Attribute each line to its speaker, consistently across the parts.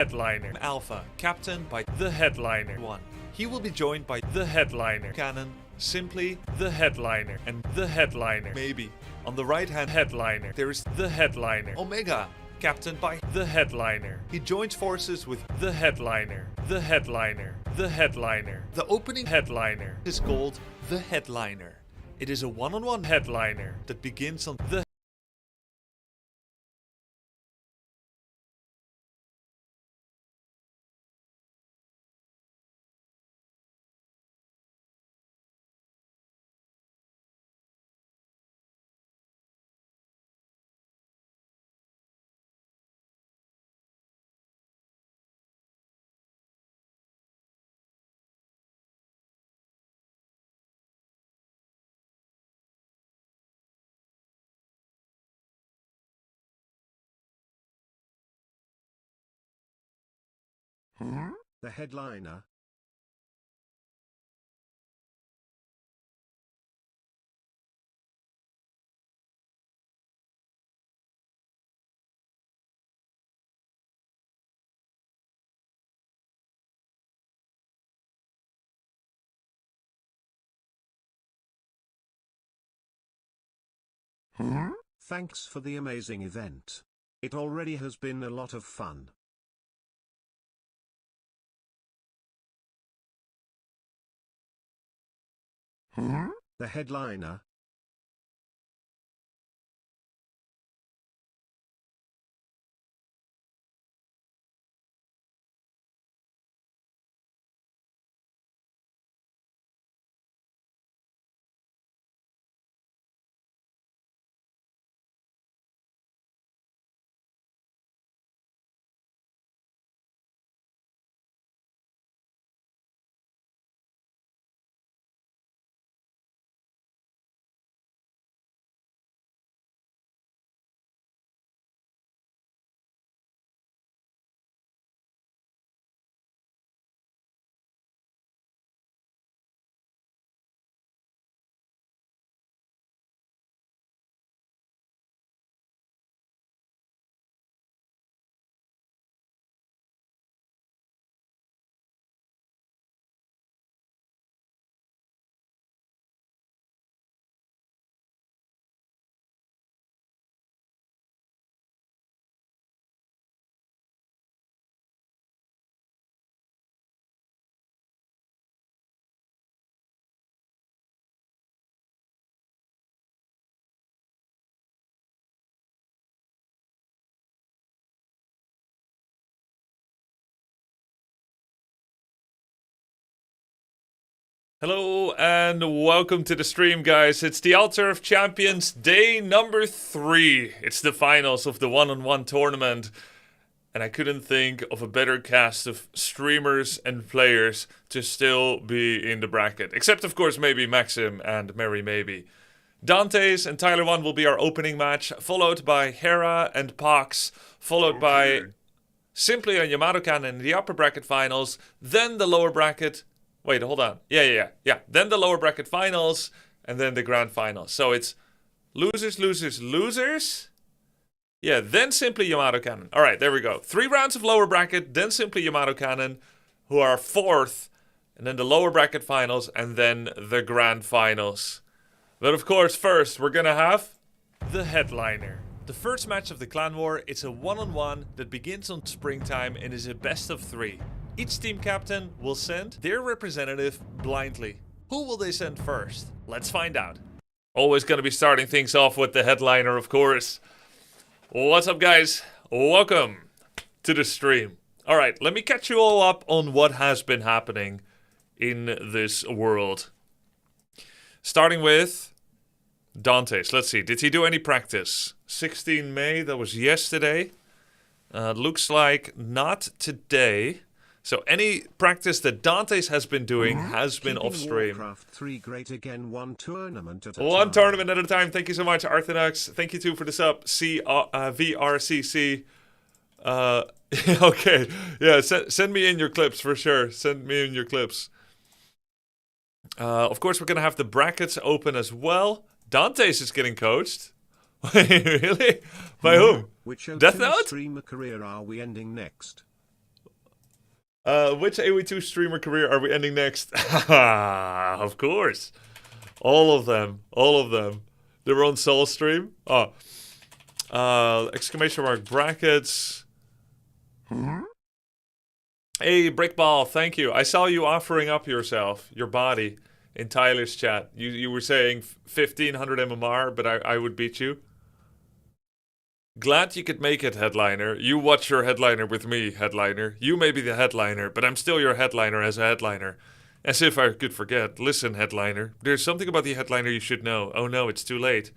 Speaker 1: Headliner. Alpha, captained by the Headliner 1. He will be joined by the Headliner. Cannon, simply the Headliner. And the Headliner, maybe. On the right hand Headliner, there is the Headliner. Omega, captained by the Headliner. He joins forces with the Headliner. The Headliner. The Headliner. The opening Headliner is called the Headliner. It is a one-on-one Headliner that begins on the
Speaker 2: The Headliner. Thanks for the amazing event. It already has been a lot of fun. The Headliner.
Speaker 1: Hello and welcome to the stream, guys. It's the Altar of Champions day number 3. It's the finals of the one-on-one tournament. And I couldn't think of a better cast of streamers and players to still be in the bracket. Except, of course, maybe Maxim and Mary Maybe. Dante's and Tyler 1 will be our opening match, followed by Hera and Pox, followed by Simply and Yamato Cannon in the upper bracket finals, then the lower bracket. Wait, hold on. Yeah. Then the lower bracket finals, and then the grand finals. So it's losers, losers, losers. Yeah, then Simply Yamato Cannon. All right, there we go. 3 rounds of lower bracket, then Simply Yamato Cannon, who are 4th, and then the lower bracket finals, and then the grand finals. But of course, first, we're gonna have the Headliner. The first match of the Clan War, it's a one-on-one that begins on springtime and is a best of 3. Each team captain will send their representative blindly. Who will they send first? Let's find out. Always going to be starting things off with the Headliner, of course. What's up, guys? Welcome to the stream. Alright, let me catch you all up on what has been happening in this world. Starting with Dante's. Let's see, did he do any practice? 16 May, that was yesterday. Looks like not today. So any practice that Dante's has been doing has been off stream.
Speaker 2: Warcraft 3 great again, one tournament at a
Speaker 1: One
Speaker 2: time.
Speaker 1: tournament at a time. Thank you so much, Arthinox. Thank you too for the sub. VRCC. Okay. Yeah, send me in your clips for sure. Send me in your clips. Of course, we're going to have the brackets open as well. Dante's is getting coached. Wait, really? By whom?
Speaker 2: Which
Speaker 1: Death Note?
Speaker 2: streamer career are we ending next?
Speaker 1: Which AOE2 streamer career are we ending next? Of course. All of them. All of them. Their own soul stream. Oh. Exclamation mark brackets. Hey, Brickball, thank you. I saw you offering up yourself, your body, in Tyler's chat. You were saying 1500 MMR, but I would beat you. Glad you could make it, headliner. You watch your headliner with me, headliner. You may be the headliner, but I'm still your headliner as a headliner. As if I could forget. Listen, headliner. There's something about the headliner you should know. Oh no, it's too late.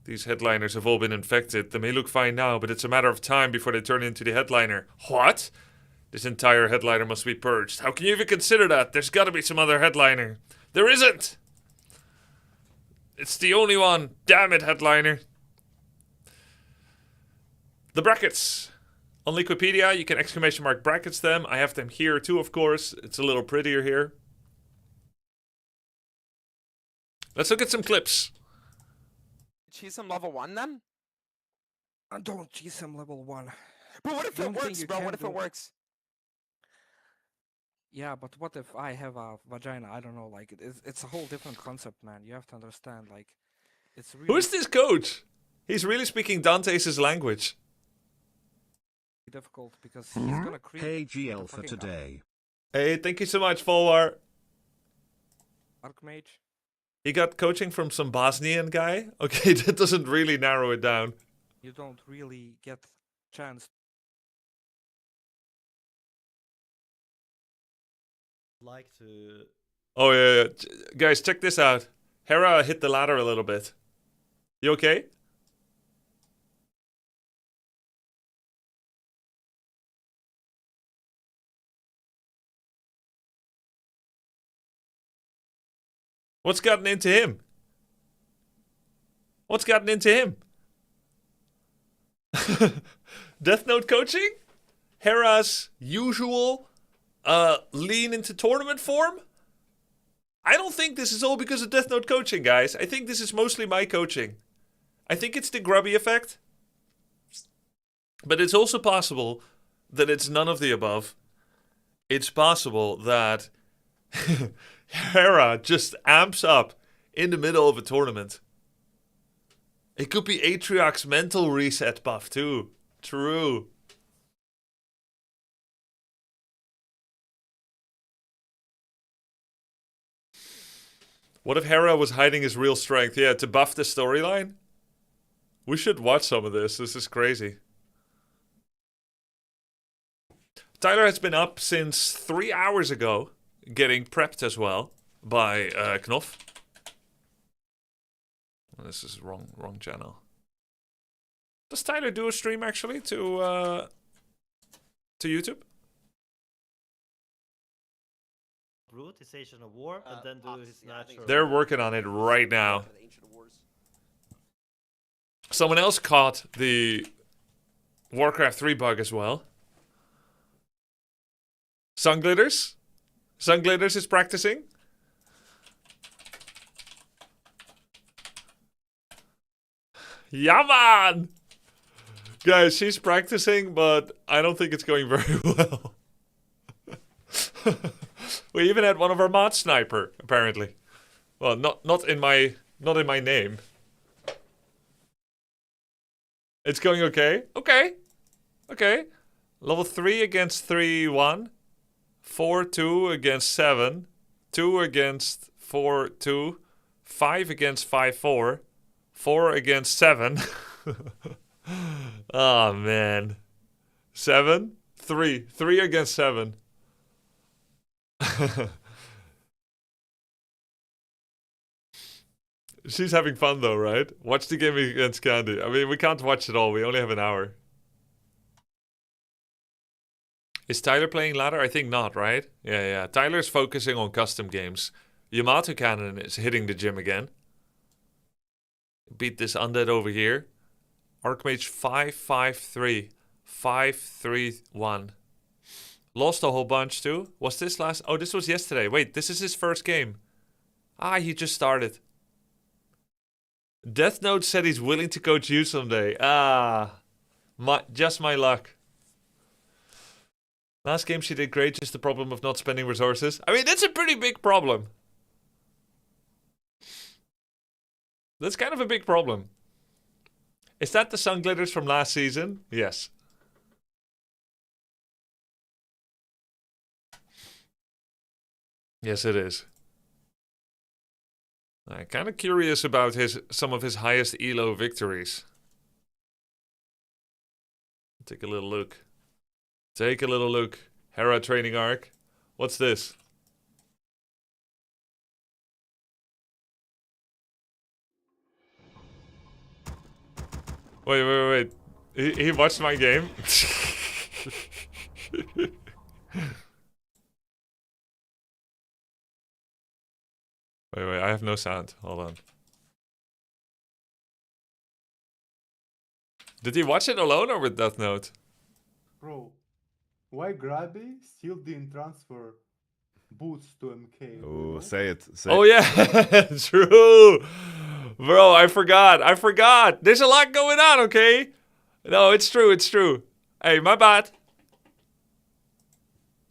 Speaker 1: These headliners have all been infected. They may look fine now, but it's a matter of time before they turn into the headliner. What? This entire headliner must be purged. How can you even consider that? There's gotta be some other headliner. There isn't! It's the only one. Damn it, headliner. The brackets. On Wikipedia, you can exclamation mark brackets them. I have them here too, of course. It's a little prettier here. Let's look at some clips.
Speaker 3: Cheese him level 1 then?
Speaker 4: Don't cheese him level 1.
Speaker 3: But what if it
Speaker 4: Don't think
Speaker 3: works,
Speaker 4: you
Speaker 3: bro?
Speaker 4: can
Speaker 3: What if
Speaker 4: do
Speaker 3: it
Speaker 4: it.
Speaker 3: works?
Speaker 4: Yeah, but what if I have a vagina? I don't know, like, it's a whole different concept, man. You have to understand, like, it's really
Speaker 1: Who is this coach? He's really speaking Dante's language.
Speaker 4: difficult because he's gonna create
Speaker 2: Hey GL
Speaker 4: the
Speaker 2: for
Speaker 4: fucking
Speaker 2: today.
Speaker 1: Hey, thank you so much, Folwar.
Speaker 4: Archmage.
Speaker 1: He got coaching from some Bosnian guy? Okay, that doesn't really narrow it down.
Speaker 4: You don't really get chance.
Speaker 5: Like to
Speaker 1: Oh, yeah. Guys, check this out. Hera hit the ladder a little bit. You okay? What's gotten into him? What's gotten into him? Death Note coaching? Hera's usual lean into tournament form? I don't think this is all because of Death Note coaching, guys. I think this is mostly my coaching. I think it's the Grubby effect. But it's also possible that it's none of the above. It's possible that Hera just amps up in the middle of a tournament. It could be Atriox's mental reset buff too. True. What if Hera was hiding his real strength? Yeah, to buff the storyline? We should watch some of this. This is crazy. Tyler has been up since 3 hours ago, getting prepped as well by Knopf. This is wrong channel. Does Tyler do a stream actually to YouTube?
Speaker 5: brutization of war and then do his natural.
Speaker 1: They're working on it right now. Someone else caught the Warcraft 3 bug as well. Sunglitters? Sunglitters is practicing. Yeah, man! Guys, she's practicing, but I don't think it's going very well. We even had one of our mod sniper, apparently. Well, not in my name. It's going okay. Okay. Level 3 against 3-1. 4-2 against 7. 2 against 4-2. 5 against 5-4. 4 against 7. Oh, man. 7? 3. 3 against 7. She's having fun though, right? Watch the game against Candy. I mean, we can't watch it all. We only have an hour. Is Tyler playing ladder? I think not, right? Yeah. Tyler's focusing on custom games. Yamato Cannon is hitting the gym again. Beat this undead over here. Archmage 5-5-3. 5-3-1. Lost a whole bunch too. Was this last? Oh, this was yesterday. Wait, this is his first game. Ah, he just started. Death Note said he's willing to coach you someday. Ah, just my luck. Last game she did great, just the problem of not spending resources. I mean, that's a pretty big problem. That's kind of a big problem. Is that the sun glitters from last season? Yes. Yes, it is. I'm kind of curious about some of his highest elo victories. Take a little look. Take a little look. Hera training arc. What's this? Wait. He watched my game? Wait, I have no sound. Hold on. Did he watch it alone or with Death Note?
Speaker 6: Bro, why Grubby still didn't transfer boots to MK?
Speaker 7: Oh, say it.
Speaker 1: Oh yeah, true. Bro, I forgot. There's a lot going on, okay? No, it's true. Hey, my bad.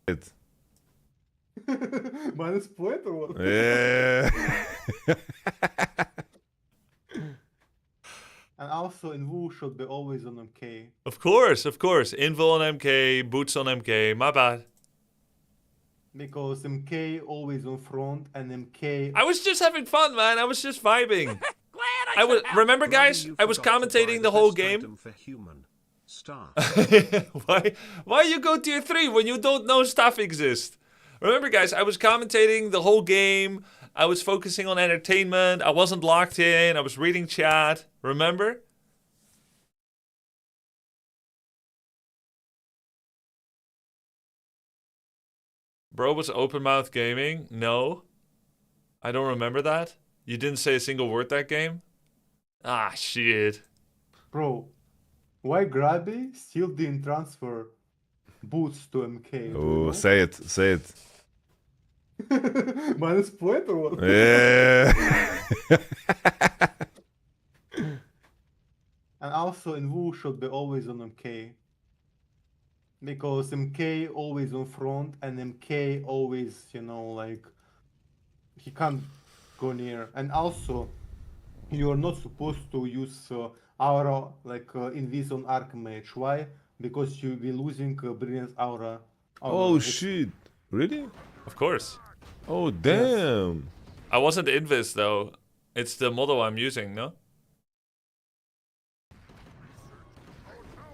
Speaker 7: It.
Speaker 6: Minus point or what?
Speaker 7: Yeah.
Speaker 6: And also, Invu should be always on MK.
Speaker 1: Of course. Invul on MK, boots on MK. My bad.
Speaker 6: Because MK always on front and MK...
Speaker 1: I was just having fun, man. I was just vibing. Remember, guys? I was commentating the whole game.
Speaker 2: For human. Star.
Speaker 1: Why you go tier 3 when you don't know stuff exists? Remember, guys, I was commentating the whole game. I was focusing on entertainment. I wasn't locked in. I was reading chat. Remember? Bro was open mouth gaming? No. I don't remember that. You didn't say a single word that game? Ah, shit.
Speaker 6: Bro, why Grubby still didn't transfer boots to MK?
Speaker 7: Oh, say it.
Speaker 6: Minus point or what?
Speaker 7: Yeah.
Speaker 6: And also, Invu should be always on MK. Because MK always on front and MK always, you know, like... He can't go near. And also, you're not supposed to use aura, like Invis on Archmage. Why? Because you'll be losing Brilliance aura.
Speaker 7: Oh, shit. Really?
Speaker 1: Of course.
Speaker 7: Oh, damn.
Speaker 1: I wasn't Invis, though. It's the model I'm using, no?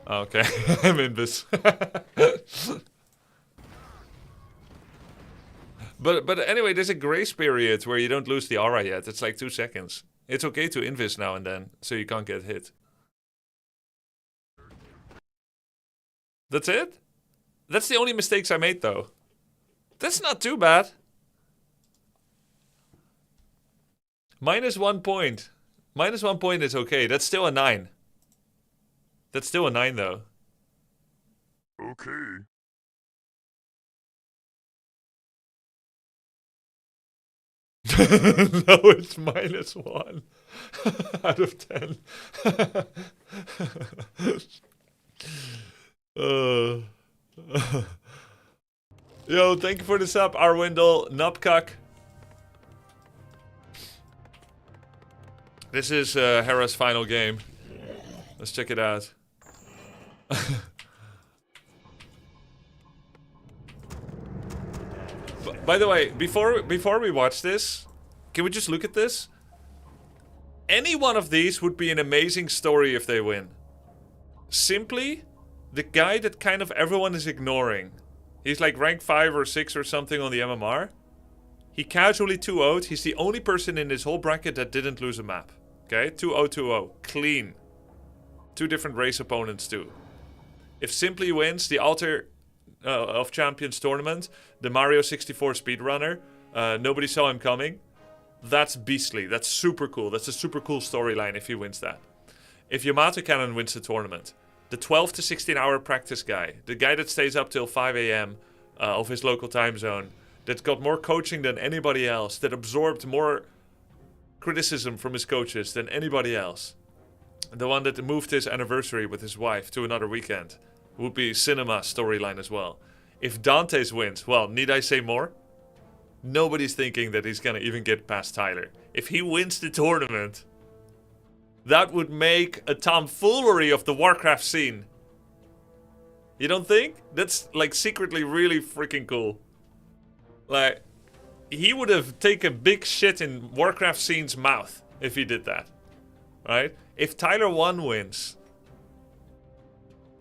Speaker 1: Okay, I'm Invis. But anyway, there's a grace period where you don't lose the aura yet. It's like 2 seconds. It's okay to Invis now and then, so you can't get hit. That's it? That's the only mistakes I made, though. That's not too bad. -1 point. -1 point is okay. That's still a 9. That's still a 9, though.
Speaker 7: Okay.
Speaker 1: No, it's -1 out of 10. Yo, thank you for the sub, Arwindle, Nupcuck. This is Hera's final game. Let's check it out. By the way, before we watch this, can we just look at this? Any one of these would be an amazing story if they win. Simply, the guy that kind of everyone is ignoring. He's like rank 5 or 6 or something on the MMR. He casually 2-0'd. He's the only person in this whole bracket that didn't lose a map. Okay, 2-0-2-0. Clean. 2 different race opponents too. If Simply wins the Altar of Champions tournament, the Mario 64 speedrunner, nobody saw him coming. That's beastly. That's super cool. That's a super cool storyline if he wins that. If Yamato Cannon wins the tournament, the 12 to 16 hour practice guy, the guy that stays up till 5 a.m. Of his local time zone, that got more coaching than anybody else, that absorbed more criticism from his coaches than anybody else. The one that moved his anniversary with his wife to another weekend would be cinema storyline as well. If Dantes wins, well, need I say more? Nobody's thinking that he's gonna even get past Tyler. If he wins the tournament, that would make a tomfoolery of the Warcraft scene. You don't think? That's like secretly really freaking cool. Like, he would have taken a big shit in Warcraft scene's mouth if he did that. Right? If Tyler 1 wins,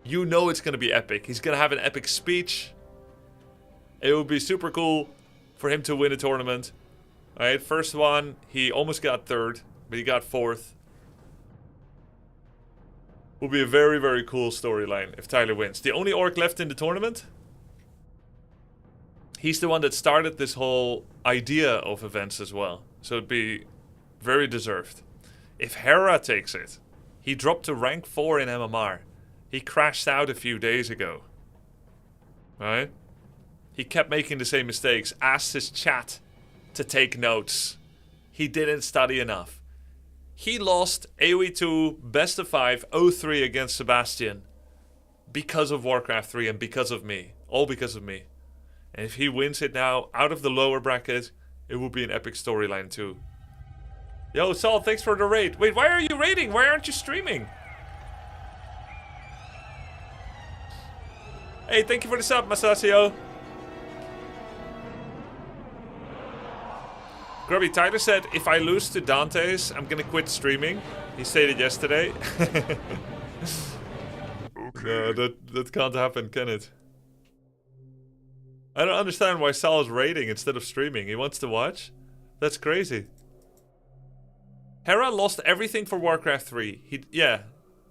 Speaker 1: you know it's gonna be epic. He's gonna have an epic speech. It would be super cool for him to win a tournament. Alright, first one, he almost got 3rd, but he got 4th. Will be a very, very cool storyline if Tyler wins. The only orc left in the tournament, he's the one that started this whole idea of events as well. So it'd be very deserved. If Hera takes it, he dropped to rank 4 in MMR. He crashed out a few days ago. Right? He kept making the same mistakes, asked his chat to take notes. He didn't study enough. He lost AoE 2 best of 5 0-3 against Sebastian because of Warcraft 3 and because of me. All because of me. And if he wins it now out of the lower bracket, it will be an epic storyline too. Yo, Saul, thanks for the raid. Wait, why are you raiding? Why aren't you streaming? Hey, thank you for the sub, Masasio. Grubby, Tyler said, if I lose to Dantes, I'm gonna quit streaming. He stated yesterday. No, that can't happen, can it? I don't understand why Sal is raiding instead of streaming. He wants to watch? That's crazy. Hera lost everything for Warcraft 3.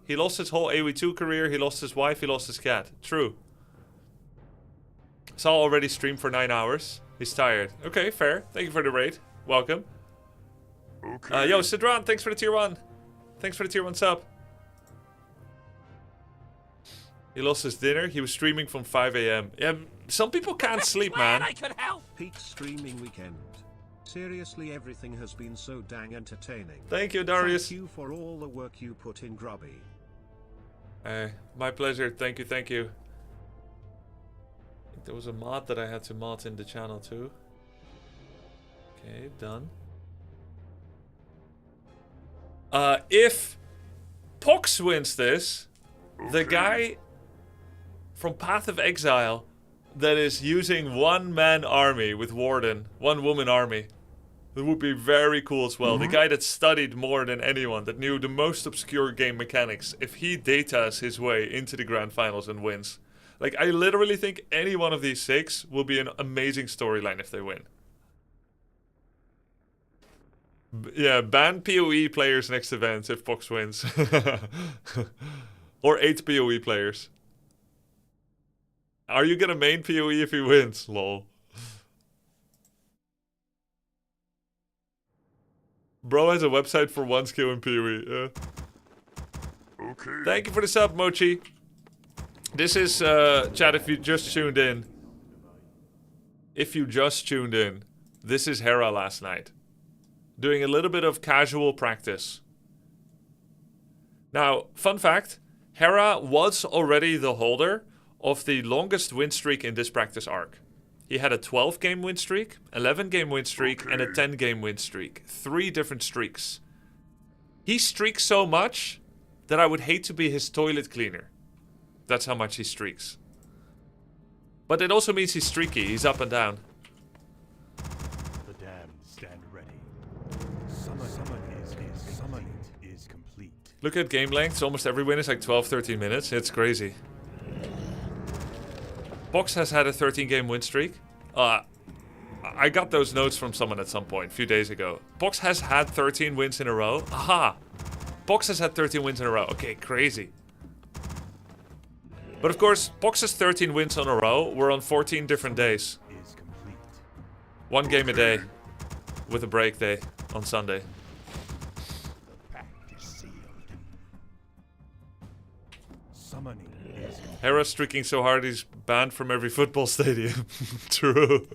Speaker 1: He lost his whole AoE 2 career, he lost his wife, he lost his cat. True. Sal already streamed for 9 hours. He's tired. Okay, fair. Thank you for the raid. Welcome. Okay. Yo, Sidran, thanks for the tier 1. Thanks for the tier 1 sub. He lost his dinner. He was streaming from 5 AM. Yeah, some people can't sleep, man.
Speaker 3: I could help.
Speaker 2: Peak streaming weekend. Seriously, everything has been so dang entertaining.
Speaker 1: Thank you, Darius.
Speaker 2: Thank you for all the work you put in, Grubby.
Speaker 1: My pleasure. Thank you, thank you. I think there was a mod that I had to mod in the channel too. Okay, done. If Pox wins this, the guy from Path of Exile that is using one-man army with Warden, one-woman army, it would be very cool as well. The guy that studied more than anyone, that knew the most obscure game mechanics, if he datas his way into the grand finals and wins. Like, I literally think any one of these 6 will be an amazing storyline if they win. Yeah, ban PoE players next event if Pox wins. Or 8 PoE players. Are you gonna main PoE if he wins? Lol. Bro has a website for 1 skill in PoE. Yeah. Okay. Thank you for the sub, Mochi. This is, chat, if you just tuned in. If you just tuned in, this is Hera last night. Doing a little bit of casual practice. Now, fun fact, Hera was already the holder of the longest win streak in this practice arc. He had a 12-game win streak, 11-game win streak, and a 10-game win streak. 3 different streaks. He streaks so much that I would hate to be his toilet cleaner. That's how much he streaks. But it also means he's streaky, he's up and down.
Speaker 8: The damned stand ready. Summoning is complete.
Speaker 1: Look at game lengths, almost every win is like 12-13 minutes. It's crazy. Box has had a 13-game win streak. I got those notes from someone at some point, a few days ago. Box has had 13 wins in a row. Aha! Box has had 13 wins in a row. Okay, crazy. But of course, Box's 13 wins in a row were on 14 different days. 1 game a day, with a break day on Sunday. Hera streaking so hard he's banned from every football stadium. True.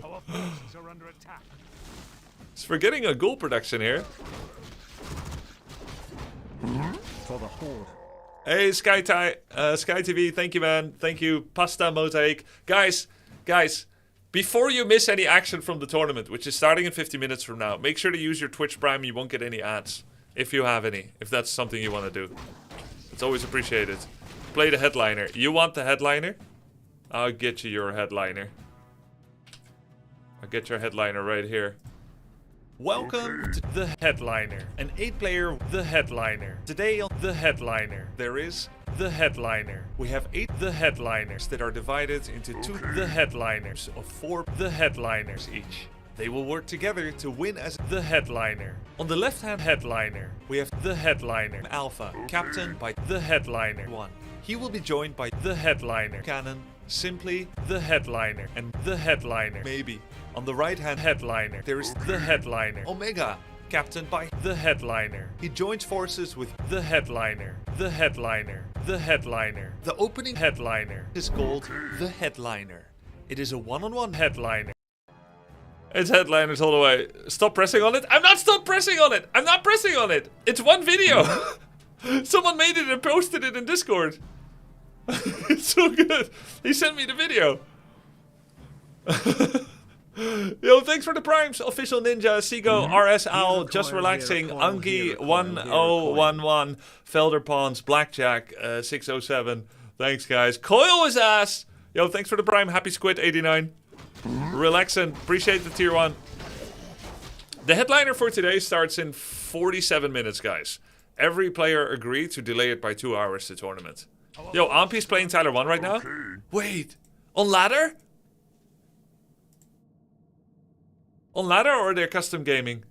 Speaker 1: He's forgetting a goal production here.
Speaker 2: For the Horde.
Speaker 1: Hey, Sky TV, thank you, man. Thank you, Pasta Mosaic. Guys, Guys, before you miss any action from the tournament, which is starting in 50 minutes from now, make sure to use your Twitch Prime. You won't get any ads. If you have any. If that's something you want to do. It's always appreciated. Play the headliner. You want the headliner? I'll get you your headliner. I'll get your headliner right here. Welcome to the headliner. An 8-player the headliner. Today on the headliner, there is the headliner. We have 8 the headliners that are divided into 2 the headliners of 4 the headliners each. They will work together to win as the headliner. On the left-hand headliner, we have the headliner Alpha, captained by the headliner 1. He will be joined by the headliner Cannon, simply the headliner, and the headliner maybe. On the right-hand headliner, there is the headliner Omega, captained by the headliner. He joins forces with the headliner, the headliner, the headliner. The opening headliner is called the headliner. It is a one-on-one headliner. It's headliners all the way. Stop pressing on it. I'm not stop pressing on it. I'm not pressing on it. It's one video. Someone made it and posted it in Discord. It's so good. He sent me the video. Yo, thanks for the primes. Official Ninja, Seago, RS Owl, Just Relaxing, Anki 1011, Felder Pawns, Blackjack 607. Thanks, guys. Coil his ass. Yo, thanks for the prime. Happy Squid 89. Relaxing. Appreciate the tier 1. The headliner for today starts in 47 minutes, guys. Every player agreed to delay it by 2 hours to tournament. Yo, Ampi's playing Tyler 1 right now? Wait. On ladder? On ladder or they're custom gaming?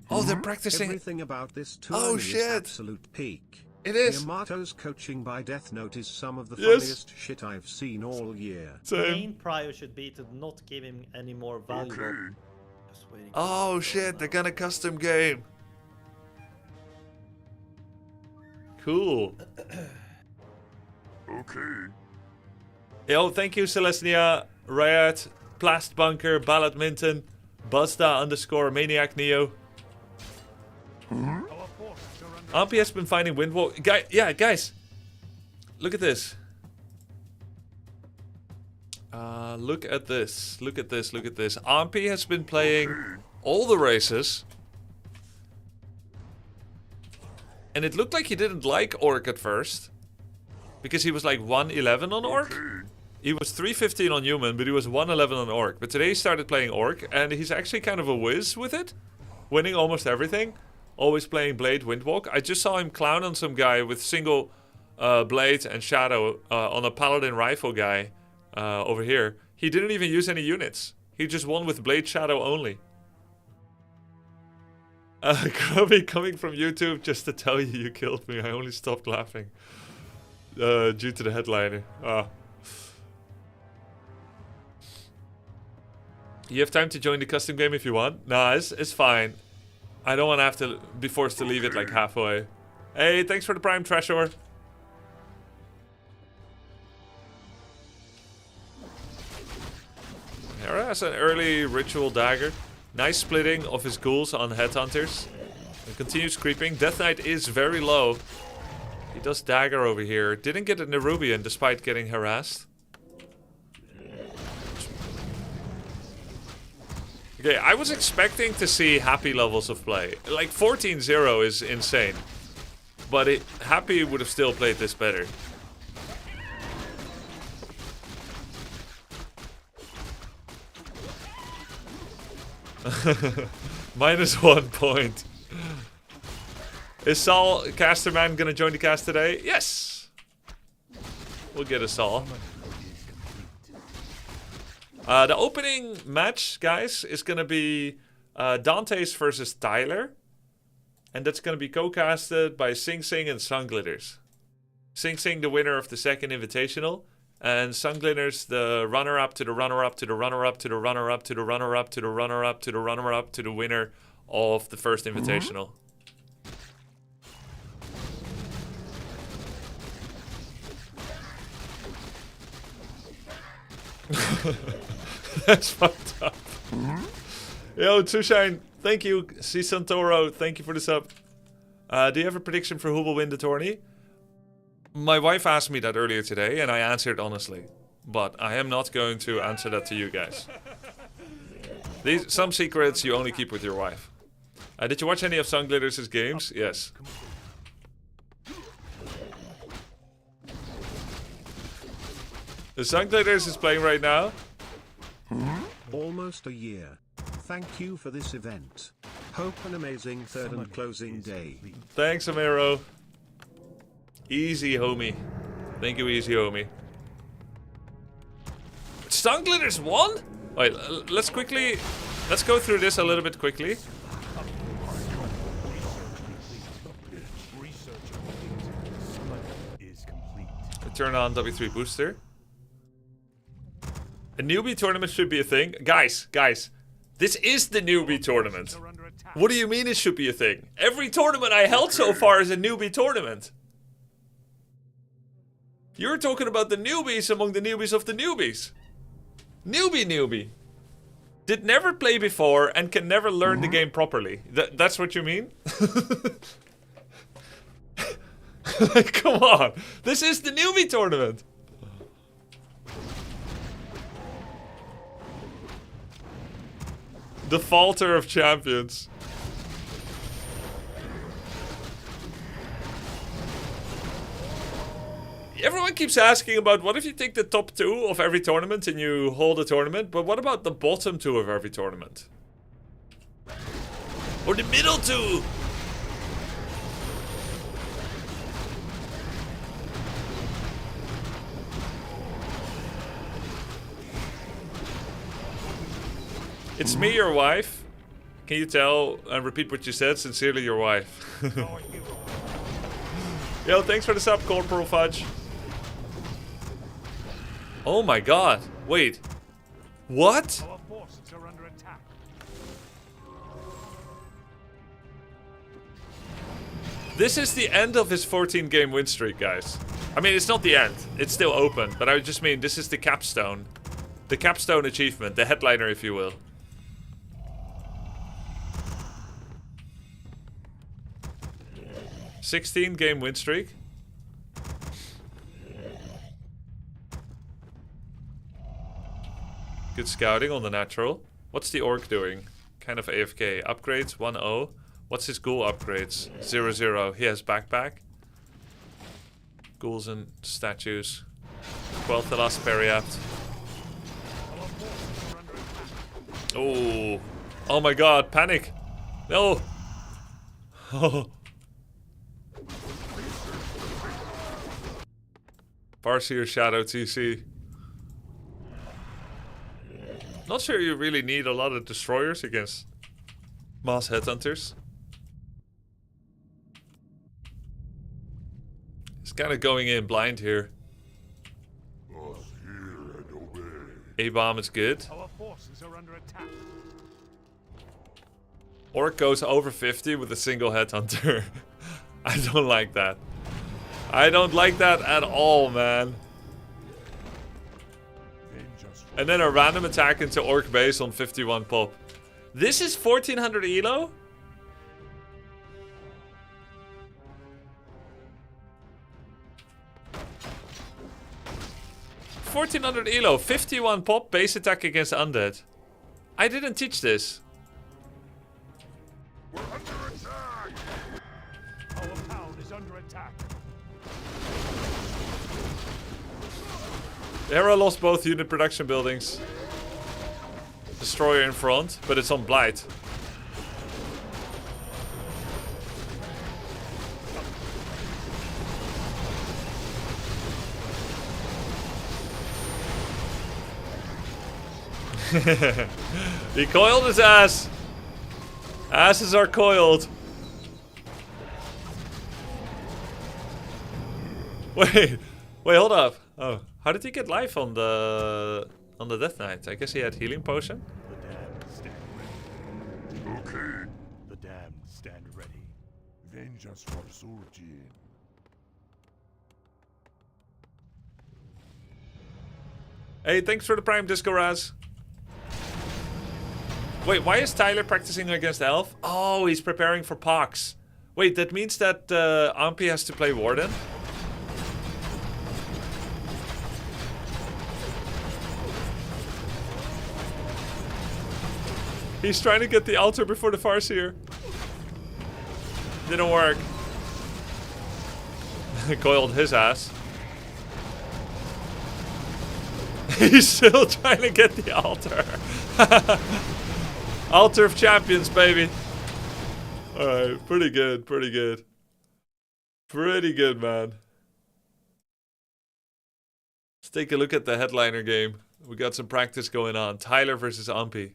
Speaker 1: Oh, they're practicing.
Speaker 2: Everything about this tournament is absolute peak.
Speaker 1: It is.
Speaker 2: Yamato's coaching by Death Note is some of the
Speaker 1: Yes.
Speaker 2: funniest shit I've seen all year.
Speaker 5: The main prior should be to not give him any more valuable. Just waiting for
Speaker 1: Oh
Speaker 5: him to
Speaker 1: shit,
Speaker 5: go
Speaker 1: they're
Speaker 5: now.
Speaker 1: gonna custom game. Cool. Yo, thank you, Celestia, Riot, Plast Bunker, Ballad Minton, Buzzda _ Maniac Neo. Ampi has been finding Windwalk. Yeah, guys. Look at this. Look at this. Look at this. Look at this. Ampi has been playing all the races. And it looked like he didn't like Orc at first. Because he was like 111 on Orc. He was 315 on Human, but he was 111 on Orc. But today he started playing Orc, and he's actually kind of a whiz with it. Winning almost everything. Always playing Blade Windwalk. I just saw him clown on some guy with single Blade and Shadow on a Paladin Rifle guy over here. He didn't even use any units. He just won with Blade Shadow only. Grubby coming from YouTube just to tell you killed me. I only stopped laughing due to the headliner. You have time to join the custom game if you want. Nah, it's fine. I don't want to have to be forced to leave it like halfway. Hey, thanks for the prime, Trashor. Hera has an early ritual dagger. Nice splitting of his ghouls on headhunters. And continues creeping. Death Knight is very low. He does dagger over here. Didn't get a Nerubian despite getting harassed. Okay, I was expecting to see Happy levels of play. Like 14-0 is insane. But Happy would have still played this better. -1 point. Is Saul Casterman gonna join the cast today? Yes! We'll get a Saul. The opening match, guys, is gonna be Dante's versus Tyler. And that's gonna be co-casted by Sing Sing and Sunglitters. Sing Sing, the winner of the second invitational. And Sunglitters, the runner-up to the runner-up to the runner-up to the runner-up to the runner-up to the runner-up to the runner-up to the winner of the first invitational. That's fucked up. Yo, Tsushine, thank you. C Santoro, thank you for the sub. Do you have a prediction for who will win the tourney? My wife asked me that earlier today, and I answered honestly. but I am not going to answer that to you guys. Some secrets you only keep with your wife. Did you watch any of Sunglitters' games? Yes. The Sunglitters is playing right now.
Speaker 2: Almost a year. Thank you for this event. Hope an amazing third and closing day.
Speaker 1: Thanks, Amero. Easy, homie. Thank you, easy, homie. Sunglitters won? Wait, let's go through this a little bit quickly.
Speaker 8: Is complete.
Speaker 1: Turn on W3 booster. A newbie tournament should be a thing. Guys, this is the newbie tournament. What do you mean it should be a thing? Every tournament I held so far is a newbie tournament. You're talking about the newbies among the newbies of the newbies. Newbie. Did never play before and can never learn the game properly. That's what you mean? Come on. This is the newbie tournament. The falter of champions. Everyone keeps asking about what if you take the top 2 of every tournament and you hold a tournament, but what about the bottom 2 of every tournament? Or the middle 2? It's me, your wife. Can you tell and repeat what you said? Sincerely, your wife. Yo, thanks for the sub, Corporal Fudge. Oh my god. Wait. What?
Speaker 8: Our forces are under attack.
Speaker 1: This is the end of his 14-game win streak, guys. I mean, it's not the end. It's still open. But I just mean, this is the capstone. The capstone achievement. The headliner, if you will. $16-game win streak. Good scouting on the natural. What's the orc doing? Kind of AFK. Upgrades 1-0. What's his ghoul upgrades? 0-0. He has backpack. Ghouls and statues. 12th the last periapt. Oh. Oh my god. Panic. No. Oh. Farseer Shadow TC. Not sure you really need a lot of destroyers against mass headhunters. He's kind of going in blind here. A-bomb is good.
Speaker 8: Our forces are under attack.
Speaker 1: Orc goes over 50 with a single headhunter. I don't like that. I don't like that at all, man. And then a random attack into Orc base on 51 pop. This is 1400 elo? $1,400 elo, 51 pop, base attack against undead. I didn't teach this.
Speaker 8: We're under attack. Our town is under attack.
Speaker 1: Hera lost both unit production buildings. Destroyer in front, but it's on Blight. He coiled his ass. Asses are coiled. Wait, hold up. Oh, how did he get life on the Death Knight? I guess he had healing potion.
Speaker 8: The damned stand ready. Okay. The damned stand ready. Vengeance for Surgeon.
Speaker 1: Hey, thanks for the Prime Disco Raz. Wait, why is Tyler practicing against Elf? Oh, he's preparing for Pox. Wait, that means that Ampi has to play Warden? He's trying to get the altar before the Farseer. Didn't work. Coiled his ass. He's still trying to get the altar. Altar of Champions, baby. Alright, pretty good, pretty good. Pretty good, man. Let's take a look at the headliner game. We got some practice going on. Tyler versus Ampi.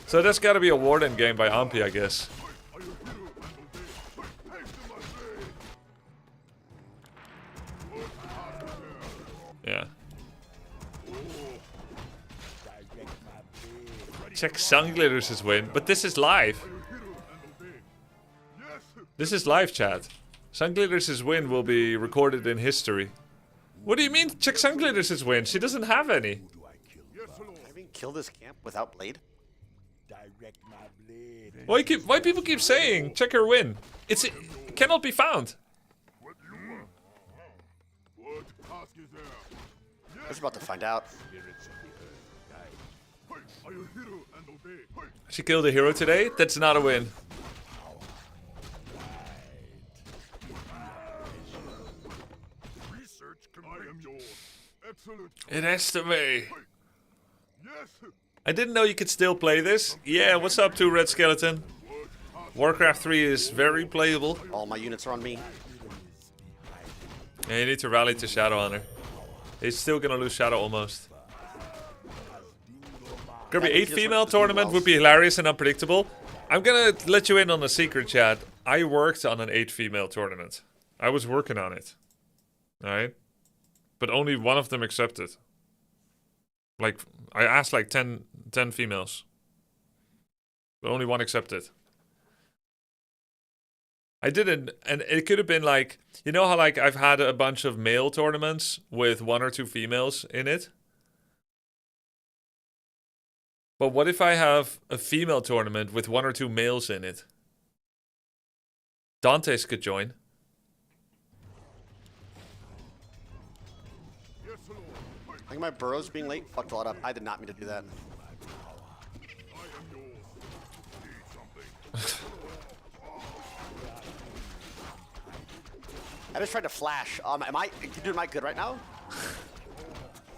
Speaker 1: So that's gotta be a Warden game by Ampi, I guess. Yeah. Check Sunglitters' win, but this is live. This is live, chat. Sunglitters' win will be recorded in history. What do you mean, check Sunglitters' win? She doesn't have any.
Speaker 9: Can I even kill this camp without blade?
Speaker 1: Why people keep saying check her win? It cannot be found.
Speaker 9: I was about to find out.
Speaker 1: She killed a hero today? That's not a win. It has to be. I didn't know you could still play this. Yeah, what's up to Red Skeleton? Warcraft 3 is very playable.
Speaker 9: All my units are on me.
Speaker 1: Yeah, you need to rally to Shadowhunter. He's still gonna lose Shadow almost. Grubby, 8 female tournament would be hilarious and unpredictable. I'm gonna let you in on a secret, chat. I worked on an 8 female tournament. I was working on it. Alright? But only one of them accepted. Like, I asked like 10 females. But only one accepted. I didn't, and it could have been like, you know how like I've had a bunch of male tournaments with 1 or 2 females in it? But what if I have a female tournament with 1 or 2 males in it? Dante's could join.
Speaker 9: I think my burrows being late fucked a lot up. I did not mean to do that. I just tried to flash. Am I doing my good right now?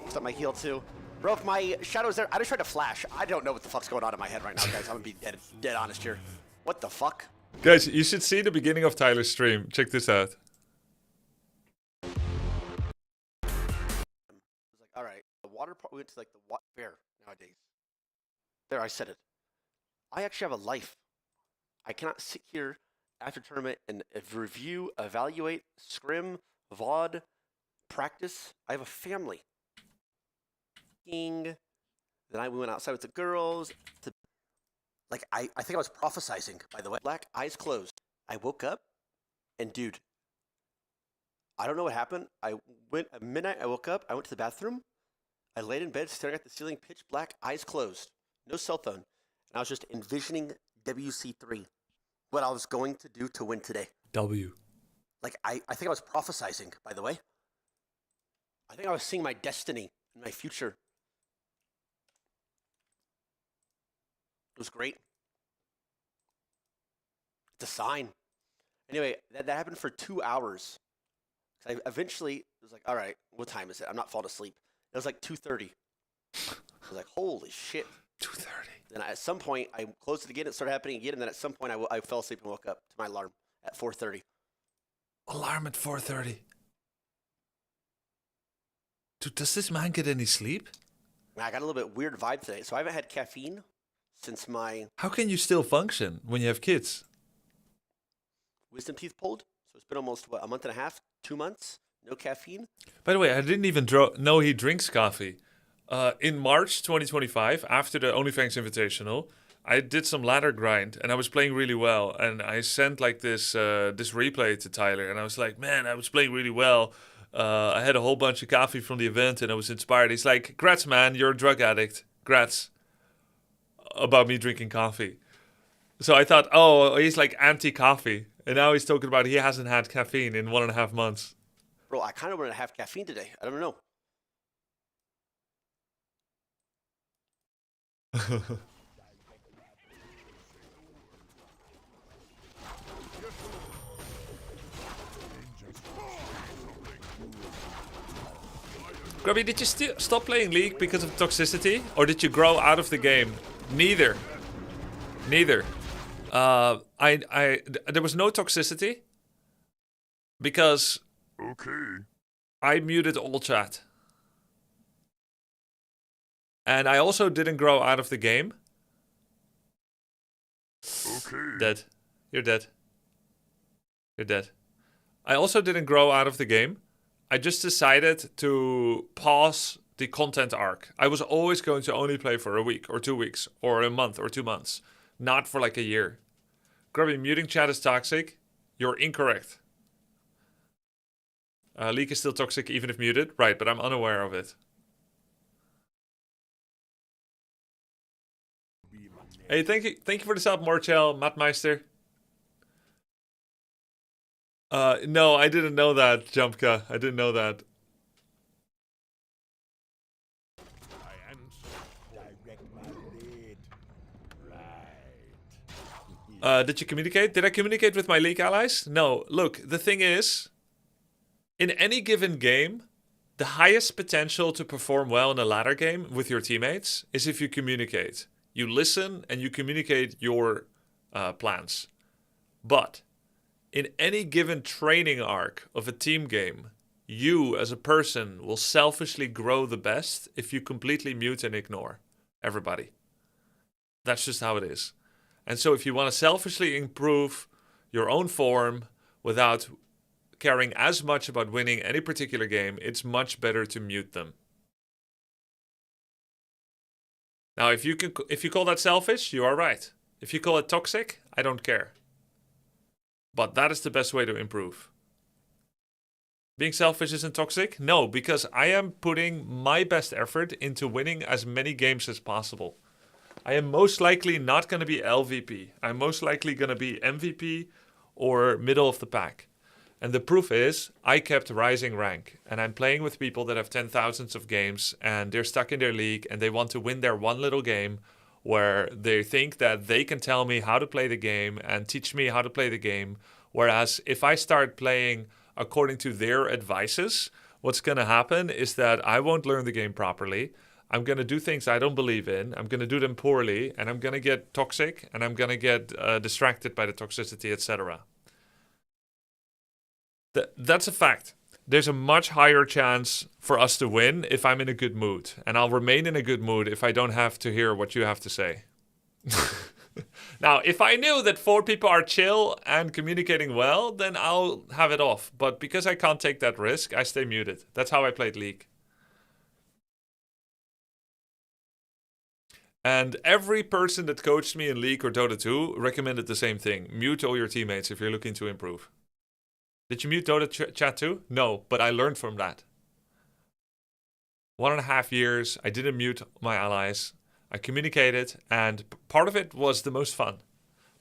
Speaker 9: Stop my heal too. Bro, if my shadow's there, I just tried to flash. I don't know what the fuck's going on in my head right now, guys. I'm gonna be dead honest here. What the fuck?
Speaker 1: Guys, you should see the beginning of Tyler's stream. Check this out.
Speaker 9: All right, the water part. We went to like the fair nowadays. There, I said it. I actually have a life. I cannot sit here after tournament and review, evaluate, scrim, VOD, practice. I have a family. Then we went outside with the girls. I think I was prophesizing, by the way. Black, eyes closed. I woke up, and dude, I don't know what happened. At midnight, I woke up, I went to the bathroom, I laid in bed staring at the ceiling, pitch black, eyes closed, no cell phone, and I was just envisioning WC3, what I was going to do to win today.
Speaker 1: W.
Speaker 9: I think I was prophesizing, by the way. I think I was seeing my destiny and my future. It was great. It's a sign. Anyway, that happened for 2 hours. I eventually was like, all right, what time is it? I'm not falling asleep. It was like 2:30. I was like, holy shit.
Speaker 1: 2:30.
Speaker 9: Then at some point, I closed it again. It started happening again. And then at some point, I fell asleep and woke up to my alarm at 4:30.
Speaker 1: Alarm at 4:30. Dude, does this man get any sleep?
Speaker 9: I got a little bit weird vibe today. So I haven't had caffeine since my
Speaker 1: How can you still function when you have kids?
Speaker 9: wisdom teeth pulled. So it's been almost, what, a month and a half, 2 months, no caffeine.
Speaker 1: By the way, I didn't even know he drinks coffee. In March 2025, after the OnlyFans Invitational, I did some ladder grind and I was playing really well. And I sent like this replay to Tyler and I was like, man, I was playing really well. I had a whole bunch of coffee from the event and I was inspired. He's like, grats, man, you're a drug addict. Grats. About me drinking coffee. So I thought, oh, he's like anti-coffee. And now he's talking about he hasn't had caffeine in 1.5 months.
Speaker 9: Bro, I kind of want to have caffeine today. I don't know.
Speaker 1: Grubby, did you stop playing League because of toxicity? Or did you grow out of the game? Neither. Neither. There was no toxicity. Because...
Speaker 8: Okay.
Speaker 1: I muted all chat. And I also didn't grow out of the game.
Speaker 8: Okay.
Speaker 1: Dead. You're dead. You're dead. I also didn't grow out of the game. I just decided to pause the content arc. I was always going to only play for a week or 2 weeks or a month or 2 months. Not for like a year. Grubby, muting chat is toxic. You're incorrect. Leak is still toxic even if muted. Right, but I'm unaware of it. Hey, thank you for the sub, Morchel, Matmeister. No, I didn't know that, Jumpka. I didn't know that.
Speaker 8: I answer. Direct my lead. Right.
Speaker 1: Did you communicate? Did I communicate with my League allies? No. Look, the thing is, in any given game, the highest potential to perform well in a ladder game with your teammates is if you communicate. You listen and you communicate your plans. But in any given training arc of a team game, you as a person will selfishly grow the best if you completely mute and ignore everybody. That's just how it is. And so if you want to selfishly improve your own form without caring as much about winning any particular game, it's much better to mute them. Now, if you call that selfish, you are right. If you call it toxic, I don't care. But that is the best way to improve. Being selfish isn't toxic? No, because I am putting my best effort into winning as many games as possible. I am most likely not going to be LVP. I'm most likely going to be MVP or middle of the pack. And the proof is, I kept rising rank. And I'm playing with people that have 10,000s of games and they're stuck in their league and they want to win their one little game where they think that they can tell me how to play the game and teach me how to play the game. Whereas if I start playing according to their advices, what's going to happen is that I won't learn the game properly. I'm going to do things I don't believe in. I'm going to do them poorly and I'm going to get toxic and I'm going to get distracted by the toxicity, etc. That's a fact. There's a much higher chance for us to win if I'm in a good mood. And I'll remain in a good mood if I don't have to hear what you have to say. Now, if I knew that 4 people are chill and communicating well, then I'll have it off. But because I can't take that risk, I stay muted. That's how I played League. And every person that coached me in League or Dota 2 recommended the same thing. Mute all your teammates if you're looking to improve. Did you mute Dota chat too? No, but I learned from that. 1.5 years, I didn't mute my allies. I communicated, and part of it was the most fun.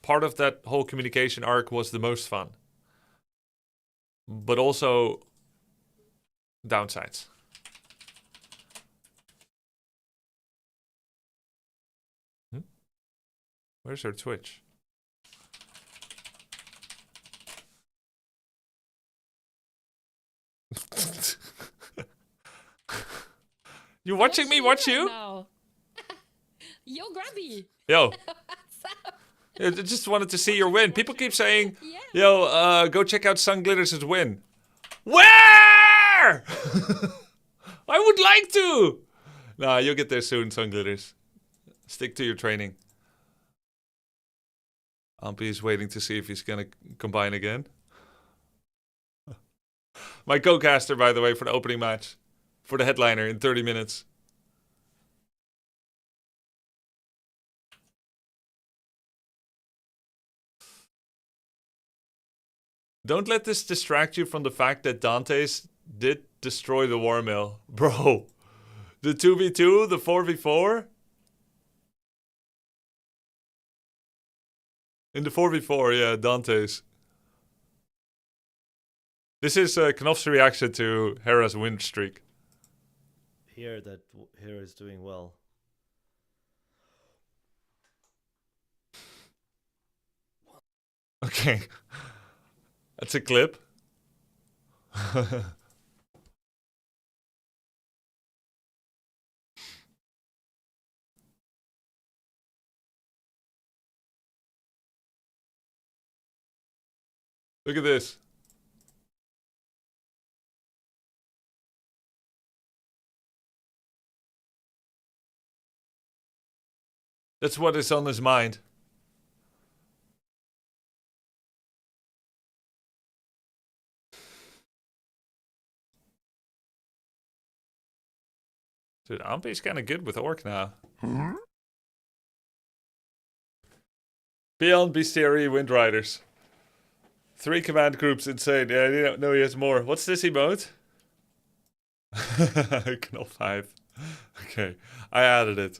Speaker 1: Part of that whole communication arc was the most fun. But also downsides. Where's her Twitch? You watching me watch you?
Speaker 10: No. Yo, Grubby.
Speaker 1: Yo. I just wanted to see your win. People keep saying,
Speaker 10: Yeah.
Speaker 1: yo, go check out Sun Glitters' win. Where? I would like to. Nah, you'll get there soon, Sun Glitters. Stick to your training. Ampy is waiting to see if he's going to combine again. My co-caster, by the way, for the opening match. For the headliner in 30 minutes. Don't let this distract you from the fact that Dante's did destroy the War Mill. Bro, the 2v2, the 4v4. In the 4v4, yeah, Dante's. This is Knopf's reaction to Hera's win streak.
Speaker 5: Here that Hera is doing well.
Speaker 1: Okay. That's a clip. Look at this. That's what is on his mind. Dude, Ampe's kind of good with Orc now. Beyond Bestiary Windriders. 3 command groups, insane. Yeah, I didn't know he has more. What's this emote? Knopf 5. Okay, I added it.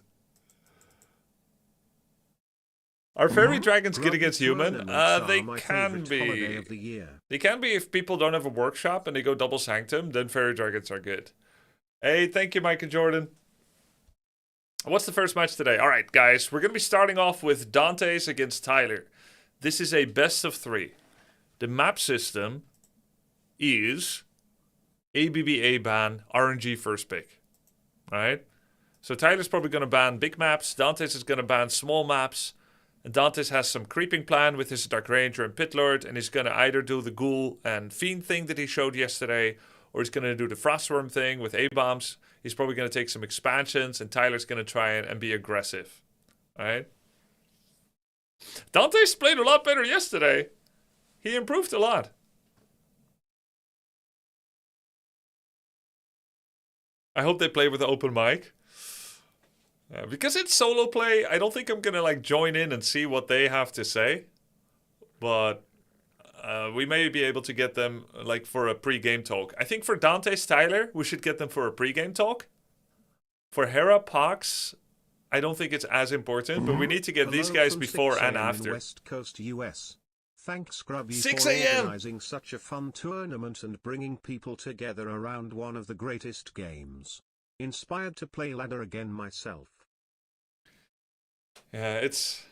Speaker 1: Are fairy dragons good against human? They can be. They can be if people don't have a workshop and they go double sanctum, then fairy dragons are good. Hey, thank you, Mike and Jordan. What's the first match today? All right, guys, we're going to be starting off with Dante's against Tyler. This is a best of 3. The map system is ABBA ban, RNG first pick. All right? So Tyler's probably going to ban big maps. Dante's is going to ban small maps. And Dante's has some creeping plan with his Dark Ranger and Pit Lord. And he's going to either do the Ghoul and Fiend thing that he showed yesterday, or he's going to do the Frostworm thing with A-bombs. He's probably going to take some expansions, and Tyler's going to try and be aggressive. All right? Dante's played a lot better yesterday. He improved a lot. I hope they play with the open mic. Because it's solo play, I don't think I'm going to like join in and see what they have to say. But we may be able to get them like for a pre-game talk. I think for Dante's Tyler, we should get them for a pre-game talk. For Hera Pox, I don't think it's as important, but we need to get these guys before and after.
Speaker 2: West Coast US. Thanks Grubby
Speaker 1: 6
Speaker 2: for
Speaker 1: a.m.
Speaker 2: organizing such a fun tournament and bringing people together around one of the greatest games. Inspired to play ladder again myself.
Speaker 1: Yeah, it's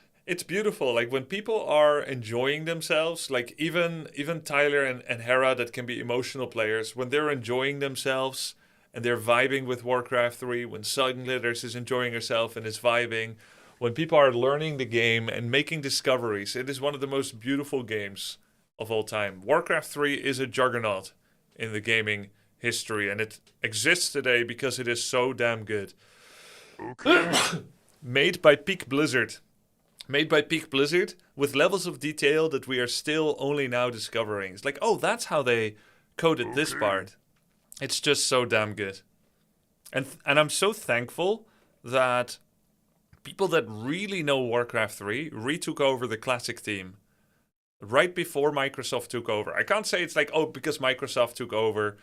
Speaker 1: beautiful. Like when people are enjoying themselves, like even Tyler and Hera that can be emotional players, when they're enjoying themselves and they're vibing with Warcraft 3, when Sunglitters is enjoying herself and is vibing, when people are learning the game and making discoveries, it is one of the most beautiful games of all time. Warcraft 3 is a juggernaut in the gaming history, and it exists today because it is so damn good. Made by Peak Blizzard. Made by Peak Blizzard with levels of detail that we are still only now discovering. It's like, oh, that's how they coded this part. It's just so damn good. And I'm so thankful that people that really know Warcraft 3 retook over the classic team right before Microsoft took over. I can't say it's like, oh, because Microsoft took over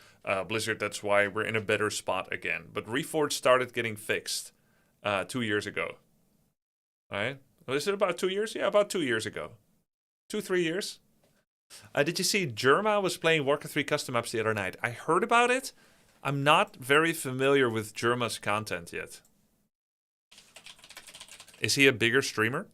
Speaker 1: Blizzard, that's why we're in a better spot again. But Reforged started getting fixed 2 years ago. All right? Well, is it about 2 years? Yeah, about 2 years ago. 2-3 years. Did you see Jerma was playing Warcraft 3 custom maps the other night? I heard about it. I'm not very familiar with Jerma's content yet. Is he a bigger streamer?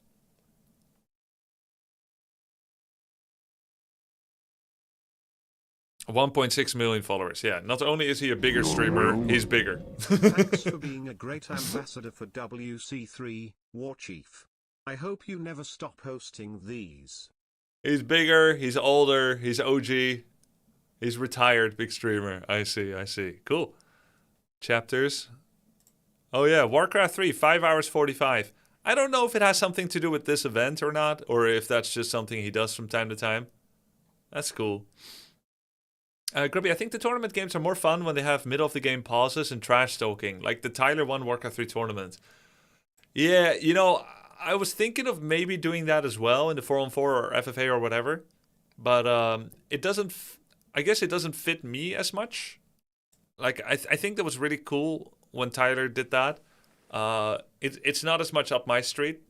Speaker 1: $1.6 million followers. Yeah, not only is he a bigger streamer, he's bigger.
Speaker 2: Thanks for being a great ambassador for WC3, War Chief. I hope you never stop hosting these.
Speaker 1: He's bigger, he's older, he's OG. He's retired, big streamer. I see. Cool. Chapters. Oh yeah, Warcraft 3, 5 hours 45. I don't know if it has something to do with this event or not, or if that's just something he does from time to time. That's cool. Grubby, I think the tournament games are more fun when they have middle of the game pauses and trash talking, like the Tyler 1 Warcraft 3 tournament. Yeah, you know, I was thinking of maybe doing that as well in the 4-on-4 or FFA or whatever, but it doesn't. I guess it doesn't fit me as much. Like I think that was really cool when Tyler did that. It's not as much up my street.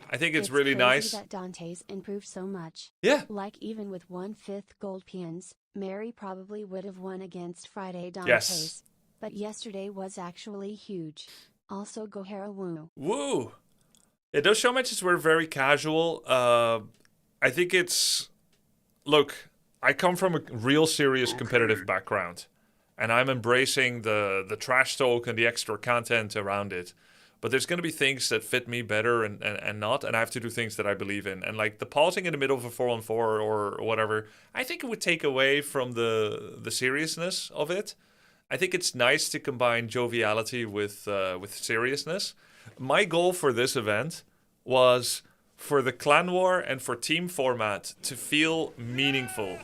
Speaker 1: I think it's really
Speaker 11: crazy
Speaker 1: nice.
Speaker 11: that Dante's improved so much.
Speaker 1: Yeah.
Speaker 11: Like even with 1/5 gold peons, Mary probably would have won against Friday Dante's.
Speaker 1: Yes.
Speaker 11: But yesterday was actually huge. Also Gohara woo.
Speaker 1: Woo! Yeah, those show matches were very casual. I think it's... Look, I come from a real serious competitive background. And I'm embracing the trash talk and the extra content around it. But there's going to be things that fit me better and not. And I have to do things that I believe in. And like the pausing in the middle of a 4-on-4 or whatever, I think it would take away from the seriousness of it. I think it's nice to combine joviality with seriousness. My goal for this event was for the clan war and for team format to feel meaningful.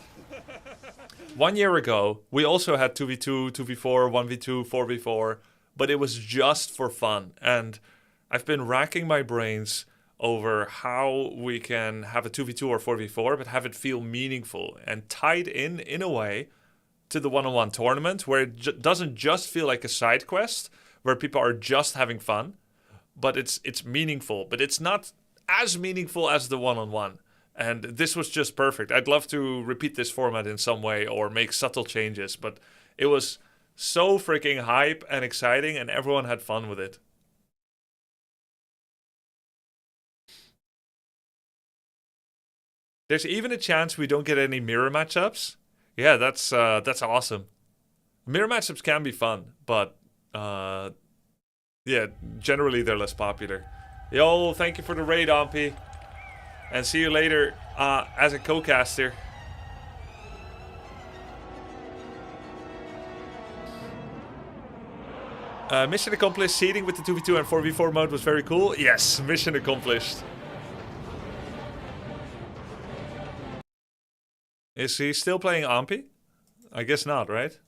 Speaker 1: 1 year ago, we also had 2v2, 2v4, 1v2, 4v4, but it was just for fun. And I've been racking my brains over how we can have a 2v2 or 4v4, but have it feel meaningful and tied in a way to the one-on-one tournament where it doesn't just feel like a side quest where people are just having fun, but it's meaningful. But it's not as meaningful as the one-on-one. And this was just perfect. I'd love to repeat this format in some way or make subtle changes, but it was so freaking hype and exciting and everyone had fun with it. There's even a chance we don't get any mirror matchups. Yeah, that's awesome. Mirror matchups can be fun, but yeah, generally they're less popular. Yo, thank you for the raid, Ampy. And see you later as a co-caster. Mission accomplished. Seeding with the 2v2 and 4v4 mode was very cool. Yes, mission accomplished. Is he still playing Ampy? I guess not, right?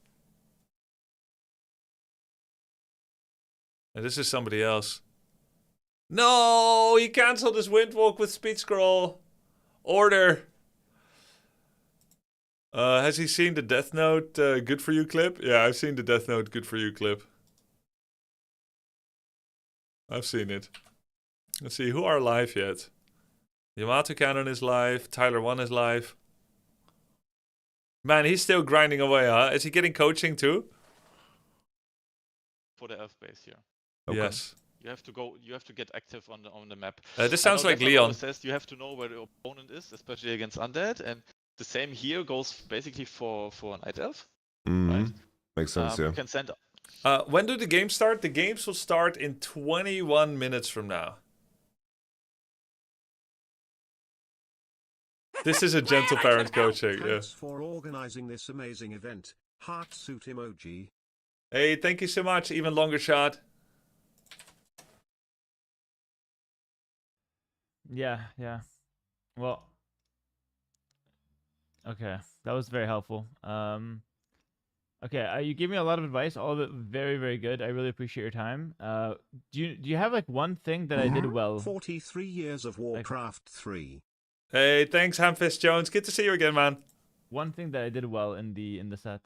Speaker 1: This is somebody else. No, he cancelled his windwalk with speed scroll. Order. Has he seen the Death Note good for you clip? Yeah, I've seen the Death Note good for you clip. I've seen it. Let's see, who are live yet? Yamato Cannon is live. Tyler 1 is live. Man, he's still grinding away, huh? Is he getting coaching too?
Speaker 12: For the Earth base here.
Speaker 1: Okay. Yes.
Speaker 12: You have to go. You have to get active on the map.
Speaker 1: This sounds like Leon.
Speaker 12: Says you have to know where the opponent is, especially against undead, and the same here goes basically for Night Elf. Right?
Speaker 7: Makes sense. Yeah.
Speaker 12: You can send.
Speaker 1: When do the games start? The games will start in 21 minutes from now. This is a gentle parent coaching.
Speaker 2: Thanks for organizing this amazing event. Heart suit emoji.
Speaker 1: Hey, thank you so much. Even longer shot.
Speaker 13: Yeah. Well, okay, that was very helpful. Okay, you gave me a lot of advice, all of it very, very good. I really appreciate your time. Do you have like one thing that I did well?
Speaker 2: 43 years of Warcraft 3.
Speaker 1: Hey, thanks, Hamfist Jones. Good to see you again, man.
Speaker 13: One thing that I did well in the set.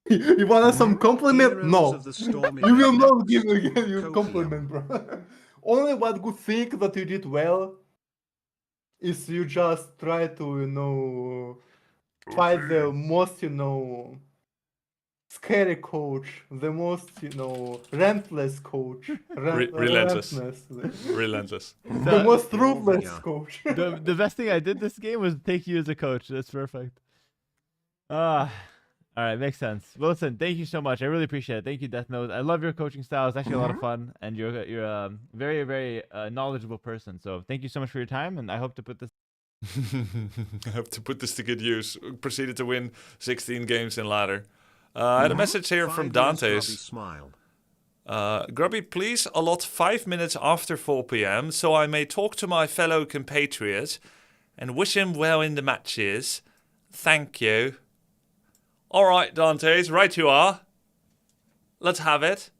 Speaker 6: You want some compliment? No. You will not give you compliment, bro. Only one good thing that you did well is you just try to, find the most, scary coach, the most, relentless coach.
Speaker 1: Relentless. Relentless.
Speaker 6: The most ruthless coach.
Speaker 13: The best thing I did this game was take you as a coach. That's perfect. All right, makes sense. Well, listen, thank you so much. I really appreciate it. Thank you, Death Note. I love your coaching style. It's actually a lot of fun, and you're a very, very knowledgeable person. So thank you so much for your time, and I hope to put this.
Speaker 1: I hope to put this to good use. Proceeded to win 16 games in ladder. I had a message here from Dante's. Grubby, please allot 5 minutes after 4 p.m. so I may talk to my fellow compatriot and wish him well in the matches. Thank you. All right, Dantes, right you are. Let's have it.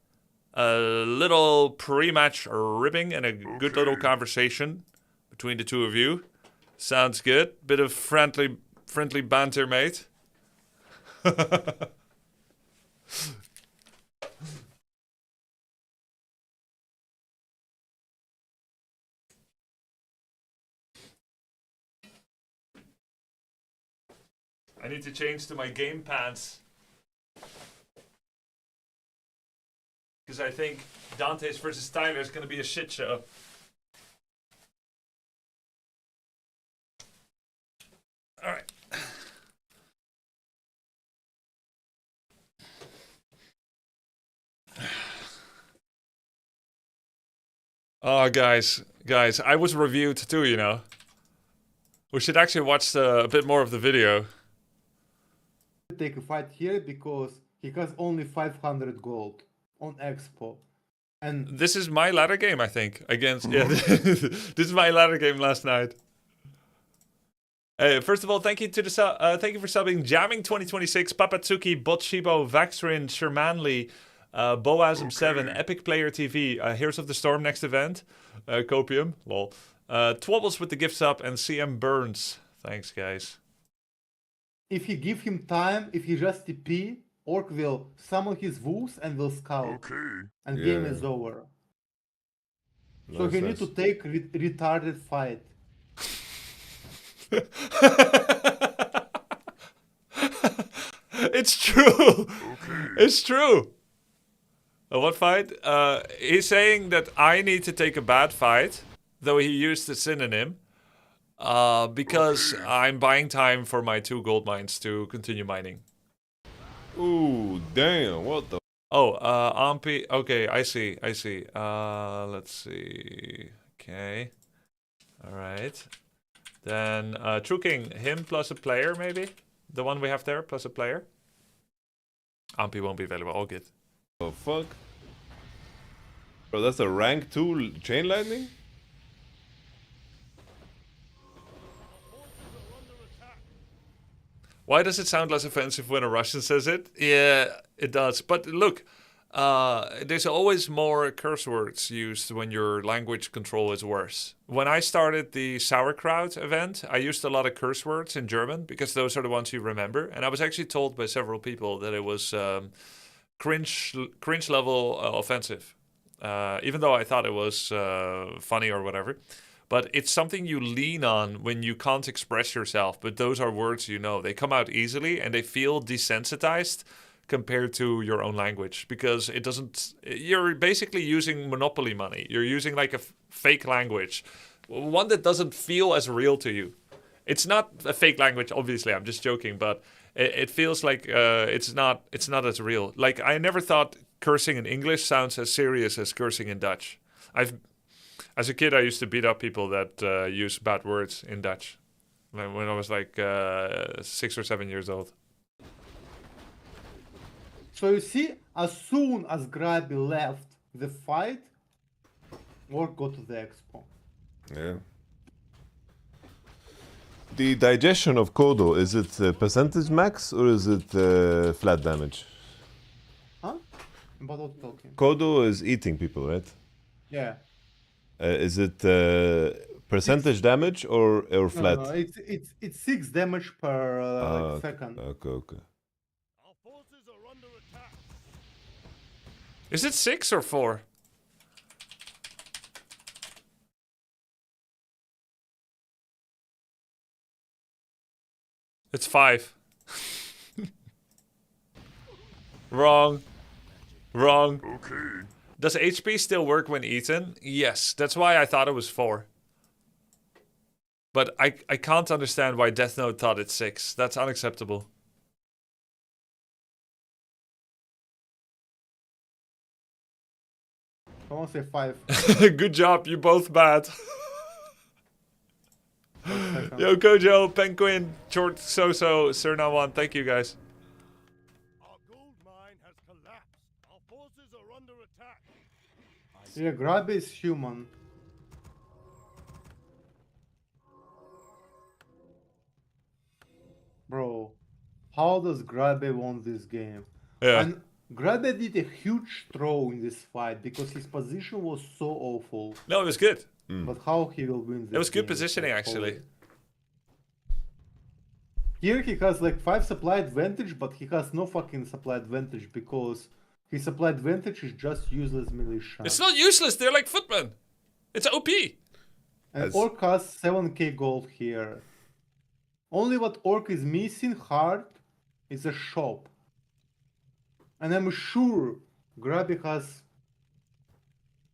Speaker 1: A little pre-match ribbing and a good little conversation between the two of you. Sounds good. Bit of friendly banter, mate. I need to change to my game pants. Because I think Dante's versus Tyler is going to be a shit show. Alright. Oh, guys, I was reviewed too, you know. We should actually watch a bit more of the video.
Speaker 6: Take a fight here because he has only 500 gold on Expo. And
Speaker 1: this is my ladder game, I think, against... Yeah, this is my ladder game last night. First of all, thank you to the thank you for subbing Jamming 2026, Papatsuki, Botshibo, Vaxrin, Shermanley, Boasm7, Epic Player TV, Heroes of the Storm next event, Copium, lol. Twobbles with the gifts up, and CM Burns. Thanks, guys.
Speaker 6: if you give him time, if he just TP, Orc will summon his wolves and will scout. And game is over. So he need to take retarded fight.
Speaker 1: It's true. It's true. What fight? He's saying that I need to take a bad fight, though he used the synonym, because I'm buying time for my 2 gold mines to continue mining.
Speaker 7: Ooh, damn, what the...
Speaker 1: Oh, Ampi, okay, I see. Let's see, okay. Alright. Then, True King, him plus a player, maybe? The one we have there, plus a player? Ampi won't be available, all good.
Speaker 7: Oh, fuck? Bro, that's a rank 2 chain lightning?
Speaker 1: Why does it sound less offensive when a Russian says it? Yeah, it does. But look, there's always more curse words used when your language control is worse. When I started the sauerkraut event, I used a lot of curse words in German because those are the ones you remember. And I was actually told by several people that it was cringe level offensive, even though I thought it was funny or whatever. But it's something you lean on when you can't express yourself. But those are words you know. They come out easily and they feel desensitized compared to your own language. Because it doesn't... You're basically using Monopoly money. You're using like a fake language. One that doesn't feel as real to you. It's not a fake language, obviously. I'm just joking. But it feels like it's not as real. Like, I never thought cursing in English sounds as serious as cursing in Dutch. As a kid, I used to beat up people that use bad words in Dutch when I was like 6 or 7 years old.
Speaker 6: So you see, as soon as Grubby left the fight, Orc go to the Expo.
Speaker 7: Yeah. The digestion of Kodo, is it percentage max or is it flat damage?
Speaker 6: Huh? About what talking?
Speaker 7: Kodo is eating people, right?
Speaker 6: Yeah.
Speaker 7: Is it percentage damage or flat?
Speaker 6: No, it's 6 damage per second.
Speaker 7: Okay.
Speaker 1: Is it 6 or 4? It's 5. Wrong. Okay. Does HP still work when eaten? Yes, that's why I thought it was 4. But I can't understand why Death Note thought it's 6. That's unacceptable.
Speaker 6: I want to say 5.
Speaker 1: Good job, you both bad. Yo, Kojo, Penguin, Short, So, Sir1, thank you guys.
Speaker 6: Yeah, Grubby is human. Bro, how does Grubby won this game?
Speaker 1: Yeah.
Speaker 6: And Grubby did a huge throw in this fight because his position was so awful.
Speaker 1: No, it was good.
Speaker 6: But how he will win this
Speaker 1: It was good
Speaker 6: game,
Speaker 1: positioning,
Speaker 6: like,
Speaker 1: actually.
Speaker 6: holy. Here he has like 5 supply advantage, but he has no fucking supply advantage because his supply advantage is just useless militia.
Speaker 1: It's not useless, they're like footmen. It's OP.
Speaker 6: And Orc has 7k gold here. Only what Orc is missing hard is a shop. And I'm sure Grubby has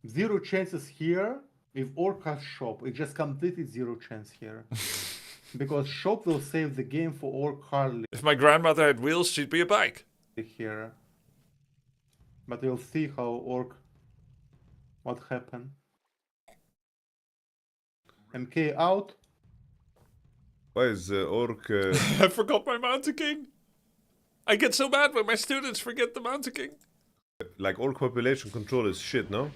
Speaker 6: 0 chances here if Orc has shop. It just completely 0 chance here. Because shop will save the game for Orc hardly
Speaker 1: If my grandmother had wheels, she'd be a bike.
Speaker 6: here. But we'll see how Orc what happened. MK out.
Speaker 7: Why is Orc...
Speaker 1: I forgot my Mountain King. I get so mad when my students forget the Mountain King.
Speaker 7: like, Orc population control is shit, no?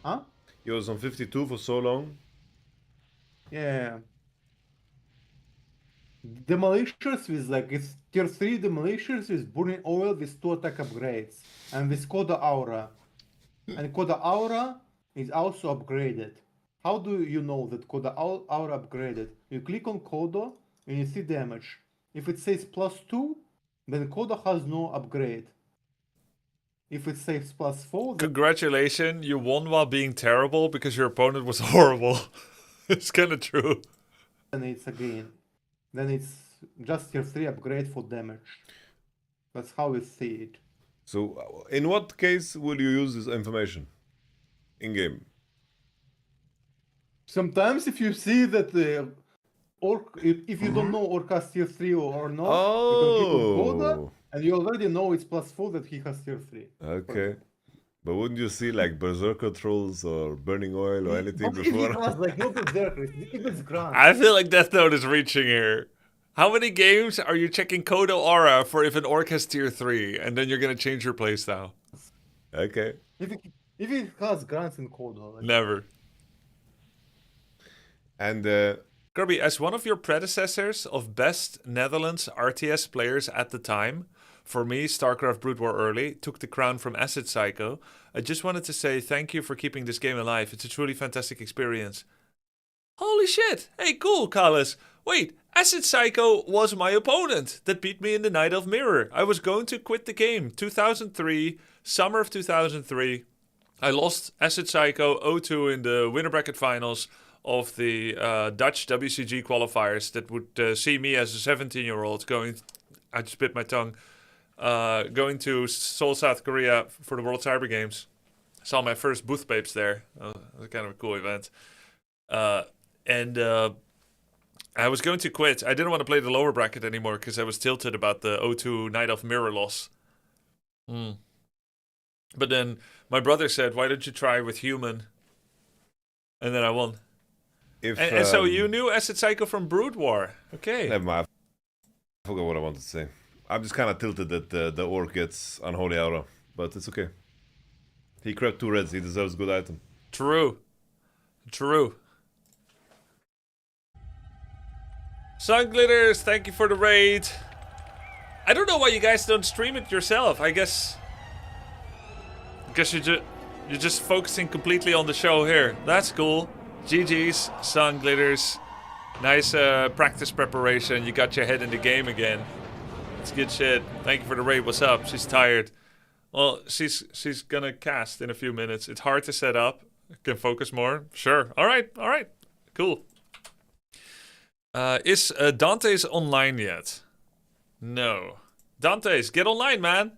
Speaker 6: Huh?
Speaker 7: He was on 52 for so long.
Speaker 6: Yeah. Demolishers with like it's tier 3 demolishers with burning oil with 2 attack upgrades and with Coda Aura. And Coda Aura is also upgraded. How do you know that Coda Aura upgraded? You click on Coda and you see damage. If it says +2, then Coda has no upgrade. If it says +4, then
Speaker 1: Congratulations, you won while being terrible because your opponent was horrible. It's kind of true.
Speaker 6: it's again. Then it's just tier 3 upgrade for damage. That's how we see it.
Speaker 7: So, in what case will you use this information? In-game?
Speaker 6: Sometimes if you see that the Orc, if you don't know Orc has tier 3 or not, you can click on Coda, and you already know it's +4 that he has tier 3.
Speaker 7: Okay. But wouldn't you see like Berserker trolls or Burning Oil or anything
Speaker 6: But if he
Speaker 7: before?
Speaker 6: has like no Berserkers, if it's Grant.
Speaker 1: I feel like Death Note is reaching here. How many games are you checking Kodo Aura for if an Orc has tier 3 and then you're going to change your playstyle?
Speaker 7: Okay.
Speaker 6: If he has Grants in Coda. Like,
Speaker 1: Never.
Speaker 7: And
Speaker 1: Grubby, as one of your predecessors of best Netherlands RTS players at the time, for me, StarCraft Brood War Early took the crown from Acid Psycho. I just wanted to say thank you for keeping this game alive. It's a truly fantastic experience. Holy shit! Hey, cool, Kalis. Wait, Acid Psycho was my opponent that beat me in the Night of Mirror. I was going to quit the game. 2003, summer of 2003. I lost Acid Psycho 0-2 in the winner bracket finals of the Dutch WCG qualifiers that would see me as a 17-year-old going... I just bit my tongue. Going to Seoul, South Korea for the World Cyber Games. Saw my first booth babes there. It was kind of a cool event. And I was going to quit. I didn't want to play the lower bracket anymore because I was tilted about the 0-2 Night of Mirror loss. But then my brother said, why don't you try with Human? And then I won. And so you knew Acid Psycho from Brood War. Okay.
Speaker 7: Never mind. I forgot what I wanted to say. I'm just kind of tilted that the Orc gets Unholy Aura, but it's okay. He cracked 2 reds, he deserves a good item.
Speaker 1: True. True. Sun Glitters, thank you for the raid. I don't know why you guys don't stream it yourself. I guess you're just focusing completely on the show here. That's cool. GG's, Sun Glitters. Nice practice preparation. You got your head in the game again. It's good shit. Thank you for the raid. What's up? She's tired. Well, she's gonna cast in a few minutes. It's hard to set up. Can focus more. Sure. All right. Cool. Is Dante's online yet? No. Dante's, get online, man.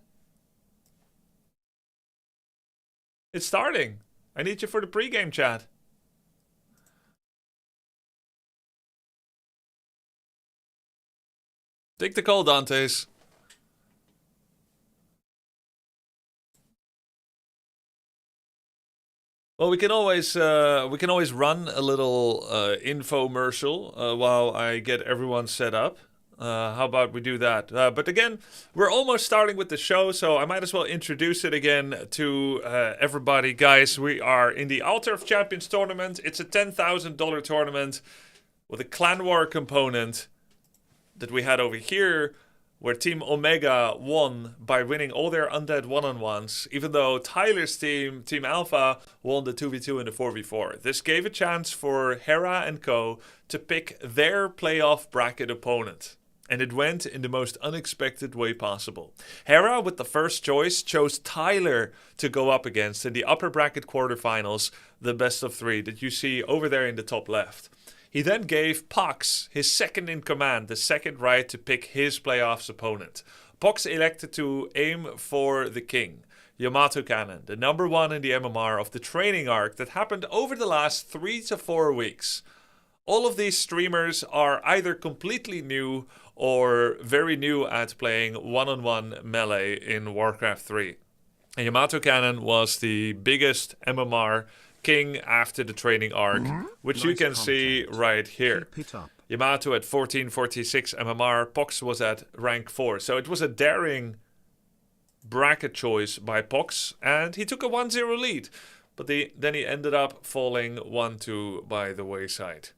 Speaker 1: It's starting. I need you for the pre-game chat. Take the call, Dante's. Well, we can always run a little infomercial while I get everyone set up. How about we do that? But again, we're almost starting with the show, so I might as well introduce it again to everybody. Guys, we are in the Altar of Champions tournament. It's a $10,000 tournament with a Clan War component that we had over here, where Team Omega won by winning all their undead one-on-ones, even though Tyler's team, Team Alpha, won the 2v2 and the 4v4. This gave a chance for Hera and co to pick their playoff bracket opponent. And it went in the most unexpected way possible. Hera, with the first choice, chose Tyler to go up against in the upper bracket quarterfinals, the best of 3 that you see over there in the top left. He then gave Pox, his second in command, the second right to pick his playoffs opponent. Pox elected to aim for the king, Yamato Cannon, the number 1 in the MMR of the training arc that happened over the last 3 to 4 weeks. All of these streamers are either completely new or very new at playing one-on-one melee in Warcraft 3. And Yamato Cannon was the biggest MMR king after the training arc, which you can see right here. Yamato at 1446 MMR, Pox was at rank 4. So it was a daring bracket choice by Pox, and he took a 1-0 lead. But then he ended up falling 1-2 by the wayside.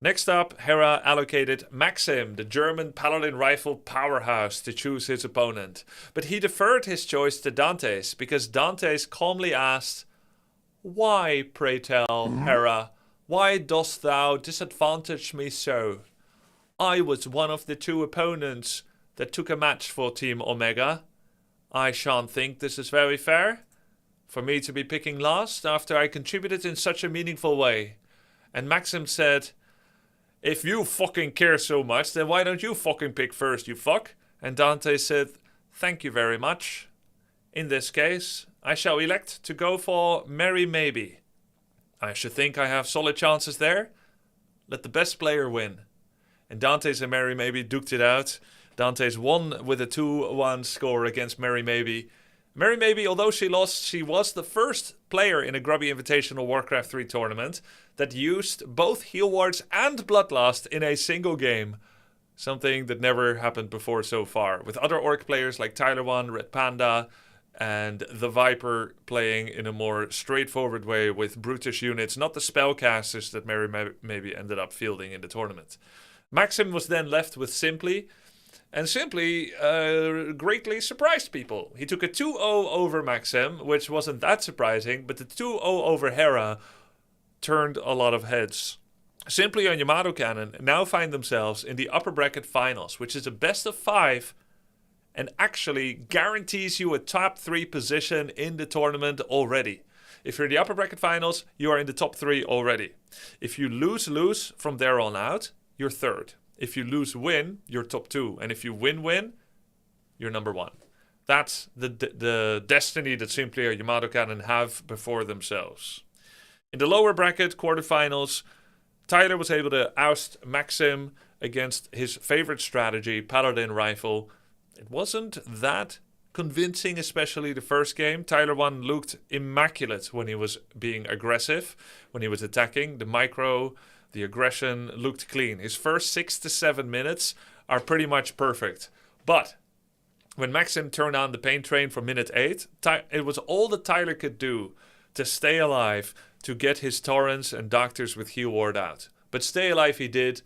Speaker 1: Next up, Hera allocated Maxim, the German paladin rifle powerhouse, to choose his opponent. But he deferred his choice to Dante's, because Dante's calmly asked, "Why, pray tell, Hera, why dost thou disadvantage me so? I was one of the 2 opponents that took a match for Team Omega. I shan't think this is very fair for me to be picking last after I contributed in such a meaningful way." And Maxim said, "If you fucking care so much, then why don't you fucking pick first, you fuck?" And Dante said, "Thank you very much. In this case, I shall elect to go for Merry Maybe. I should think I have solid chances there. Let the best player win." And Dante's and Merry Maybe duked it out. Dante's won with a 2-1 score against Merry Maybe. Merry Maybe, although she lost, she was the first player in a Grubby Invitational Warcraft 3 tournament that used both Heal Wards and Bloodlust in a single game. Something that never happened before so far. With other Orc players like Tyler1, Red Panda, and the Viper playing in a more straightforward way with brutish units, not the spellcasters that Merry Maybe ended up fielding in the tournament. Maxim was then left with Simply, and Simply greatly surprised people. He took a 2-0 over Maxim, which wasn't that surprising, but the 2-0 over Hera turned a lot of heads. Simply and Yamato Cannon now find themselves in the upper bracket finals, which is a best of 5 and actually guarantees you a top 3 position in the tournament already. If you're in the upper bracket finals, you are in the top 3 already. If you lose from there on out, you're 3rd. If you lose-win, you're top 2. And if you win-win, you're number 1. That's the destiny that Simply or Yamato Cannon have before themselves. In the lower bracket quarterfinals, Tyler was able to oust Maxim against his favorite strategy, Paladin Rifle. It wasn't that convincing, especially the first game. Tyler1 looked immaculate when he was being aggressive, when he was attacking. The micro, the aggression looked clean. His first 6 to 7 minutes are pretty much perfect. But when Maxim turned on the pain train for minute 8, it was all that Tyler could do to stay alive, to get his Torrents and Doctors with Heal Ward out. But stay alive he did,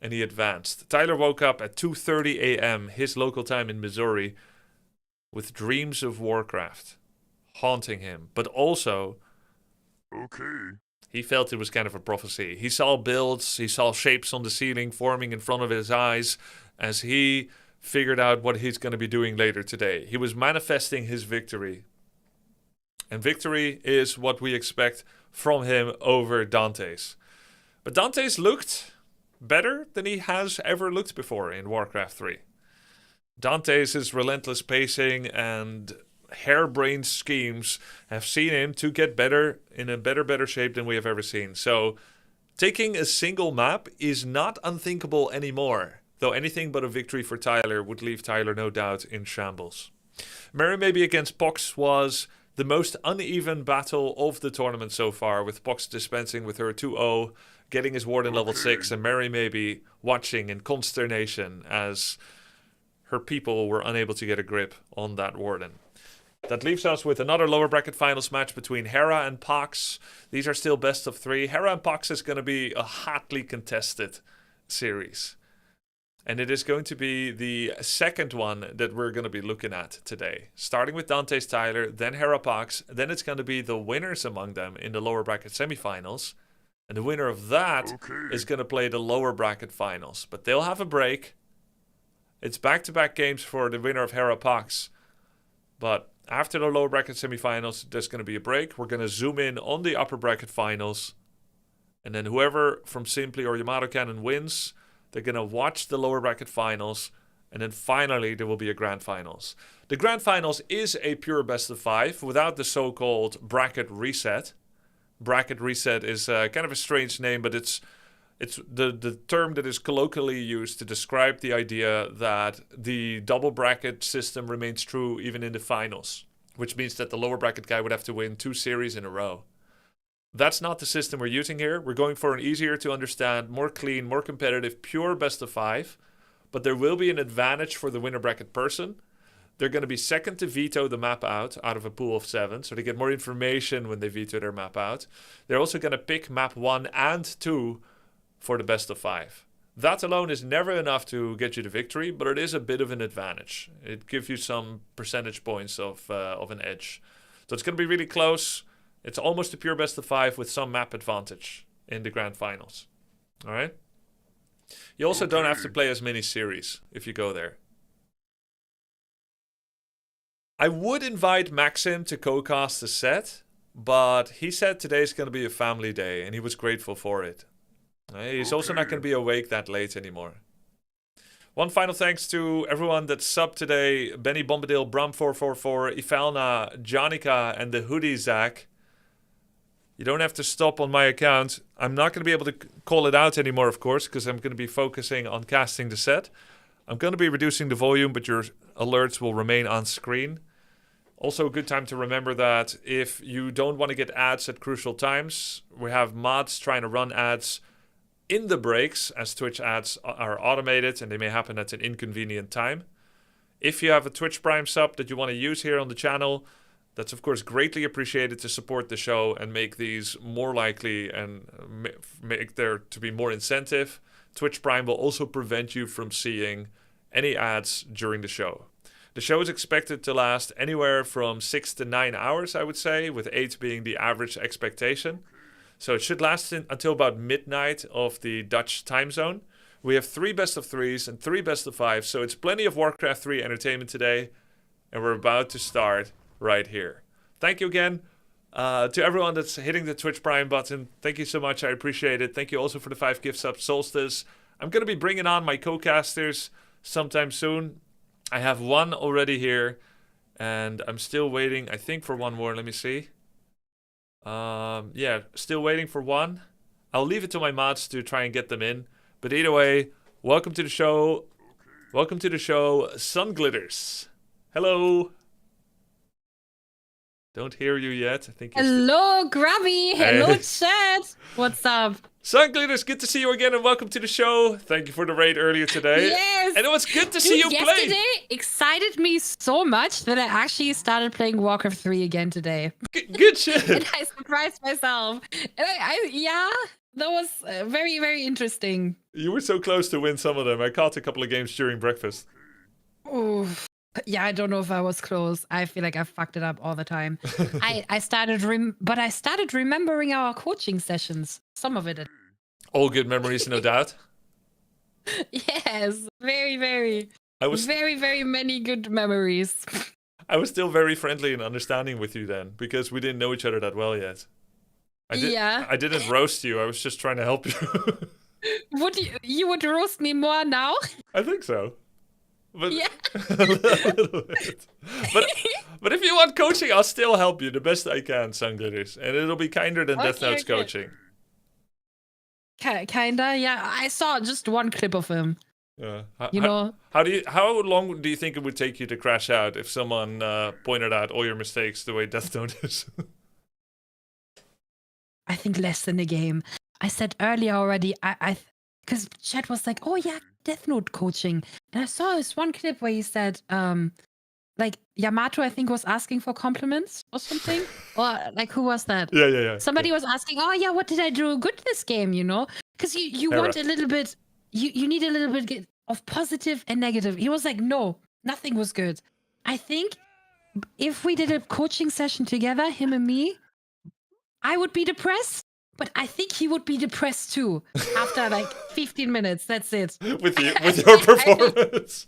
Speaker 1: and he advanced. Tyler woke up at 2:30 a.m., his local time in Missouri, with dreams of Warcraft haunting him. But also, he felt it was kind of a prophecy. He saw builds, he saw shapes on the ceiling forming in front of his eyes as he figured out what he's going to be doing later today. He was manifesting his victory. And victory is what we expect from him over Dante's. But Dante's looked better than he has ever looked before in Warcraft 3. Dante's relentless pacing and harebrained schemes have seen him to get better in a better shape than we have ever seen. So taking a single map is not unthinkable anymore, though anything but a victory for Tyler would leave Tyler no doubt in shambles. Merry Maybe against Pox was the most uneven battle of the tournament so far, with Pox dispensing with her 2-0, getting his Warden level 6, and Merry Maybe watching in consternation as her people were unable to get a grip on that Warden. That leaves us with another lower bracket finals match between Hera and Pox. These are still best of 3. Hera and Pox is going to be a hotly contested series. And it is going to be the second one that we're going to be looking at today. Starting with Dante's Tyler, then Hera Pox. Then it's going to be the winners among them in the lower bracket semifinals. And the winner of that is going to play the lower bracket finals. But they'll have a break. It's back-to-back games for the winner of Hera Pox. But after the lower bracket semifinals, there's going to be a break. We're going to zoom in on the upper bracket finals. And then whoever from Simply or Yamato Cannon wins, they're going to watch the lower bracket finals. And then finally, there will be a grand finals. The grand finals is a pure best of 5 without the so-called bracket reset. Bracket reset is kind of a strange name, but it's the term that is colloquially used to describe the idea that the double bracket system remains true even in the finals, which means that the lower bracket guy would have to win 2 series in a row. That's not the system we're using here. We're going for an easier to understand, more clean, more competitive, pure best of 5. But there will be an advantage for the winner bracket person. They're going to be second to veto the map out of a pool of 7. So they get more information when they veto their map out. They're also going to pick map 1 and 2 for the best of 5. That alone is never enough to get you the victory, but it is a bit of an advantage. It gives you some percentage points of an edge. So it's going to be really close. It's almost a pure best of 5 with some map advantage in the grand finals. All right? You also don't have to play as many series if you go there. I would invite Maxim to co-cast the set, but he said today's going to be a family day, and he was grateful for it. He's also not going to be awake that late anymore. One final thanks to everyone that subbed today. Benny Bombadil, Bram444, Ifalna, Jonica, and the Hoodie Zach. You don't have to stop on my account. I'm not going to be able to call it out anymore, of course, because I'm going to be focusing on casting the set. I'm going to be reducing the volume, but your alerts will remain on screen. Also a good time to remember that if you don't want to get ads at crucial times, we have mods trying to run ads in the breaks, as Twitch ads are automated and they may happen at an inconvenient time. If you have a Twitch Prime sub that you want to use here on the channel, that's of course greatly appreciated to support the show and make these more likely and make there to be more incentive. Twitch Prime will also prevent you from seeing any ads during the show. The show is expected to last anywhere from 6 to 9 hours, I would say, with 8 being the average expectation. So it should last until about midnight of the Dutch time zone. We have 3 best of 3s and 3 best of 5s, so it's plenty of Warcraft 3 entertainment today, and we're about to start right here. Thank you again to everyone that's hitting the Twitch Prime button. Thank you so much. I appreciate it. Thank you also for the 5 gift subs, Solstice. I'm going to be bringing on my co-casters sometime soon. I have one already here, and I'm still waiting, I think, for one more. Let me see. Yeah, still waiting for one. I'll leave it to my mods to try and get them in. But either way, welcome to the show. Welcome to the show, Sun Glitters. Hello. Don't hear you yet. I think.
Speaker 10: Hello, Grubby. Hello, chat. What's up?
Speaker 1: Sun Glitters, good to see you again and welcome to the show. Thank you for the raid earlier today.
Speaker 10: Yes.
Speaker 1: And it was good to see you play.
Speaker 10: Yesterday excited me so much that I actually started playing Warcraft 3 again today.
Speaker 1: Good shit.
Speaker 10: And I surprised myself. And yeah, that was very, very interesting.
Speaker 1: You were so close to win some of them. I caught a couple of games during breakfast.
Speaker 10: Oof. Yeah, I don't know if I was close. I feel like I fucked it up all the time. I started remembering our coaching sessions. Some of it.
Speaker 1: All good memories, no doubt.
Speaker 10: Yes, very, very. Very, very many good memories.
Speaker 1: I was still very friendly and understanding with you then, because we didn't know each other that well yet. I didn't roast you. I was just trying to help you.
Speaker 10: Would you would roast me more now?
Speaker 1: I think so. But
Speaker 10: yeah.
Speaker 1: A little bit. But if you want coaching, I'll still help you the best I can, Sun Glitters. And it'll be kinder than Death Note's coaching.
Speaker 10: Kinda, yeah. I saw just one clip of him.
Speaker 1: Yeah. How long do you think it would take you to crash out if someone pointed out all your mistakes the way Death Note is?
Speaker 10: I think less than a game. I said earlier already, because chat was like, oh yeah, Death Note coaching. And I saw this one clip where he said, like Yamato, I think, was asking for compliments or something. Or like, who was that?
Speaker 1: Yeah.
Speaker 10: Somebody was asking, oh yeah, what did I do good this game, you know? Because you want a little bit, you need a little bit of positive and negative. He was like, no, nothing was good. I think if we did a coaching session together, him and me, I would be depressed. But I think he would be depressed too after like 15 minutes. That's it.
Speaker 1: With your performance.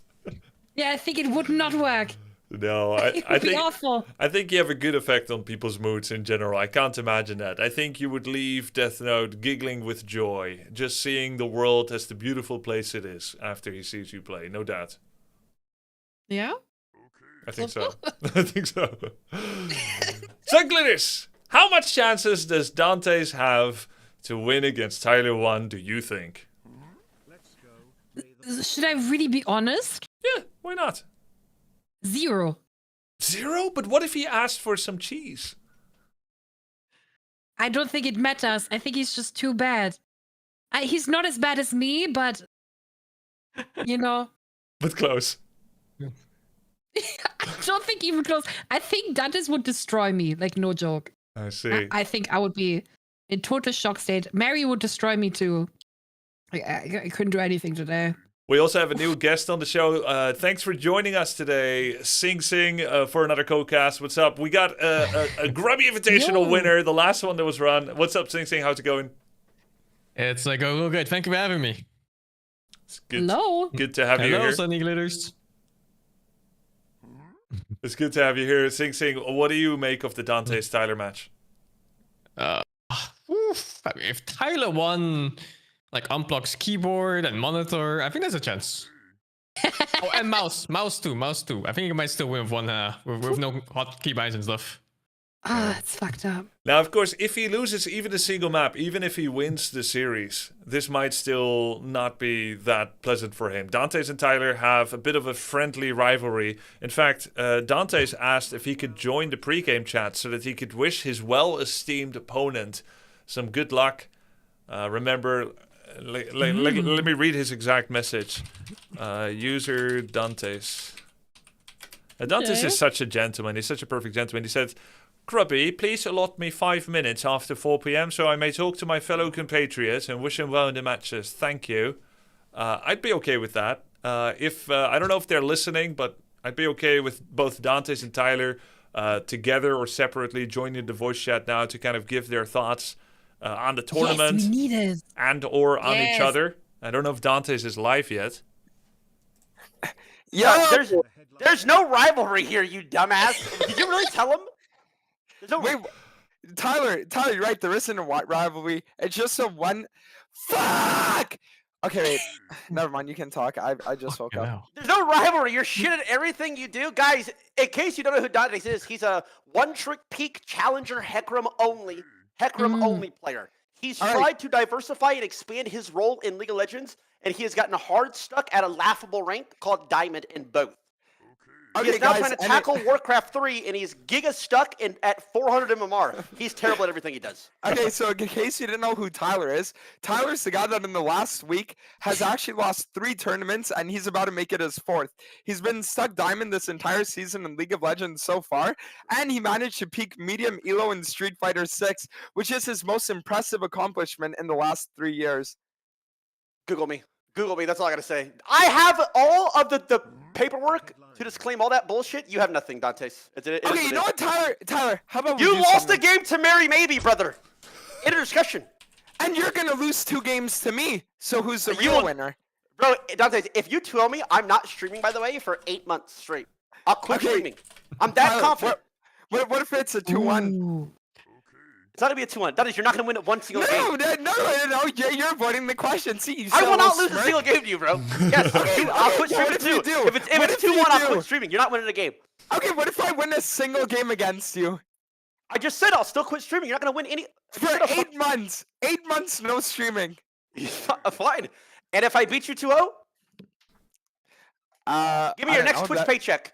Speaker 10: Yeah, I think it would not work.
Speaker 1: No,
Speaker 10: It
Speaker 1: I
Speaker 10: would be
Speaker 1: think
Speaker 10: awful.
Speaker 1: I think you have a good effect on people's moods in general. I can't imagine that. I think you would leave Death Note giggling with joy, just seeing the world as the beautiful place it is after he sees you play. No doubt.
Speaker 10: Yeah?
Speaker 1: I think so. I think so. Sunglitters! How much chances does Dante's have to win against Tyler 1, do you think?
Speaker 10: Should I really be honest?
Speaker 1: Yeah, why not?
Speaker 10: 0.
Speaker 1: 0? But what if he asked for some cheese?
Speaker 10: I don't think it matters. I think he's just too bad. He's not as bad as me, but you know.
Speaker 1: But close.
Speaker 10: I don't think even close. I think Dantes would destroy me, like no joke.
Speaker 1: I see.
Speaker 10: I think I would be in total shock state. Mary would destroy me too. I couldn't do anything today.
Speaker 1: We also have a new guest on the show. Thanks for joining us today, Sing Sing, for another co-cast. What's up? We got a Grubby Invitational winner, the last one that was run. What's up, Sing Sing? How's it going?
Speaker 14: It's like, oh, good. Thank you for having me.
Speaker 1: It's good.
Speaker 10: Hello.
Speaker 1: Good to have you
Speaker 14: Hello,
Speaker 1: here.
Speaker 14: Sunny Glitters.
Speaker 1: It's good to have you here. Sing Sing, what do you make of the Dante-Styler match?
Speaker 14: I mean, if Tyler won, like, unblocks keyboard and monitor, I think there's a chance. Oh, and mouse too. I think he might still win with one, with no hot keybinds and stuff.
Speaker 10: It's fucked up.
Speaker 1: Now, of course, if he loses even a single map, even if he wins the series, this might still not be that pleasant for him. Dante's and Tyler have a bit of a friendly rivalry. In fact, Dante's asked if he could join the pregame chat so that he could wish his well-esteemed opponent some good luck. Remember, let me read his exact message. User Dante's. Dante's is such a gentleman. He's such a perfect gentleman. He said, Grubby, please allot me 5 minutes after 4 p.m. so I may talk to my fellow compatriots and wish them well in the matches. Thank you. I'd be okay with that. If I don't know if they're listening, but I'd be okay with both Dante's and Tyler together or separately joining the voice chat now to kind of give their thoughts on the tournament and or on each other. I don't know if Dante's is live yet.
Speaker 9: Yeah, there's no rivalry here, you dumbass. Did you really tell him?
Speaker 3: Wait, Tyler, you're right. There isn't a rivalry. It's just a one. Fuck. Okay, wait. Never mind. You can talk. I just woke up.
Speaker 9: There's no rivalry. You're shit at everything you do, guys. In case you don't know who Dante's is, he's a one-trick peak challenger Hecarim only player. He's tried to diversify and expand his role in League of Legends, and he has gotten hard stuck at a laughable rank called Diamond in both. He is now trying to tackle Warcraft 3, and he's giga stuck at 400 MMR. He's terrible at everything he does.
Speaker 3: Okay, so in case you didn't know who Tyler is, Tyler's the guy that in the last week has actually lost 3 tournaments, and he's about to make it his 4th. He's been stuck Diamond this entire season in League of Legends so far, and he managed to peak medium elo in Street Fighter 6, which is his most impressive accomplishment in the last 3 years.
Speaker 9: Google me. That's all I gotta say. I have all of the paperwork to disclaim all that bullshit. You have nothing, Dantes.
Speaker 3: Okay, you know what, Tyler? How about
Speaker 9: you lost the game to Mary Maybe, brother? In a discussion.
Speaker 3: And you're gonna lose 2 games to me. So who's the real winner?
Speaker 9: Bro, Dantes, if you tell me I'm not streaming, by the way, for 8 months straight, I'll quit streaming. I'm that confident.
Speaker 3: What if it's a 2-1?
Speaker 9: It's not gonna be a 2-1. That is, you're not gonna win one single game.
Speaker 3: No. You're avoiding the question. See,
Speaker 9: I will not lose a single game to you, bro. Yes, I'll quit streaming too. If it's 2-1, I'll quit streaming. You're not winning a game.
Speaker 3: Okay, what if I win a single game against you?
Speaker 9: I just said I'll still quit streaming. You're not gonna win any.
Speaker 3: For 8 months. 8 months, no streaming.
Speaker 9: Fine. And if I beat you 2-0, give me your next Twitch paycheck.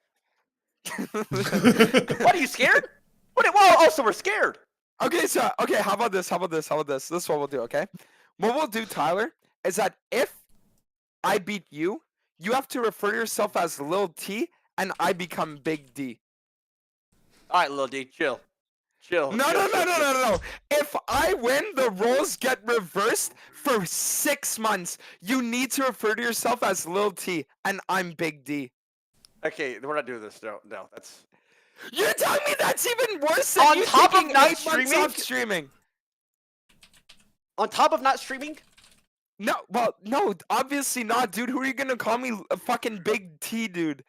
Speaker 9: What, are you scared? Whoa, so we're scared.
Speaker 3: Okay, how about this? This is what we'll do, okay? What we'll do, Tyler, is that if I beat you, you have to refer to yourself as Lil T, and I become Big D.
Speaker 9: Alright, Lil D, chill.
Speaker 3: No. If I win, the roles get reversed for 6 months. You need to refer to yourself as Lil T, and I'm Big D.
Speaker 9: Okay, we're not doing this. No, that's...
Speaker 3: You're telling me that's even worse than
Speaker 9: on
Speaker 3: you
Speaker 9: top of not
Speaker 3: 8 months off streaming?
Speaker 9: On top of not streaming?
Speaker 3: No, obviously not, dude. Who are you gonna call me? A fucking Big T, dude.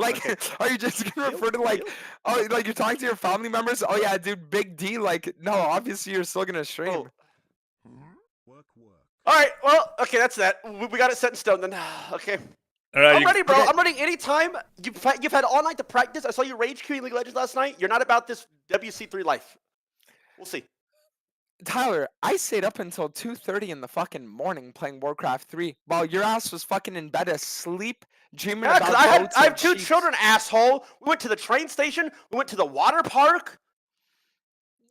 Speaker 3: Like, are you just gonna refer to like, oh, like you're talking to your family members? Oh yeah, dude, Big D. Like, no, obviously you're still gonna stream.
Speaker 9: All right, well, okay, that's that. We got it set in stone then. Okay.
Speaker 1: All right,
Speaker 9: I'm ready, bro. I'm ready anytime. You've had all night to practice. I saw you rage queuing League of Legends last night. You're not about this WC3 life. We'll see.
Speaker 3: Tyler, I stayed up until 2:30 in the fucking morning playing Warcraft 3 while your ass was fucking in bed asleep, dreaming
Speaker 9: Yeah,
Speaker 3: about
Speaker 9: because
Speaker 3: goats
Speaker 9: I have
Speaker 3: and
Speaker 9: 2
Speaker 3: sheep.
Speaker 9: children, asshole. We went to the train station. We went to the water park.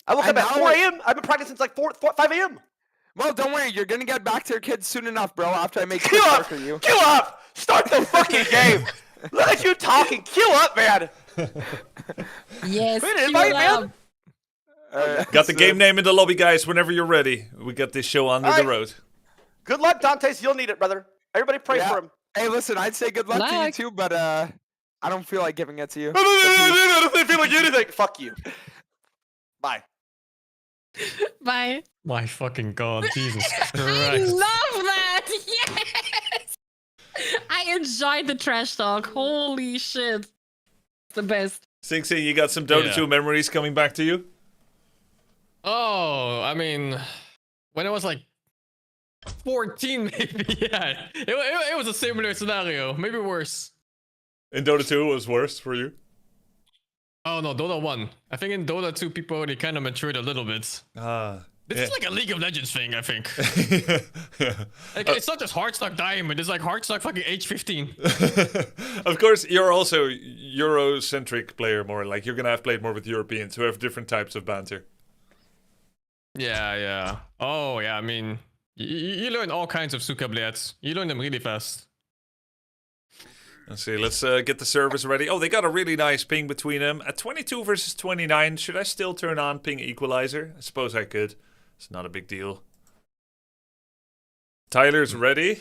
Speaker 9: I woke up at 4 a.m. I've been practicing since like 5 a.m.
Speaker 3: Well, don't worry. You're going to get back to your kids soon enough, bro, after I make
Speaker 9: Queue up!
Speaker 3: for you.
Speaker 9: Queue up! Start the fucking game! Look at you talking. Queue up, man!
Speaker 10: Yes,
Speaker 9: Wait,
Speaker 10: queue
Speaker 9: invite,
Speaker 10: up.
Speaker 9: man!
Speaker 1: Got the game name in the lobby, guys. Whenever you're ready, we got this show under the road.
Speaker 9: Good luck, Dantes. You'll need it, brother. Everybody pray for him.
Speaker 3: Hey, listen, I'd say good luck to you too, but I don't feel like giving it to you.
Speaker 9: I don't feel like anything. Fuck you. Bye.
Speaker 10: Bye.
Speaker 14: My fucking god, Jesus
Speaker 10: I
Speaker 14: Christ.
Speaker 10: love that. Yes. I enjoyed the trash talk. Holy shit. The best.
Speaker 1: Sing Sing, you got some Dota 2 memories coming back to you?
Speaker 14: Oh, I mean, when I was like 14, maybe, yeah. It was a similar scenario, maybe worse.
Speaker 1: In Dota 2, it was worse for you?
Speaker 14: Oh no, Dota 1. I think in Dota 2, people already kind of matured a little bit. This is like a League of Legends thing, I think. Like, it's not just Heartstock Diamond, it's like Heartstock fucking H15.
Speaker 1: Of course, you're also Euro-centric player more. Like, you're gonna have played more with Europeans who have different types of banter.
Speaker 14: Yeah. Oh, yeah, I mean, you learn all kinds of Suka blades. You learn them really fast.
Speaker 1: Let's see, let's get the servers ready. Oh, they got a really nice ping between them. At 22 versus 29, should I still turn on ping equalizer? I suppose I could. It's not a big deal. Tyler's ready.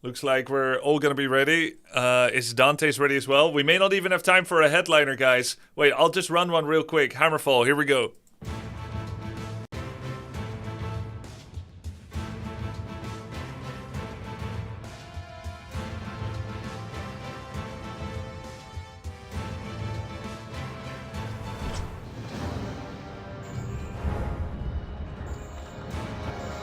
Speaker 1: Looks like we're all gonna be ready. Is Dante's ready as well? We may not even have time for a headliner, guys. Wait, I'll just run one real quick. Hammerfall, here we go.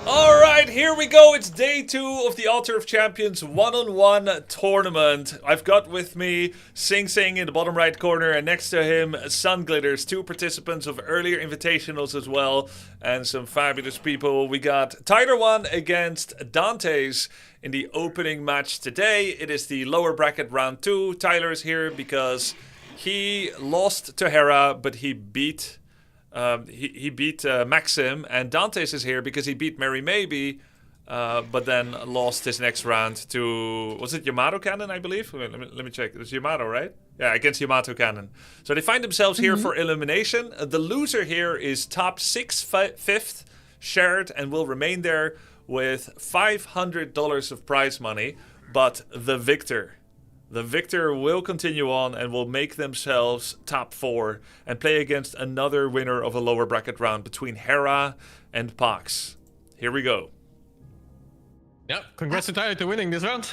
Speaker 1: Alright, here we go. It's day 2 of the Altar of Champions one-on-one tournament. I've got with me Sing Sing in the bottom right corner, and next to him, Sun Glitters, 2 participants of earlier invitationals as well, and some fabulous people. We got Tyler 1 against Dantes in the opening match today. It is the lower bracket round 2. Tyler is here because he lost to Hera, but he beat... He beat Maxim, and Dantes is here because he beat Mary Maybe, but then lost his next round to, was it Yamato Cannon, I believe? Let me check. It was Yamato, right? Yeah, against Yamato Cannon. So they find themselves here for elimination. The loser here is top 5th shared and will remain there with $500 of prize money, but the victor will continue on and will make themselves top 4 and play against another winner of a lower bracket round between Hera and Pax. Here we go.
Speaker 14: Yep, congrats to Tyler to winning this round.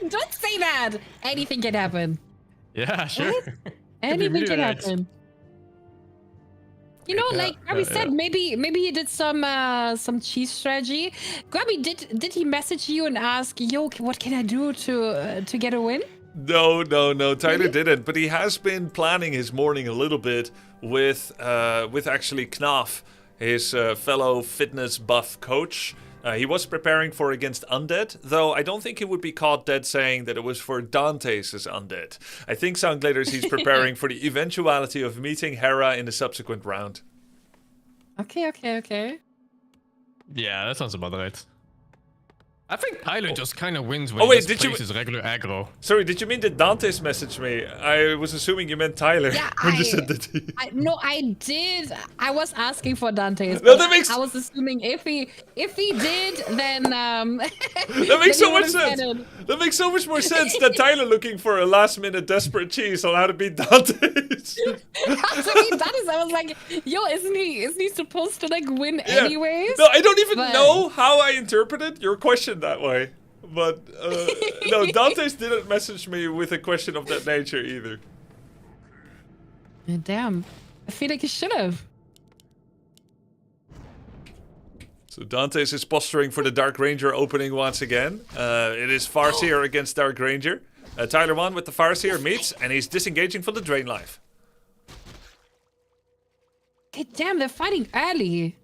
Speaker 10: Don't say that. Anything can happen.
Speaker 14: Yeah, sure.
Speaker 10: Anything can happen. You know, like Grubby said, maybe he did some cheese strategy. Grubby, did he message you and ask, yo, what can I do to get a win?
Speaker 1: No. Tyler didn't, but he has been planning his morning a little bit with actually Knaf, his fellow fitness buff coach. He was preparing for against Undead, though I don't think he would be caught dead saying that it was for Dante's Undead. I think Sound Glitters he's preparing for the eventuality of meeting Hera in the subsequent round.
Speaker 10: Okay.
Speaker 14: Yeah, that sounds about right. I think Tyler just kind of wins when he just plays his regular aggro.
Speaker 1: Sorry, did you mean that Dante's messaged me? I was assuming you meant Tyler when you said that.
Speaker 10: No, I did. I was asking for Dante's.
Speaker 1: No, that makes...
Speaker 10: I was assuming if he did, then
Speaker 1: that makes so much sense. That makes so much more sense than Tyler looking for a last-minute desperate cheese on how to beat Dante's.
Speaker 10: I was like, yo, isn't he supposed to like win anyways?
Speaker 1: No, I don't even know how I interpreted your question that way. But no, Dante's didn't message me with a question of that nature either.
Speaker 10: Damn. I feel like you should have.
Speaker 1: So Dante's is posturing for the Dark Ranger opening once again. It is Farseer against Dark Ranger. Tyler 1 with the Farseer meets, and he's disengaging from the Drain Life.
Speaker 10: Okay, damn, they're fighting early.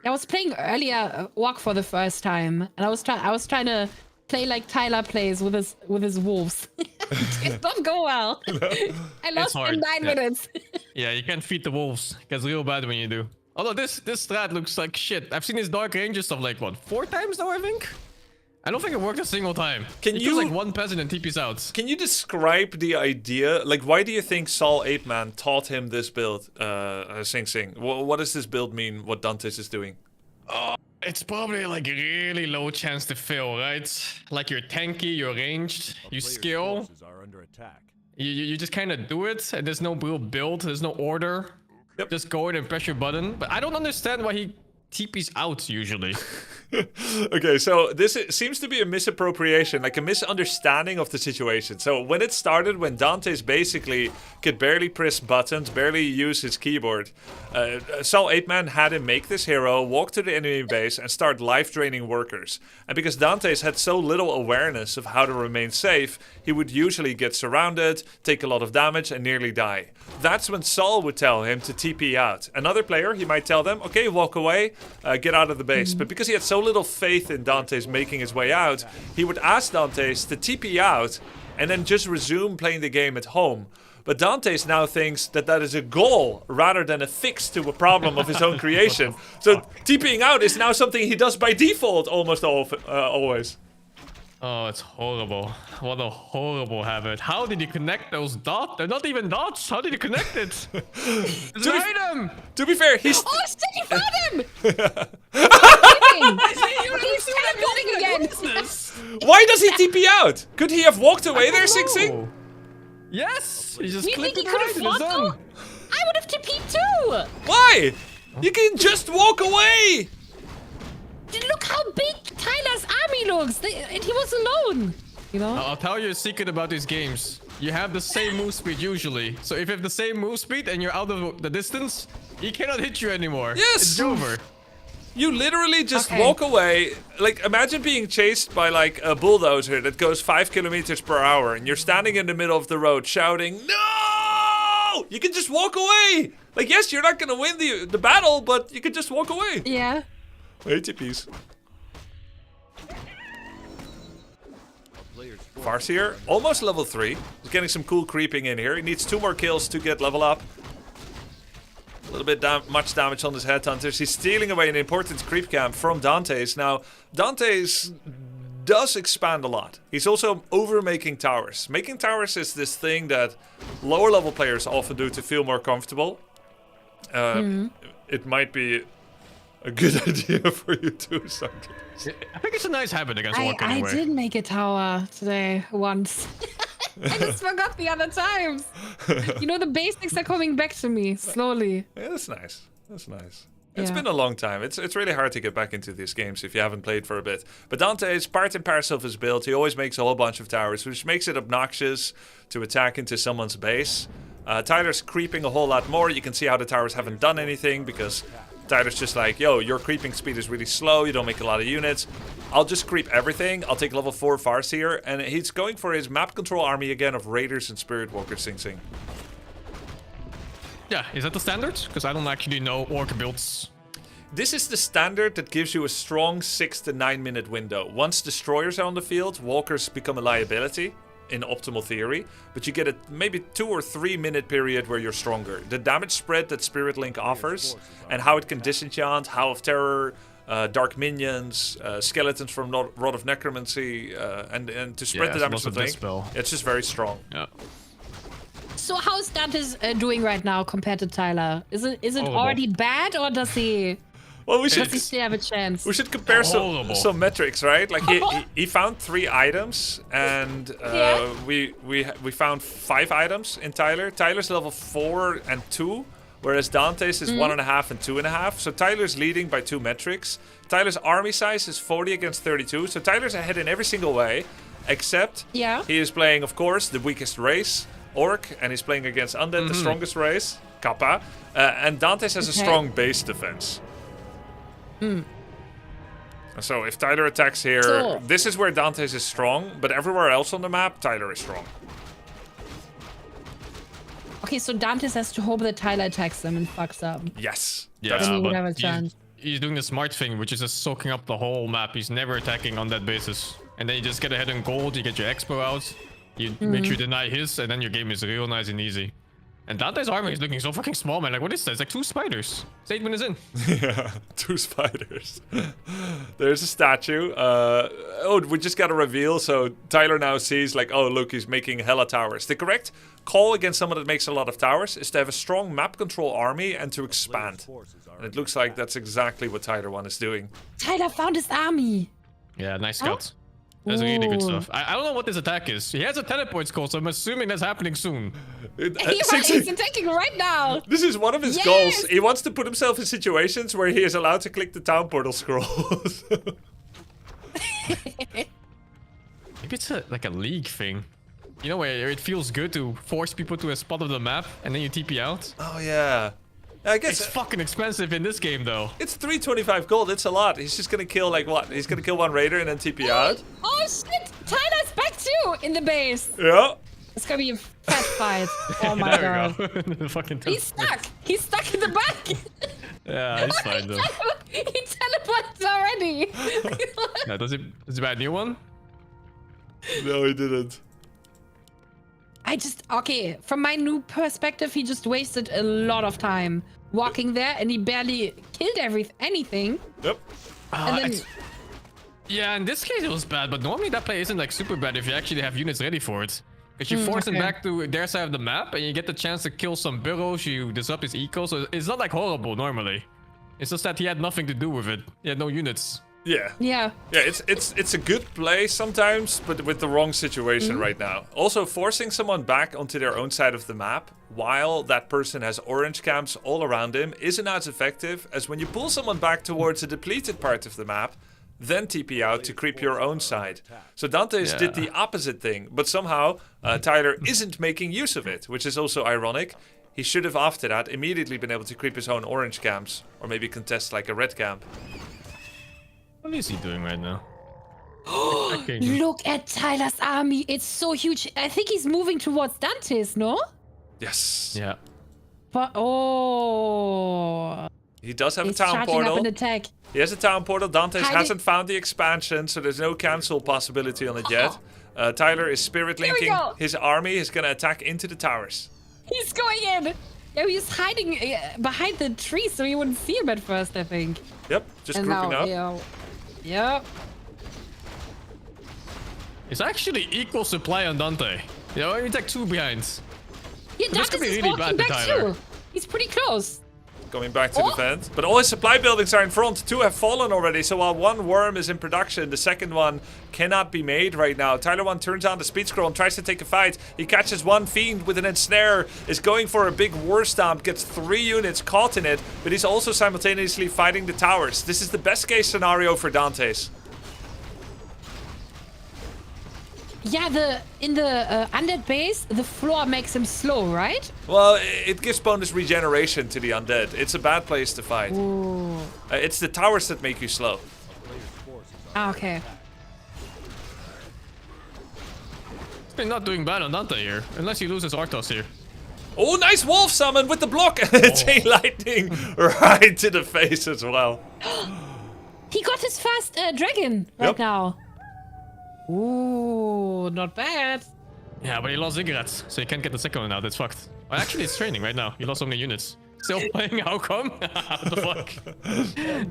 Speaker 10: I was playing earlier Walk for the first time, and I was trying to play like Tyler plays with his wolves. It did not go well. I lost in 9 minutes.
Speaker 14: Yeah, you can't feed the wolves. It gets real bad when you do. Although this strat looks like shit. I've seen his Dark Ranger stuff like, what, 4 times now, I think? I don't think it worked a single time. He kills like one peasant and TP's out.
Speaker 1: Can you describe the idea? Like, why do you think Saul 8-Man taught him this build, Sing Sing? What does this build mean, what Dante's is doing?
Speaker 14: It's probably like a really low chance to fail, right? Like you're tanky, you're ranged, you skill. You just kind of do it, and there's no real build, there's no order. Yep. Just go in and press your button. But I don't understand why he TP's out usually.
Speaker 1: Okay, so this seems to be a misappropriation, like a misunderstanding of the situation. So when it started, when Dante's basically could barely press buttons, barely use his keyboard, Saul 8-Man had him make this hero, walk to the enemy base, and start life-draining workers. And because Dante's had so little awareness of how to remain safe, he would usually get surrounded, take a lot of damage, and nearly die. That's when Saul would tell him to TP out. Another player, he might tell them, okay, walk away, get out of the base. But because he had so little faith in Dante's making his way out, he would ask Dante's to TP out and then just resume playing the game at home. But Dante's now thinks that that is a goal rather than a fix to a problem of his own creation. So TPing out is now something he does by default almost always.
Speaker 14: Oh, it's horrible. What a horrible habit. How did you connect those dots? They're not even dots. How did you connect it? It's an item!
Speaker 1: To be fair, he's...
Speaker 10: Oh, shit, you found him! He's teleporting again!
Speaker 1: Why does he TP out? Could he have walked away there, Sing Sing?
Speaker 14: Yes! He just
Speaker 10: You think
Speaker 14: clicked
Speaker 10: he
Speaker 14: it
Speaker 10: could
Speaker 14: right
Speaker 10: have
Speaker 14: in his
Speaker 10: fought
Speaker 14: zone.
Speaker 10: though? I would have TP'd too!
Speaker 1: Why? You can just walk away!
Speaker 10: Look how big Tyler's army looks! And he was alone! You know?
Speaker 14: I'll tell you a secret about these games. You have the same move speed usually. So if you have the same move speed and you're out of the distance, he cannot hit you anymore.
Speaker 1: Yes!
Speaker 14: It's over.
Speaker 1: You literally just walk away. Like, imagine being chased by, like, a bulldozer that goes 5 kilometers per hour, and you're standing in the middle of the road shouting, "No!" You can just walk away. Like, yes, you're not gonna win the battle, but you can just walk away.
Speaker 10: Yeah.
Speaker 1: ATPs. Farseer, almost level 3. He's getting some cool creeping in here. He needs 2 more kills to get level up. A little bit much damage on his headhunters. He's stealing away an important creep camp from Dante's. Now, Dante's does expand a lot. He's also over-making towers. Making towers is this thing that lower level players often do to feel more comfortable. It might be a good idea for you too, sometimes.
Speaker 14: I think it's a nice habit against Walk anyway.
Speaker 10: I did make a tower today once. I just forgot the other times. You know, the basics are coming back to me slowly.
Speaker 1: Yeah, that's nice. That's nice. It's been a long time. It's really hard to get back into these games if you haven't played for a bit. But Dante is part and parcel of his build. He always makes a whole bunch of towers, which makes it obnoxious to attack into someone's base. Tyler's creeping a whole lot more. You can see how the towers haven't done anything because Tyler's just like, yo, your creeping speed is really slow. You don't make a lot of units. I'll just creep everything. I'll take level 4 Farseer. And he's going for his map control army again of Raiders and Spirit Walkers, Sing Sing.
Speaker 14: Yeah, is that the standard? Because I don't actually know orc builds.
Speaker 1: This is the standard that gives you a strong 6 to 9 minute window. Once destroyers are on the field, walkers become a liability in optimal theory, but you get a maybe 2 or 3 minute period where you're stronger. The damage spread that Spirit Link offers and how it can disenchant, Howl of Terror, dark minions, skeletons from Rod of Necromancy, and to spread the damage of the Link, it's just very strong.
Speaker 14: Yeah.
Speaker 10: So how's Dante's doing right now compared to Tyler? Is it already bad, or does he?
Speaker 1: Well, we
Speaker 10: does he still have a chance?
Speaker 1: We should compare some metrics, right? Like he found 3 items, and we found 5 items in Tyler. Tyler's level 4 and 2, whereas Dante's is 1.5 and 2.5. So Tyler's leading by 2 metrics. Tyler's army size is 40 against 32. So Tyler's ahead in every single way, except he is playing, of course, the weakest race, Orc, and he's playing against Undead, the strongest race, Kappa. And Dante's has a strong base defense. So if Tyler attacks here, this is where Dante's is strong, but everywhere else on the map, Tyler is strong.
Speaker 10: Okay, so Dante's has to hope that Tyler attacks them and fucks up.
Speaker 1: Yes.
Speaker 14: Yeah,
Speaker 10: Then he would
Speaker 14: but
Speaker 10: have a chance.
Speaker 14: he's doing the smart thing, which is just soaking up the whole map. He's never attacking on that basis. And then you just get ahead in gold, you get your expo out, you make sure you deny his, and then your game is real nice and easy. And Dante's army is looking so fucking small, man. Like, what is that? It's like 2 spiders. It's 8 minutes in.
Speaker 1: Yeah, 2 spiders. There's a statue. Oh, we just got a reveal, so Tyler now sees, like, oh, look, he's making hella towers. The correct call against someone that makes a lot of towers is to have a strong map control army and to expand. And it looks like that's exactly what Tyler 1 is doing.
Speaker 10: Tyler found his army.
Speaker 14: Yeah, nice scout. That's really good stuff. I don't know what this attack is. He has a teleport skull, so I'm assuming that's happening soon.
Speaker 10: He's attacking right now.
Speaker 1: This is one of his goals. He wants to put himself in situations where he is allowed to click the town portal scrolls.
Speaker 14: Maybe it's like a league thing. You know, where it feels good to force people to a spot of the map and then you TP out.
Speaker 1: Oh, yeah. I guess
Speaker 14: it's fucking expensive in this game, though.
Speaker 1: It's 325 gold. It's a lot. He's just gonna kill, like, what? He's gonna kill 1 raider and then TP out?
Speaker 10: Oh, shit. Tyler's back, too, in the base.
Speaker 1: Yeah.
Speaker 10: It's gonna be a fat fight. Oh, my God.
Speaker 14: He's
Speaker 10: stuck. He's stuck in the back.
Speaker 14: Yeah, he's fine, though.
Speaker 10: He teleported already.
Speaker 14: Yeah, does he buy a new one?
Speaker 1: No, he didn't.
Speaker 10: Okay, from my new perspective, he just wasted a lot of time walking there and he barely killed anything.
Speaker 1: Yep.
Speaker 10: And then...
Speaker 14: Yeah, in this case it was bad, but normally that play isn't like super bad if you actually have units ready for it. Because you force him back to their side of the map and you get the chance to kill some burrows, you disrupt his eco, so it's not like horrible normally. It's just that he had nothing to do with it. He had no units.
Speaker 1: Yeah.
Speaker 10: Yeah.
Speaker 1: Yeah, it's a good play sometimes, but with the wrong situation right now. Also, forcing someone back onto their own side of the map while that person has orange camps all around him isn't as effective as when you pull someone back towards a depleted part of the map, then TP out to creep your own side. So Dante's did the opposite thing, but somehow Tyler isn't making use of it, which is also ironic. He should have, after that, immediately been able to creep his own orange camps, or maybe contest like a red camp.
Speaker 14: What is he doing right now?
Speaker 10: Look at Tyler's army. It's so huge. I think he's moving towards Dante's, no?
Speaker 1: Yes.
Speaker 14: Yeah.
Speaker 10: But,
Speaker 1: he does have
Speaker 10: he's
Speaker 1: a town
Speaker 10: charging
Speaker 1: portal.
Speaker 10: Up an attack.
Speaker 1: He has a town portal. Dante's hasn't found the expansion, so there's no cancel possibility on it yet. Tyler is spirit linking his army. He's going to attack into the towers.
Speaker 10: He's going in. Yeah, he's hiding behind the tree so you wouldn't see him at first, I think.
Speaker 1: Yep, just grouping up.
Speaker 10: Yep.
Speaker 14: It's actually equal supply on Dante. You know, he's like 2 behind.
Speaker 10: Yeah, Dante's is walking back too. He's pretty close.
Speaker 1: Going back to defend. But all his supply buildings are in front. 2 have fallen already. So while 1 worm is in production, the second one cannot be made right now. Tyler 1 turns on the speed scroll and tries to take a fight. He catches 1 fiend with an ensnare. Is going for a big war stomp. Gets 3 units caught in it. But he's also simultaneously fighting the towers. This is the best case scenario for Dante's.
Speaker 10: Yeah, in the undead base, the floor makes him slow, right?
Speaker 1: Well, it gives bonus regeneration to the undead. It's a bad place to fight. It's the towers that make you slow.
Speaker 10: Okay.
Speaker 14: He's not doing bad on Dante here, unless he loses Arthos here.
Speaker 1: Oh, nice wolf summon with the block. Chain lightning right to the face as well.
Speaker 10: He got his first dragon right now. Ooh, not bad.
Speaker 14: Yeah, but he lost Ziggurats, so he can't get the second one out. It's fucked. Well, actually, it's training right now. He lost so many units. Still playing, how come? What the fuck?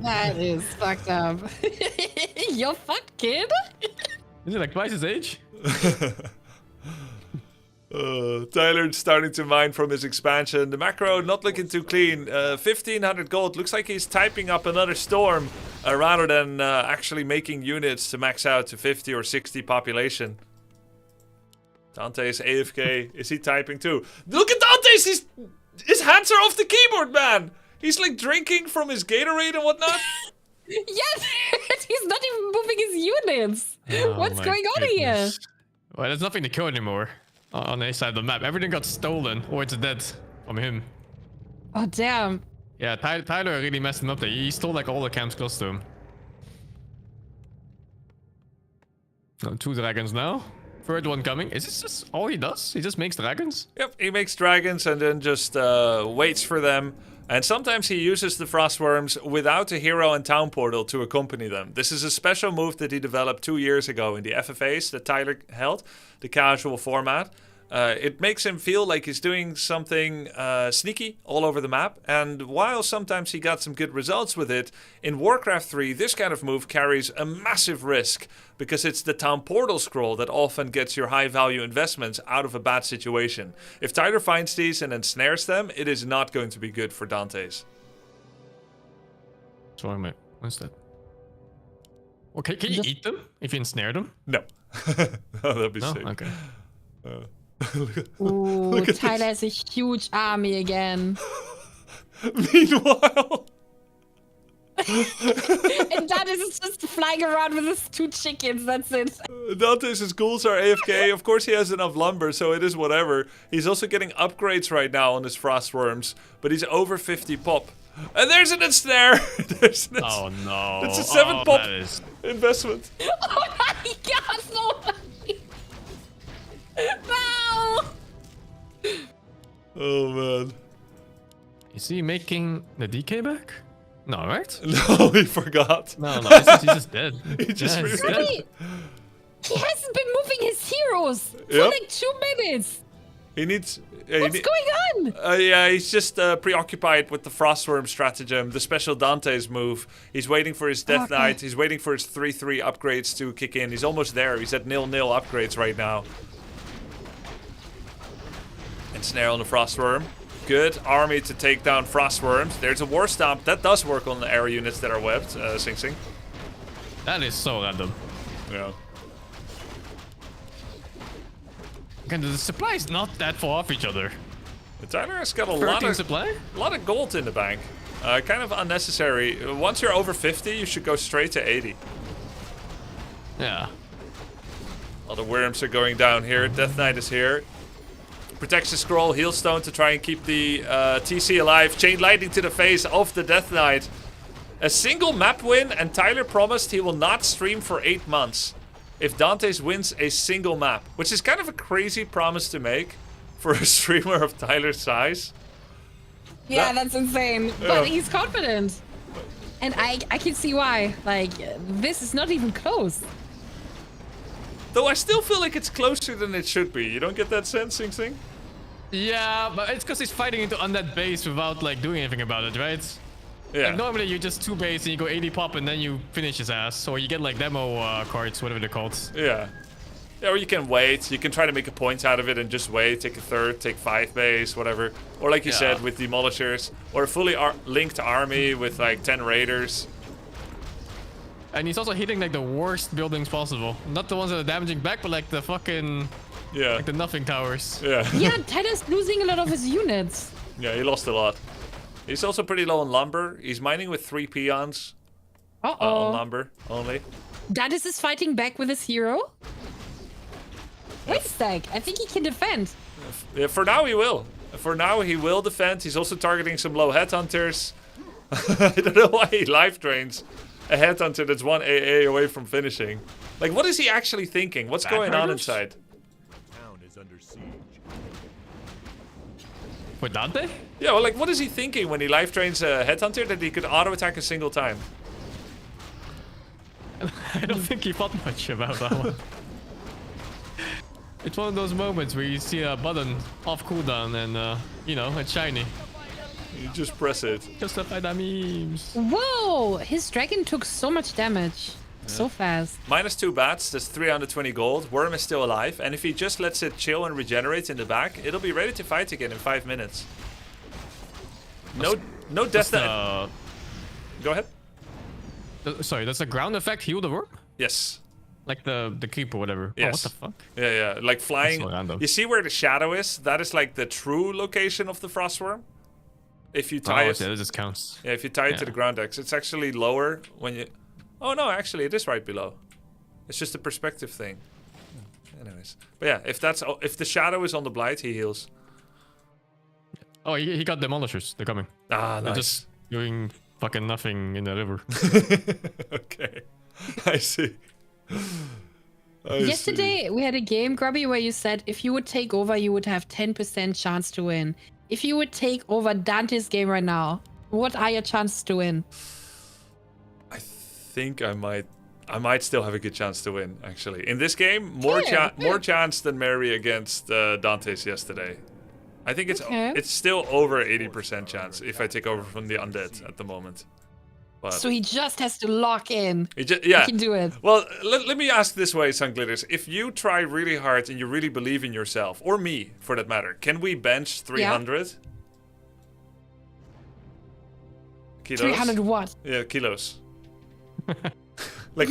Speaker 10: That is fucked up. You're fucked, kid.
Speaker 14: Is he like twice his age?
Speaker 1: Tyler's starting to mine from his expansion. The macro not looking too clean. 1500 gold. Looks like he's typing up another storm rather than actually making units to max out to 50 or 60 population. Dante's AFK. Is he typing too? Look at Dante's! His hands are off the keyboard, man. He's like drinking from his Gatorade and whatnot.
Speaker 10: Yes, he's not even moving his units.
Speaker 14: Oh
Speaker 10: What's
Speaker 14: my
Speaker 10: going on here?
Speaker 14: goodness. Well, there's nothing to kill anymore on the side of the map. Everything got stolen or it's dead from him.
Speaker 10: Oh, damn.
Speaker 14: Yeah, Tyler really messed him up there. He stole like all the camps close to him. 2 dragons now. Third one coming. Is this just all he does? He just makes dragons?
Speaker 1: Yep, he makes dragons and then just waits for them. And sometimes he uses the Frostworms without a hero and town portal to accompany them. This is a special move that he developed 2 years ago in the FFAs that Tyler held, the casual format. It makes him feel like he's doing something sneaky all over the map. And while sometimes he got some good results with it, in Warcraft 3, this kind of move carries a massive risk because it's the town portal scroll that often gets your high value investments out of a bad situation. If Tyler finds these and ensnares them, it is not going to be good for Dante's.
Speaker 14: Sorry, mate. What's that? Okay, can you eat them if you ensnare them?
Speaker 1: No. Oh, that'd be
Speaker 14: No?
Speaker 1: sick.
Speaker 14: Okay.
Speaker 10: Ooh, Tyler has a huge army again.
Speaker 1: Meanwhile...
Speaker 10: And Dante's is just flying around with his 2 chickens, that's it.
Speaker 1: Dante's ghouls are AFK. Of course he has enough lumber, so it is whatever. He's also getting upgrades right now on his Frostworms, but he's over 50 pop. And there's an ensnare!
Speaker 14: Oh no.
Speaker 1: It's a 7 pop
Speaker 14: that is...
Speaker 1: investment.
Speaker 10: Oh my god, no! No!
Speaker 1: Oh man.
Speaker 14: Is he making the DK back? No, right?
Speaker 1: No, he forgot.
Speaker 14: No, he's just dead.
Speaker 1: He just
Speaker 14: he's
Speaker 1: remembered.
Speaker 14: dead.
Speaker 10: He hasn't been moving his heroes for
Speaker 1: Yep.
Speaker 10: like 2 minutes.
Speaker 1: He needs...
Speaker 10: What's going on?
Speaker 1: Yeah, he's just preoccupied with the Frostworm stratagem, the special Dante's move. He's waiting for his Death Knight. He's waiting for his 3/3 upgrades to kick in. He's almost there. He's at 0/0 upgrades right now. Ensnare on the Frostworm. Good army to take down Frostworms. There's a War Stomp. That does work on the air units that are webbed, Sing Sing.
Speaker 14: That is so random.
Speaker 1: Yeah.
Speaker 14: And the supply is not that far off each other.
Speaker 1: The Tyler has got a
Speaker 14: 13 supply?
Speaker 1: lot of gold in the bank. Kind of unnecessary. Once you're over 50, you should go straight to 80.
Speaker 14: Yeah.
Speaker 1: All the worms are going down here. Death Knight is here. Protects the scroll, Healstone to try and keep the TC alive. Chain Lightning to the face of the Death Knight. A single map win, and Tyler promised he will not stream for 8 months if Dante's wins a single map. Which is kind of a crazy promise to make for a streamer of Tyler's size.
Speaker 10: Yeah, that's insane.
Speaker 1: Yeah.
Speaker 10: But he's confident. And I can see why. Like, this is not even close.
Speaker 1: Though I still feel like it's closer than it should be. You don't get that sense, Sing Sing?
Speaker 14: Yeah, but it's because he's fighting into undead base without like doing anything about it, right?
Speaker 1: Yeah.
Speaker 14: Like normally you just 2 base and you go 80 pop and then you finish his ass, or you get like demo cards, whatever they're called.
Speaker 1: Yeah. Yeah, or you can wait. You can try to make a point out of it and just wait. Take a third, take 5 base, whatever. Or like you said, with Demolishers. Or a fully linked army with like 10 raiders.
Speaker 14: And he's also hitting like the worst buildings possible. Not the ones that are damaging back, but like the fucking...
Speaker 1: Yeah.
Speaker 14: Like the nothing towers.
Speaker 1: Yeah.
Speaker 10: Yeah, Tyler's losing a lot of his units.
Speaker 1: Yeah, he lost a lot. He's also pretty low on lumber. He's mining with 3 peons.
Speaker 10: Uh-oh.
Speaker 1: On lumber only.
Speaker 10: Dantes is fighting back with his hero. Wait a sec. I think he can defend.
Speaker 1: Yeah, for now he will. For now he will defend. He's also targeting some low headhunters. I don't know why he life drains a headhunter that's 1 AA away from finishing. Like, what is he actually thinking? What's going on inside?
Speaker 8: Town is under siege.
Speaker 14: With Dante?
Speaker 1: Yeah, well, like, what is he thinking when he life drains a headhunter that he could auto attack a single time?
Speaker 14: I don't think he thought much about that one. It's one of those moments where you see a button off cooldown and, you know, it's shiny.
Speaker 1: You just press it.
Speaker 14: Justify the memes.
Speaker 10: Whoa! His dragon took so much damage. So fast.
Speaker 1: -2 bats, that's 320 gold. Worm is still alive, and if he just lets it chill and regenerate in the back, it'll be ready to fight again in 5 minutes. No death.
Speaker 14: The...
Speaker 1: Go ahead.
Speaker 14: Sorry, does the ground effect heal the worm?
Speaker 1: Yes.
Speaker 14: Like the creep or whatever.
Speaker 1: Yes.
Speaker 14: Oh, what the fuck?
Speaker 1: Yeah, like flying.
Speaker 14: so random.
Speaker 1: You see where the shadow is? That is like the true location of the frostworm. If you tie it,
Speaker 14: yeah, that just counts.
Speaker 1: yeah, if you tie it to the ground X, it's actually lower when you. Oh no, actually, it is right below. It's just a perspective thing. Anyways, but yeah, if the shadow is on the blight, he heals.
Speaker 14: Oh, he got demolishers. They're coming.
Speaker 1: Ah,
Speaker 14: They're
Speaker 1: nice.
Speaker 14: just doing fucking nothing in the river.
Speaker 1: Okay, I see.
Speaker 10: Yesterday we had a game, Grubby, where you said if you would take over, you would have 10% chance to win. If you would take over Dante's game right now, what are your chances to win?
Speaker 1: I think I might still have a good chance to win. Actually, in this game, more chance than Mary against Dante's yesterday. I think it's still over 80% chance if I take over from the undead at the moment. But
Speaker 10: so he just has to lock in.
Speaker 1: He
Speaker 10: can do it.
Speaker 1: Well, let me ask this way, Sunglitters. If you try really hard and you really believe in yourself, or me for that matter, can we bench 300? Kilos?
Speaker 10: 300 what?
Speaker 1: Yeah, kilos. Like,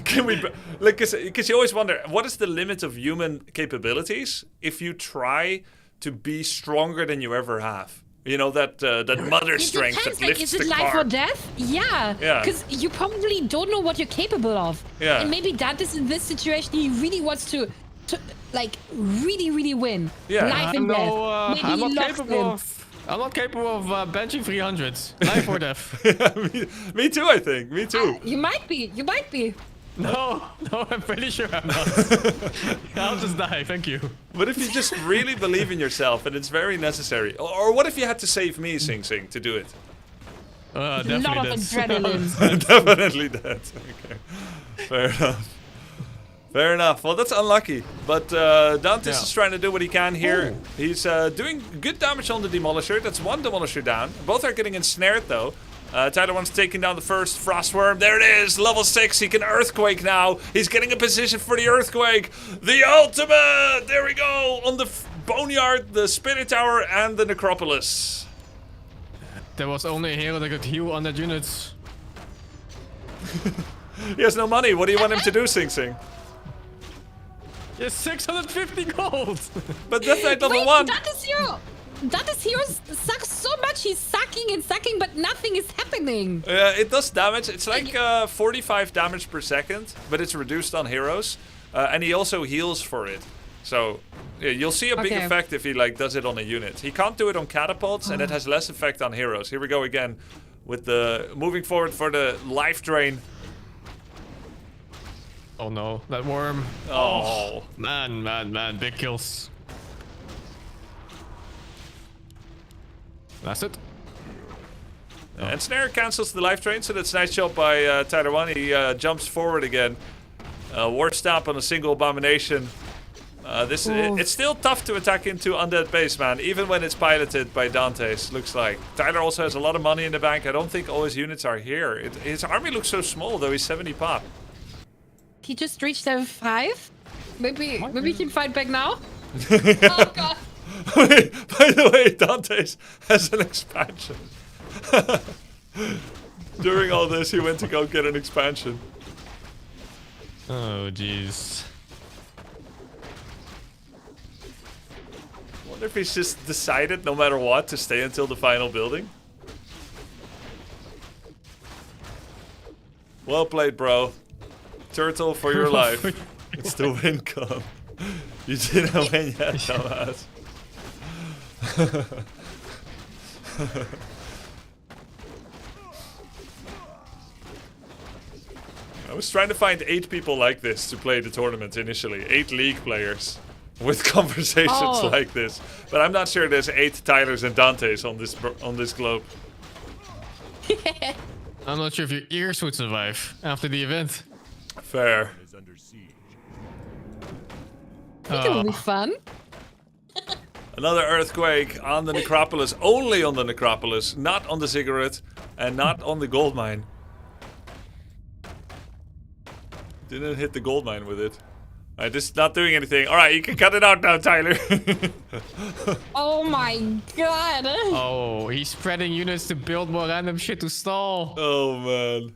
Speaker 1: can we... Like, because you always wonder, what is the limit of human capabilities if you try to be stronger than you ever have? You know, that mother strength that lifts
Speaker 10: is it
Speaker 1: the
Speaker 10: life
Speaker 1: car.
Speaker 10: or death? Yeah. Because you probably don't know what you're capable of.
Speaker 1: Yeah.
Speaker 10: And maybe Dante's in this situation, he really wants to like, really win.
Speaker 1: Yeah.
Speaker 10: Life and death. Maybe
Speaker 14: I'm
Speaker 10: he
Speaker 14: not
Speaker 10: locks
Speaker 14: capable
Speaker 10: in.
Speaker 14: I'm not capable of benching 300s. Life or death.
Speaker 1: me too, I think. Me too.
Speaker 10: You might be. You might be.
Speaker 14: No, I'm pretty sure I'm not. I'll just die, thank you.
Speaker 1: But if you just really believe in yourself, and it's very necessary. Or what if you had to save me, Sing Sing, to do it?
Speaker 14: Definitely
Speaker 10: lot of
Speaker 14: dead.
Speaker 10: adrenaline.
Speaker 1: Definitely dead. Okay. Fair enough. Fair enough. Well, that's unlucky. But Dantes is trying to do what he can here. He's doing good damage on the Demolisher. That's one Demolisher down. Both are getting ensnared, though. Tyler wants taking down the first Frostworm. There it is, level 6. He can Earthquake now. He's getting a position for the Earthquake. The ultimate! There we go! On the Boneyard, the Spirit Tower, and the Necropolis.
Speaker 14: There was only a hero that could heal on that unit.
Speaker 1: He has no money. What do you want him to do, Sing Sing?
Speaker 14: Yes, 650 gold!
Speaker 1: But Death Knight level 1.
Speaker 10: Dante's hero sucks so much. He's sucking and sucking, but nothing is happening.
Speaker 1: It does damage. It's like 45 damage per second, but it's reduced on heroes. And he also heals for it. So yeah, you'll see a big effect if he does it on a unit. He can't do it on catapults, and it has less effect on heroes. Here we go again with the moving forward for the life drain.
Speaker 14: Oh no, that worm.
Speaker 1: Oh.
Speaker 14: Man, big kills. That's it.
Speaker 1: And Snare cancels the life drain, so that's a nice job by Tyler 1. He jumps forward again. War Stamp on a single Abomination. It's still tough to attack into Undead Base, man, even when it's piloted by Dante's, looks like. Tyler also has a lot of money in the bank. I don't think all his units are here. His army looks so small, though. He's 70 pop.
Speaker 10: He just reached level 5. Maybe he can fight back now. Oh god.
Speaker 1: Wait, by the way, Dante's has an expansion. During all this, he went to go get an expansion.
Speaker 14: Oh, jeez.
Speaker 1: I wonder if he's just decided, no matter what, to stay until the final building. Well played, bro. Turtle for your life. It's the win come. You didn't win yet, dumbass. I was trying to find 8 people like this to play the tournament initially. 8 League players with conversations like this. But I'm not sure there's 8 Tylers and Dantes on this globe.
Speaker 14: I'm not sure if your ears would survive after the event.
Speaker 1: Fair.
Speaker 10: I think it will be fun.
Speaker 1: Another Earthquake on the Necropolis. Only on the Necropolis. Not on the Ziggurat. And not on the Gold Mine. Didn't hit the Gold Mine with it. Alright, this is not doing anything. Alright, you can cut it out now, Tyler.
Speaker 10: Oh my god.
Speaker 14: Oh, he's spreading units to build more random shit to stall.
Speaker 1: Oh man.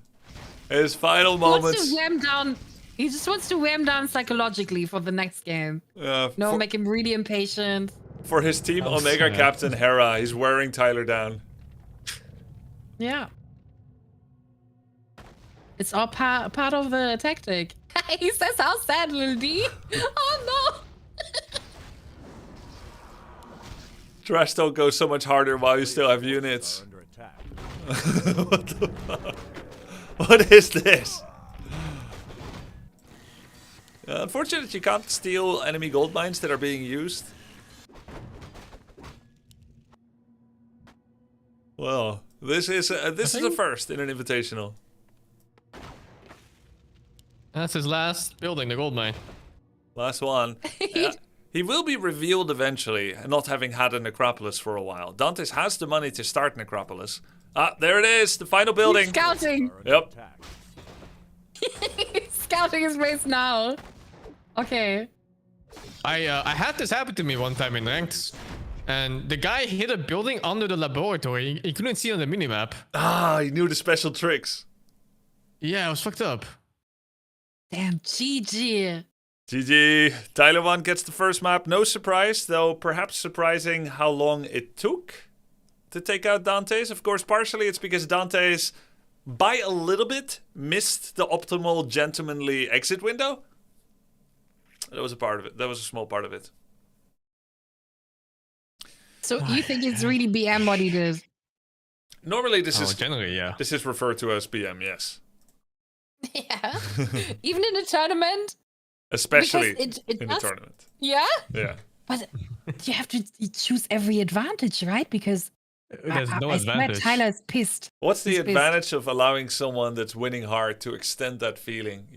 Speaker 1: His final
Speaker 10: He wants
Speaker 1: moments.
Speaker 10: to ram down He just wants to wear him down psychologically for the next game. No, make him really impatient.
Speaker 1: For his team
Speaker 14: Oh,
Speaker 1: Omega
Speaker 14: snap.
Speaker 1: captain Hera, he's wearing Tyler down.
Speaker 10: Yeah. It's all part of the tactic. He says, how sad, Lil D. Oh, no.
Speaker 1: Trash talk goes so much harder while you still have units.
Speaker 8: Under attack.
Speaker 1: What the fuck? What is this? Unfortunate you can't steal enemy gold mines that are being used. Well, this is a first in an invitational.
Speaker 14: That's his last building, the gold mine.
Speaker 1: Last one. Yeah. He will be revealed eventually, not having had a necropolis for a while. Dantes has the money to start necropolis. Ah, there it is, the final building.
Speaker 10: He's scouting.
Speaker 1: Yep.
Speaker 10: He's scouting his base now. Okay.
Speaker 14: I had this happen to me one time in ranked, and the guy hit a building under the laboratory. He couldn't see it on the minimap.
Speaker 1: Ah, he knew the special tricks.
Speaker 14: Yeah, it was fucked up.
Speaker 10: Damn, GG.
Speaker 1: GG. Tyler 1 gets the first map. No surprise, though perhaps surprising how long it took to take out Dantes. Of course, partially it's because Dantes, by a little bit, missed the optimal gentlemanly exit window. That was a part of it. That was a small part of it.
Speaker 10: So you think it's really BM what he did?
Speaker 1: Normally this is
Speaker 14: generally, yeah.
Speaker 1: This is referred to as BM, yes.
Speaker 10: Yeah. Even in a tournament?
Speaker 1: Especially
Speaker 10: Because it
Speaker 1: in
Speaker 10: does-
Speaker 1: the tournament.
Speaker 10: Yeah?
Speaker 1: Yeah.
Speaker 10: But you have to choose every advantage, right? Because
Speaker 14: There's no
Speaker 10: I swear
Speaker 14: advantage.
Speaker 10: Tyler's pissed.
Speaker 1: What's the
Speaker 10: He's pissed.
Speaker 1: advantage of allowing someone that's winning hard to extend that feeling?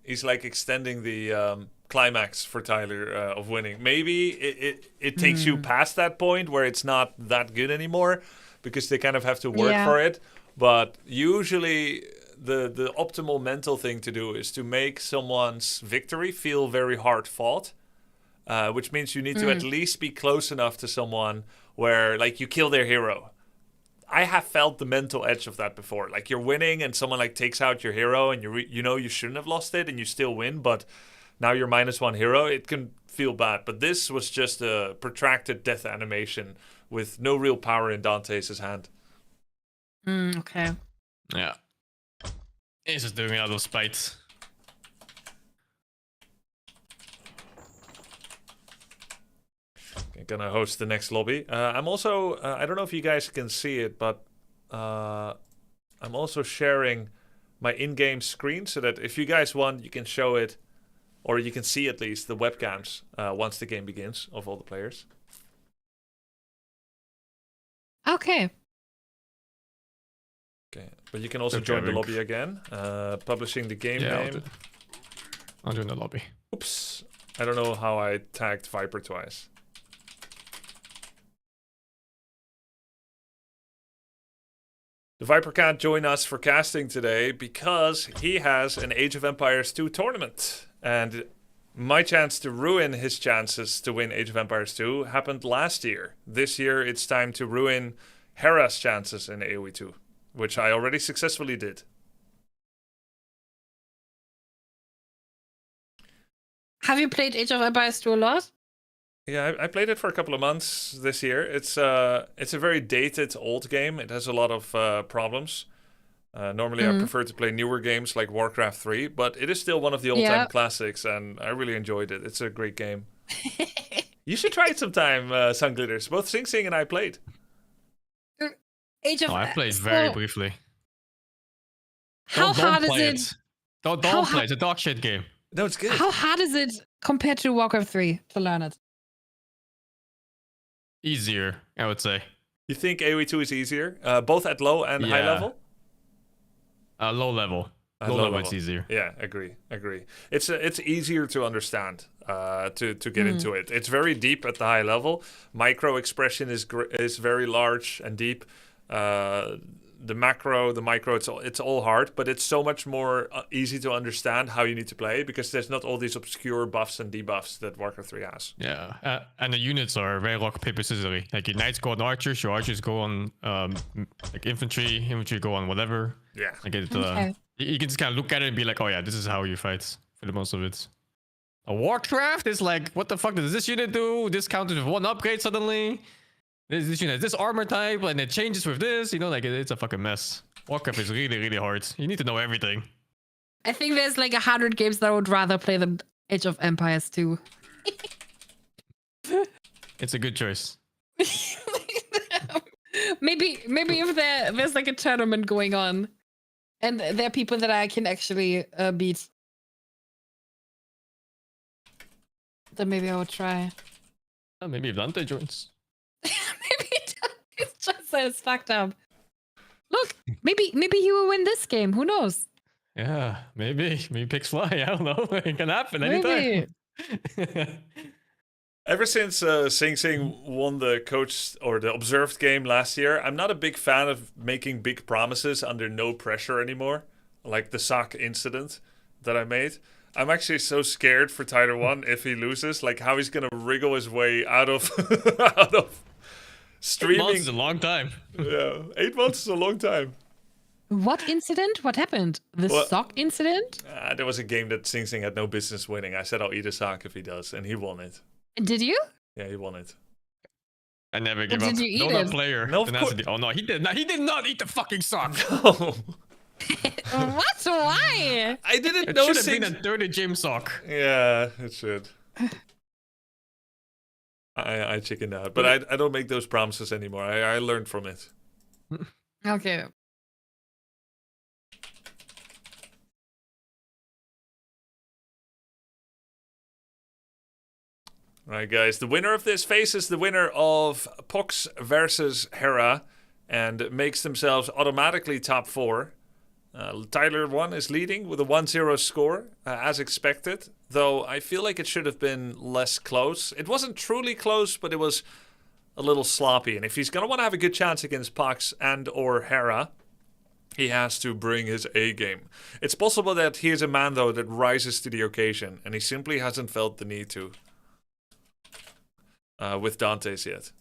Speaker 1: He's like extending the climax for Tyler of winning. Maybe it takes you past that point where it's not that good anymore because they kind of have to work for it. But usually the optimal mental thing to do is to make someone's victory feel very hard fought, which means you need to at least be close enough to someone where like you kill their hero. I have felt the mental edge of that before. Like you're winning and someone like takes out your hero and you know you shouldn't have lost it and you still win, but now you're -1 hero. It can feel bad. But this was just a protracted death animation with no real power in Dantes' hand.
Speaker 10: Okay.
Speaker 14: Yeah. He's just doing it out of spite.
Speaker 1: I'm gonna host the next lobby. I'm also, I don't know if you guys can see it, but I'm also sharing my in-game screen so that if you guys want, you can show it, or you can see at least the webcams once the game begins of all the players.
Speaker 10: Okay.
Speaker 1: Okay, but you can also join the lobby again, publishing the game name.
Speaker 14: I'll join the lobby.
Speaker 1: Oops, I don't know how I tagged Viper twice. The Viper can't join us for casting today because he has an Age of Empires 2 tournament. And my chance to ruin his chances to win Age of Empires 2 happened last year. This year it's time to ruin Hera's chances in AoE 2, which I already successfully did.
Speaker 10: Have you played Age of Empires 2 a lot?
Speaker 1: Yeah, I played it for a couple of months this year. It's a very dated old game. It has a lot of problems. Normally, I prefer to play newer games like Warcraft 3, but it is still one of the old-time classics, and I really enjoyed it. It's a great game. You should try it sometime, Sunglitters. Both Sing Sing and I played.
Speaker 10: Age of
Speaker 14: I played very briefly.
Speaker 10: How hard is it?
Speaker 14: Don't play. It's a dog shit game.
Speaker 1: No, it's good.
Speaker 10: How hard is it compared to Warcraft 3 to learn it?
Speaker 14: Easier, I would say.
Speaker 1: You think AoE 2 is easier, both at low and high level?
Speaker 14: Low level. Low level it's easier.
Speaker 1: Yeah, agree. It's easier to understand, to get into it. It's very deep at the high level. Micro expression is very large and deep. The macro, the micro, it's all hard, but it's so much more easy to understand how you need to play because there's not all these obscure buffs and debuffs that Warcraft 3 has.
Speaker 14: Yeah, and the units are very rock, paper, scissors. Like your knights go on archers, your archers go on like infantry go on whatever.
Speaker 1: Yeah.
Speaker 14: Like you can just kind of look at it and be like, oh yeah, this is how you fight for the most of it. A Warcraft is like, what the fuck does this unit do? This counted with 1 upgrade suddenly. This unit has this armor type, and it changes with this. You know, like it's a fucking mess. Warcraft is really, really hard. You need to know everything.
Speaker 10: I think there's like 100 games that I would rather play than Age of Empires 2.
Speaker 14: It's a good choice.
Speaker 10: maybe if there's like a tournament going on, and there are people that I can actually beat, then maybe I would try.
Speaker 14: Maybe if Dante joins.
Speaker 10: Maybe it's just that it's fucked up. Look, maybe he will win this game. Who knows?
Speaker 14: Yeah, maybe picks fly. I don't know. It can happen anytime.
Speaker 1: Ever since Sing Sing won the coach or the observed game last year, I'm not a big fan of making big promises under no pressure anymore. Like the sock incident that I made. I'm actually so scared for Tyler 1 if he loses, like how he's gonna wriggle his way out of streaming.
Speaker 14: 8 months is a long time.
Speaker 1: Yeah, 8 months is a long time.
Speaker 10: What incident? What happened? The sock incident?
Speaker 1: There was a game that Sing Sing had no business winning. I said I'll eat a sock if he does, and he won it.
Speaker 10: Did you?
Speaker 1: Yeah, he won it.
Speaker 14: I never give
Speaker 10: Did
Speaker 14: up.
Speaker 10: you eat
Speaker 14: Donut
Speaker 10: it?
Speaker 14: player.
Speaker 1: No, of course.
Speaker 14: Oh no, he did not. He did not eat the fucking sock.
Speaker 1: No.
Speaker 10: What? Why?
Speaker 1: I didn't
Speaker 14: It
Speaker 1: know
Speaker 14: should have been a dirty gym sock.
Speaker 1: Yeah, it should. I chickened out, but I don't make those promises anymore. I learned from it.
Speaker 10: Okay.
Speaker 1: Right, guys. The winner of this faces the winner of Pox versus Hera and makes themselves automatically top 4. Tyler 1 is leading with a 1-0 score, as expected. Though I feel like it should have been less close. It wasn't truly close, but it was a little sloppy. And if he's going to want to have a good chance against Pox and or Hera, he has to bring his A game. It's possible that he is a man, though, that rises to the occasion. And he simply hasn't felt the need to. With Dante's yet.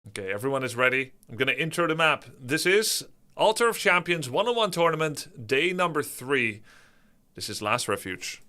Speaker 1: Okay, everyone is ready. I'm going to intro the map. This is Altar of Champions 1-on-1 tournament, day number 3. This is Last Refuge.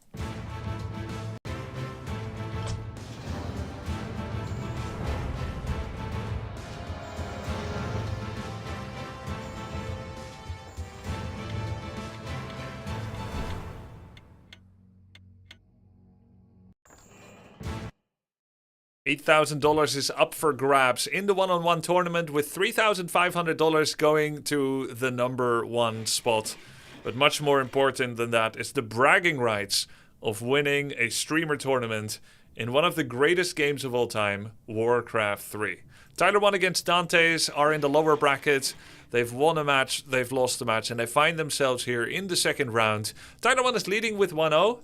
Speaker 1: $8,000 is up for grabs in the 1-on-1 tournament, with $3,500 going to the number 1 spot. But much more important than that is the bragging rights of winning a streamer tournament in one of the greatest games of all time, Warcraft 3. Tyler 1 against Dante's are in the lower bracket. They've won a match, they've lost a match, and they find themselves here in the second round. Tyler 1 is leading with 1-0.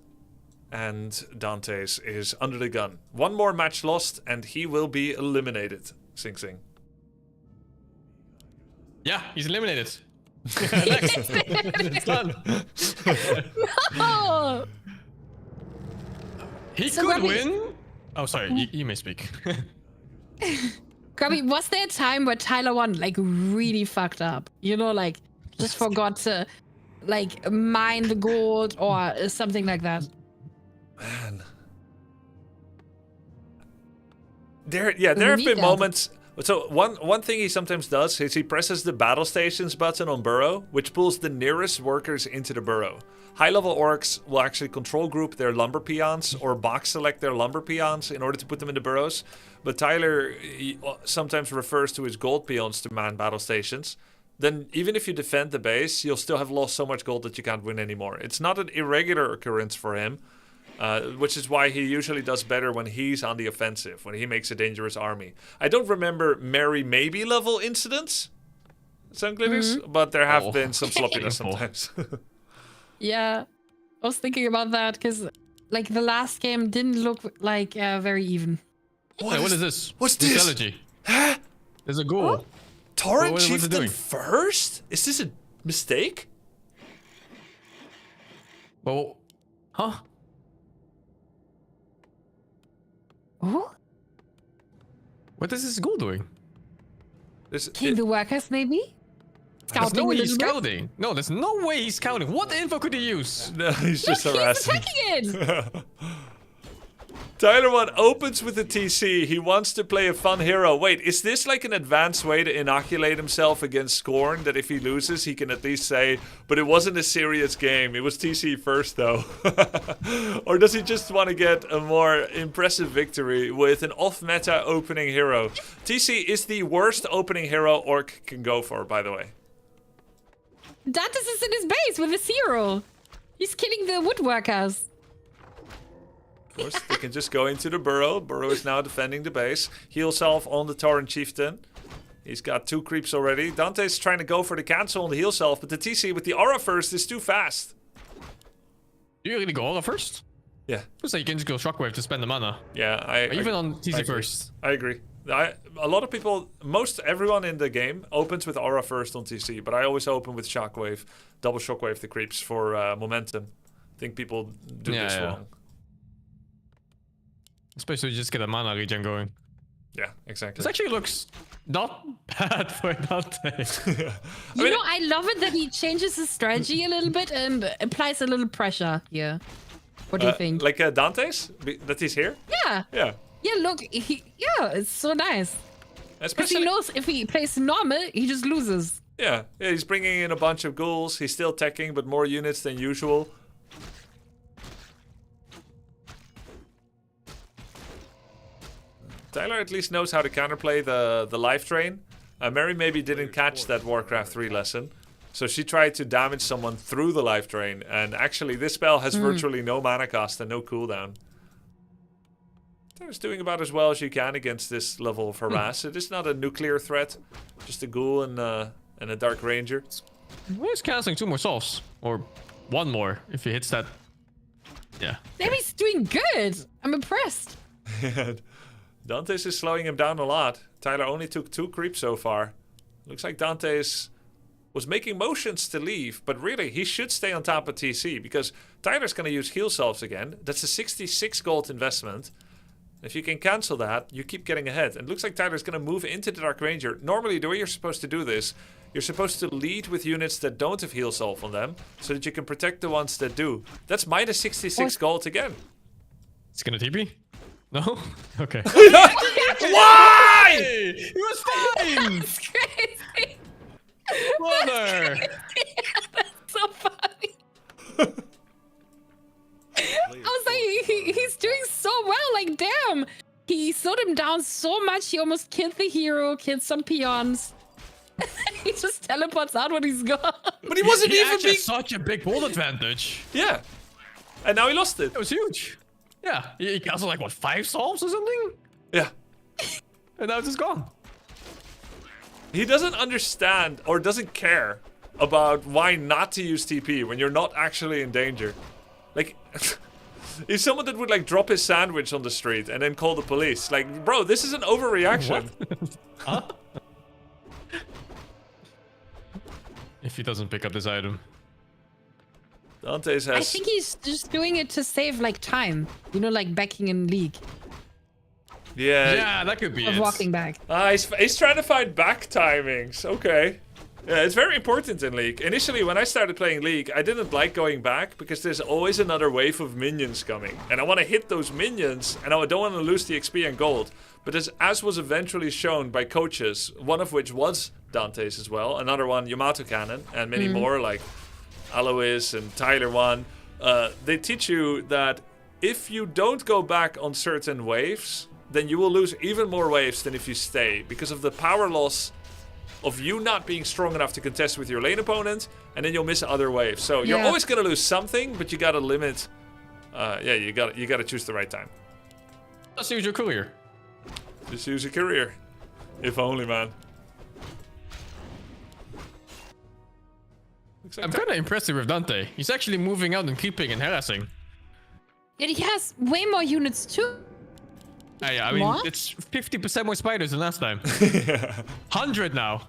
Speaker 1: And Dante's is under the gun. One more match lost, and he will be eliminated. Sing Sing.
Speaker 14: Yeah, he's eliminated. Next. It's done.
Speaker 10: No!
Speaker 14: He
Speaker 10: So
Speaker 14: could
Speaker 10: Grubby-
Speaker 14: win. Oh, sorry. You may speak.
Speaker 10: Grubby, was there a time where Tyler 1 like really fucked up? You know, like just forgot to like mine the gold or something like that?
Speaker 1: Man. There have
Speaker 10: need
Speaker 1: been
Speaker 10: that.
Speaker 1: moments. So one thing he sometimes does is he presses the battle stations button on burrow, which pulls the nearest workers into the burrow. High-level orcs will actually control group their lumber peons or box select their lumber peons in order to put them in the burrows. But Tyler sometimes refers to his gold peons to man battle stations. Then even if you defend the base, you'll still have lost so much gold that you can't win anymore. It's not an irregular occurrence for him. Which is why he usually does better when he's on the offensive, when he makes a dangerous army. I don't remember Mary Maybe level incidents, Sunglitters, but there have been some sloppiness sometimes.
Speaker 10: Yeah, I was thinking about that because like the last game didn't look like very even.
Speaker 14: What is this?
Speaker 1: What's this?
Speaker 14: Strategy. There's a goal.
Speaker 10: What?
Speaker 1: Torrent
Speaker 14: what's it
Speaker 1: Chieftain
Speaker 14: doing?
Speaker 1: first? Is this a mistake?
Speaker 14: Well, huh?
Speaker 10: Oh,
Speaker 14: What is this goal doing?
Speaker 10: kill the workers maybe?
Speaker 14: There's no
Speaker 10: scouting
Speaker 14: way
Speaker 10: a
Speaker 14: he's
Speaker 10: little bit.
Speaker 14: scouting. No, there's no way he's scouting. What info could he use?
Speaker 1: No, he's just
Speaker 10: Look, he's
Speaker 1: harassing.
Speaker 10: attacking it.
Speaker 1: Tyler1 opens with the TC. He wants to play a fun hero. Wait, is this like an advanced way to inoculate himself against Scorn? That if he loses, he can at least say, but it wasn't a serious game. It was TC first, though. Or does he just want to get a more impressive victory with an off-meta opening hero? TC is the worst opening hero Orc can go for, by the way.
Speaker 10: Dantes is in his base with a 0. He's killing the woodworkers.
Speaker 1: Of course, they can just go into the burrow. Burrow is now defending the base. Heal self on the Tauren Chieftain. He's got 2 creeps already. Dante's trying to go for the cancel on the heal self, but the TC with the aura first is too fast.
Speaker 14: You really go aura first?
Speaker 1: Yeah.
Speaker 14: Looks like you can just go shockwave to spend the mana.
Speaker 1: Yeah,
Speaker 14: Even on TC first.
Speaker 1: I agree. A lot of people, everyone in the game opens with aura first on TC, but I always open with shockwave, double shockwave the creeps for momentum. I think people do this wrong.
Speaker 14: Especially just get a mana regen going.
Speaker 1: Yeah, exactly.
Speaker 14: This actually looks not bad for Dante.
Speaker 10: You know, I love it that he changes his strategy a little bit and applies a little pressure here. What do you think?
Speaker 1: Like Dante's? That he's here?
Speaker 10: Yeah.
Speaker 1: Yeah.
Speaker 10: Yeah, look, it's so nice. Because
Speaker 1: Especially,
Speaker 10: he knows if he plays normal, he just loses.
Speaker 1: yeah, he's bringing in a bunch of ghouls. He's still teching, but more units than usual. Tyler at least knows how to counterplay the life drain. Mary maybe didn't catch that Warcraft 3 lesson. So she tried to damage someone through the life drain. And actually, this spell has virtually no mana cost and no cooldown. Tyler's doing about as well as you can against this level of harass. It is not a nuclear threat. Just a ghoul and a Dark Ranger.
Speaker 14: Well, he's canceling 2 more souls. Or 1 more if he hits that. Yeah.
Speaker 10: Maybe he's doing good. I'm impressed.
Speaker 1: Dante's is slowing him down a lot. Tyler only took 2 creeps so far. Looks like Dante's was making motions to leave, but really he should stay on top of TC because Tyler's going to use heal selves again. That's a 66 gold investment. If you can cancel that, you keep getting ahead. And it looks like Tyler's going to move into the Dark Ranger. Normally, the way you're supposed to do this, you're supposed to lead with units that don't have heal self on them so that you can protect the ones that do. That's minus 66 gold again.
Speaker 14: It's going to TP? No? Okay.
Speaker 1: Why?
Speaker 14: He was fine!
Speaker 10: That's crazy.
Speaker 14: Brother!
Speaker 10: That's so funny. I was like, he's doing so well. Like, damn. He slowed him down so much. He almost killed the hero, killed some peons. He just teleports out when he's gone.
Speaker 1: But he wasn't even
Speaker 14: being such a big gold advantage.
Speaker 1: Yeah. And now he lost it.
Speaker 14: It was huge. Yeah. He canceled like, what, 5 solves or something?
Speaker 1: Yeah.
Speaker 14: And now it's just gone.
Speaker 1: He doesn't understand or doesn't care about why not to use TP when you're not actually in danger. Like, he's someone that would like drop his sandwich on the street and then call the police. Like, bro, this is an overreaction.
Speaker 14: Huh? If he doesn't pick up this item.
Speaker 1: Dante's has...
Speaker 10: I think he's just doing it to save like time. You know, like backing in League.
Speaker 1: Yeah.
Speaker 14: Yeah, that could be
Speaker 10: Of
Speaker 14: it.
Speaker 10: walking back.
Speaker 1: He's trying to find back timings. Okay. Yeah, it's very important in League. Initially, when I started playing League, I didn't like going back because there's always another wave of minions coming. And I want to hit those minions, and I don't want to lose the XP and gold. But as was eventually shown by coaches, one of which was Dante's as well, another one, Yamato Cannon, and many more like Alois and Tyler1, they teach you that if you don't go back on certain waves, then you will lose even more waves than if you stay because of the power loss of you not being strong enough to contest with your lane opponent, and then you'll miss other waves. So you're always gonna lose something, but you gotta limit. Yeah, you gotta choose the right time.
Speaker 14: Just use your career.
Speaker 1: Just use your career, if only, man.
Speaker 14: I'm kind of impressed with Dante. He's actually moving out and keeping and harassing.
Speaker 10: Yeah, he has way more units too.
Speaker 14: Yeah, I mean,
Speaker 10: What?
Speaker 14: it's 50% more spiders than last time. 100 now.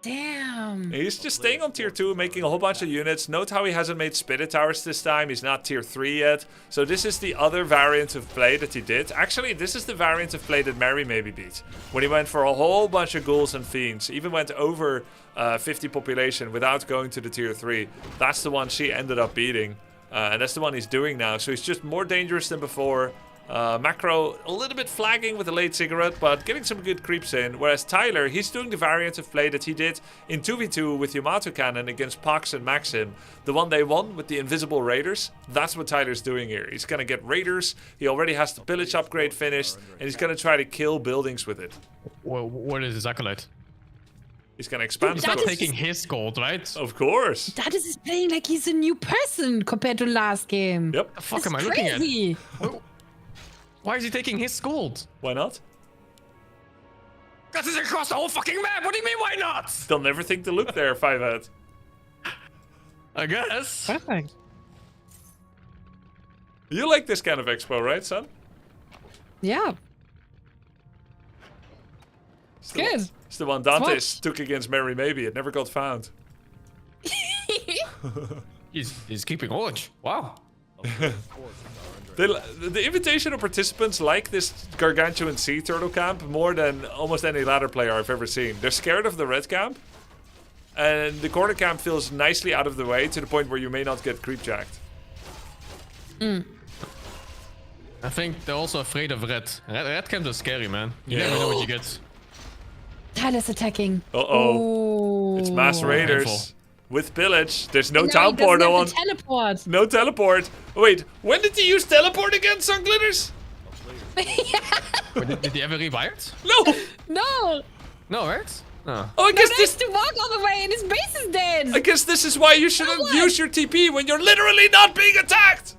Speaker 10: Damn.
Speaker 1: He's just staying on tier 2, making a whole bunch of units. Note how he hasn't made Spirit Towers this time. He's not tier 3 yet. So this is the other variant of play that he did. Actually, this is the variant of play that Mary maybe beat. When he went for a whole bunch of ghouls and fiends. Even went over 50 population without going to the tier 3. That's the one she ended up beating. And that's the one he's doing now. So he's just more dangerous than before. Macro a little bit flagging with the late cigarette, but getting some good creeps in. Whereas Tyler, he's doing the variant of play that he did in 2v2 with Yamato Cannon against Pox and Maxim. The one they won with the invisible raiders. That's what Tyler's doing here. He's gonna get raiders. He already has the pillage upgrade finished, and he's gonna try to kill buildings with it.
Speaker 14: Well, what is his acolyte?
Speaker 1: He's gonna expand.
Speaker 14: He's not taking his gold, right?
Speaker 1: Of course.
Speaker 10: That is playing like he's a new person compared to last game.
Speaker 1: Yep.
Speaker 14: The fuck
Speaker 10: That's
Speaker 14: am I
Speaker 10: crazy.
Speaker 14: looking at? Why is he taking his gold?
Speaker 1: Why not?
Speaker 14: That is across the whole fucking map. What do you mean, why not?
Speaker 1: They'll never think to look there, 5-head.
Speaker 14: I guess.
Speaker 4: Perfect.
Speaker 1: You like this kind of expo, right, son?
Speaker 10: Yeah.
Speaker 1: It's
Speaker 10: good.
Speaker 1: It's the one Dante
Speaker 10: Swatch.
Speaker 1: took against Mary Maybe. It never got found.
Speaker 14: He's keeping orange. Wow.
Speaker 1: The invitational participants like this gargantuan sea turtle camp more than almost any ladder player I've ever seen. They're scared of the red camp, and the corner camp feels nicely out of the way to the point where you may not get creep jacked.
Speaker 10: Mm.
Speaker 14: I think they're also afraid of red. Red camp is scary, man. You never know what you get.
Speaker 10: Tyler's attacking.
Speaker 1: Uh-oh. It's mass raiders.
Speaker 14: Painful.
Speaker 1: With pillage. There's no
Speaker 10: And now
Speaker 1: town
Speaker 10: he doesn't
Speaker 1: portal
Speaker 10: have
Speaker 1: on.
Speaker 10: the teleport.
Speaker 1: No teleport. Wait, when did he use teleport again, Sun Glitters?
Speaker 14: Wait, did he ever rebuy it?
Speaker 1: No!
Speaker 10: No.
Speaker 14: No, right? No.
Speaker 1: Oh, I guess
Speaker 10: No,
Speaker 1: this...
Speaker 10: to walk all the way and his base is dead.
Speaker 1: I guess this is why you shouldn't use your TP when you're literally not being attacked!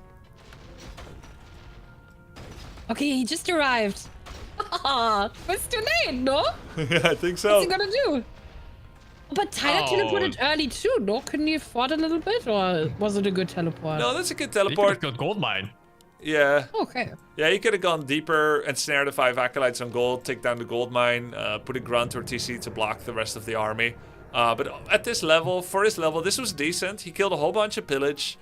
Speaker 10: Okay, he just arrived. But it's too late, no?
Speaker 1: Yeah, I think so.
Speaker 10: What's he gonna do? But Tyler
Speaker 14: Oh.
Speaker 10: teleported early too, no? Couldn't he afford a little bit, or was it a good teleport?
Speaker 1: No, that's a good
Speaker 14: He
Speaker 1: teleport.
Speaker 14: could have got gold mine.
Speaker 1: Yeah.
Speaker 10: Okay.
Speaker 1: Yeah, he could have gone deeper and snared the 5 acolytes on gold, take down the gold mine, put a grunt or TC to block the rest of the army. But at this level, for his level, this was decent. He killed a whole bunch of pillage.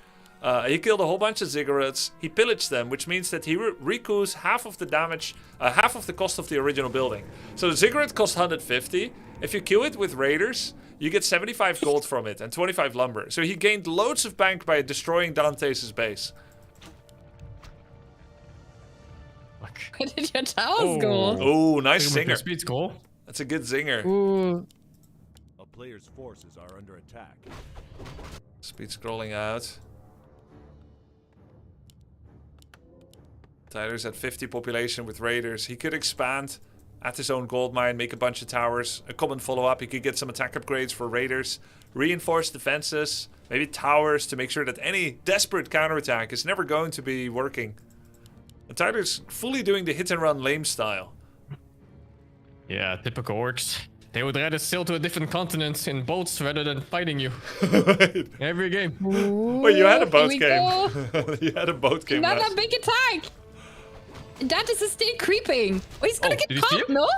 Speaker 1: He killed a whole bunch of ziggurats. He pillaged them, which means that he recoups half of the damage, half of the cost of the original building. So the ziggurat costs 150. If you kill it with raiders, you get 75 gold from it and 25 lumber. So he gained loads of bank by destroying Dante's base.
Speaker 10: Where did your towers go?
Speaker 1: Oh, nice
Speaker 14: Your
Speaker 1: zinger.
Speaker 14: speed's cool.
Speaker 1: That's a good zinger.
Speaker 10: Ooh.
Speaker 8: A player's forces are under attack.
Speaker 1: Speed scrolling out. Tyler's at 50 population with raiders. He could expand at his own gold mine, make a bunch of towers, a common follow-up. He could get some attack upgrades for raiders, reinforce defenses, maybe towers to make sure that any desperate counterattack is never going to be working. And Tyler's fully doing the hit-and-run lame style.
Speaker 14: Yeah, typical orcs. They would rather sail to a different continent in boats rather than fighting you. Every game.
Speaker 1: Wait, you had a boat
Speaker 10: we
Speaker 1: game. You had a boat game.
Speaker 10: Another
Speaker 1: last-
Speaker 10: big attack. That is still creeping. Oh, he's gonna
Speaker 14: did
Speaker 10: get
Speaker 14: you see
Speaker 10: caught,
Speaker 14: him?
Speaker 10: no?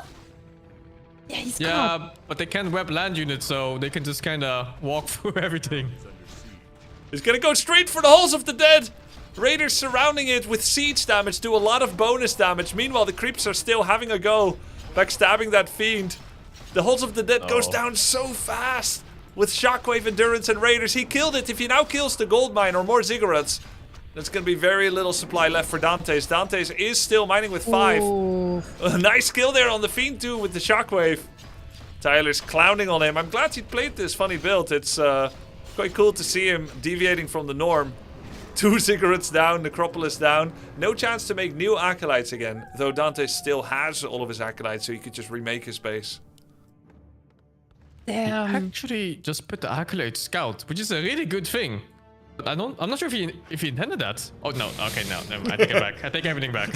Speaker 10: Yeah, he's caught.
Speaker 14: Yeah, but they can't web land units, so they can just kind of walk through everything.
Speaker 1: He's gonna go straight for the Halls of the Dead. Raiders surrounding it with siege damage do a lot of bonus damage. Meanwhile, the creeps are still having a go, backstabbing that fiend. The Halls of the Dead goes down so fast. With Shockwave, Endurance, and Raiders, he killed it. If he now kills the gold mine or more ziggurats, there's gonna be very little supply left for Dante's. Dante's is still mining with 5.
Speaker 10: Ooh.
Speaker 1: A nice kill there on the fiend too with the Shockwave. Tyler's clowning on him. I'm glad he played this funny build. It's quite cool to see him deviating from the norm. 2 ziggurats down, Necropolis down. No chance to make new acolytes again. Though Dante still has all of his acolytes, so he could just remake his base.
Speaker 10: Damn.
Speaker 14: Actually, just put the Acolyte Scout, which is a really good thing. But I'm not sure if he intended that. Oh no, okay, no, I take it back. I take everything back.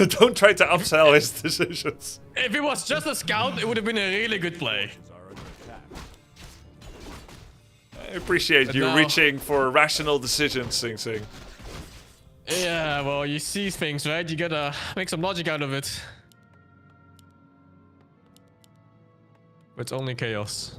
Speaker 1: Don't try to upsell his decisions.
Speaker 14: If it was just a scout, it would have been a really good play.
Speaker 1: I appreciate
Speaker 14: But
Speaker 1: you
Speaker 14: now-
Speaker 1: reaching for rational decisions, Sing Sing.
Speaker 14: Yeah, well, you see things, right? You gotta make some logic out of it. It's only chaos.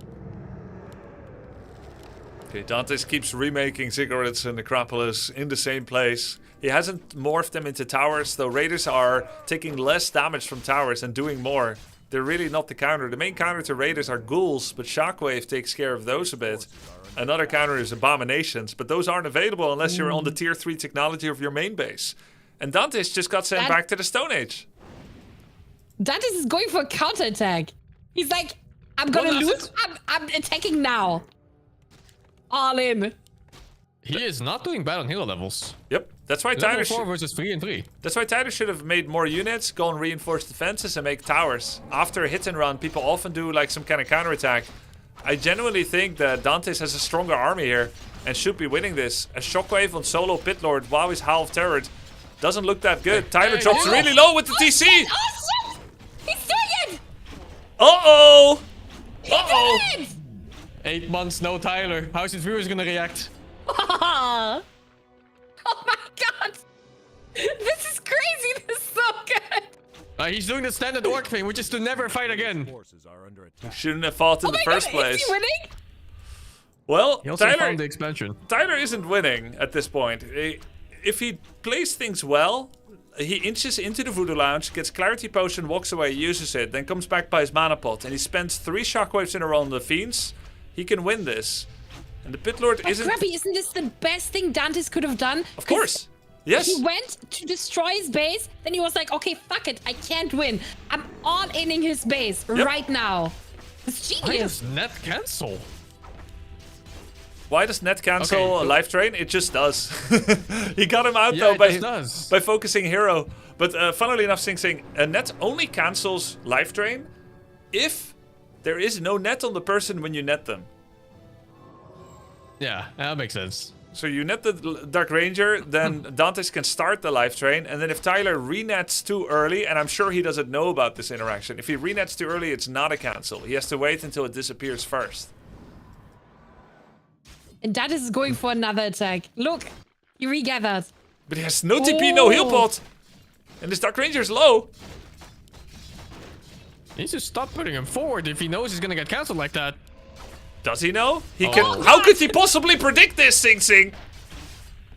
Speaker 1: Okay, Dantes keeps remaking Ziggurats and Necropolis in the same place. He hasn't morphed them into towers, though Raiders are taking less damage from towers and doing more. They're really not the counter. The main counter to Raiders are ghouls, but Shockwave takes care of those a bit. Another counter is Abominations, but those aren't available unless you're on the tier 3 technology of your main base. And Dantes just got sent back to the Stone Age.
Speaker 10: Dantes is going for a counterattack. He's like, I'm gonna lose. I'm attacking now. All in.
Speaker 14: He is not doing bad on hero levels.
Speaker 1: Yep, that's why
Speaker 14: Level
Speaker 1: Tyler
Speaker 14: 4 versus 3 and 3.
Speaker 1: That's why Tyler should have made more units, go on reinforced defenses, and make towers. After a hit and run, people often do like some kind of counterattack. I genuinely think that Dantes has a stronger army here and should be winning this. A Shockwave on solo Pit Lord while he's half turret doesn't look that good. Tyler drops really low with the TC.
Speaker 10: Oh shit! He's doing it!
Speaker 1: Uh-oh! Uh-oh!
Speaker 14: 8 months, no Tyler. How's his viewers gonna react?
Speaker 10: Oh my god! This is crazy! This is so good!
Speaker 14: He's doing the standard orc thing, which is to never fight again.
Speaker 1: He shouldn't have fought in the first place.
Speaker 10: Is he winning?
Speaker 1: Well,
Speaker 14: He also found the expansion.
Speaker 1: Tyler isn't winning at this point. If he plays things well, he inches into the Voodoo Lounge, gets Clarity Potion, walks away, uses it, then comes back by his mana pot, and he spends 3 Shockwaves in a row on the Fiends. He can win this. And the Pit Lord isn't...
Speaker 10: Grubby, isn't this the best thing Dantes could have done?
Speaker 1: Of course. Yes.
Speaker 10: He went to destroy his base, then he was like, okay, fuck it, I can't win. I'm all-inning his base right now. It's
Speaker 14: Why
Speaker 10: genius.
Speaker 14: does net cancel?
Speaker 1: Why does net cancel a life train? It just does. He got him out
Speaker 14: Yeah,
Speaker 1: though
Speaker 14: it
Speaker 1: by focusing hero. But funnily enough, Sing Sing, net only cancels life drain if there is no net on the person when you net them.
Speaker 14: Yeah, that makes sense.
Speaker 1: So you net the Dark Ranger, then Dantes can start the life train, and then if Tyler renets too early, and I'm sure he doesn't know about this interaction, if he renets too early, it's not a cancel. He has to wait until it disappears first.
Speaker 10: And Dantes is going for another attack. Look, he regathered.
Speaker 1: But he has no TP, no heal pot. And this Dark Ranger's low.
Speaker 14: He needs to stop putting him forward if he knows he's gonna get cancelled like that.
Speaker 1: Does he know? He can. How could he possibly predict this, Sing Sing?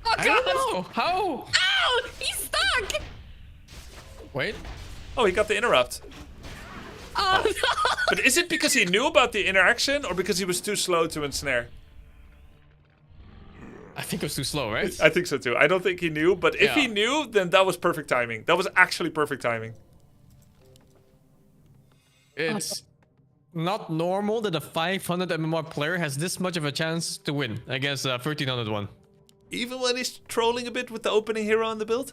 Speaker 10: Oh god!
Speaker 14: I don't know. How?
Speaker 10: Ow! He's stuck!
Speaker 14: Wait.
Speaker 1: Oh, he got the interrupt.
Speaker 10: Oh no!
Speaker 1: But is it because he knew about the interaction or because he was too slow to ensnare?
Speaker 14: I think it was too slow, right?
Speaker 1: I think so too. I don't think he knew, but if he knew, then that was perfect timing. That was actually perfect timing.
Speaker 14: It's not normal that a 500 MMR player has this much of a chance to win against a 1301.
Speaker 1: Even when he's trolling a bit with the opening hero on the build?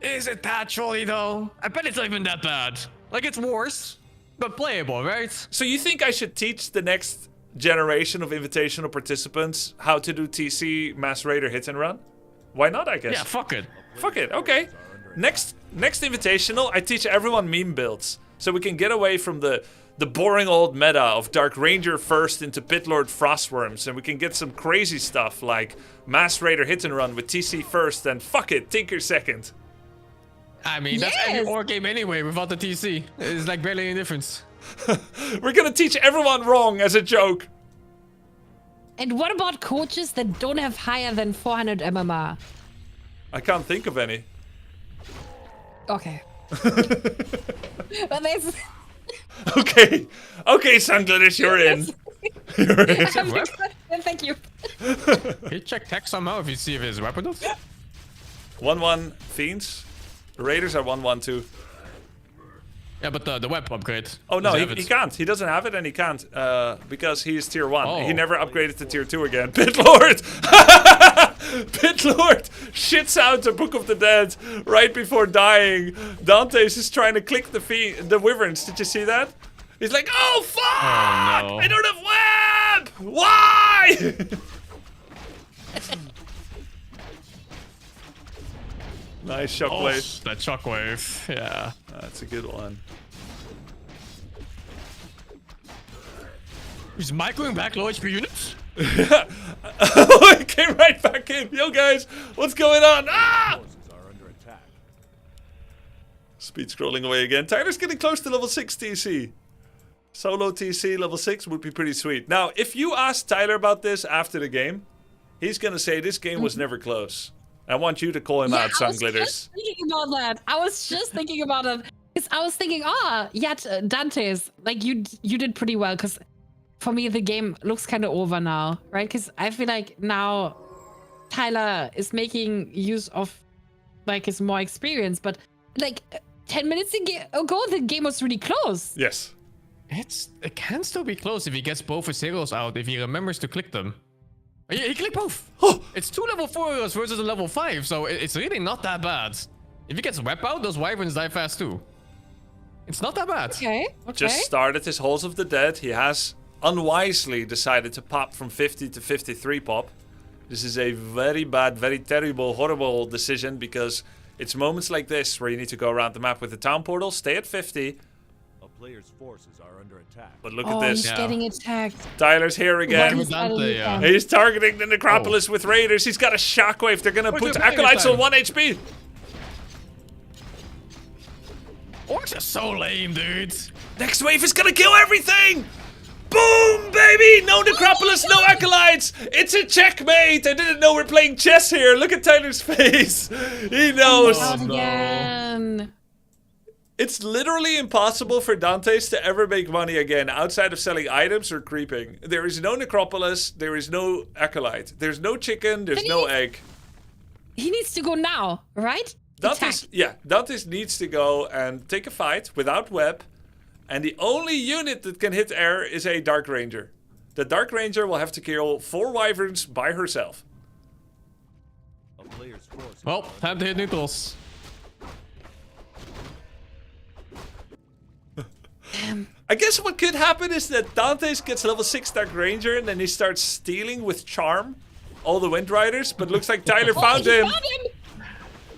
Speaker 14: Is it that trolly though? I bet it's not even that bad. Like, it's worse, but playable, right?
Speaker 1: So you think I should teach the next generation of invitational participants how to do TC Mass Raider hit and run? Why not, I guess?
Speaker 14: Yeah, fuck it.
Speaker 1: Fuck it, okay. Next invitational, I teach everyone meme builds. So we can get away from the boring old meta of Dark Ranger first into Pit Lord Frostworms, and we can get some crazy stuff like Mass Raider hit and run with TC first and fuck it, Tinker second.
Speaker 14: I mean, that's every war game anyway without the TC. It's like barely any difference.
Speaker 1: We're gonna teach everyone wrong as a joke.
Speaker 10: And what about coaches that don't have higher than 400 MMR?
Speaker 1: I can't think of any.
Speaker 10: Okay. But there's...
Speaker 1: Okay, Sungladdis, you're in. You're in.
Speaker 10: Thank you.
Speaker 14: Hey, check tech somehow if you see if his weapon does.
Speaker 1: 1-1 Fiends. Raiders are 1-1-2.
Speaker 14: Yeah, but the web upgrade.
Speaker 1: Oh no, he can't. He doesn't have it and he can't. Because he is tier 1.
Speaker 14: Oh.
Speaker 1: He never upgraded to tier 2 again. Pit Lord! Pit Lord shits out the Book of the Dead right before dying. Dantes is trying to click the wyverns. Did you see that? He's like, oh fuck!
Speaker 14: Oh, no.
Speaker 1: I don't have web! Why? Nice shockwave.
Speaker 14: That shockwave, yeah.
Speaker 1: That's a good one.
Speaker 14: Is Mike going back low HP units?
Speaker 1: Oh, it came right back in. Yo guys, what's going on? Ah! Speed scrolling away again. Tyler's getting close to level 6 TC. Solo TC level 6 would be pretty sweet. Now, if you ask Tyler about this after the game, he's going to say this game was never close. I want you to call him out, Sun Glitters.
Speaker 10: I was just thinking about that. I was just thinking about it. Because I was thinking, Dante's, like, you did pretty well. Because for me, the game looks kind of over now, right? Because I feel like now Tyler is making use of, like, his more experience. But, like, 10 minutes ago, the game was really close.
Speaker 1: Yes.
Speaker 14: It can still be close if he gets both his heroes out, if he remembers to click them. He clicked both. It's 2 level 4 heroes versus a level 5, so it's really not that bad. If he gets Web out, those Wyverns die fast too. It's not that bad.
Speaker 10: Okay.
Speaker 1: Just started his Halls of the Dead. He has unwisely decided to pop from 50 to 53 pop. This is a very bad, very terrible, horrible decision because it's moments like this where you need to go around the map with the town portal, stay at 50.
Speaker 8: A player's forces are under attack.
Speaker 1: But look at this.
Speaker 10: He's getting attacked.
Speaker 1: Tyler's here again. He's targeting the Necropolis with Raiders. He's got a shockwave. They're gonna put Acolytes on 1 HP.
Speaker 14: Orcs are so lame, dude.
Speaker 1: Next wave is gonna kill everything. Boom, baby! No Necropolis, no Acolytes! It's a checkmate! I didn't know we're playing chess here. Look at Tyler's face. He knows.
Speaker 10: Again.
Speaker 1: It's literally impossible for Dantes to ever make money again outside of selling items or creeping. There is no Necropolis, there is no Acolyte. There's no chicken, there's no egg.
Speaker 10: He needs to go now, right?
Speaker 1: Dantes needs to go and take a fight without web. And the only unit that can hit air is a Dark Ranger. The Dark Ranger will have to kill 4 Wyverns by herself.
Speaker 14: Well, time to hit neutrals.
Speaker 1: I guess what could happen is that Dantes gets level 6 Dark Ranger and then he starts stealing with charm all the Wind Riders, but looks like Tyler found him.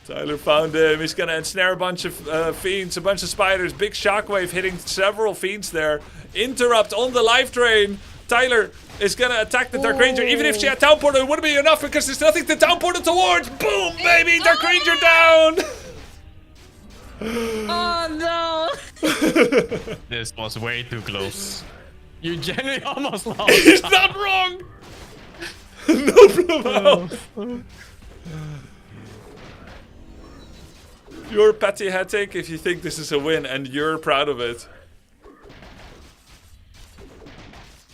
Speaker 1: Tyler found him. He's gonna ensnare a bunch of fiends, a bunch of spiders, big shockwave hitting several fiends there. Interrupt on the life drain. Tyler is gonna attack the Dark Ranger. Even if she had Town Portal, it wouldn't be enough because there's nothing to Town Portal towards. Boom, baby! Dark Ranger down!
Speaker 10: Oh no!
Speaker 14: This was way too close. You genuinely almost lost.
Speaker 1: He's not wrong! No problem. You're Patty Hattic if you think this is a win and you're proud of it.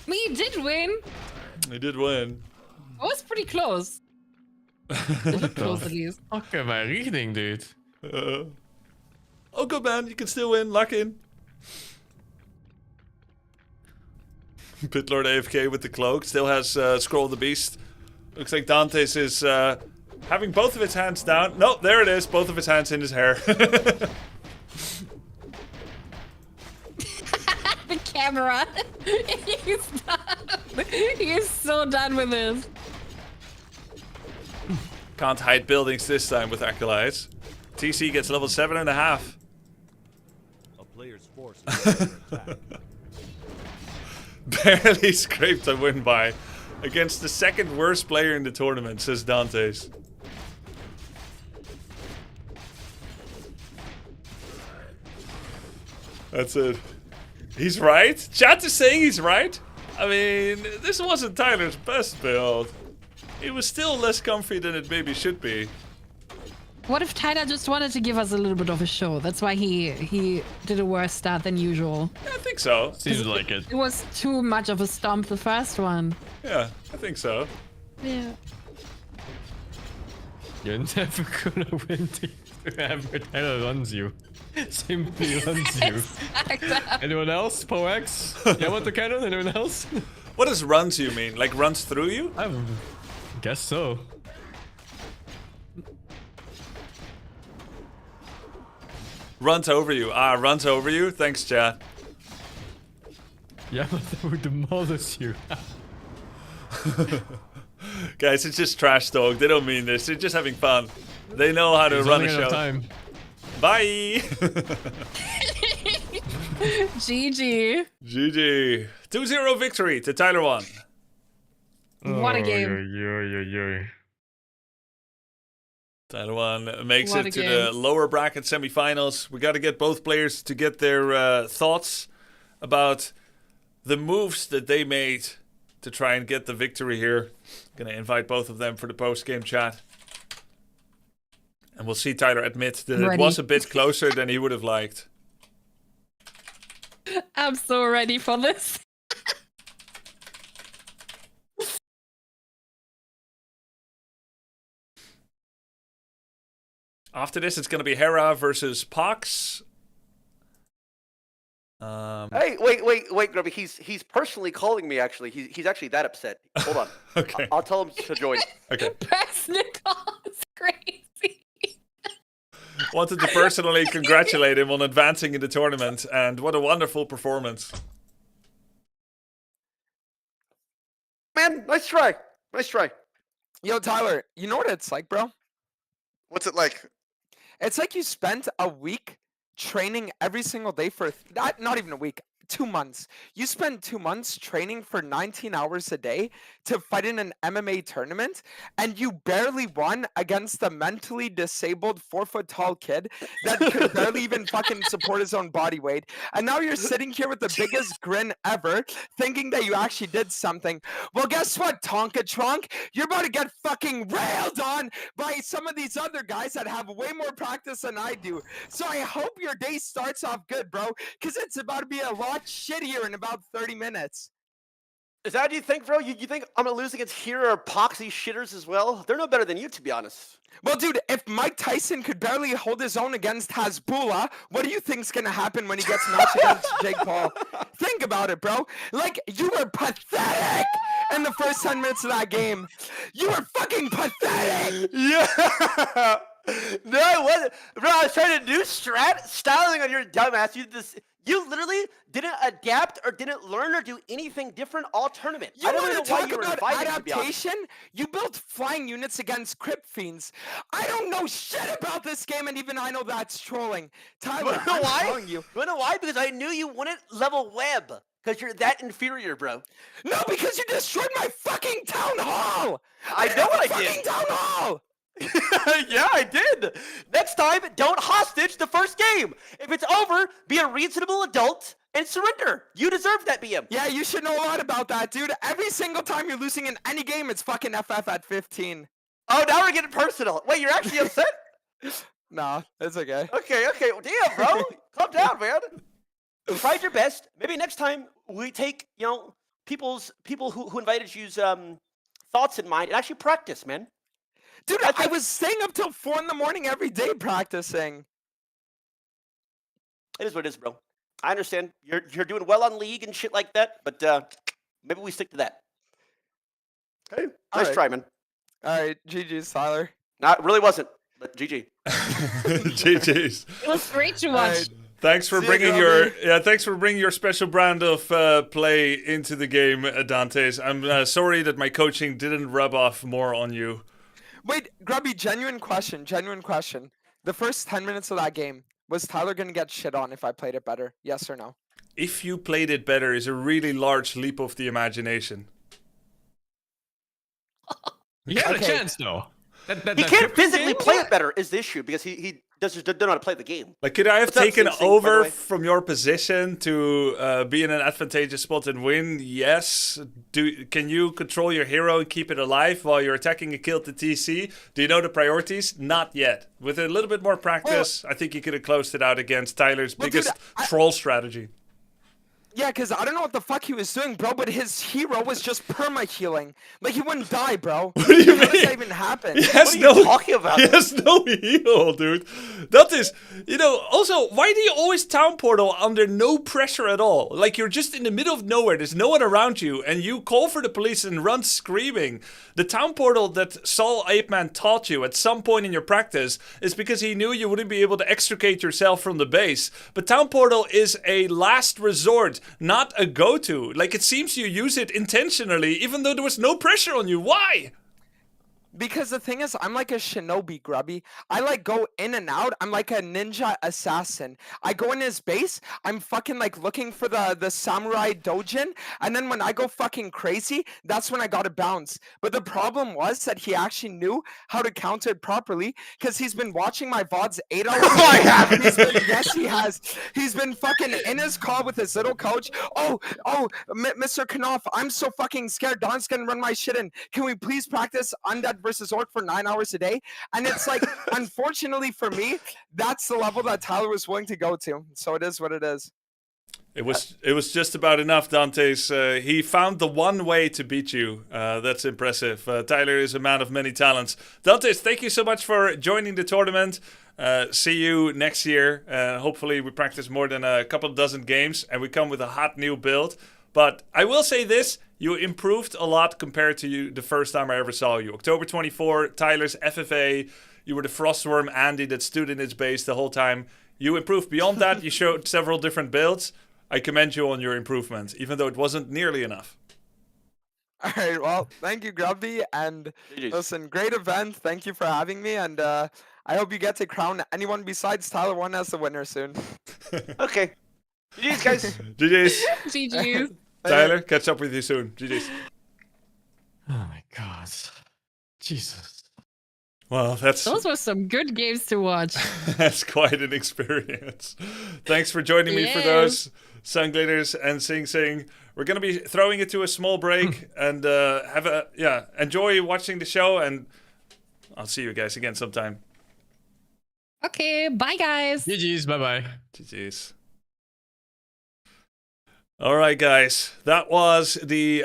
Speaker 10: We did win.
Speaker 1: We did win.
Speaker 10: It was pretty close. It looked close at least.
Speaker 14: Fuck am I reading, dude?
Speaker 1: Oh, good man. You can still win. Lock in. Pitlord AFK with the cloak. Still has Scroll of the Beast. Looks like Dantes is having both of his hands down. No, there it is. Both of his hands in his hair.
Speaker 10: The camera. He's done. He is so done with this.
Speaker 1: Can't hide buildings this time with Acolytes. TC gets level 7.5.
Speaker 8: A player's force is under attack.
Speaker 1: Barely scraped a win by against the second worst player in the tournament, says Dantes. That's it. He's right? Chat is saying he's right? I mean, this wasn't Tyler's best build. It was still less comfy than it maybe should be.
Speaker 10: What if Tyler just wanted to give us a little bit of a show? That's why he did a worse start than usual.
Speaker 1: Yeah, I think so.
Speaker 14: Seems like it.
Speaker 10: It was too much of a stomp, the first one.
Speaker 1: Yeah, I think so.
Speaker 10: Yeah.
Speaker 14: You're never gonna win whenever Tyler runs you. Simply runs you. Anyone else? Poex? You want the cannon? Anyone else?
Speaker 1: What does runs you mean? Like runs through you?
Speaker 14: I guess so.
Speaker 1: Runs over you. Ah, runs over you? Thanks, chat.
Speaker 14: Yeah, but they would demolish you.
Speaker 1: Guys, it's just trash talk. They don't mean this. They're just having fun. They know how to run a show.
Speaker 14: Time.
Speaker 1: Bye!
Speaker 10: GG.
Speaker 1: GG. 2-0 victory to Tyler 1.
Speaker 10: What a game.
Speaker 1: Tyler 1 makes
Speaker 10: What
Speaker 1: it
Speaker 10: a
Speaker 1: to
Speaker 10: game.
Speaker 1: the lower bracket semifinals. We got to get both players to get their thoughts about the moves that they made to try and get the victory here. Gonna invite both of them for the post-game chat. And we'll see Tyler admit that it was a bit closer than he would have liked.
Speaker 10: I'm so ready for this.
Speaker 1: After this, it's going to be Hera versus Pox.
Speaker 9: Hey, wait, Grubby. He's personally calling me. Actually, he's actually that upset. Hold on.
Speaker 1: Okay.
Speaker 9: I'll tell him to join.
Speaker 1: Okay.
Speaker 10: Personal call is crazy.
Speaker 1: Wanted to personally congratulate him on advancing in the tournament, and what a wonderful performance.
Speaker 9: Man, nice try. Nice try.
Speaker 3: Yo, Tyler, you know what it's like, bro?
Speaker 9: What's it like?
Speaker 3: It's like you spent a week training every single day for not even a week, 2 months. You spend 2 months training for 19 hours a day to fight in an MMA tournament, and you barely won against a mentally disabled 4-foot-tall kid that could barely even fucking support his own body weight. And now you're sitting here with the biggest grin ever, thinking that you actually did something. Well, guess what, Tonka Trunk? You're about to get fucking railed on by some of these other guys that have way more practice than I do. So I hope your day starts off good, bro, because it's about to be a lot shittier in about 30 minutes.
Speaker 9: Is that what you think, bro? You think I'm gonna lose against Hero or Poxy shitters as well? They're no better than you, to be honest.
Speaker 3: Well, dude, if Mike Tyson could barely hold his own against Hasbulla, what do you think's gonna happen when he gets matched against Jake Paul? Think about it, bro. Like, you were pathetic in the first 10 minutes of that game. You were fucking pathetic.
Speaker 9: Yeah. No, I wasn't. Bro, I was trying to do styling on your dumbass. You literally didn't adapt or didn't learn or do anything different all tournament.
Speaker 3: You
Speaker 9: I don't
Speaker 3: want
Speaker 9: know
Speaker 3: to
Speaker 9: why
Speaker 3: talk
Speaker 9: you were
Speaker 3: about
Speaker 9: invited, to be honest.
Speaker 3: adaptation? You built flying units against Crypt Fiends. I don't know shit about this game, and even I know that's trolling. Tyler,
Speaker 9: You know
Speaker 3: I'm
Speaker 9: why?
Speaker 3: telling you.
Speaker 9: You know why? Because I knew you wouldn't level web. Because you're that inferior, bro.
Speaker 3: No, because you destroyed my fucking town hall.
Speaker 9: I know what I
Speaker 3: fucking
Speaker 9: did.
Speaker 3: Town hall.
Speaker 9: Yeah, I did. Next time, don't hostage the first game. If it's over, be a reasonable adult and surrender. You deserve that, BM.
Speaker 3: Yeah, you should know a lot about that, dude. Every single time you're losing in any game, it's fucking FF at 15.
Speaker 9: Oh, now we're getting personal. Wait, you're actually upset?
Speaker 3: Nah, it's okay.
Speaker 9: Okay. Well, damn, bro. Calm down, man. You tried your best. Maybe next time we take, people who invited you's thoughts in mind and actually practice, man.
Speaker 3: Dude, I was staying up till 4 in the morning every day practicing.
Speaker 9: It is what it is, bro. I understand. You're doing well on League and shit like that, but maybe we stick to that. Okay. Nice try, man.
Speaker 3: All right, GG's, Tyler.
Speaker 9: No, it really wasn't, but GG.
Speaker 1: GG's.
Speaker 10: It was great to watch.
Speaker 3: Right.
Speaker 1: Thanks for bringing your special brand of play into the game, Dantes. I'm sorry that my coaching didn't rub off more on you.
Speaker 3: Wait, Grubby, genuine question. The first 10 minutes of that game, was Tyler going to get shit on if I played it better? Yes or no?
Speaker 1: If you played it better is a really large leap of the imagination.
Speaker 14: You had a chance, though.
Speaker 9: He can't physically play it better is the issue because he doesn't know how to play the game.
Speaker 1: Like, could I have
Speaker 9: What's up,
Speaker 1: taken
Speaker 9: Sing Sing, by the
Speaker 1: over
Speaker 9: way?
Speaker 1: from your position to be in an advantageous spot and win? Yes. Can you control your hero and keep it alive while you're attacking a kill to TC? Do you know the priorities? Not yet. With a little bit more practice, I think you could have closed it out against Tyler's biggest troll strategy.
Speaker 3: Yeah, because I don't know what the fuck he was doing, bro, but his hero was just perma-healing. Like, he wouldn't die, bro.
Speaker 1: What do you mean?
Speaker 3: How does that even happen?
Speaker 9: What are you talking about?
Speaker 1: He has no heal, dude. That is, also, why do you always town portal under no pressure at all? Like, you're just in the middle of nowhere, there's no one around you, and you call for the police and run screaming. The town portal that Saul Apeman taught you at some point in your practice is because he knew you wouldn't be able to extricate yourself from the base. But town portal is a last resort, not a go-to. Like, it seems you use it intentionally, even though there was no pressure on you. Why?
Speaker 3: Because the thing is, I'm like a shinobi, Grubby. I like go in and out. I'm like a ninja assassin. I go in his base. I'm fucking like looking for the samurai dojin. And then when I go fucking crazy, that's when I gotta bounce. But the problem was that he actually knew how to counter it properly because he's been watching my VODs 8 hours.
Speaker 7: I haven't.
Speaker 3: Yes, he has. He's been fucking in his call with his little coach. Mr. Knopf, I'm so fucking scared. Don's gonna run my shit in. Can we please practice Undead versus Orc for 9 hours a day? And it's like, unfortunately for me, that's the level that Tyler was willing to go to. So it is what it is.
Speaker 1: It was just about enough, Dante's. He found the one way to beat you. That's impressive. Tyler is a man of many talents. Dante's, thank you so much for joining the tournament. See you next year. Hopefully we practice more than a couple dozen games and we come with a hot new build. But I will say this, you improved a lot compared to the first time I ever saw you. October 24, Tyler's FFA. You were the Frostworm Andy that stood in its base the whole time. You improved beyond that. You showed several different builds. I commend you on your improvement, even though it wasn't nearly enough.
Speaker 3: All right, well, thank you, Grubby. And listen, great event. Thank you for having me. And I hope you get to crown anyone besides Tyler 1 as the winner soon.
Speaker 9: Okay. GG's, guys.
Speaker 1: GG's.
Speaker 10: GG's.
Speaker 1: Tyler, catch up with you soon. GG's.
Speaker 14: Oh my god. Jesus.
Speaker 1: Well,
Speaker 10: those were some good games to watch.
Speaker 1: That's quite an experience. Thanks for joining me for those, Sunglitters and Sing Sing. We're gonna be throwing it to a small break and enjoy watching the show, and I'll see you guys again sometime.
Speaker 10: Okay, bye guys.
Speaker 14: GG's, bye bye.
Speaker 1: GG's. All right, guys, that was the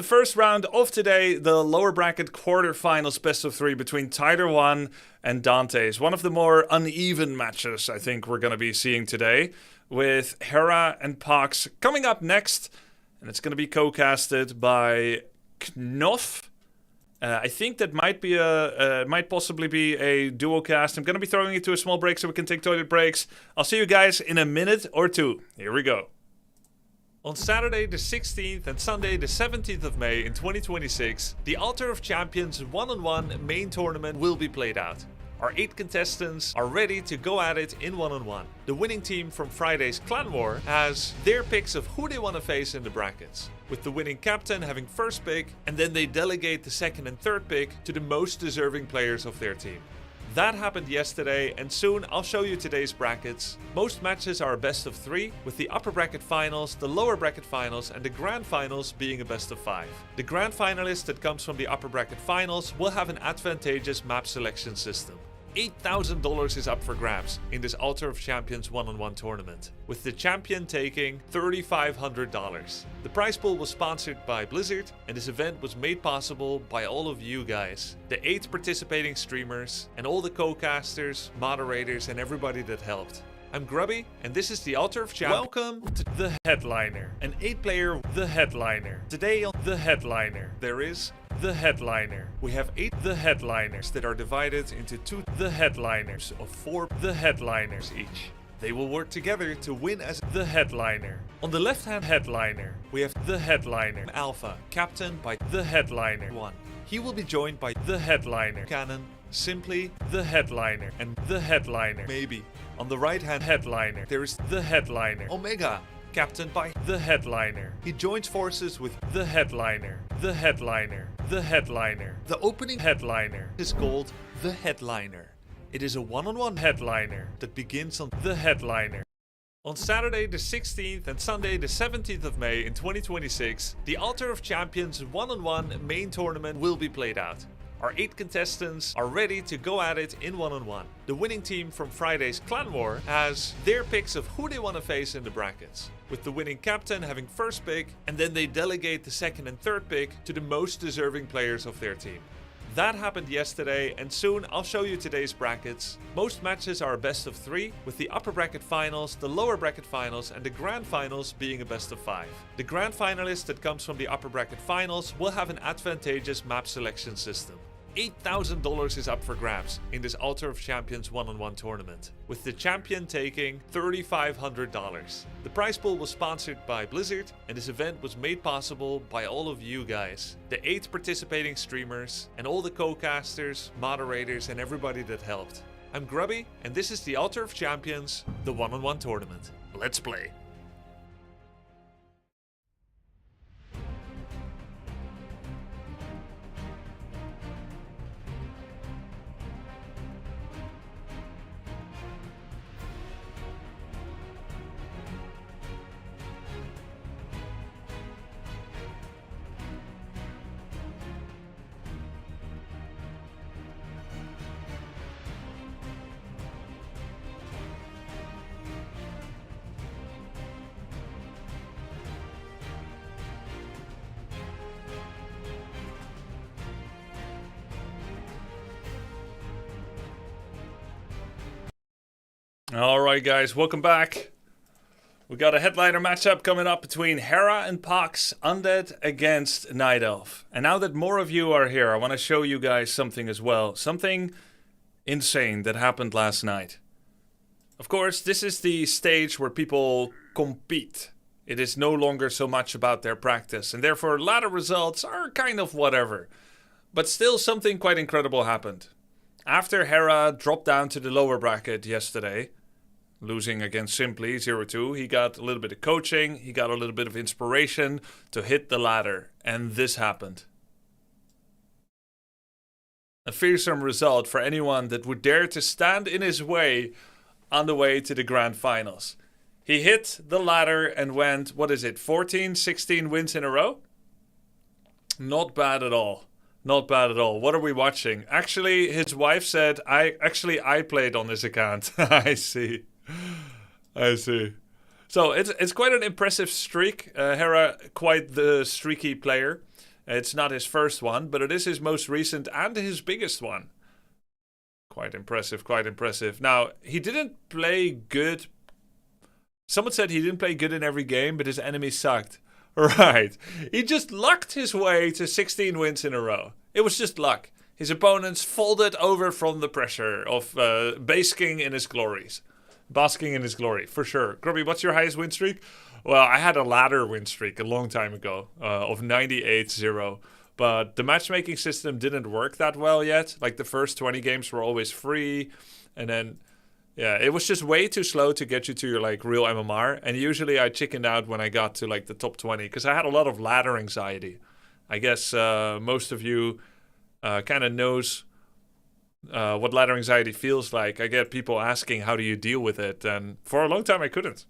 Speaker 1: first round of today, the lower bracket quarterfinals best of 3 between Tyler 1 and Dante's. One of the more uneven matches I think we're going to be seeing today, with Hera and Pox coming up next, and it's going to be co-casted by Knopf. I think that might possibly be a duo cast. I'm going to be throwing it to a small break so we can take toilet breaks. I'll see you guys in a minute or two. Here we go. On Saturday the 16th and Sunday the 17th of May in 2026, the Altar of Champions 1-on-1 main tournament will be played out. Our 8 contestants are ready to go at it in 1-on-1. The winning team from Friday's Clan War has their picks of who they want to face in the brackets, with the winning captain having first pick, and then they delegate the second and third pick to the most deserving players of their team. That happened yesterday, and soon I'll show you today's brackets. Most matches are a best of 3, with the upper bracket finals, the lower bracket finals, and the grand finals being a best of 5. The grand finalist that comes from the upper bracket finals will have an advantageous map selection system. $8,000 is up for grabs in this Altar of Champions 1-on-1 tournament, with the champion taking $3,500. The prize pool was sponsored by Blizzard, and this event was made possible by all of you guys, the 8 participating streamers, and all the co-casters, moderators, and everybody that helped. I'm Grubby, and this is the Altar of Champions. Welcome to the Headliner, an 8-player The Headliner. Today on The Headliner, there is The Headliner. We have 8 The Headliners that are divided into 2 The Headliners of 4 The Headliners each. They will work together to win as The Headliner. On the left-hand Headliner, we have The Headliner Alpha, captained by The Headliner 1. He will be joined by The Headliner Cannon, simply The Headliner, and The Headliner Maybe. On the right-hand Headliner, there is The Headliner Omega, captained by The Headliner. He joins forces with The Headliner, The Headliner, The Headliner. The opening Headliner is called The Headliner. It is a 1-on-1 Headliner that begins on The Headliner. On Saturday the 16th and Sunday the 17th of May in 2026, the Altar of Champions 1-on-1 main tournament will be played out. Our 8 contestants are ready to go at it in 1-on-1. The winning team from Friday's Clan War has their picks of who they want to face in the brackets, with the winning captain having first pick, and then they delegate the second and third pick to the most deserving players of their team. That happened yesterday, and soon I'll show you today's brackets. Most matches are a best of 3, with the upper bracket finals, the lower bracket finals, and the grand finals being a best of 5. The grand finalist that comes from the upper bracket finals will have an advantageous map selection system. $8,000 is up for grabs in this Altar of Champions one-on-one tournament, with the champion taking $3,500. The prize pool was sponsored by Blizzard, and this event was made possible by all of you guys, the 8 participating streamers, and all the co-casters, moderators, and everybody that helped. I'm Grubby, and this is the Altar of Champions, the one-on-one tournament. Let's play. Alright guys, welcome back. We got a headliner matchup coming up between Hera and Pox, Undead against Night Elf. And now that more of you are here, I want to show you guys something as well. Something insane that happened last night. Of course, this is the stage where people compete. It is no longer so much about their practice, and therefore ladder results are kind of whatever. But still something quite incredible happened. After Hera dropped down to the lower bracket yesterday, losing against Simply 0-2, he got a little bit of coaching, he got a little bit of inspiration to hit the ladder, and this happened. A fearsome result for anyone that would dare to stand in his way on the way to the grand finals. He hit the ladder and went, 14, 16 wins in a row? Not bad at all. Not bad at all. What are we watching? Actually, his wife said, I played on this account. I see. So it's quite an impressive streak. Hera, quite the streaky player. It's not his first one, but it is his most recent and his biggest one. Quite impressive, quite impressive. Now, he didn't play good. Someone said he didn't play good in every game, but his enemies sucked. Right. He just lucked his way to 16 wins in a row. It was just luck. His opponents folded over from the pressure of basking in his glories. Basking in his glory, for sure. Grubby, what's your highest win streak? Well, I had a ladder win streak a long time ago of 98-0. But the matchmaking system didn't work that well yet. Like the first 20 games were always free. And then, yeah, it was just way too slow to get you to your like real MMR. And usually I chickened out when I got to like the top 20. Because I had a lot of ladder anxiety. I guess most of you kind of knows what ladder anxiety feels like. I get people asking, how do you deal with it? And for a long time, I couldn't.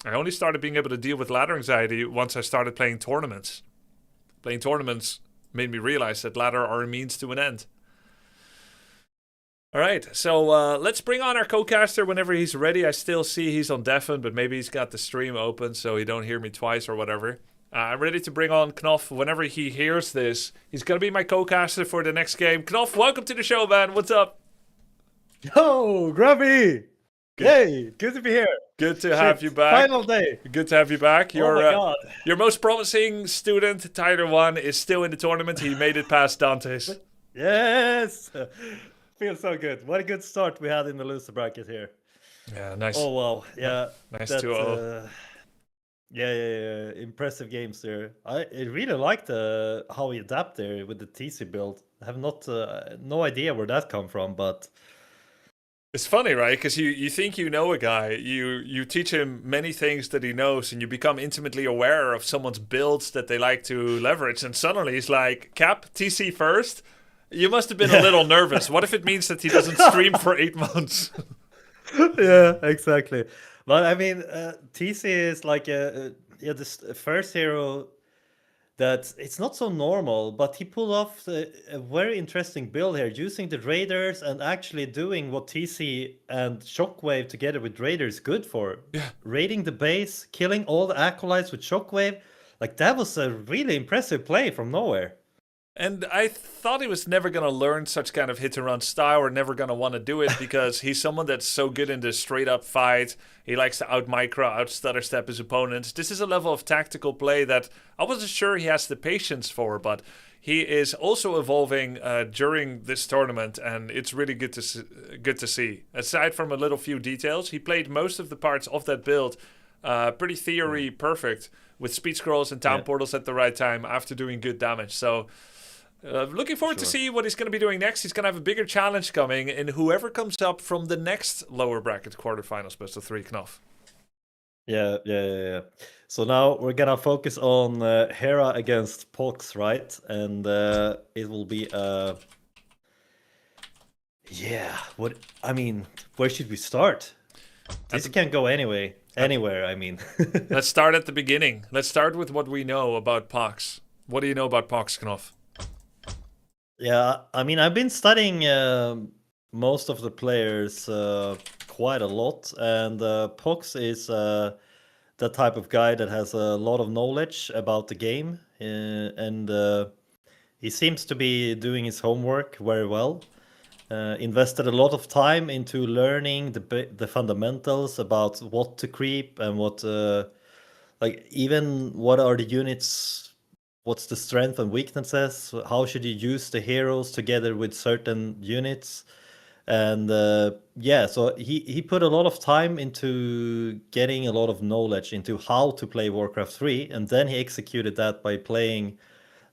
Speaker 1: I only started being able to deal with ladder anxiety once I started playing tournaments. Playing tournaments made me realize that ladder are a means to an end. All right, so let's bring on our co-caster whenever he's ready. I still see he's on deafen, but maybe he's got the stream open so he don't hear me twice or whatever. I'm ready to bring on Knopf whenever he hears this. He's going to be my co-caster for the next game. Knopf, welcome to the show, man. What's up?
Speaker 15: Yo, Grubby!
Speaker 1: Good.
Speaker 15: Hey, good to be here.
Speaker 1: Good to have you back.
Speaker 15: Final day.
Speaker 1: Good to have you back.
Speaker 15: Oh my God.
Speaker 1: Your most promising student, Tyler 1, is still in the tournament. He made it past Dante's.
Speaker 15: Yes! Feels so good. What a good start we had in the loser bracket here.
Speaker 1: Yeah, nice.
Speaker 15: Oh, wow. Yeah.
Speaker 1: Nice 2-0.
Speaker 15: Yeah. Impressive games there. I really liked how he adapted there with the TC build. I have no idea where that come from, but
Speaker 1: it's funny, right? Because you think you know a guy, you teach him many things that he knows, and you become intimately aware of someone's builds that they like to leverage, and suddenly he's like, Cap, TC first? You must have been a little nervous. What if it means that he doesn't stream for 8 months?
Speaker 15: Yeah, exactly. But I mean, TC is like this first hero that it's not so normal, but he pulled off a very interesting build here, using the Raiders and actually doing what TC and Shockwave together with Raiders good for.
Speaker 1: Yeah.
Speaker 15: Raiding the base, killing all the acolytes with Shockwave. Like, that was a really impressive play from nowhere.
Speaker 1: And I thought he was never going to learn such kind of hit and run style or never going to want to do it because he's someone that's so good in the straight up fight. He likes to out micro, out stutter step his opponents. This is a level of tactical play that I wasn't sure he has the patience for, but he is also evolving during this tournament, and it's really good to see. Aside from a little few details, he played most of the parts of that build pretty theory perfect with speed scrolls and town portals at the right time after doing good damage. So looking forward to see what he's going to be doing next. He's going to have a bigger challenge coming in whoever comes up from the next lower bracket quarterfinals, best of 3 Knopf.
Speaker 15: Yeah. So now we're gonna focus on Hera against Pox, right? And it will be what I mean, where should we start? This can go anywhere, I mean.
Speaker 1: Let's start at the beginning. Let's start with what we know about Pox. What do you know about Pox, Knopf?
Speaker 15: Yeah, I mean, I've been studying most of the players quite a lot, and Pox is the type of guy that has a lot of knowledge about the game, and he seems to be doing his homework very well. Invested a lot of time into learning the fundamentals about what to creep and what, like even what are the units, what's the strength and weaknesses, how should you use the heroes together with certain units. And so he put a lot of time into getting a lot of knowledge into how to play Warcraft 3, and then he executed that by playing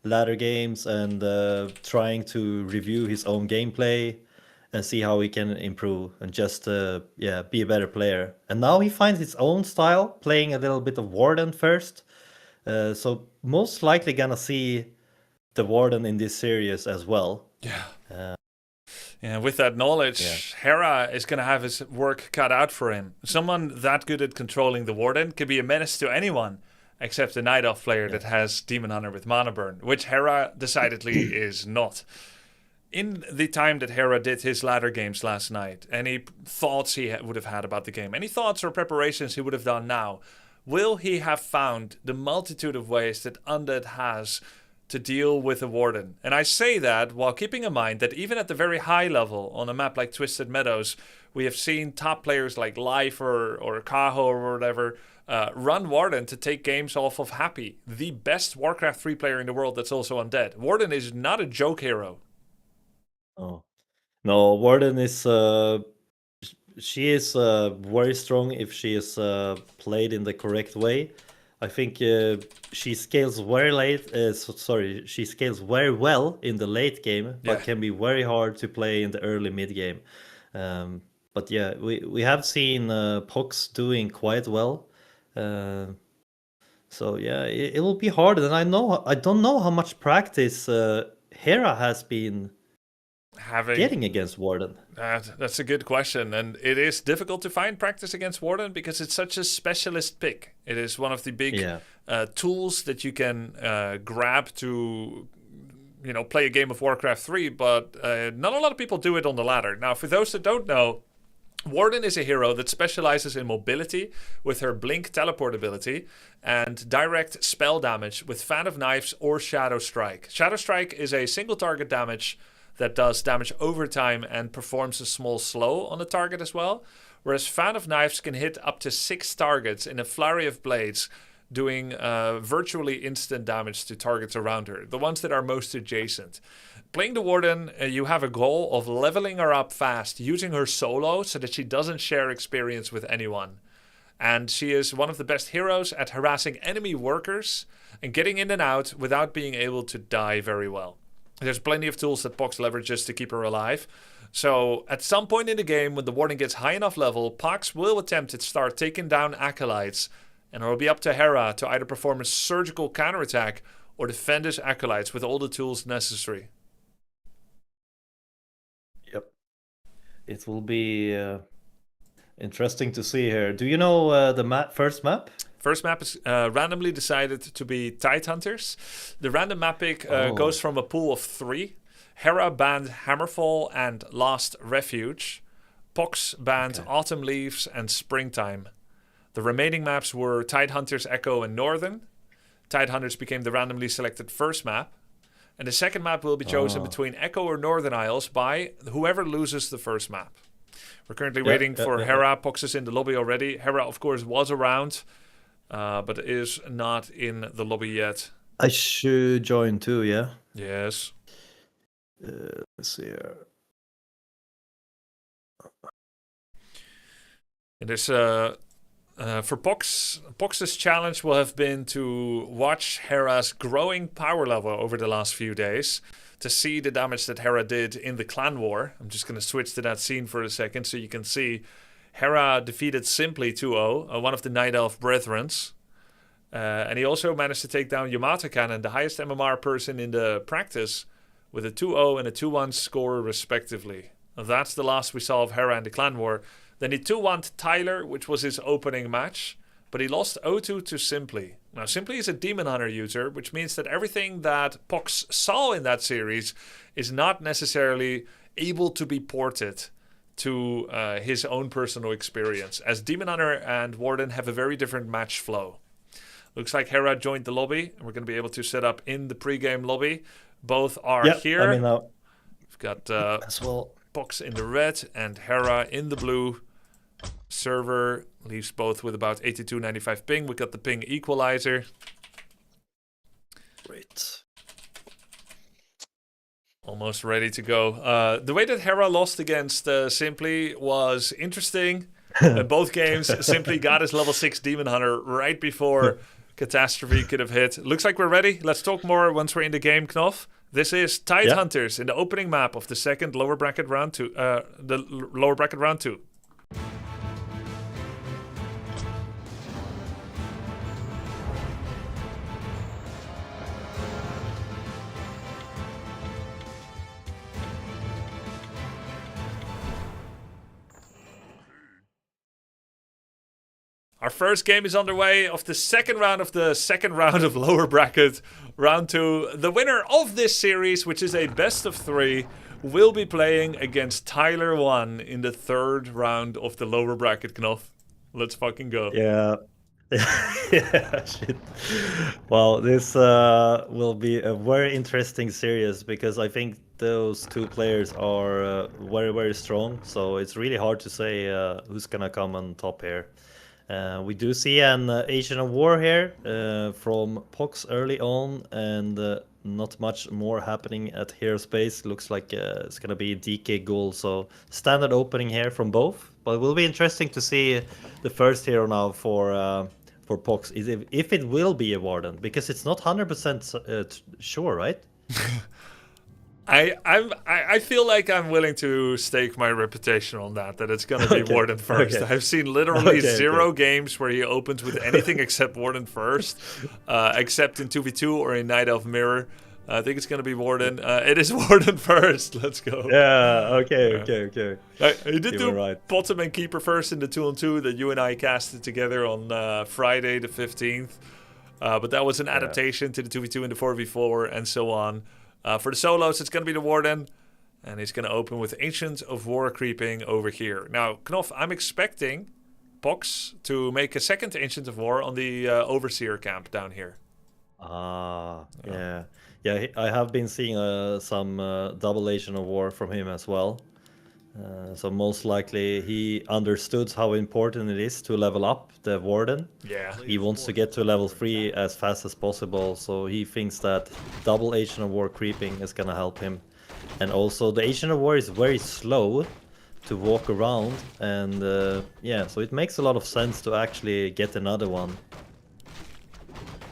Speaker 15: ladder games and trying to review his own gameplay and see how he can improve and just be a better player. And now he finds his own style, playing a little bit of Warden first. So most likely gonna see the Warden in this series as well.
Speaker 1: Yeah, with that knowledge, Hera is going to have his work cut out for him. Someone that good at controlling the Warden can be a menace to anyone except a Night Elf player that has Demon Hunter with Mana Burn, which Hera decidedly is not. In the time that Hera did his ladder games last night, any thoughts he would have had about the game, any thoughts or preparations he would have done now, will he have found the multitude of ways that Undead has to deal with a Warden? And I say that while keeping in mind that even at the very high level on a map like Twisted Meadows, we have seen top players like Life or Kaho or whatever run Warden to take games off of Happy, the best Warcraft 3 player in the world that's also undead. Warden is not a joke hero.
Speaker 15: Oh. No, Warden is she is very strong if she is played in the correct way. I think she scales she scales very well in the late game, but can be very hard to play in the early mid game. But yeah, we have seen Pox doing quite well. So yeah, it will be hard, and I don't know how much practice Hera has been getting against Warden.
Speaker 1: That's a good question, and it is difficult to find practice against Warden because it's such a specialist pick. It is one of the big tools that you can grab to, play a game of Warcraft 3, but not a lot of people do it on the ladder. Now, for those that don't know, Warden is a hero that specializes in mobility with her Blink teleport ability and direct spell damage with Fan of Knives or Shadow Strike. Shadow Strike is a single target damage that does damage over time and performs a small slow on the target as well, whereas Fan of Knives can hit up to 6 targets in a flurry of blades, doing virtually instant damage to targets around her, the ones that are most adjacent. Playing the Warden, you have a goal of leveling her up fast, using her solo so that she doesn't share experience with anyone. And she is one of the best heroes at harassing enemy workers and getting in and out without being able to die very well. There's plenty of tools that Pox leverages to keep her alive. So at some point in the game, when the Warden gets high enough level, Pox will attempt to start taking down Acolytes, and it will be up to Hera to either perform a surgical counterattack or defend his Acolytes with all the tools necessary.
Speaker 15: Yep. It will be interesting to see here. Do you know the first map?
Speaker 1: First map is randomly decided to be Tidehunters. The random map pick goes from a pool of 3. Hera banned Hammerfall and Last Refuge. Pox banned Autumn Leaves and Springtime. The remaining maps were Tidehunters, Echo, and Northern. Tidehunters became the randomly selected first map. And the second map will be chosen
Speaker 15: Ah.
Speaker 1: between Echo or Northern Isles by whoever loses the first map. We're currently
Speaker 15: Yeah,
Speaker 1: waiting
Speaker 15: yeah,
Speaker 1: for
Speaker 15: yeah,
Speaker 1: Hera. Pox is in the lobby already. Hera, of course, was around, but is not in the lobby yet.
Speaker 15: I should join too, yeah?
Speaker 1: Yes.
Speaker 15: Let's see here.
Speaker 1: And there's for Pox's challenge will have been to watch Hera's growing power level over the last few days to see the damage that Hera did in the clan war. I'm just going to switch to that scene for a second so you can see Hera defeated Simply 2-0, one of the Night Elf Brethrens. And he also managed to take down Yamata Cannon, the highest MMR person in the practice, with a 2-0 and a 2-1 score respectively. That's the last we saw of Hera in the clan war. Then he 2-1'd Tyler, which was his opening match, but he lost 0-2 to Simply. Now, Simply is a Demon Hunter user, which means that everything that Pox saw in that series is not necessarily able to be ported to his own personal experience, as Demon Hunter and Warden have a very different match flow. Looks like Hera joined the lobby, and we're going to be able to set up in the pregame lobby. Both are here.
Speaker 15: I mean,
Speaker 1: we've got
Speaker 15: as well.
Speaker 1: Pox in the red and Hera in the blue. Server leaves both with about 82.95 ping. We got the ping equalizer.
Speaker 15: Great.
Speaker 1: Almost ready to go. The way that Hera lost against Simply was interesting. In both games, Simply got his level 6 Demon Hunter right before Catastrophe could have hit. Looks like we're ready. Let's talk more once we're in the game, Knopf. This is Tide Hunters in the opening map of the second lower bracket round 2. The lower bracket round 2. Our first game is underway of the second round of lower bracket, round 2. The winner of this series, which is a best of 3, will be playing against Tyler 1 in the third round of the lower bracket, Knopf. Let's fucking go.
Speaker 15: Yeah. Yeah, shit. Well, this will be a very interesting series because I think those two players are very, very strong. So it's really hard to say who's going to come on top here. We do see an Asian of War here from Pox early on, and not much more happening at Hero Space. Looks like it's going to be DK Ghoul, so standard opening here from both. But it will be interesting to see the first hero now for Pox, if it will be a Warden, because it's not 100% sure, right?
Speaker 1: I feel like I'm willing to stake my reputation on that it's going to be Warden first.
Speaker 15: Okay.
Speaker 1: I've seen literally zero games where he opens with anything except Warden first, except in 2v2 or in Night Elf Mirror. I think it's going to be Warden. It is Warden first. Let's go.
Speaker 15: Yeah, okay.
Speaker 1: He did
Speaker 15: You
Speaker 1: do
Speaker 15: were right.
Speaker 1: Bottom and Keeper first in the 2-on-2 that you and I casted together on Friday the 15th. But that was an adaptation to the 2v2 and the 4v4 and so on. For the solos, it's going to be the Warden, and he's going to open with Ancient of War creeping over here. Now, Knopf, I'm expecting Pox to make a second Ancient of War on the Overseer camp down here.
Speaker 15: Yeah. I have been seeing some double Ancient of War from him as well. So most likely he understood how important it is to level up the Warden.
Speaker 1: Yeah.
Speaker 15: He wants to get to level 3 as fast as possible, so he thinks that double Ancient of War creeping is gonna help him. And also the Ancient of War is very slow to walk around, and so it makes a lot of sense to actually get another one.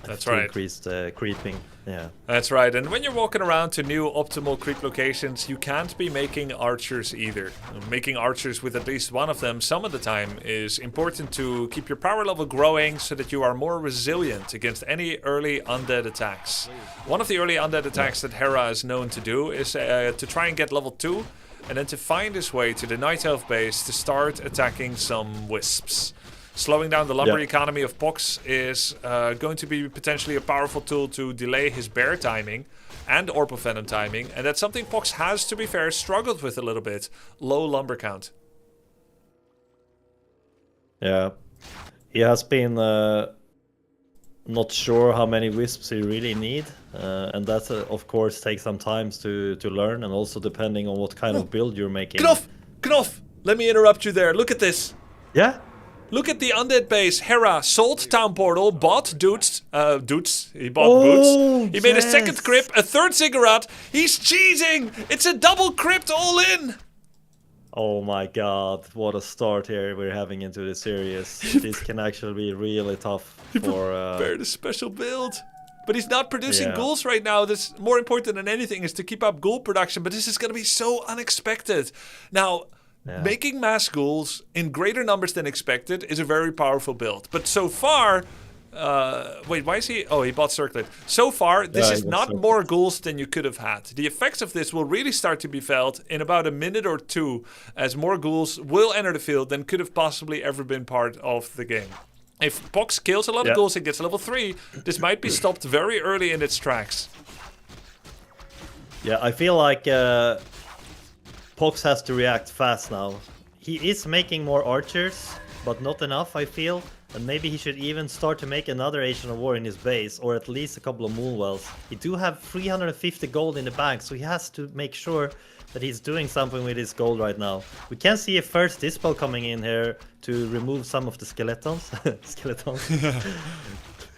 Speaker 1: That's
Speaker 15: to
Speaker 1: right.
Speaker 15: increase the creeping. Yeah.
Speaker 1: That's right. And when you're walking around to new optimal creep locations, you can't be making archers either. Making archers with at least one of them some of the time is important to keep your power level growing so that you are more resilient against any early undead attacks. One of the early undead attacks that Hera is known to do is to try and get level 2 and then to find his way to the Night Elf base to start attacking some wisps. Slowing down the lumber economy of Pox is going to be potentially a powerful tool to delay his bear timing and Orb of Venom timing, and that's something Pox has, to be fair, struggled with a little bit. Low lumber count.
Speaker 15: Yeah. He has been not sure how many wisps you really need, and that of course takes some time to learn, and also depending on what kind of build you're making.
Speaker 1: Knopf, let me interrupt you there. Look at this.
Speaker 15: Yeah.
Speaker 1: Look at the undead base. Hera sold Town Portal, bought Doots. He bought Boots. He made a second crypt, a third ziggurat. He's cheesing. It's a double crypt all in.
Speaker 15: Oh my god, what a start here we're having into the series. This can actually be really tough for...
Speaker 1: Prepared a special build. But he's not producing ghouls right now. That's more important than anything is to keep up ghoul production. But this is going to be so unexpected. Now, making mass ghouls in greater numbers than expected is a very powerful build. But so far... wait, why is he... Oh, he bought Circlet. So far, this is not more ghouls than you could have had. The effects of this will really start to be felt in about a minute or two, as more ghouls will enter the field than could have possibly ever been part of the game. If Pox kills a lot of ghouls and gets level 3, this might be stopped very early in its tracks.
Speaker 15: Yeah, I feel like Pox has to react fast now. He is making more archers, but not enough, I feel. And maybe he should even start to make another Agent of War in his base, or at least a couple of Moonwells. He do have 350 gold in the bank, so he has to make sure that he's doing something with his gold right now. We can see a first Dispel coming in here to remove some of the skeletons.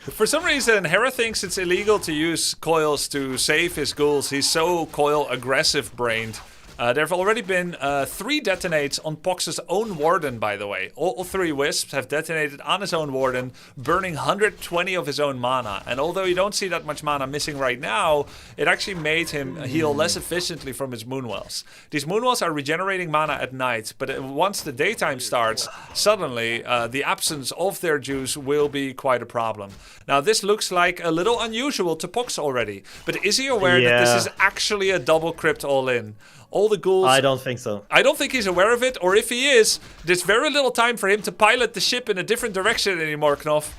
Speaker 1: For some reason, Hera thinks it's illegal to use coils to save his ghouls. He's so coil aggressive brained. There have already been 3 detonates on Pox's own Warden, by the way. All 3 Wisps have detonated on his own Warden, burning 120 of his own mana. And although you don't see that much mana missing right now, it actually made him heal less efficiently from his Moonwells. These Moonwells are regenerating mana at night, but once the daytime starts, suddenly the absence of their juice will be quite a problem. Now, this looks like a little unusual to Pox already, but is he aware that this is actually a double crypt all-in? All the ghouls...
Speaker 15: I don't think so.
Speaker 1: I don't think he's aware of it, or if he is, there's very little time for him to pilot the ship in a different direction anymore, Knopf.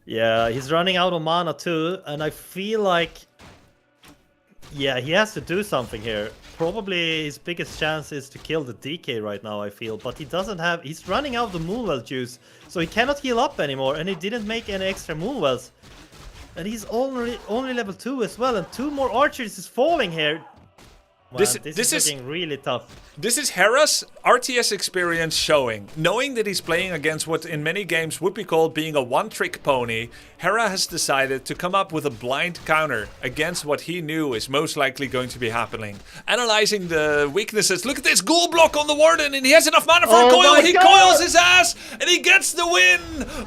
Speaker 15: Yeah, he's running out of mana too, and I feel like... Yeah, he has to do something here. Probably his biggest chance is to kill the DK right now, I feel, but he doesn't have... He's running out of the Moonwell juice, so he cannot heal up anymore, and he didn't make any extra Moonwells. And he's only level 2 as well, and 2 more archers is falling here. Man, this is looking really tough.
Speaker 1: This is Hera's RTS experience showing. Knowing that he's playing against what in many games would be called being a one-trick pony, Hera has decided to come up with a blind counter against what he knew is most likely going to be happening. Analyzing the weaknesses. Look at this ghoul block on the Warden, and he has enough mana for a coil. He coils his ass, and he gets the win.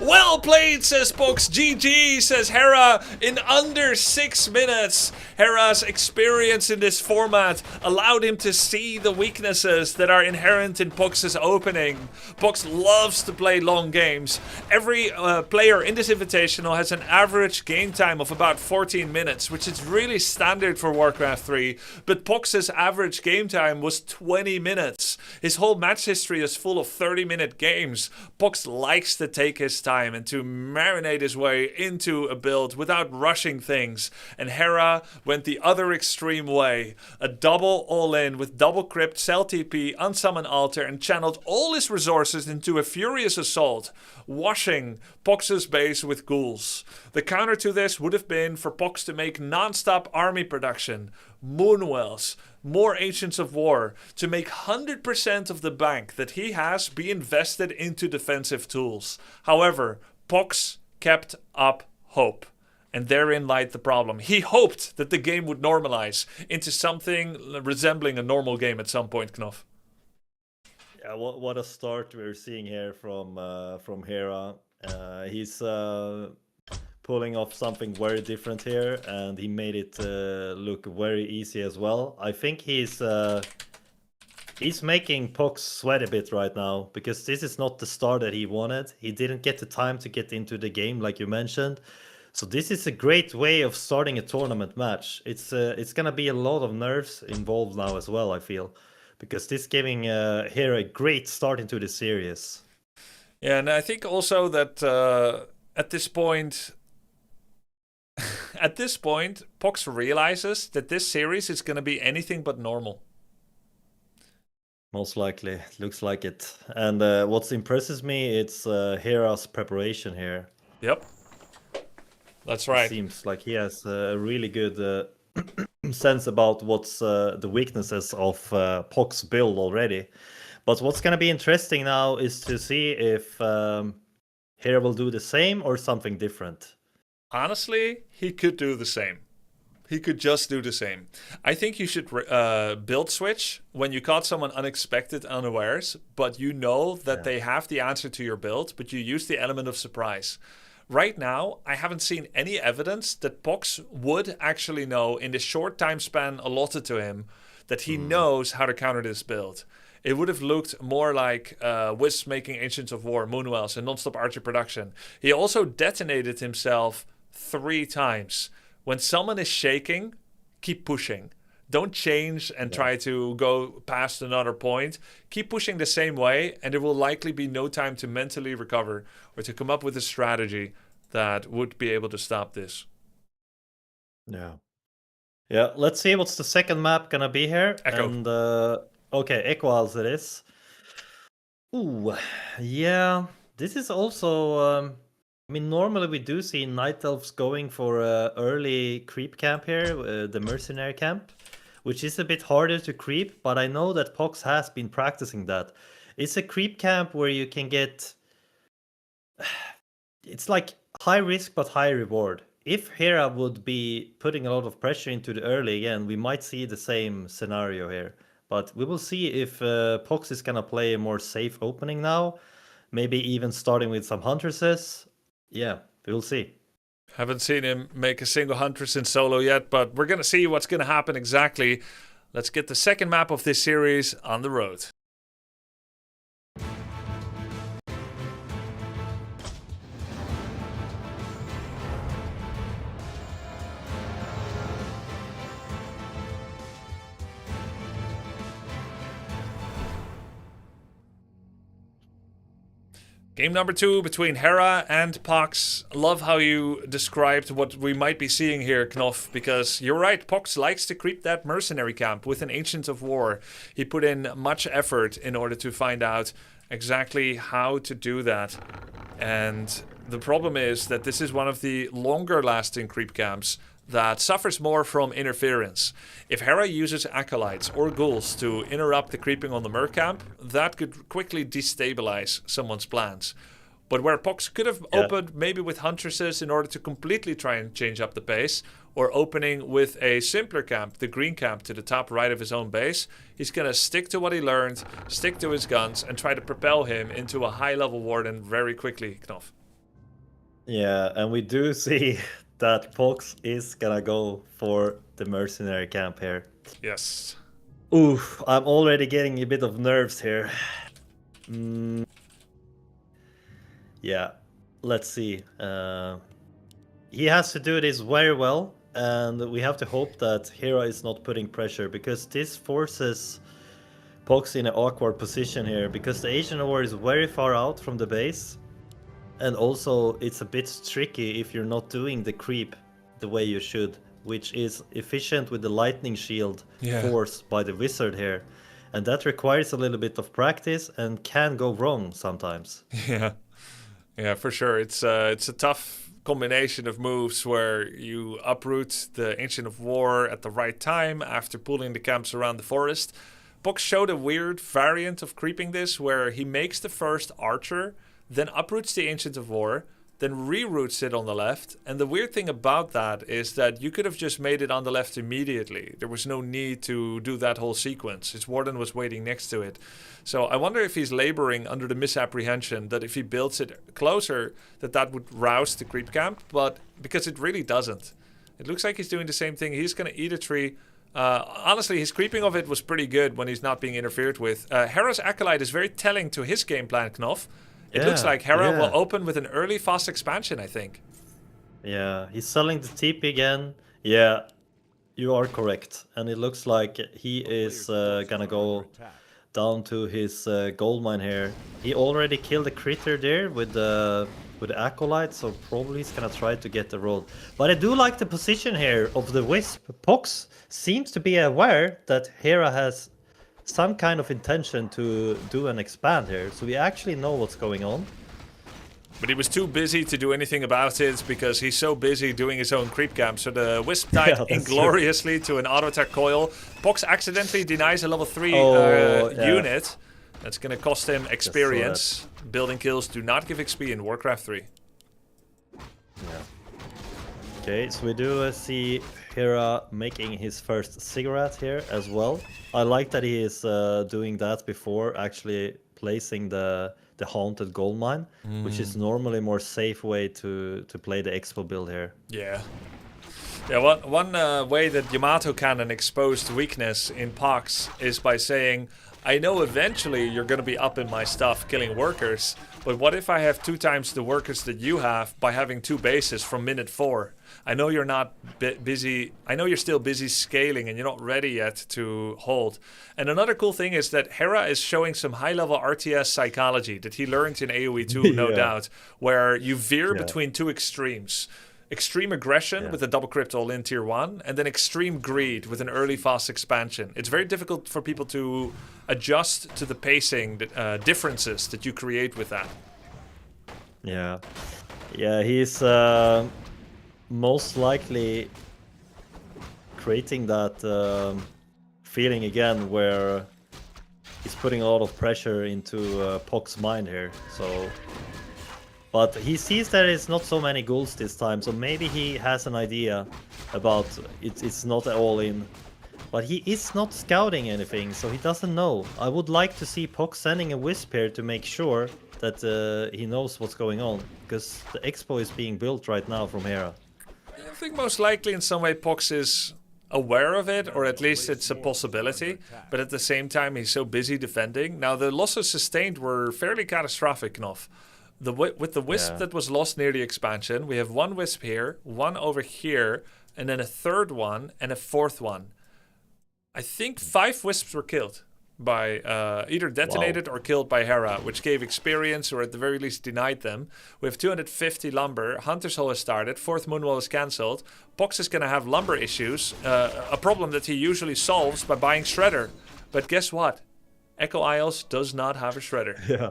Speaker 1: Well played, says Pox. GG, says Hera, in under 6 minutes. Hera's experience in this format allowed him to see the weaknesses that are inherent in Pox's opening. Pox loves to play long games. Every player in this invitational has an average game time of about 14 minutes, which is really standard for Warcraft 3, but Pox's average game time was 20 minutes. His whole match history is full of 30-minute games. Pox likes to take his time and to marinate his way into a build without rushing things, and Hera went the other extreme way. A double all-in with double crypt, cell TP, unsummon altar, and channeled all his resources into a furious assault, washing Pox's base with ghouls. The counter to this would have been for Pox to make non-stop army production, Moonwells, more Ancients of War, to make 100% of the bank that he has be invested into defensive tools. However, Pox kept up hope. And therein lied the problem. He hoped that the game would normalize into something resembling a normal game at some point, Knopf.
Speaker 15: Yeah, what a start we're seeing here from Hera. He's pulling off something very different here, and he made it look very easy as well. I think he's making Pox sweat a bit right now, because this is not the start that he wanted. He didn't get the time to get into the game, like you mentioned. So this is a great way of starting a tournament match. It's gonna be a lot of nerves involved now as well, I feel, because this giving here a great start into the series.
Speaker 1: Yeah, and I think also that at this point, Pox realizes that this series is gonna be anything but normal.
Speaker 15: Most likely, looks like it. And what impresses me, it's Hera's preparation here.
Speaker 1: Yep. That's
Speaker 15: It
Speaker 1: right.
Speaker 15: seems like he has a really good sense about what's the weaknesses of Poc's build already. But what's going to be interesting now is to see if Hera will do the same or something different.
Speaker 1: Honestly, he could do the same. He could just do the same. I think you should build switch when you caught someone unexpected unawares, but you know that they have the answer to your build, but you use the element of surprise. Right now, I haven't seen any evidence that Pox would actually know in the short time span allotted to him that he knows how to counter this build. It would have looked more like Wisp making Ancients of War, Moonwells, and Non-Stop Archer production. He also detonated himself 3 times. When someone is shaking, keep pushing. Don't change and try to go past another point. Keep pushing the same way, and there will likely be no time to mentally recover or to come up with a strategy that would be able to stop this.
Speaker 15: Yeah. Yeah, let's see what's the second map gonna be here.
Speaker 1: Echo.
Speaker 15: And okay, Echo Isles it is. Ooh, yeah. This is also I mean, normally we do see Night Elves going for early creep camp here, the mercenary camp, which is a bit harder to creep, but I know that Pox has been practicing that. It's a creep camp where you can get... It's like high risk but high reward. If Hera would be putting a lot of pressure into the early again, we might see the same scenario here. But we will see if Pox is gonna play a more safe opening now, maybe even starting with some Huntresses. Yeah, we'll see.
Speaker 1: Haven't seen him make a single Huntress in solo yet, but we're going to see what's going to happen exactly. Let's get the second map of this series on the road. Game number 2 between Hera and Pox. Love how you described what we might be seeing here, Knopf, because you're right, Pox likes to creep that mercenary camp with an Ancient of War. He put in much effort in order to find out exactly how to do that. And the problem is that this is one of the longer lasting creep camps that suffers more from interference. If Hera uses acolytes or ghouls to interrupt the creeping on the mer camp, that could quickly destabilize someone's plans. But where Pox could have opened maybe with Huntresses in order to completely try and change up the pace, or opening with a simpler camp, the green camp, to the top right of his own base, he's gonna stick to what he learned, stick to his guns, and try to propel him into a high-level warden very quickly, Knopf.
Speaker 15: Yeah, and we do see that Pox is gonna go for the mercenary camp here.
Speaker 1: Yes.
Speaker 15: Oof, I'm already getting a bit of nerves here. Yeah, let's see. He has to do this very well, and we have to hope that Hera is not putting pressure, because this forces Pox in an awkward position here, because the Asian War is very far out from the base. And also, it's a bit tricky if you're not doing the creep the way you should, which is efficient with the lightning shield forced by the wizard here. And that requires a little bit of practice and can go wrong sometimes.
Speaker 1: Yeah, for sure. It's a tough combination of moves where you uproot the Ancient of War at the right time after pulling the camps around the forest. Pox showed a weird variant of creeping this where he makes the first archer, then uproots the Ancient of War, then reroutes it on the left. And the weird thing about that is that you could have just made it on the left immediately. There was no need to do that whole sequence. His warden was waiting next to it. So I wonder if he's laboring under the misapprehension that if he builds it closer, that would rouse the creep camp. But because it really doesn't. It looks like he's doing the same thing. He's going to eat a tree. Honestly, his creeping of it was pretty good when he's not being interfered with. Hera's Acolyte is very telling to his game plan, Knopf. It looks like Hera will open with an early fast expansion, I think.
Speaker 15: Yeah, he's selling the TP again. Yeah, you are correct. And it looks like he is gonna go down to his gold mine here. He already killed a critter there with the Acolyte, so probably he's gonna try to get the road. But I do like the position here of the Wisp. Pox seems to be aware that Hera has some kind of intention to do an expand here, so we actually know what's going on.
Speaker 1: But he was too busy to do anything about it because he's so busy doing his own creep camp. So the Wisp died ingloriously to an auto attack coil. Pox accidentally denies a level 3 unit. That's going to cost him experience. Building kills do not give XP in Warcraft 3.
Speaker 15: Yeah. Okay, so we do see Hera making his first cigarette here as well. I like that he is doing that before actually placing the haunted gold mine, which is normally a more safe way to play the expo build here.
Speaker 1: Yeah. Yeah, one way that Yamato Cannon exposed weakness in Pox is by saying, I know eventually you're going to be up in my stuff killing workers, but what if I have 2 times the workers that you have by having 2 bases from minute 4? I know you're not busy. I know you're still busy scaling and you're not ready yet to hold. And another cool thing is that Hera is showing some high-level RTS psychology that he learned in AoE 2, no doubt, where you veer between 2 extremes. Extreme aggression with a double crypt all in tier 1, and then extreme greed with an early fast expansion. It's very difficult for people to adjust to the pacing differences that you create with that.
Speaker 15: Yeah. Yeah, he's most likely creating that feeling again where he's putting a lot of pressure into Pox's mind here. So, but he sees that it's not so many ghouls this time, so maybe he has an idea about it's not all in. But he is not scouting anything, so he doesn't know. I would like to see Pox sending a Wisp here to make sure that he knows what's going on, because the expo is being built right now from Hera.
Speaker 1: I think most likely in some way Pox is aware of it, or at least it's a possibility, but at the same time he's so busy defending. Now the losses sustained were fairly catastrophic enough. With the Wisp that was lost near the expansion, we have 1 Wisp here, 1 over here, and then a 3rd one and a 4th one. I think 5 Wisps were killed by either detonated or killed by Hera, which gave experience or at the very least denied them. We have 250 lumber. Hunter's Hole has started. 4th Moonwall is cancelled. Pox is going to have lumber issues, a problem that he usually solves by buying Shredder. But guess what? Echo Isles does not have a Shredder.
Speaker 15: Yeah,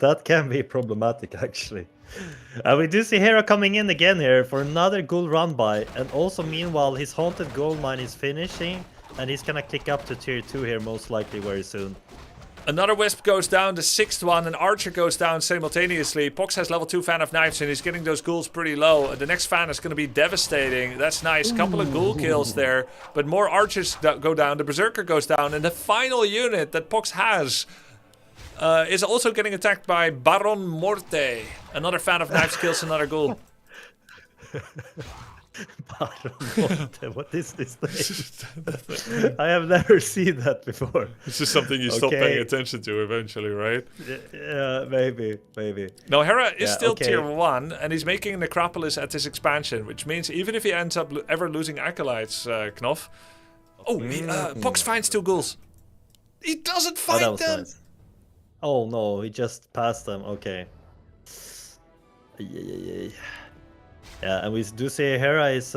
Speaker 15: that can be problematic actually. We do see Hera coming in again here for another ghoul run by, and also meanwhile his haunted gold mine is finishing, and he's gonna kick up to tier 2 here most likely very soon.
Speaker 1: Another Wisp goes down, the 6th one, and Archer goes down simultaneously. Pox has level 2 Fan of Knives and he's getting those ghouls pretty low. The next fan is going to be devastating. That's nice. Couple of ghoul kills there, but more Archers go down. The Berserker goes down, and the final unit that Pox has is also getting attacked by Baron Morte. Another Fan of Knives kills another ghoul.
Speaker 15: Baron Morte, what is this thing? I have never seen that before.
Speaker 1: It's just something you stop paying attention to eventually, right?
Speaker 15: Yeah, maybe.
Speaker 1: No, Hera is still tier 1, and he's making Necropolis at this expansion, which means even if he ends up ever losing Acolytes, Knopf... Oh, Pox finds 2 ghouls. He doesn't find them!
Speaker 15: Nice. Oh no, he just passed them, okay. Yeah, and we do see Hera is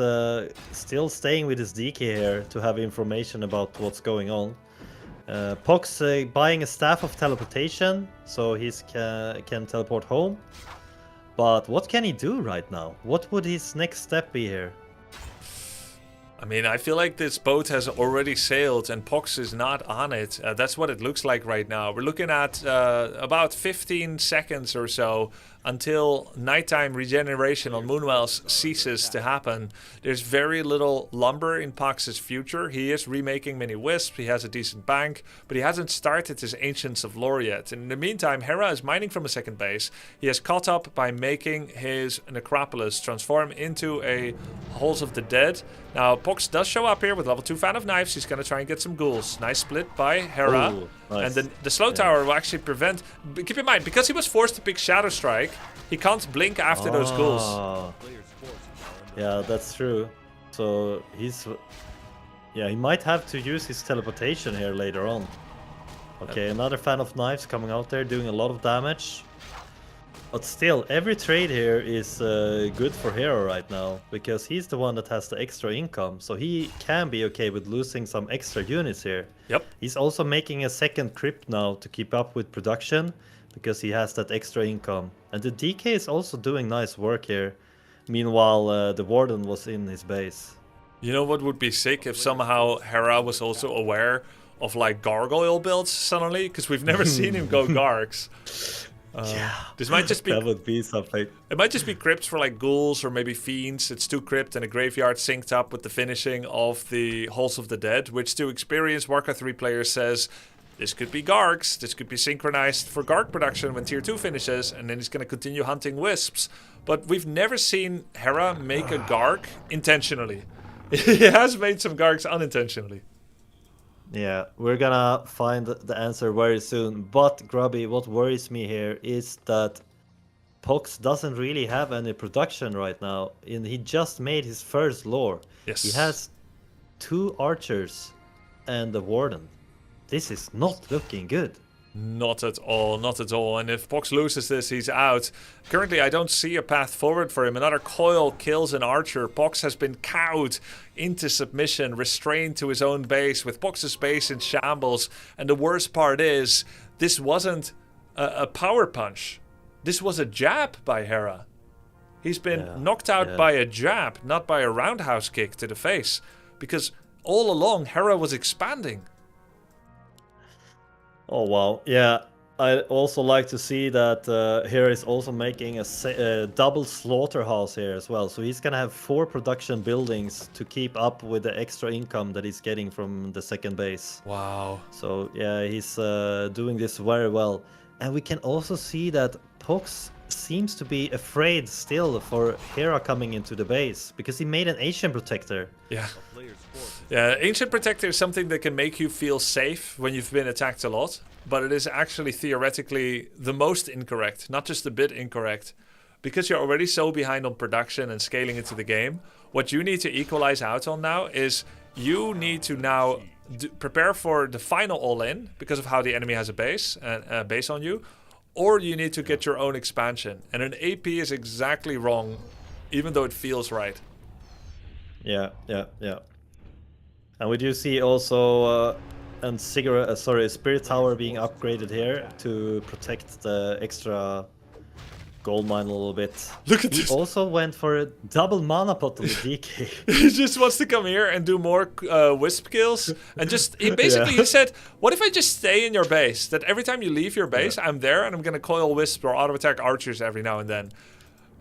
Speaker 15: still staying with his DK here to have information about what's going on. Pox buying a Staff of Teleportation, so he can teleport home. But what can he do right now? What would his next step be here?
Speaker 1: I mean, I feel like this boat has already sailed and Pox is not on it. That's what it looks like right now. We're looking at about 15 seconds or so until nighttime regeneration on Moonwells ceases to happen. There's very little lumber in Pox's future. He is remaking mini Wisps, he has a decent bank, but he hasn't started his Ancients of Lore yet. In the meantime, Hera is mining from a second base. He has caught up by making his Necropolis transform into a Halls of the Dead. Now, Pox does show up here with level 2 Fan of Knives. He's going to try and get some ghouls. Nice split by Hera.
Speaker 15: Ooh, nice.
Speaker 1: And the slow tower will actually prevent... Keep in mind, because he was forced to pick Shadow Strike, he can't blink after those ghouls.
Speaker 15: Yeah, that's true. So he's... Yeah, he might have to use his teleportation here later on. Okay, another Fan of Knives coming out there doing a lot of damage. But still, every trade here is good for Hero right now, because he's the one that has the extra income, so he can be okay with losing some extra units here.
Speaker 1: Yep.
Speaker 15: He's also making a second crypt now to keep up with production, because he has that extra income. And the DK is also doing nice work here. Meanwhile, the Warden was in his base.
Speaker 1: You know what would be sick if somehow Hera was also aware of like gargoyle builds suddenly, because we've never seen him go gargs. This might just be
Speaker 15: that would be something.
Speaker 1: It might just be crypts for like ghouls or maybe fiends. It's 2 crypt and a graveyard synced up with the finishing of the Halls of the Dead, which to experienced Warcraft 3 players says this could be gargs. This could be synchronized for garg production when tier 2 finishes, and then he's going to continue hunting wisps. But we've never seen Hera make a garg intentionally. He has made some gargs unintentionally.
Speaker 15: Yeah, we're gonna find the answer very soon. But Grubby, what worries me here is that Pox doesn't really have any production right now. And he just made his first lore.
Speaker 1: Yes.
Speaker 15: He has 2 archers and a warden. This is not looking good.
Speaker 1: Not at all, not at all. And if Pox loses this, he's out. Currently, I don't see a path forward for him. Another coil kills an archer. Pox has been cowed into submission, restrained to his own base, with Pox's base in shambles. And the worst part is, this wasn't a power punch. This was a jab by Hera. He's been knocked out by a jab, not by a roundhouse kick to the face. Because all along, Hera was expanding.
Speaker 15: Oh wow, yeah. I also like to see that Hera is also making a double slaughterhouse here as well. So he's gonna have 4 production buildings to keep up with the extra income that he's getting from the second base.
Speaker 1: Wow.
Speaker 15: So yeah, he's doing this very well. And we can also see that Pox seems to be afraid still for Hera coming into the base, because he made an Ancient Protector.
Speaker 1: Yeah. Yeah, Ancient Protector is something that can make you feel safe when you've been attacked a lot, but it is actually theoretically the most incorrect, not just a bit incorrect. Because you're already so behind on production and scaling into the game, what you need to equalize out on now is you need to now prepare for the final all-in because of how the enemy has a base on you, or you need to get your own expansion. And an AP is exactly wrong, even though it feels right.
Speaker 15: Yeah. And we do see also a Spirit Tower being upgraded here to protect the extra gold mine a little bit.
Speaker 1: Look at this.
Speaker 15: He also went for a double mana pot on the DK.
Speaker 1: He just wants to come here and do more wisp kills. And he said, what if I just stay in your base? That every time you leave your base, I'm there and I'm going to coil wisp or auto attack archers every now and then.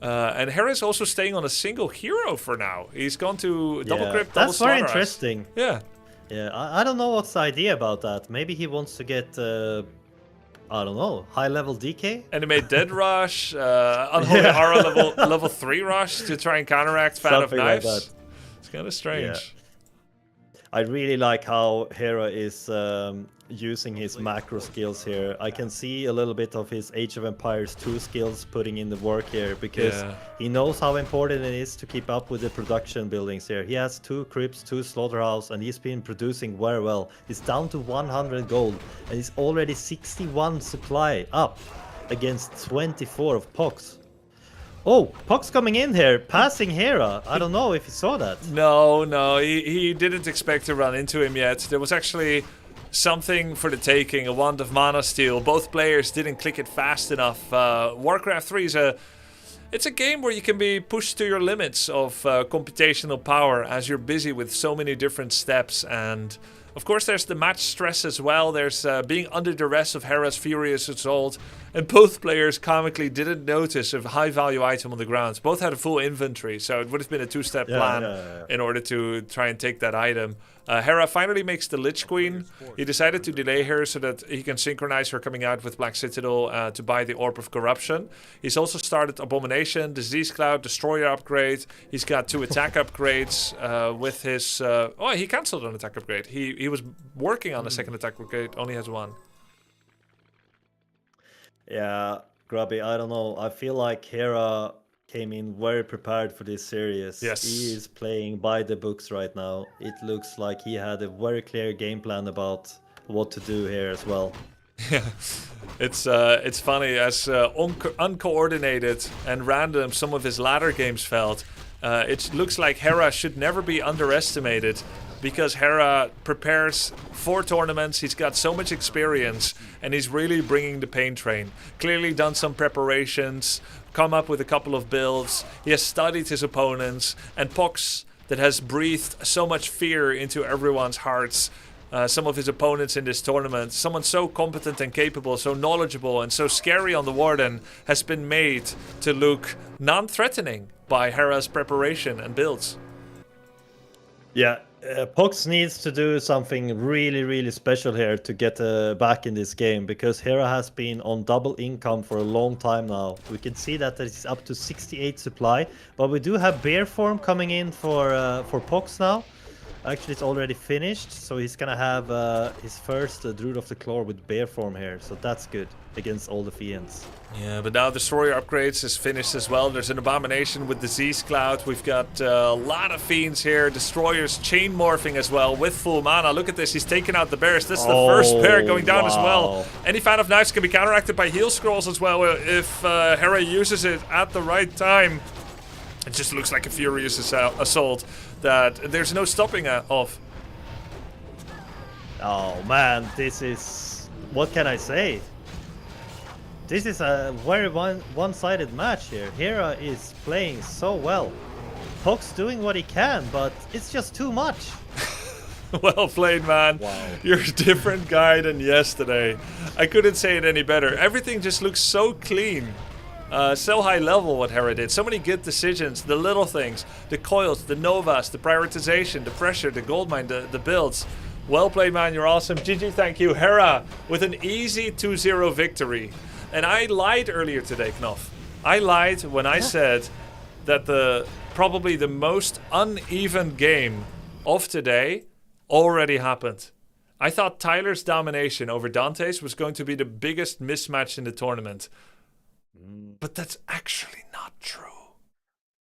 Speaker 1: And Hera's also staying on a single hero for now. He's gone to double crypt, double
Speaker 15: That's very
Speaker 1: slaughterhouse.
Speaker 15: interesting.
Speaker 1: Yeah.
Speaker 15: Yeah, I don't know what's the idea about that. Maybe he wants to get, I don't know, high level DK?
Speaker 1: Animate Dead Rush, Unholy Aura level 3 Rush to try and counteract Fan
Speaker 15: Something
Speaker 1: of Knives.
Speaker 15: like that.
Speaker 1: It's kind of strange.
Speaker 15: Yeah. I really like how Hera is using his macro skills here. I can see a little bit of his Age of Empires 2 skills putting in the work here, because he knows how important it is to keep up with the production buildings here. He has 2 crypts, 2 slaughterhouse, and he's been producing very well. He's down to 100 gold, and he's already 61 supply up against 24 of Pox. Oh, Pox coming in here, passing Hera. I don't know if you saw that.
Speaker 1: No, he didn't expect to run into him yet. There was actually something for the taking, a Wand of Mana Steal. Both players didn't click it fast enough. Warcraft 3 is it's a game where you can be pushed to your limits of computational power as you're busy with so many different steps. And of course there's the match stress as well. There's being under duress of Hera's Furious Assault. And both players comically didn't notice a high value item on the ground. Both had a full inventory, so it would have been a 2-step plan in order to try and take that item. Hera finally makes the Lich Queen. He decided to delay her so that he can synchronize her coming out with Black Citadel to buy the Orb of Corruption. He's also started Abomination, Disease Cloud, Destroyer upgrade. He's got 2 attack upgrades with his... he cancelled an attack upgrade. He was working on a second attack upgrade, only has 1.
Speaker 15: Yeah, Grubby, I don't know. I feel like Hera came in very prepared for this series.
Speaker 1: Yes.
Speaker 15: He is playing by the books right now. It looks like he had a very clear game plan about what to do here as well.
Speaker 1: Yeah, it's funny, as uncoordinated and random some of his latter games felt. It looks like Hera should never be underestimated. because Hera prepares for tournaments. He's got so much experience, and he's really bringing the pain train. Clearly done some preparations, come up with a couple of builds. He has studied his opponents, and Pox, that has breathed so much fear into everyone's hearts. Some of his opponents in this tournament, someone so competent and capable, so knowledgeable and so scary on the Warden, has been made to look non-threatening by Hera's preparation and builds.
Speaker 15: Yeah, Pox needs to do something really, really special here to get back in this game, because Hera has been on double income for a long time now. We can see that it's up to 68 supply, but we do have bear form coming in for Pox now. Actually, it's already finished, so he's gonna have his first Druid of the Claw with bear form here, so that's good against all the Fiends.
Speaker 1: Yeah, but now Destroyer upgrades is finished as well. There's an Abomination with Disease Cloud. We've got a lot of Fiends here. Destroyers chain morphing as well with full mana. Look at this, he's taking out the bears. This is the first bear going down as well. Any fan of knives can be counteracted by heal scrolls as well if Hera uses it at the right time. It just looks like a furious assault that there's no stopping of.
Speaker 15: Oh man, this is... what can I say? This is a very one-sided match here. Hera is playing so well. Pox doing what he can, but it's just too much.
Speaker 1: Well played, man.
Speaker 15: Wow.
Speaker 1: You're a different guy than yesterday. I couldn't say it any better. Everything just looks so clean. So high level what Hera did. So many good decisions. The little things. The coils, the novas, the prioritization, the pressure, the goldmine, the builds. Well played, man. You're awesome. GG, thank you. Hera with an easy 2-0 victory. And I lied earlier today, Knopf. I lied when I said that probably the most uneven game of today already happened. I thought Tyler's domination over Dante's was going to be the biggest mismatch in the tournament. But that's actually not true.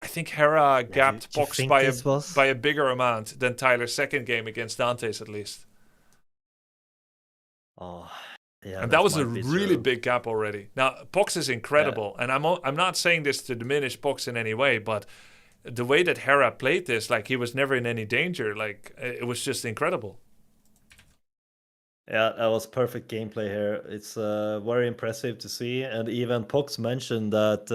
Speaker 1: I think Hera gapped Pox by a bigger amount than Tyler's second game against Dante's, at least.
Speaker 15: Oh, yeah.
Speaker 1: And that was a really big gap already. Now, Pox is incredible, and I'm not saying this to diminish Pox in any way, but the way that Hera played this, like he was never in any danger, like it was just incredible.
Speaker 15: Yeah, that was perfect gameplay here. It's very impressive to see. And even Pox mentioned that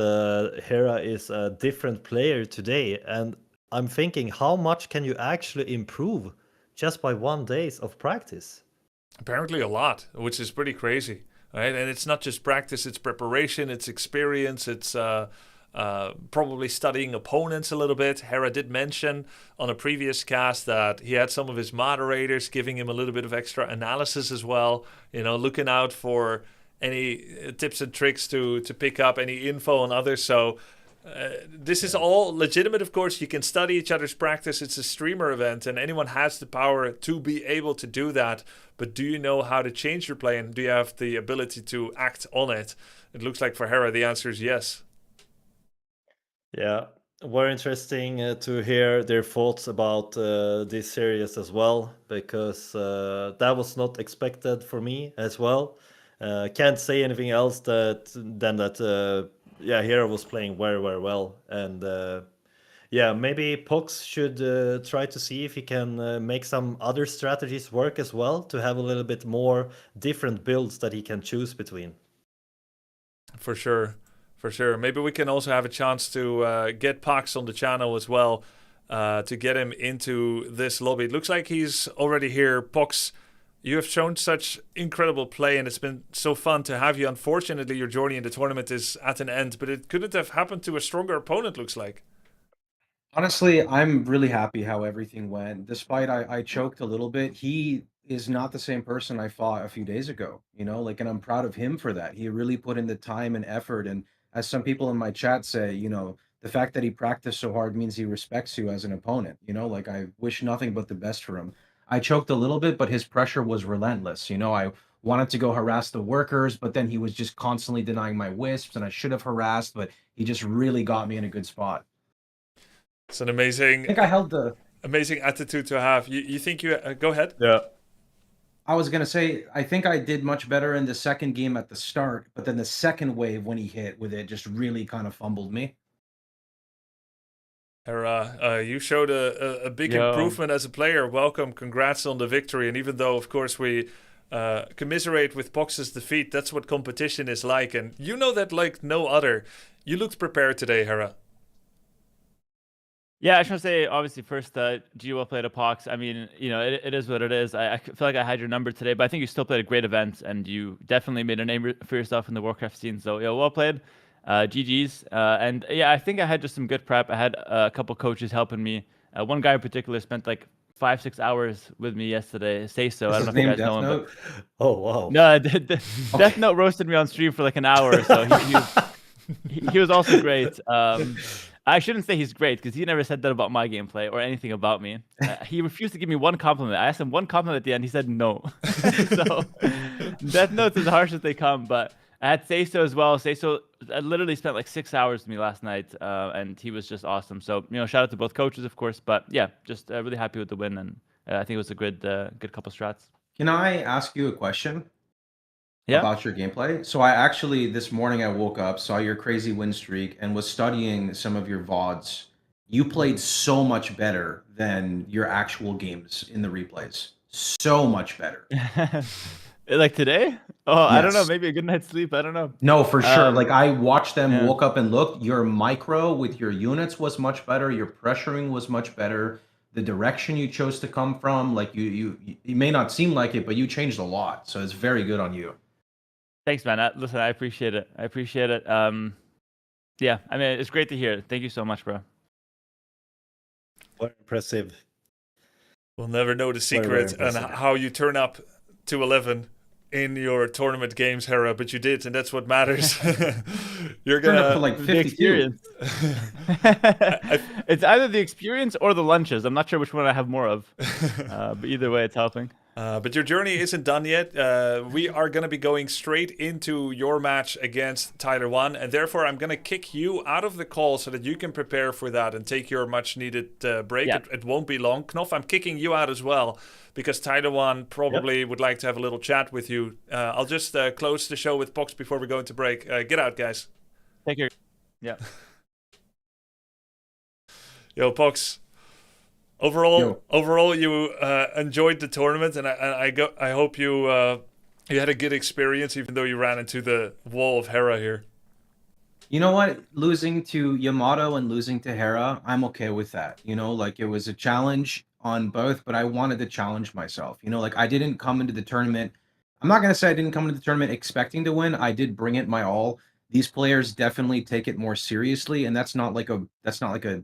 Speaker 15: Hera is a different player today. And I'm thinking, how much can you actually improve just by 1 day of practice?
Speaker 1: Apparently a lot, which is pretty crazy. Right? And it's not just practice, it's preparation, it's experience, it's probably studying opponents a little bit. Hera did mention on a previous cast that he had some of his moderators giving him a little bit of extra analysis as well, you know, looking out for any tips and tricks to pick up any info on others. So this is all legitimate, of course. You can study each other's practice. It's a streamer event and anyone has the power to be able to do that. But do you know how to change your play, and do you have the ability to act on it? It looks like for Hera the answer is yes.
Speaker 15: Yeah, very interesting to hear their thoughts about this series as well, because that was not expected for me as well. Can't say anything else than that. Yeah, Hera was playing very, very well, and yeah, maybe Pox should try to see if he can make some other strategies work as well, to have a little bit more different builds that he can choose between.
Speaker 1: For sure. For sure. Maybe we can also have a chance to get Pox on the channel as well, to get him into this lobby. It looks like he's already here. Pox, you have shown such incredible play, and it's been so fun to have you. Unfortunately, your journey in the tournament is at an end, but it couldn't have happened to a stronger opponent, looks like.
Speaker 16: Honestly, I'm really happy how everything went. Despite I choked a little bit, he is not the same person I fought a few days ago, you know, like, and I'm proud of him for that. He really put in the time and effort. And as some people in my chat say, you know, the fact that he practiced so hard means he respects you as an opponent, you know, like I wish nothing but the best for him. I choked a little bit, but his pressure was relentless. You know, I wanted to go harass the workers, but then he was just constantly denying my wisps, and I should have harassed, but he just really got me in a good spot.
Speaker 1: It's an amazing,
Speaker 16: I think I held the
Speaker 1: amazing attitude to have. You think you go ahead?
Speaker 15: Yeah.
Speaker 16: I was gonna say, I think I did much better in the second game at the start, but then the second wave when he hit with it just really kind of fumbled me.
Speaker 1: Hera, you showed a big improvement as a player. Welcome, congrats on the victory. And even though, of course, we commiserate with Pox's defeat, that's what competition is like. And you know that like no other. You looked prepared today, Hera.
Speaker 13: Yeah, I just want to say, obviously, first, G well played a Pox. I mean, you know, it is what it is. I feel like I had your number today, but I think you still played a great event, and you definitely made a name for yourself in the Warcraft scene. So, yeah, well played. GG's. And yeah, I think I had just some good prep. I had a couple coaches helping me. One guy in particular spent like 5-6 hours with me yesterday. Say so. I don't know if you guys know him. But...
Speaker 15: Oh, wow.
Speaker 13: No, Death Note roasted me on stream for like an hour, so he was also great. I shouldn't say he's great because he never said that about my gameplay or anything about me. He refused to give me one compliment. I asked him one compliment at the end. He said no. So Death Note's as harsh as they come. But I had Seiso as well. Seiso literally spent like 6 hours with me last night, and he was just awesome. So, you know, shout out to both coaches, of course. But yeah, just really happy with the win, and I think it was a good couple strats.
Speaker 16: Can I ask you a question? About your gameplay. So I actually this morning I woke up, saw your crazy win streak, and was studying some of your VODs. You played so much better than your actual games in the replays. So much better.
Speaker 13: Like today? Oh, yes. I don't know. Maybe a good night's sleep. I don't know.
Speaker 16: No, for sure. Like I watched them, woke up and looked. Your micro with your units was much better. Your pressuring was much better. The direction you chose to come from, like you may not seem like it, but you changed a lot. So it's very good on you.
Speaker 13: Thanks, man. Listen, I appreciate it. Yeah, I mean, it's great to hear. Thank you so much, bro.
Speaker 15: What impressive.
Speaker 1: We'll never know the secret on how you turn up to 11 in your tournament games, Hera, but you did, and that's what matters. You're gonna
Speaker 16: turn up to like 52.
Speaker 13: Experience. It's either the experience or the lunches. I'm not sure which one I have more of, but either way, it's helping.
Speaker 1: But your journey isn't done yet. We are going to be going straight into your match against Tyler 1, and therefore I'm going to kick you out of the call so that you can prepare for that and take your much-needed break.
Speaker 13: Yeah.
Speaker 1: It won't be long. Knof, I'm kicking you out as well because Tyler 1 probably would like to have a little chat with you. I'll just close the show with Pox before we go into break. Get out, guys.
Speaker 13: Take care. Yeah.
Speaker 1: Yo, Pox. Overall, you enjoyed the tournament, and I hope you had a good experience, even though you ran into the wall of Hera here.
Speaker 16: You know what? Losing to Yamato and losing to Hera, I'm okay with that. You know, like it was a challenge on both, but I wanted to challenge myself. You know, like I didn't come into the tournament. I'm not gonna say I didn't come into the tournament expecting to win. I did bring it my all. These players definitely take it more seriously, and that's not like a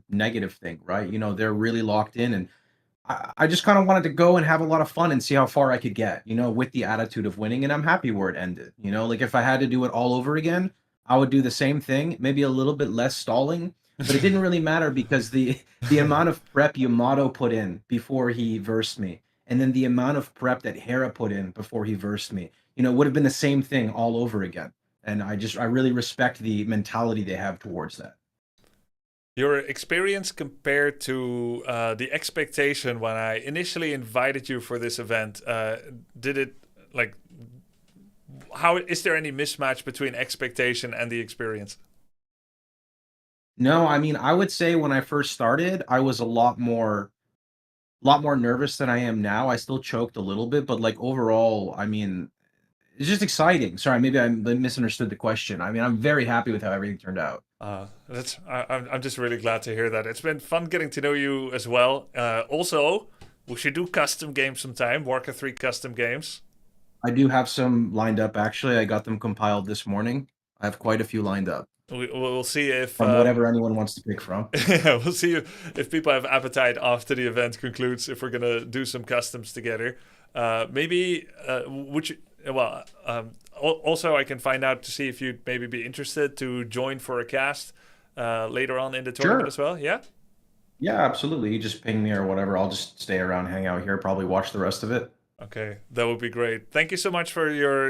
Speaker 16: negative thing, right? You know, they're really locked in, and I just kind of wanted to go and have a lot of fun and see how far I could get, you know, with the attitude of winning, and I'm happy where it ended. You know, like if I had to do it all over again, I would do the same thing, maybe a little bit less stalling, but it didn't really matter because the amount of prep Yamato put in before he versed me, and then the amount of prep that Hera put in before he versed me, you know, would have been the same thing all over again. And I really respect the mentality they have towards that.
Speaker 1: Your experience compared to the expectation when I initially invited you for this event, did it like, how is there any mismatch between expectation and the experience?
Speaker 16: No, I mean, I would say when I first started, I was a lot more nervous than I am now. I still choked a little bit, but like overall, I mean, it's just exciting. Sorry, maybe I misunderstood the question. I mean, I'm very happy with how everything turned out.
Speaker 1: I'm just really glad to hear that. It's been fun getting to know you as well. Also, we should do custom games sometime. Warcraft 3 custom games.
Speaker 16: I do have some lined up. Actually, I got them compiled this morning. I have quite a few lined up.
Speaker 1: We'll see if
Speaker 16: from whatever anyone wants to pick from.
Speaker 1: Yeah, we'll see if people have appetite after the event concludes. If we're gonna do some customs together, maybe also I can find out to see if you'd maybe be interested to join for a cast later on in the tournament as well. Yeah.
Speaker 16: Yeah, absolutely. You just ping me or whatever. I'll just stay around, hang out here, probably watch the rest of it.
Speaker 1: Okay, that would be great. Thank you so much for your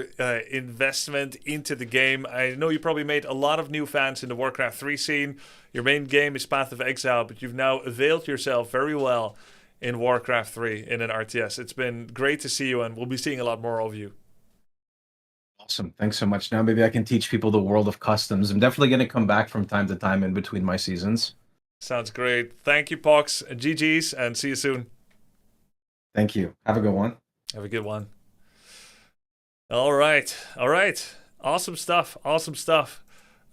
Speaker 1: investment into the game. I know you probably made a lot of new fans in the Warcraft 3 scene. Your main game is Path of Exile, but you've now availed yourself very well in Warcraft 3 in an RTS. It's been great to see you, and we'll be seeing a lot more of you.
Speaker 16: Awesome. Thanks so much. Now maybe I can teach people the world of customs. I'm definitely going to come back from time to time in between my seasons.
Speaker 1: Sounds great. Thank you, Pox. GG's, and see you soon.
Speaker 16: Thank you. Have a good one.
Speaker 1: Have a good one. All right. Awesome stuff.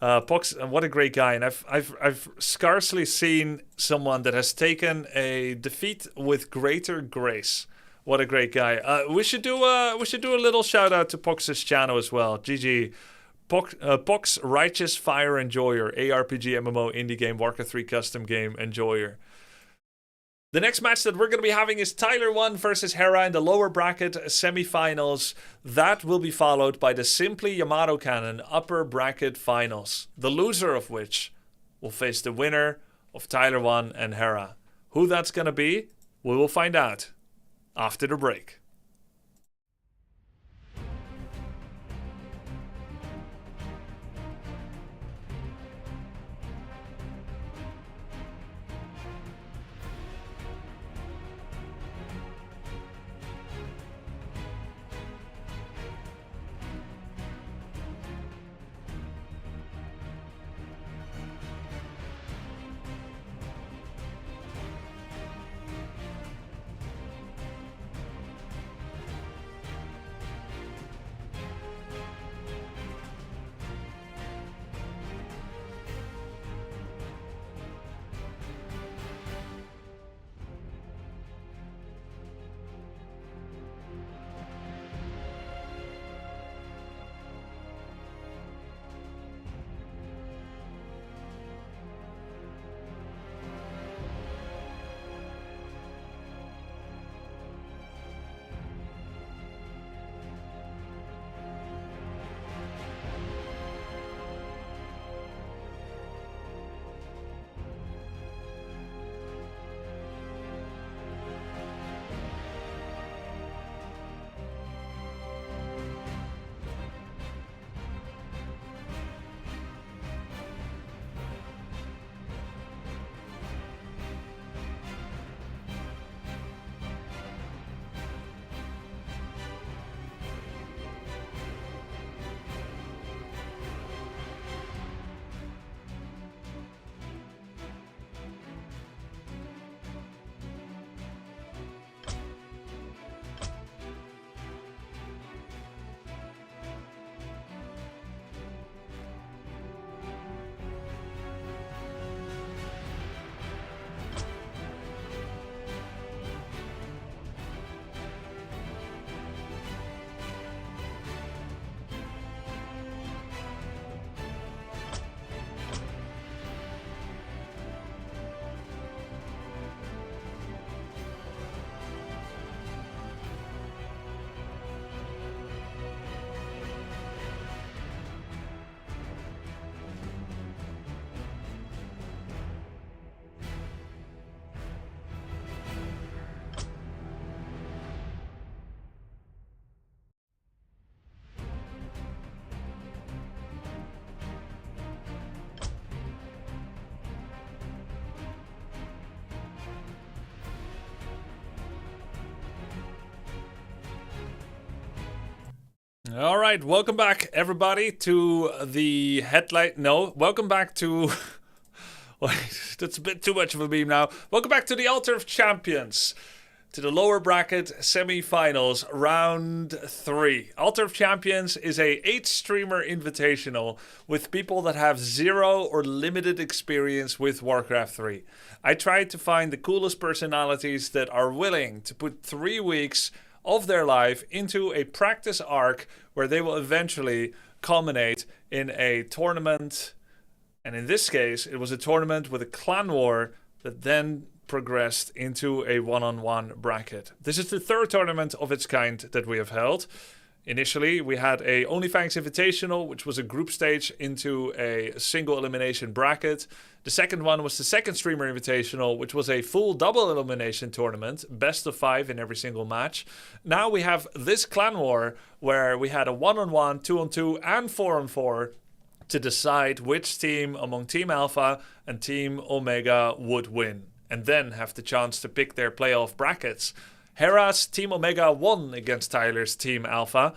Speaker 1: Pox, what a great guy, and I've scarcely seen someone that has taken a defeat with greater grace. What a great guy. We should do a little shout out to Pox's channel as well. GG. Pox Righteous Fire Enjoyer, ARPG MMO indie game, Warcraft 3 custom game enjoyer. The next match that we're going to be having is Tyler 1 versus Hera in the lower bracket semifinals. That will be followed by the Simply Yamato Cannon upper bracket finals, the loser of which will face the winner of Tyler 1 and Hera. Who that's going to be, we will find out after the break. All right, welcome back, everybody, to the headlight. No, welcome back to... Wait, that's a bit too much of a meme now. Welcome back to the Altar of Champions, to the lower bracket semi-finals, round 3. Altar of Champions is a 8-streamer invitational with people that have 0 or limited experience with Warcraft 3. I tried to find the coolest personalities that are willing to put 3 weeks of their life into a practice arc where they will eventually culminate in a tournament. And in this case, it was a tournament with a clan war that then progressed into a one-on-one bracket. This is the 3rd tournament of its kind that we have held. Initially, we had a OnlyFans Invitational, which was a group stage into a single elimination bracket. The second one was the 2nd Streamer Invitational, which was a full double elimination tournament, best of 5 in every single match. Now we have this clan war, where we had a 1-on-1, 2-on-2, and 4-on-4 to decide which team among Team Alpha and Team Omega would win, and then have the chance to pick their playoff brackets. Hera's Team Omega won against Tyler's Team Alpha.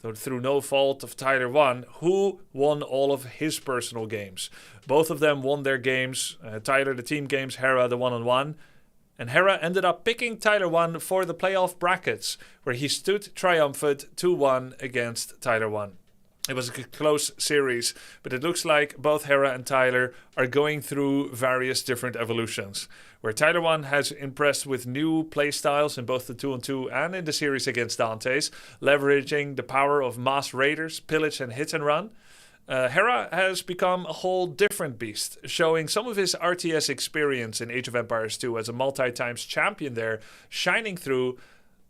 Speaker 1: So through no fault of Tyler 1, who won all of his personal games. Both of them won their games. Tyler the team games, Hera the one-on-one. And Hera ended up picking Tyler 1 for the playoff brackets, where he stood triumphant 2-1 against Tyler 1. It was a close series, but it looks like both Hera and Tyler are going through various different evolutions, where Tyler 1 has impressed with new playstyles in both the 2-on-2 and in the series against Dantes, leveraging the power of mass raiders, pillage and hit and run. Hera has become a whole different beast, showing some of his RTS experience in Age of Empires 2 as a multi-times champion there, shining through,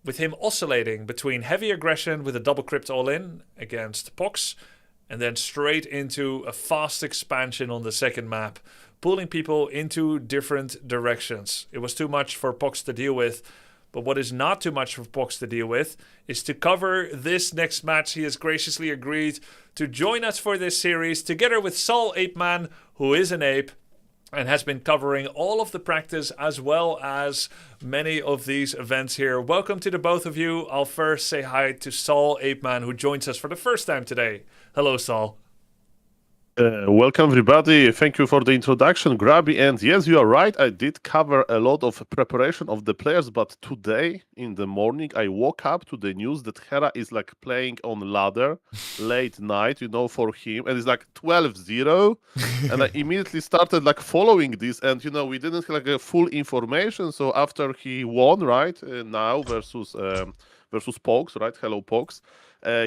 Speaker 1: with him oscillating between heavy aggression with a double crypt all-in against Pox, and then straight into a fast expansion on the second map, pulling people into different directions. It was too much for Pox to deal with, but what is not too much for Pox to deal with is to cover this next match. He has graciously agreed to join us for this series, together with Sol Apeman, who is an ape, and has been covering all of the practice as well as many of these events here. Welcome to the both of you. I'll first say hi to Sol Apeman, who joins us for the first time today. Hello, Sol.
Speaker 17: Welcome everybody. Thank you for the introduction, Grubby. And yes, you are right. I did cover a lot of preparation of the players, but today in the morning I woke up to the news that Hera is like playing on ladder late night, for him, and it's like 12-0. And I immediately started like following this, and we didn't have like a full information. So after he won, right, now versus Pox, right? Hello Pox.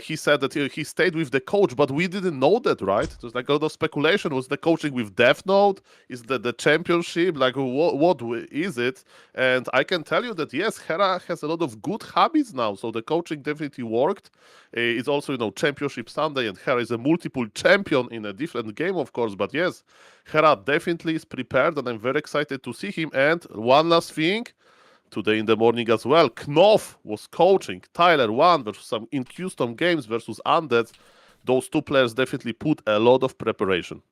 Speaker 17: He said that he stayed with the coach, but we didn't know that, right? There's like a lot of speculation. Was the coaching with Death Note? Is that the championship? Like, what is it? And I can tell you that, yes, Hera has a lot of good habits now, so the coaching definitely worked. It's also, Championship Sunday, and Hera is a multiple champion in a different game, of course, but yes, Hera definitely is prepared, and I'm very excited to see him. And one last thing, today in the morning as well, Knopf was coaching Tyler 1 versus some in custom games versus Undead. Those two players definitely put a lot of preparation.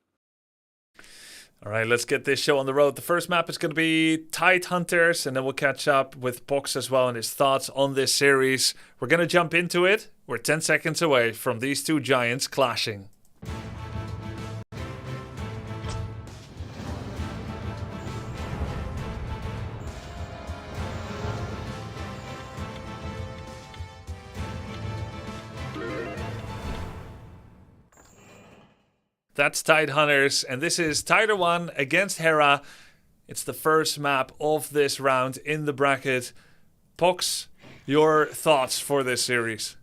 Speaker 1: All right, let's get this show on the road. The first map is going to be Tide Hunters, and then we'll catch up with Pox as well and his thoughts on this series. We're going to jump into it. We're 10 seconds away from these two giants clashing. That's Tide Hunters, and this is Tyler 1 against Hera. It's the first map of this round in the bracket. Pox, your thoughts for this series?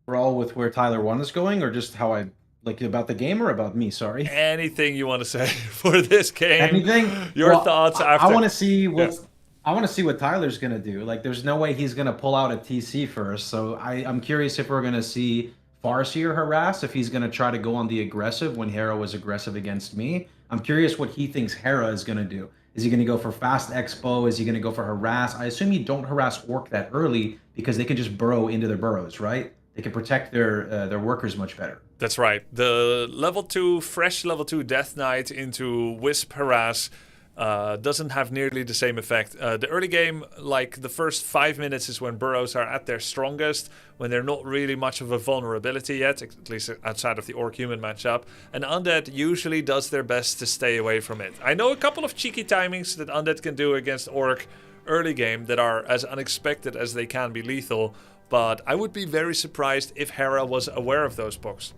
Speaker 16: Overall with where Tyler 1 is going, or just how I like about the game, or about me? Sorry.
Speaker 1: Anything you want to say for this game?
Speaker 16: Anything?
Speaker 1: Your thoughts after?
Speaker 16: I want to see what I want to see what Tyler's gonna do. Like, there's no way he's gonna pull out a TC first. So I'm curious if we're gonna see Farseer harass, if he's going to try to go on the aggressive when Hera was aggressive against me. I'm curious what he thinks Hera is going to do. Is he going to go for fast expo? Is he going to go for harass? I assume you don't harass Orc that early because they can just burrow into their burrows, right? They can protect their workers much better.
Speaker 1: That's right. The fresh level 2 Death Knight into Wisp harass doesn't have nearly the same effect. The early game, like the first 5 minutes, is when burrows are at their strongest, when they're not really much of a vulnerability yet, at least outside of the Orc-Human matchup. And Undead usually does their best to stay away from it. I know a couple of cheeky timings that Undead can do against Orc early game that are as unexpected as they can be lethal, but I would be very surprised if Hera was aware of those Pox.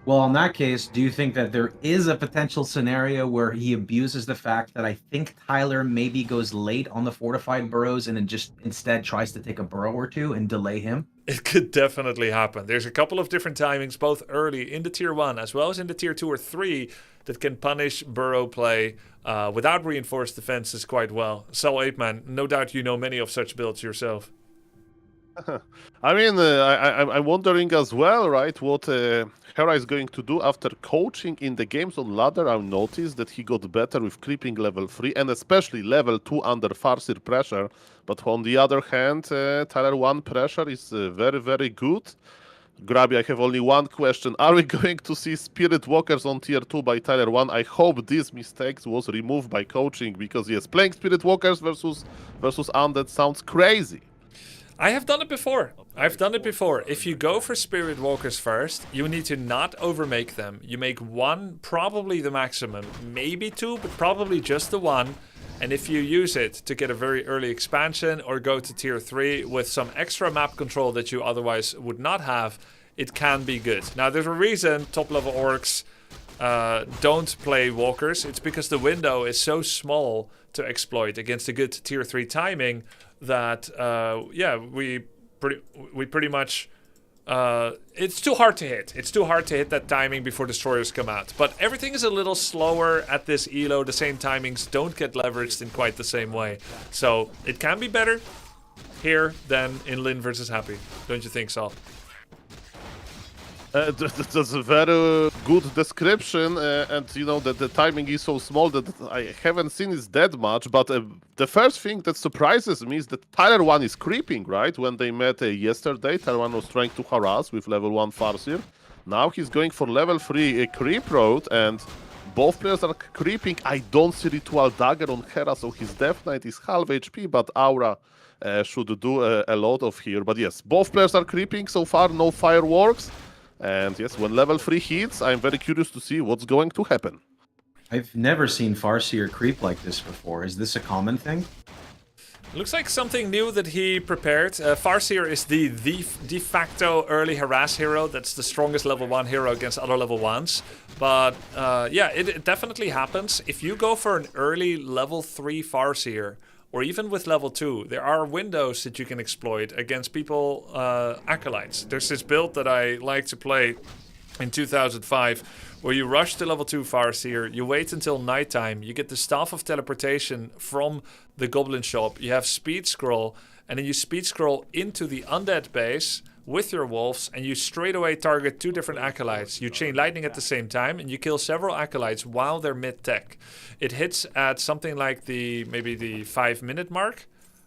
Speaker 16: Well, in that case, do you think that there is a potential scenario where he abuses the fact that I think Tyler maybe goes late on the fortified burrows and then just instead tries to take a burrow or two and delay him?
Speaker 1: It could definitely happen. There's a couple of different timings, both early in the tier 1 as well as in the tier 2 or 3, that can punish burrow play without reinforced defenses quite well. So, Apeman, no doubt you know many of such builds yourself.
Speaker 17: I mean, I'm wondering as well, right, what Hera is going to do after coaching in the games on ladder. I've noticed that he got better with creeping level 3 and especially level 2 under Farseer pressure. But on the other hand, Tyler 1 pressure is very, very good. Grubby, I have only one question. Are we going to see Spirit Walkers on tier 2 by Tyler 1? I hope this mistake was removed by coaching, because yes, playing Spirit Walkers versus Undead sounds crazy.
Speaker 1: I have done it before. I've done it before. If you go for Spirit Walkers first, you need to not overmake them. You make one, probably the maximum. Maybe two, but probably just the one. And if you use it to get a very early expansion or go to tier 3 with some extra map control that you otherwise would not have, it can be good. Now, there's a reason top level orcs don't play walkers. It's because the window is so small to exploit against a good tier 3 timing that we pretty much it's too hard to hit. It's too hard to hit that timing before destroyers come out. But everything is a little slower at this elo. The same timings don't get leveraged in quite the same way. So it can be better here than in Lin versus Happy. Don't you think, Saul?
Speaker 17: That's a very good description, and you know that the timing is so small that I haven't seen it that much. But the first thing that surprises me is that Tyler 1 is creeping, right? When they met yesterday, Tyler 1 was trying to harass with level 1 Farseer. Now he's going for level 3 creep road, and both players are creeping. I don't see Ritual Dagger on Hera, so his Death Knight is half HP, but Aura should do a lot of here. But yes, both players are creeping so far, no fireworks. And yes, when level 3 hits, I'm very curious to see what's going to happen.
Speaker 16: I've never seen Farseer creep like this before. Is this a common thing?
Speaker 1: Looks like something new that he prepared. Farseer is the de facto early harass hero. That's the strongest level 1 hero against other level 1s. But yeah, it definitely happens. If you go for an early level 3 Farseer, or even with level 2, there are windows that you can exploit against people, acolytes. There's this build that I like to play in 2005, where you rush to level 2 Farseer, you wait until nighttime, you get the Staff of Teleportation from the Goblin Shop, you have Speed Scroll, and then you Speed Scroll into the Undead base with your wolves, and you straight away target 2 different acolytes. You chain lightning at the same time, and you kill several acolytes while they're mid-tech. It hits at something like maybe the 5-minute mark,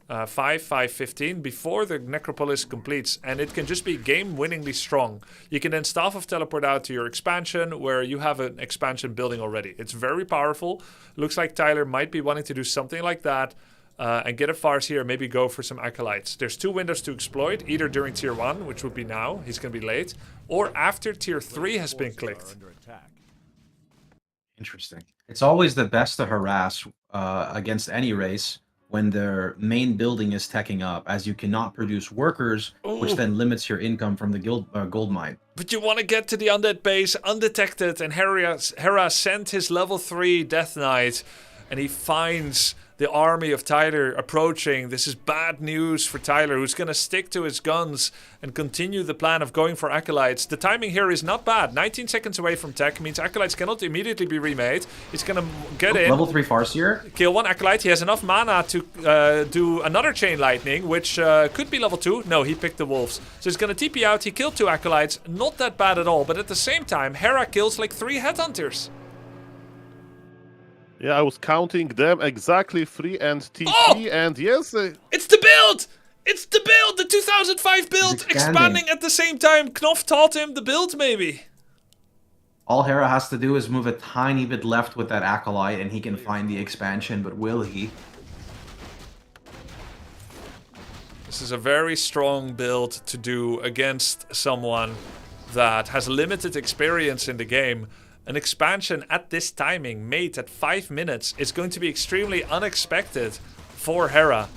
Speaker 1: 5:15 before the Necropolis completes, and it can just be game-winningly strong. You can then Staff of Teleport out to your expansion, where you have an expansion building already. It's very powerful. Looks like Tyler might be wanting to do something like that. And get a Farseer, maybe go for some acolytes. There's 2 windows to exploit, either during tier 1, which would be now, he's going to be late, or after tier 3 has been clicked.
Speaker 16: Interesting. It's always the best to harass against any race when their main building is teching up, as you cannot produce workers, which then limits your income from the gold mine.
Speaker 1: But you want to get to the Undead base undetected, and Hera sent his level 3 Death Knight, and he finds the army of Tyler approaching. This is bad news for Tyler, who's going to stick to his guns and continue the plan of going for acolytes. The timing here is not bad. 19 seconds away from tech means acolytes cannot immediately be remade. He's going to get in.
Speaker 16: Level 3 Farseer?
Speaker 1: Kill 1 acolyte. He has enough mana to do another chain lightning, which could be level 2. No, he picked the wolves. So he's going to TP out. He killed 2 acolytes. Not that bad at all. But at the same time, Hera kills like 3 headhunters.
Speaker 17: Yeah, I was counting them exactly 3 and TP, and yes...
Speaker 1: It's the build! It's the build! The 2005 build! Expanding at the same time. Knopf taught him the build, maybe.
Speaker 16: All Hera has to do is move a tiny bit left with that acolyte, and he can find the expansion, but will he?
Speaker 1: This is a very strong build to do against someone that has limited experience in the game. An expansion at this timing, made at 5 minutes, is going to be extremely unexpected for Hera.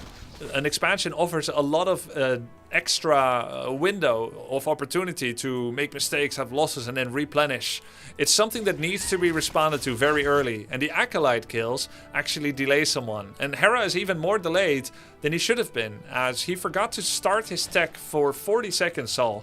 Speaker 1: An expansion offers a lot of extra window of opportunity to make mistakes, have losses, and then replenish. It's something that needs to be responded to very early, and the acolyte kills actually delay someone. And Hera is even more delayed than he should have been, as he forgot to start his tech for 40 seconds, Saul.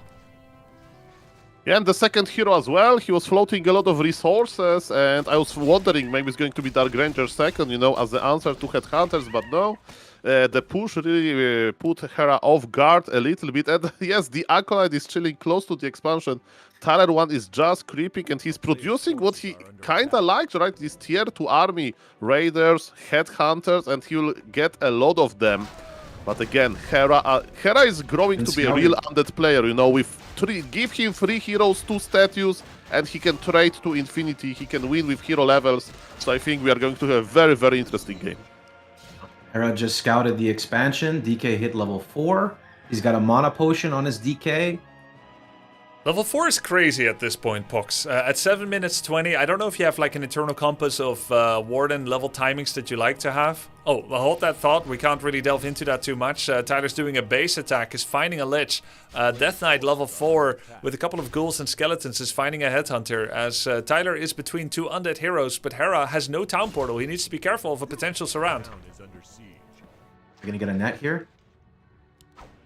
Speaker 17: Yeah, and the second hero as well, he was floating a lot of resources, and I was wondering maybe it's going to be Dark Ranger second, you know, as the answer to Headhunters, but no. The push really put Hera off guard a little bit, and yes, the Acolyte is chilling close to the expansion. Tyler 1 is just creeping, and he's producing what he kinda likes, right? This tier 2 army, Raiders, Headhunters, and he will get a lot of them. But again, Hera is growing to be a real undead player, you know, with give him 3 heroes, 2 statues, and he can trade to infinity. He can win with hero levels. So I think we are going to have a very, very interesting game.
Speaker 16: Hera just scouted the expansion. DK hit level 4. He's got a mana potion on his DK.
Speaker 1: Level 4 is crazy at this point, Pox. At 7 minutes 20, I don't know if you have like an internal compass of Warden level timings that you like to have. Oh, well, hold that thought. We can't really delve into that too much. Tyler's doing a base attack, is finding a Lich. Death Knight level 4 with a couple of ghouls and skeletons is finding a Headhunter. As Tyler is between two undead heroes, but Hera has no town portal. He needs to be careful of a potential surround.
Speaker 16: You're gonna get a net here.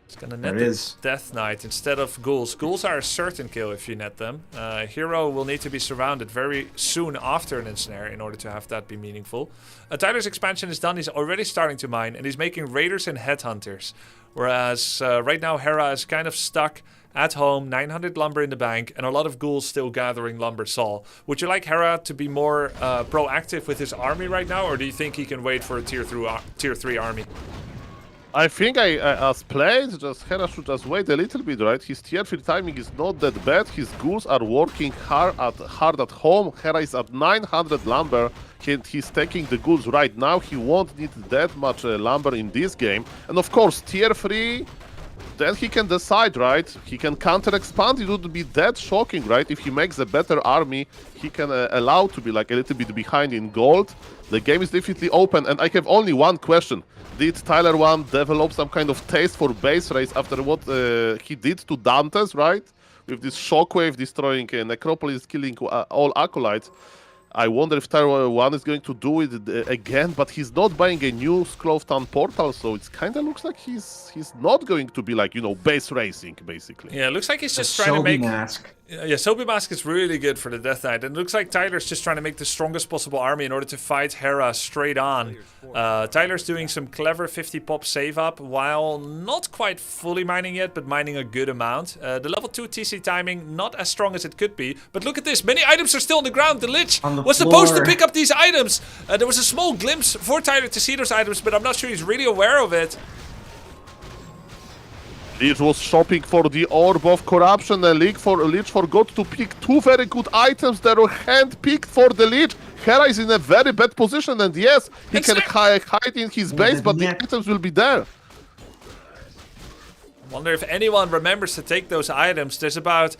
Speaker 1: It's gonna net the Death Knight instead of ghouls. Ghouls are a certain kill if you net them. Hero will need to be surrounded very soon after an ensnare in order to have that be meaningful. Tyler's expansion is done. He's already starting to mine, and he's making raiders and headhunters. Whereas right now Hera is kind of stuck at home, 900 lumber in the bank, and a lot of ghouls still gathering lumber. Saul, would you like Hera to be more proactive with his army right now, or do you think he can wait for a tier 3 army?
Speaker 17: I think as played, just Hera should just wait a little bit, right? His tier 3 timing is not that bad. His ghouls are working hard at home. Hera is at 900 lumber. He's taking the ghouls right now. He won't need that much lumber in this game. And of course, tier 3, then he can decide, right? He can counter-expand. It would be that shocking, right? If he makes a better army, he can allow to be like a little bit behind in gold. The game is definitely open, and I have only one question. Did Tyler 1 develop some kind of taste for base race after what he did to Dantes, right? With this shockwave destroying Necropolis, killing all acolytes. I wonder if Tyler 1 is going to do it again, but he's not buying a new Scroll of Town portal, so it kind of looks like he's not going to be like, you know, base racing, basically.
Speaker 1: Yeah, it looks like he's just trying to make... Yeah, Sobi Mask is really good for the Death Knight, and it looks like Tyler's just trying to make the strongest possible army in order to fight Hera straight on. Tyler's doing some clever 50 pop save up, while not quite fully mining yet, but mining a good amount. The level 2 TC timing, not as strong as it could be, but look at this, many items are still on the ground. The Lich was supposed to pick up these items. There was a small glimpse for Tyler to see those items, but I'm not sure he's really aware of it.
Speaker 17: Lich was shopping for the Orb of Corruption, and Lich forgot to pick two very good items that were hand-picked for the Lich. Hera is in a very bad position, and yes, he can hide in his base, but the items will be there.
Speaker 1: I wonder if anyone remembers to take those items. There's about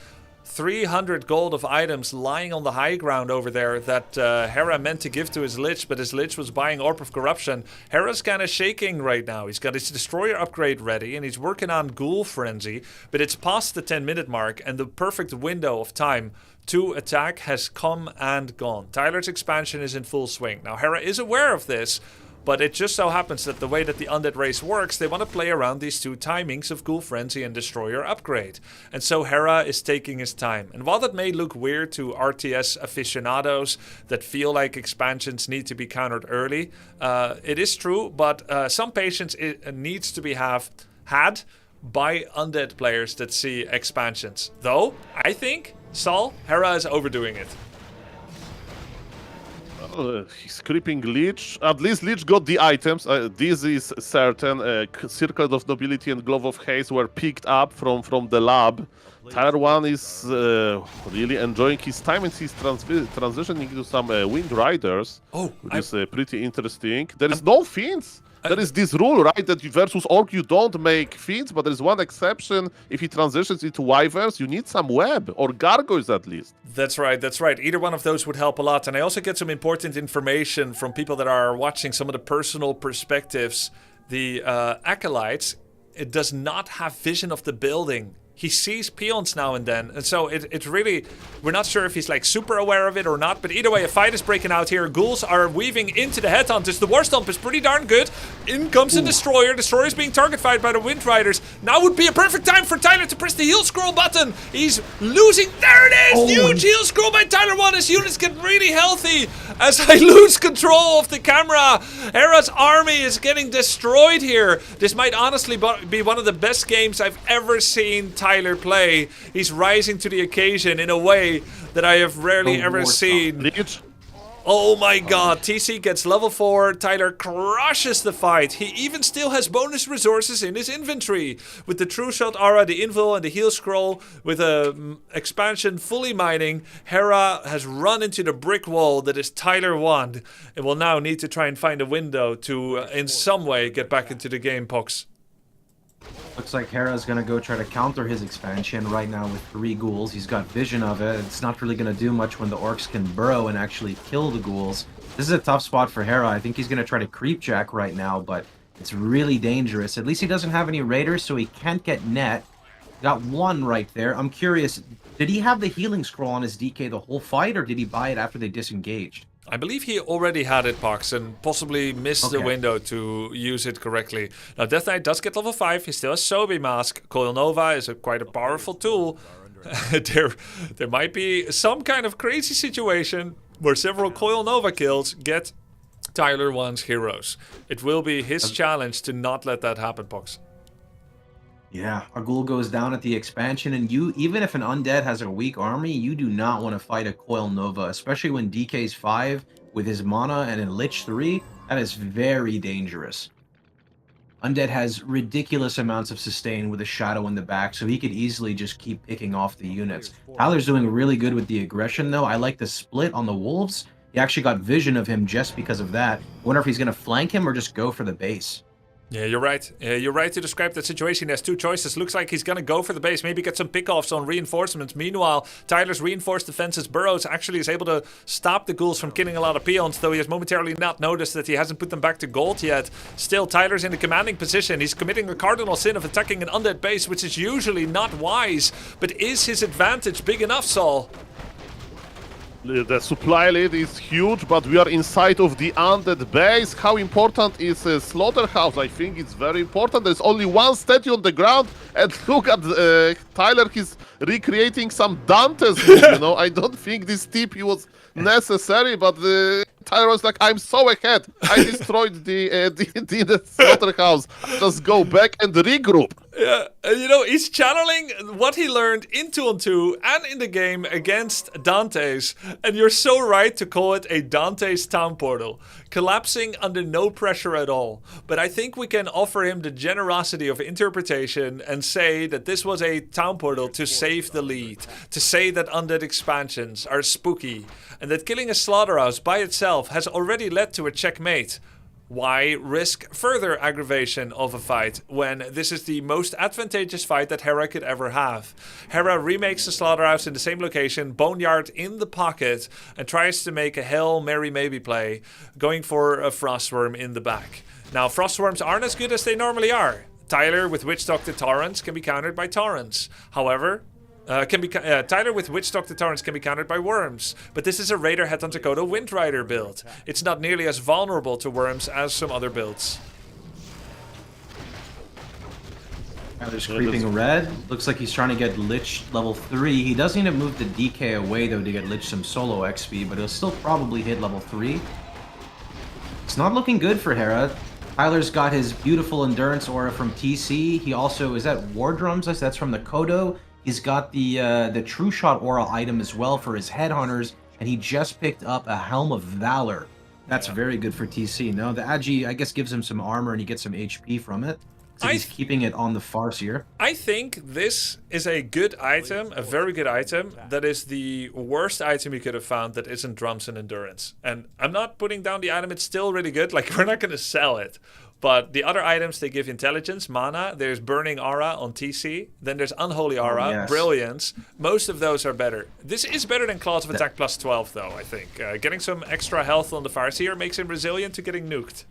Speaker 1: 300 gold of items lying on the high ground over there that Hera meant to give to his Lich, but his Lich was buying Orb of Corruption. Hera's kind of shaking right now. He's got his Destroyer upgrade ready, and he's working on Ghoul Frenzy, but it's past the 10-minute mark, and the perfect window of time to attack has come and gone. Tyler's expansion is in full swing. Now, Hera is aware of this, but it just so happens that the way that the Undead race works, they want to play around these two timings of Ghoul Frenzy and Destroyer upgrade. And so Hera is taking his time. And while that may look weird to RTS aficionados that feel like expansions need to be countered early, it is true, but some patience it needs to be had by Undead players that see expansions. Though, I think, Saul, Hera is overdoing it.
Speaker 17: He's creeping Lich. At least Lich got the items. This is certain. Circlet of Nobility and Glove of Haste were picked up from the lab. Tyler 1 is really enjoying his time, and he's transitioning to some Wind Riders, which is pretty interesting. There is no Fiends. There is this rule, right, that versus Orc you don't make Fiends, but there's one exception. If he transitions into Wyverns, you need some web, or Gargoyles at least.
Speaker 1: That's right, that's right. Either one of those would help a lot. And I also get some important information from people that are watching some of the personal perspectives. The Acolytes, it does not have vision of the building. He sees peons now and then, and so it's really, we're not sure if he's like super aware of it or not, but either way, a fight is breaking out here. Ghouls are weaving into the headhunters. The War Stomp is pretty darn good. In comes the Destroyer. Destroyer is being target fired by the Wind Riders. Now would be a perfect time for Tyler to press the heal scroll button. He's losing. There it is! Huge heal scroll by Tyler 1. His units get really healthy as I lose control of the camera. Hera's army is getting destroyed here. This might honestly be one of the best games I've ever seen Tyler play. He's rising to the occasion in a way that I have rarely ever seen. Oh my god, TC gets level 4, Tyler crushes the fight. He even still has bonus resources in his inventory. With the True Shot Aura, the Invul, and the Heal Scroll, with a expansion fully mining, Hera has run into the brick wall that is Tyler 1. And will now need to try and find a window to, in some way, get back into the game, Pox.
Speaker 16: Looks like Hera's gonna go try to counter his expansion right now with 3 ghouls. He's got vision of it. It's not really gonna do much when the orcs can burrow and actually kill the ghouls. This is a tough spot for Hera. I think he's gonna try to creep jack right now, but it's really dangerous. At least he doesn't have any raiders, so he can't get net. Got 1 right there. I'm curious, did he have the healing scroll on his DK the whole fight, or did he buy it after they disengaged?
Speaker 1: I believe he already had it, Pox, and possibly missed the window to use it correctly. Now, Death Knight does get level 5. He still has Sobi Mask. Coil Nova is quite a powerful tool. there might be some kind of crazy situation where several Coil Nova kills get Tyler 1's heroes. It will be his challenge to not let that happen, Pox.
Speaker 16: Yeah, a ghoul goes down at the expansion, and even if an undead has a weak army, you do not want to fight a Coil Nova, especially when DK's 5 with his mana and in Lich 3. That is very dangerous. Undead has ridiculous amounts of sustain with a shadow in the back, so he could easily just keep picking off the units. Tyler's doing really good with the aggression, though. I like the split on the wolves. He actually got vision of him just because of that. Wonder if he's going to flank him or just go for the base.
Speaker 1: Yeah, you're right. You're right to describe that situation. He has 2 choices. Looks like he's going to go for the base, maybe get some pickoffs on reinforcements. Meanwhile, Tyler's reinforced defenses burrows actually is able to stop the ghouls from killing a lot of peons, though he has momentarily not noticed that he hasn't put them back to gold yet. Still, Tyler's in a commanding position. He's committing a cardinal sin of attacking an undead base, which is usually not wise. But is his advantage big enough, Saul?
Speaker 17: The supply lead is huge, but we are inside of the undead base. How important is a slaughterhouse? I think it's very important. There's only 1 statue on the ground, and look at Tyler. He's recreating some Dante's move, you know. I don't think this TP was necessary, but Tyler was like, I'm so ahead. I destroyed the slaughterhouse. Just go back and regroup.
Speaker 1: Yeah, you know, he's channeling what he learned in 2-on-2 and in the game against Dante's. And you're so right to call it a Dante's town portal. Collapsing under no pressure at all. But I think we can offer him the generosity of interpretation and say that this was a town portal to save the lead. To say that undead expansions are spooky. And that killing a slaughterhouse by itself has already led to a checkmate. Why risk further aggravation of a fight when this is the most advantageous fight that Hera could ever have? Hera remakes the slaughterhouse in the same location, Boneyard in the pocket, and tries to make a Hail Mary maybe play, going for a Frostworm in the back. Now, Frostworms aren't as good as they normally are. Tyler with Witch Doctor Torrents can be countered by Torrents. However, Tyler with Witch Doctor Torrents can be countered by Worms, but this is a Raider Het on Dakota Windrider build. It's not nearly as vulnerable to Worms as some other builds.
Speaker 16: Tyler's creeping red. Looks like he's trying to get Lich level 3. He does need to move the DK away, though, to get Lich some solo XP, but he'll still probably hit level 3. It's not looking good for Hera. Tyler's got his beautiful endurance aura from TC. He also, is that War Drums? That's from the Kodo. He's got the True Shot aura item as well for his Headhunters, and he just picked up a Helm of Valor. That's very good for TC. No, the Agi, I guess, gives him some armor and he gets some HP from it. So he's keeping it on the Farseer.
Speaker 1: I think this is a good item, a very good item. That is the worst item you could have found that isn't Drums and Endurance. And I'm not putting down the item, it's still really good. Like, we're not going to sell it. But the other items, they give intelligence, mana. There's Burning Aura on TC. Then there's Unholy Aura, Brilliance. Most of those are better. This is better than Claws of Attack plus 12, though, I think. Getting some extra health on the Farseer makes him resilient to getting nuked.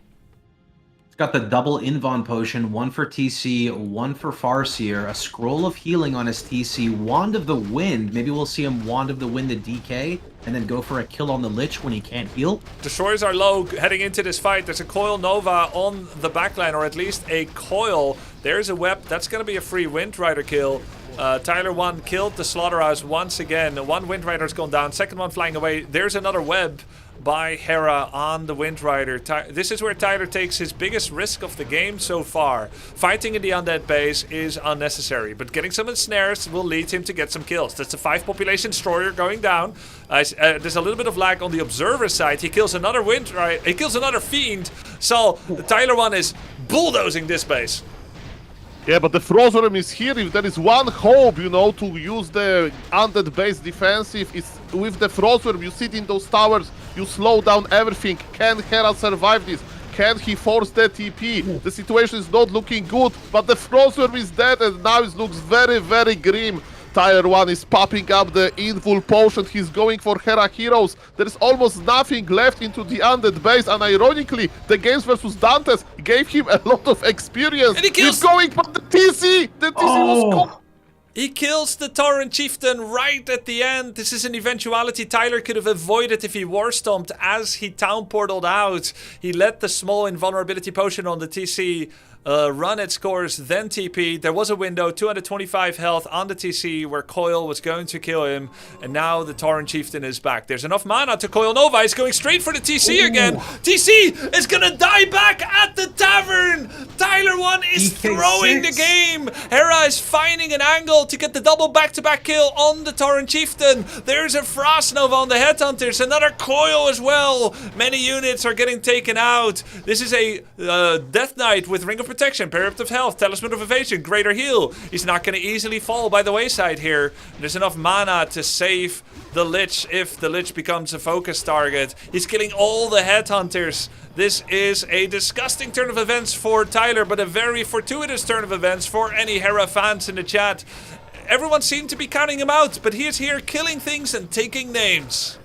Speaker 16: It's got the double Invon potion, 1 for TC, 1 for Farseer, a Scroll of Healing on his TC, Wand of the Wind. Maybe we'll see him Wand of the Wind the DK, and then go for a kill on the Lich when he can't heal.
Speaker 1: Destroyers are low heading into this fight. There's a Coil Nova on the backline, or at least a Coil. There's a Web. That's going to be a free Windrider kill. Tyler 1 killed the Slaughterhouse once again. 1 Windrider's gone down, second one flying away. There's another Web by Hera on the Windrider. This is where Tyler takes his biggest risk of the game so far. Fighting in the undead base is unnecessary, but getting some ensnares will lead him to get some kills. That's a 5 population destroyer going down. There's a little bit of lag on the observer side. He kills another Windrider. He kills another Fiend. So Tyler 1 is bulldozing this base.
Speaker 17: Yeah, but the Frostworm is here. If there is one hope, you know, to use the undead base defensive, it's with the Frostworm. You sit in those towers, you slow down everything. Can Hera survive this? Can he force the TP? The situation is not looking good, but the Frostworm is dead, and now it looks very, very grim. Tyler1 is popping up the Invul potion. He's going for Hera Heroes. There is almost nothing left into the Undead base, and ironically, the games versus Dantes gave him a lot of experience.
Speaker 1: And he kills...
Speaker 17: He's going for the TC! The TC was caught.
Speaker 1: He kills the Tauren Chieftain right at the end. This is an eventuality Tyler could have avoided if he war stomped as he town portaled out. He let the small invulnerability potion on the TC run its course, then TP. There was a window, 225 health on the TC where Coil was going to kill him, and now the Tauren Chieftain is back. There's enough mana to Coil Nova. He's going straight for the TC again. TC is gonna die back at the tavern. Tyler1 is throwing the game. Hera is finding an angle to get the double back-to-back kill on the Tauren Chieftain. There's a Frost Nova on the Headhunters, another Coil as well. Many units are getting taken out. This is a Death Knight with Ring of Protection, Preemptive Health, Talisman of Evasion, Greater Heal. He's not going to easily fall by the wayside here. There's enough mana to save the Lich if the Lich becomes a focus target. He's killing all the Headhunters. This is a disgusting turn of events for Tyler, but a very fortuitous turn of events for any Hera fans in the chat. Everyone seemed to be counting him out, but he is here killing things and taking names.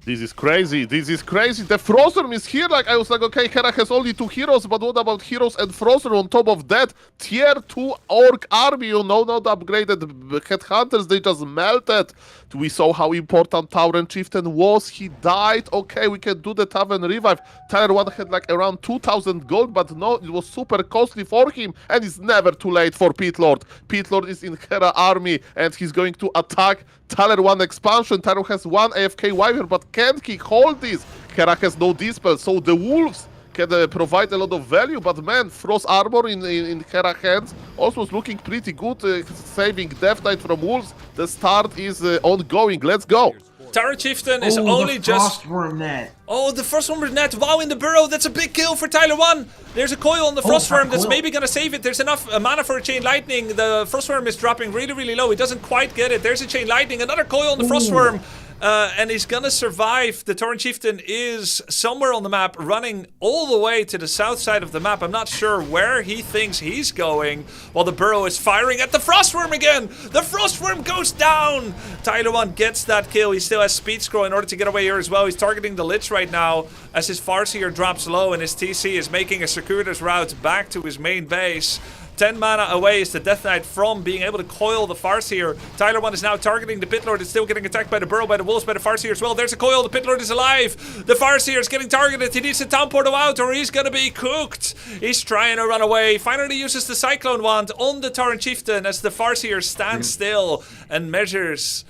Speaker 17: This is crazy. This is crazy. The Frostworm is here. Like, I was like, okay, Hera has only 2 heroes, but what about heroes and Frostworm on top of that? Tier 2 Orc army, you know, not upgraded Headhunters. They just melted. We saw how important Tauren Chieftain was. He died. Okay, we can do the Tavern Revive. Tyler1 had like around 2,000 gold, but no, it was super costly for him. And it's never too late for Pit Lord. Pit Lord is in Hera army, and he's going to attack Tyler1 expansion. Tyler has 1 AFK Wyvern, but can he hold this? Hera has no Dispel, so the Wolves can provide a lot of value, but man, Frost Armor in Hera hands also is looking pretty good, saving Death Knight from Wolves. The start is ongoing. Let's go.
Speaker 1: Tauren Chieftain is only just...
Speaker 16: Frostworm net.
Speaker 1: Oh, the Frostworm net. Wow, in the burrow. That's a big kill for Tyler1. There's a coil on the Frostworm that's maybe going to save it. There's enough mana for a Chain Lightning. The Frostworm is dropping really, really low. He doesn't quite get it. There's a Chain Lightning. Another coil on the Frostworm. And he's gonna survive. The Tauren Chieftain is somewhere on the map, running all the way to the south side of the map. I'm not sure where he thinks he's going, while the Burrow is firing at the Frostworm again. The Frostworm goes down. Tyler1 gets that kill. He still has Speed Scroll in order to get away here as well. He's targeting the Lich right now as his Farseer drops low, and his TC is making a circuitous route back to his main base. 10 mana away is the Death Knight from being able to coil the Farseer. Tyler1 is now targeting the Pit Lord. It's still getting attacked by the Burrow, by the Wolves, by the Farseer as well. There's a coil. The Pit Lord is alive. The Farseer is getting targeted. He needs to town portal out or he's gonna be cooked. He's trying to run away. Finally uses the Cyclone Wand on the Tauren Chieftain as the Farseer stands still and measures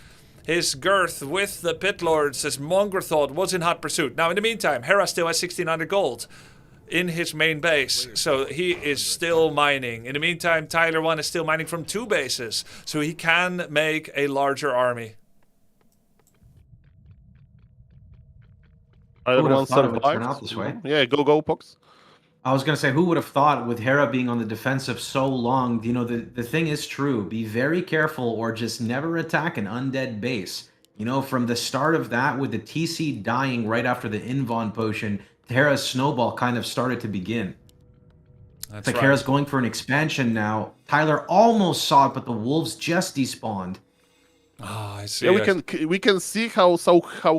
Speaker 1: his girth with the Pit Lords as Mongrethought was in hot pursuit. Now in the meantime, Hera still has 1,600 gold in his main base, so he is still mining. In the meantime, Tyler1 is still mining from 2 bases, so he can make a larger army.
Speaker 16: Tyler1 survived this way.
Speaker 17: Yeah, go, Pox.
Speaker 16: I was going to say, who would have thought with Hera being on the defensive so long, you know, the thing is true. Be very careful or just never attack an undead base. You know, from the start of that, with the TC dying right after the Invon potion, Hera's snowball kind of started to begin. It's like Hera's going for an expansion now. Tyler almost saw it, but the Wolves just despawned.
Speaker 1: Ah, I see.
Speaker 17: Yeah, we can see how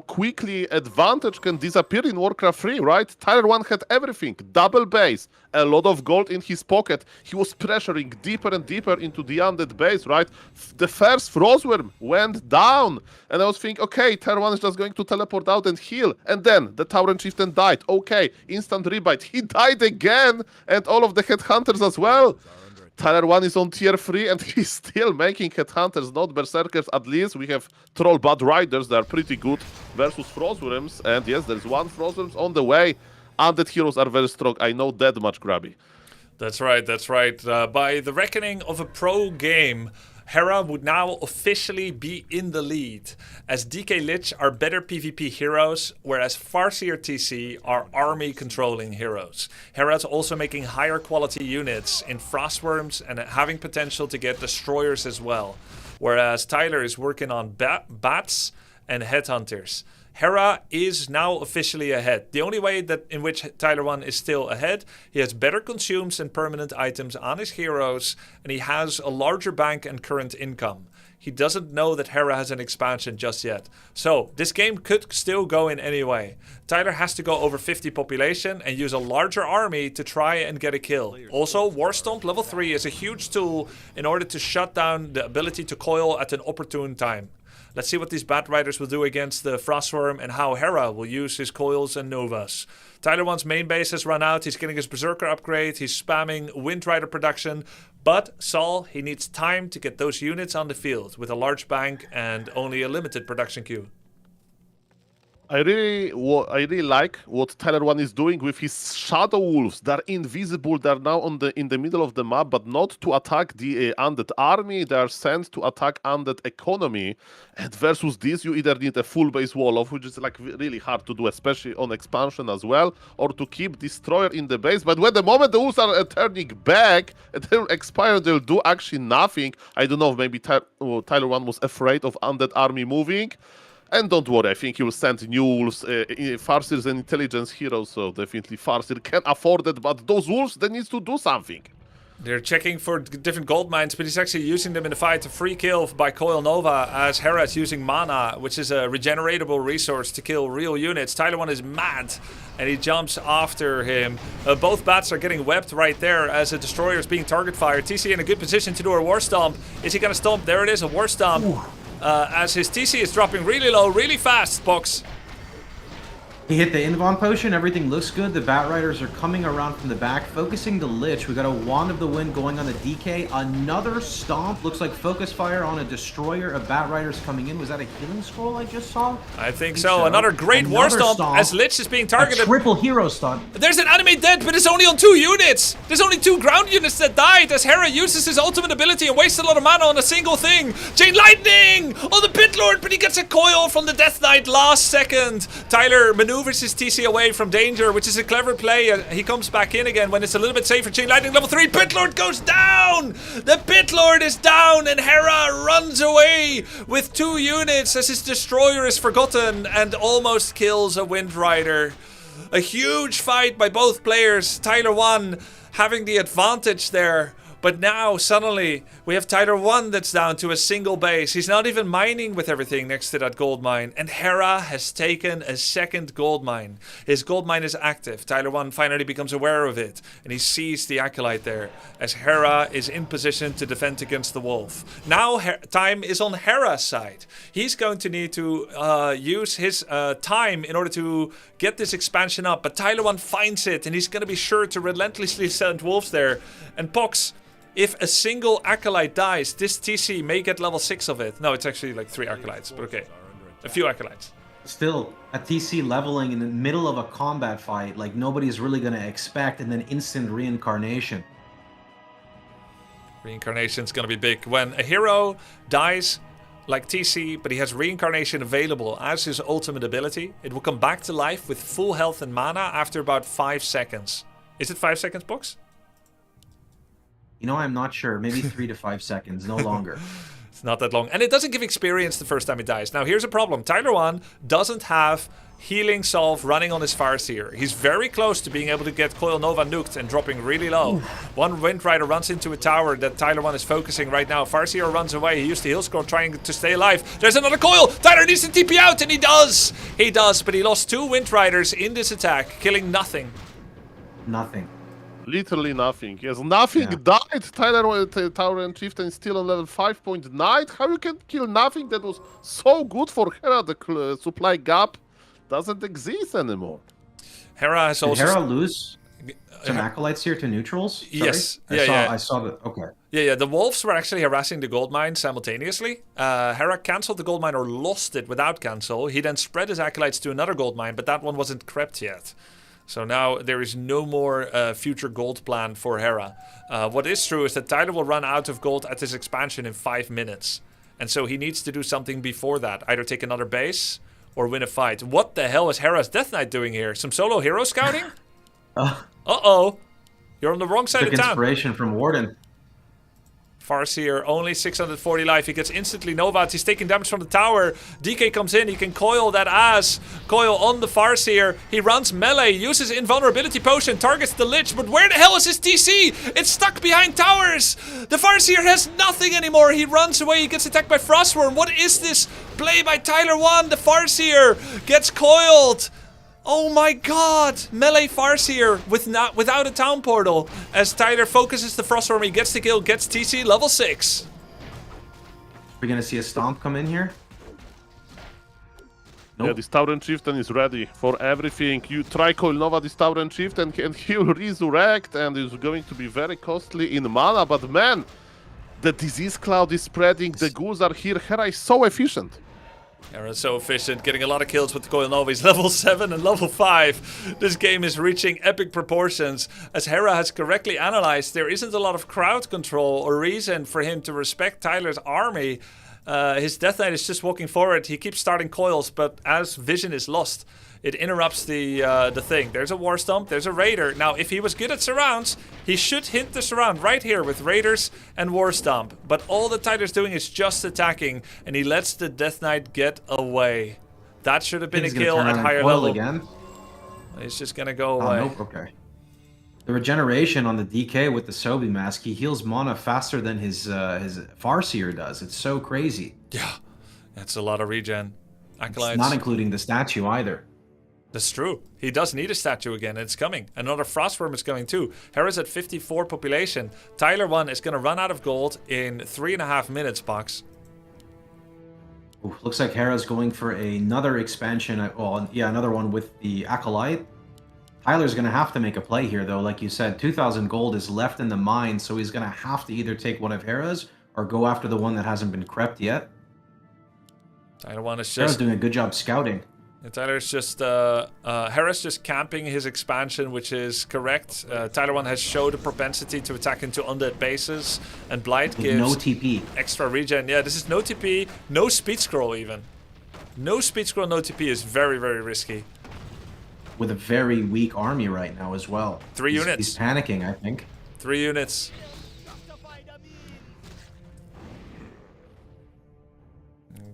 Speaker 17: quickly advantage can disappear in Warcraft 3, right? Tyler1 had everything, double base, a lot of gold in his pocket. He was pressuring deeper and deeper into the undead base, right? The first Frostworm went down, and I was thinking, okay, Tyler1 is just going to teleport out and heal, and then the Tauren Chieftain died. Okay, instant rebite. He died again, and all of the Headhunters as well. Tyler1 is on tier 3 and he's still making Headhunters, not Berserkers. At least we have Troll Bad Riders, they are pretty good versus Frostworms. And yes, there's 1 Frostworms on the way. Undead heroes are very strong, I know that much, Grubby.
Speaker 1: That's right, that's right. By the reckoning of a pro game, Hera would now officially be in the lead, as DK Lich are better PvP heroes, whereas Farseer TC are army controlling heroes. Hera's also making higher quality units in Frostworms and having potential to get destroyers as well, whereas Tyler is working on bats and headhunters. Hera is now officially ahead. The only way that in which Tyler 1 is still ahead, he has better consumes and permanent items on his heroes, and he has a larger bank and current income. He doesn't know that Hera has an expansion just yet. So, this game could still go in any way. Tyler has to go over 50 population and use a larger army to try and get a kill. Also, War Stomp level 3 is a huge tool in order to shut down the ability to coil at an opportune time. Let's see what these Bat Riders will do against the Frostworm and how Hera will use his coils and novas. Tyler 1's main base has run out. He's getting his Berserker upgrade. He's spamming Wind Rider production. But Saul, he needs time to get those units on the field with a large bank and only a limited production queue.
Speaker 17: I really like what Tyler 1 is doing with his Shadow Wolves. They're invisible, they're now in the middle of the map, but not to attack the Undead army. They are sent to attack Undead economy. And versus this, you either need a full base wall off, which is like really hard to do, especially on expansion as well, or to keep Destroyer in the base. But when the moment the wolves are turning back, and they'll expire, they'll do actually nothing. I don't know, maybe Tyler 1 was afraid of Undead army moving. And don't worry, I think he will send new wolves. Farseer is an intelligence hero, so definitely Farseer can afford it, but those wolves, they need to do something.
Speaker 1: They're checking for different gold mines, but he's actually using them in the fight. A free kill by Coil Nova as Hera is using mana, which is a regeneratable resource to kill real units. Tyler 1 is mad, and he jumps after him. Both bats are getting webbed right there as a Destroyer is being target fired. TC in a good position to do a War Stomp. Is he going to stomp? There it is, a War Stomp. As his TC is dropping really low, really fast, Box.
Speaker 16: He hit the Invon potion, everything looks good. The Bat Riders are coming around from the back, focusing the Lich. We got a Wand of the Wind going on the DK. Another Stomp, looks like Focus Fire on a Destroyer of Bat Riders coming in. Was that a Healing Scroll I just saw?
Speaker 1: I think so. Another great War Stomp as Lich is being targeted.
Speaker 16: A triple hero stun.
Speaker 1: There's an enemy dead, but it's only on 2 units. There's only 2 ground units that died as Hera uses his ultimate ability and wastes a lot of mana on a single thing. Chain Lightning on the Pit Lord, but he gets a coil from the Death Knight last second. Tyler maneuvers his TC away from danger, which is a clever play. He comes back in again when it's a little bit safer. Chain Lightning level 3. Pit Lord goes down. The Pit Lord is down, and Hera runs away with 2 units as his Destroyer is forgotten and almost kills a Wind Rider. A huge fight by both players. Tyler 1 having the advantage there. But now, suddenly, we have Tyler 1 that's down to a single base. He's not even mining with everything next to that gold mine. And Hera has taken a second gold mine. His gold mine is active. Tyler 1 finally becomes aware of it. And he sees the Acolyte there. As Hera is in position to defend against the Wolf. Now, time is on Hera's side. He's going to need to use his time in order to get this expansion up. But Tyler 1 finds it. And he's going to be sure to relentlessly send Wolves there. And Pox, if a single Acolyte dies, this TC may get level 6 of it. No, it's actually like 3 Acolytes, but okay. A few Acolytes.
Speaker 16: Still, a TC leveling in the middle of a combat fight, like nobody's really going to expect, and then instant reincarnation.
Speaker 1: Reincarnation's going to be big. When a hero dies like TC, but he has reincarnation available as his ultimate ability, it will come back to life with full health and mana after about 5 seconds. Is it 5 seconds, Box?
Speaker 16: You know, I'm not sure. Maybe 3 to 5 seconds, no longer.
Speaker 1: It's not that long. And it doesn't give experience the first time he dies. Now, here's a problem. Tyler 1 doesn't have Healing Salve running on his Farseer. He's very close to being able to get Coil Nova nuked and dropping really low. One Wind Rider runs into a tower that Tyler 1 is focusing right now. Farseer runs away. He used the Heal Scroll trying to stay alive. There's another coil. Tyler needs to TP out, and he does. He does, but he lost 2 Wind Riders in this attack, killing nothing.
Speaker 16: Nothing.
Speaker 17: Literally nothing. Yes, nothing died. Tyler Tower and Chieftain is still on level 5.9. How you can kill nothing that was so good for Hera? The supply gap doesn't exist anymore.
Speaker 1: Hera has also...
Speaker 16: Did Hera lose some Acolytes here to neutrals? Sorry?
Speaker 1: Yes.
Speaker 16: I saw that. Okay.
Speaker 1: Yeah, the Wolves were actually harassing the gold mine simultaneously. Hera cancelled the gold mine or lost it without cancel. He then spread his Acolytes to another gold mine, but that one wasn't crept yet. So now there is no more future gold plan for Hera. What is true is that Tyler will run out of gold at his expansion in 5 minutes. And so he needs to do something before that. Either take another base or win a fight. What the hell is Hera's Death Knight doing here? Some solo hero scouting? Uh-oh. You're on the wrong side of town.
Speaker 16: Inspiration from Warden.
Speaker 1: Farseer only 640 life. He gets instantly Nova. He's taking damage from the tower. DK comes in. He can coil that ass. Coil on the Farseer. He runs melee. Uses invulnerability potion. Targets the Lich. But where the hell is his TC? It's stuck behind towers. The Farseer has nothing anymore. He runs away. He gets attacked by Frostworm. What is this play by Tyler1? The Farseer gets coiled. Oh my god! Melee Farseer without a town portal. As Tyler focuses the Frostworm, he gets the kill, gets TC level 6.
Speaker 16: We're gonna see a stomp come in here.
Speaker 17: Yeah, this Tauren Chieftain is ready for everything. You try coil Nova this Tauren Chieftain and he'll resurrect and is going to be very costly in mana, but man, the disease cloud is spreading, the ghouls are here, Hera is so efficient.
Speaker 1: Hera's so efficient, getting a lot of kills with the Coil Nova. He's level 7 and level 5. This game is reaching epic proportions. As Hera has correctly analyzed, there isn't a lot of crowd control or reason for him to respect Tyler's army. His Death Knight is just walking forward. He keeps starting coils, but as vision is lost, it interrupts the thing. There's a War Stomp, there's a Raider. Now, if he was good at surrounds, he should hint the surround right here with Raiders and War Stomp. But all that Tyler's doing is just attacking, and he lets the Death Knight get away. That should have been a kill at higher level. Again. He's just gonna go away.
Speaker 16: Nope, okay. The regeneration on the DK with the Sobi mask, he heals mana faster than his Farseer does. It's so crazy.
Speaker 1: Yeah, that's a lot of regen. Acolytes.
Speaker 16: Not including the statue either.
Speaker 1: That's true. He does need a statue again. It's coming. Another Frostworm is coming too. Hera's at 54 population. Tyler1 is going to run out of gold in 3.5 minutes, Box.
Speaker 16: Ooh, looks like Hera's going for another expansion. Well, yeah, another one with the Acolyte. Tyler's going to have to make a play here, though. Like you said, 2,000 gold is left in the mine, so he's going to have to either take one of Hera's or go after the one that hasn't been crept yet.
Speaker 1: Tyler1 is
Speaker 16: Hera's doing a good job scouting.
Speaker 1: Tyler's just, Hera's just camping his expansion, which is correct. Tyler1 has showed a propensity to attack into undead bases, and Blight gives
Speaker 16: no TP.
Speaker 1: Extra regen. Yeah, this is no TP, no speed scroll even. No speed scroll, no TP is very, very risky.
Speaker 16: With a very weak army right now as well.
Speaker 1: 3 units.
Speaker 16: He's panicking, I think.
Speaker 1: 3 units.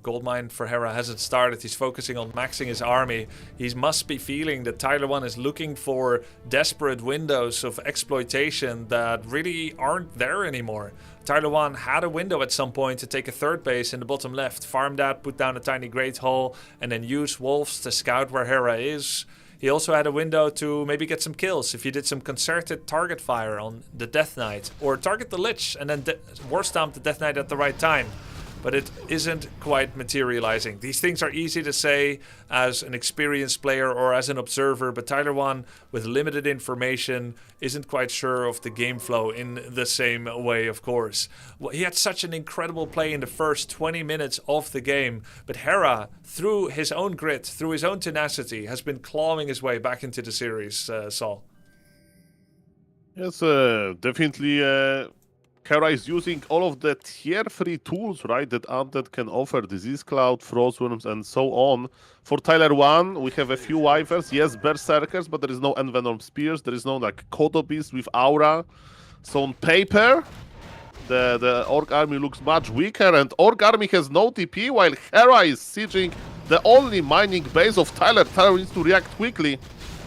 Speaker 1: Goldmine for Hera hasn't started. He's focusing on maxing his army. He must be feeling that Tyler1 is looking for desperate windows of exploitation that really aren't there anymore. Tyler1 had a window at some point to take a 3rd base in the bottom left, farm that, put down a tiny Great Hall, and then use wolves to scout where Hera is. He also had a window to maybe get some kills if he did some concerted target fire on the Death Knight, or target the Lich and then War Stomp the Death Knight at the right time. But it isn't quite materializing. These things are easy to say as an experienced player or as an observer, but Tyler1, with limited information, isn't quite sure of the game flow in the same way, of course. Well, he had such an incredible play in the first 20 minutes of the game, but Hera, through his own grit, through his own tenacity, has been clawing his way back into the series, Saul.
Speaker 17: Yes, definitely. Hera is using all of the tier 3 tools, right, that Undead can offer. Disease Cloud, Frostworms, and so on. For Tyler1, we have a few Wyverns, yes, Berserkers, but there is no Envenom Spears, there is no, like, Kodo Beast with Aura. So on paper, the Orc army looks much weaker, and Orc army has no TP, while Hera is sieging the only mining base of Tyler. Tyler needs to react quickly,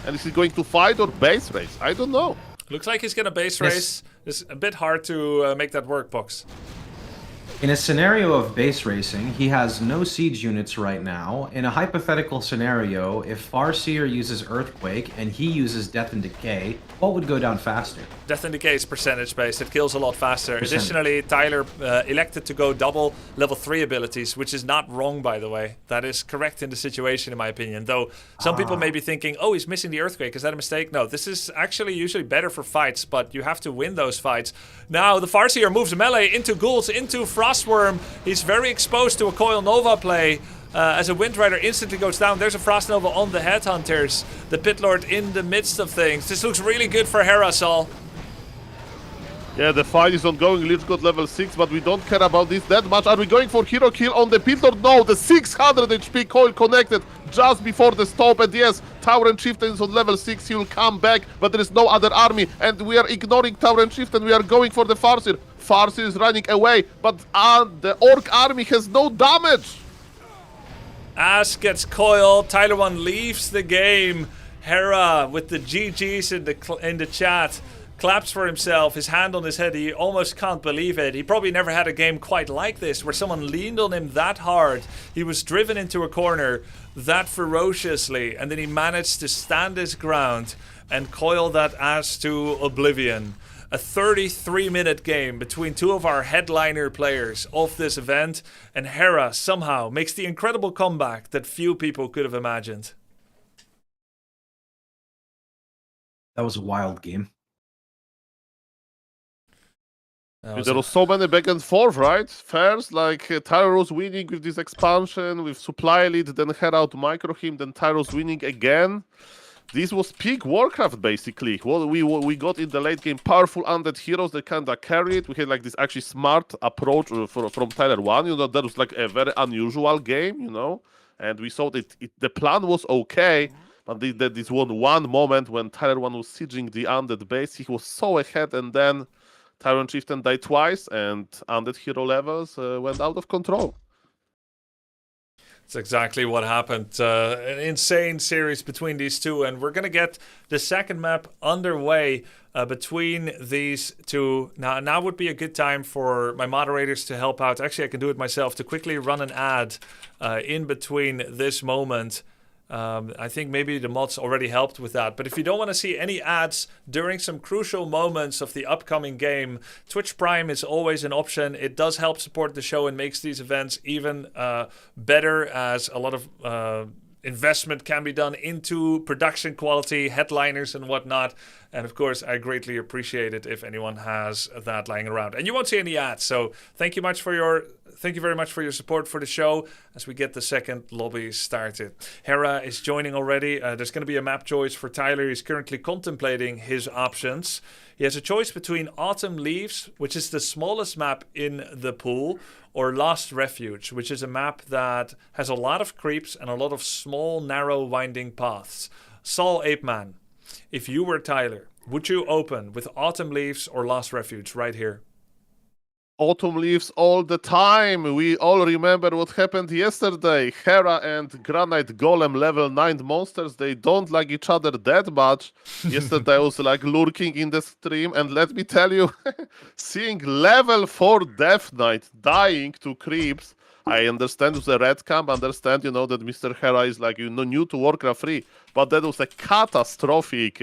Speaker 17: and is he going to fight or base race? I don't know.
Speaker 1: Looks like he's gonna base race. It's a bit hard to make that work, Box.
Speaker 16: In a scenario of base racing, he has no siege units right now. In a hypothetical scenario, if Farseer uses Earthquake and he uses Death and Decay, what would go down faster?
Speaker 1: Death and Decay is percentage based. It kills a lot faster. Additionally, Tyler elected to go double level 3 abilities, which is not wrong, by the way. That is correct in the situation, in my opinion. Though some people may be thinking, oh, he's missing the Earthquake. Is that a mistake? No, this is actually usually better for fights, but you have to win those fights. Now, the Farseer moves melee into ghouls, into Frostworm. He's very exposed to a Coil Nova play. As a Wind Rider instantly goes down, there's a Frost Nova on the Headhunters. The Pit Lord in the midst of things. This looks really good for Hera, Saul.
Speaker 17: Yeah, the fight is ongoing. Lich got level 6, but we don't care about this that much. Are we going for hero kill on the Pit Lord? No, the 600 HP coil connected just before the stop, and yes, Tauren Chieftain is on level 6, he will come back, but there is no other army, and we are ignoring Tauren Chieftain, we are going for the Farseer. Farseer is running away, but the Orc army has no damage!
Speaker 1: Ash gets coiled, Tyler1 leaves the game. Hera with the GGs in the chat. Claps for himself, his hand on his head, he almost can't believe it. He probably never had a game quite like this, where someone leaned on him that hard. He was driven into a corner that ferociously, and then he managed to stand his ground and coil that ass to oblivion. A 33-minute game between two of our headliner players of this event, and Hera somehow makes the incredible comeback that few people could have imagined.
Speaker 16: That was a wild game.
Speaker 17: There was so many back and forth, right? First, like Tyro was winning with this expansion, with supply lead, then head out micro him, then Tyro's winning again. This was peak Warcraft, basically. What we got in the late game, powerful undead heroes that kinda carried. We had like this actually smart approach from Tyler1. You know, that was like a very unusual game, you know. And we saw that the plan was okay, but this one moment when Tyler1 was sieging the undead base, he was so ahead, and then Tyrant Chieftain died twice, and undead hero levels went out of control.
Speaker 1: That's exactly what happened. An insane series between these two, and we're going to get the second map underway between these two. Now would be a good time for my moderators to help out. Actually, I can do it myself, to quickly run an ad in between this moment. I think maybe the mods already helped with that. But if you don't want to see any ads during some crucial moments of the upcoming game, Twitch Prime is always an option. It does help support the show and makes these events even better, as a lot of investment can be done into production quality, headliners and whatnot. And of course, I greatly appreciate it if anyone has that lying around. And you won't see any ads, so thank you very much for your support for the show as we get the second lobby started. Hera is joining already. There's going to be a map choice for Tyler. He's currently contemplating his options. He has a choice between Autumn Leaves, which is the smallest map in the pool, or Lost Refuge, which is a map that has a lot of creeps and a lot of small, narrow, winding paths. Saul Apeman, if you were Tyler, would you open with Autumn Leaves or Lost Refuge right here?
Speaker 17: Autumn Leaves all the time. We all remember what happened yesterday. Hera and Granite Golem level 9 monsters, they don't like each other that much. Yesterday I was like lurking in the stream, and let me tell you, seeing level 4 Death Knight dying to creeps, I understand it's a red camp, understand, you know, that Mr. Hera is like, you know, new to Warcraft 3, but that was a catastrophic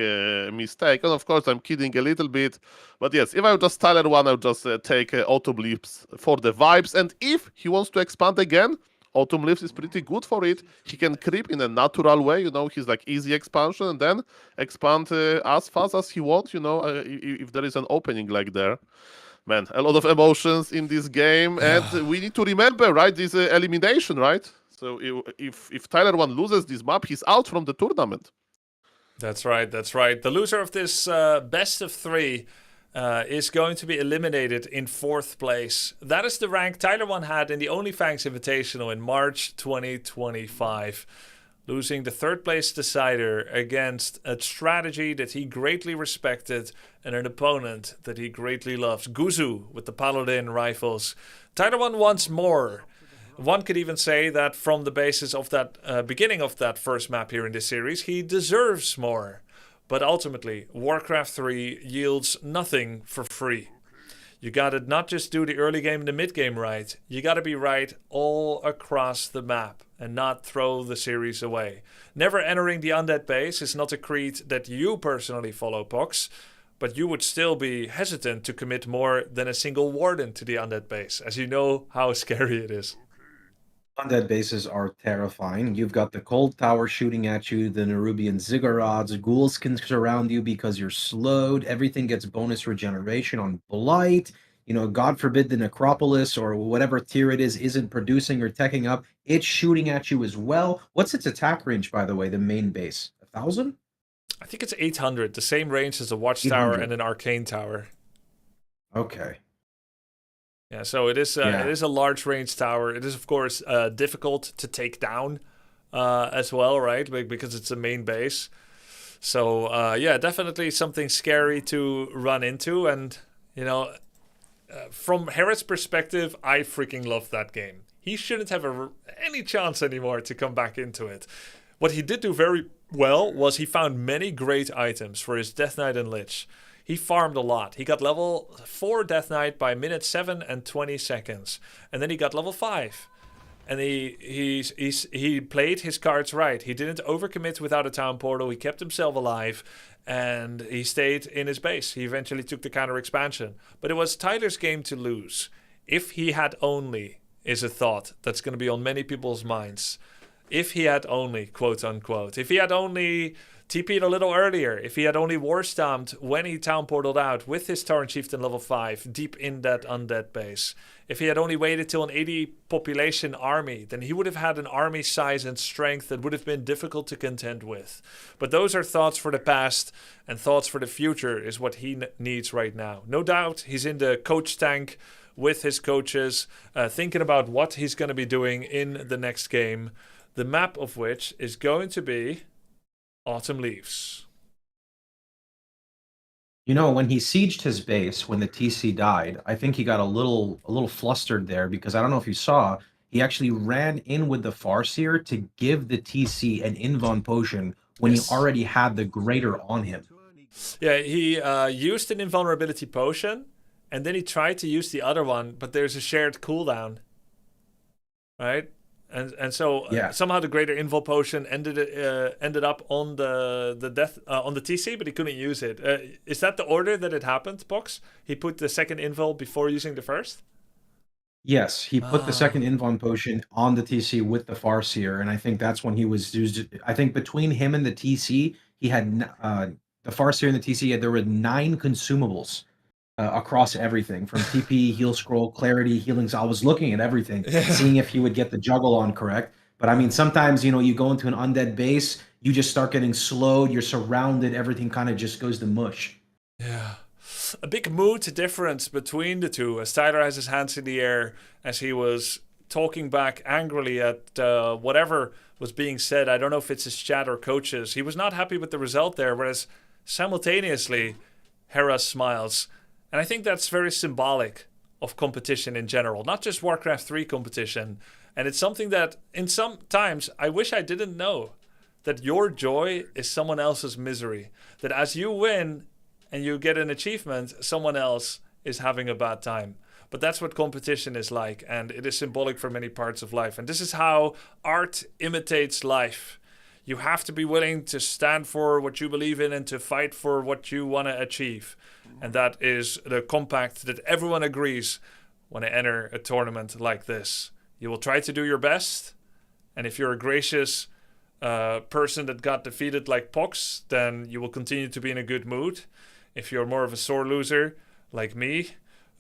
Speaker 17: mistake. And of course, I'm kidding a little bit, but yes, if I would just Tyler1, I would just take Autumn Leaves for the vibes, and if he wants to expand again, Autumn Leaves is pretty good for it. He can creep in a natural way, you know, he's like easy expansion, and then expand as fast as he wants, you know, if there is an opening like there. Man, a lot of emotions in this game, and we need to remember, right, this elimination, right? So if Tyler1 loses this map, he's out from the tournament.
Speaker 1: That's right, that's right. The loser of this best of 3 is going to be eliminated in 4th place. That is the rank Tyler1 had in the OnlyFans Invitational in March 2025. Losing the 3rd place decider against a strategy that he greatly respected and an opponent that he greatly loves. Guzu with the Paladin rifles. Tyler1 wants more. One could even say that from the basis of that beginning of that first map here in this series, he deserves more. But ultimately, Warcraft 3 yields nothing for free. You gotta not just do the early game and the mid game right, you gotta be right all across the map and not throw the series away. Never entering the undead base is not a creed that you personally follow, Pox, but you would still be hesitant to commit more than a single warden to the undead base, as you know how scary it is.
Speaker 16: Undead bases are terrifying. You've got the cold tower shooting at you, the Nerubian ziggurats, ghouls can surround you because you're slowed, everything gets bonus regeneration on blight. You know, God forbid the necropolis or whatever tier it is isn't producing or teching up, it's shooting at you as well. What's its attack range, by the way, the main base? 1,000?
Speaker 1: I think it's 800, the same range as a watchtower and an arcane tower.
Speaker 16: Okay.
Speaker 1: Yeah, so it is a large range tower. It is, of course, difficult to take down. as well, right? Because it's a main base. So yeah, definitely something scary to run into. And you know, from Harris' perspective, I freaking love that game. He shouldn't have any chance anymore to come back into it. What he did do very well was he found many great items for his Death Knight and Lich. He farmed a lot. He got level 4 Death Knight by minute 7 and 20 seconds. And then he got level 5. And he played his cards right. He didn't overcommit without a town portal. He kept himself alive. And he stayed in his base. He eventually took the counter expansion. But it was Tyler's game to lose. If he had only is a thought that's going to be on many people's minds. If he had only, quote unquote, if he had only TP'd a little earlier, if he had only war stomped when he town portaled out with his Tauren Chieftain level 5 deep in that undead base, if he had only waited till an 80 population army, then he would have had an army size and strength that would have been difficult to contend with. But those are thoughts for the past, and thoughts for the future is what he needs right now. No doubt he's in the coach tank with his coaches, thinking about what he's going to be doing in the next game, the map of which is going to be Autumn Leaves.
Speaker 16: You know, when he sieged his base, when the TC died, I think he got a little flustered there, because I don't know if you saw, he actually ran in with the Farseer to give the TC an invuln potion when he already had the Greater on him.
Speaker 1: Yeah, he used an invulnerability potion, and then he tried to use the other one, but there's a shared cooldown, right? And so somehow the Greater Invul potion ended up on the death on the TC, but he couldn't use it. Is that the order that it happened, Box? He put the second Invul before using the first?
Speaker 16: Yes, he put the second invuln potion on the TC with the Farseer, and I think that's when he was used. I think between him and the TC, he had the Farseer and the TC. There were 9 consumables across everything, from TP, heal scroll, clarity, healings. I was looking at everything, seeing if he would get the juggle on correct. But I mean, sometimes, you know, you go into an undead base, you just start getting slowed, you're surrounded, everything kind of just goes to mush.
Speaker 1: Yeah. A big mood difference between the two, as Tyler has his hands in the air as he was talking back angrily at whatever was being said. I don't know if it's his chat or coaches. He was not happy with the result there, whereas simultaneously, Hera smiles. And I think that's very symbolic of competition in general, not just Warcraft 3 competition. And it's something that in some times I wish I didn't know, that your joy is someone else's misery. That as you win and you get an achievement, someone else is having a bad time. But that's what competition is like, and it is symbolic for many parts of life. And this is how art imitates life. You have to be willing to stand for what you believe in and to fight for what you want to achieve. And that is the compact that everyone agrees when they enter a tournament like this. You will try to do your best. And if you're a gracious person that got defeated like Pox, then you will continue to be in a good mood. If you're more of a sore loser like me,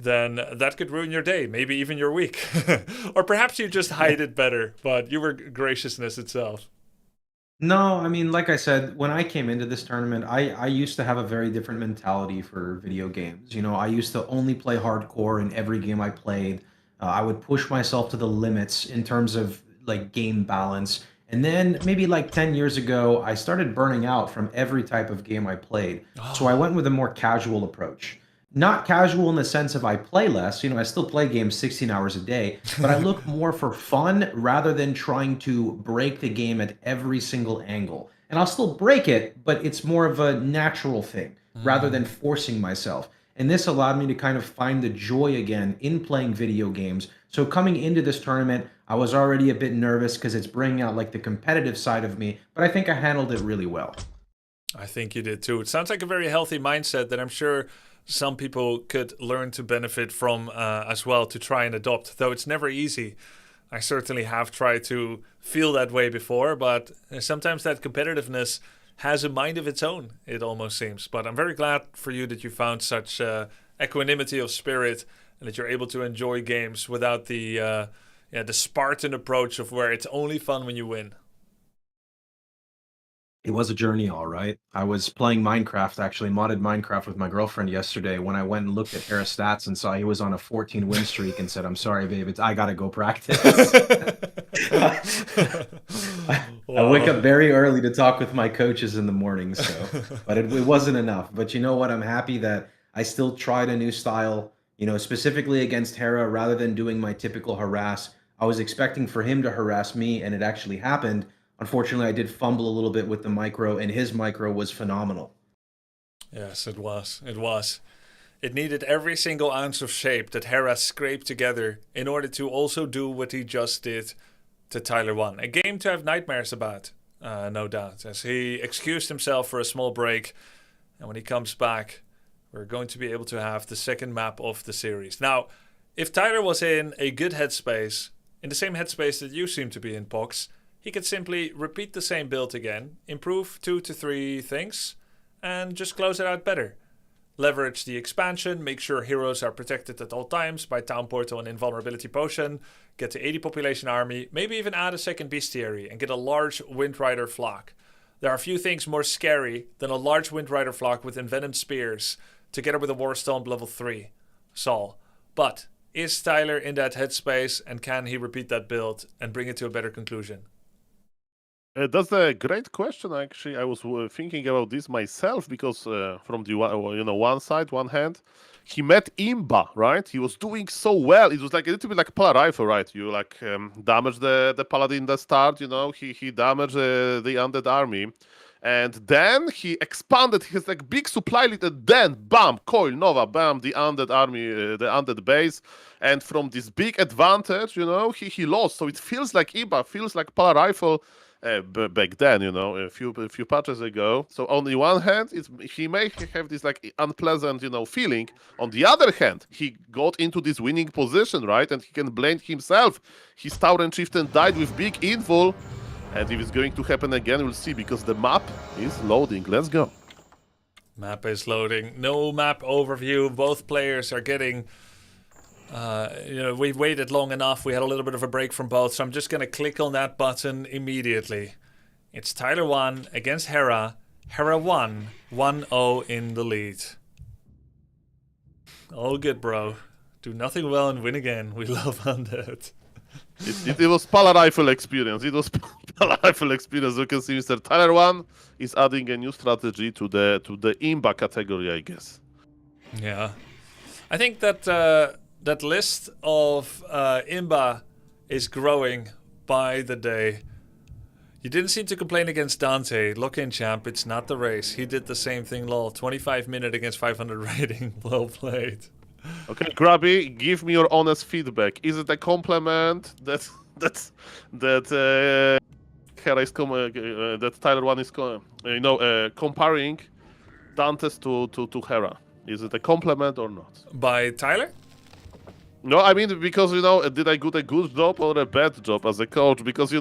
Speaker 1: then that could ruin your day, maybe even your week. Or perhaps you just hide it better, but you were graciousness itself.
Speaker 16: No, I mean, like I said, when I came into this tournament, I used to have a very different mentality for video games. You know, I used to only play hardcore in every game I played. I would push myself to the limits in terms of like game balance. And then maybe like 10 years ago, I started burning out from every type of game I played. So I went with a more casual approach. Not casual in the sense of I play less, you know, I still play games 16 hours a day, but I look more for fun rather than trying to break the game at every single angle. And I'll still break it, but it's more of a natural thing rather than forcing myself. And this allowed me to kind of find the joy again in playing video games. So coming into this tournament, I was already a bit nervous because it's bringing out like the competitive side of me, but I think I handled it really well.
Speaker 1: I think you did too. It sounds like a very healthy mindset that I'm sure some people could learn to benefit from as well, to try and adopt, though it's never easy. I certainly have tried to feel that way before, but sometimes that competitiveness has a mind of its own, it almost seems. But I'm very glad for you that you found such equanimity of spirit and that you're able to enjoy games without the Spartan approach of where it's only fun when you win.
Speaker 16: It was a journey, all right. I was playing Minecraft, actually, modded Minecraft with my girlfriend yesterday when I went and looked at Harris' stats and saw he was on a 14 win streak and said, I'm sorry, babe, I gotta go practice. I wake up very early to talk with my coaches in the morning, so but it wasn't enough. But you know what? I'm happy that I still tried a new style, you know, specifically against Hera rather than doing my typical harass. I was expecting for him to harass me, and it actually happened. Unfortunately, I did fumble a little bit with the micro, and his micro was phenomenal.
Speaker 1: Yes, it was. It was. It needed every single ounce of shape that Hera scraped together in order to also do what he just did to Tyler 1. A game to have nightmares about, no doubt, as he excused himself for a small break. And when he comes back, we're going to be able to have the second map of the series. Now, if Tyler was in a good headspace, in the same headspace that you seem to be in, Pox, he could simply repeat the same build again, improve 2 to 3 things, and just close it out better. Leverage the expansion, make sure heroes are protected at all times by Town Portal and Invulnerability Potion, get to 80 population army, maybe even add a second bestiary and get a large Windrider flock. There are few things more scary than a large Windrider flock with envenomed spears, together with a Warstone level 3. Sol. But is Tyler in that headspace, and can he repeat that build and bring it to a better conclusion?
Speaker 17: That's a great question. Actually, I was thinking about this myself because from the one side, one hand, he met Imba, right? He was doing so well. It was like a little bit like Pala Rifle, right? You like damage the Paladin in the start, he damaged the undead army. And then he expanded his like big supply lead, and then bam, Coil Nova, bam, the undead army, the undead base, and from this big advantage, he lost. So it feels like Imba, feels like Pala Rifle. Back then, a few patches ago. So on the one hand, he may have this like unpleasant, feeling. On the other hand, he got into this winning position, right? And he can blame himself. His Tauren Chieftain died with big invul. And if it's going to happen again, we'll see, because the map is loading. Let's go.
Speaker 1: Map is loading. No map overview. Both players are getting... we've waited long enough. We had a little bit of a break from both, so I'm just going to click on that button immediately. It's Tyler 1 against Hera. Hera 1, 1-0 in the lead. All good, bro. Do nothing well and win again. We love Undead.
Speaker 17: It was Pala Rifle experience. It was Pala Rifle experience. You can see Mr. Tyler 1 is adding a new strategy to the Imba category, I guess.
Speaker 1: Yeah. I think that... that list of Imba is growing by the day. You didn't seem to complain against Dante. Lock-in champ, it's not the race. He did the same thing, lol. 25 minute against 500 rating. Well played.
Speaker 17: Okay, Grubby, give me your honest feedback. Is it a compliment that Hera is that Tyler 1 is comparing Dantes to Hera? Is it a compliment or not?
Speaker 1: By Tyler?
Speaker 17: No, I mean, because, did I do a good job or a bad job as a coach? Because,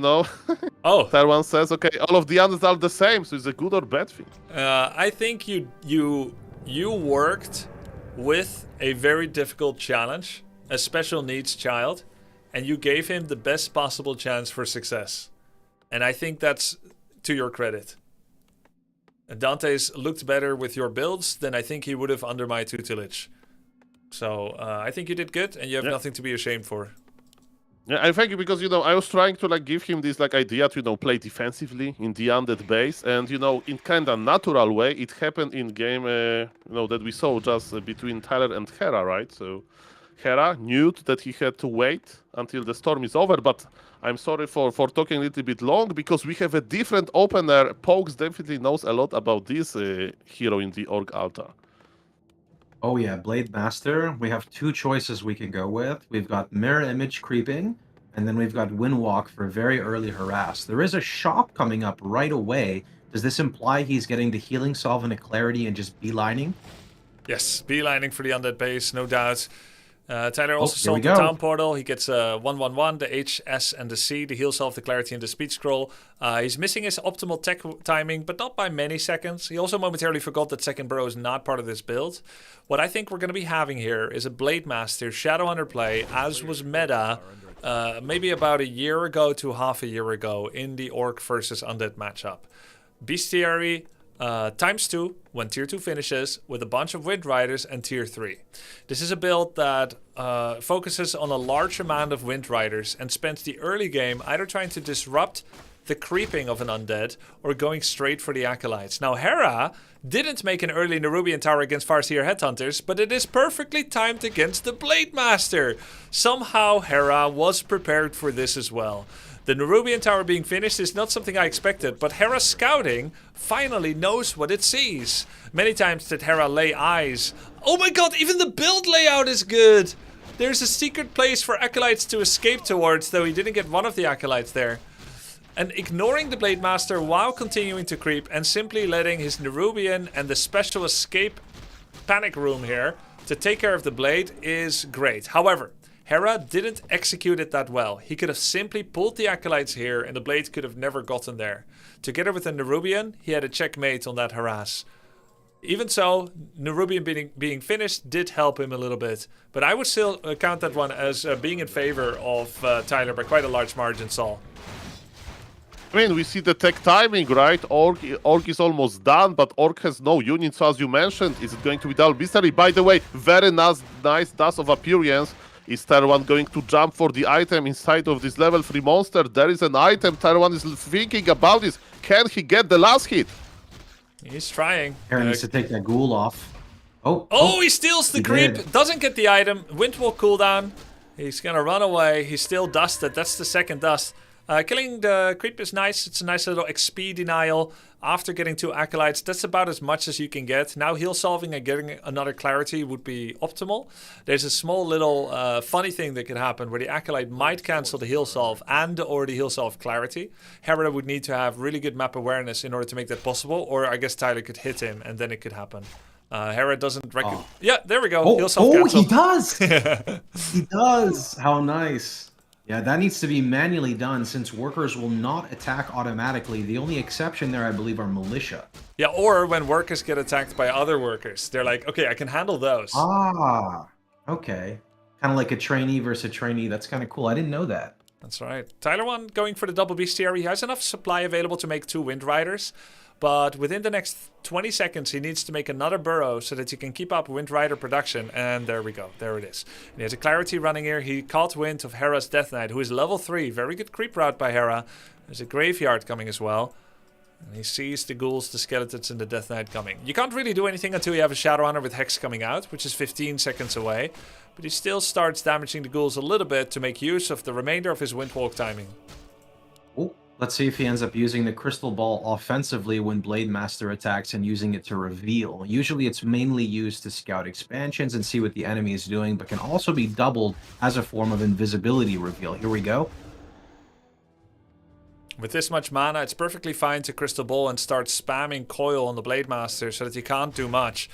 Speaker 1: oh,
Speaker 17: Tyler says, okay, all of the others are the same, so it's a good or bad thing.
Speaker 1: I think you worked with a very difficult challenge, a special needs child, and you gave him the best possible chance for success. And I think that's to your credit. Dante's looked better with your builds than I think he would have under my tutelage. So I think you did good, and you have nothing to be ashamed for.
Speaker 17: Yeah, I thank you, because I was trying to give him this idea to play defensively in the undead base, and in kind of natural way it happened in game that we saw just between Tyler and Hera, right? So Hera knew that he had to wait until the storm is over, but I'm sorry for talking a little bit long, because we have a different opener. Pokes definitely knows a lot about this hero in the Orc Altar.
Speaker 16: Oh yeah, Blade Master. We have two choices we can go with. We've got Mirror Image Creeping, and then we've got Windwalk for very early harass. There is a shop coming up right away. Does this imply he's getting the Healing Salve and a Clarity and just beelining?
Speaker 1: Yes, beelining for the undead base, no doubt. Tyler also sold the
Speaker 16: go.
Speaker 1: Town Portal. He gets 1-1-1, the H, S, and the C, the Heal Salve, the Clarity, and the Speed Scroll. He's missing his optimal tech timing, but not by many seconds. He also momentarily forgot that Second Burrow is not part of this build. What I think we're going to be having here is a Blade Master Shadow Hunter play, as was meta maybe about a year ago to half a year ago in the Orc versus Undead matchup. Bestiary ×2 when Tier 2 finishes, with a bunch of Wind Riders and Tier 3. This is a build that focuses on a large amount of Wind Riders and spends the early game either trying to disrupt the creeping of an undead or going straight for the acolytes. Now Hera didn't make an early Nerubian tower against Farseer Headhunters, but it is perfectly timed against the Blade Master. Somehow Hera was prepared for this as well. The Nerubian tower being finished is not something I expected, but Hera's scouting finally knows what it sees. Many times did Hera lay eyes. Oh my god, even the build layout is good! There's a secret place for acolytes to escape towards, though he didn't get one of the acolytes there. And ignoring the Blade Master while continuing to creep and simply letting his Nerubian and the special escape panic room here to take care of the blade is great. However, Hera didn't execute it that well. He could have simply pulled the acolytes here and the blade could have never gotten there. Together with the Nerubian, he had a checkmate on that harass. Even so, Nerubian being finished did help him a little bit. But I would still count that one as being in favor of Tyler by quite a large margin, Saul.
Speaker 17: I mean, we see the tech timing, right? Orc is almost done, but Orc has no units, so as you mentioned. Is it going to be double mystery? By the way, very nice dust of appearance. Is Tyler going to jump for the item inside of this level 3 monster? There is an item. Tyler is thinking about this. Can he get the last hit?
Speaker 1: He's trying.
Speaker 16: Aaron needs to take that ghoul off.
Speaker 1: Oh, he steals the creep.
Speaker 16: Did.
Speaker 1: Doesn't get the item. Windwall cooldown. He's gonna run away. He's still dusted. That's the second dust. Killing the creep is nice. It's a nice little XP denial after getting 2 acolytes. That's about as much as you can get. Now heal solving and getting another clarity would be optimal. There's a small little funny thing that could happen where the acolyte might cancel the heal solve and or the heal solve clarity. Hera would need to have really good map awareness in order to make that possible, or I guess Tyler could hit him and then it could happen. Hera doesn't recognize. Yeah, there we go. Heal solve cancel.
Speaker 16: He does. He does. How nice. Yeah, that needs to be manually done since workers will not attack automatically. The only exception there, I believe, are militia.
Speaker 1: Yeah, or when workers get attacked by other workers. They're like, okay, I can handle those.
Speaker 16: Ah, okay. Kind of like a trainee versus a trainee. That's kind of cool. I didn't know that.
Speaker 1: That's right. Tyler 1 going for the double bestiary. He has enough supply available to make 2 Wind Riders. But within the next 20 seconds, he needs to make another burrow so that he can keep up Wind Rider production. And there we go. There it is. And he has a clarity running here. He caught wind of Hera's Death Knight, who is level 3. Very good creep route by Hera. There's a graveyard coming as well. And he sees the ghouls, the skeletons, and the Death Knight coming. You can't really do anything until you have a Shadow Hunter with Hex coming out, which is 15 seconds away. But he still starts damaging the ghouls a little bit to make use of the remainder of his Windwalk timing.
Speaker 16: Oh. Let's see if he ends up using the Crystal Ball offensively when Blade Master attacks and using it to reveal. Usually it's mainly used to scout expansions and see what the enemy is doing, but can also be doubled as a form of invisibility reveal. Here we go.
Speaker 1: With this much mana, it's perfectly fine to Crystal Ball and start spamming Coil on the Blade Master so that he can't do much.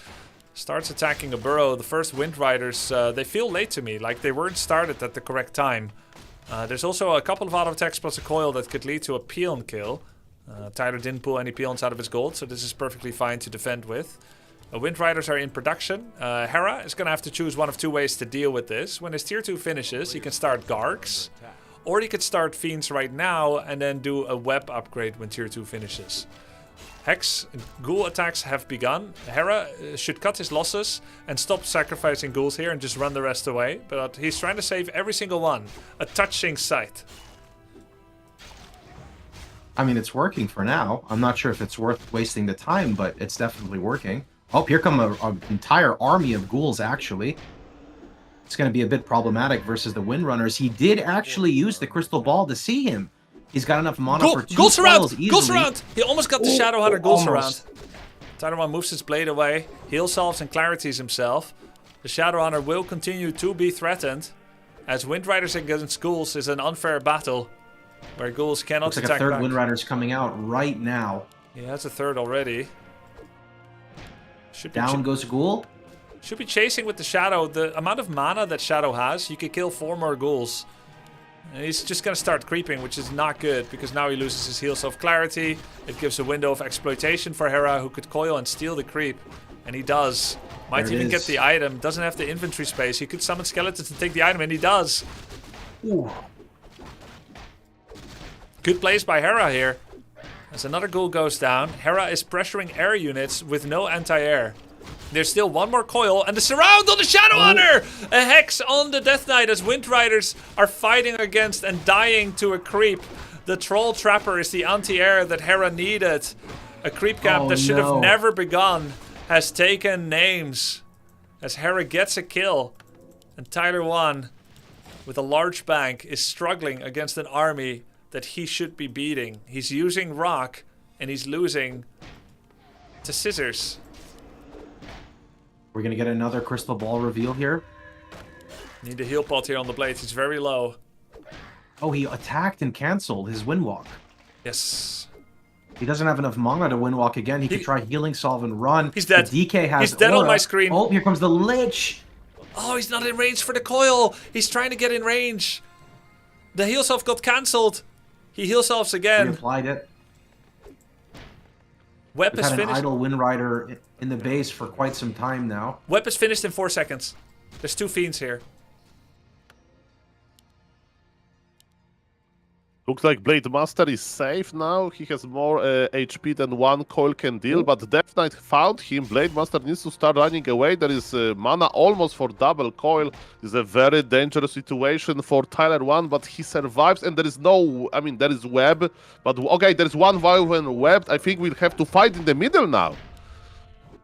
Speaker 1: Starts attacking a burrow. The first Wind Riders, they feel late to me, like they weren't started at the correct time. There's also a couple of auto attacks plus a coil that could lead to a peon kill. Tyler didn't pull any peons out of his gold, so this is perfectly fine to defend with. Wind Riders are in production. Hera is going to have to choose one of 2 ways to deal with this. When his tier 2 finishes, he can start Gargs, or he could start Fiends right now and then do a web upgrade when tier 2 finishes. Hex, ghoul attacks have begun. Hera should cut his losses and stop sacrificing ghouls here and just run the rest away. But he's trying to save every single one. A touching sight.
Speaker 16: I mean, it's working for now. I'm not sure if it's worth wasting the time, but it's definitely working. Oh, here come an entire army of ghouls, actually. It's going to be a bit problematic versus the Windrunners. He did actually use the Crystal Ball to see him. He's got enough mana for 2
Speaker 1: Ghouls around!
Speaker 16: easily.
Speaker 1: Ghouls around! He almost got the Shadow Hunter Ghouls around. Tyler 1 moves his blade away, heal solves and clarities himself. The Shadow Hunter will continue to be threatened, as Wind Riders against Ghouls is an unfair battle, where Ghouls cannot
Speaker 16: Looks like
Speaker 1: attack
Speaker 16: a third
Speaker 1: back.
Speaker 16: Wind Rider's coming out right now.
Speaker 1: He has a third already.
Speaker 16: Down goes Ghoul.
Speaker 1: Should be chasing with the Shadow. The amount of mana that Shadow has, you could kill 4 more Ghouls. And he's just going to start creeping, which is not good, because now he loses his heal self clarity. It gives a window of exploitation for Hera, who could coil and steal the creep. And he does. Might even get the item. Doesn't have the inventory space. He could summon skeletons and take the item, and he does.
Speaker 16: Ooh.
Speaker 1: Good plays by Hera here. As another ghoul goes down, Hera is pressuring air units with no anti-air. There's still 1 more coil, and the surround on the Shadow Hunter! A hex on the Death Knight as Wind Riders are fighting against and dying to a creep. The Troll Trapper is the anti-air that Hera needed. A creep camp that should have
Speaker 16: no.
Speaker 1: never begun has taken names as Hera gets a kill. And Tyler 1, with a large bank, is struggling against an army that he should be beating. He's using rock and he's losing to scissors.
Speaker 16: We're gonna get another crystal ball reveal here.
Speaker 1: Need a heal pot here on the blades. He's very low.
Speaker 16: Oh, he attacked and canceled his windwalk.
Speaker 1: Yes.
Speaker 16: He doesn't have enough mana to windwalk again. He could try healing salve and run.
Speaker 1: He's dead.
Speaker 16: The DK has
Speaker 1: He's dead on
Speaker 16: aura.
Speaker 1: my screen.
Speaker 16: Oh, here comes the Lich.
Speaker 1: Oh, he's not in range for the coil. He's trying to get in range. The heal salve got cancelled. He heal salves again.
Speaker 16: Reapplied it.
Speaker 1: Web
Speaker 16: We've
Speaker 1: is
Speaker 16: had an
Speaker 1: finished.
Speaker 16: idle Wind Rider in the base for quite some time now.
Speaker 1: Web is finished in 4 seconds. There's 2 fiends here.
Speaker 17: Looks like Blade Master is safe now. He has more HP than one coil can deal, but Death Knight found him. Blade Master needs to start running away. There is mana almost for double coil. It's a very dangerous situation for Tyler 1, but he survives, and there is no... I mean, there is web, but okay, there is one Wyvern webbed. I think we'll have to fight in the middle now.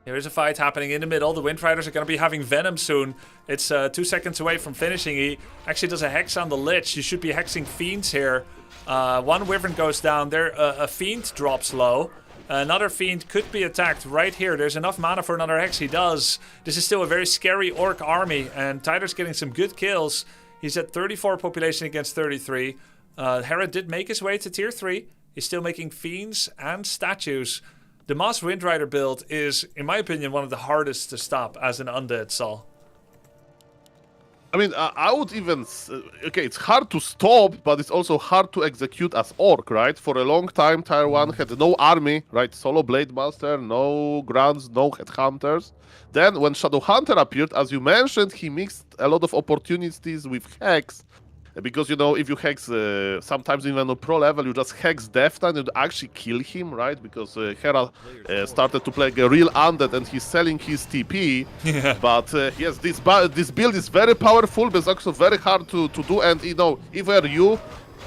Speaker 1: There is a fight happening in the middle. The Wind Riders are going to be having Venom soon. It's 2 seconds away from finishing. He actually does a hex on the Lich. You should be hexing fiends here. One Wyvern goes down there. A fiend drops low. Another fiend could be attacked right here. There's enough mana for another hex. He does. This is still a very scary orc army, and Tyler's getting some good kills. He's at 34 population against 33. Hera did make his way to tier 3. He's still making fiends and statues. The Moss Wind Rider build is, in my opinion, one of the hardest to stop as an undead, Saul.
Speaker 17: I mean, I would even... okay, it's hard to stop, but it's also hard to execute as Orc, right? For a long time, Tier 1 had no army, right? Solo Blade Master, no Grunts, no Headhunters. Then, when Shadowhunter appeared, as you mentioned, he mixed a lot of opportunities with Hex. Because, you know, if you hex, sometimes even on pro level, you just hex Death Knight and actually kill him, right? Because Hera started to play a real undead and he's selling his TP.
Speaker 1: Yeah.
Speaker 17: But yes, this build is very powerful, but it's also very hard to do. And, you know, if I were you,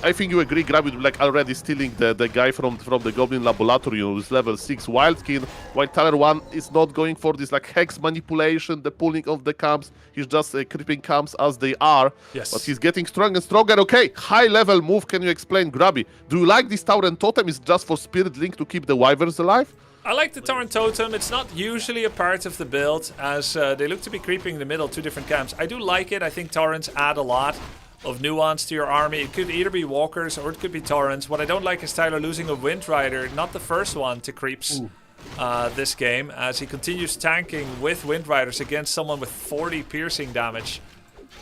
Speaker 17: I think you agree, Grubby, like already stealing the guy from the Goblin Laboratory, you know, with level 6 Wildkin, while Tyler 1 is not going for this like hex manipulation, the pulling of the camps. He's just creeping camps as they are.
Speaker 1: Yes.
Speaker 17: But he's getting stronger and stronger. Okay, high level move. Can you explain, Grubby? Do you like this Tower and Totem? Is just for Spirit Link to keep the Wyverns alive?
Speaker 1: I like the Torrent Totem. It's not usually a part of the build, as they look to be creeping in the middle, 2 different camps. I do like it. I think Torrents add a lot of nuance to your army. It could either be walkers or it could be torrents. What I don't like is Tyler losing a Wind Rider, not the first one to creeps this game, as he continues tanking with Wind Riders against someone with 40 piercing damage.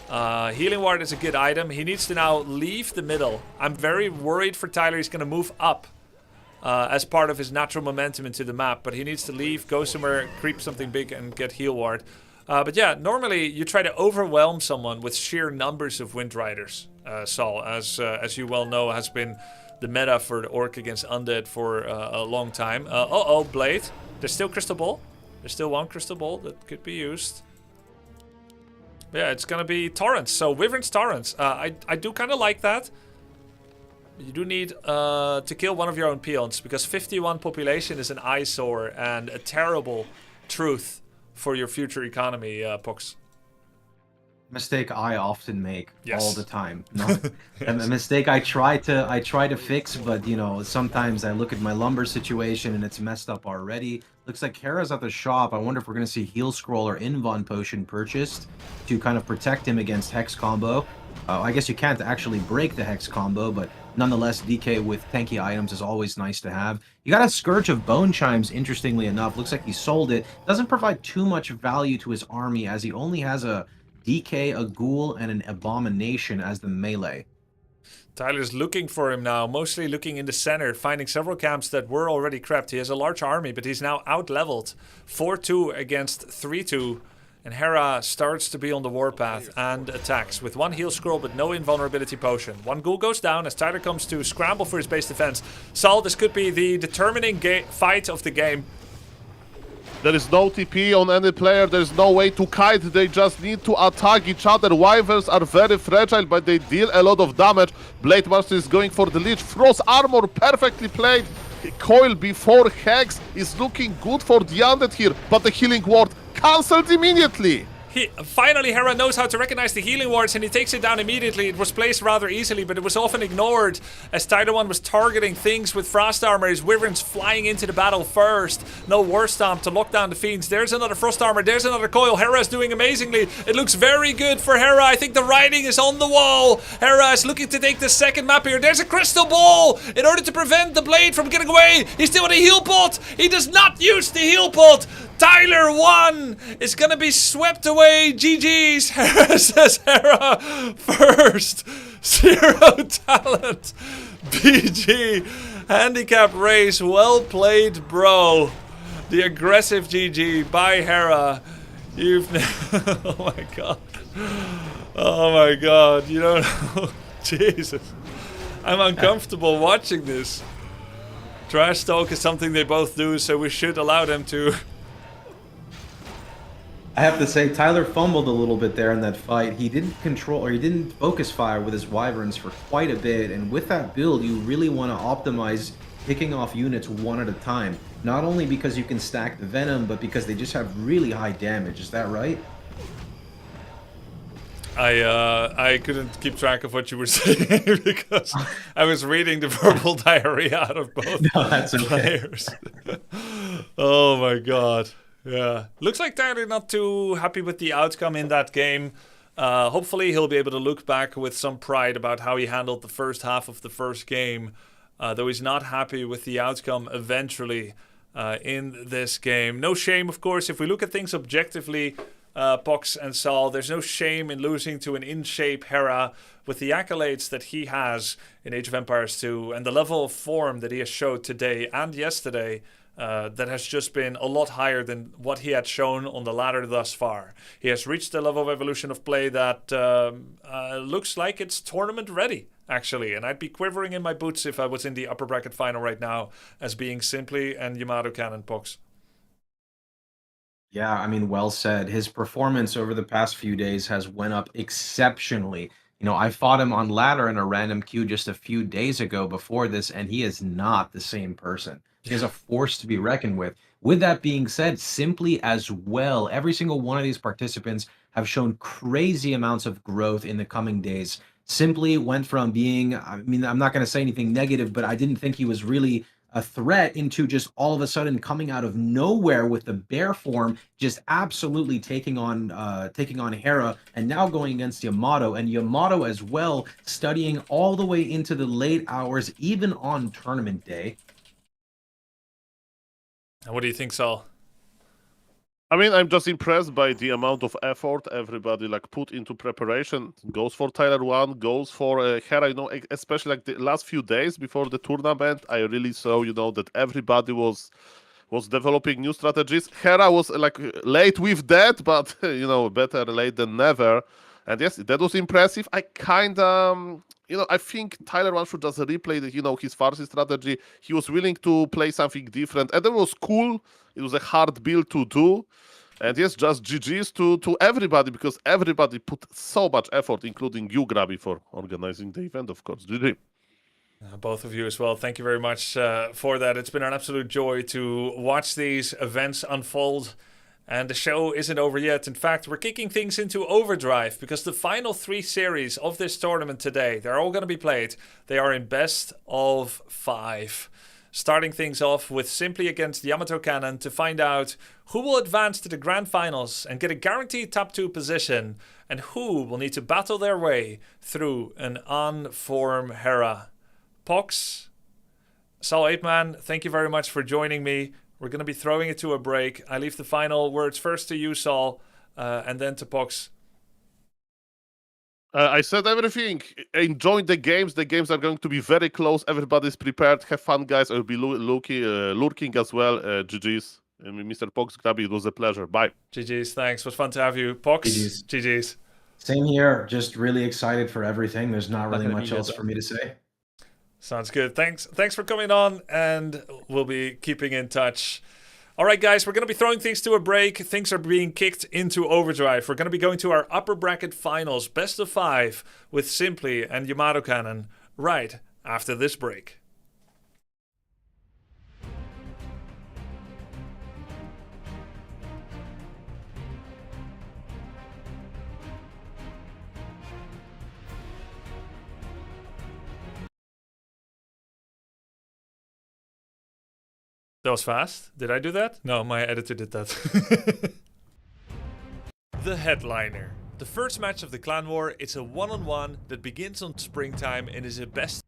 Speaker 1: Healing Ward is a good item. He needs to now leave the middle. I'm very worried for Tyler. He's going to move up as part of his natural momentum into the map, but he needs to leave, go somewhere, creep something big and get Heal Ward. But yeah, normally you try to overwhelm someone with sheer numbers of Wind Riders, Saul, as you well know, has been the meta for the Orc against Undead for a long time. Uh-oh, Blade. There's still Crystal Ball. There's still one Crystal Ball that could be used. Yeah, it's gonna be Torrents, so Wyvern's Torrents. I do kind of like that. You do need to kill one of your own peons, because 51 population is an eyesore and a terrible truth for your future economy, Pox.
Speaker 16: Mistake I often make all the time. No, a
Speaker 1: Yes.
Speaker 16: mistake I try to fix, but you know, sometimes I look at my lumber situation and it's messed up already. Looks like Hera's at the shop. I wonder if we're gonna see Heal Scroll or Invon Potion purchased to kind of protect him against Hex combo. I guess you can't actually break the Hex combo, but nonetheless, DK with tanky items is always nice to have. You got a Scourge of Bone Chimes, interestingly enough. Looks like he sold it. Doesn't provide too much value to his army, as he only has a DK, a Ghoul, and an Abomination as the melee.
Speaker 1: Tyler's looking for him now, mostly looking in the center, finding several camps that were already crept. He has a large army, but he's now out-leveled. 4-2 against 3-2. And Hera starts to be on the warpath and attacks with one heal scroll but no invulnerability potion. One ghoul goes down as Tyler comes to scramble for his base defense. Saul, this could be the determining fight of the game.
Speaker 17: There is no TP on any player, there is no way to kite, they just need to attack each other. Wyverns are very fragile, but they deal a lot of damage. Blade Master is going for the leech. Frost Armor perfectly played. Coil before Hex is looking good for the Undead here, but the healing ward cancelled immediately.
Speaker 1: Finally, Hera knows how to recognize the healing wards and he takes it down immediately. It was placed rather easily, but it was often ignored as Tyler 1 was targeting things with Frost Armor. His Wyverns flying into the battle first. No War Stomp to lock down the Fiends. There's another Frost Armor. There's another Coil. Hera is doing amazingly. It looks very good for Hera. I think the writing is on the wall. Hera is looking to take the second map here. There's a Crystal Ball in order to prevent the Blade from getting away. He's still in a heal pot. He does not use the heal pot. Tyler 1 is gonna be swept away. GG's. Hera says Hera first. 0 talent. BG. Handicap race. Well played, bro. The aggressive GG by Hera. You've oh my god. Oh my god. You don't know. Jesus. I'm uncomfortable watching this. Trash talk is something they both do, so we should allow them to.
Speaker 16: I have to say, Tyler fumbled a little bit there in that fight. He didn't control, or he didn't focus fire with his Wyverns for quite a bit, and with that build, you really want to optimize picking off units one at a time. Not only because you can stack the Venom, but because they just have really high damage. Is that right?
Speaker 1: I couldn't keep track of what you were saying because I was reading the verbal diarrhea out of both players. Oh my god. Yeah. Looks like Tyler not too happy with the outcome in that game. Hopefully he'll be able to look back with some pride about how he handled the first half of the first game. Though he's not happy with the outcome eventually in this game. No shame, of course, if we look at things objectively, Pox and Saul, there's no shame in losing to an in-shape Hera with the accolades that he has in Age of Empires 2 and the level of form that he has showed today and yesterday. That has just been a lot higher than what he had shown on the ladder thus far. He has reached a level of evolution of play that looks like it's tournament ready, actually. And I'd be quivering in my boots if I was in the upper bracket final right now as being Simply and Yamato Cannon Pox.
Speaker 16: Yeah, I mean, well said. His performance over the past few days has went up exceptionally. You know, I fought him on ladder in a random queue just a few days ago before this, and he is not the same person. He is a force to be reckoned with. With that being said, Simply as well, every single one of these participants have shown crazy amounts of growth in the coming days. Simply went from being, I mean, I'm not going to say anything negative, but I didn't think he was really a threat into just all of a sudden coming out of nowhere with the bear form, just absolutely taking on Hera, and now going against Yamato, and Yamato as well, studying all the way into the late hours, even on tournament day.
Speaker 1: And what do you think, Saul?
Speaker 17: I mean, I'm just impressed by the amount of effort everybody like put into preparation. Goes for Tyler 1, goes for Hera. You know, especially like the last few days before the tournament, I really saw, you know, that everybody was developing new strategies. Hera was like late with that, but you know, better late than never. And yes, that was impressive. I kind of, you know, I think Tyler 1 should just replay the, you know, his Farsi strategy. He was willing to play something different, and that was cool. It was a hard build to do. And yes, just GG's to everybody, because everybody put so much effort, including you, Grubby, for organizing the event, of course. GG.
Speaker 1: Both of you as well. Thank you very much for that. It's been an absolute joy to watch these events unfold. And the show isn't over yet. In fact, we're kicking things into overdrive because the final 3 series of this tournament today, they're all going to be played. They are in best of 5. Starting things off with Simply against Yamato Cannon to find out who will advance to the grand finals and get a guaranteed top 2 position, and who will need to battle their way through an on-form Hera. Pox, Saul 8man, thank you very much for joining me. We're going to be throwing it to a break. I leave the final words first to you, Saul, and then to Pox.
Speaker 17: I said everything. Enjoy the games. The games are going to be very close. Everybody's prepared. Have fun, guys. I'll be lurking as well. GG's. Mr. Pox, Grubby, it was a pleasure. Bye.
Speaker 1: GG's. Thanks. It was fun to have you. Pox, GG's.
Speaker 16: Same here. Just really excited for everything. There's not really much else for me to say.
Speaker 1: Sounds good. Thanks for coming on, and we'll be keeping in touch. All right, guys, we're going to be throwing things to a break. Things are being kicked into overdrive. We're going to be going to our upper bracket finals, best of 5, with Simply and Yamato Cannon, right after this break. That was fast. Did I do that? No, my editor did that. The headliner. The first match of the Clan War is a one-on-one that begins on springtime and is a best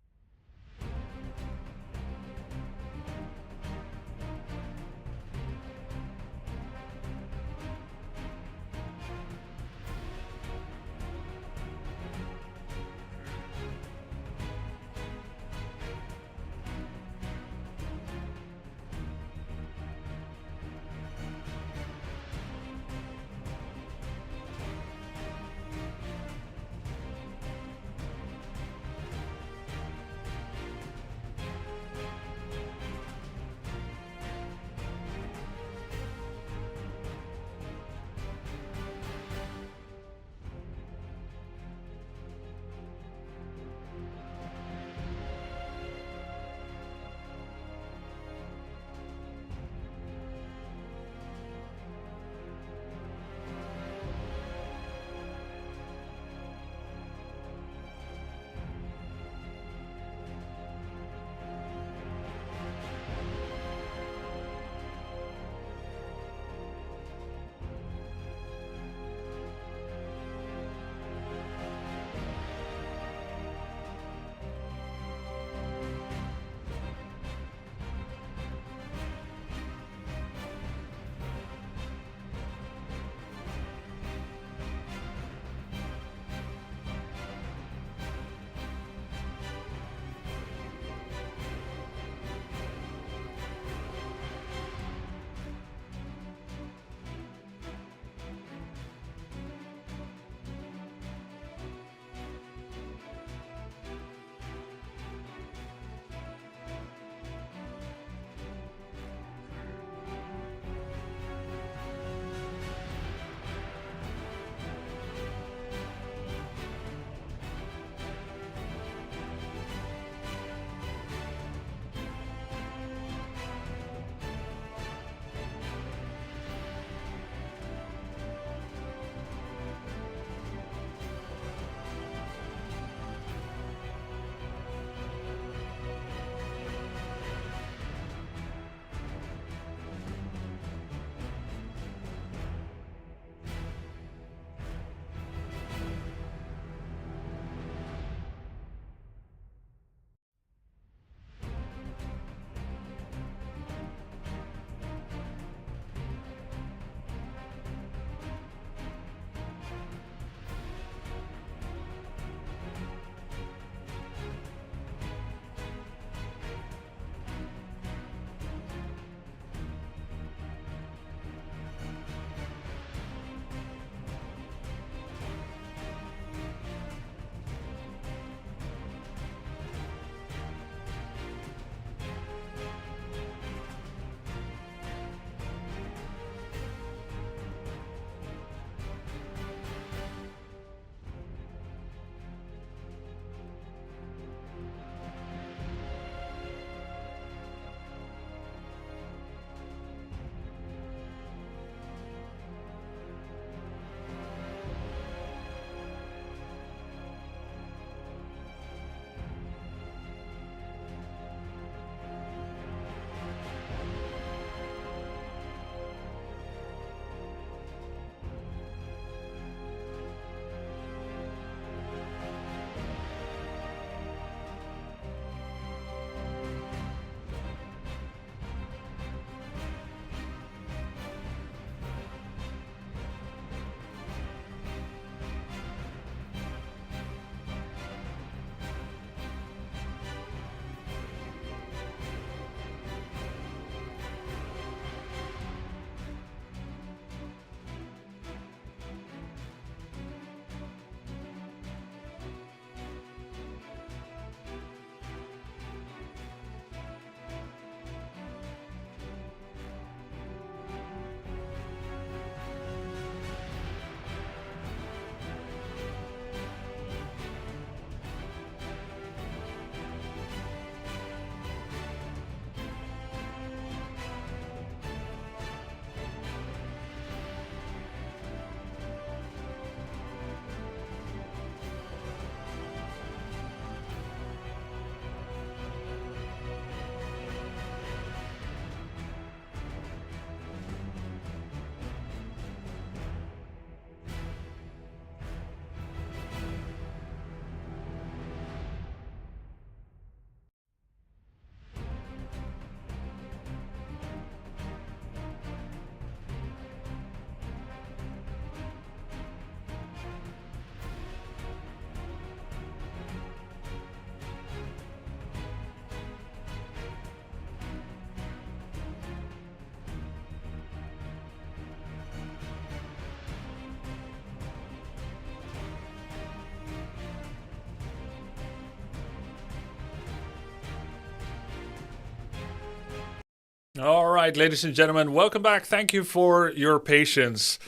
Speaker 1: All right, ladies and gentlemen, welcome back. Thank you for your patience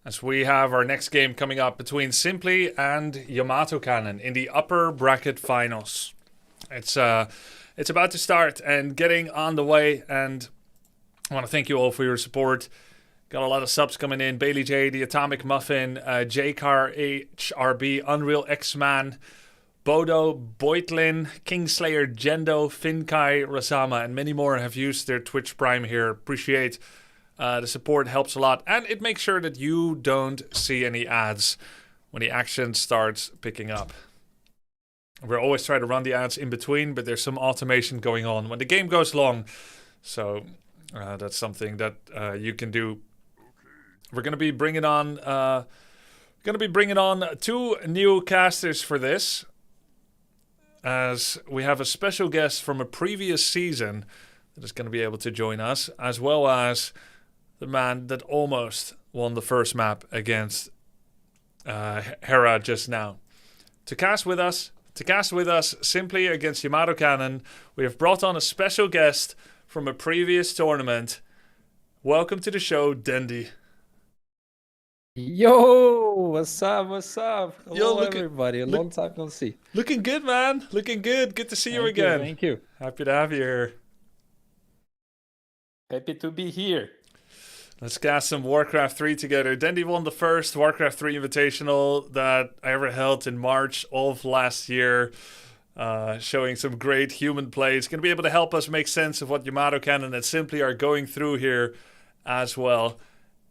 Speaker 1: as we have our next game coming up between Simply and Yamato Cannon in the upper bracket finals. It's about to start and getting on the way, and I want to thank you all for your support. Got a lot of subs coming in. Bailey J, The Atomic Muffin, JCar HRB, Unreal X-Man, Bodo, Boitlin, Kingslayer, Jendo, Finkai, Rasama, and many more have used their Twitch Prime here. Appreciate the support, helps a lot. And it makes sure that you don't see any ads when the action starts picking up. We're always trying to run the ads in between, but there's some automation going on when the game goes long. So that's something that you can do. We're going to be bringing on 2 new casters for this, as we have a special guest from a previous season that is going to be able to join us, as well as the man that almost won the first map against Hera just now. To cast with us simply against Yamato Cannon, we have brought on a special guest from a previous tournament. Welcome to the show, Dendy.
Speaker 18: Yo, what's up? What's up? Hello,
Speaker 1: Yo,
Speaker 18: everybody. Long time no see.
Speaker 1: Looking good, man. Looking good. Good to see you again.
Speaker 18: Thank you.
Speaker 1: Happy to have you here.
Speaker 18: Happy to be here.
Speaker 1: Let's cast some Warcraft 3 together. Dendy won the first Warcraft 3 Invitational that I ever held in March of last year, showing some great human play. It's going to be able to help us make sense of what Yamato Cannon and Simply are going through here as well.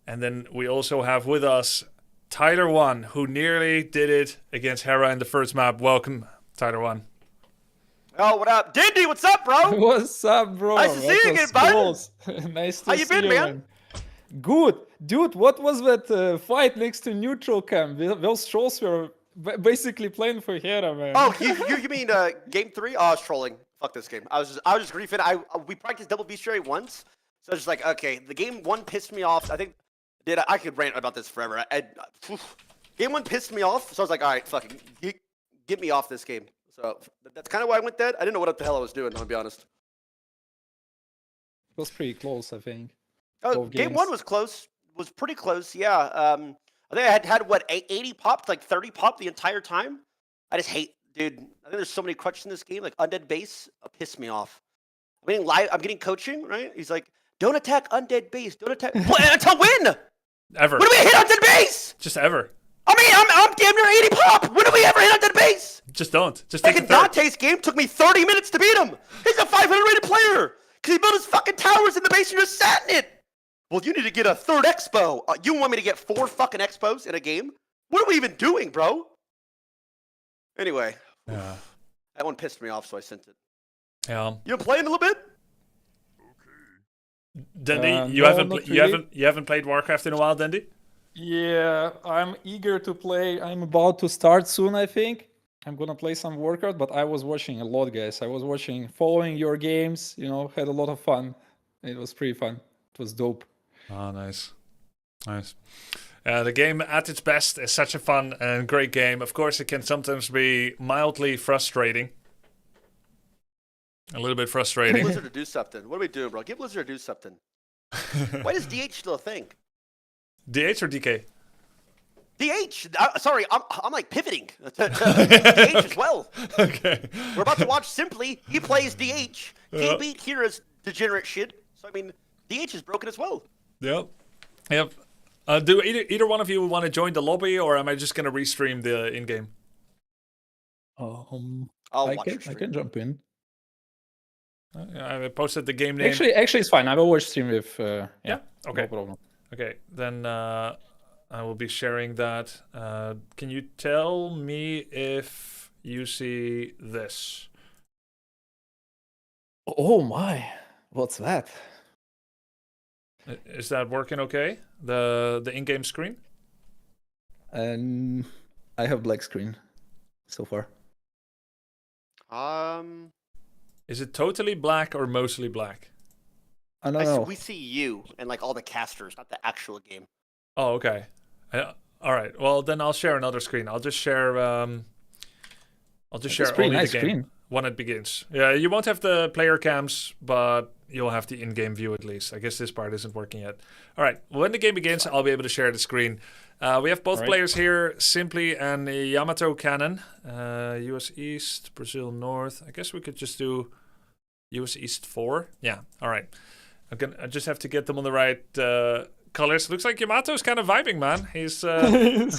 Speaker 1: And then we also have with us Tyler One, who nearly did it against Hera in the first map. Welcome, Tyler One.
Speaker 9: Oh, what up? Dindy, what's up, bro?
Speaker 18: What's up, bro?
Speaker 9: Nice to see you again, bud.
Speaker 18: Nice to
Speaker 9: How you
Speaker 18: see
Speaker 9: been,
Speaker 18: you,
Speaker 9: man?
Speaker 18: Good. Dude, what was that fight next to neutral camp? Those trolls were basically playing for Hera, man.
Speaker 9: Oh, you mean game 3? Oh, I was trolling. Fuck this game. I was just griefing. We practiced double bestiary once, so I was just like, okay, the game 1 pissed me off. I think I could rant about this forever. Game 1 pissed me off, so I was like, all right, fucking get me off this game. So that's kind of why I went dead. I didn't know what the hell I was doing, I'll be honest.
Speaker 18: It was pretty close, I think.
Speaker 9: Oh, game 1 was close. Was pretty close, yeah. I think I had what, 80 popped, like 30 popped the entire time. I just hate, dude. I think there's so many crutches in this game. Like Undead Base pissed me off. I'm getting coaching, right? He's like, don't attack Undead Base. Don't attack. Until when?
Speaker 1: Ever.
Speaker 9: When do we hit Undead Base?
Speaker 1: Just ever.
Speaker 9: I mean, I'm damn near 80 pop. When do we ever hit Undead Base?
Speaker 1: Just don't. Just
Speaker 9: like
Speaker 1: take
Speaker 9: in
Speaker 1: the third.
Speaker 9: Dante's game, took me 30 minutes to beat him. He's a 500 rated player because he built his fucking towers in the base and just sat in it. Well, you need to get a 3rd expo. You want me to get 4 fucking expos in a game? What are we even doing, bro? Anyway,
Speaker 1: yeah,
Speaker 9: that one pissed me off, so I sent it.
Speaker 1: Yeah.
Speaker 9: You been playing a little bit?
Speaker 1: Dendy, you haven't played Warcraft in a while, Dendy?
Speaker 18: Yeah, I'm eager to play. I'm about to start soon, I think. I'm gonna play some Warcraft, but I was watching a lot, guys. I was following your games, had a lot of fun. It was pretty fun. It was dope.
Speaker 1: Oh, nice. Nice. The game at its best is such a fun and great game. Of course, it can sometimes be mildly frustrating. A little bit frustrating.
Speaker 9: Get Blizzard to do something. What are we doing, bro? Get Blizzard to do something. Why is DH still a thing?
Speaker 1: DH or DK?
Speaker 9: DH. Sorry, I'm like pivoting to DH as well.
Speaker 1: Okay.
Speaker 9: We're about to watch Simply. He plays DH. Can't beat Hera's degenerate shit. So I mean, DH is broken as well.
Speaker 1: Yep. Yep. Do either one of you want to join the lobby, or am I just gonna restream the in-game?
Speaker 18: I can jump in.
Speaker 1: I posted the game name.
Speaker 18: Actually, it's fine. I will watch stream if
Speaker 1: yeah. Okay.
Speaker 18: No problem.
Speaker 1: Okay, then I will be sharing that. Can you tell me if you see this?
Speaker 18: Oh my! What's that?
Speaker 1: Is that working okay? The in-game screen?
Speaker 18: I have black screen so far.
Speaker 1: Is it totally black or mostly black?
Speaker 18: I don't know.
Speaker 9: We see you and like all the casters, not the actual game.
Speaker 1: Oh, okay. All right. Well, then I'll share another screen. I'll just share. I'll just share
Speaker 18: pretty
Speaker 1: only
Speaker 18: nice
Speaker 1: the game
Speaker 18: screen.
Speaker 1: when it begins. Yeah, you won't have the player cams, but you'll have the in-game view at least. I guess this part isn't working yet. All right, when the game begins, I'll be able to share the screen. We have both players here, Simply and Yamato Cannon. US East, Brazil North. I guess we could just do US East 4. Yeah, all right. I just have to get them on the right colors. Looks like Yamato's kind of vibing, man. He's
Speaker 18: playing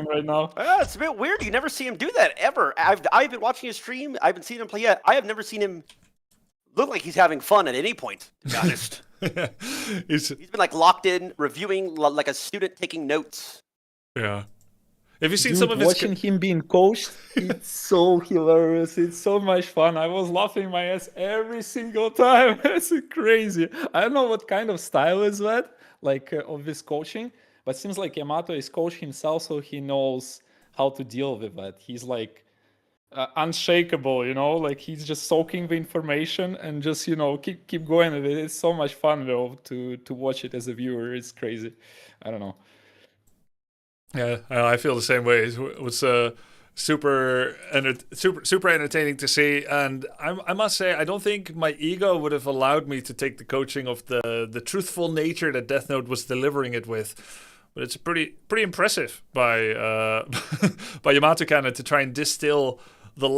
Speaker 18: right now.
Speaker 9: It's a bit weird. You never see him do that ever. I've been watching his stream. I haven't seen him play yet. I have never seen him look like he's having fun at any point, to be honest. He's been like locked in, reviewing like a student taking notes.
Speaker 1: Yeah. Have you seen some of his...
Speaker 18: Watching him being coached, it's so hilarious. It's so much fun. I was laughing my ass every single time. It's crazy. I don't know what kind of style is that, like of this coaching, but it seems like Yamato is coach himself, so he knows how to deal with that. He's like unshakable, you know, like he's just soaking the information and just, you know, keep going with it. It's so much fun though to watch it as a viewer. It's crazy. I don't know.
Speaker 1: Yeah, I feel the same way. It was super entertaining to see, and I must say I don't think my ego would have allowed me to take the coaching of the truthful nature that Death Note was delivering it with. But it's pretty impressive by by Yamato Cannon to try and distill the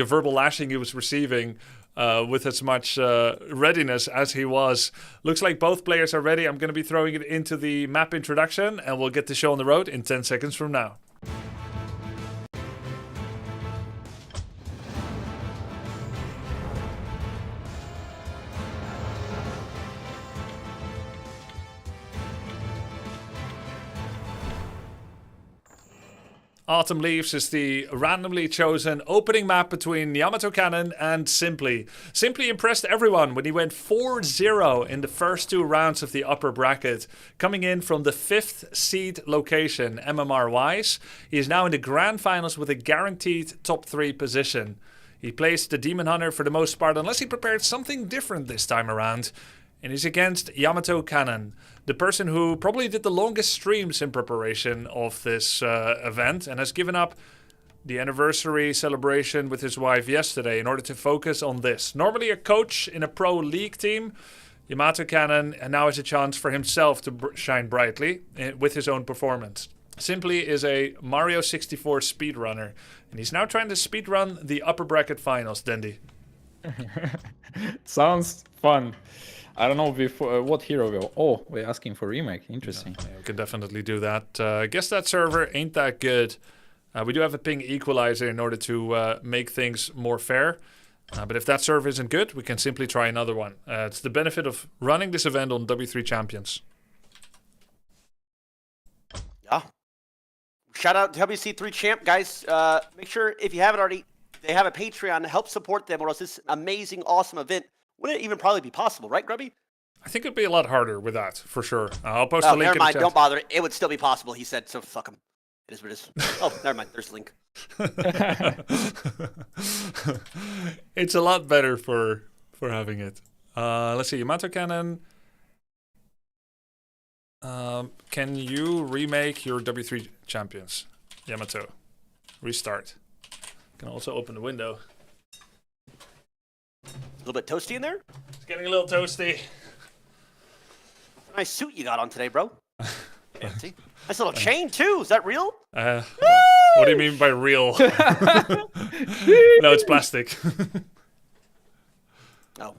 Speaker 1: verbal lashing he was receiving with as much readiness as he was. Looks like both players are ready. I'm going to be throwing it into the map introduction, and we'll get the show on the road in 10 seconds from now. Autumn Leaves is the randomly chosen opening map between Yamato Cannon and Simply. Simply impressed everyone when he went 4-0 in the first 2 rounds of the upper bracket, coming in from the 5th seed location, MMR-wise. He is now in the grand finals with a guaranteed top 3 position. He plays the Demon Hunter for the most part, unless he prepared something different this time around. And he's against Yamato Cannon, the person who probably did the longest streams in preparation of this event and has given up the anniversary celebration with his wife yesterday in order to focus on this. Normally a coach in a pro league team, Yamato Cannon now has a chance for himself to shine brightly with his own performance. Simply is a Mario 64 speedrunner, and he's now trying to speedrun the upper bracket finals, Dendy.
Speaker 18: Sounds fun. I don't know before, what hero will... Oh, we're asking for remake. Interesting.
Speaker 1: Yeah, we can definitely do that. I guess that server ain't that good. We do have a ping equalizer in order to make things more fair. But if that server isn't good, we can simply try another one. It's the benefit of running this event on W3 Champions.
Speaker 9: Yeah. Shout out to WC3 Champ, guys. Make sure, if you haven't already, they have a Patreon to help support them, or else this amazing, awesome event wouldn't even probably be possible, right, Grubby?
Speaker 1: I think it'd be a lot harder with that, for sure. I'll post a link.
Speaker 9: Never mind, don't bother. It would still be possible, he said, so fuck him. It is what it is. Oh, never mind, there's the link.
Speaker 1: It's a lot better for having it. Let's see, Yamato Cannon. Can you remake your W3 champions? Yamato. Restart. Can also open the window.
Speaker 9: A little bit toasty in there?
Speaker 1: It's getting a little toasty.
Speaker 9: Nice suit you got on today, bro. Fancy. Nice little chain, too. Is that real?
Speaker 1: What do you mean by real? No, it's plastic.
Speaker 9: Oh.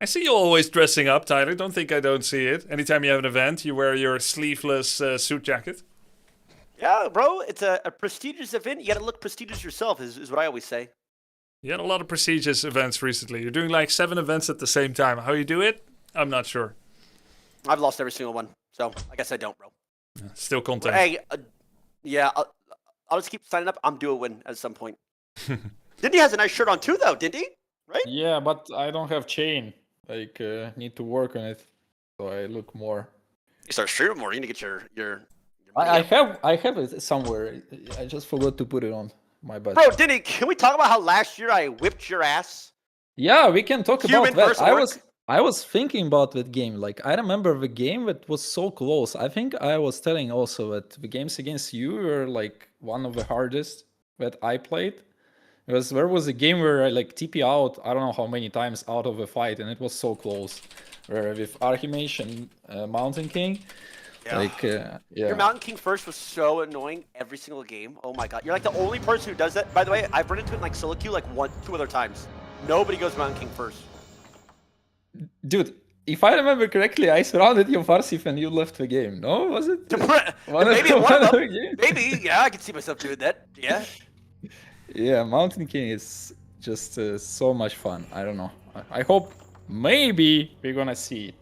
Speaker 1: I see you always dressing up, Tyler. Don't think I don't see it. Anytime you have an event, you wear your sleeveless suit jacket.
Speaker 9: Yeah, bro. It's a prestigious event. You got to look prestigious yourself, is what I always say.
Speaker 1: You had a lot of prestigious events recently. You're doing like 7 events at the same time. How you do it? I'm not sure.
Speaker 9: I've lost every single one, so I guess I don't, bro.
Speaker 1: Still content.
Speaker 9: Hey, yeah, I'll just keep signing up. I'm due a win at some point. Dindy has a nice shirt on too, though, Dindy? Right?
Speaker 18: Yeah, but I don't have chain. Like, need to work on it, so I look more.
Speaker 9: You start streaming more. You need to get your
Speaker 18: I have it somewhere. I just forgot to put it on my butt.
Speaker 9: Bro, Dindy, can we talk about how last year I whipped your ass?
Speaker 18: Yeah, we can talk
Speaker 9: Human
Speaker 18: about that.
Speaker 9: versus
Speaker 18: I was thinking about that game. Like, I remember the game that was so close. I think I was telling also that the games against you were like one of the hardest that I played. Because there was a game where I like TP out, I don't know how many times out of a fight, and it was so close. Where with Archimage and Mountain King, yeah.
Speaker 9: Your Mountain King first was so annoying every single game. Oh my god. You're like the only person who does that. By the way, I've run into it in like solo queue like 2 other times. Nobody goes Mountain King first.
Speaker 18: Dude, if I remember correctly, I surrounded you Farsif and you left the game. No, was it?
Speaker 9: Maybe one of them. Maybe, yeah, I can see myself doing that. Yeah.
Speaker 18: Yeah, Mountain King is just so much fun. I don't know. I hope maybe we're gonna see it.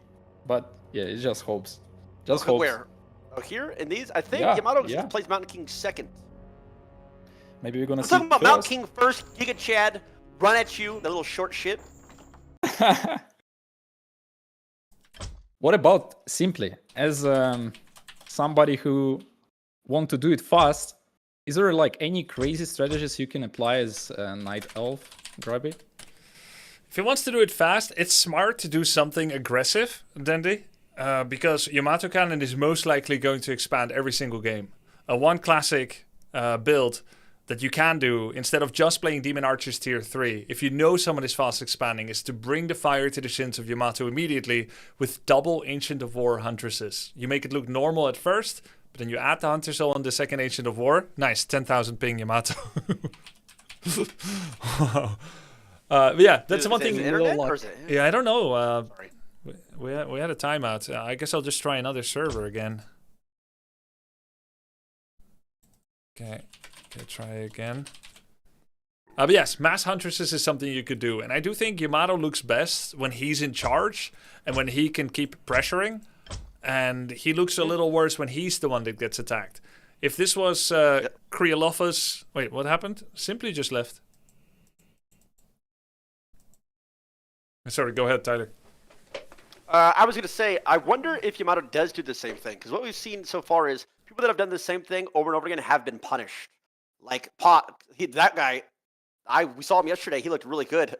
Speaker 18: But yeah, it's just hopes. Just hopes.
Speaker 9: Where? Oh, here? In these? I think Yamato just plays Mountain King second.
Speaker 18: Maybe we're gonna
Speaker 9: I'm
Speaker 18: see
Speaker 9: talking about
Speaker 18: first.
Speaker 9: Mountain King first, Giga Chad, run at you, that little short shit.
Speaker 18: What about simply as somebody who want to do it fast? Is there like any crazy strategies you can apply as Night Elf, Grubby?
Speaker 1: If he wants to do it fast, it's smart to do something aggressive, Dandy, because Yamato Cannon is most likely going to expand every single game. One classic build that you can do, instead of just playing Demon Archers tier 3, if you know someone is fast expanding, is to bring the fire to the shins of Yamato immediately with double Ancient of War Huntresses. You make it look normal at first, but then you add the Hunter Soul on the second Ancient of War. Nice, 10,000 ping Yamato. Yeah, that's one thing. Yeah, I don't know. We had a timeout. I guess I'll just try another server again. Okay, try again. But yes, mass huntresses is something you could do, and I do think Yamato looks best when he's in charge and when he can keep pressuring, and he looks a little worse when he's the one that gets attacked. If this was Kriolofus... Wait, what happened? Simply just left. Sorry, go ahead, Tyler.
Speaker 9: I was going to say, I wonder if Yamato does do the same thing, because what we've seen so far is people that have done the same thing over and over again have been punished. Like, that guy, we saw him yesterday, he looked really good.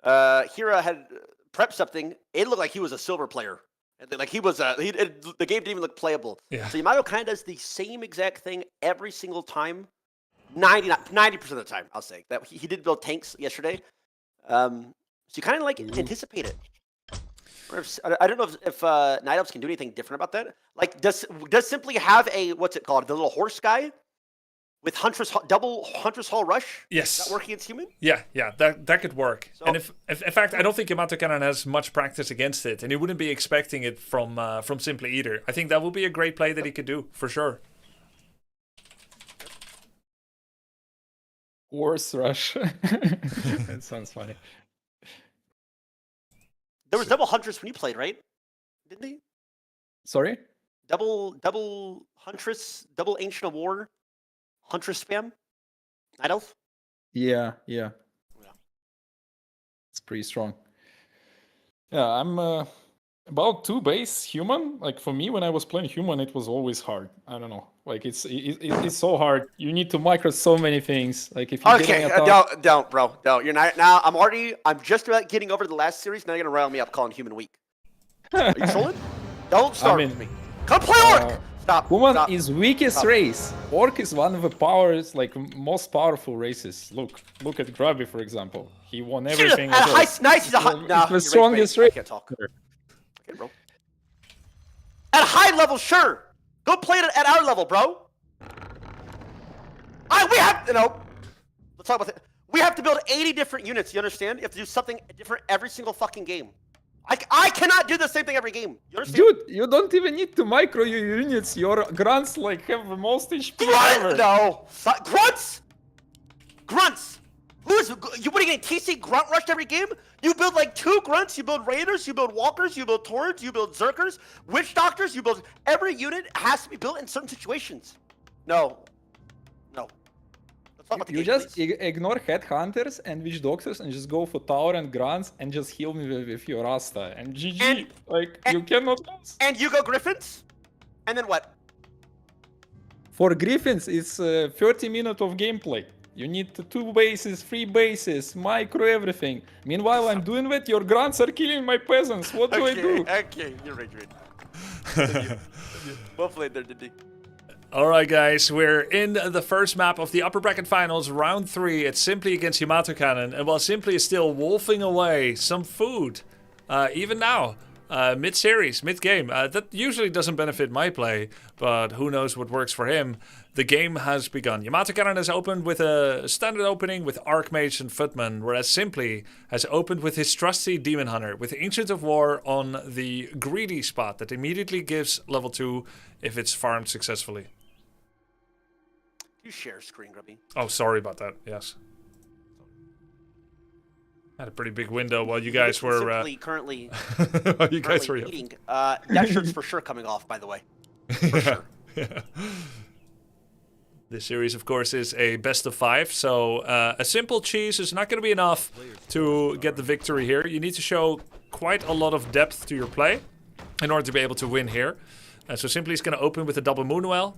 Speaker 9: Hira had prepped something, it looked like he was a silver player. Like the game didn't even look playable.
Speaker 1: Yeah.
Speaker 9: So Yamato kind of does the same exact thing every single time. 90% of the time, I'll say. That he did build tanks yesterday. So you kind of like anticipate it. I don't know if Night Elves can do anything different about that. Like, does Simply have a, what's it called, the little horse guy with double Huntress Hall Rush?
Speaker 1: Yes.
Speaker 9: Is that working against human?
Speaker 1: Yeah, that could work. So, and if in fact, I don't think Yamato Cannon has much practice against it, and he wouldn't be expecting it from Simply either. I think that would be a great play that he could do for sure.
Speaker 18: Horse Rush. That sounds funny.
Speaker 9: There was double Huntress when you played, right? Didn't he?
Speaker 18: Sorry?
Speaker 9: Double Huntress, double Ancient of War, Huntress spam? Night Elf?
Speaker 18: Yeah. It's pretty strong. Yeah, I'm about 2 base human. Like, for me, when I was playing human, it was always hard. I don't know. Like, it's so hard. You need to micro so many things. Like, if you
Speaker 9: don't, bro. No, you're not. Now, I'm just about getting over the last series. Now you're going to rile me up calling human weak. Are you trolling? Don't start with me. Come play Orc! Stop.
Speaker 18: Human is weakest race. Orc is one of the most powerful races. Look at Grubby, for example. He won everything.
Speaker 9: Nice, he's
Speaker 18: the strongest race.
Speaker 9: I can't talk. Okay, bro. At a high level, sure. Go play it at our level, bro. Let's talk about it. We have to build 80 different units, you understand? You have to do something different every single fucking game. I cannot do the same thing every game. You understand?
Speaker 18: Dude, you don't even need to micro your units. Your grunts have the most HP ever.
Speaker 9: No. Grunts! You putting in TC grunt rushed every game? You build 2 grunts, you build raiders, you build walkers, you build torrents, you build zerkers, witch doctors, you build every unit has to be built in certain situations. No. Let's talk about the game,
Speaker 18: just
Speaker 9: please.
Speaker 18: ignore headhunters and witch doctors and just go for tower and grunts and just heal me with your Rasta and GG. You cannot lose.
Speaker 9: And you go Griffins? And then what?
Speaker 18: For Griffins, it's 30 minutes of gameplay. You need 2 bases, 3 bases, micro everything. Meanwhile, I'm doing that. Your grunts are killing my peasants. What do I do?
Speaker 9: Okay, you're right. Well played there, Diddy.
Speaker 1: All right, guys, we're in the first map of the upper bracket finals, round 3. It's Simply against Yamato Cannon, and while Simply is still wolfing away some food, even now, mid-series, mid-game, that usually doesn't benefit my play, but who knows what works for him. The game has begun. Yamato Cannon has opened with a standard opening with Archmage and Footman, whereas Simply has opened with his trusty Demon Hunter, with Ancient of War on the greedy spot that immediately gives level 2 if it's farmed successfully.
Speaker 9: You share screen, Grubby.
Speaker 1: Oh, sorry about that. Yes. Had a pretty big window while you guys were
Speaker 9: currently
Speaker 1: while you guys were
Speaker 9: eating. That shirt's for sure coming off, by the way. For sure.
Speaker 1: Yeah. This series, of course, is a best of 5, so a simple cheese is not going to be enough to get the victory here. You need to show quite a lot of depth to your play in order to be able to win here. So Simply is going to open with a double Moonwell.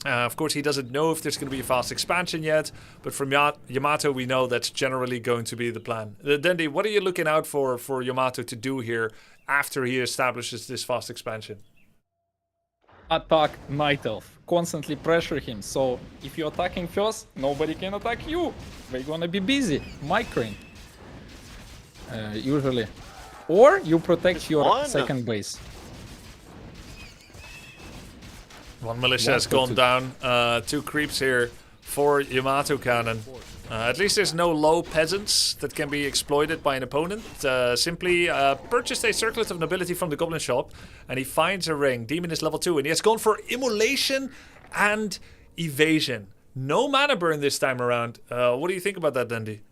Speaker 1: Of course, he doesn't know if there's going to be a fast expansion yet, but from Yamato, we know that's generally going to be the plan. Dendy, what are you looking out for Yamato to do here after he establishes this fast expansion?
Speaker 18: Attack Night Elf. Constantly pressure him. So if you're attacking first, nobody can attack you. They're gonna be busy. Microing. Usually. Or you protect your second base.
Speaker 1: One militia has gone down. 2 creeps here for Yamato Cannon. At least there's no low peasants that can be exploited by an opponent. Simply purchased a Circlet of Nobility from the Goblin Shop, and he finds a ring. Demon is level 2, and he has gone for Immolation and Evasion. No mana burn this time around. What do you think about that, Dendy?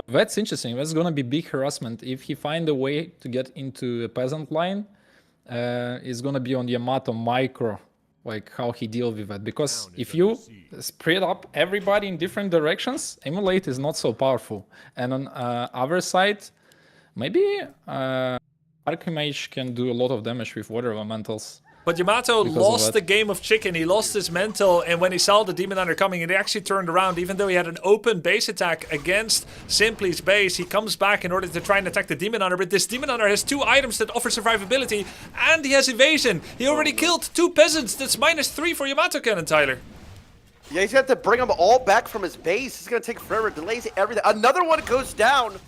Speaker 18: That's interesting. That's gonna be big harassment. If he find a way to get into a peasant line, it's gonna be on Yamato micro, like how he deals with that. Because if you spread up everybody in different directions, Immolate is not so powerful. And on other side, maybe Archmage can do a lot of damage with Water Elementals.
Speaker 1: But Yamato lost the game of chicken. He lost his mental, and when he saw the Demon Hunter coming, and he actually turned around, even though he had an open base attack against Simply's base, he comes back in order to try and attack the Demon Hunter, but this Demon Hunter has 2 items that offer survivability, and he has evasion. He already killed 2 peasants. That's -3 for Yamato Cannon, Tyler.
Speaker 9: Yeah, he's got to bring them all back from his base. It's going to take forever, delays everything. Another one goes down.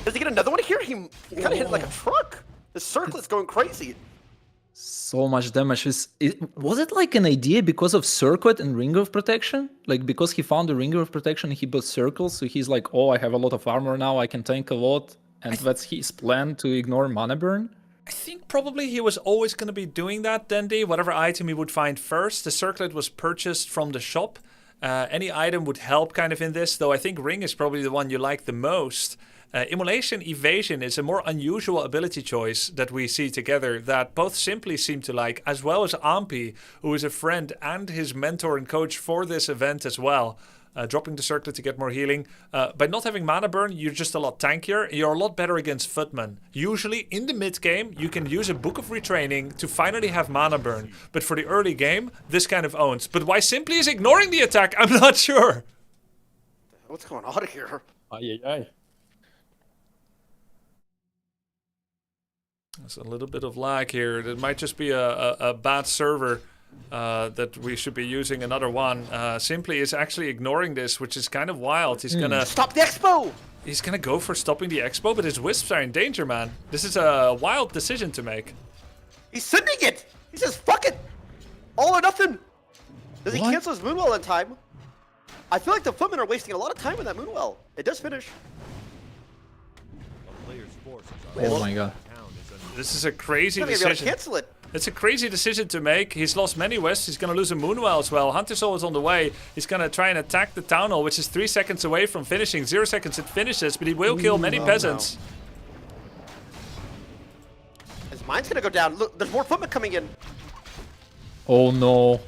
Speaker 9: Does he get another one here? He kind of hit like a truck. The circlet's going crazy.
Speaker 18: So much damage. Was it like an idea because of Circuit and Ring of Protection? Like because he found the Ring of Protection, he built circles, so he's like, oh, I have a lot of armor now, I can tank a lot, and that's his plan to ignore mana burn?
Speaker 1: I think probably he was always going to be doing that, Dendy. Whatever item he would find first. The Circlet was purchased from the shop. Any item would help kind of in this, though I think Ring is probably the one you like the most. Immolation Evasion is a more unusual ability choice that we see together that both Simply seem to like, as well as Ampi, who is a friend and his mentor and coach for this event as well. Dropping the Circlet to get more healing. By not having mana burn, you're just a lot tankier. You're a lot better against Footman. Usually, in the mid game, you can use a Book of Retraining to finally have mana burn. But for the early game, this kind of owns. But why Simply is ignoring the attack, I'm not sure.
Speaker 9: What's going on here?
Speaker 18: Aye.
Speaker 1: There's a little bit of lag here. It might just be a bad server that we should be using another one. Simply is actually ignoring this, which is kind of wild. He's gonna
Speaker 9: stop the expo.
Speaker 1: He's gonna go for stopping the expo, but his wisps are in danger, man. This is a wild decision to make.
Speaker 9: He's sending it. He says, "Fuck it, all or nothing." Does he cancel his Moonwell in time? I feel like the Footmen are wasting a lot of time with that Moonwell. It does finish.
Speaker 18: Oh my god.
Speaker 1: This is a crazy
Speaker 9: He's gonna
Speaker 1: decision.
Speaker 9: cancel it.
Speaker 1: It's a crazy decision to make. He's lost many wisps. He's going to lose a Moonwell as well. Hunter Soul is on the way. He's going to try and attack the Town Hall, which is 3 seconds away from finishing. 0 seconds it finishes, but he will kill many peasants.
Speaker 9: His mine's going to go down. Look, there's more Footmen coming in.
Speaker 18: Oh no.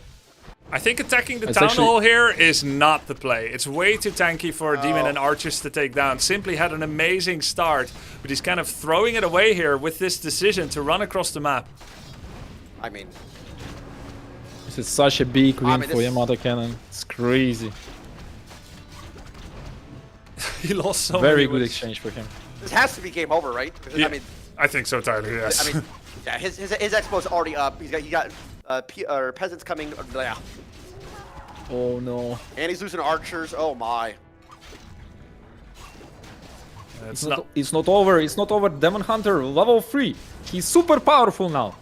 Speaker 1: I think attacking the Town Hall here is not the play. It's way too tanky for Demon and Archers to take down. Simply had an amazing start, but he's kind of throwing it away here with this decision to run across the map.
Speaker 9: I mean,
Speaker 18: this is such a big win for Yamato Cannon. It's crazy.
Speaker 1: He lost so
Speaker 18: Very
Speaker 1: many
Speaker 18: good
Speaker 1: wins.
Speaker 18: exchange for him.
Speaker 9: this has to be game over, right? Because,
Speaker 1: Yeah,
Speaker 9: I mean,
Speaker 1: I think so, Tyler. Yes.
Speaker 9: I mean, yeah, his expo's already up. He got peasants coming. Yeah.
Speaker 18: Oh no.
Speaker 9: And he's losing archers. Oh my.
Speaker 18: It's not over. It's not over. Demon Hunter, level 3. He's super powerful now.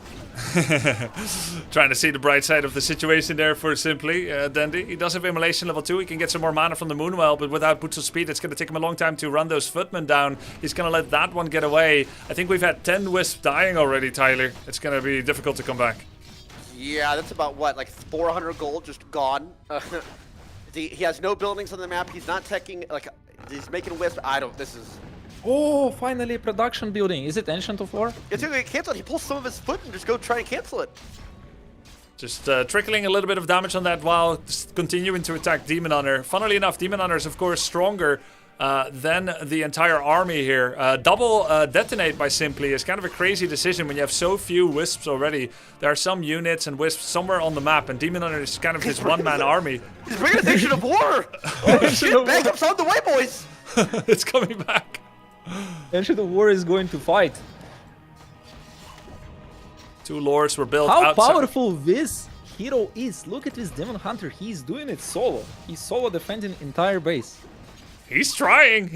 Speaker 1: Trying to see the bright side of the situation there for Simply. Dandy. He does have Immolation level 2. He can get some more mana from the Moonwell, but without Boots of Speed, it's going to take him a long time to run those footmen down. He's going to let that one get away. I think we've had 10 Wisps dying already, Tyler. It's going to be difficult to come back.
Speaker 9: Yeah, that's about what, like 400 gold just gone. He has no buildings on the map. He's not teching, like, he's making Wisp. This is...
Speaker 18: Oh, finally a production building. Is it Ancient of War?
Speaker 9: It's going to get canceled. He pulls some of his foot and just go try and cancel it.
Speaker 1: Just trickling a little bit of damage on that while continuing to attack Demon Hunter. Funnily enough, Demon Hunter is of course stronger than the entire army here. Double detonate by Simply is kind of a crazy decision when you have so few Wisps already. There are some units and Wisps somewhere on the map, and Demon Hunter is kind of his one-man army.
Speaker 9: He's bringing an Ancient of War! Oh shit, Bankup's on the way, boys!
Speaker 1: It's coming back.
Speaker 18: Ancient of War is going to fight.
Speaker 1: 2 lords were built
Speaker 18: How
Speaker 1: outside.
Speaker 18: powerful this hero is. Look at this Demon Hunter. He's doing it solo. He's solo defending entire base.
Speaker 1: He's trying,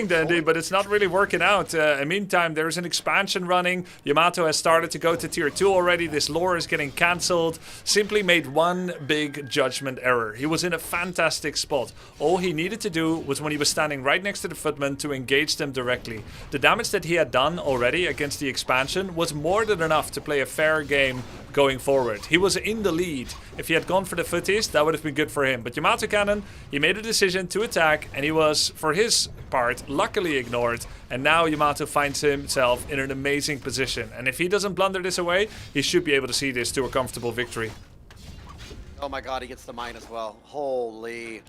Speaker 1: Dandy, but it's not really working out. In the meantime, there's an expansion running. Yamato has started to go to tier 2 already. This lore is getting cancelled. Simply made one big judgment error. He was in a fantastic spot. All he needed to do was when he was standing right next to the footmen to engage them directly. The damage that he had done already against the expansion was more than enough to play a fair game going forward. He was in the lead. If he had gone for the footies, that would have been good for him. But Yamato Cannon, he made a decision to attack, and he was, for his part, luckily ignored. And now Yamato finds himself in an amazing position. And if he doesn't blunder this away, he should be able to see this to a comfortable victory.
Speaker 9: Oh my god, he gets the mine as well. Holy.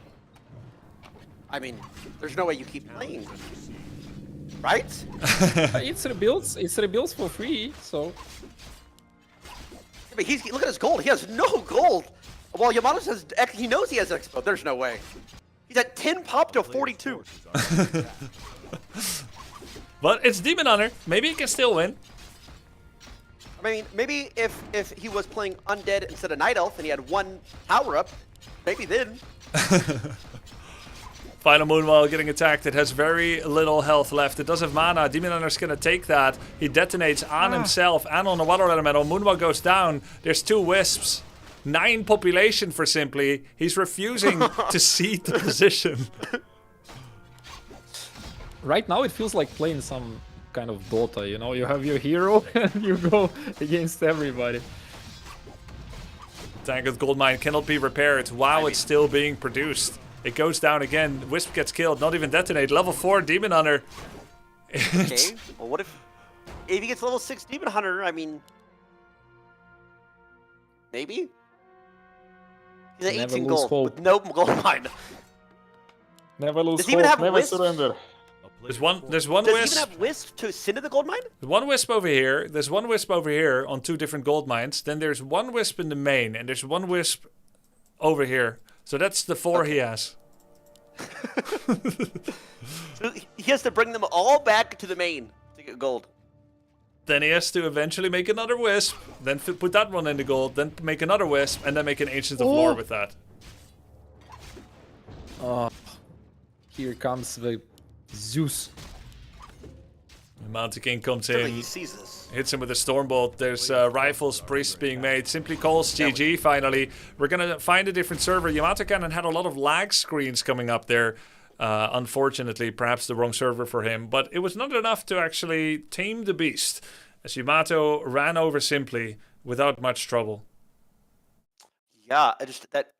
Speaker 9: I mean, there's no way you keep playing. Right?
Speaker 18: It's rebuilds for free, so...
Speaker 9: But look at his gold. He has no gold. While Yamato says he knows he has expo. There's no way. He's at 10 pop to 42.
Speaker 1: But it's Demon Hunter. Maybe he can still win.
Speaker 9: I mean, maybe if he was playing Undead instead of Night Elf and he had 1 power up, maybe then.
Speaker 1: Final Moonwell getting attacked. It has very little health left. It does have mana. Demon Hunter's gonna take that. He detonates on himself and on the water elemental. Moonwell goes down. There's 2 wisps. 9 population for Simply. He's refusing to cede the position.
Speaker 18: Right now it feels like playing some kind of Dota, you know? You have your hero and you go against everybody.
Speaker 1: Tangled Gold Mine cannot be repaired while it's still being produced. It goes down again. Wisp gets killed. Not even detonate. Level 4 Demon Hunter.
Speaker 9: Okay. Well, what if he gets level 6 Demon Hunter? I mean, maybe. He's at 18 gold with no gold mine.
Speaker 18: Never lose
Speaker 9: Does he even
Speaker 18: hope.
Speaker 9: have
Speaker 18: Never
Speaker 9: wisp?
Speaker 18: surrender.
Speaker 1: There's one
Speaker 9: Does
Speaker 1: wisp.
Speaker 9: he even have wisp to send to the gold mine?
Speaker 1: There's 1 wisp over here. There's 1 wisp over here on 2 different gold mines. Then there's 1 wisp in the main, and there's 1 wisp over here. So that's the 4 he has.
Speaker 9: So he has to bring them all back to the main to get gold.
Speaker 1: Then he has to eventually make another wisp, then put that one in the gold, then make another wisp, and then make an Ancient of Lore with that.
Speaker 18: Oh, here comes the Zeus.
Speaker 1: The Mountain King comes
Speaker 9: Surely
Speaker 1: in,
Speaker 9: he sees this.
Speaker 1: hits him with a Stormbolt. There's rifles, priests being made. Simply calls GG finally. We're going to find a different server. Yamato Cannon had a lot of lag screens coming up there. Unfortunately, perhaps the wrong server for him. But it was not enough to actually tame the beast, as Yamato ran over Simply without much trouble.
Speaker 9: Yeah, that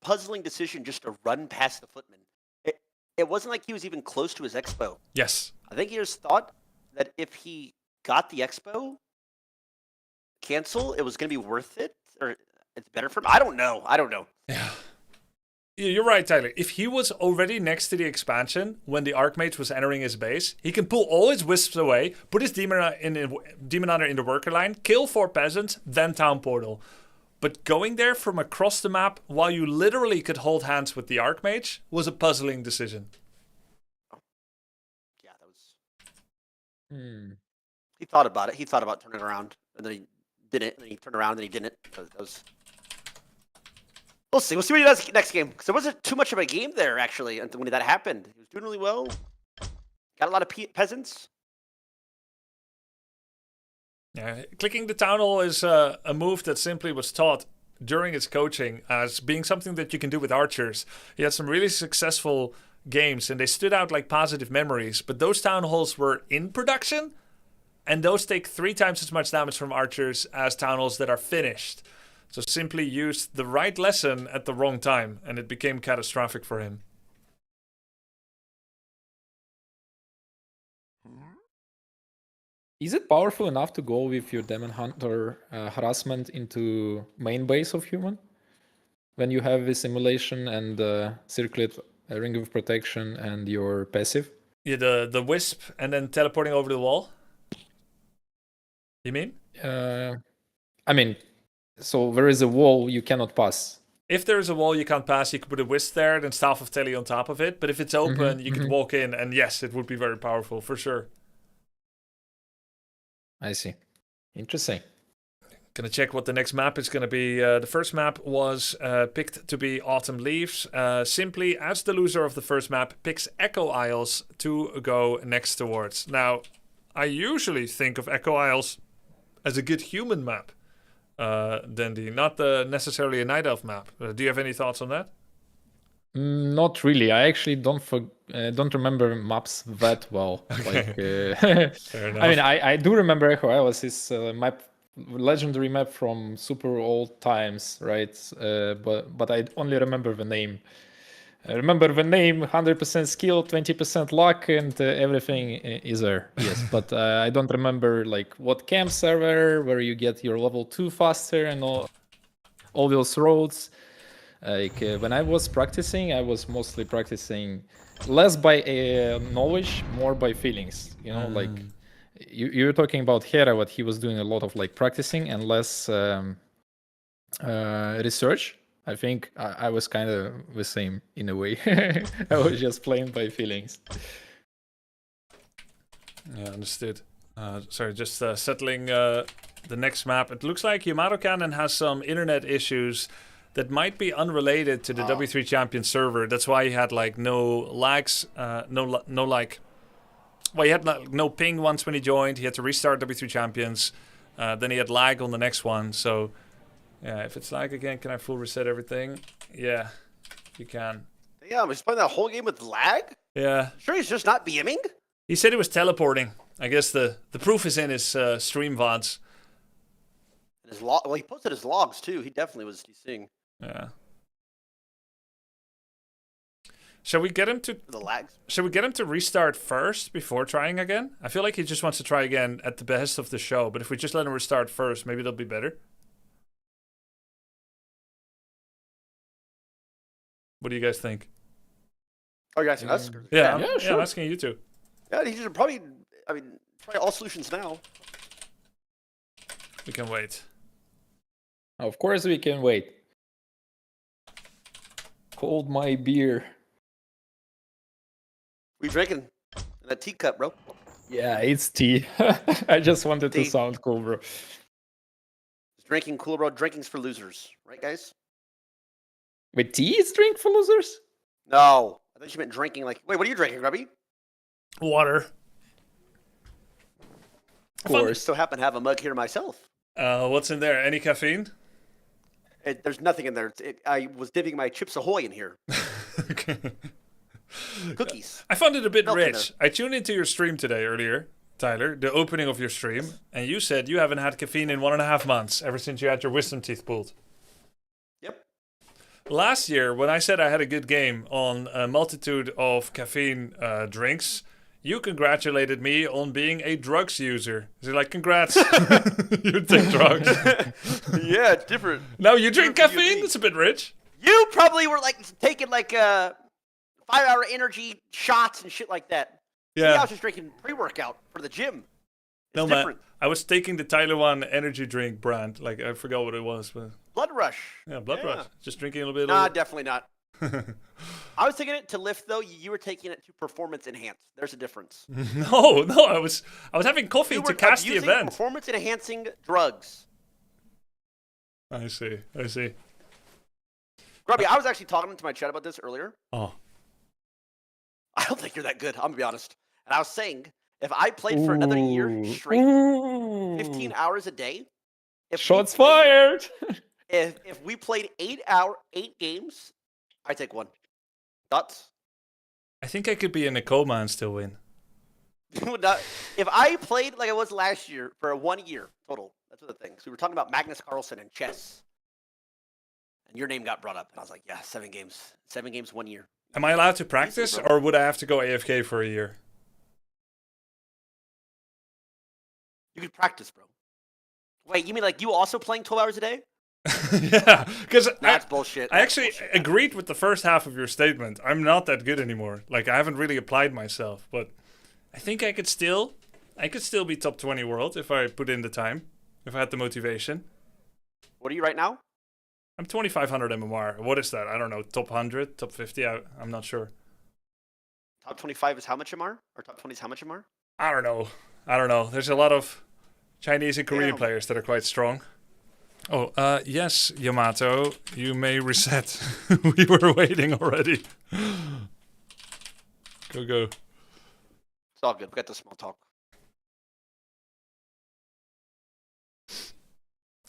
Speaker 9: puzzling decision just to run past the footman. It wasn't like he was even close to his expo.
Speaker 1: Yes.
Speaker 9: I think he just thought that if he got the expo cancel, it was going to be worth it, or it's better for him. I don't know.
Speaker 1: Yeah. You're right, Tyler. If he was already next to the expansion when the Archmage was entering his base, he can pull all his wisps away, put his Demon Hunter in the worker line, kill 4 peasants, then Town Portal. But going there from across the map while you literally could hold hands with the Archmage was a puzzling decision.
Speaker 9: Yeah, that was... He thought about it. He thought about turning around, and then he didn't, and then he turned around and he didn't. That was... We'll see. We'll see what he does next game. Because there wasn't too much of a game there, actually, when that happened. He was doing really well. Got a lot of peasants.
Speaker 1: Yeah, clicking the Town Hall is a move that simply was taught during his coaching as being something that you can do with archers. He had some really successful games, and they stood out like positive memories. But those Town Halls were in production, and those take 3 times as much damage from archers as Town Halls that are finished. So simply used the right lesson at the wrong time, and it became catastrophic for him.
Speaker 18: Is it powerful enough to go with your Demon Hunter harassment into main base of human? When you have the simulation and circlet ring of protection and your passive?
Speaker 1: Yeah, the wisp and then teleporting over the wall? You mean?
Speaker 18: I mean, so there is a wall you cannot pass.
Speaker 1: If there is a wall you can't pass, you could put a wisp there, then Staff of Tele on top of it. But if it's open, you could walk in, and yes, it would be very powerful, for sure.
Speaker 18: I see. Interesting.
Speaker 1: Gonna check what the next map is gonna be. The first map was picked to be Autumn Leaves. Simply, as the loser of the first map, picks Echo Isles to go next towards. Now, I usually think of Echo Isles as a good human map, Dandy, not necessarily a Night Elf map. Do you have any thoughts on that?
Speaker 18: Not really. I actually don't remember maps that well. Like, I mean, I do remember Echo Isles. It's map, legendary map from super old times, right? But I only remember the name. I remember the name, 100% skill, 20% luck, and everything is there. Yes, but I don't remember like what camp server where you get your level 2 faster and all those roads. Like when I was practicing, I was mostly practicing less by knowledge, more by feelings. You know, like you're talking about Hera, what he was doing a lot of like practicing and less research. I think I was kind of the same in a way. I was just playing by feelings.
Speaker 1: Yeah, understood. Sorry, just settling the next map. It looks like Yamato Cannon has some internet issues that might be unrelated to the W3 Champion server. That's why he had like no lags, no like. Well, he had like, no ping once when he joined. He had to restart W3 Champions. Then he had lag on the next one. So, yeah, if it's lag again, can I full reset everything? Yeah, you can.
Speaker 9: Yeah, he's playing that whole game with lag?
Speaker 1: Yeah.
Speaker 9: Sure he's just not BMing?
Speaker 1: He said he was teleporting. I guess the proof is in his stream VODs.
Speaker 9: Well, he posted his logs too. He definitely was seeing.
Speaker 1: Yeah. Shall we get him to
Speaker 9: the lags?
Speaker 1: Shall we get him to restart first before trying again? I feel like he just wants to try again at the behest of the show, but if we just let him restart first, maybe that'll be better. What do you guys think?
Speaker 9: Oh, you're asking us?
Speaker 1: Yeah,
Speaker 9: sure.
Speaker 1: Yeah, I'm asking you too.
Speaker 9: Yeah, he should probably, I mean, try all solutions now.
Speaker 1: We can wait.
Speaker 18: Of course we can wait. Hold my beer.
Speaker 9: We drinking in that teacup, bro.
Speaker 18: Yeah, it's tea. I just wanted to sound cool, bro.
Speaker 9: It's drinking cool, bro. Drinking's for losers, right, guys?
Speaker 18: Wait, tea is drink for losers?
Speaker 9: No, I thought you meant drinking. Like, wait, what are you drinking, Grubby?
Speaker 1: Water.
Speaker 9: Of course. So happen to have a mug here myself.
Speaker 1: What's in there? Any caffeine?
Speaker 9: There's nothing in there. I was dipping my Chips Ahoy in here. Cookies.
Speaker 1: I found it a bit
Speaker 9: Milk in
Speaker 1: rich. I tuned into your stream today earlier, Tyler, the opening of your stream, and you said you haven't had caffeine in 1.5 months, ever since you had your wisdom teeth pulled.
Speaker 9: Yep.
Speaker 1: Last year, when I said I had a good game on a multitude of caffeine drinks, you congratulated me on being a drugs user. You're like, congrats, you take drugs.
Speaker 9: Yeah, it's different.
Speaker 1: No, you drink caffeine? It's a bit rich.
Speaker 9: You probably were like taking like 5-hour energy shots and shit like that.
Speaker 1: Yeah.
Speaker 9: I was just drinking pre-workout for the gym.
Speaker 1: No,
Speaker 9: It's
Speaker 1: man.
Speaker 9: different.
Speaker 1: I was taking the Tyler One energy drink brand. Like, I forgot what it was. But
Speaker 9: Blood Rush.
Speaker 1: yeah, Blood Rush. Just drinking a little bit
Speaker 9: Nah,
Speaker 1: of
Speaker 9: definitely not. I was taking it to lift though. You were taking it to performance enhance. There's a difference.
Speaker 1: No, I was having coffee
Speaker 9: You
Speaker 1: to
Speaker 9: were
Speaker 1: catch the
Speaker 9: abusing
Speaker 1: event.
Speaker 9: performance enhancing drugs.
Speaker 1: I see. I see.
Speaker 9: Grubby, I was actually talking to my chat about this earlier.
Speaker 1: Oh.
Speaker 9: I don't think you're that good, I'm gonna be honest. And I was saying, if I played for another year straight, 15 hours a day.
Speaker 18: Shots fired!
Speaker 9: If we played 8 games, I take one. Thoughts?
Speaker 1: I think I could be in a coma and still win.
Speaker 9: If I played like I was last year for 1 year total, that's what the thing. So we were talking about Magnus Carlsen and chess. And your name got brought up. And I was like, yeah, 7 games. 7 games, 1 year.
Speaker 1: Am I allowed to practice, or would I have to go AFK for a year?
Speaker 9: You could practice, bro. Wait, you mean like you also playing 12 hours a day?
Speaker 1: Yeah, because
Speaker 9: that's bullshit.
Speaker 1: I actually agreed with the first half of your statement. I'm not that good anymore. Like, I haven't really applied myself, but I think I could still be top 20 world if I put in the time, if I had the motivation.
Speaker 9: What are you right now?
Speaker 1: I'm 2500 MMR. What is that? I don't know. Top 100, top 50. I'm not sure.
Speaker 9: Top 25 is how much MR? Or top 20 is how much MR?
Speaker 1: I don't know. There's a lot of Chinese and Korean players that are quite strong. Oh, yes, Yamato, you may reset. We were waiting already. Go.
Speaker 9: It's all good. We got the small talk.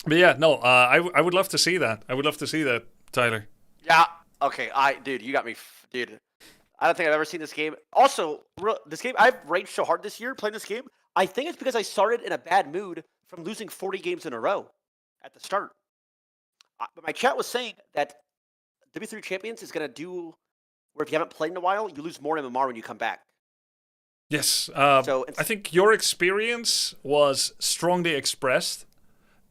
Speaker 1: But yeah, no, I would love to see that. I would love to see that, Tyler.
Speaker 9: Yeah. Okay. Dude, you got me. Dude, I don't think I've ever seen this game. Also, this game, I've raged so hard this year playing this game. I think it's because I started in a bad mood from losing 40 games in a row at the start. But my chat was saying that W3 Champions is going to do where if you haven't played in a while, you lose more MMR when you come back.
Speaker 1: Yes. I think your experience was strongly expressed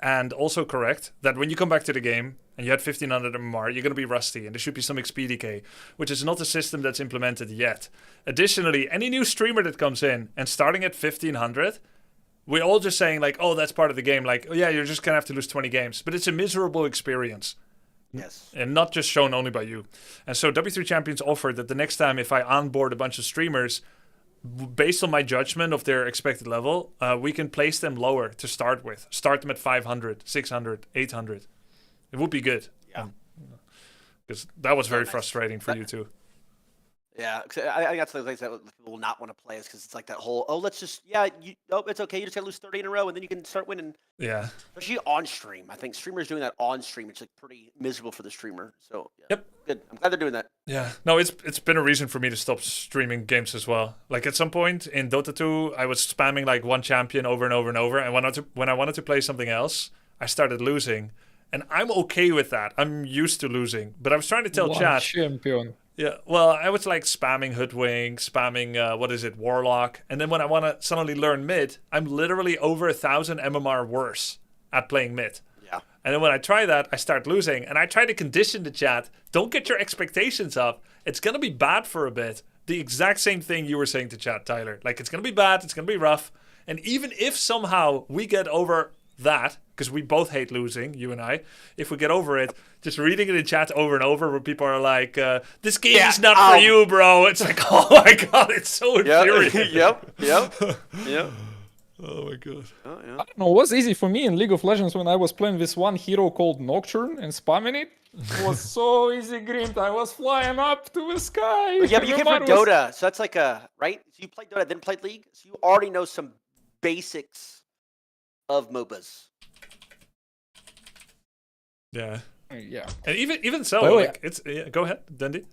Speaker 1: and also correct that when you come back to the game and you had 1500 MMR, you're going to be rusty and there should be some XP decay, which is not a system that's implemented yet. Additionally, any new streamer that comes in and starting at 1500, we're all just saying like, oh, that's part of the game. Like, oh yeah, you're just going to have to lose 20 games. But it's a miserable experience.
Speaker 9: Yes.
Speaker 1: And not just shown only by you. And so W3 Champions offered that the next time if I onboard a bunch of streamers, based on my judgment of their expected level, we can place them lower to start with. Start them at 500, 600, 800. It would be good.
Speaker 9: Yeah.
Speaker 1: Because that was very frustrating for you too.
Speaker 9: Yeah, I think that's the things that people will not want to play is because it's like that whole, let's just, it's okay. You just got to lose 30 in a row and then you can start winning.
Speaker 1: Yeah.
Speaker 9: Especially on stream. I think streamers doing that on stream, it's like pretty miserable for the streamer. So, yeah.
Speaker 1: Yep.
Speaker 9: Good. I'm glad they're doing that.
Speaker 1: Yeah. No, it's been a reason for me to stop streaming games as well. Like at some point in Dota 2, I was spamming like one champion over and over and over. And when I wanted to play something else, I started losing. And I'm okay with that. I'm used to losing. But I was trying to tell chat.
Speaker 18: Champion.
Speaker 1: Yeah, well, I was like spamming Hoodwink, spamming, Warlock. And then when I want to suddenly learn mid, I'm literally over 1,000 MMR worse at playing mid.
Speaker 9: Yeah.
Speaker 1: And then when I try that, I start losing. And I try to condition the chat, don't get your expectations up. It's going to be bad for a bit. The exact same thing you were saying to chat, Tyler. Like, it's going to be bad, it's going to be rough. And even if somehow we get over that, because we both hate losing, you and I, if we get over it, just reading it in chat over and over where people are like, this game is not for you, bro. It's like, oh my god, it's so infuriating.
Speaker 9: Yep.
Speaker 1: Oh my god.
Speaker 9: Oh, yeah.
Speaker 18: I don't know, it was easy for me in League of Legends when I was playing this one hero called Nocturne and spamming it. It was so easy, Grimt. I was flying up to the sky.
Speaker 9: But yeah, but you came from Dota, so that's like right? So you played Dota, then played League, so you already know some basics of MOBAs.
Speaker 1: Yeah.
Speaker 18: Yeah.
Speaker 1: And even so, like, it's go ahead, Dundee.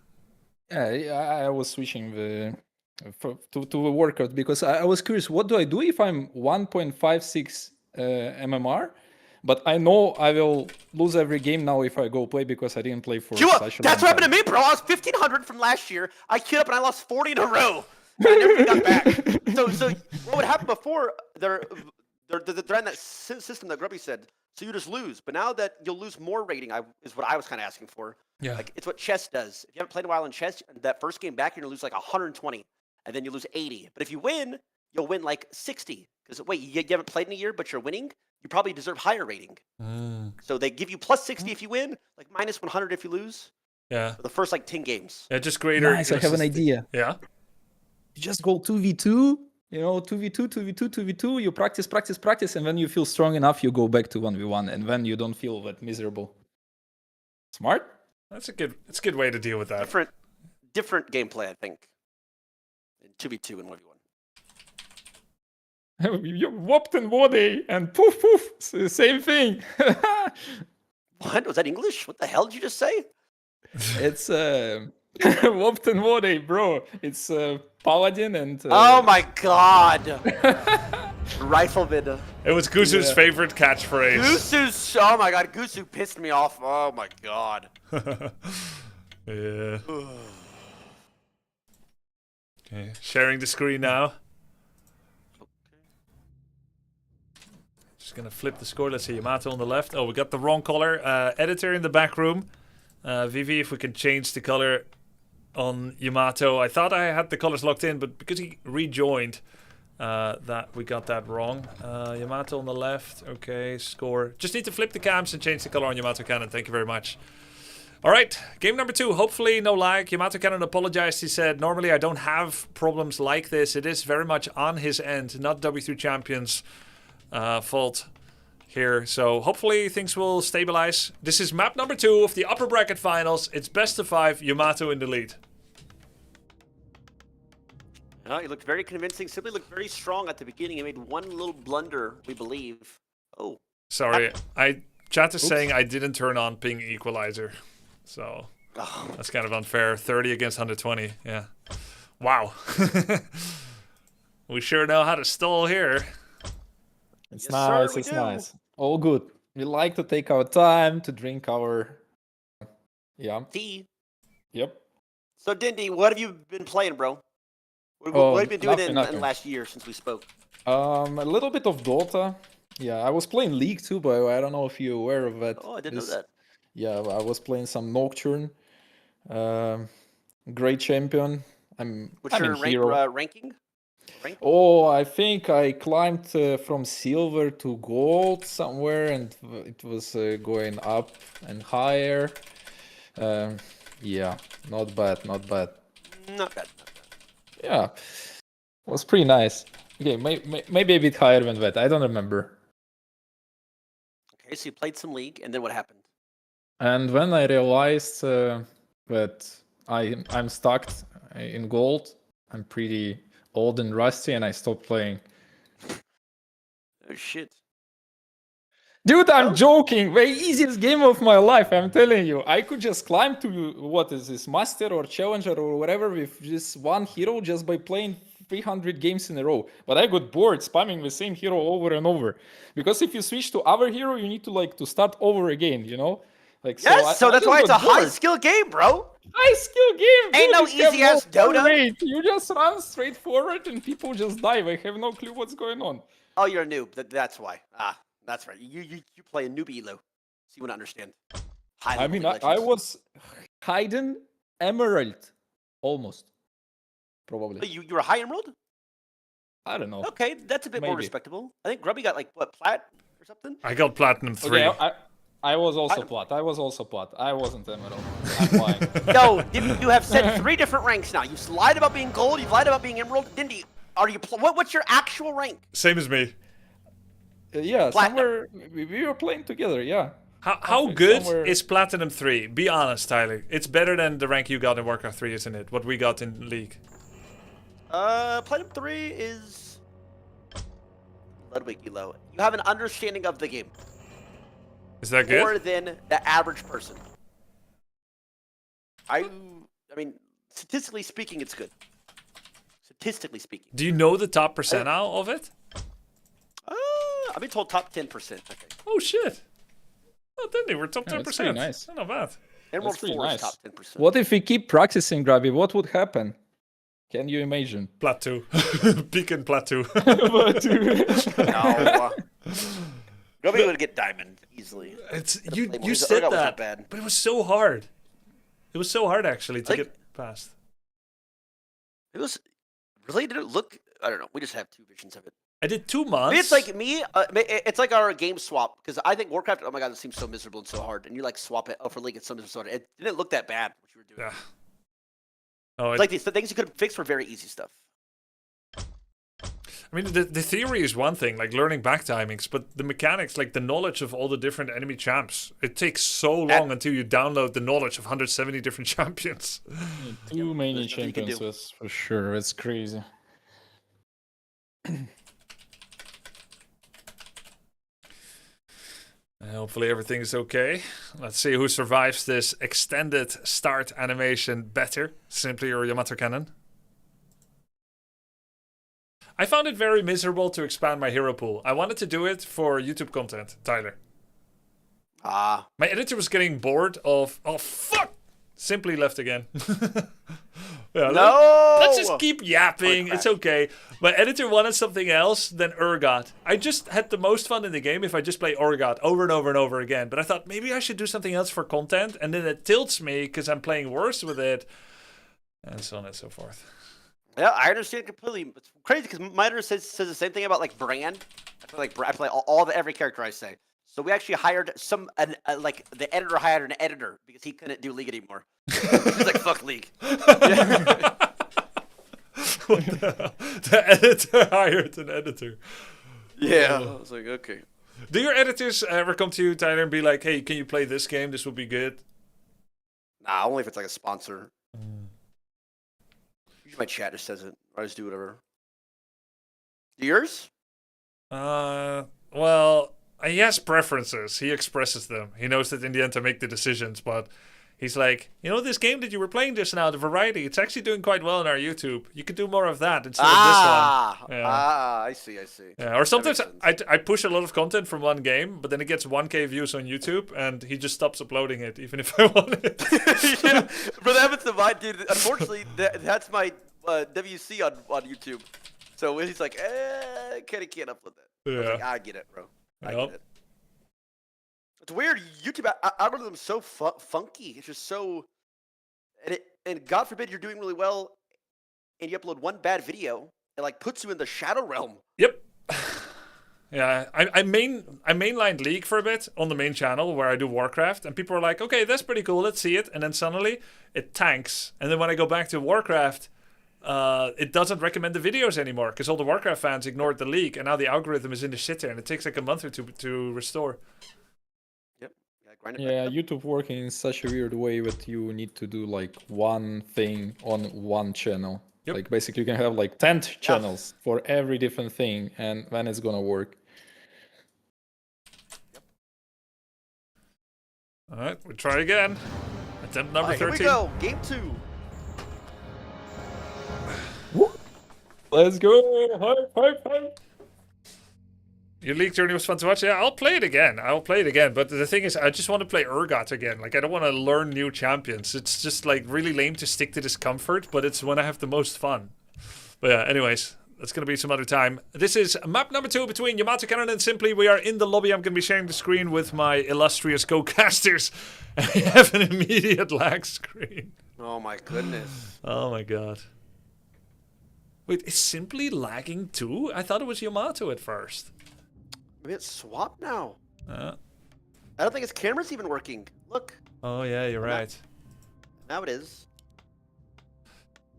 Speaker 18: Yeah, I was switching to a workout because I was curious. What do I do if I'm 1.56 MMR? But I know I will lose every game now if I go play because I didn't play for such a long time.
Speaker 9: That's what happened to me, bro. I was 1,500 from last year. I queued up and I lost 40 in a row. I never got back. So what would happen before? They're in that system that Grubby said. So you just lose. But now that you'll lose more rating, is what I was kind of asking for.
Speaker 1: Yeah.
Speaker 9: Like, it's what chess does. If you haven't played a while in chess, that first game back, you're going to lose like 120. And then you lose 80. But if you win, you'll win like 60. Because, wait, you haven't played in a year, but you're winning? You probably deserve higher rating. So they give you plus 60 if you win, like minus 100 if you lose.
Speaker 1: Yeah.
Speaker 9: For the first like 10 games.
Speaker 1: Yeah, just greater.
Speaker 18: Nice, I have an idea.
Speaker 1: Yeah.
Speaker 18: You just go 2v2 You know, 2v2, 2v2, 2v2. You practice, practice, practice, and when you feel strong enough, you go back to 1v1, and when you don't feel that miserable. Smart.
Speaker 1: That's a good way to deal with that.
Speaker 9: Different gameplay, I think. 2v2 and 1v1.
Speaker 18: You whopped and body and poof poof, it's the same thing.
Speaker 9: What was that English? What the hell did you just say?
Speaker 18: It's whopped and body, bro. It's paladin and.
Speaker 9: Oh my god! Rifleman.
Speaker 1: It was Gusu's favorite catchphrase.
Speaker 9: Gusu's. Oh my god, Gusu pissed me off. Oh my god.
Speaker 1: Yeah. Okay, sharing the screen now. Just gonna flip the score. Let's see, Yamato on the left. Oh, we got the wrong color. Editor in the back room. Vivi, if we can change the color on Yamato. I thought I had the colors locked in, but because he rejoined, that we got that wrong. Yamato on the left. Okay, score. Just need to flip the cams and change the color on Yamato Cannon. Thank you very much. All right, game number 2. Hopefully no lag. Yamato Cannon apologized. He said, normally I don't have problems like this. It is very much on his end, not W3 Champions' fault here. So hopefully things will stabilize. This is map number 2 of the upper bracket finals. It's best of 5. Yamato in the lead.
Speaker 9: Oh, he looked very convincing. Simply looked very strong at the beginning. He made one little blunder, we believe. Oh.
Speaker 1: Sorry, chat is saying I didn't turn on ping equalizer. So that's kind of unfair. 30 against 120. Yeah. Wow. We sure know how to stall here.
Speaker 18: It's nice. It's nice. All good. We like to take our time to drink our
Speaker 9: tea.
Speaker 18: Yep.
Speaker 9: So Dindy, what have you been playing, bro? What have you been doing in the last year since we spoke?
Speaker 18: A little bit of Dota. Yeah, I was playing League too, by the way. I don't know if you're aware of that.
Speaker 9: Oh, I didn't know that.
Speaker 18: Yeah, I was playing some Nocturne. Great champion.
Speaker 9: What's your ranking?
Speaker 18: Oh, I think I climbed from silver to gold somewhere, and it was going up and higher. Yeah, not bad, not bad.
Speaker 9: Not bad.
Speaker 18: Yeah, it was pretty nice. Okay, maybe a bit higher than that. I don't remember.
Speaker 9: Okay, so you played some League, and then what happened?
Speaker 18: And when I realized that I'm stuck in gold, I'm pretty old and rusty, and I stopped playing.
Speaker 9: Oh shit.
Speaker 18: Dude, I'm joking. The easiest game of my life, I'm telling you. I could just climb to, what is this, Master or Challenger or whatever with just one hero just by playing 300 games in a row. But I got bored spamming the same hero over and over. Because if you switch to other hero, you need to start over again, you know? Like,
Speaker 9: yes, so that's why it's a high skill game, bro.
Speaker 18: High skill game.
Speaker 9: Ain't no easy ass Dota.
Speaker 18: You just run straight forward and people just die. They have no clue what's going on.
Speaker 9: Oh, you're a noob. That's why. That's right. You play a newbie elo, so you wouldn't understand.
Speaker 18: I mean, I was hidden emerald, almost, probably.
Speaker 9: But you were high emerald?
Speaker 18: I don't know.
Speaker 9: Okay, that's a bit more respectable. I think Grubby got like what, plat or something?
Speaker 1: I got platinum 3.
Speaker 18: Okay, I was also plat. I wasn't emerald. I'm lying.
Speaker 9: No, you have said 3 different ranks now. You lied about being gold. You've lied about being emerald. Dindy, are you? What's your actual rank?
Speaker 1: Same as me.
Speaker 18: Yeah, somewhere we were playing together. Yeah.
Speaker 1: How good is Platinum 3? Be honest, Tyler. It's better than the rank you got in Warcraft 3, isn't it? What we got in League.
Speaker 9: Platinum 3 is Ludwig elo. You have an understanding of the game.
Speaker 1: Is that good?
Speaker 9: More than the average person. I mean, statistically speaking, it's good. Statistically speaking.
Speaker 1: Do you know the top percentile of it?
Speaker 9: I've been told top 10%. Okay.
Speaker 1: Oh shit! Oh, didn't they? We're top 10%.
Speaker 18: That's pretty nice.
Speaker 1: Not bad.
Speaker 9: Emerald 4 is top 10%.
Speaker 18: What if we keep practicing, Grubby? What would happen? Can you imagine?
Speaker 1: Plateau. Beacon plateau.
Speaker 9: No. Grubby would get diamond easily.
Speaker 1: You said that, but it was so hard. It was so hard actually to get past.
Speaker 9: It was really. Did it look? I don't know. We just have 2 visions of it.
Speaker 1: I did 2 months.
Speaker 9: Maybe it's like me. It's like our game swap because I think Warcraft. Oh my god, it seems so miserable and so hard. And you like swap it. Oh, for League, it's so miserable. It didn't look that bad what you were doing.
Speaker 1: Yeah. Oh,
Speaker 9: it's like the things you could fix were very easy stuff.
Speaker 1: I mean, the theory is one thing, like learning back timings, but the mechanics, like the knowledge of all the different enemy champs, it takes so long until you download the knowledge of 170 different champions.
Speaker 18: Too many champions, for sure. It's crazy.
Speaker 1: Hopefully everything is okay. Let's see who survives this extended start animation better, Simply or Yamato Cannon. I found it very miserable to expand my hero pool. I wanted to do it for YouTube content, Tyler.
Speaker 9: Ah.
Speaker 1: My editor was getting bored of... Oh, fuck! Simply left again. Yeah,
Speaker 9: no!
Speaker 1: Let's just keep yapping. It's okay. My editor wanted something else than Urgot. I just had the most fun in the game if I just play Urgot over and over and over again. But I thought maybe I should do something else for content. And then it tilts me because I'm playing worse with it. And so on and so forth.
Speaker 9: Yeah, I understand completely. It's crazy because my editor says the same thing about like brand. I play every character I say. So we actually hired like the editor hired an editor because he couldn't do League anymore. He's like, fuck League.
Speaker 1: What the hell? The editor hired an editor.
Speaker 9: Yeah, I was like, okay.
Speaker 1: Do your editors ever come to you, Tyler, and be like, hey, can you play this game? This would be good.
Speaker 9: Nah, only if it's like a sponsor. Usually my chat just says it. I just do whatever. Yours?
Speaker 1: Well, he has preferences. He expresses them. He knows that in the end I make the decisions, but he's like, you know, this game that you were playing just now, the variety, it's actually doing quite well on our YouTube. You could do more of that instead of this one. Yeah.
Speaker 9: I see.
Speaker 1: Yeah, or sometimes I push a lot of content from one game, but then it gets 1K views on YouTube, and he just stops uploading it, even if I want it.
Speaker 9: Yeah, but that happens to my dude. Unfortunately, that's my WC on YouTube. So he's like, can't upload that.
Speaker 1: Yeah.
Speaker 9: I was like, I get it, bro. I get it. It's weird. YouTube algorithm's so funky. It's just so, and God forbid you're doing really well, and you upload one bad video, it like puts you in the shadow realm.
Speaker 1: Yep. Yeah, I mainlined League for a bit on the main channel where I do Warcraft, and people are like, okay, that's pretty cool, let's see it, and then suddenly it tanks, and then when I go back to Warcraft, it doesn't recommend the videos anymore because all the Warcraft fans ignored the League, and now the algorithm is in the shitter, and it takes like a month or two to restore.
Speaker 18: Yeah, YouTube working in such a weird way that you need to do like one thing on one channel.
Speaker 1: Yep.
Speaker 18: Like basically you can have like 10 channels for every different thing, and then it's gonna work.
Speaker 1: All right, we try again. Attempt number 13.
Speaker 9: Here we go, game 2.
Speaker 18: Let's go! High.
Speaker 1: Your League journey was fun to watch. Yeah, I'll play it again. But the thing is, I just want to play Urgot again. Like, I don't want to learn new champions. It's just, like, really lame to stick to this comfort, but it's when I have the most fun. But yeah, anyways, that's going to be some other time. This is map number 2 between Yamato Cannon and Simply. We are in the lobby. I'm going to be sharing the screen with my illustrious co-casters. And we have an immediate lag screen.
Speaker 9: Oh my goodness.
Speaker 1: Oh my god. Wait, is Simply lagging too? I thought it was Yamato at first.
Speaker 9: Maybe it's swapped now. I don't think his camera's even working. Look.
Speaker 1: Oh yeah, you're right.
Speaker 9: Now it is.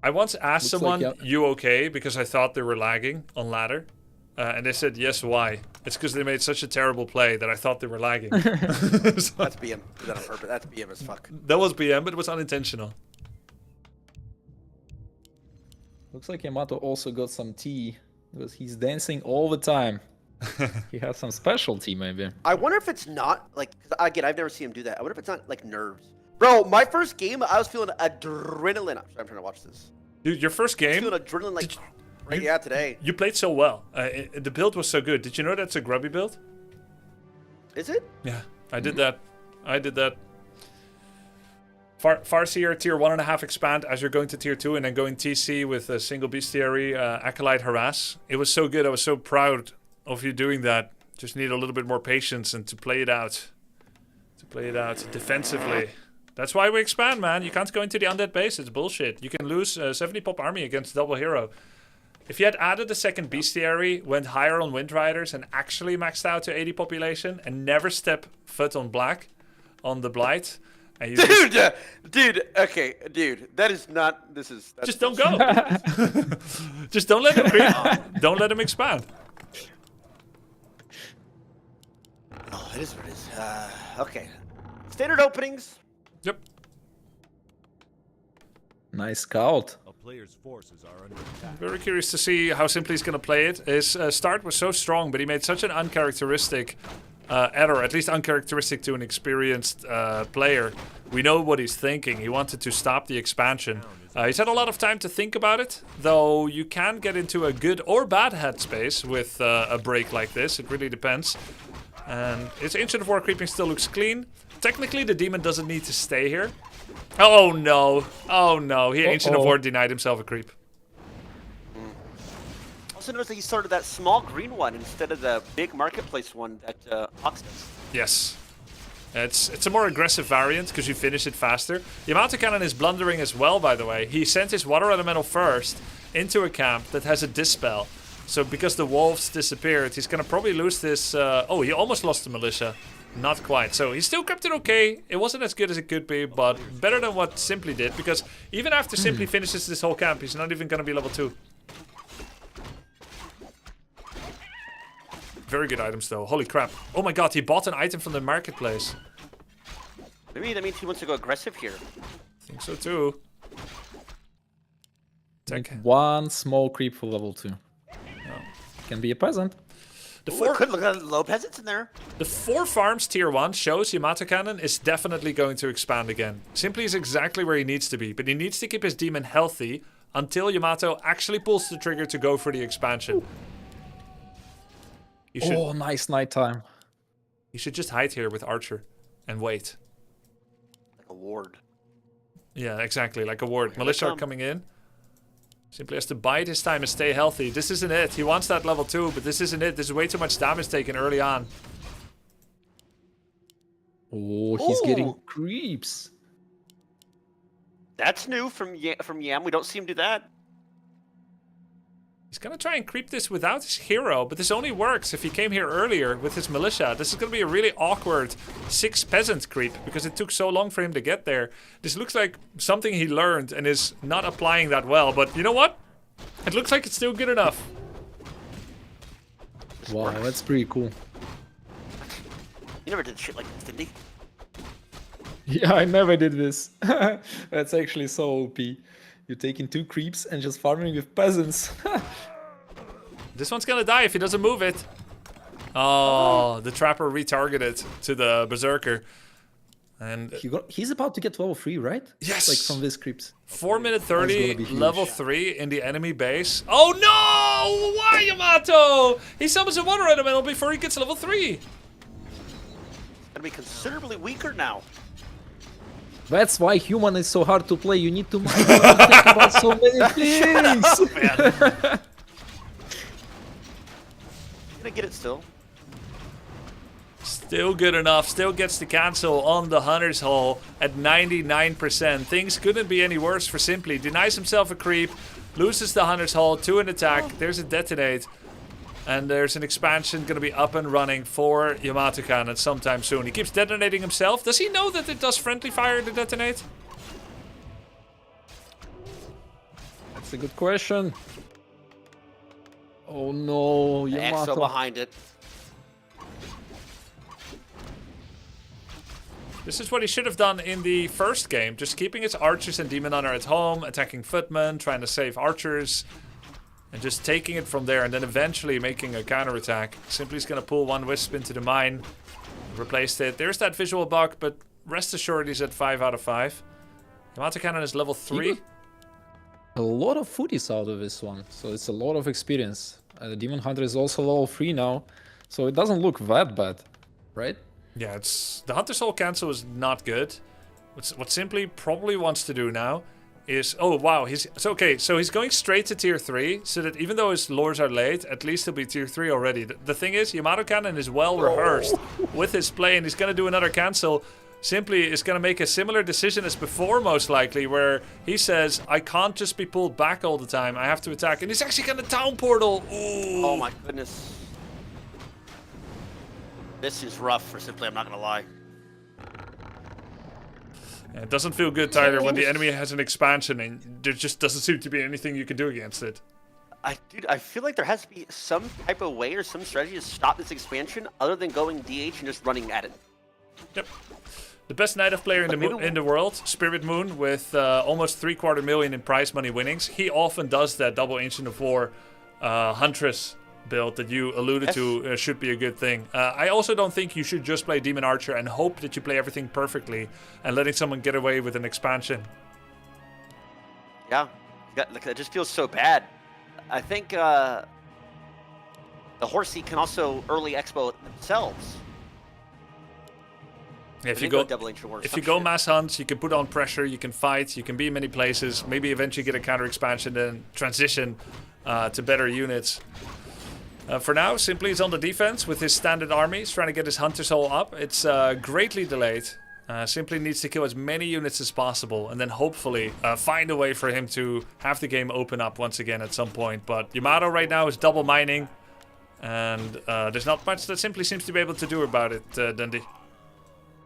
Speaker 1: I once asked someone, you okay? Because I thought they were lagging on ladder. And they said, yes, why? It's because they made such a terrible play that I thought they were lagging.
Speaker 9: That's BM. Did that on purpose. That's BM as fuck.
Speaker 1: That was BM, but it was unintentional.
Speaker 18: Looks like Yamato also got some tea, because he's dancing all the time. He has some specialty, maybe.
Speaker 9: I wonder if it's not, like, again, I've never seen him do that. I wonder if it's not, like, nerves. Bro, my first game, I was feeling adrenaline. I'm trying to watch this.
Speaker 1: Dude, your first game?
Speaker 9: I was feeling adrenaline, like, yeah, today.
Speaker 1: You played so well. The build was so good. Did you know that's a Grubby build?
Speaker 9: Is it?
Speaker 1: Yeah, I did that. Farseer tier 1.5 expand as you're going to tier 2 and then going TC with a single bestiary, Acolyte harass. It was so good. I was so proud of you doing that. Just need a little bit more patience and to play it out. Defensively. That's why we expand, man. You can't go into the undead base. It's bullshit. You can lose 70 pop army against double hero. If you had added a second bestiary, went higher on Wind Riders and actually maxed out to 80 population and never step foot on black on the Blight, And he's just-
Speaker 9: Dude, okay, dude, that is not. This is. That's
Speaker 1: just don't go. Just don't let him creep. Don't let him expand.
Speaker 9: Oh, it is what it is. Okay. Standard openings.
Speaker 1: Yep.
Speaker 18: Nice scout.
Speaker 8: A player's forces are under attack.
Speaker 1: Very curious to see how simply he's going to play it. His start was so strong, but he made such an uncharacteristic error, at least uncharacteristic to an experienced player. We know what he's thinking. He wanted to stop the expansion. He's had a lot of time to think about it, though you can get into a good or bad headspace with a break like this. It really depends. And his Ancient of War creeping still looks clean. Technically, the demon doesn't need to stay here. Oh no. Oh no. He Ancient of War denied himself a creep.
Speaker 9: Also notice that he started that small green one instead of the big marketplace one that Ox does.
Speaker 1: Yes. It's a more aggressive variant because you finish it faster. Yamato Cannon is blundering as well, by the way. He sent his Water Elemental first into a camp that has a Dispel. So because the wolves disappeared, he's going to probably lose this... oh, he almost lost the Militia. Not quite. So he still kept it okay. It wasn't as good as it could be, but better than what Simply did. Because even after Simply finishes this whole camp, he's not even going to be level 2. Very good items, though. Holy crap. Oh my god, he bought an item from the marketplace.
Speaker 9: Maybe that means he wants to go aggressive here.
Speaker 1: I think so, too.
Speaker 18: Take one small creep for level 2. Can be a peasant.
Speaker 9: Could look at low peasants in there.
Speaker 1: The 4 farms tier 1 shows Yamato Cannon is definitely going to expand again. Simply is exactly where he needs to be, but he needs to keep his demon healthy until Yamato actually pulls the trigger to go for the expansion.
Speaker 18: Oh, nice nighttime.
Speaker 1: You should just hide here with Archer and wait.
Speaker 9: Like a ward.
Speaker 1: Yeah, exactly, like a ward. Militia are coming in. Simply has to bide his time and stay healthy. This isn't it. He wants that level 2, but this isn't it. There's way too much damage taken early on.
Speaker 18: Oh, he's getting creeps.
Speaker 9: That's new from Yam. We don't see him do that.
Speaker 1: He's gonna try and creep this without his hero, but this only works if he came here earlier with his militia. This is gonna be a really awkward 6 peasant creep because it took so long for him to get there. This looks like something he learned and is not applying that well, but you know what? It looks like it's still good enough.
Speaker 18: Wow, that's pretty cool.
Speaker 9: You never did shit like this, did he?
Speaker 18: Yeah, I never did this. That's actually so OP. You're taking 2 creeps and just farming with peasants.
Speaker 1: This one's gonna die if he doesn't move it. Oh, the trapper retargeted to the berserker. And
Speaker 18: he's about to get level 3, right?
Speaker 1: Yes!
Speaker 18: Like from these creeps.
Speaker 1: 4 minute 30, level 3 in the enemy base. Oh no! Why, Yamato? He summons a Water Elemental before he gets level 3.
Speaker 9: Gonna be considerably weaker now.
Speaker 18: That's why human is so hard to play. You need to think about so many things.
Speaker 9: Shut up, man. Gonna get it still.
Speaker 1: Still good enough. Still gets the cancel on the Hunter's Hole at 99%. Things couldn't be any worse for Simply. Denies himself a creep. Loses the Hunter's Hole to an attack. There's a detonate. And there's an expansion going to be up and running for Yamato Cannon sometime soon. He keeps detonating himself. Does he know that it does friendly fire to detonate?
Speaker 18: That's a good question. Oh no,
Speaker 9: The
Speaker 18: Yamato.
Speaker 9: Exo behind it.
Speaker 1: This is what he should have done in the first game. Just keeping his archers and demon hunter at home, attacking footmen, trying to save archers. And just taking it from there and then eventually making a counterattack. Simply's gonna pull one wisp into the mine. Replaced it. There's that visual bug, but rest assured he's at 5 out of 5. Yamato Cannon is level 3.
Speaker 18: A lot of footies out of this one, so it's a lot of experience. The Demon Hunter is also level 3 now, so it doesn't look that bad, right?
Speaker 1: Yeah, it's the Hunter's Soul cancel is not good. What Simply probably wants to do now is... Oh, wow. So he's going straight to tier 3, so that even though his lures are late, at least he'll be tier 3 already. The thing is, Yamato Cannon is well rehearsed with his play, and he's going to do another cancel. Simply is going to make a similar decision as before, most likely, where he says, I can't just be pulled back all the time. I have to attack. And he's actually going to town portal. Ooh.
Speaker 9: Oh my goodness. This is rough for Simply, I'm not going to lie.
Speaker 1: Yeah, it doesn't feel good, Tyler, when the enemy has an expansion and there just doesn't seem to be anything you can do against it.
Speaker 9: Dude, I feel like there has to be some type of way or some strategy to stop this expansion other than going DH and just running at it.
Speaker 1: Yep. The best Night Elf player in the world, Spirit Moon, with almost $750,000 in prize money winnings. He often does that double Ancient of War Huntress build that you alluded to should be a good thing. I also don't think you should just play Demon Archer and hope that you play everything perfectly and letting someone get away with an expansion.
Speaker 9: Yeah, it just feels so bad. I think the Horsey can also early expo themselves.
Speaker 1: Yeah, if you go mass hunts, you can put on pressure, you can fight, you can be in many places, maybe eventually get a counter expansion, then transition to better units. For now, Simply is on the defense with his standard army. He's trying to get his Hunter Soul up. It's greatly delayed. Simply needs to kill as many units as possible and then hopefully find a way for him to have the game open up once again at some point. But Yamato right now is double mining and there's not much that Simply seems to be able to do about it, Dundee.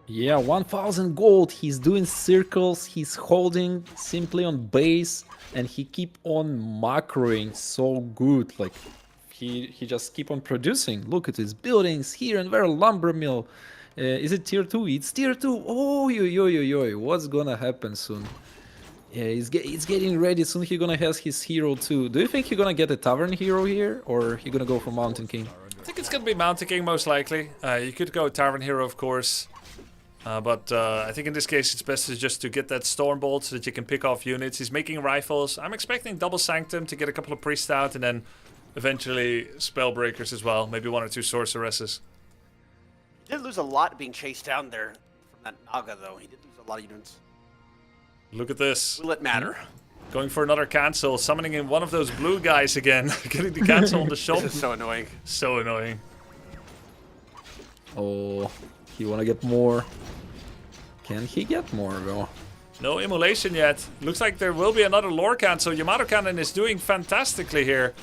Speaker 18: Yeah, 1,000 gold. He's doing circles. He's holding Simply on base, and he keep on macroing so good. Like he just keep on producing. Look at his buildings here and there. Lumber mill. Is it tier 2? It's tier 2. Oh, yo. What's gonna happen soon? Yeah, he's getting ready. Soon he's gonna have his hero too. Do you think he's gonna get a tavern hero here, or he gonna go for Mountain King?
Speaker 1: I think it's gonna be Mountain King most likely. You could go Tavern Hero, of course. But I think in this case it's best just to get that Stormbolt so that you can pick off units. He's making rifles. I'm expecting double Sanctum to get a couple of priests out and then eventually Spellbreakers as well. Maybe 1 or 2 sorceresses.
Speaker 9: He did lose a lot being chased down there from that Naga, though. He did lose a lot of units.
Speaker 1: Look at this.
Speaker 9: Will it matter?
Speaker 1: Going for another cancel, summoning in one of those blue guys again. Getting the cancel on the shot.
Speaker 9: This is so annoying.
Speaker 1: So annoying.
Speaker 18: Oh, he wanna get more. Can he get more though?
Speaker 1: No immolation yet. Looks like there will be another lore cancel. Yamato Cannon is doing fantastically here.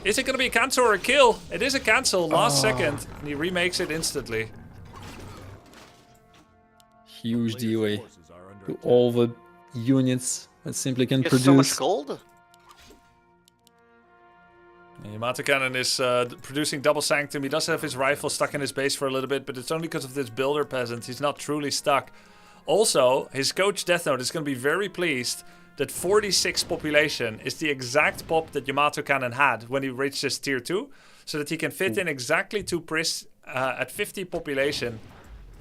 Speaker 1: Is it going to be a cancel or a kill? It is a cancel, last second. And he remakes it instantly.
Speaker 18: Huge delay to all the units that Simply can produce.
Speaker 9: So much gold?
Speaker 1: Yamato Cannon is producing double Sanctum. He does have his rifle stuck in his base for a little bit, but it's only because of this builder peasant. He's not truly stuck. Also, his coach Death Note is going to be very pleased that 46 population is the exact pop that Yamato Cannon had when he reached his tier 2, so that he can fit in exactly 2 priests at 50 population.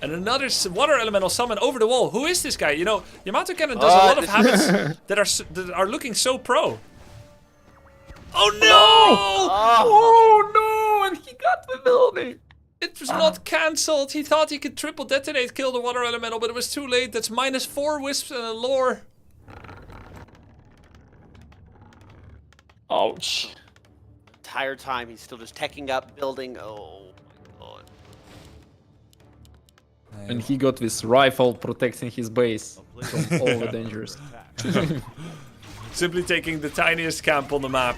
Speaker 1: And another water elemental summon over the wall. Who is this guy? You know, Yamato Cannon does a lot of habits that are looking so pro. Oh no!
Speaker 18: Oh no! And he got the building.
Speaker 1: It was not cancelled. He thought he could triple detonate, kill the water elemental, but it was too late. That's -4 wisps and a lore.
Speaker 18: Ouch.
Speaker 9: Entire time he's still just teching up, building. Oh my god.
Speaker 18: And he got this rifle protecting his base from all the dangers.
Speaker 1: Simply taking the tiniest camp on the map.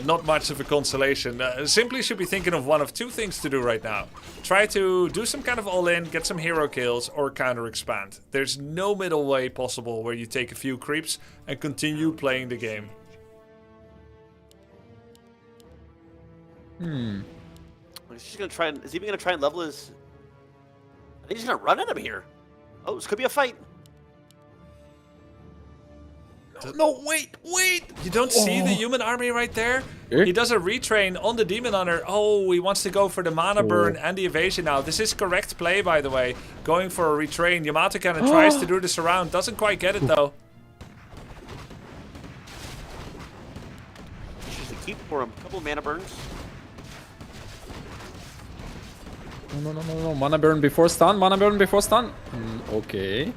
Speaker 1: Not much of a consolation. Simply should be thinking of one of 2 things to do right now. Try to do some kind of all-in, get some hero kills, or counter-expand. There's no middle way possible where you take a few creeps and continue playing the game.
Speaker 9: He's just gonna try and, is he even gonna try and level his? I think he's gonna run at him here. Oh, this could be a fight.
Speaker 18: No, wait!
Speaker 1: You don't see the human army right there? He does a retrain on the Demon Hunter. Oh, he wants to go for the mana burn and the evasion now. This is correct play, by the way. Going for a retrain. Yamato Cannon tries to do this around. Doesn't quite get it, though.
Speaker 9: Just a keep for him. Couple mana burns.
Speaker 18: No. Mana burn before stun. Mana burn before stun. Okay.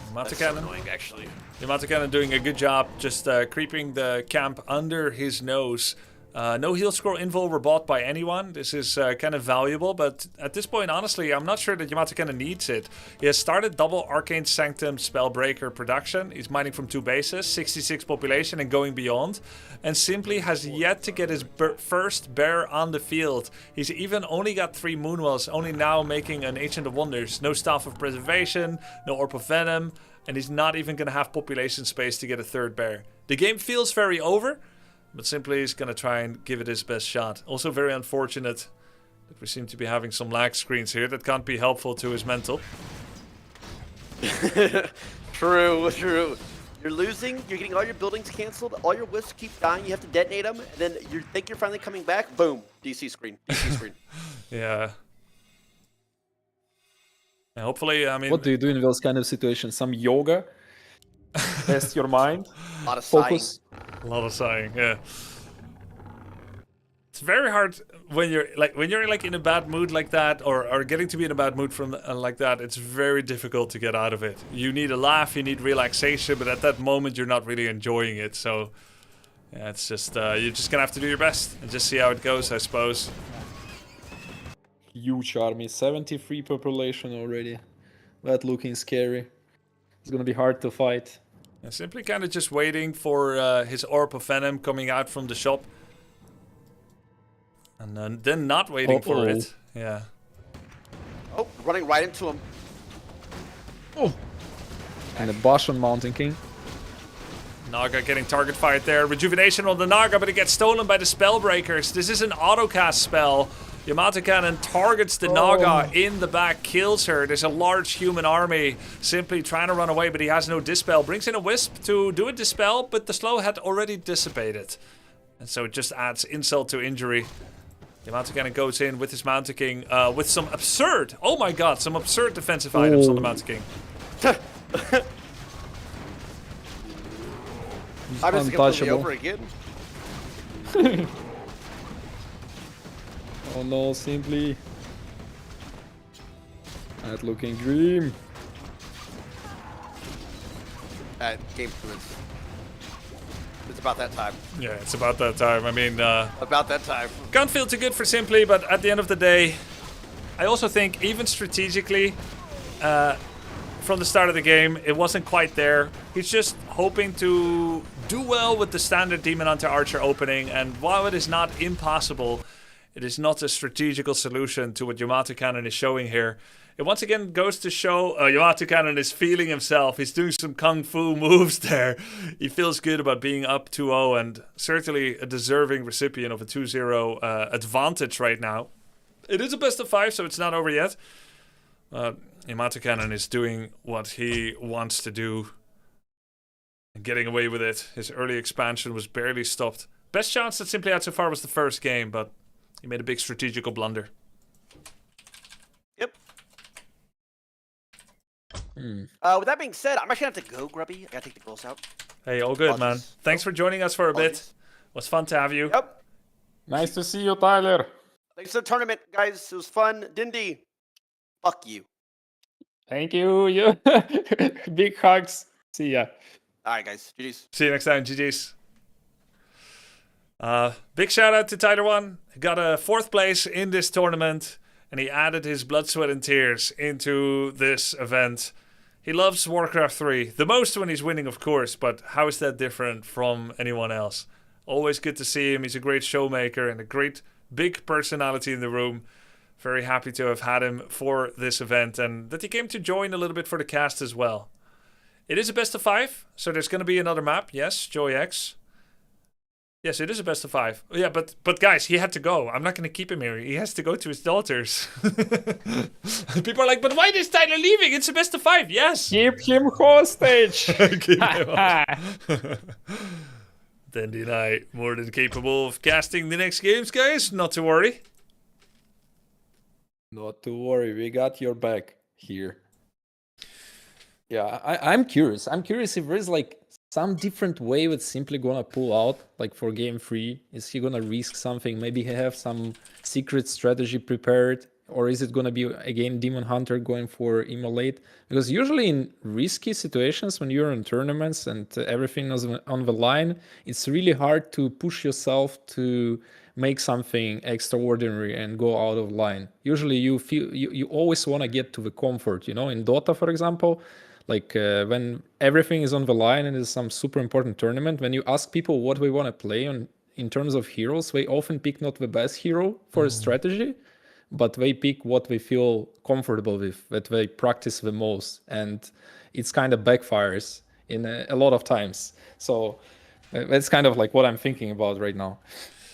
Speaker 1: Yamato Cannon.
Speaker 9: So annoying, actually.
Speaker 1: Yamato Cannon doing a good job just creeping the camp under his nose. No heal scroll invul were bought by anyone. This is kind of valuable, but at this point, honestly, I'm not sure that Yamato kind of needs it. He has started double Arcane Sanctum Spellbreaker production. He's mining from 2 bases, 66 population and going beyond. And simply has yet to get his first bear on the field. He's even only got 3 Moonwells, only now making an Ancient of Wonders. No Staff of Preservation, no Orb of Venom, and he's not even going to have population space to get a 3rd bear. The game feels very over. But simply is going to try and give it his best shot. Also very unfortunate that we seem to be having some lag screens here that can't be helpful to his mental.
Speaker 9: True. You're losing, you're getting all your buildings canceled, all your wisps keep dying, you have to detonate them, and then you think you're finally coming back, boom, DC screen.
Speaker 1: Yeah. And hopefully, I mean...
Speaker 18: What do you do in those kind of situations? Some yoga? Test your mind?
Speaker 9: A lot of
Speaker 18: Focus.
Speaker 1: A lot of sighing, yeah. It's very hard when you're in a bad mood like that, or getting to be in a bad mood from like that. It's very difficult to get out of it. You need a laugh, you need relaxation, but at that moment you're not really enjoying it. So yeah, it's just you're just gonna have to do your best and just see how it goes, I suppose.
Speaker 18: Huge army, 73 population already. That looking scary. It's gonna be hard to fight.
Speaker 1: Yeah, simply kind of just waiting for his Orb of Venom coming out from the shop. And then not waiting for it. Yeah.
Speaker 9: Oh, running right into him.
Speaker 18: Oh. And a Bosch on Mountain King.
Speaker 1: Naga getting target fired there. Rejuvenation on the Naga, but it gets stolen by the Spellbreakers. This is an autocast spell. Yamato Cannon targets the Naga in the back, kills her. There's a large human army simply trying to run away, but he has no Dispel. Brings in a Wisp to do a Dispel, but the slow had already dissipated. And so it just adds insult to injury. Yamato Cannon goes in with his Mountain King with some absurd, oh my god, some absurd defensive items on the Mountain King.
Speaker 9: I'm just gonna put me over again.
Speaker 18: Oh no, simply. That looking dream.
Speaker 9: Game fluence. It's about that time.
Speaker 1: Yeah, it's about that time. I mean,
Speaker 9: about that time.
Speaker 1: Can't feel too good for Simply, but at the end of the day, I also think even strategically, from the start of the game, it wasn't quite there. He's just hoping to do well with the standard Demon Hunter Archer opening, and while it is not impossible, it is not a strategical solution to what Yamato Cannon is showing here. It once again goes to show Yamato Cannon is feeling himself. He's doing some kung fu moves there. He feels good about being up 2-0 and certainly a deserving recipient of a 2-0 advantage right now. It is a best of 5, so it's not over yet. Yamato Cannon is doing what he wants to do and getting away with it. His early expansion was barely stopped. Best chance that Simply had so far was the first game, but he made a big strategical blunder.
Speaker 9: Yep. With that being said, I'm actually gonna have to go, Grubby. I gotta take the girls out.
Speaker 1: Hey, all good, man. Thanks for joining us for a bit. It was fun to have you.
Speaker 9: Yep.
Speaker 18: Nice to see you, Tyler.
Speaker 9: Thanks for the tournament, guys. It was fun. Dindy, fuck you.
Speaker 18: Thank you. You. Big hugs. See ya.
Speaker 9: All right, guys. GG's.
Speaker 1: See you next time. GG's. Big shout out to Tyler One. He got a 4th place in this tournament, and he added his blood, sweat, and tears into this event. He loves Warcraft 3, the most when he's winning, of course, but how is that different from anyone else? Always good to see him. He's a great showmaker and a great big personality in the room. Very happy to have had him for this event and that he came to join a little bit for the cast as well. It is a best of 5, so there's going to be another map. Yes, Joey X. Yes, it is a best of 5. Yeah, but guys, he had to go. I'm not going to keep him here. He has to go to his daughters. People are like, but why is Tyler leaving? It's a best of 5. Yes.
Speaker 18: Keep him hostage.
Speaker 1: Keep him Dandy and I more than capable of casting the next games, guys. Not to worry.
Speaker 18: Not to worry. We got your back here. Yeah, I'm curious. I'm curious if there's like some different way with Simply gonna pull out, like for game 3. Is he gonna risk something? Maybe he have some secret strategy prepared or is it gonna be again Demon Hunter going for Immolate? Because usually in risky situations when you're in tournaments and everything is on the line, it's really hard to push yourself to make something extraordinary and go out of line. Usually you feel you always want to get to the comfort, in Dota, for example. Like when everything is on the line and it's some super important tournament, when you ask people what they want to play on in terms of heroes, they often pick not the best hero for a strategy, but they pick what they feel comfortable with, that they practice the most, and it's kind of backfires in a lot of times. So that's kind of like what I'm thinking about right now.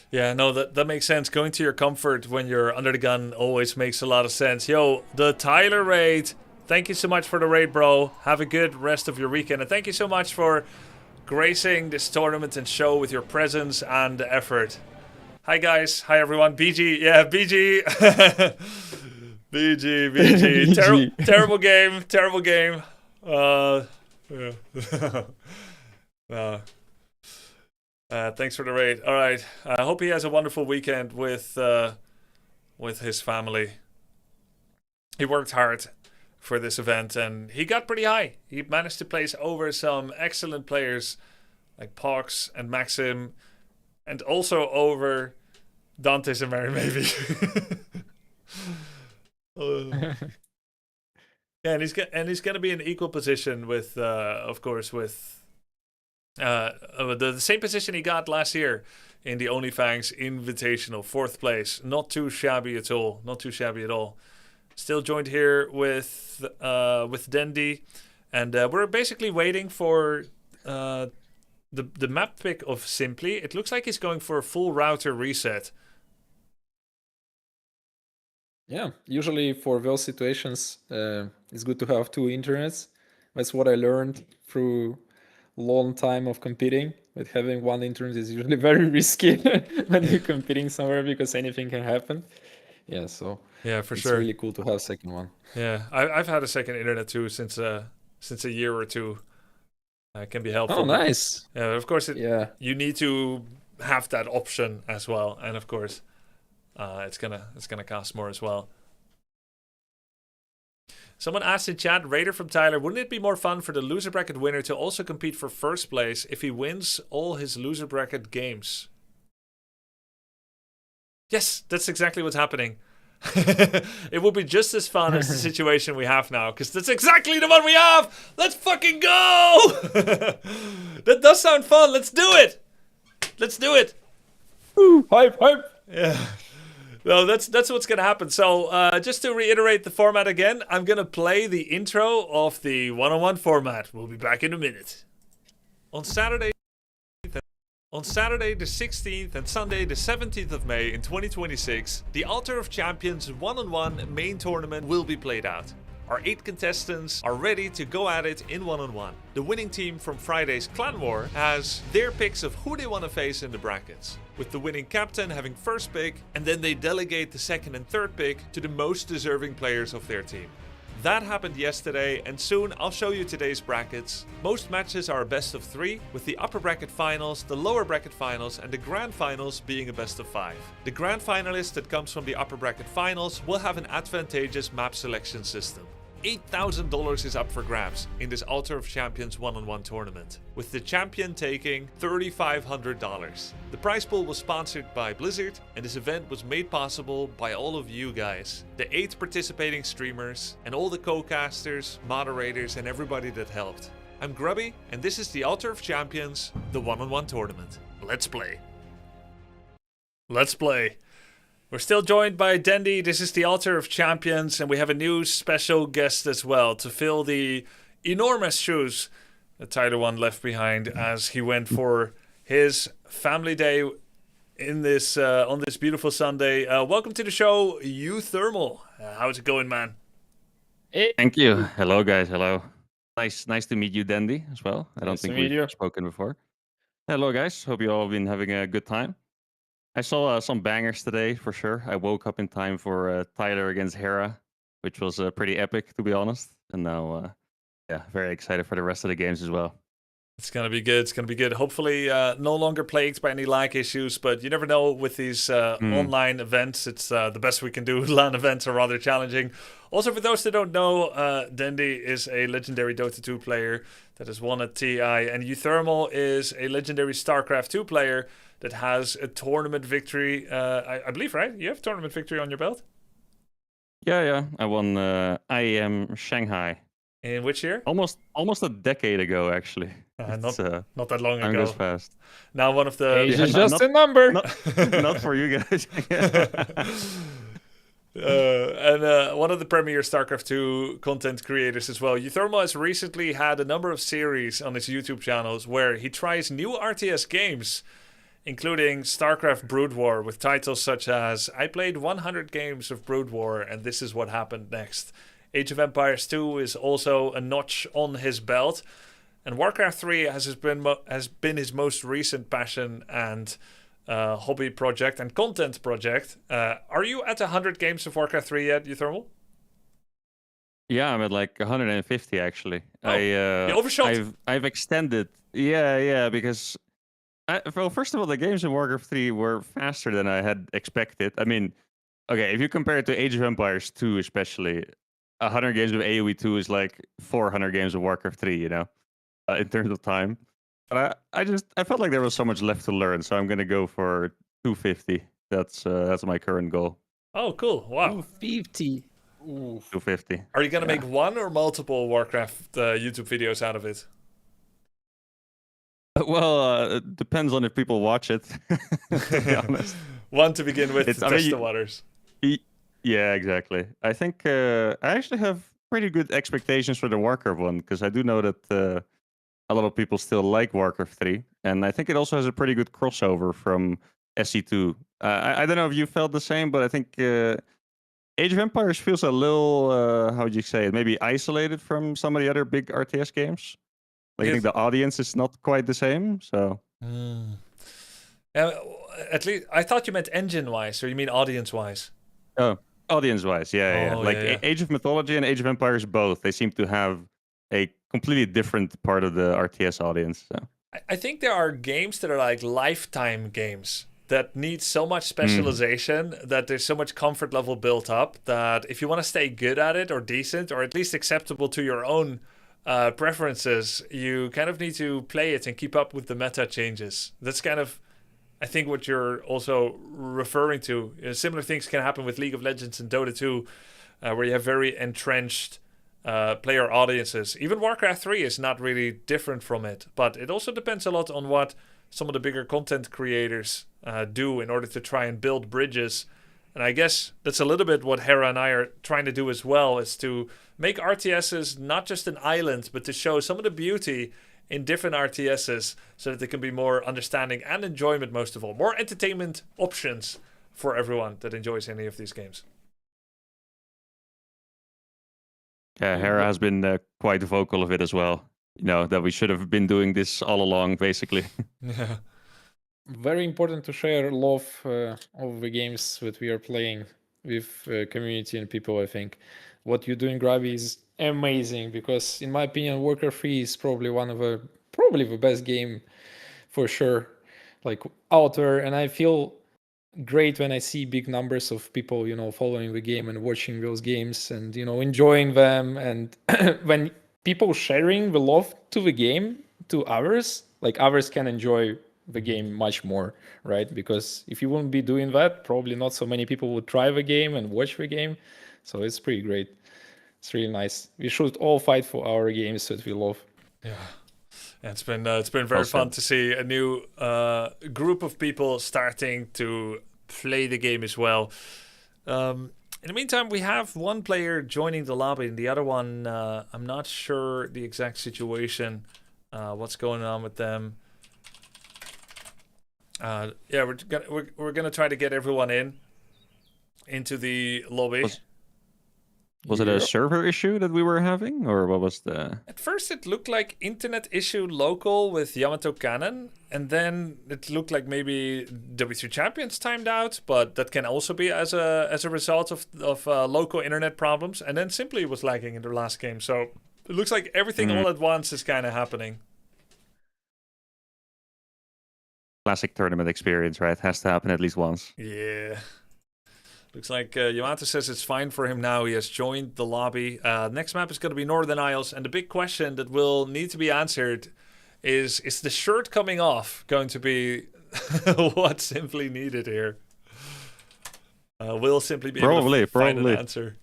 Speaker 1: Yeah, no, that makes sense. Going to your comfort when you're under the gun always makes a lot of sense. Yo, the Tyler raid. Thank you so much for the raid, bro. Have a good rest of your weekend. And thank you so much for gracing this tournament and show with your presence and effort. Hi, guys. Hi, everyone. BG. Yeah, BG. BG. Terrible game. Terrible game. Yeah. Thanks for the raid. All right. I hope he has a wonderful weekend with his family. He worked hard for this event and he got pretty high. He managed to place over some excellent players like Pox and Maxim, and also over Dante's and Mary maybe. Yeah, and he's gonna be in equal position with, of course, with the same position he got last year in the OnlyFans Invitational, 4th place. Not too shabby at all. Not too shabby at all. Still joined here with Dendy, and we're basically waiting for the map pick of Simply. It looks like he's going for a full router reset.
Speaker 18: Yeah, usually for those situations, it's good to have 2 internets. That's what I learned through long time of competing. But having 1 internet is usually very risky when you're competing somewhere because anything can happen. Yeah, so
Speaker 1: yeah, for
Speaker 18: it's
Speaker 1: sure.
Speaker 18: really cool to have a second one.
Speaker 1: Yeah, I've had a second internet too since a year or two. It can be helpful.
Speaker 18: Oh, nice.
Speaker 1: Yeah, of course.
Speaker 18: Yeah,
Speaker 1: you need to have that option as well, and of course, it's gonna cost more as well. Someone asked in chat, Raider from Tyler, wouldn't it be more fun for the loser bracket winner to also compete for first place if he wins all his loser bracket games? Yes, that's exactly what's happening. It will be just as fun as the situation we have now, because that's exactly the one we have. Let's fucking go. That does sound fun. Let's do it. Let's do it.
Speaker 18: Ooh, hype.
Speaker 1: Yeah. No, that's what's gonna happen. So just to reiterate the format again, I'm gonna play the intro of the one-on-one format. We'll be back in a minute. On Saturday the 16th and Sunday the 17th of May in 2026, the Altar of Champions one-on-one main tournament will be played out. Our 8 contestants are ready to go at it in one-on-one. The winning team from Friday's Clan War has their picks of who they want to face in the brackets, with the winning captain having first pick, and then they delegate the second and third pick to the most deserving players of their team. That happened yesterday, and soon I'll show you today's brackets. Most matches are a best of 3, with the upper bracket finals, the lower bracket finals, and the grand finals being a best of 5. The grand finalist that comes from the upper bracket finals will have an advantageous map selection system. $8,000 is up for grabs in this Altar of Champions one-on-one tournament, with the champion taking $3,500. The prize pool was sponsored by Blizzard, and this event was made possible by all of you guys, the 8 participating streamers, and all the co-casters, moderators, and everybody that helped. I'm Grubby, and this is the Altar of Champions, the one-on-one tournament. Let's play. Let's play. We're still joined by Dendy. This is the Altar of Champions, and we have a new special guest as well to fill the enormous shoes that Tyler One left behind as he went for his family day in this on this beautiful Sunday. Welcome to the show, Thermal. How's it going, man?
Speaker 19: Thank you. Hello, guys. Hello. Nice to meet you, Dendy, as well. I don't
Speaker 18: Nice to
Speaker 19: think
Speaker 18: meet you.
Speaker 19: we've spoken before. Hello, guys. Hope you all been having a good time. I saw some bangers today, for sure. I woke up in time for Tyler against Hera, which was pretty epic, to be honest. And now, yeah, very excited for the rest of the games as well.
Speaker 1: It's gonna be good. It's gonna be good. Hopefully, no longer plagued by any lag issues. But you never know with these online events. It's the best we can do. LAN events are rather challenging. Also, for those that don't know, Dendi is a legendary Dota 2 player that has won at TI, and Euthermal is a legendary StarCraft 2 player that has a tournament victory. I believe, right? You have tournament victory on your belt.
Speaker 19: Yeah. I won IEM Shanghai.
Speaker 1: In which year?
Speaker 19: Almost a decade ago, actually.
Speaker 1: Not that long
Speaker 19: time
Speaker 1: ago.
Speaker 19: goes fast.
Speaker 1: Now one of the
Speaker 18: Age is just a number.
Speaker 19: Not for you guys.
Speaker 1: And one of the premier StarCraft 2 content creators as well. Euthermal has recently had a number of series on his YouTube channels where he tries new RTS games, including StarCraft Brood War, with titles such as I played 100 games of Brood War and this is what happened next. Age of Empires 2 is also a notch on his belt. And Warcraft 3 has been his most recent passion and hobby project and content project. Are you at 100 games of Warcraft 3 yet, Euthermal?
Speaker 19: Yeah, I'm at like 150 actually.
Speaker 1: Oh, you overshot.
Speaker 19: I've extended. Yeah, because well, first of all, the games in Warcraft 3 were faster than I had expected. I mean, okay, if you compare it to Age of Empires 2 especially, 100 games of AoE 2 is like 400 games of Warcraft 3, you know, in terms of time. But I felt like there was so much left to learn, so I'm gonna go for 250. That's my current goal.
Speaker 1: Oh, cool! Wow,
Speaker 18: 250.
Speaker 19: 250.
Speaker 1: Are you gonna make one or multiple Warcraft YouTube videos out of it?
Speaker 19: Well, it depends on if people watch it. To be honest,
Speaker 1: one to begin with to test the waters.
Speaker 19: Yeah, exactly. I think I actually have pretty good expectations for the Warcraft one because I do know that a lot of people still like Warcraft 3, and I think it also has a pretty good crossover from SE2. I don't know if you felt the same, but I think Age of Empires feels a little, how would you say it, maybe isolated from some of the other big RTS games. Like, I think the audience is not quite the same, so...
Speaker 1: At least, I thought you meant engine-wise, or you mean audience-wise?
Speaker 19: Oh, audience-wise, yeah. Like, Age of Mythology and Age of Empires both, they seem to have a completely different part of the RTS audience. So.
Speaker 1: I think there are games that are like lifetime games that need so much specialization that there's so much comfort level built up that if you want to stay good at it or decent or at least acceptable to your own preferences, you kind of need to play it and keep up with the meta changes. That's kind of, I think, what you're also referring to. Similar things can happen with League of Legends and Dota 2, where you have very entrenched player audiences. Even Warcraft 3 is not really different from it, but it also depends a lot on what some of the bigger content creators do in order to try and build bridges. And I guess that's a little bit what Hera and I are trying to do as well, is to make RTSs not just an island, but to show some of the beauty in different RTSs so that there can be more understanding and enjoyment, most of all. More entertainment options for everyone that enjoys any of these games.
Speaker 19: Yeah, Hera has been quite vocal of it as well. You know, that we should have been doing this all along, basically.
Speaker 1: Yeah.
Speaker 18: Very important to share love of the games that we are playing with community and people, I think. What you do in Grubby is amazing because, in my opinion, Warcraft 3 is probably the best game for sure, like out there. And I feel great when I see big numbers of people, following the game and watching those games and, enjoying them. And when people sharing the love to the game to others, like others can enjoy the game much more, right? Because if you wouldn't be doing that, probably not so many people would try the game and watch the game. So it's pretty great. It's really nice. We should all fight for our games that we love.
Speaker 1: Yeah. It's been very fun to see a new group of people starting to play the game as well. In the meantime, we have one player joining the lobby, and the other one, I'm not sure the exact situation, what's going on with them. Yeah, we're gonna try to get everyone into the lobby.
Speaker 19: Was it a server issue that we were having, or what was the...
Speaker 1: At first it looked like internet issue local with Yamato Cannon, and then it looked like maybe WC3 Champions timed out, but that can also be as a result of local internet problems, and then Simply was lagging in their last game, so it looks like everything all at once is kind of happening.
Speaker 19: classic tournament experience, right? Has to happen at least once.
Speaker 1: Yeah. Looks like Yamato says it's fine for him now. He has joined the lobby. Next map is going to be Northern Isles. And the big question that will need to be answered is the shirt coming off going to be what's simply needed here? Will simply be able to find an answer.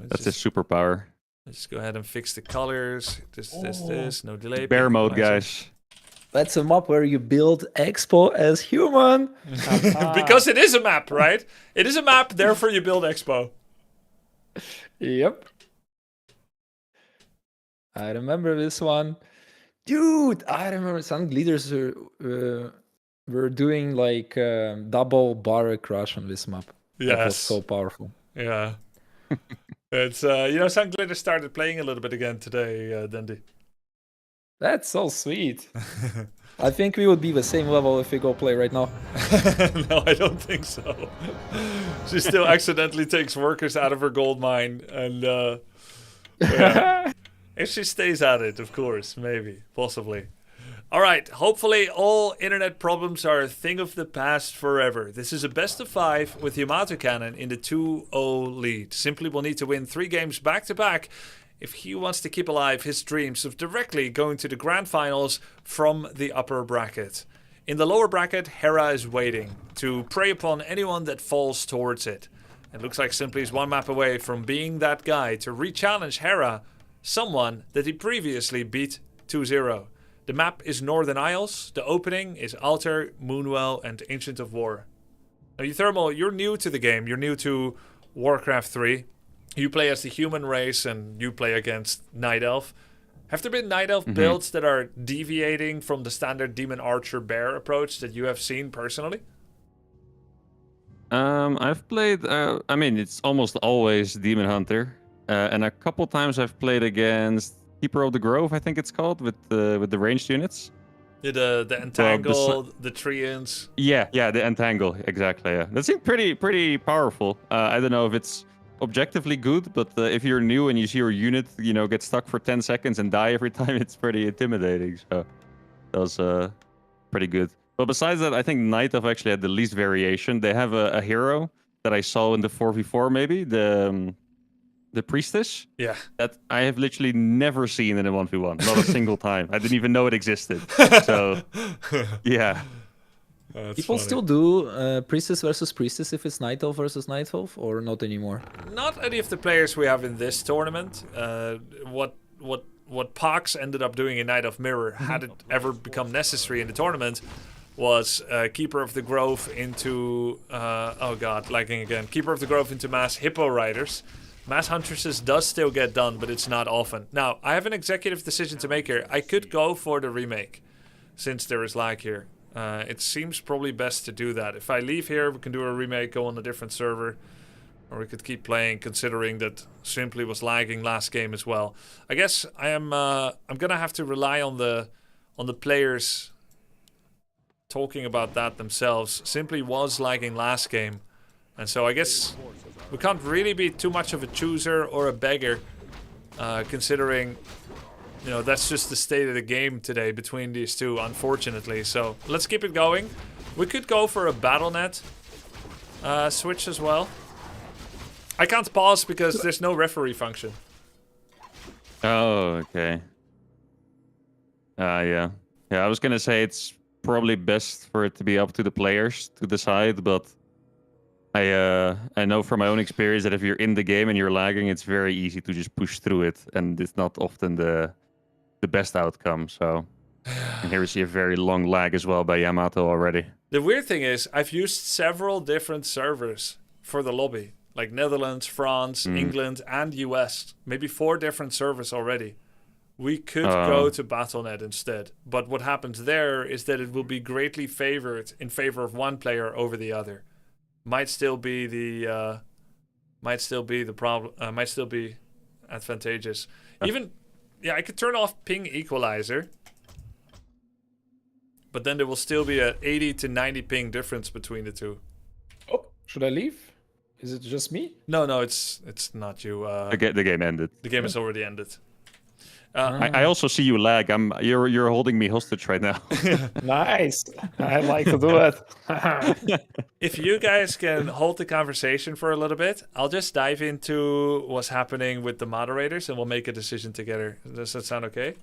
Speaker 19: That's his superpower.
Speaker 1: Let's go ahead and fix the colors. This. No delay.
Speaker 19: Bear mode, guys.
Speaker 18: That's a map where you build Expo as human.
Speaker 1: Because it is a map, right? It is a map, therefore you build Expo.
Speaker 18: Yep. I remember this one. Dude, I remember some leaders were doing like double bar crush on this map. That was
Speaker 1: Yes.
Speaker 18: so powerful.
Speaker 1: Yeah. It's some glitter started playing a little bit again today, Dundee.
Speaker 18: That's so sweet. I think we would be the same level if we go play right now.
Speaker 1: No, I don't think so. She still accidentally takes workers out of her gold mine, and yeah. If she stays at it, of course, maybe, possibly. All right, hopefully all internet problems are a thing of the past forever. This is a best of 5 with Yamato Cannon in the 2-0 lead. Simply will need to win 3 games back-to-back if he wants to keep alive his dreams of directly going to the grand finals from the upper bracket. In the lower bracket, Hera is waiting to prey upon anyone that falls towards it. It looks like Simply is 1 map away from being that guy to re-challenge Hera, someone that he previously beat 2-0. The map is Northern Isles. The opening is Altar, Moonwell, and Ancient of War. Now, Euthermal, you're new to the game. You're new to Warcraft 3. You play as the human race, and you play against Night Elf. Have there been Night Elf builds that are deviating from the standard Demon Archer Bear approach that you have seen personally?
Speaker 19: I've played. I mean, it's almost always Demon Hunter, and a couple times I've played against Keeper of the Grove, I think it's called, with the ranged units.
Speaker 1: Yeah, the Entangle, the Treants.
Speaker 19: Yeah, the Entangle, exactly. Yeah, that seemed pretty powerful. I don't know if it's objectively good, but if you're new and you see your unit, get stuck for 10 seconds and die every time, it's pretty intimidating. So that was pretty good. But besides that, I think Night Elf actually had the least variation. They have a hero that I saw in the 4v4, maybe the Priestess.
Speaker 1: Yeah.
Speaker 19: That I have literally never seen in a 1v1. Not a single time. I didn't even know it existed. So, yeah.
Speaker 18: People still do Priestess versus Priestess if it's Night Elf versus Night Elf, or not anymore?
Speaker 1: Not any of the players we have in this tournament. What Pox ended up doing in Night of Mirror, had it ever become necessary in the tournament, was Keeper of the Grove into... oh god, lagging again. Keeper of the Grove into Mass Hippo Riders. Mass Huntresses does still get done, but it's not often. Now, I have an executive decision to make here. I could go for the remake, since there is lag here. It seems probably best to do that. If I leave here, we can do a remake, go on a different server. Or we could keep playing, considering that Simply was lagging last game as well. I guess I'm gonna have to rely on the players talking about that themselves. Simply was lagging last game. And so I guess we can't really be too much of a chooser or a beggar, considering, that's just the state of the game today between these two, unfortunately. So let's keep it going. We could go for a BattleNet switch as well. I can't pause because there's no referee function.
Speaker 19: Oh, okay. Yeah. I was gonna say it's probably best for it to be up to the players to decide, but I know from my own experience that if you're in the game and you're lagging, it's very easy to just push through it, and it's not often the best outcome. So, and here we see a very long lag as well by Yamato already.
Speaker 1: The weird thing is, I've used several different servers for the lobby, like Netherlands, France, England, and US. Maybe 4 different servers already. We could go to BattleNet instead, but what happens there is that it will be greatly favored in favor of one player over the other. Might still be the problem. Might still be advantageous. Even, I could turn off ping equalizer, but then there will still be a 80 to 90 ping difference between the two.
Speaker 18: Oh, should I leave? Is it just me?
Speaker 1: No, it's not you.
Speaker 19: The game ended.
Speaker 1: The game has already ended.
Speaker 19: I also see you lag. You're holding me hostage right now.
Speaker 18: Nice. I like to do it.
Speaker 1: If you guys can hold the conversation for a little bit, I'll just dive into what's happening with the moderators and we'll make a decision together. Does that sound okay?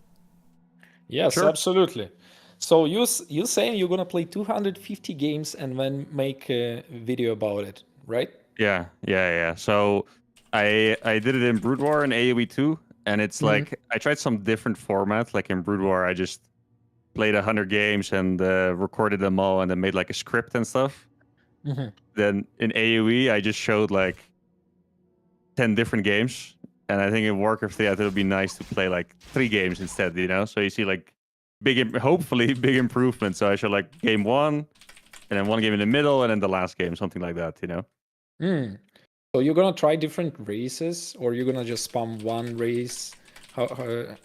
Speaker 18: Yes,
Speaker 19: Sure.
Speaker 18: absolutely. So you saying you're gonna play 250 games and then make a video about it, right?
Speaker 19: Yeah. So I did it in Brood War and AoE 2, and it's
Speaker 18: Mhm.
Speaker 19: like I tried some different format. Like in Brood War, I just played 100 games and recorded them all, and then made like a script and stuff.
Speaker 18: Mhm.
Speaker 19: Then in AoE, I just showed like 10 different games, and I think in Warcraft 3, I thought it would be nice to play like 3 games instead. So you see like hopefully big improvement. So I showed like game 1, and then 1 game in the middle, and then the last game, something like that.
Speaker 18: Mm. So you're gonna try different races, or you're gonna just spam one race?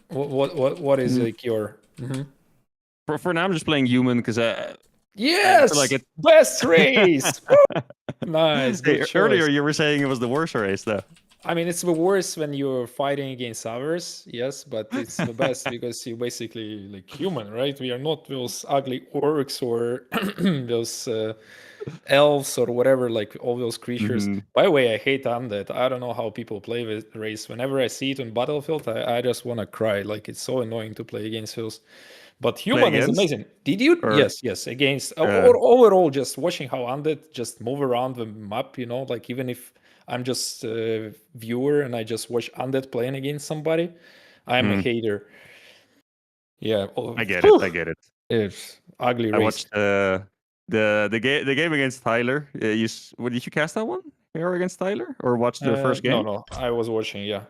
Speaker 18: What is
Speaker 19: Mm.
Speaker 18: like your? Mhm.
Speaker 19: For now, I'm just playing human because I
Speaker 18: Yes,
Speaker 19: feel like it.
Speaker 18: best race. Woo! Nice,
Speaker 19: Hey,
Speaker 18: good
Speaker 19: earlier
Speaker 18: choice.
Speaker 19: you were saying it was the worst race, though.
Speaker 18: I mean, it's the worst when you're fighting against others, yes, but it's the best because you're basically like human, right? We are not those ugly orcs or those elves or whatever, like all those creatures.
Speaker 19: Mhm.
Speaker 18: By the way, I hate undead. I don't know how people play with race. Whenever I see it on Battlefield, I just want to cry. Like, it's so annoying to play against those. But human is
Speaker 19: against?
Speaker 18: amazing. Did you?
Speaker 19: Or-
Speaker 18: Yes, against
Speaker 19: Yeah.
Speaker 18: or overall, just watching how undead just move around the map. Like even if I'm just a viewer and I just watch undead playing against somebody, I'm a
Speaker 19: Hmm.
Speaker 18: hater. Yeah,
Speaker 19: I get it. I get it.
Speaker 18: it's ugly
Speaker 19: I
Speaker 18: race.
Speaker 19: watched the game against Tyler. Did you cast that one? Hero against Tyler, or watch the first game?
Speaker 18: No, I was watching. Yeah.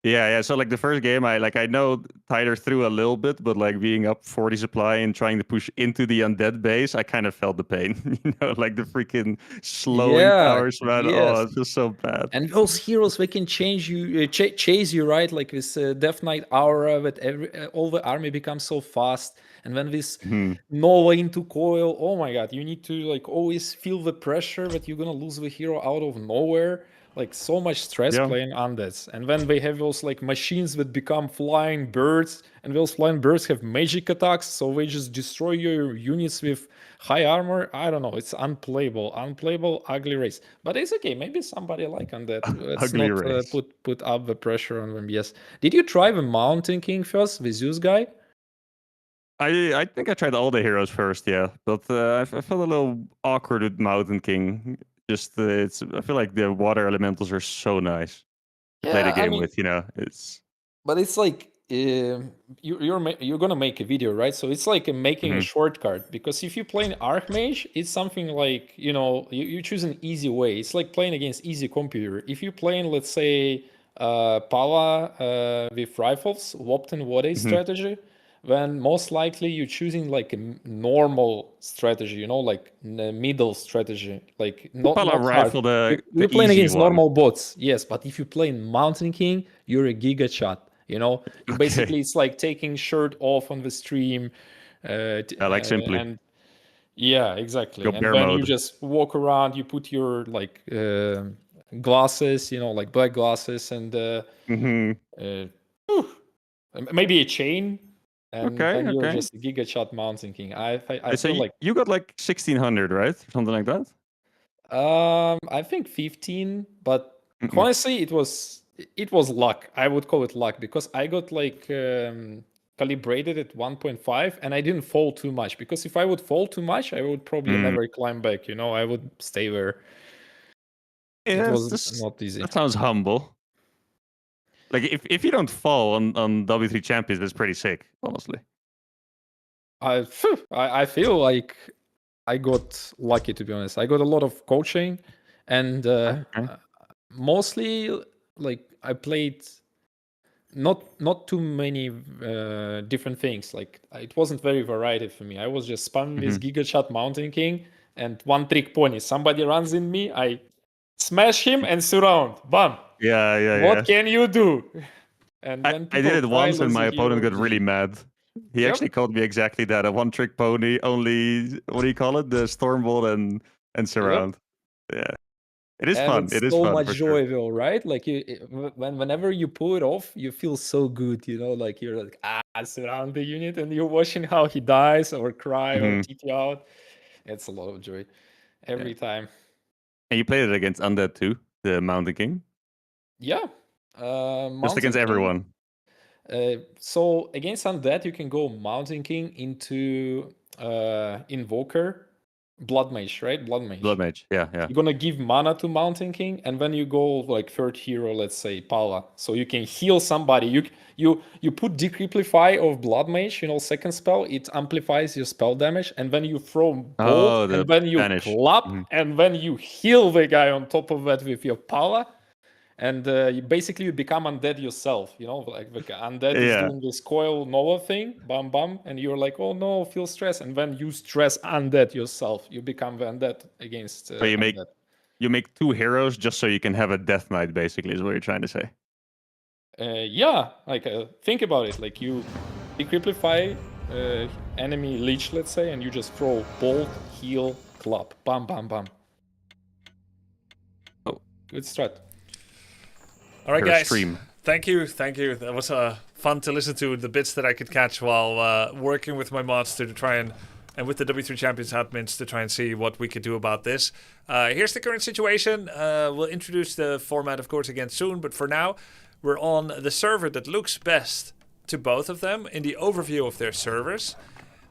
Speaker 19: Yeah. So like the first game, I know Tyler threw a little bit, but like being up 40 supply and trying to push into the undead base, I kind of felt the pain. Like the freaking slowing
Speaker 18: Yeah,
Speaker 19: powers, man.
Speaker 18: yes.
Speaker 19: Oh, it's just so bad.
Speaker 18: And those heroes, they can change you, chase you, right? Like this Death Knight aura, that all the army becomes so fast. And then this
Speaker 19: Mhm.
Speaker 18: Nova into coil. Oh my god, you need to like always feel the pressure that you're gonna lose the hero out of nowhere. Like so much stress
Speaker 19: Yeah.
Speaker 18: playing undeads. And then they have those like machines that become flying birds, and those flying birds have magic attacks, so they just destroy your units with high armor. I don't know. It's unplayable, ugly race. But it's okay. Maybe somebody like undead. Let's
Speaker 19: Ugly
Speaker 18: not
Speaker 19: race.
Speaker 18: put up the pressure on them. Yes. Did you try the Mountain King first, the Zeus guy?
Speaker 19: I think I tried all the heroes first, yeah, but I felt a little awkward with Mountain King. Just I feel like the water elementals are so nice to play the
Speaker 18: Yeah, I
Speaker 19: game
Speaker 18: mean,
Speaker 19: with. It's
Speaker 18: but it's like you're gonna make a video, right? So it's like making a
Speaker 19: Mhm.
Speaker 18: shortcut, because if you play an Archmage, it's something like you choose an easy way. It's like playing against easy computer. If you're playing, let's say, Pala with rifles, Wopton Wade
Speaker 19: Mhm.
Speaker 18: strategy, then most likely you're choosing like a normal strategy, like a middle strategy, like not
Speaker 19: Pala
Speaker 18: hard.
Speaker 19: rifle,
Speaker 18: You're
Speaker 19: the
Speaker 18: playing
Speaker 19: easy
Speaker 18: against
Speaker 19: one.
Speaker 18: normal bots, yes, but if you play in Mountain King, you're a giga chat. You basically, it's like taking shirt off on the stream,
Speaker 19: like Simply.
Speaker 18: and yeah, exactly.
Speaker 19: Go
Speaker 18: And
Speaker 19: bear
Speaker 18: then you
Speaker 19: mode.
Speaker 18: just walk around. You put your like glasses, like black glasses, and
Speaker 19: Mhm.
Speaker 18: maybe a chain, and
Speaker 19: Okay,
Speaker 18: then you're
Speaker 19: okay.
Speaker 18: just a giga chat Mountain King. I
Speaker 19: So
Speaker 18: feel like
Speaker 19: you got like 1600, right? Something like that.
Speaker 18: I think 15, but
Speaker 19: Mm-mm.
Speaker 18: honestly, it was luck. I would call it luck, because I got like calibrated at 1.5, and I didn't fall too much, because if I would fall too much, I would probably
Speaker 19: Mm.
Speaker 18: never climb back. I would stay there.
Speaker 19: Yeah,
Speaker 18: It was not easy.
Speaker 19: that sounds humble. Like if you don't fall on W3 champions, that's pretty sick, honestly.
Speaker 18: I feel like I got lucky, to be honest. I got a lot of coaching, and mostly like I played not too many different things. Like it wasn't very variety for me. I was just spamming this Giga Chat Mountain King and one trick pony. Somebody runs in me, I smash him and surround. Bam.
Speaker 19: Yeah.
Speaker 18: What can you do? And when
Speaker 19: I did
Speaker 18: people
Speaker 19: it
Speaker 18: cry
Speaker 19: once, and my
Speaker 18: losing
Speaker 19: opponent
Speaker 18: hero,
Speaker 19: got really
Speaker 18: GG.
Speaker 19: mad. He
Speaker 18: Yep.
Speaker 19: actually called me exactly that: a one-trick pony, only what do you call it? The Stormbolt and surround. Yeah. It is
Speaker 18: and
Speaker 19: fun.
Speaker 18: it's
Speaker 19: It is
Speaker 18: so
Speaker 19: fun
Speaker 18: much
Speaker 19: for sure.
Speaker 18: joy, though, right? Like whenever you pull it off, you feel so good, you know, like you're like surround the unit, and you're watching how he dies or cry or
Speaker 19: Mhm.
Speaker 18: TT out. It's a lot of joy every time.
Speaker 19: And you played it against Undead too, the Mountain King?
Speaker 18: Yeah.
Speaker 19: Just
Speaker 18: Mountain
Speaker 19: against
Speaker 18: King.
Speaker 19: everyone.
Speaker 18: So against Undead, you can go Mountain King into Invoker, Blood Mage, right? Blood Mage.
Speaker 19: Blood Mage, yeah.
Speaker 18: You're gonna give mana to Mountain King, and then you go like third hero, let's say Paula, so you can heal somebody. You put Decreplify of Blood Mage, you know, second spell. It amplifies your spell damage, and then you throw Bolt,
Speaker 19: Oh, the
Speaker 18: and then you
Speaker 19: banish.
Speaker 18: clap,
Speaker 19: Mhm.
Speaker 18: and then you heal the guy on top of that with your Paula. And you basically become undead yourself, you know, like the undead is
Speaker 19: Yeah.
Speaker 18: doing this coil Nova thing, bam bam, and you're like, oh no, feel stress, and then you stress undead yourself. You become the undead against
Speaker 19: So you make 2 heroes just so you can have a Death Knight, basically, is what you're trying to say.
Speaker 18: Yeah, like think about it. Like you Decreplify enemy leech, let's say, and you just throw bolt, heal, club, bam bam bam.
Speaker 19: Oh,
Speaker 18: good strat.
Speaker 1: All right,
Speaker 19: Her
Speaker 1: guys.
Speaker 19: stream.
Speaker 1: Thank you. That was fun to listen to, the bits that I could catch while working with my mods to try and with the W3 Champions admins to try and see what we could do about this. Here's the current situation. We'll introduce the format, of course, again soon, but for now, we're on the server that looks best to both of them in the overview of their servers.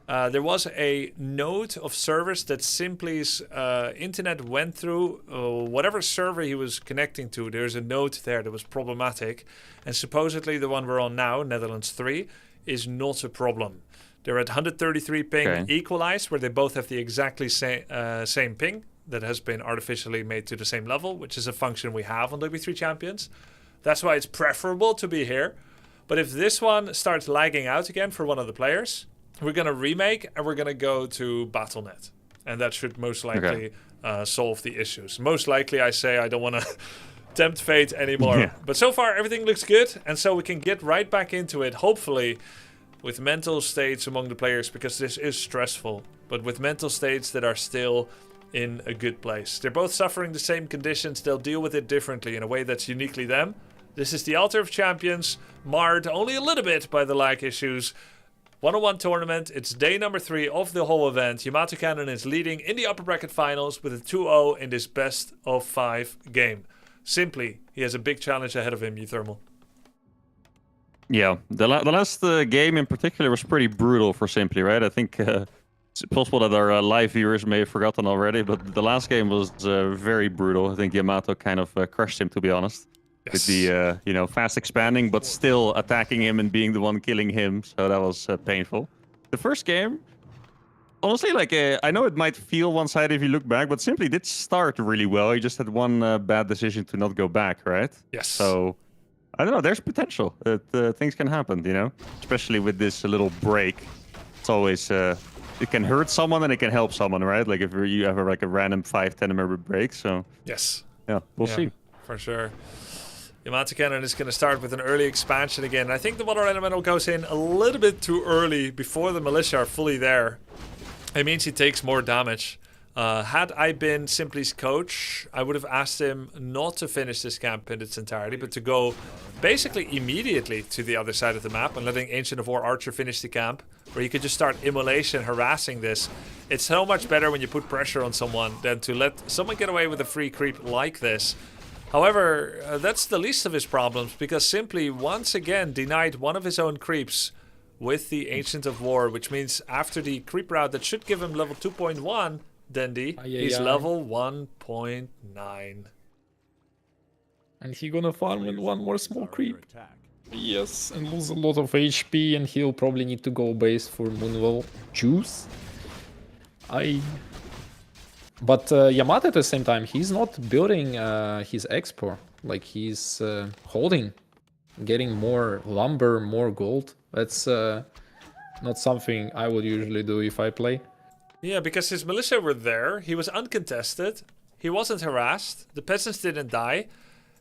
Speaker 1: There was a node of servers that Simply's internet went through. Whatever server he was connecting to, there's a node there that was problematic. And supposedly the one we're on now, Netherlands 3, is not a problem. They're at 133 ping equalized, where they both have the exactly same ping that has been artificially made to the same level, which is a function we have on W3 Champions. That's why it's preferable to be here. But if this one starts lagging out again for one of the players, we're going to remake and we're going to go to Battle.net. And that should most likely solve the issues. Most likely, I say, I don't want to tempt fate anymore.
Speaker 19: Yeah.
Speaker 1: But so far, everything looks good. And so we can get right back into it, hopefully, with mental states among the players, because this is stressful. But with mental states that are still in a good place. They're both suffering the same conditions. They'll deal with it differently in a way that's uniquely them. This is the Altar of Champions, marred only a little bit by the lag issues. 1-on-1 tournament. It's day number 3 of the whole event. Yamato Cannon is leading in the upper bracket finals with a 2-0 in this best of 5 game. Simply, he has a big challenge ahead of him, Euthermal.
Speaker 19: Yeah, the last game in particular was pretty brutal for Simply, right? I think it's possible that our live viewers may have forgotten already, but the last game was very brutal. I think Yamato kind of crushed him, to be honest. With the fast expanding, but still attacking him and being the one killing him. So that was painful. The first game, honestly, like I know it might feel one-sided if you look back, but Simply did start really well. He just had one bad decision to not go back, right?
Speaker 1: Yes.
Speaker 19: So I don't know. There's potential that things can happen, you know, especially with this little break. It's always it can hurt someone and it can help someone, right? Like if you have like a random 5-10 member break. So
Speaker 1: yes,
Speaker 19: yeah, we'll see
Speaker 1: for sure. Yamato Cannon is going to start with an early expansion again. I think the Water Elemental goes in a little bit too early before the Militia are fully there. It means he takes more damage. Had I been Simply's coach, I would have asked him not to finish this camp in its entirety, but to go basically immediately to the other side of the map and letting Ancient of War Archer finish the camp, where you could just start immolation, harassing this. It's so much better when you put pressure on someone than to let someone get away with a free creep like this. However, that's the least of his problems, because Simply once again denied one of his own creeps with the Ancient of War, which means after the creep route that should give him level 2.1, Dendy, he's level 1.9.
Speaker 18: And he gonna farm with one more small creep. Yes, and lose a lot of HP, and he'll probably need to go base for Moonwell juice. But Yamato at the same time, he's not building his expo. Like he's holding, getting more lumber, more gold. That's not something I would usually do if I play.
Speaker 1: Yeah, because his militia were there. He was uncontested. He wasn't harassed. The peasants didn't die.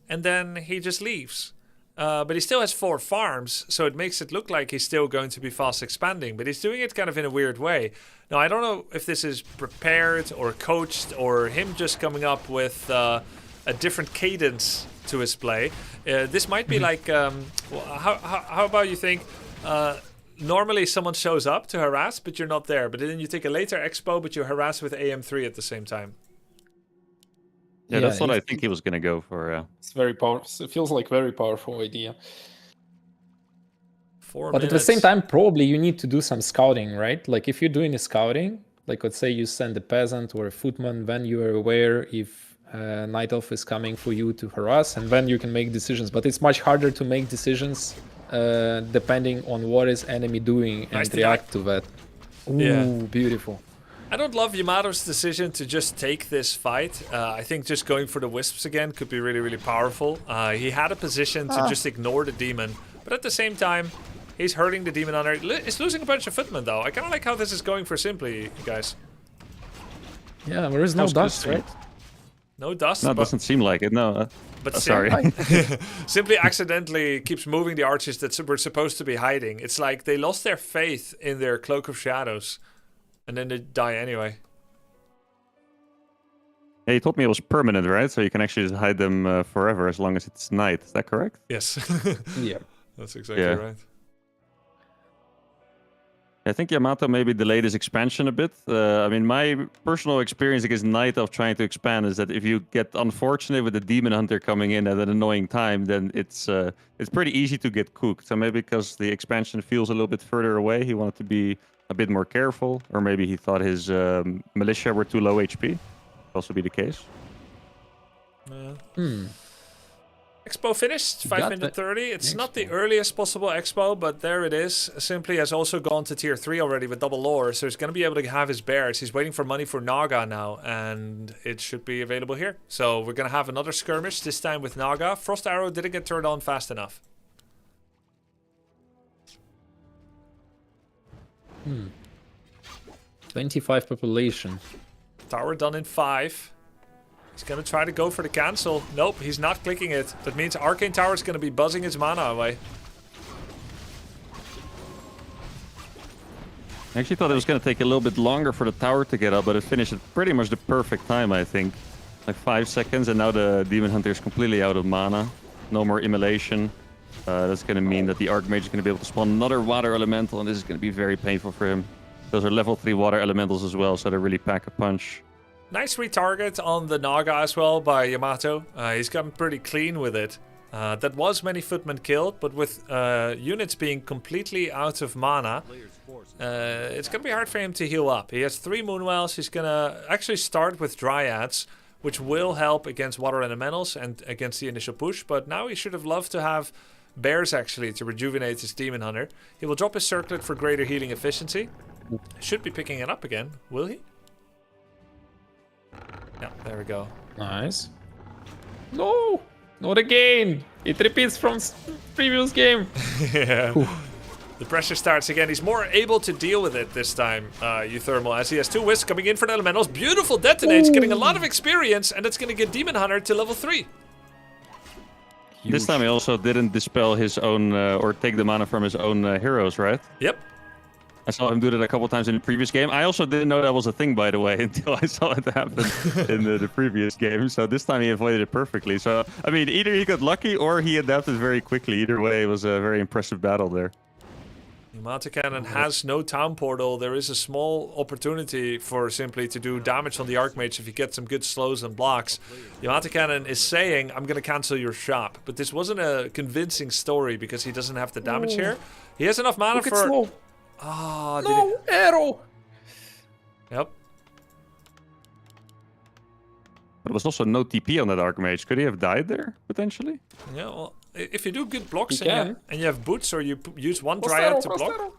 Speaker 1: And then he just leaves. But he still has 4 farms, so it makes it look like he's still going to be fast expanding. But he's doing it kind of in a weird way. Now, I don't know if this is prepared or coached or him just coming up with a different cadence to his play. This might be like, how about you think, normally someone shows up to harass, but you're not there. But then you take a later expo, but you harass with AM3 at the same time.
Speaker 19: Yeah, that's what I think he was going to go for.
Speaker 18: It's very powerful. It feels like very powerful idea.
Speaker 1: 4
Speaker 18: But
Speaker 1: minutes.
Speaker 18: at the same time, probably you need to do some scouting, right? Like if you're doing a scouting, like let's say you send a peasant or a footman, then you are aware if Night Elf is coming for you to harass, and then you can make decisions. But it's much harder to make decisions depending on what is enemy doing and react to that. Ooh,
Speaker 1: Yeah.
Speaker 18: beautiful.
Speaker 1: I don't love Yamato's decision to just take this fight. I think just going for the wisps again could be really, really powerful. He had a position to just ignore the demon, but at the same time, he's hurting the demon hunter. He's losing a bunch of footmen though. I kind of like how this is going for Simply, guys.
Speaker 18: Yeah, there is no dust, right?
Speaker 1: No dust.
Speaker 19: No, it doesn't seem like it. No.
Speaker 1: But
Speaker 19: Sorry.
Speaker 1: Simply accidentally keeps moving the archers that were supposed to be hiding. It's like they lost their faith in their Cloak of Shadows. And then they die anyway.
Speaker 19: Yeah, you told me it was permanent, right? So you can actually just hide them forever as long as it's night. Is that correct?
Speaker 1: Yes.
Speaker 18: Yeah.
Speaker 1: That's exactly right.
Speaker 19: I think Yamato maybe delayed his expansion a bit. I mean, my personal experience against Night Elf trying to expand is that if you get unfortunate with the Demon Hunter coming in at an annoying time, then it's pretty easy to get cooked. So maybe because the expansion feels a little bit further away, he wanted to be a bit more careful, or maybe he thought his militia were too low HP. Could also be the case.
Speaker 1: Expo finished, 5 minute 30. It's not the earliest possible expo, but there it is. Simply has also gone to tier 3 already with double lore, so he's going to be able to have his bears. He's waiting for money for Naga now, and it should be available here. So we're going to have another skirmish, this time with Naga. Frost Arrow didn't get turned on fast enough.
Speaker 18: 25 population.
Speaker 1: Tower done in 5. He's going to try to go for the cancel. Nope, he's not clicking it. That means Arcane Tower is going to be buzzing his mana away.
Speaker 19: I actually thought it was going to take a little bit longer for the tower to get up, but it finished at pretty much the perfect time, I think. Like 5 seconds, and now the Demon Hunter is completely out of mana. No more immolation. That's going to mean that the Archmage is going to be able to spawn another water elemental, and this is going to be very painful for him. Those are level 3 water elementals as well, so they really pack a punch.
Speaker 1: Nice retarget on the Naga as well by Yamato. He's gotten pretty clean with it. That was many footmen killed, but with units being completely out of mana, it's going to be hard for him to heal up. He has 3 Moonwells. He's going to actually start with Dryads, which will help against water elementals and against the initial push, but now he should have loved to have bears actually to rejuvenate his Demon Hunter. He will drop his circlet for greater healing efficiency. Should be picking it up again, will he? Yeah, there we go.
Speaker 18: Nice. No, not again. It repeats from previous game.
Speaker 1: Yeah. The pressure starts again. He's more able to deal with it this time, Euthermal, as he has 2 wisps coming in for the elementals. Beautiful detonates, getting a lot of experience, and it's going to get Demon Hunter to level 3.
Speaker 19: This time he also didn't dispel his own, or take the mana from his own heroes, right?
Speaker 1: Yep.
Speaker 19: I saw him do that a couple times in the previous game. I also didn't know that was a thing, by the way, until I saw it happen in the previous game. So this time he avoided it perfectly. So, I mean, either he got lucky or he adapted very quickly. Either way, it was a very impressive battle there.
Speaker 1: Yamato Cannon has no town portal. There is a small opportunity for Simply to do damage on the Archmage if you get some good slows and blocks. Yamato Cannon is saying, I'm going to cancel your shop. But this wasn't a convincing story because he doesn't have the damage here. He has enough mana for...
Speaker 18: Slow.
Speaker 1: Ah,
Speaker 18: no, arrow!
Speaker 1: Yep.
Speaker 19: But there was also no TP on that Archmage. Could he have died there, potentially?
Speaker 1: Yeah, well, if you do good blocks
Speaker 18: You
Speaker 1: and you have boots or you use one Dryad to block,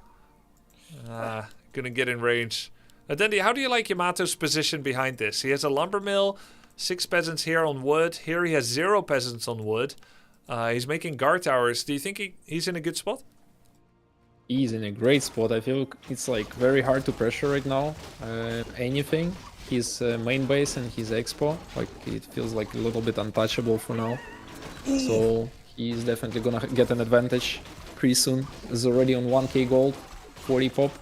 Speaker 1: gonna get in range. Then how do you like Yamato's position behind this? He has a lumber mill, 6 peasants here on wood. Here he has 0 peasants on wood. He's making guard towers. Do you think he's in a good spot?
Speaker 18: He's in a great spot. I feel it's like very hard to pressure right now. Anything. His main base and his expo, like it feels like a little bit untouchable for now. So he's definitely gonna get an advantage pretty soon. He's already on 1k gold, 40 pop.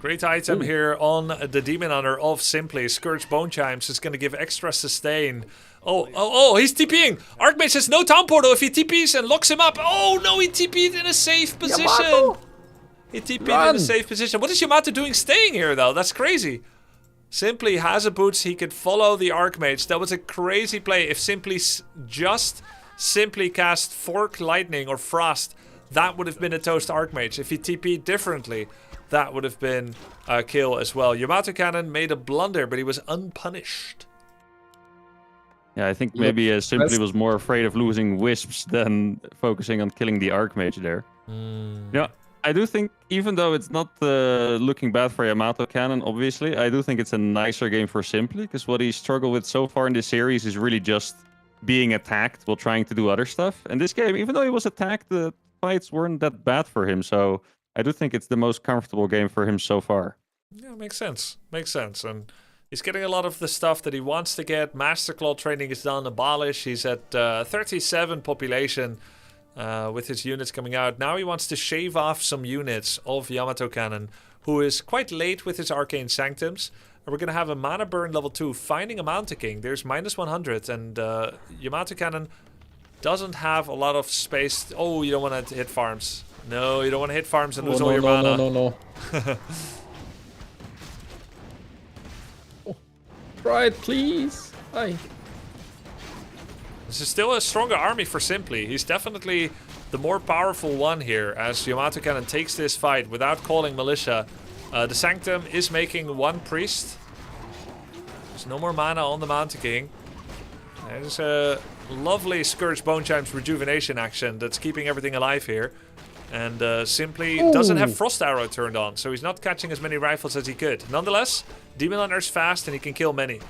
Speaker 1: Great item here on the Demon Hunter of Simply. Scourge Bone Chimes is going to give extra sustain. Oh, he's TPing. Archmage has no town portal if he TPs and locks him up. Oh, no, he TP'd in a safe position.
Speaker 18: Yamato!
Speaker 1: He TP'd
Speaker 18: Run!
Speaker 1: in a safe position. What is Yamato doing staying here, though? That's crazy. Simply has a boots. He could follow the Archmage. That was a crazy play. If Simply just simply cast Fork Lightning or Frost, that would have been a toast Archmage. If he TP'd differently, that would have been a kill as well. Yamato Cannon made a blunder, but he was unpunished.
Speaker 19: Yeah, I think maybe Simply was more afraid of losing Wisps than focusing on killing the Archmage there. Yeah, I do think, even though it's not looking bad for Yamato Cannon, obviously, I do think it's a nicer game for Simply, because what he struggled with so far in this series is really just being attacked while trying to do other stuff. And this game, even though he was attacked, the fights weren't that bad for him, so I do think it's the most comfortable game for him so far.
Speaker 1: Yeah, makes sense. Makes sense. And he's getting a lot of the stuff that he wants to get. Masterclaw training is done, abolish. He's at 37 population with his units coming out. Now he wants to shave off some units of Yamato Cannon, who is quite late with his Arcane Sanctums. And we're going to have a Mana Burn level 2, finding a Mountain King. There's -100, and Yamato Cannon doesn't have a lot of space. Oh, you don't want to hit farms. No, you don't want to hit farms and lose all your mana.
Speaker 18: No. Try it, please. Aye.
Speaker 1: This is still a stronger army for Simply. He's definitely the more powerful one here, as Yamato Cannon takes this fight without calling Militia. The Sanctum is making one priest. There's no more mana on the Mountain King. There's a lovely Scourge Bone Chimes rejuvenation action that's keeping everything alive here. And Simply doesn't have Frost Arrow turned on, so he's not catching as many rifles as he could. Nonetheless, Demon Hunter's fast and he can kill many.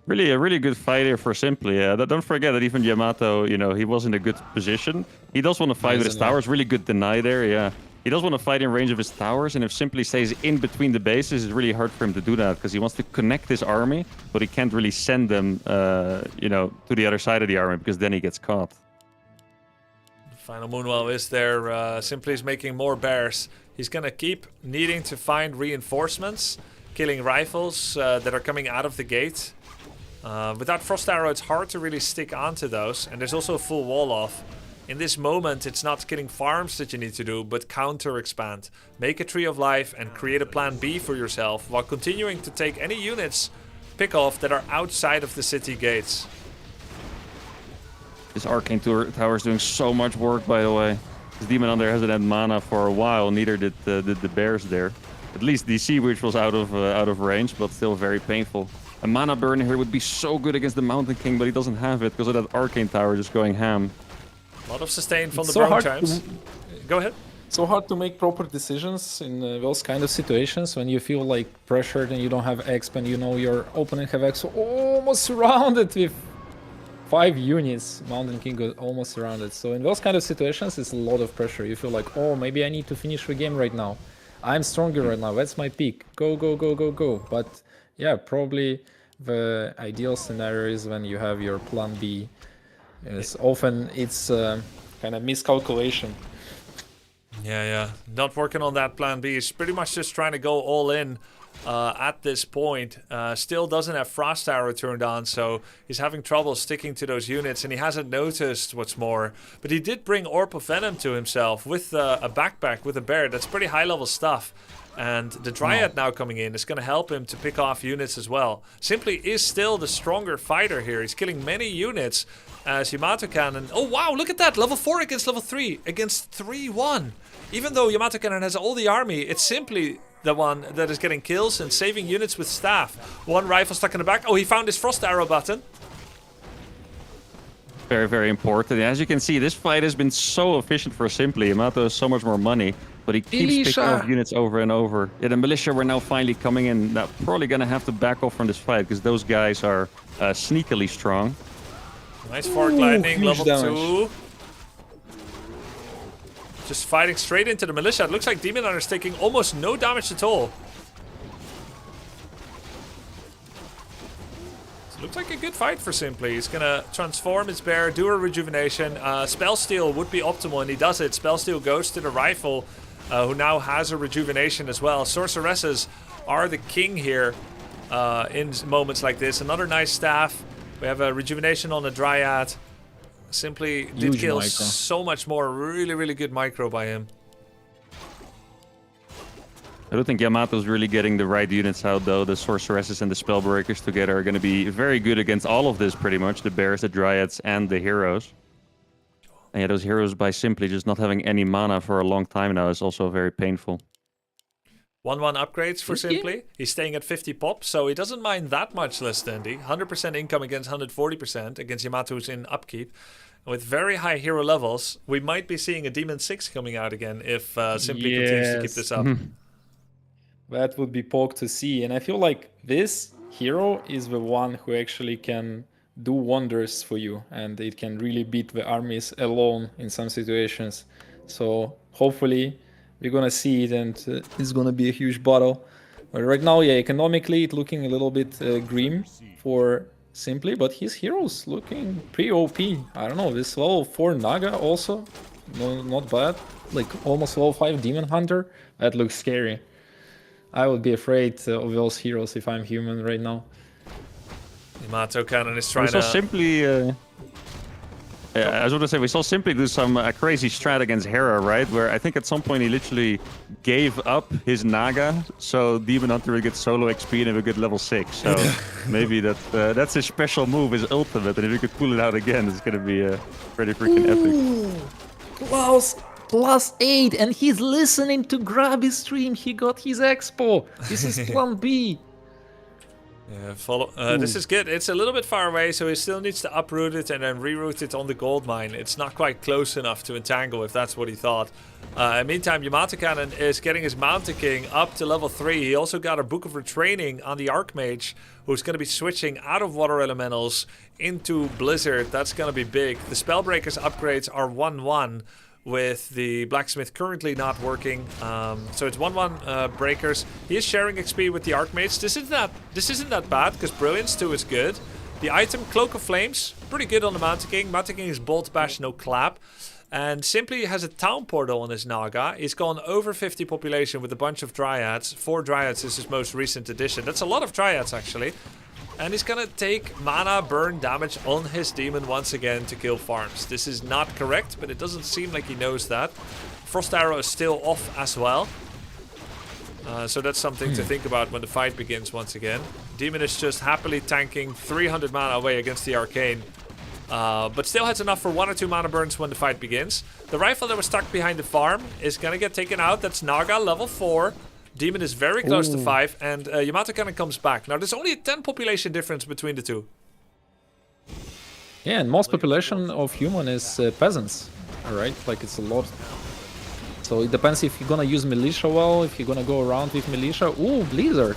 Speaker 19: Really, a really good fight here for Simply. Don't forget that even Yamato, he was in a good position. He does want to fight with his towers. Really good deny there, yeah. He does want to fight in range of his towers, and if Simply stays in between the bases, it's really hard for him to do that, because he wants to connect his army, but he can't really send them, to the other side of the army, because then he gets caught.
Speaker 1: Final Moonwell is there. Simply is making more bears. He's going to keep needing to find reinforcements, killing rifles that are coming out of the gate. Without Frost Arrow, it's hard to really stick onto those. And there's also a full wall off. In this moment, it's not killing farms that you need to do, but counter expand. Make a Tree of Life and create a plan B for yourself, while continuing to take any units pick off that are outside of the city gates.
Speaker 19: This Arcane Tower is doing so much work, by the way. This Demon Hunter hasn't had mana for a while, neither did the bears there. At least DC, which was out of range, but still very painful. A Mana Burn here would be so good against the Mountain King, but he doesn't have it because of that Arcane Tower just going ham.
Speaker 1: A lot of sustain from
Speaker 18: It's
Speaker 1: the
Speaker 18: so
Speaker 1: Bone
Speaker 18: hard
Speaker 1: Chimes. Go ahead.
Speaker 18: So hard to make proper decisions in those kind of situations when you feel like pressured and you don't have exp and you know your opponent have exp, almost surrounded with 5 units. Mountain King got almost surrounded. So in those kind of situations, it's a lot of pressure. You feel like, oh, maybe I need to finish the game right now. I'm stronger right now. That's my peak. Go, go, go, go, go. But yeah, probably the ideal scenario is when you have your plan B. Yes, often it's kind of miscalculation.
Speaker 1: Yeah. Not working on that plan B. He's pretty much just trying to go all in at this point. Still doesn't have Frost Arrow turned on, so he's having trouble sticking to those units, and he hasn't noticed what's more. But he did bring Orb of Venom to himself with a backpack with a bear. That's pretty high level stuff. And the Dryad now coming in is going to help him to pick off units as well. Simply is still the stronger fighter here. He's killing many units as Yamato Cannon. Oh wow, look at that! Level 4 against level 3 against 3-1. Even though Yamato Cannon has all the army, it's Simply the one that is getting kills and saving units with staff. One rifle stuck in the back. Oh, he found his Frost Arrow button.
Speaker 19: Very, very important. As you can see, this fight has been so efficient for Simply. Yamato has so much more money, but he keeps picking off units over and over. Yeah, the Militia were now finally coming in. Now, probably going to have to back off from this fight, because those guys are sneakily strong.
Speaker 1: Nice Fork Lightning, level 2. Just fighting straight into the Militia. It looks like Demon Hunter's taking almost no damage at all. Looks like a good fight for Simply. He's gonna transform his bear, do a rejuvenation. Spell Steal would be optimal, and he does it. Spell Steal goes to the rifle. who now has a rejuvenation as well. Sorceresses are the king here in moments like this. Another nice staff. We have a rejuvenation on the Dryad. Simply did
Speaker 18: Huge
Speaker 1: kill
Speaker 18: micro.
Speaker 1: so much more. Really, really good micro by him.
Speaker 19: I don't think Yamato's really getting the right units out, though. The Sorceresses and the Spellbreakers together are going to be very good against all of this, pretty much. The Bears, the Dryads, and the Heroes. And yeah, those Heroes, by simply just not having any mana for a long time now, is also very painful.
Speaker 1: 1-1 upgrades for Simply. He's staying at 50 pop, so he doesn't mind that much less dandy. 100% income against 140% against Yamato, who's in upkeep. With very high hero levels, we might be seeing a Demon 6 coming out again if Simply continues to keep this up.
Speaker 18: That would be poke to see. And I feel like this hero is the one who actually can do wonders for you. And it can really beat the armies alone in some situations. So hopefully we're going to see it and it's going to be a huge battle. But right now, yeah, economically it's looking a little bit grim for Simply. But his hero's looking pretty OP. I don't know, this level 4 Naga also, no, not bad. Like almost level 5 Demon Hunter. That looks scary. I would be afraid of those heroes if I'm human right now.
Speaker 1: Yamato Cannon is trying
Speaker 19: We saw
Speaker 1: to...
Speaker 19: Simply... yeah, I was going to say, we saw Simply do some crazy strat against Hera, right? Where I think at some point he literally gave up his Naga, so Demon Hunter would get solo XP and have a good level 6. So maybe that's his special move, his ultimate, and if he could pull it out again, it's going to be pretty freaking epic.
Speaker 18: Klaus! +8, and he's listening to Grubby stream. He got his expo. This is plan B.
Speaker 1: Yeah, this is good. It's a little bit far away, so he still needs to uproot it and then reroute it on the gold mine. It's not quite close enough to entangle, if that's what he thought. Meantime, Yamato Cannon is getting his Mountain King up to level 3. He also got a Book of Retraining on the Archmage, who's going to be switching out of Water Elementals into Blizzard. That's going to be big. The Spellbreakers upgrades are 1-1. With the Blacksmith currently not working. So it's 1-1 breakers. He is sharing XP with the Archmage. This isn't that bad, because Brilliance 2 is good. The item, Cloak of Flames, pretty good on the Mountain King. Mountain King is Bolt Bash, no clap. And Simply has a Town Portal on his Naga. He's gone over 50 population with a bunch of Dryads. 4 Dryads is his most recent addition. That's a lot of Dryads, actually. And he's gonna take mana burn damage on his demon once again to kill farms. This is not correct, but it doesn't seem like he knows that. Frost Arrow is still off as well. So that's something to think about when the fight begins once again. Demon is just happily tanking 300 mana away against the Arcane. But still has enough for 1 or 2 mana burns when the fight begins. The rifle that was stuck behind the farm is gonna get taken out. That's Naga, level 4. Demon is very close to 5, and Yamato Cannon comes back. Now, there's only a 10 population difference between the two.
Speaker 18: Yeah, and most population of human is peasants, alright? Like, it's a lot. So it depends if you're gonna use militia well, if you're gonna go around with militia. Ooh, Blizzard!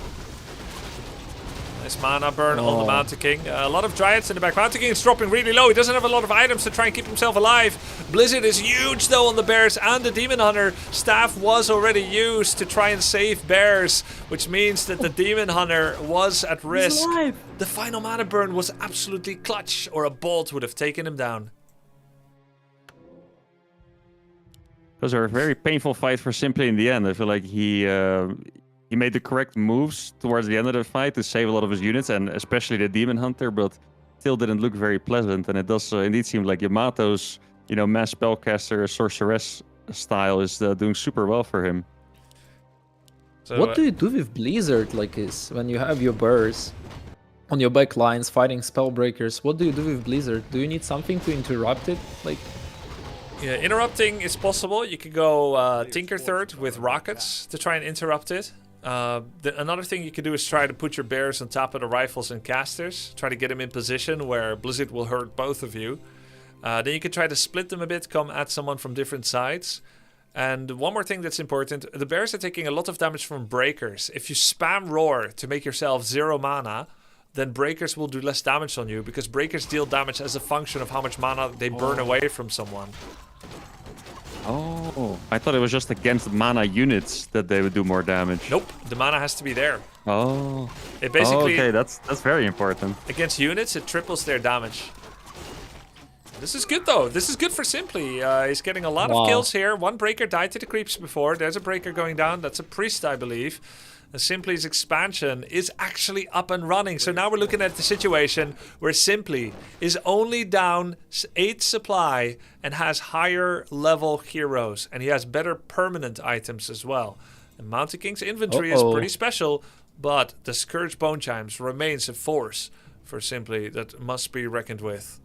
Speaker 1: Nice mana burn on the Mountain King. A lot of Dryads in the back. Mountain King is dropping really low. He doesn't have a lot of items to try and keep himself alive. Blizzard is huge though on the Bears and the Demon Hunter. Staff was already used to try and save Bears, which means that the Demon Hunter was at risk. The final mana burn was absolutely clutch, or a bolt would have taken him down.
Speaker 19: Those are a very painful fight for Simply in the end. I feel like he made the correct moves towards the end of the fight to save a lot of his units, and especially the Demon Hunter, but still didn't look very pleasant. And it does indeed seem like Yamato's, mass spellcaster, sorceress style is doing super well for him.
Speaker 18: So, what do you do with Blizzard like this when you have your Bears on your back lines fighting Spellbreakers? What do you do with Blizzard? Do you need something to interrupt it? Like,
Speaker 1: yeah, interrupting is possible. You could go Tinker Third with rockets to try and interrupt it. Another thing you can do is try to put your Bears on top of the rifles and casters. Try to get them in position where Blizzard will hurt both of you. Then you can try to split them a bit, come at someone from different sides. And one more thing that's important, the Bears are taking a lot of damage from Breakers. If you spam Roar to make yourself 0 mana, then Breakers will do less damage on you, because Breakers deal damage as a function of how much mana they burn away from someone.
Speaker 19: Oh, I thought it was just against mana units that they would do more damage.
Speaker 1: Nope, the mana has to be there.
Speaker 19: Oh.
Speaker 1: It basically,
Speaker 19: okay, that's very important.
Speaker 1: Against units, it triples their damage. This is good though. This is good for Simply. He's getting a lot of kills here. One breaker died to the creeps before. There's a breaker going down. That's a priest, I believe. And Simply's expansion is actually up and running. So now we're looking at the situation where Simply is only down 8 supply and has higher level heroes. And he has better permanent items as well. And Mountain King's inventory is pretty special, but the Scourge Bone Chimes remains a force for Simply that must be reckoned with.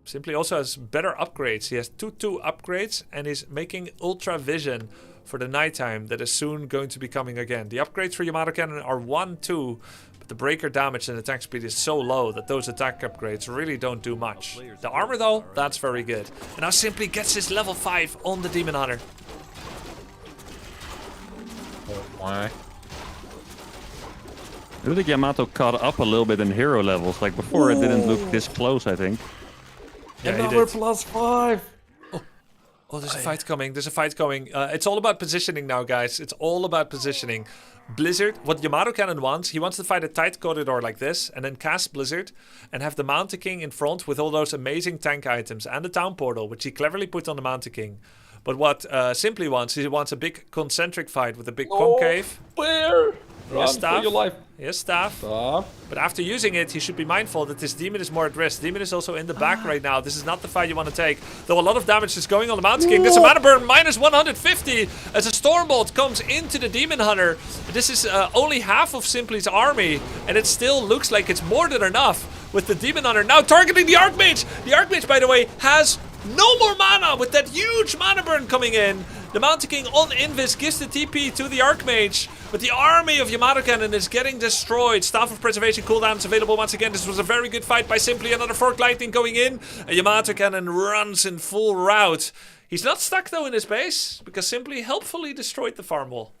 Speaker 1: Simply also has better upgrades. He has 2-2 upgrades and he's making Ultra Vision for the nighttime that is soon going to be coming again. The upgrades for Yamato Cannon are 1-2, but the breaker damage and attack speed is so low that those attack upgrades really don't do much. The armor though, that's very good. And now Simply gets his level 5 on the Demon Hunter.
Speaker 19: I think Yamato caught up a little bit in hero levels. Like before, it didn't look this close, I think.
Speaker 1: Yeah,
Speaker 18: Another +5.
Speaker 1: Oh, there's a fight coming. There's a fight coming. It's all about positioning now, guys. It's all about positioning. Blizzard, what Yamato Cannon wants, he wants to fight a tight corridor like this and then cast Blizzard and have the Mountain King in front with all those amazing tank items and the Town Portal, which he cleverly put on the Mountain King. But what Simply wants, he wants a big concentric fight with a big concave.
Speaker 18: Where? Run
Speaker 1: Yes, staff.
Speaker 18: for your life.
Speaker 1: Yes, staff. But after using it, he should be mindful that this demon is more at risk. Demon is also in the back right now. This is not the fight you want to take. Though a lot of damage is going on the Mountain King. There's a mana burn minus 150 as a Stormbolt comes into the Demon Hunter. This is only half of Simply's army, and it still looks like it's more than enough with the Demon Hunter now targeting the Archmage. The Archmage, by the way, has no more mana with that huge mana burn coming in. The Mountain King on Invis gives the TP to the Archmage, but the army of Yamato Cannon is getting destroyed. Staff of Preservation cooldown is available once again. This was a very good fight by Simply. Another Forked Lightning going in. Yamato Cannon runs in full rout. He's not stuck though in his base, because Simply helpfully destroyed the farm wall.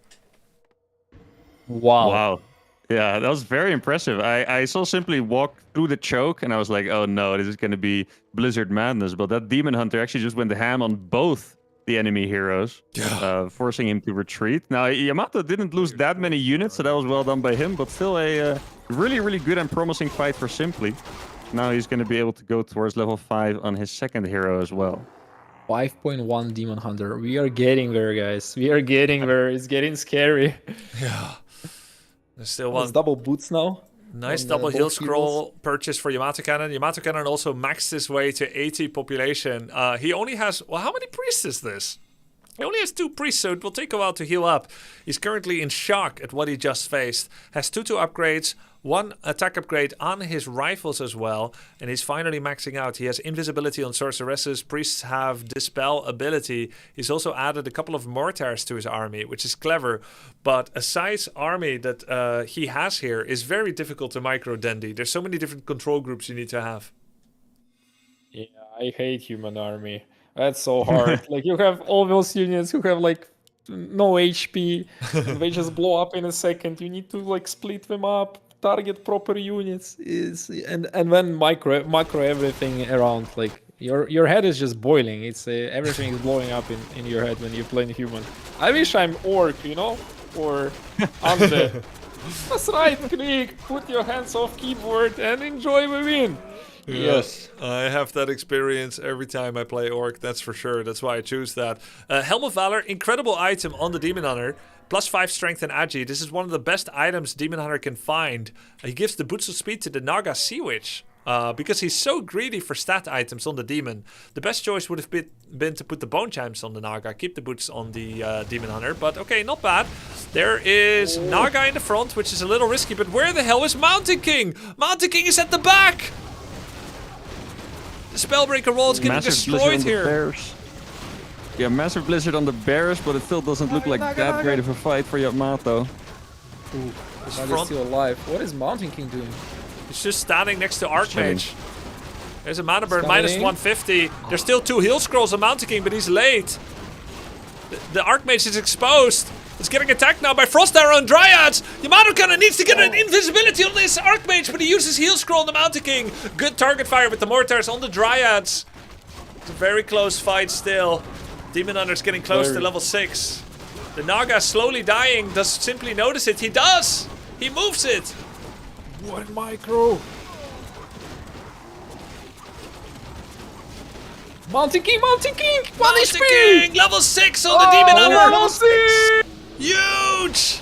Speaker 19: Wow. Yeah, that was very impressive. I saw Simply walk through the choke, and I was like, oh no, this is going to be Blizzard madness. But that Demon Hunter actually just went ham on both the enemy heroes, forcing him to retreat. Now, Yamato didn't lose that many units, so that was well done by him, but still a really, really good and promising fight for Simply. Now he's going to be able to go towards level 5 on his second hero as well.
Speaker 18: 5.1 Demon Hunter. We are getting there, guys. We are getting there. It's getting scary.
Speaker 1: Yeah. There's still
Speaker 18: one. Double boots now.
Speaker 1: Nice double heal scroll purchase for Yamato Cannon. Yamato Cannon also maxed his way to 80 population. He only has, well, how many priests is this? He only has 2 priests, so it will take a while to heal up. He's currently in shock at what he just faced. Has 2-2 upgrades, 1 attack upgrade on his rifles as well, and he's finally maxing out. He has invisibility on sorceresses. Priests have dispel ability. He's also added a couple of mortars to his army, which is clever. But a size army that he has here is very difficult to micro Dendy. There's so many different control groups you need to have.
Speaker 18: Yeah, I hate human army. That's so hard. Like, you have all those units who have like no HP, and they just blow up in a second. You need to like split them up, target proper units, and then micro everything around. Like, your head is just boiling. It's everything is blowing up in your head when you're playing human. I wish I'm orc, you know, or undead. Just right click, put your hands off keyboard, and enjoy the win.
Speaker 1: Yes, I have that experience every time I play Orc, that's for sure. That's why I choose that. Helm of Valor, incredible item on the Demon Hunter. +5 strength and agi. This is one of the best items Demon Hunter can find. He gives the boots of speed to the Naga Sea Witch. Because he's so greedy for stat items on the Demon. The best choice would have been to put the Bone Chimes on the Naga. Keep the boots on the Demon Hunter. But okay, not bad. There is Naga in the front, which is a little risky. But where the hell is Mountain King? Mountain King is at the back! The Spellbreaker wall is getting destroyed here.
Speaker 19: Yeah, massive blizzard on the bears, but it still doesn't look like that great of a fight for Yamato.
Speaker 18: Ooh, is still alive. What is Mountain King doing?
Speaker 1: He's just standing next to Archmage. There's a mana burn, minus 150. There's still 2 heal scrolls on Mountain King, but he's late. The Archmage is exposed. It's getting attacked now by Frost Arrow and Dryads. Yamato Cannon needs to get an invisibility on this Archmage, but he uses heal scroll on the Mountain King. Good target fire with the mortars on the Dryads. It's a very close fight still. Demon Hunter's getting close to level 6. The Naga slowly dying. Does Simply notice it? He does! He moves it!
Speaker 18: What micro? Mountain King, Mountain King!
Speaker 1: Mountain King! Level 6 on the Demon Hunter! Level 6! Huge!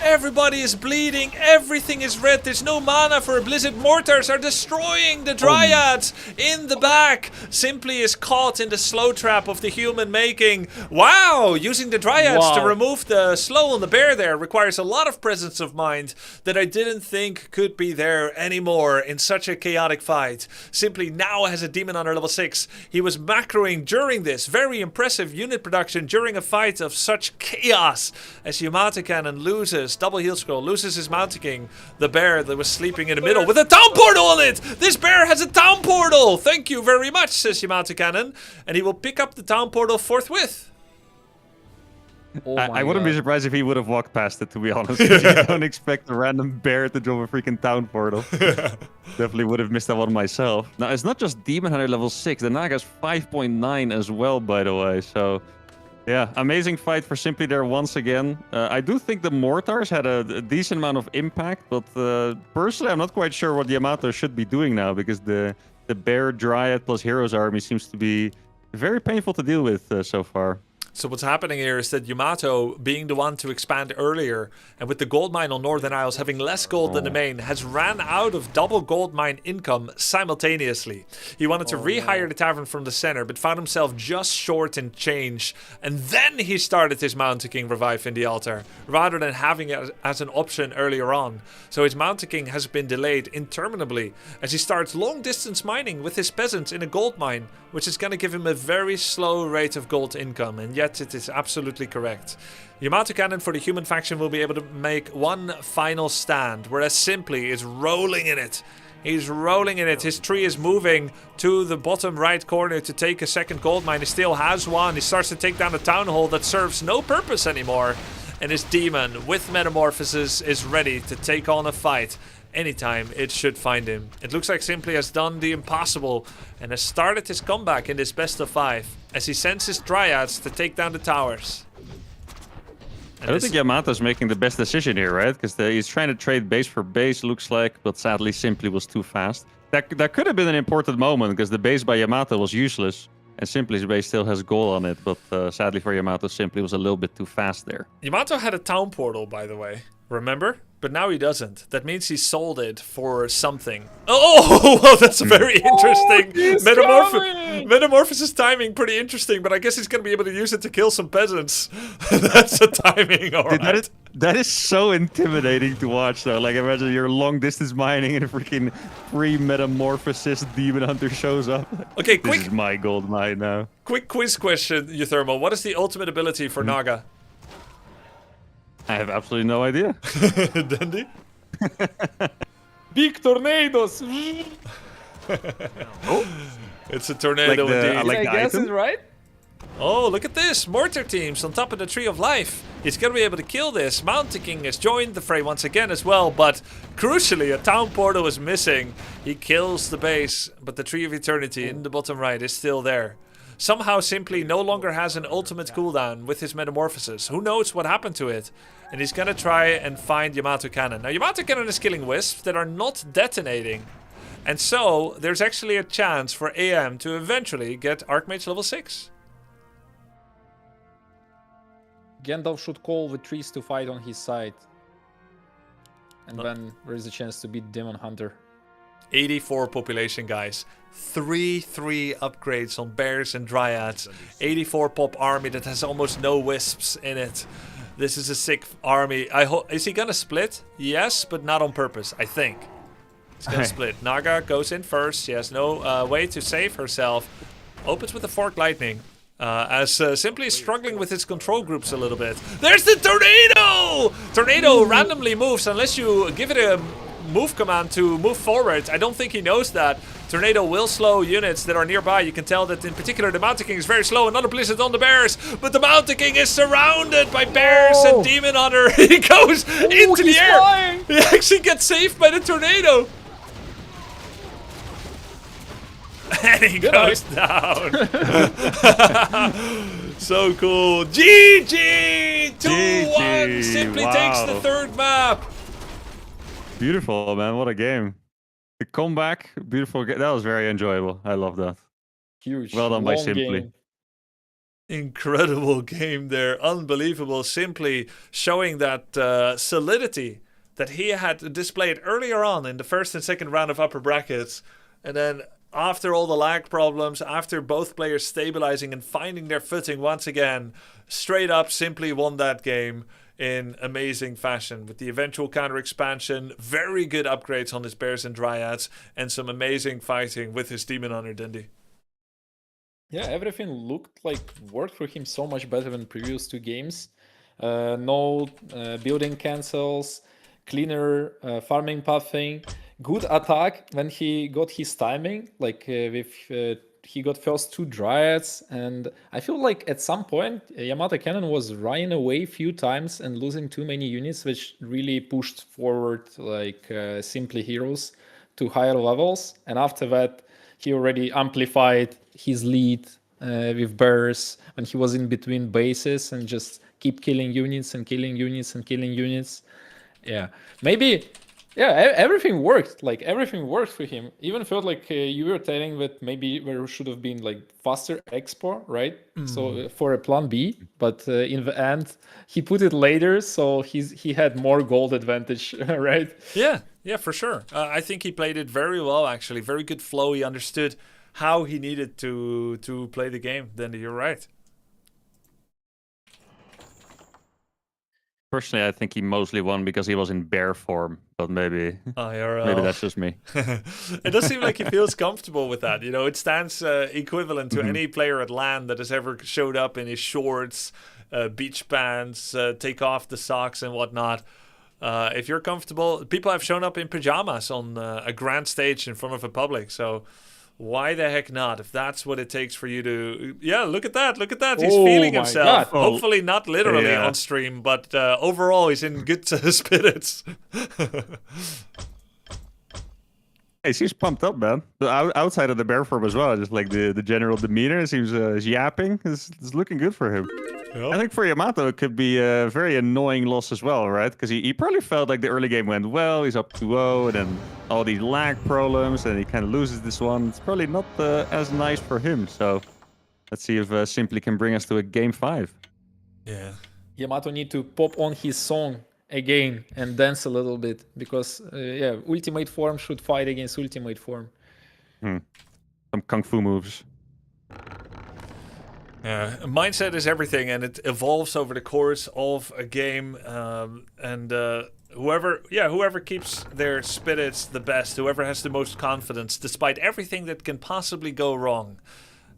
Speaker 1: Everybody is bleeding, everything is red, there's no mana for a Blizzard. Mortars are destroying the Dryads in the back. Simply is caught in the slow trap of the human making. Wow, using the Dryads to remove the slow on the bear there requires a lot of presence of mind that I didn't think could be there anymore in such a chaotic fight. Simply now has a Demon Hunter level 6. He was macroing during this very impressive unit production during a fight of such chaos as Yamato Cannon loses. Double heal scroll, loses his Mountain King. The bear that was sleeping in the middle with a town portal on it! This bear has a town portal! Thank you very much, says Yamato Cannon. And he will pick up the town portal forthwith.
Speaker 19: I wouldn't be surprised if he would have walked past it, to be honest. You don't expect a random bear to drop a freaking town portal. Definitely would have missed that one myself. Now, it's not just Demon Hunter level 6. The Naga's 5.9 as well, by the way. So, yeah, amazing fight for Simply there once again. I do think the Mortars had a decent amount of impact, but personally, I'm not quite sure what Yamato should be doing now, because the Bear Dryad plus Heroes army seems to be very painful to deal with so far.
Speaker 1: So what's happening here is that Yamato, being the one to expand earlier, and with the gold mine on Northern Isles having less gold than the main, has ran out of double gold mine income simultaneously. He wanted to rehire the tavern from the center, but found himself just short in change. And then he started his Mountain King revive in the altar, rather than having it as an option earlier on. So his Mountain King has been delayed interminably, as he starts long distance mining with his peasants in a gold mine, which is going to give him a very slow rate of gold income, and yet it is absolutely correct. Yamato Cannon for the human faction will be able to make one final stand, whereas Simply is rolling in it. He's rolling in it. His tree is moving to the bottom right corner to take a second gold mine. He still has one. He starts to take down the town hall that serves no purpose anymore. And his demon with metamorphosis is ready to take on a fight. Anytime it should find him. It looks like Simply has done the impossible and has started his comeback in this best of 5 as he sends his Dryads to take down the towers.
Speaker 19: I don't think Yamato's making the best decision here, right? Because he's trying to trade base for base, looks like, but sadly Simply was too fast. That could have been an important moment, because the base by Yamato was useless, and Simply's base still has gold on it, but sadly for Yamato, Simply was a little bit too fast there.
Speaker 1: Yamato had a town portal, by the way. Remember? But now he doesn't. That means he sold it for something. Oh, well, that's very interesting. Metamorphosis timing, pretty interesting, but I guess he's going to be able to use it to kill some peasants. That's the timing, alright.
Speaker 19: That is so intimidating to watch, though. Like, imagine you're long distance mining and a freaking pre-metamorphosis demon hunter shows up.
Speaker 1: Okay,
Speaker 19: This is my gold mine now.
Speaker 1: Quick quiz question, Euthermal. What is the ultimate ability for Naga?
Speaker 19: I have absolutely no idea.
Speaker 1: Dandy?
Speaker 18: Big tornadoes!
Speaker 1: It's a tornado indeed.
Speaker 18: I guess it's right?
Speaker 1: Oh, look at this! Mortar teams on top of the Tree of Life. He's gonna be able to kill this. Mountain King has joined the fray once again as well, but crucially, a town portal is missing. He kills the base, but the Tree of Eternity in the bottom right is still there. Somehow Simply no longer has an ultimate cooldown with his metamorphosis. Who knows what happened to it? And he's gonna try and find Yamato Cannon. Now, Yamato Cannon is killing wisps that are not detonating. And so, there's actually a chance for AM to eventually get Archmage level 6.
Speaker 18: Gandalf should call the trees to fight on his side. And then there is a chance to beat Demon Hunter.
Speaker 1: 84 population, guys. 3 upgrades on bears and dryads. 84 pop army that has almost no wisps in it. This is a sick army. Is he gonna split? Yes, but not on purpose, I think. He's gonna split. Naga goes in first. She has no way to save herself. Opens with the Forked Lightning. As Simply is struggling with his control groups a little bit. There's the tornado! Tornado randomly moves unless you give it a move command to move forward. I don't think he knows that. Tornado will slow units that are nearby. You can tell that in particular the Mountain King is very slow. Another blizzard on the bears, but the Mountain King is surrounded by bears and Demon Hunter. He goes into the air. Flying. He actually gets saved by the tornado. And he goes down. So cool. GG! 2-1. Simply takes the third map.
Speaker 19: Beautiful, man. What a game. The comeback, beautiful. That was very enjoyable. I love that.
Speaker 18: Huge.
Speaker 19: Well done by
Speaker 18: long
Speaker 19: Simply.
Speaker 18: game.
Speaker 1: Incredible game there. Unbelievable. Simply showing that solidity that he had displayed earlier on in the first and second round of upper brackets. And then after all the lag problems, after both players stabilizing and finding their footing once again, straight up Simply won that game in amazing fashion with the eventual counter expansion, very good upgrades on his Bears and Dryads, and some amazing fighting with his Demon Hunter Dindy.
Speaker 18: Yeah, everything looked like worked for him so much better than previous 2 games. No building cancels, cleaner farming pathing, good attack when he got his timing, like he got first 2 Dryads, and I feel like at some point Yamato Cannon was running away a few times and losing too many units, which really pushed forward like Simply heroes to higher levels, and after that he already amplified his lead with Bears when he was in between bases and just keep killing units and killing units and killing units. Yeah, maybe. Yeah, everything worked. Like everything worked for him. Even felt like you were telling that maybe there should have been like faster expo, right? So for a plan B, but in the end he put it later, so he had more gold advantage, right?
Speaker 1: Yeah, for sure. I think he played it very well, actually. Very good flow. He understood how he needed to play the game. Then you're right.
Speaker 19: Personally, I think he mostly won because he was in bear form, but maybe
Speaker 1: IRL.
Speaker 19: maybe that's just me.
Speaker 1: It does seem like he feels comfortable with that. You know, it stands equivalent to any player at LAN that has ever showed up in his shorts, beach pants, take off the socks and whatnot. If you're comfortable, people have shown up in pajamas on a grand stage in front of a public. So why the heck not? If that's what it takes for you to... Yeah, look at that. Look at that. He's feeling himself.
Speaker 18: God.
Speaker 1: Hopefully not literally on stream, but overall he's in good spirits.
Speaker 19: He seems pumped up, man. Outside of the bear form as well, just like the general demeanor seems yapping. It's looking good for him.
Speaker 1: Yep.
Speaker 19: I think for Yamato it could be a very annoying loss as well, right? Because he probably felt like the early game went well. He's up 2-0, and then all these lag problems, and he kind of loses this one. It's probably not as nice for him. So let's see if Simply can bring us to a game 5.
Speaker 1: Yeah.
Speaker 18: Yamato need to pop on his song again and dance a little bit, because yeah, ultimate form should fight against ultimate form.
Speaker 19: Some kung fu moves.
Speaker 1: Mindset is everything, and it evolves over the course of a game. And whoever keeps their spirits the best, whoever has the most confidence, despite everything that can possibly go wrong,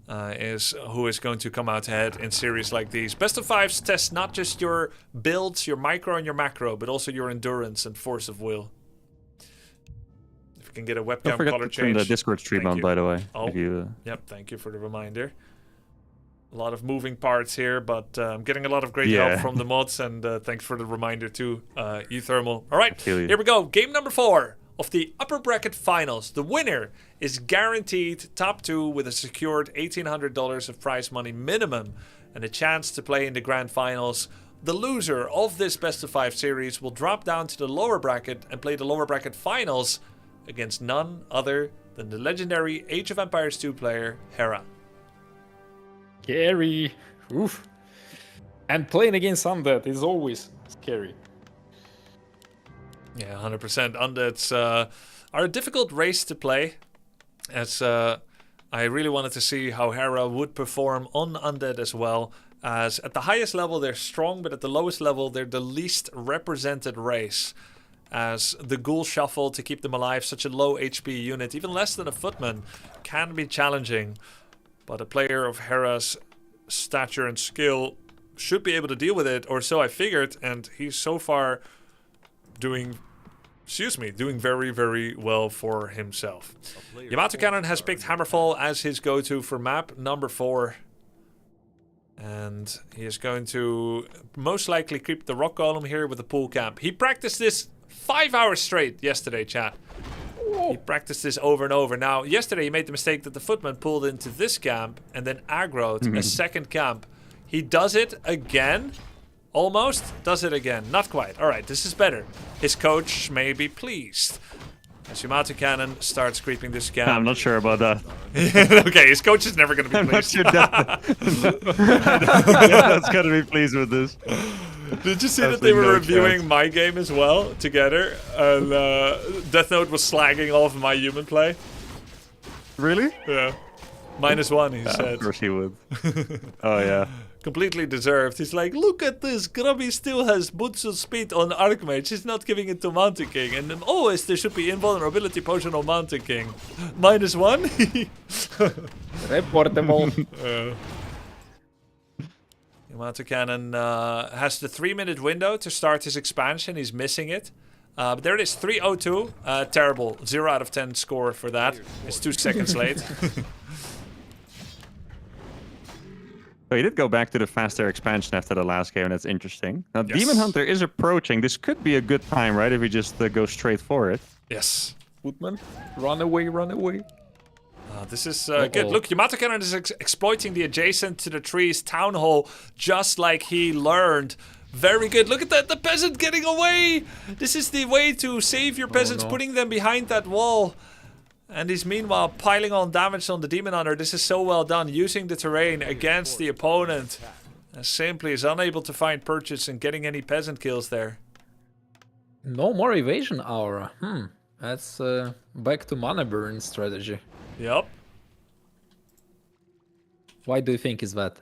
Speaker 1: is who is going to come out ahead in series like these. Best of fives test not just your builds, your micro and your macro, but also your endurance and force of will. If you can get a webcam
Speaker 19: Don't forget
Speaker 1: color
Speaker 19: to turn
Speaker 1: change.
Speaker 19: the Discord stream
Speaker 1: Thank
Speaker 19: on,
Speaker 1: you.
Speaker 19: by the way.
Speaker 1: Oh,
Speaker 19: If you,
Speaker 1: yep. Thank you for the reminder. A lot of moving parts here, but I'm getting a lot of great
Speaker 19: Yeah.
Speaker 1: help from the mods, and thanks for the reminder too, Uthermal. All right,
Speaker 19: feel you.
Speaker 1: here we go. Game number 4 of the upper bracket finals. The winner is guaranteed top 2 with a secured $1,800 of prize money minimum and a chance to play in the grand finals. The loser of this best of 5 series will drop down to the lower bracket and play the lower bracket finals against none other than the legendary Age of Empires 2 player, Hera.
Speaker 18: Scary. Oof. And playing against Undead is always scary.
Speaker 1: Yeah, 100%. Undeads are a difficult race to play, as I really wanted to see how Hera would perform on Undead as well. As at the highest level they're strong, but at the lowest level they're the least represented race. As the Ghoul Shuffle to keep them alive, such a low HP unit, even less than a Footman, can be challenging. But a player of Hera's stature and skill should be able to deal with it, or so I figured, and he's so far doing very, very well for himself. Yamato Cannon has picked Hammerfall as his go-to for map number 4. And he is going to most likely keep the rock golem here with the pool camp. He practiced this 5 hours straight yesterday, chat. He practiced this over and over. Now, yesterday he made the mistake that the Footman pulled into this camp and then aggroed a second camp. He does it again. Almost does it again. Not quite. All right, this is better. His coach may be pleased. As Yamato Cannon starts creeping this
Speaker 19: I'm
Speaker 1: camp.
Speaker 19: not sure about that.
Speaker 1: Okay, his coach is never going to be
Speaker 19: I'm not
Speaker 1: pleased.
Speaker 19: sure that's gonna be pleased with this.
Speaker 1: Did you see that
Speaker 19: Absolutely
Speaker 1: they were
Speaker 19: no
Speaker 1: reviewing
Speaker 19: chance.
Speaker 1: my game as well together? And Death Note was slagging off my human play.
Speaker 19: Really?
Speaker 1: Yeah. -1, he said.
Speaker 19: Of course he would. Oh yeah.
Speaker 1: Completely deserved. He's like, look at this. Grubby still has Butsu speed on Archmage. He's not giving it to Mountain King. And then always there should be invulnerability potion on Mountain King. -1?
Speaker 18: Reportable.
Speaker 1: Yamato Cannon has the 3-minute window to start his expansion. He's missing it. But there it is, 3:02. Terrible. 0 out of 10 score for that. It's 2 seconds late.
Speaker 19: So he did go back to the faster expansion after the last game, and that's interesting. Now,
Speaker 1: Yes.
Speaker 19: Demon Hunter is approaching. This could be a good time, right, if we just go straight for it.
Speaker 1: Yes.
Speaker 18: Footman, run away, run away.
Speaker 1: This is good. Look, Yamato Cannon is exploiting the adjacent to the trees town hall just like he learned. Very good. Look at that. The peasant getting away. This is the way to save your peasants,
Speaker 18: no.
Speaker 1: putting them behind that wall. And he's meanwhile piling on damage on the Demon Hunter. This is so well done. Using the terrain against the opponent. And simply is unable to find purchase and getting any peasant kills there.
Speaker 18: No more evasion aura. That's back to mana burn strategy.
Speaker 1: Yep.
Speaker 18: Why do you think is that?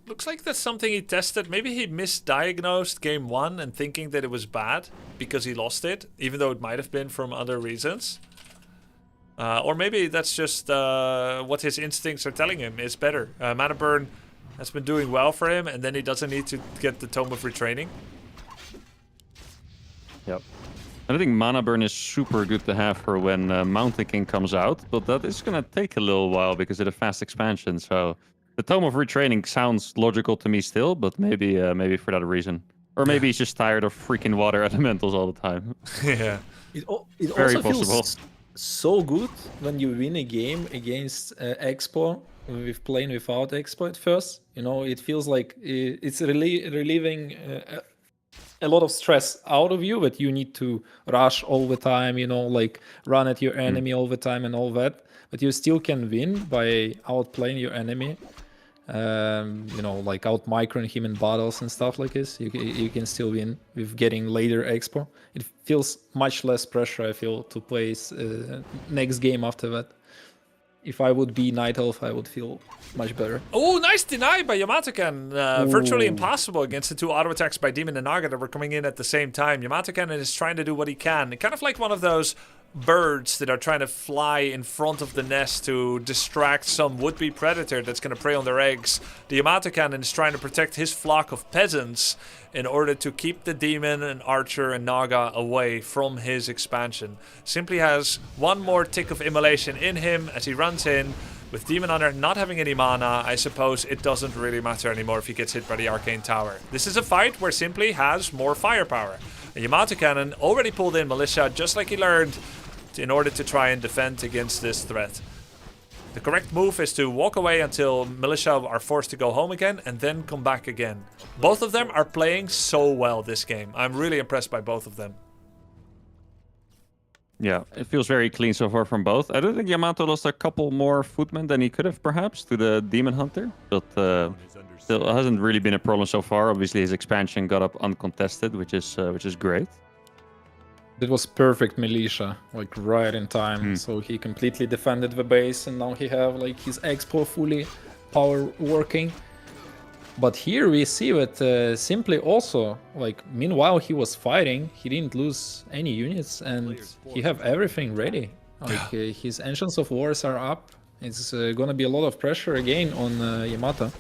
Speaker 1: Looks like that's something he tested. Maybe he misdiagnosed game 1 and thinking that it was bad because he lost it, even though it might have been from other reasons. Or maybe that's just what his instincts are telling him is better. Mana burn has been doing well for him, and then he doesn't need to get the Tome of Retraining.
Speaker 19: Yep. I don't think Mana Burn is super good to have for when Mountain King comes out, but that is going to take a little while because of the fast expansion. So the Tome of Retraining sounds logical to me still, but maybe for that reason. Or maybe he's just tired of freaking water elementals all the time.
Speaker 1: Yeah.
Speaker 18: It
Speaker 19: Very
Speaker 18: also
Speaker 19: possible.
Speaker 18: feels so good when you win a game against Expo with playing without Expo at first. You know, it feels like it's relieving a lot of stress out of you, that you need to rush all the time, you know, like run at your enemy all the time and all that. But you still can win by outplaying your enemy. You know, like out microing him in battles and stuff like this. You can still win with getting later expo. It feels much less pressure, I feel, to play next game after that. If I would be Night Elf, I would feel much better.
Speaker 1: Oh, nice deny by Yamatocan. Virtually impossible against the 2 auto attacks by Demon and Naga that were coming in at the same time. Yamatocan is trying to do what he can. Kind of like one of those birds that are trying to fly in front of the nest to distract some would-be predator that's going to prey on their eggs. The Yamato Cannon is trying to protect his flock of peasants in order to keep the demon and archer and Naga away from his expansion. Simply has one more tick of immolation in him as he runs in. With Demon Hunter not having any mana, I suppose it doesn't really matter anymore if he gets hit by the Arcane Tower. This is a fight where Simply has more firepower. And Yamato Cannon already pulled in Militia just like he learned in order to try and defend against this threat. The correct move is to walk away until Militia are forced to go home again and then come back again. Both of them are playing so well this game. I'm really impressed by both of them.
Speaker 19: Yeah, it feels very clean so far from both. I don't think Yamato lost a couple more footmen than he could have, perhaps, to the Demon Hunter. But still, it hasn't really been a problem so far. Obviously, his expansion got up uncontested, which is great.
Speaker 18: It was perfect Militia, like right in time. So he completely defended the base, and now he have like his expo fully power working. But here we see that Simply also, like, meanwhile he was fighting, he didn't lose any units, and he have everything ready. Like his Ancients of Wars are up. It's gonna be a lot of pressure again on Yamato.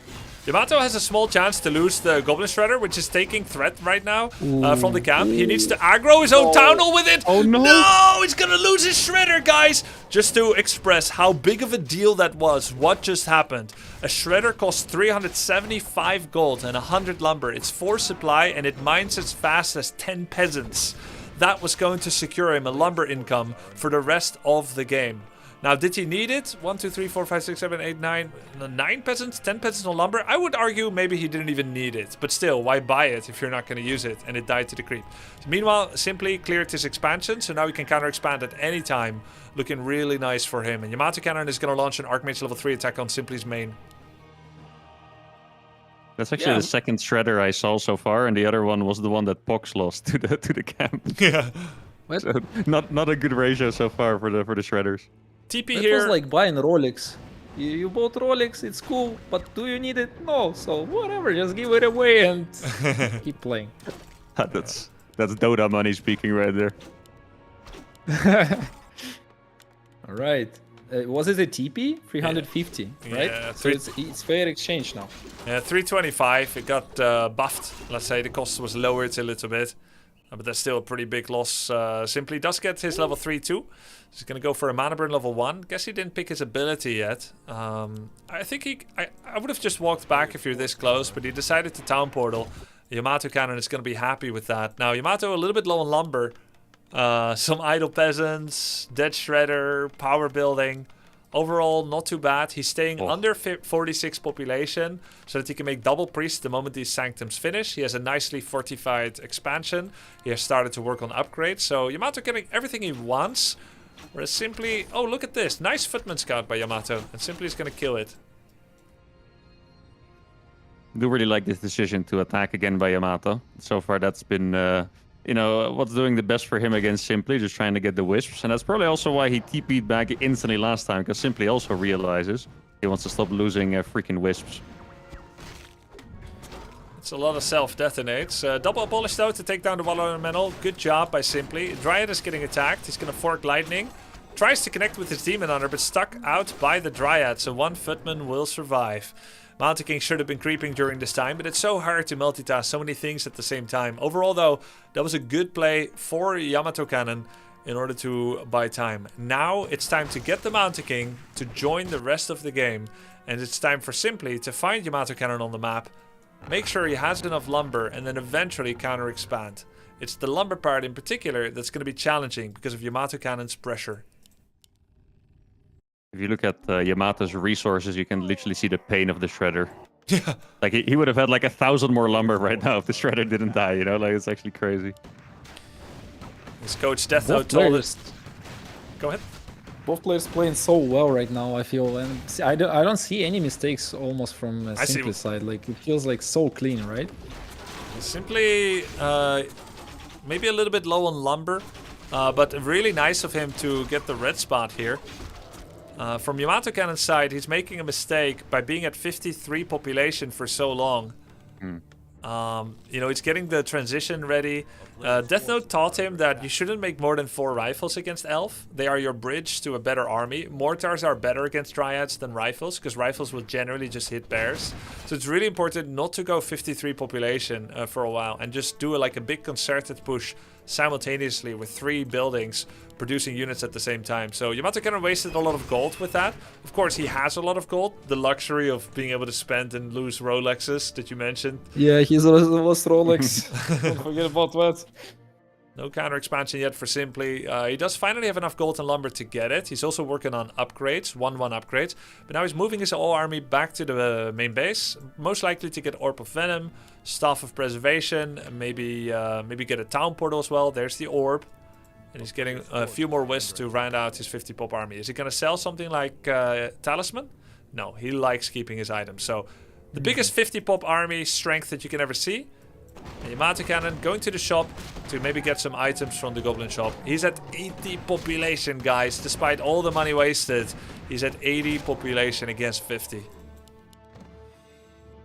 Speaker 1: Yamato has a small chance to lose the Goblin Shredder, which is taking threat right now from the camp. He needs to aggro his own town hall with it.
Speaker 19: Oh no!
Speaker 1: No, he's gonna lose his Shredder, guys! Just to express how big of a deal that was, what just happened. A Shredder costs 375 gold and 100 lumber. It's 4 supply and it mines as fast as 10 peasants. That was going to secure him a lumber income for the rest of the game. Now, did he need it? 1, 2, 3, 4, 5, 6, 7, 8, 9, 9 peasants, 10 peasants on lumber? I would argue maybe he didn't even need it. But still, why buy it if you're not going to use it? And it died to the creep. So meanwhile, Simply cleared his expansion, so now he can counter expand at any time. Looking really nice for him. And Yamato Cannon is going to launch an Archmage level 3 attack on Simply's main.
Speaker 19: That's actually the second shredder I saw so far, and the other one was the one that Pox lost to the camp.
Speaker 1: Yeah.
Speaker 18: What?
Speaker 19: So not a good ratio so far for the shredders.
Speaker 1: TP
Speaker 18: It
Speaker 1: here.
Speaker 18: was like buying Rolex. You bought Rolex, it's cool, but do you need it? No, so whatever, just give it away and keep playing.
Speaker 19: That's Dota money speaking right there.
Speaker 18: All right. Was it a TP? 350, right?
Speaker 1: Yeah,
Speaker 18: so it's fair exchange now.
Speaker 1: Yeah, 325. It got buffed. Let's say the cost was lowered a little bit. But that's still a pretty big loss. Simply does get his level 3 too. He's going to go for a mana burn level 1. Guess he didn't pick his ability yet. I think I would have just walked back if you're this close, but he decided to town portal. Yamato Cannon is going to be happy with that. Now, Yamato a little bit low on lumber. Some idle peasants, dead shredder, power building. Overall, not too bad. He's staying under 46 population so that he can make double priest the moment these sanctums finish. He has a nicely fortified expansion. He has started to work on upgrades. So Yamato getting everything he wants. Whereas Simply, oh, look at this. Nice footman scout by Yamato. And Simply is going to kill it.
Speaker 19: I do really like this decision to attack again by Yamato. So far, that's been, you know, what's doing the best for him against Simply, just trying to get the wisps. And that's probably also why he TP'd back instantly last time, because Simply also realizes he wants to stop losing freaking wisps.
Speaker 1: It's a lot of self-detonates. Double abolish though to take down the Wall Elemental. Good job by Simply. Dryad is getting attacked. He's going to fork Lightning. Tries to connect with his Demon Hunter, but stuck out by the Dryad, so one footman will survive. Mountain King should have been creeping during this time, but it's so hard to multitask so many things at the same time. Overall though, that was a good play for Yamato Cannon in order to buy time. Now it's time to get the Mountain King to join the rest of the game, and it's time for Simply to find Yamato Cannon on the map, make sure he has enough lumber, and then eventually counter expand. It's the lumber part in particular that's going to be challenging because of Yamato Cannon's pressure.
Speaker 19: If you look at Yamato's resources, you can literally see the pain of the shredder. Yeah. Like he would have had like 1,000 more lumber right now if the shredder didn't die, you know? Like it's actually crazy.
Speaker 1: His coach Death Note told us. Go ahead.
Speaker 18: Both players playing so well right now, I feel, and I don't see any mistakes almost from Simply side. Like it feels like so clean, right?
Speaker 1: Simply, maybe a little bit low on lumber, but really nice of him to get the red spot here. From Yamato Cannon's side, he's making a mistake by being at 53 population for so long. You know, he's getting the transition ready. Death Note taught him that you shouldn't make more than 4 rifles against Elf. They are your bridge to a better army. Mortars are better against Dryads than rifles, because rifles will generally just hit bears. So it's really important not to go 53 population for a while and just do like a big concerted push simultaneously with 3 buildings producing units at the same time. So Yamato Cannon wasted a lot of gold with that. Of course, he has a lot of gold. The luxury of being able to spend and lose Rolexes that you mentioned.
Speaker 18: Yeah, he's lost Rolex. Don't forget about that.
Speaker 1: No counter expansion yet for Simply. He does finally have enough gold and lumber to get it. He's also working on upgrades, 1-1 upgrades. But now he's moving his whole army back to the main base. Most likely to get Orb of Venom, Staff of Preservation, maybe get a town portal as well. There's the Orb. And he's getting a few more wisps to round out his 50 pop army. Is he going to sell something like Talisman? No, he likes keeping his items. So the biggest 50 pop army strength that you can ever see. And Yamato Cannon going to the shop to maybe get some items from the Goblin shop. He's at 80 population, guys. Despite all the money wasted, he's at 80 population against 50.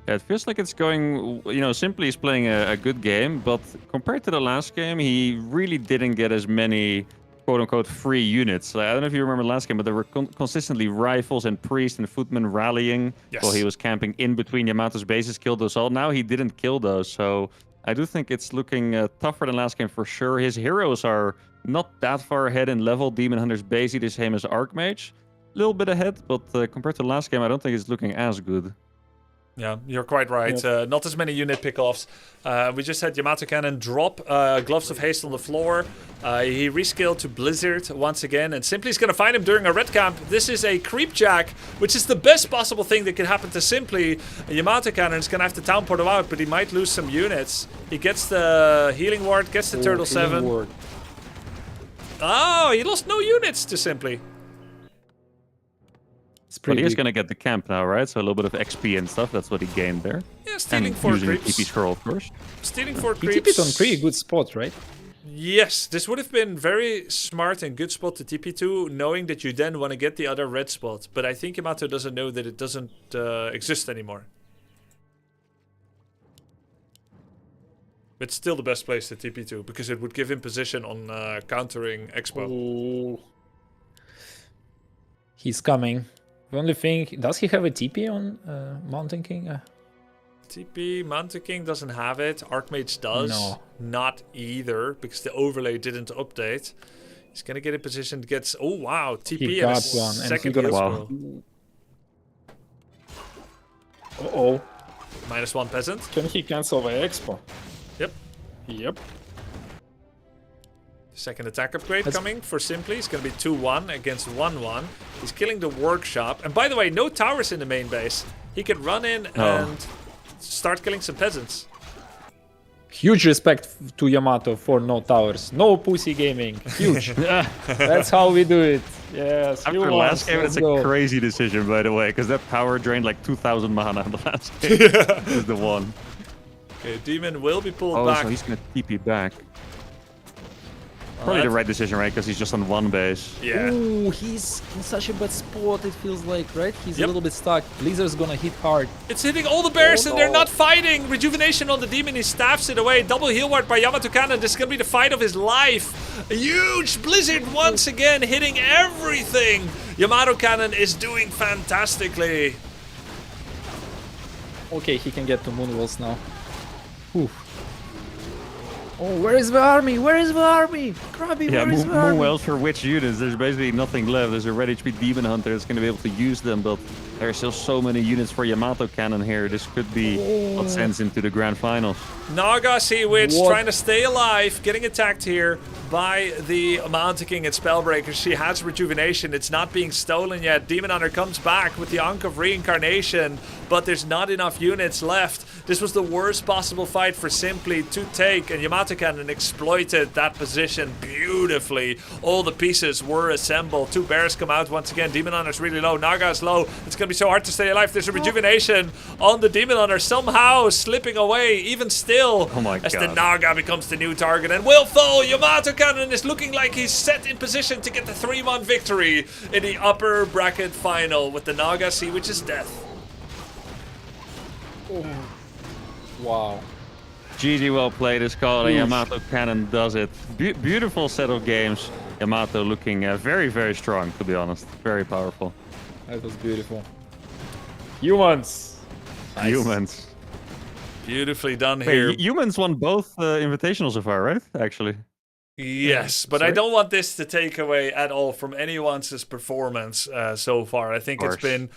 Speaker 19: Yeah, it feels like it's going, you know, Simply is playing a good game, but compared to the last game, he really didn't get as many quote-unquote free units. Like, I don't know if you remember the last game, but there were consistently rifles and priests and footmen rallying while he was camping in between Yamato's bases, killed those all. Now he didn't kill those, so I do think it's looking tougher than last game for sure. His heroes are not that far ahead in level. Demon Hunter's basically the same as Archmage. A little bit ahead, but compared to the last game, I don't think it's looking as good.
Speaker 1: Yeah, you're quite right. Not as many unit pickoffs. We just had Yamato Cannon drop Gloves of Haste on the floor. He rescaled to Blizzard once again, and Simply's going to find him during a red camp. This is a creep jack, which is the best possible thing that could happen to Simply. Yamato Cannon is going to have to town port him out, but he might lose some units. He gets the healing ward, gets the Turtle 7.
Speaker 18: Ward.
Speaker 1: Oh, he lost no units to Simply.
Speaker 19: But he is going to get the camp now, right? So a little bit of XP and stuff. That's what he gained there.
Speaker 1: Yeah, stealing
Speaker 19: and
Speaker 1: 4
Speaker 19: using
Speaker 1: creeps.
Speaker 19: the TP scroll, of course.
Speaker 1: Stealing 4
Speaker 18: He
Speaker 1: creeps.
Speaker 18: TP'd on pretty good spot, right?
Speaker 1: Yes, this would have been very smart and good spot to TP to, knowing that you then want to get the other red spot. But I think Yamato doesn't know that it doesn't exist anymore. It's still the best place to TP to, because it would give him position on countering Expo.
Speaker 18: Oh. He's coming. The only thing, does he have a TP on Mountain King?
Speaker 1: TP, Mountain King doesn't have it. Archmage does.
Speaker 18: No.
Speaker 1: Not either, because the overlay didn't update. He's gonna get in position to get... Oh wow, TP
Speaker 18: He
Speaker 1: and a
Speaker 18: got one, and
Speaker 1: second
Speaker 18: he's gonna...
Speaker 1: heal scroll.
Speaker 18: Uh-oh.
Speaker 1: -1 peasant.
Speaker 18: Can he cancel the Expo?
Speaker 1: Yep.
Speaker 18: Yep.
Speaker 1: Second attack upgrade
Speaker 18: That's...
Speaker 1: coming for Simply. It's going to be 2-1 against 1-1. He's killing the workshop. And by the way, no towers in the main base. He could run in and start killing some peasants.
Speaker 18: Huge respect to Yamato for no towers. No pussy gaming. Huge. That's how we do it. Yes.
Speaker 19: After last game, it's a crazy decision, by the way, because that power drained like 2,000 mana in the last game. It was the one.
Speaker 1: Okay, Demon will be pulled
Speaker 19: Oh,
Speaker 1: back.
Speaker 19: so he's going to TP back. Probably the right decision, right? Because he's just on one base.
Speaker 1: Yeah.
Speaker 18: Ooh, he's in such a bad spot, it feels like, right? He's a little bit stuck. Blizzard's gonna hit hard.
Speaker 1: It's hitting all the bears and they're not fighting. Rejuvenation on the demon, he staffs it away. Double heal ward by Yamato Cannon. This is gonna be the fight of his life. A huge Blizzard once again hitting everything. Yamato Cannon is doing fantastically.
Speaker 18: Okay, he can get to Moonwalls now. Oof. Oh, where is the army? Where is the army? Grubby,
Speaker 19: Yeah,
Speaker 18: where is the army?
Speaker 19: Moonwells for which units? There's basically nothing left. There's a red HP Demon Hunter that's going to be able to use them, but there are still so many units for Yamato Cannon here. This could be what sends him to the Grand Finals.
Speaker 1: Naga Sea Witch trying to stay alive, getting attacked here by the Mountain King and Spellbreaker. She has Rejuvenation. It's not being stolen yet. Demon Hunter comes back with the Ankh of Reincarnation, but there's not enough units left. This was the worst possible fight for Simply to take, and Yamato Cannon exploited that position beautifully. All the pieces were assembled. 2 bears come out once again. Demon Hunter's really low. Naga's low. It's going to be so hard to stay alive. There's a Rejuvenation on the Demon Hunter, somehow slipping away, even still, as the Naga becomes the new target and will fall. Yamato Cannon is looking like he's set in position to get the 3-1 victory in the upper bracket final with the Naga Sea Witch's death.
Speaker 18: Oh. Wow.
Speaker 19: GG, well played is called, and Yamato Cannon does it. Beautiful set of games. Yamato looking very, very strong, to be honest. Very powerful.
Speaker 18: That was beautiful. Humans.
Speaker 19: Nice. Humans.
Speaker 1: Beautifully done here.
Speaker 19: Wait, Humans won both invitationals so far, right? Actually.
Speaker 1: Yes, but I don't want this to take away at all from anyone's performance so far. I think it's been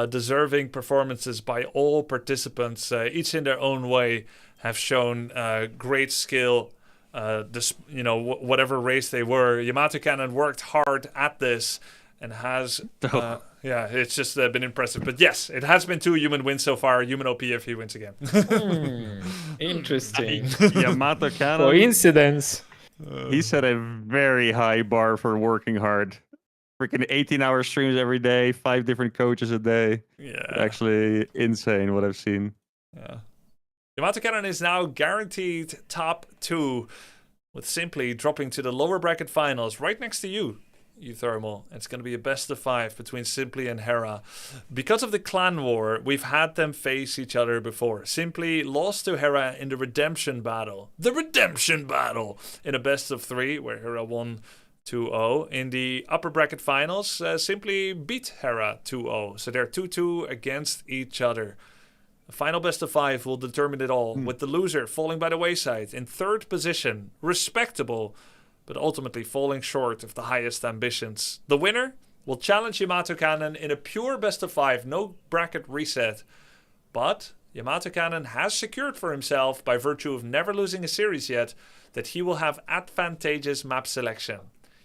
Speaker 1: deserving performances by all participants, each in their own way, have shown great skill. Whatever race they were, Yamato Cannon worked hard at this and has. Yeah, it's just been impressive. But yes, it has been 2 human wins so far. Human OP if he wins again.
Speaker 18: Interesting.
Speaker 19: Yamato Cannon.
Speaker 18: Coincidence.
Speaker 19: He set a very high bar for working hard. Freaking 18-hour streams every day, 5 different coaches a day.
Speaker 1: Yeah.
Speaker 19: Actually insane what I've seen.
Speaker 1: Yeah. Yamato Cannon is now guaranteed top 2, with Simply dropping to the lower bracket finals right next to you Thermal. It's going to be a best of 5 between Simply and Hera. Because of the clan war, we've had them face each other before. Simply lost to Hera in the redemption battle. The redemption battle! In a best of 3, where Hera won 2-0. In the upper bracket finals, Simply beat Hera 2-0. So they're 2-2 against each other. The final best of 5 will determine it all, with the loser falling by the wayside in 3rd position. Respectable, but ultimately falling short of the highest ambitions. The winner will challenge Yamato Cannon in a pure best of 5, no bracket reset, But Yamato Cannon has secured for himself, by virtue of never losing a series yet, that he will have advantageous map selection.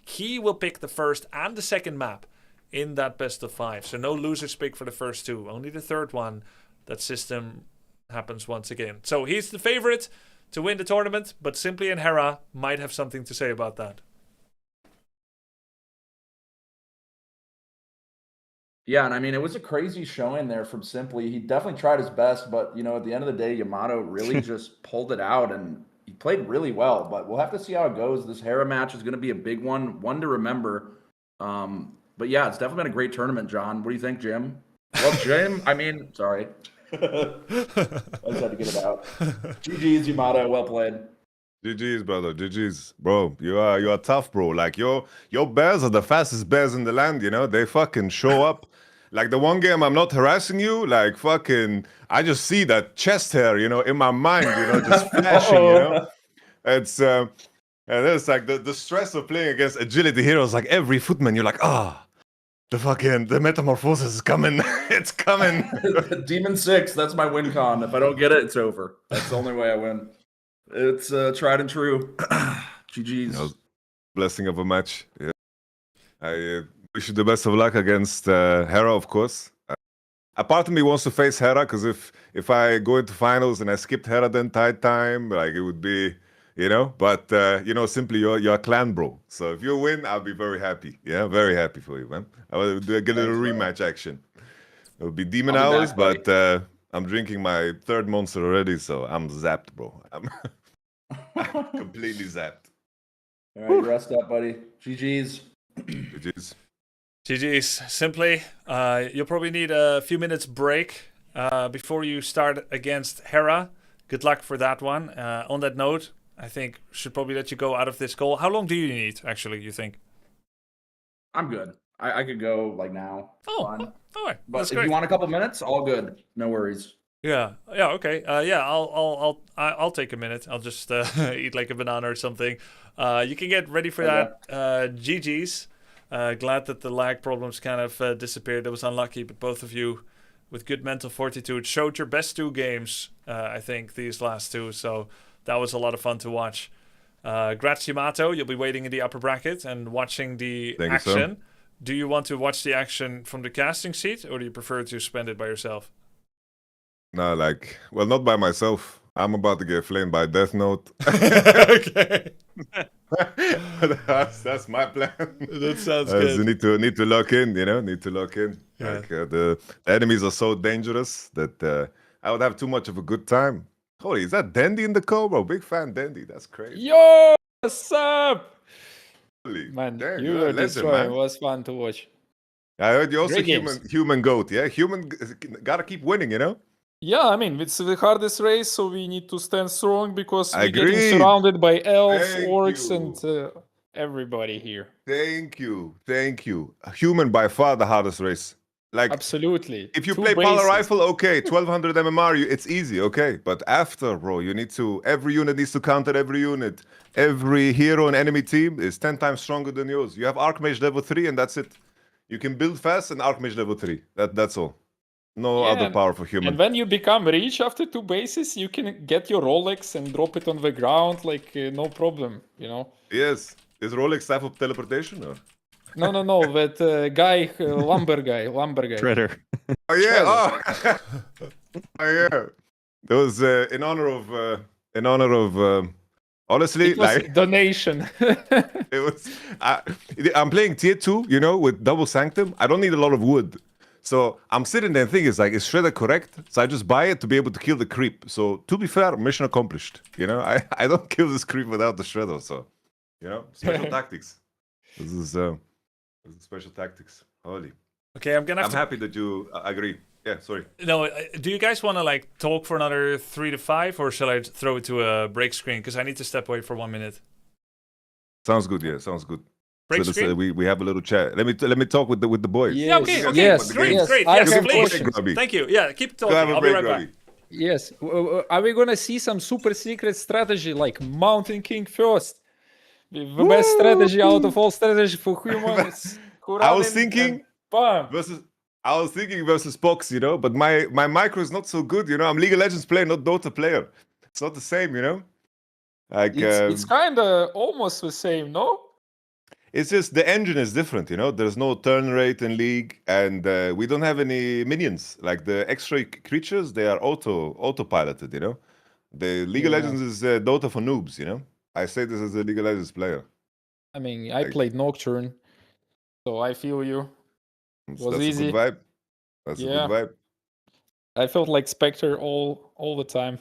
Speaker 1: He will pick the first and the second map in that best of 5. So no losers pick for the first 2. Only the third one. That system happens once again. So he's the favorite to win the tournament, but Simply and Hera might have something to say about that.
Speaker 20: Yeah, and I mean, it was a crazy showing there from Simply. He definitely tried his best, but, you know, at the end of the day, Yamato really just pulled it out, and he played really well. But we'll have to see how it goes. This Hera match is going to be a big one to remember. But yeah, it's definitely been a great tournament, John. What do you think, Jim? Well, Jim, I mean, sorry. I just had to get it out. GG's, Yamato. Well played.
Speaker 7: GG's, brother. GG's, bro. You are tough, bro. Like your bears are the fastest bears in the land. You know, they fucking show up. Like the one game I'm not harassing you. Like fucking, I just see that chest hair, you know, in my mind. You know, just flashing. You know, it's and it's like the stress of playing against agility heroes. Like every footman, you're like, the metamorphosis is coming. It's coming.
Speaker 20: Demon 6, that's my win con. If I don't get it, it's over. That's the only way I win. It's tried and true. GG's.
Speaker 7: You know, blessing of a match. Yeah. I wish you the best of luck against Hera, of course. A part of me wants to face Hera, because if I go into finals and I skipped Hera the entire time, like it would be, you know. But you know, Simply you're a clan bro. So if you win, I'll be very happy. Yeah, very happy for you, man. I will get a little rematch action. It will be demon hours, but I'm drinking my 3rd monster already, so I'm zapped, bro. I'm completely zapped.
Speaker 20: All right, rest up, buddy. GG's.
Speaker 7: GG's.
Speaker 1: GG's. Simply, you'll probably need a few minutes break before you start against Hera. Good luck for that one. On that note, I think should probably let you go out of this call. How long do you need, actually, you think?
Speaker 20: I'm good. I could go like now.
Speaker 1: Oh,
Speaker 20: fine.
Speaker 1: All right.
Speaker 20: But
Speaker 1: That's
Speaker 20: if
Speaker 1: great.
Speaker 20: you want a couple minutes, all good. No worries.
Speaker 1: Yeah. Okay. Yeah. I'll take a minute. I'll just eat like a banana or something. You can get ready for that. GG's. Glad that the lag problems kind of disappeared. That was unlucky, but both of you, with good mental fortitude, showed your best 2 games. I think these last 2. So that was a lot of fun to watch. Grats Yamato. You'll be waiting in the upper bracket and watching the action. Do you want to watch the action from the casting seat, or do you prefer to spend it by yourself?
Speaker 7: No, like, well, not by myself. I'm about to get flamed by Death Note.
Speaker 1: Okay.
Speaker 7: that's my plan.
Speaker 1: That sounds good.
Speaker 7: Need to lock in, you know. Need to lock in.
Speaker 1: Yeah.
Speaker 7: Like the enemies are so dangerous that I would have too much of a good time. Holy, is that Dandy in the call, bro? Big fan, Dandy. That's crazy.
Speaker 18: Yo, what's up?
Speaker 7: Holy,
Speaker 18: Man,
Speaker 7: dang,
Speaker 18: you
Speaker 7: you're a
Speaker 18: were
Speaker 7: legend,
Speaker 18: destroying.
Speaker 7: man.
Speaker 18: It was fun to watch.
Speaker 7: I heard you're also
Speaker 18: Great games.
Speaker 7: human goat. Yeah, human gotta keep winning, you know.
Speaker 18: Yeah, I mean, it's the hardest race, so we need to stand strong because we're getting
Speaker 7: Agreed.
Speaker 18: surrounded by elves,
Speaker 7: Thank
Speaker 18: orcs,
Speaker 7: you.
Speaker 18: and everybody here.
Speaker 7: Thank you. Human by far the hardest race. Like
Speaker 18: absolutely.
Speaker 7: If you
Speaker 18: 2
Speaker 7: play Power
Speaker 18: bases.
Speaker 7: Rifle, okay, 1200 MMR, it's easy, okay. But after, bro, every unit needs to counter every unit. Every hero and enemy team is 10 times stronger than yours. You have Archmage level 3 and that's it. You can build fast and Archmage level 3. That's all. No other power for human.
Speaker 18: And when you become rich after 2 bases, you can get your Rolex and drop it on the ground, like no problem, you know?
Speaker 7: Yes. Is Rolex type of teleportation or?
Speaker 18: No, that guy, lumber guy.
Speaker 19: Shredder.
Speaker 7: Oh yeah, oh yeah. It was in honor of honestly,
Speaker 18: It was
Speaker 7: like
Speaker 18: donation.
Speaker 7: it was. I'm playing tier 2, you know, with double sanctum. I don't need a lot of wood, so I'm sitting there and thinking, is Shredder correct? So I just buy it to be able to kill the creep. So to be fair, mission accomplished. You know, I don't kill this creep without the Shredder. So, you know, special tactics. This is special tactics. Holy.
Speaker 1: Okay, I'm
Speaker 7: happy that you agree. Yeah, sorry.
Speaker 1: No, do you guys want to like talk for another 3 to 5, or shall I throw it to a break screen? Because I need to step away for 1 minute.
Speaker 7: Sounds good. Yeah, sounds good.
Speaker 1: Break
Speaker 7: so
Speaker 1: screen?
Speaker 7: we have a little chat. Let me talk with the boys.
Speaker 1: Yeah, okay.
Speaker 18: Yes,
Speaker 1: Great.
Speaker 18: yes.
Speaker 1: Great.
Speaker 18: I
Speaker 1: Yes,
Speaker 18: have
Speaker 1: please.
Speaker 18: questions.
Speaker 1: Thank you. Yeah, keep talking.
Speaker 7: Have a
Speaker 1: I'll be
Speaker 7: break,
Speaker 1: right back.
Speaker 18: Yes. Are we gonna see some super secret strategy like Mountain King first? The best strategy out of all strategy for humans.
Speaker 7: I was thinking
Speaker 18: bam.
Speaker 7: I was thinking versus Pox, you know, but my micro is not so good, you know. I'm League of Legends player, not Dota player. It's not the same, you know. Like
Speaker 18: It's kind of almost the same, no?
Speaker 7: it's just the engine is different, you know. There's no turn rate in League, and we don't have any minions. Like the extra creatures, they are auto-piloted, you know. The League of
Speaker 18: Yeah.
Speaker 7: Legends is Dota for noobs, you know. I say this as a League of Legends player.
Speaker 18: I mean, I played Nocturne, so I feel you. It was
Speaker 7: That's
Speaker 18: easy.
Speaker 7: a good vibe. That's a good vibe.
Speaker 18: I felt like Spectre all the time.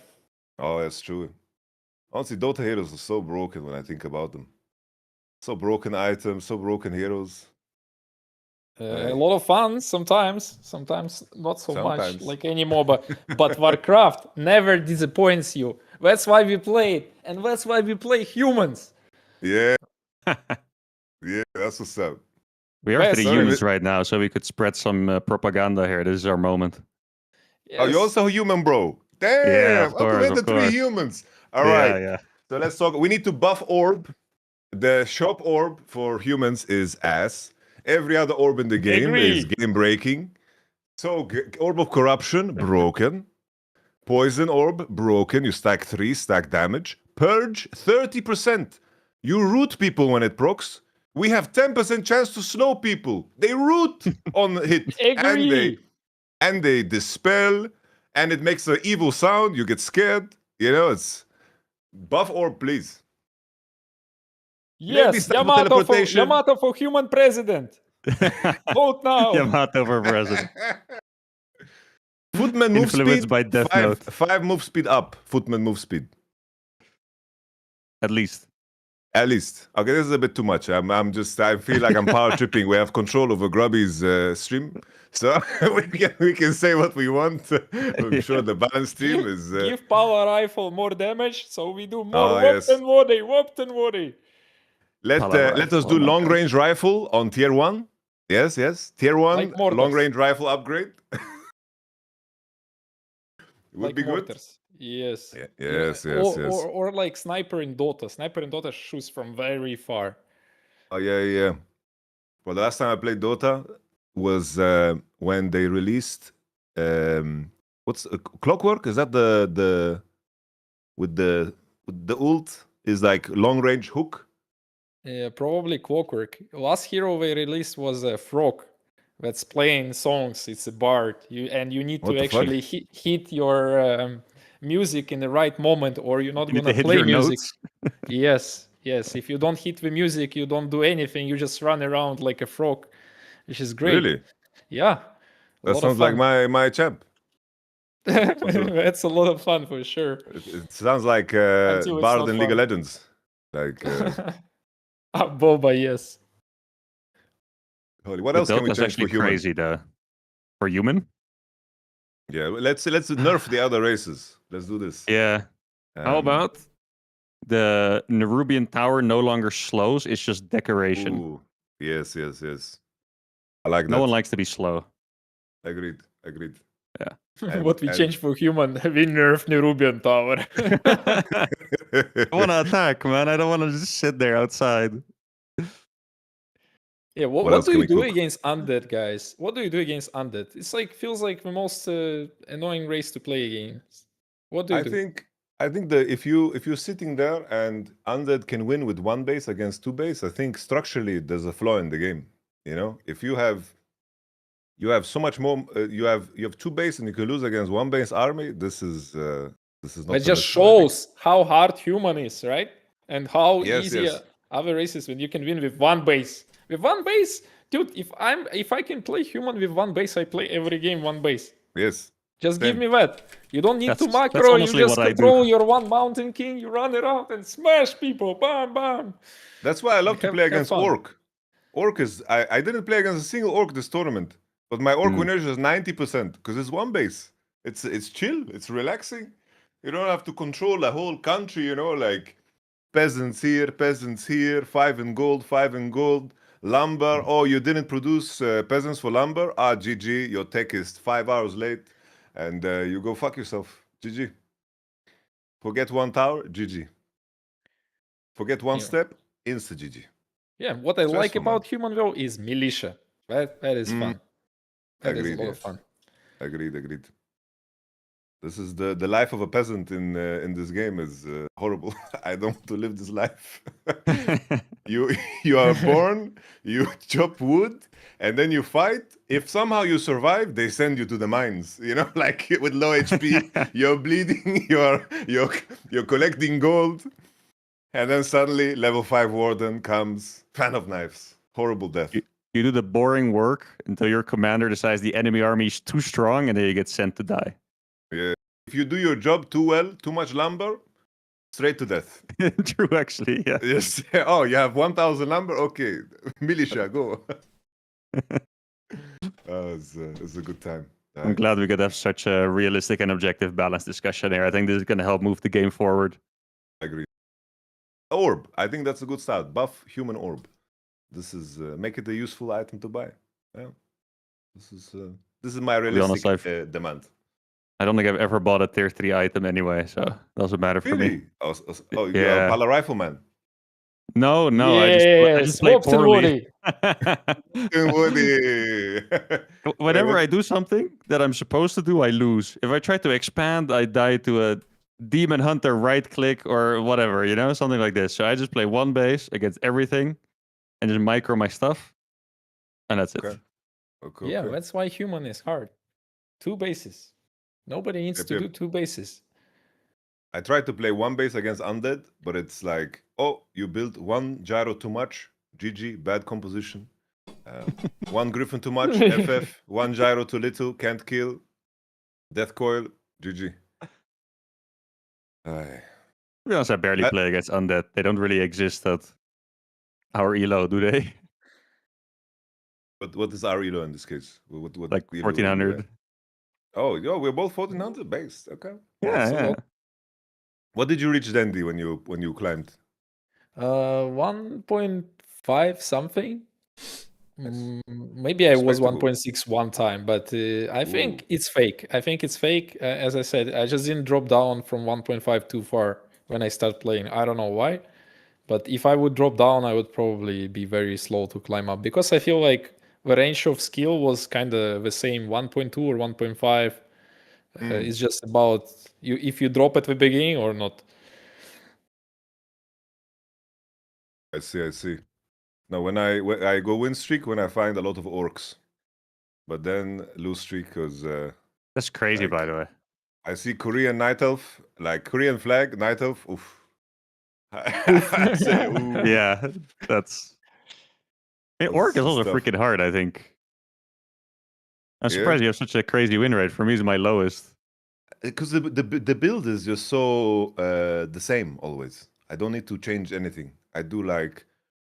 Speaker 7: Oh, that's true. Honestly, Dota heroes are so broken when I think about them. So broken items, so broken heroes.
Speaker 18: A lot of fun sometimes not so much
Speaker 7: Sometimes.
Speaker 18: like anymore. But Warcraft never disappoints you. That's why we play it, and that's why we play humans.
Speaker 7: Yeah. Yeah, that's what's up.
Speaker 19: We are 3 humans right now, so we could spread some propaganda here. This is our moment.
Speaker 7: Oh, you're also a human, bro. Damn.
Speaker 19: Yeah, of
Speaker 7: Okay,
Speaker 19: course,
Speaker 7: we're
Speaker 19: of
Speaker 7: the 3
Speaker 19: course.
Speaker 7: humans. All
Speaker 19: Yeah,
Speaker 7: right.
Speaker 19: yeah.
Speaker 7: So let's talk. We need to buff orb. The shop orb for humans is ass. Every other orb in the game is game breaking. So orb of corruption, broken. Poison orb, broken. You stack 3, stack damage. Purge, 30%. You root people when it procs. We have 10% chance to slow people. They root on hit. And they dispel. And it makes an evil sound. You get scared. You know, it's buff orb, please.
Speaker 18: Yes, Yamato for human president. Vote now.
Speaker 19: Yamato for president.
Speaker 7: Footman move
Speaker 19: Influenced
Speaker 7: speed.
Speaker 19: by Death Note.
Speaker 7: 5 move speed up. Footman move speed.
Speaker 19: At least.
Speaker 7: At least. Okay, this is a bit too much. I feel like I'm power tripping. We have control over Grubby's stream. So we can say what we want. I'm sure the balance team is...
Speaker 18: Give power rifle more damage, so we do more
Speaker 7: Oh, yes.
Speaker 18: whoop and worry.
Speaker 7: Let us do long range rifle on tier 1. Yes. Tier 1,
Speaker 18: Like mortars.
Speaker 7: long range rifle upgrade. Would
Speaker 18: Like
Speaker 7: be good.
Speaker 18: mortars. Yes.
Speaker 7: Yes.
Speaker 18: Or like sniper in Dota. Sniper in Dota shoots from very far.
Speaker 7: Oh, yeah. Well, the last time I played Dota was when they released what's Clockwork? Is that the with the ult is like long range hook?
Speaker 18: Yeah, probably Clockwork. Last hero they released was a frog that's playing songs. It's a bard. You need
Speaker 7: What
Speaker 18: to
Speaker 7: the fuck?
Speaker 18: actually hit your music in the right moment, or you're not
Speaker 19: You need
Speaker 18: gonna
Speaker 19: to hit
Speaker 18: play
Speaker 19: your
Speaker 18: music.
Speaker 19: notes.
Speaker 18: Yes. If you don't hit the music, you don't do anything. You just run around like a frog, which is great.
Speaker 7: Really?
Speaker 18: Yeah.
Speaker 7: That sounds like my champ.
Speaker 18: That's a lot of fun for sure.
Speaker 7: It sounds like
Speaker 18: Until it's
Speaker 7: Bard
Speaker 18: not
Speaker 7: in League of
Speaker 18: fun.
Speaker 7: Legends. Like
Speaker 18: Boba, yes.
Speaker 7: holy, what
Speaker 19: The
Speaker 7: else can we
Speaker 19: Delta's
Speaker 7: change for
Speaker 19: actually
Speaker 7: human?
Speaker 19: crazy, though. For human?
Speaker 7: Yeah, let's nerf the other races. Let's do this.
Speaker 19: Yeah. How about the Nerubian Tower no longer slows, it's just decoration.
Speaker 7: Ooh, yes. I like that.
Speaker 19: No one likes to be slow.
Speaker 7: Agreed.
Speaker 19: Yeah.
Speaker 18: What we change for human, we nerf Nerubian Tower.
Speaker 19: I want to attack, man. I don't want to just sit there outside.
Speaker 18: Yeah,
Speaker 7: What
Speaker 18: what
Speaker 7: else
Speaker 18: do
Speaker 7: can
Speaker 18: you
Speaker 7: we
Speaker 18: do
Speaker 7: cook?
Speaker 18: against undead, guys? What do you do against undead? It's like feels like the most annoying race to play against. What do you do?
Speaker 7: I think that if you're sitting there and undead can win with 1 base against 2 base, I think structurally there's a flaw in the game. You know, if you have so much more, you have 2 base and you can lose against 1 base army. This is not.
Speaker 18: It just shows how hard human is, right? And how
Speaker 7: Yes,
Speaker 18: easy
Speaker 7: yes.
Speaker 18: other races when you can win with 1 base. With 1 base, dude. If I can play human with 1 base, I play every game 1 base.
Speaker 7: Yes.
Speaker 18: Just give
Speaker 7: Same.
Speaker 18: me that. You don't need to
Speaker 19: That's
Speaker 18: macro. You
Speaker 19: honestly
Speaker 18: just
Speaker 19: what I do.
Speaker 18: control your 1 Mountain King. You run around and smash people. Bam, bam.
Speaker 7: That's why I love to play
Speaker 18: Have
Speaker 7: against
Speaker 18: fun.
Speaker 7: Orc. Orc is I didn't play against a single Orc this tournament, but my Orc win rate is 90% because it's 1 base. It's chill. It's relaxing. You don't have to control the whole country. You know, like peasants here, 5 in gold, 5 in gold. Lumber. Oh, you didn't produce peasants for lumber. GG. Your tech is 5 hours late, and you go fuck yourself. GG. Forget 1 tower. GG. Forget 1 step. Insta GG.
Speaker 18: Yeah, what I
Speaker 7: Stressful,
Speaker 18: like
Speaker 7: man.
Speaker 18: about human though is militia. That is fun. That is
Speaker 7: Agreed.
Speaker 18: a lot of
Speaker 7: Yes.
Speaker 18: fun.
Speaker 7: Agreed. This is the life of a peasant in this game is horrible. I don't want to live this life. you are born, you chop wood, and then you fight. If somehow you survive, they send you to the mines. You know, like with low HP, you're bleeding, you're collecting gold, and then suddenly level 5 warden comes, fan of knives, horrible death.
Speaker 19: You do the boring work until your commander decides the enemy army is too strong, and then you get sent to die.
Speaker 7: Yeah. If you do your job too well, too much lumber, straight to death.
Speaker 19: True, actually, yeah.
Speaker 7: Yes. Oh, you have 1,000 lumber? Okay. Militia, go. It's a good time.
Speaker 19: I'm glad we could have such a realistic and objective balanced discussion here. I think this is going to help move the game forward.
Speaker 7: I agree. Orb. I think that's a good start. Buff human orb. This is make it a useful item to buy. Yeah. This is my realistic demand.
Speaker 19: I don't think I've ever bought a tier 3 item anyway, so it doesn't matter for me.
Speaker 7: Really? Oh, you're a Pala Rifleman.
Speaker 19: No, I just play
Speaker 18: Swapped and
Speaker 19: poorly.
Speaker 7: Woody.
Speaker 19: Whenever I do something that I'm supposed to do, I lose. If I try to expand, I die to a demon hunter right click or whatever, you know, something like this. So I just play one base against everything and just micro my stuff, and that's it.
Speaker 7: Okay,
Speaker 18: Yeah, that's why human is hard. 2 bases. Nobody needs to do 2 bases.
Speaker 7: I tried to play one base against undead, but it's like, oh, you built one gyro too much, GG, bad composition. One griffin too much, FF. One gyro too little, can't kill. Death coil, GG.
Speaker 19: To be honest, I barely play against undead. They don't really exist at our elo, do they?
Speaker 7: But what is our elo in this case? What
Speaker 19: Like 1400.
Speaker 7: Oh, yo, we're both 1400 based. Okay.
Speaker 19: Yeah.
Speaker 7: What did you reach, Dandy, when you climbed?
Speaker 18: 1.5 something. Maybe I was 1.6 one time, but I think it's fake. As I said, I just didn't drop down from 1.5 too far when I start playing. I don't know why, but if I would drop down, I would probably be very slow to climb up because I feel like the range of skill was kind of the same, 1.2 or 1.5. It's just about if you drop at the beginning or not.
Speaker 7: I see. Now, when I go win streak, when I find a lot of orcs, but then lose streak because
Speaker 19: that's crazy, by the way.
Speaker 7: I see Korean night elf, like Korean flag night elf. Oof. I say, ooh.
Speaker 19: Yeah, that's. Orc is also freaking hard, I think. I'm surprised you have such a crazy win rate. For me, it's my lowest.
Speaker 7: Because the build is just so the same always. I don't need to change anything. I do like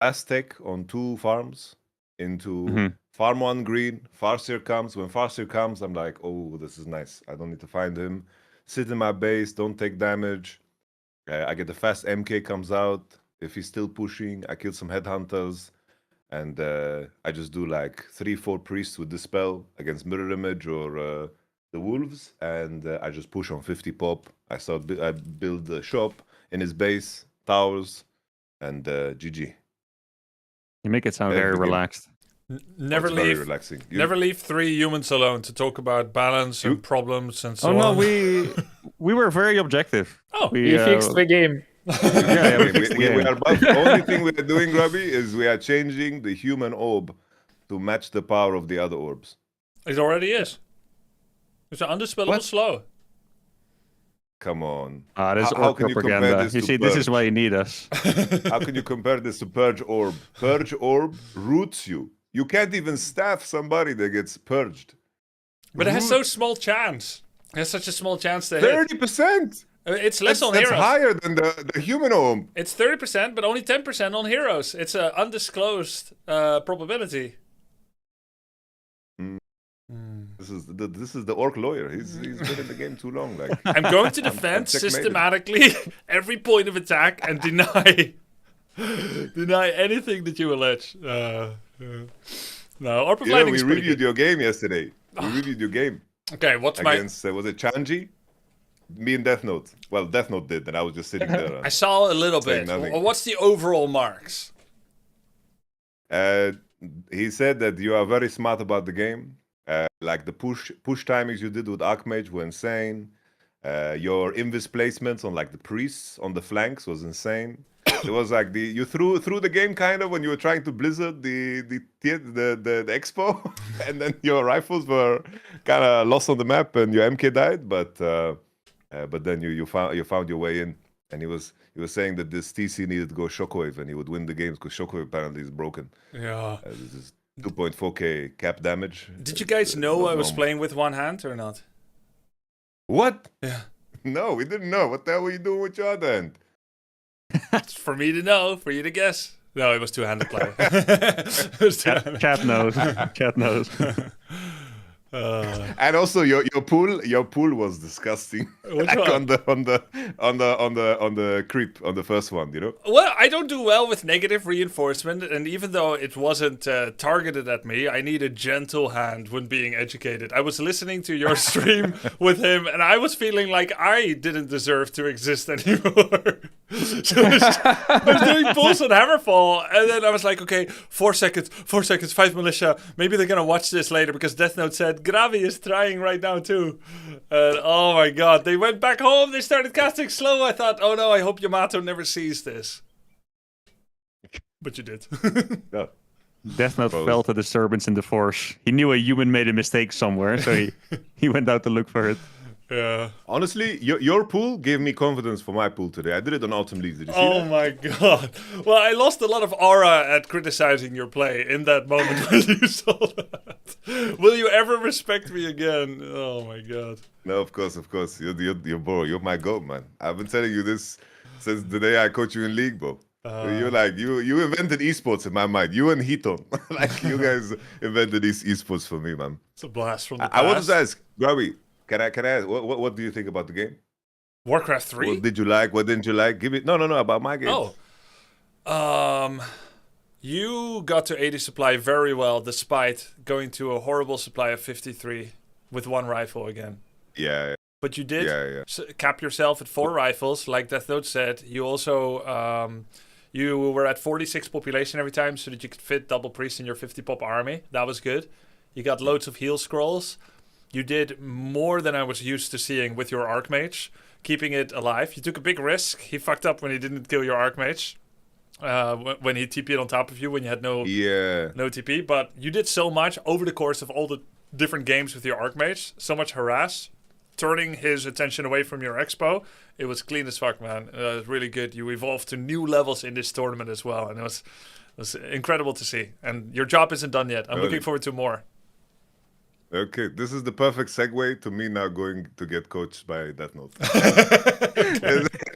Speaker 7: Aztec on 2 farms into farm 1 green. Farseer comes. When Farseer comes, I'm like, oh, this is nice. I don't need to find him. Sit in my base. Don't take damage. I get the fast MK comes out. If he's still pushing, I kill some headhunters. And I just do like 3-4 priests with the spell against mirror image or the wolves, and I just push on 50 pop. I build the shop in his base, towers, and GG.
Speaker 19: You make it sound very relaxed.
Speaker 1: Never
Speaker 7: very
Speaker 1: leave.
Speaker 7: Relaxing.
Speaker 1: Never leave 3 humans alone to talk about balance and problems and so on.
Speaker 19: Oh no, we were very objective.
Speaker 1: Oh,
Speaker 18: we fixed the game.
Speaker 7: We are buff. The only thing we are doing, Grubby, is we are changing the human orb to match the power of the other orbs.
Speaker 1: It already is. It's an undispellable slow.
Speaker 7: Come on.
Speaker 19: This
Speaker 7: how can you compare this
Speaker 19: you
Speaker 7: to
Speaker 19: see,
Speaker 7: Purge?
Speaker 19: this is why you need us.
Speaker 7: How can you compare this to Purge Orb? Purge Orb roots you. You can't even staff somebody that gets purged.
Speaker 1: But it has so small chance. It has such a small chance to hit.
Speaker 7: 30%!
Speaker 1: It's less on
Speaker 7: That's
Speaker 1: heroes.
Speaker 7: higher than the human orb.
Speaker 1: It's 30%, but only 10% on heroes. It's an undisclosed probability.
Speaker 7: This is the orc lawyer. He's been in the game too long. Like
Speaker 1: I'm going to defend systematically every point of attack and deny anything that you allege. No, orb of lightning.
Speaker 7: We reviewed your game yesterday. We reviewed your game.
Speaker 1: Okay, what's
Speaker 7: against, was it Chanji? Me and Death Note. Well, Death Note did, and I was just sitting there.
Speaker 1: I saw a little bit. What's the overall marks?
Speaker 7: He said that you are very smart about the game. Like the push timings you did with Archmage were insane. Your invis placements on like the priests on the flanks was insane. It was like you threw the game kind of when you were trying to blizzard the expo, and then your rifles were kind of lost on the map and your MK died, but then you found your way in. And he was saying that this TC needed to go Shockwave and he would win the games because Shockwave apparently is broken.
Speaker 1: Yeah.
Speaker 7: This is 2.4k cap damage.
Speaker 1: Did you guys know I was playing with one hand or not?
Speaker 7: What?
Speaker 1: Yeah.
Speaker 7: No, we didn't know. What the hell were you doing with your other hand?
Speaker 1: It's for me to know, for you to guess. No, it was two-handed play.
Speaker 19: Chat knows. Chat knows.
Speaker 7: And also your pool was disgusting.
Speaker 1: Which
Speaker 7: Like
Speaker 1: one?
Speaker 7: on the creep on the first one, you know?
Speaker 1: Well, I don't do well with negative reinforcement, and even though it wasn't targeted at me, I need a gentle hand when being educated. I was listening to your stream with him, and I was feeling like I didn't deserve to exist anymore. So I was doing pulls on Hammerfall, and then I was like, okay, 4 seconds, 5 militia. Maybe they're gonna watch this later because Death Note said Grubby is trying right now too. And oh my god, they went back home. They started casting slow. I thought, oh no, I hope Yamato never sees this. But you did.
Speaker 7: No.
Speaker 19: Death Note felt a disturbance in the force. He knew a human made a mistake somewhere, so he went out to look for it.
Speaker 1: Yeah.
Speaker 7: Honestly, your pool gave me confidence for my pool today. I did it on Autumn Leaves. Did you see
Speaker 1: Oh
Speaker 7: that?
Speaker 1: my god. Well, I lost a lot of aura at criticizing your play in that moment when you saw that. Will you ever respect me again? Oh my god.
Speaker 7: No, of course. You're bro. You're my goat, man. I've been telling you this since the day I coach you in League, bro. You're like you invented esports in my mind. You and Hiton, like you guys invented these esports for me, man.
Speaker 1: It's a blast from the past.
Speaker 7: I wanted to ask, Grubby, can I ask what do you think about the game?
Speaker 1: Warcraft 3?
Speaker 7: What did you like? What didn't you like? Give it no about my game.
Speaker 1: You got to 80 supply very well despite going to a horrible supply of 53 with one rifle again.
Speaker 7: Yeah.
Speaker 1: But you did cap yourself at 4 rifles, like Death Note said. You also you were at 46 population every time so that you could fit double priest in your 50 pop army. That was good. You got loads of heal scrolls. You did more than I was used to seeing with your Archmage, keeping it alive. You took a big risk. He fucked up when he didn't kill your Archmage. When he TP'd on top of you when you had no TP. But you did so much over the course of all the different games with your Archmage. So much harass. Turning his attention away from your expo. It was clean as fuck, man. It was really good. You evolved to new levels in this tournament as well. And it was incredible to see. And your job isn't done yet. I'm looking forward to more.
Speaker 7: Okay, this is the perfect segue to me now going to get coached by Death Note.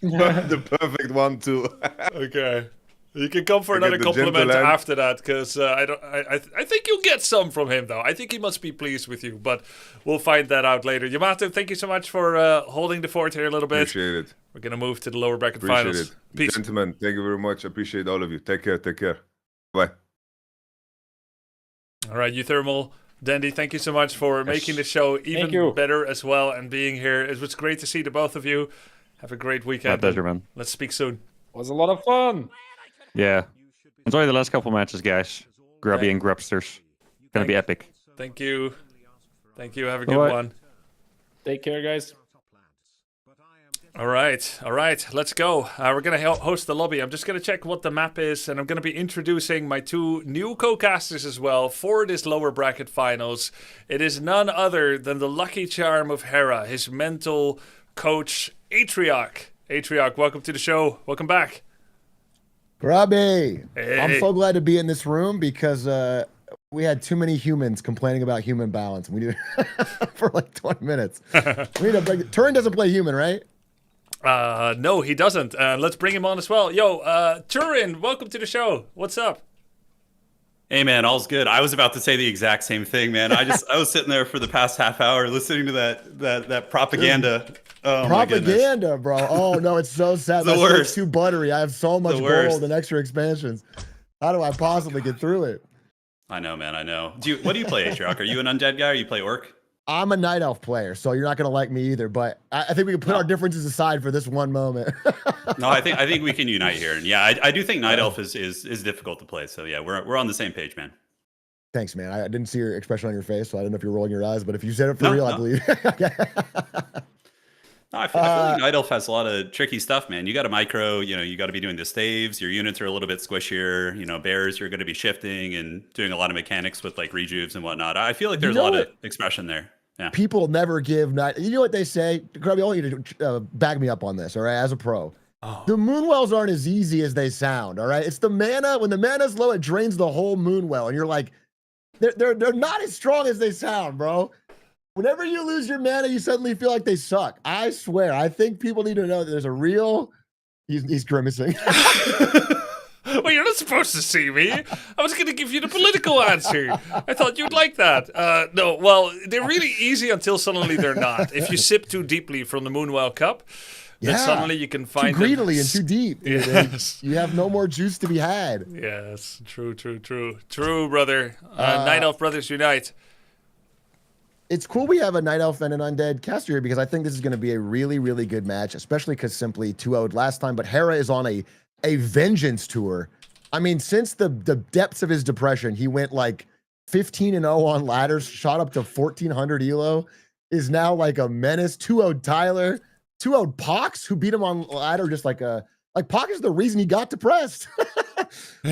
Speaker 7: The perfect one too.
Speaker 1: Okay. You can come for another compliment after that, because I think you'll get some from him, though. I think he must be pleased with you, but we'll find that out later. Yamato, thank you so much for holding the fort here a little bit.
Speaker 7: Appreciate it.
Speaker 1: We're going to move to the lower bracket
Speaker 7: Appreciate
Speaker 1: finals.
Speaker 7: it.
Speaker 1: Peace.
Speaker 7: Gentlemen, thank you very much. Appreciate all of you. Take care. Bye.
Speaker 1: All right, Euthermal, Dandy, thank you so much for making the show even better as well and being here. It was great to see the both of you. Have a great weekend.
Speaker 19: My pleasure, man.
Speaker 1: Let's speak soon.
Speaker 18: It was a lot of fun.
Speaker 19: Yeah. Enjoy the last couple matches, guys. Grubby and Grubsters. Gonna be epic.
Speaker 1: Thank you. Thank you. Have a good one.
Speaker 18: Take care, guys.
Speaker 1: All right, let's go. We're going to host the lobby. I'm just going to check what the map is, and I'm going to be introducing my 2 new co-casters as well for this lower bracket finals. It is none other than the lucky charm of Hera, his mental coach, Atrioc. Atrioc, welcome to the show. Welcome back.
Speaker 21: Grubby,
Speaker 1: Hey.
Speaker 21: I'm so glad to be in this room because we had too many humans complaining about human balance. We did for like 20 minutes. We need to break it. Turin doesn't play human, right?
Speaker 1: No, he doesn't. Let's bring him on as well. Yo, Turin, welcome to the show. What's up?
Speaker 22: Hey man, all's good. I was about to say the exact same thing, man. I was sitting there for the past half hour listening to that propaganda. Oh,
Speaker 21: propaganda, bro. Oh no, it's so sad.
Speaker 22: The
Speaker 21: That's
Speaker 22: worst.
Speaker 21: too buttery. I have so much
Speaker 22: The worst.
Speaker 21: gold and extra expansions. How do I possibly get through it?
Speaker 22: I know, man. I know. What do you play, Atrioc? Are you an undead guy or you play orc?
Speaker 21: I'm a night elf player, so you're not gonna like me either. But I think we can put our differences aside for this one moment.
Speaker 22: No, I think we can unite here. And yeah, I do think night elf is difficult to play. So yeah, we're on the same page, man.
Speaker 21: Thanks, man. I didn't see your expression on your face, so I don't know if you're rolling your eyes, but if you said it for real, I believe.
Speaker 22: No, I feel like Night Elf has a lot of tricky stuff, man. You got a micro, you got to be doing the staves. Your units are a little bit squishier. Bears, you're going to be shifting and doing a lot of mechanics with like rejuves and whatnot. I feel like there's a lot of expression there. Yeah.
Speaker 21: People never give night. You know what they say? Grubby, I want you to back me up on this, all right? As a pro. The moonwells aren't as easy as they sound, all right? It's the mana. When the mana's low, it drains the whole moonwell. And you're like, they're not as strong as they sound, bro. Whenever you lose your mana, you suddenly feel like they suck. I swear. I think people need to know that there's a real... He's grimacing.
Speaker 1: Well, you're not supposed to see me. I was going to give you the political answer. I thought you'd like that. No, well, they're really easy until suddenly they're not. If you sip too deeply from the Moonwell Cup, then suddenly you can find
Speaker 21: too greedily and too deep.
Speaker 1: Yes.
Speaker 21: You have no more juice to be had.
Speaker 1: Yes, true, brother. Night Elf Brothers Unite.
Speaker 21: It's cool we have a Night Elf and an Undead caster here because I think this is going to be a really, really good match, especially because Simply 2-0'd last time, but Hera is on a vengeance tour. I mean, since the depths of his depression, he went like 15-0 on ladders, shot up to 1400 elo, is now like a menace. 2-0'd Tyler, 2-0'd Pox, who beat him on ladder just like Pox is the reason he got depressed.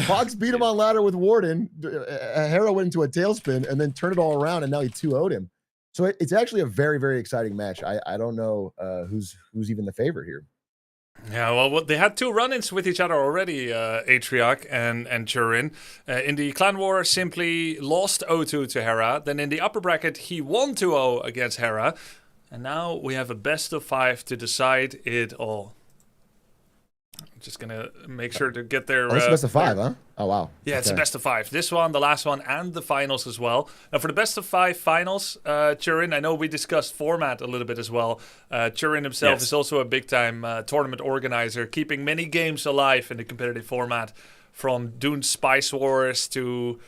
Speaker 21: Pox beat him on ladder with Warden. Hera went into a tailspin and then turned it all around, and now he 2-0'd him. So it's actually a very, very exciting match. I don't know who's even the favorite here.
Speaker 1: Yeah, well, they had two run-ins with each other already, Atriarch and Turin. In the Clan War, Simply lost 0-2 to Hera. Then in the upper bracket, he won 2-0 against Hera. And now we have a best of 5 to decide it all. I'm just going to make sure to get there.
Speaker 21: Oh, it's best of 5, huh? Oh, wow.
Speaker 1: Yeah, it's the best of 5. This one, the last one, and the finals as well. Now, for the best of 5 finals, Turin, I know we discussed format a little bit as well. Turin himself is also a big-time tournament organizer, keeping many games alive in the competitive format, from Dune Spice Wars to,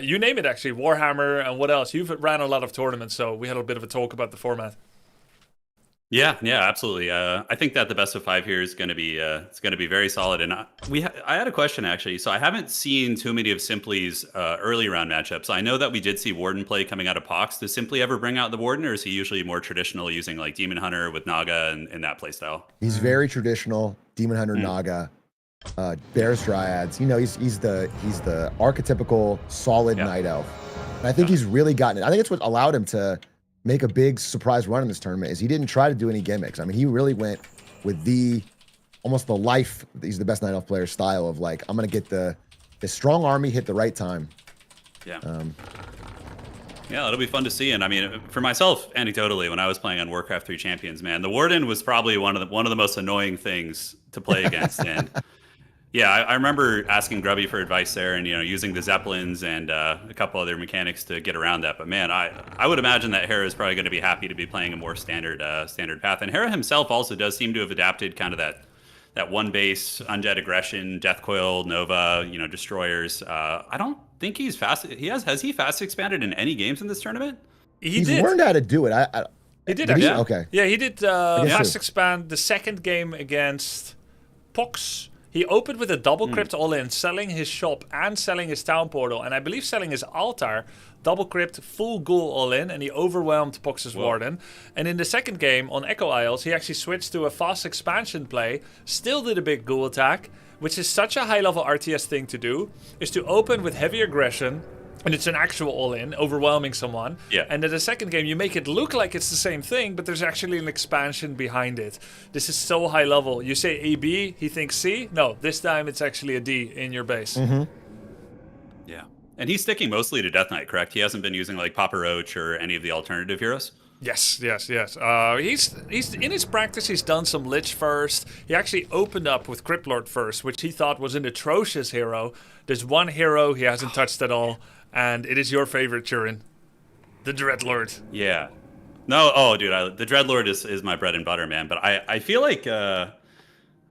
Speaker 1: you name it, actually, Warhammer, and what else? You've ran a lot of tournaments, so we had a bit of a talk about the format.
Speaker 22: Yeah, absolutely. I think that the best of 5 here is going to be it's going to be very solid. And I had a question actually. So I haven't seen too many of Simply's early round matchups. I know that we did see Warden play coming out of Pox. Does Simply ever bring out the Warden, or is he usually more traditional, using like Demon Hunter with Naga and that playstyle?
Speaker 21: He's very traditional. Demon Hunter, Naga, Bears Dryads. You know, he's the archetypical solid Night Elf. And I think he's really gotten it. I think it's what allowed him to make a big surprise run in this tournament, is he didn't try to do any gimmicks. I mean, he really went with almost the life, he's the best Night Elf player style of like, I'm going to get the strong army hit the right time.
Speaker 22: Yeah. Yeah, it'll be fun to see. And I mean, for myself, anecdotally, when I was playing on Warcraft 3 Champions, man, the Warden was probably one of the most annoying things to play against. And yeah, I remember asking Grubby for advice there, and using the Zeppelins and a couple other mechanics to get around that. But man, I would imagine that Hera is probably going to be happy to be playing a more standard path. And Hera himself also does seem to have adapted kind of that one base undead aggression, Death Coil, Nova, destroyers. I don't think he's fast. Has he fast expanded in any games in this tournament?
Speaker 21: He's learned how to do it.
Speaker 1: He did
Speaker 21: actually.
Speaker 1: Okay. Yeah, he did fast expand the second game against Pox. He opened with a double crypt all-in, selling his shop and selling his town portal, and I believe selling his altar. Double crypt, full ghoul all-in, and he overwhelmed Pox's Warden. And in the second game, on Echo Isles, he actually switched to a fast expansion play, still did a big ghoul attack, which is such a high-level RTS thing to do, is to open with heavy aggression, and it's an actual all-in, overwhelming someone.
Speaker 22: Yeah.
Speaker 1: And in the second game, you make it look like it's the same thing, but there's actually an expansion behind it. This is so high level. You say AB, he thinks C. No, this time it's actually a D in your base.
Speaker 22: Yeah. And he's sticking mostly to Death Knight, correct? He hasn't been using like Papa Roach or any of the alternative heroes?
Speaker 1: Yes. He's in his practice, he's done some Lich first. He actually opened up with Cryptlord first, which he thought was an atrocious hero. There's one hero he hasn't touched at all, and it is your favorite, Turin. The Dreadlord.
Speaker 22: Yeah. No, dude, the Dreadlord is my bread and butter, man. But I feel like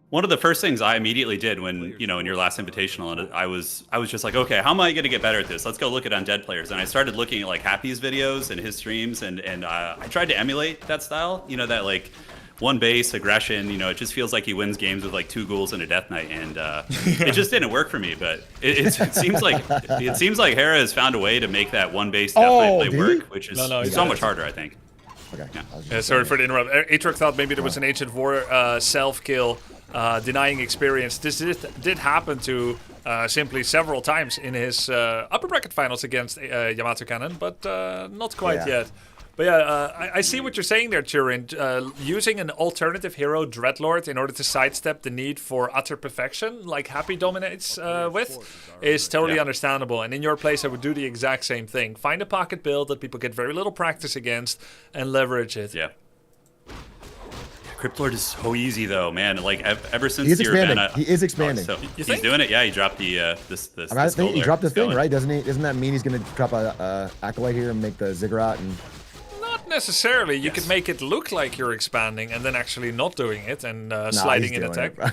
Speaker 22: one of the first things I immediately did when, in your last invitational, and I was just like, okay, how am I going to get better at this? Let's go look at undead players. And I started looking at like Happy's videos and his streams, and I tried to emulate that style, that like one base aggression. You know, it just feels like he wins games with like 2 ghouls and a Death Knight, and it just didn't work for me. But it seems like Hera has found a way to make that one base Death Knight play work, which is so much harder, I think.
Speaker 21: Okay.
Speaker 1: Yeah, sorry for the interrupt. Atrok thought maybe there was an Ancient War self-kill denying experience. This did happen to Simply several times in his upper bracket finals against Yamato Cannon, but not quite yet. But yeah, I see what you're saying there, Turin. Using an alternative hero, Dreadlord, in order to sidestep the need for utter perfection, like Happy dominates with, is totally understandable. And in your place, I would do the exact same thing. Find a pocket build that people get very little practice against and leverage it.
Speaker 22: Yeah. Cryptlord is so easy though, man. Like ever since
Speaker 21: he's
Speaker 22: your
Speaker 21: expanding.
Speaker 22: event,
Speaker 21: He is expanding.
Speaker 22: He's doing it. Yeah, he dropped the this.
Speaker 21: I think he dropped the thing, right? Doesn't he? Doesn't that mean he's going to drop a acolyte here and make the Ziggurat and?
Speaker 1: Not necessarily. You could make it look like you're expanding and then actually not doing it and sliding in attack.
Speaker 22: I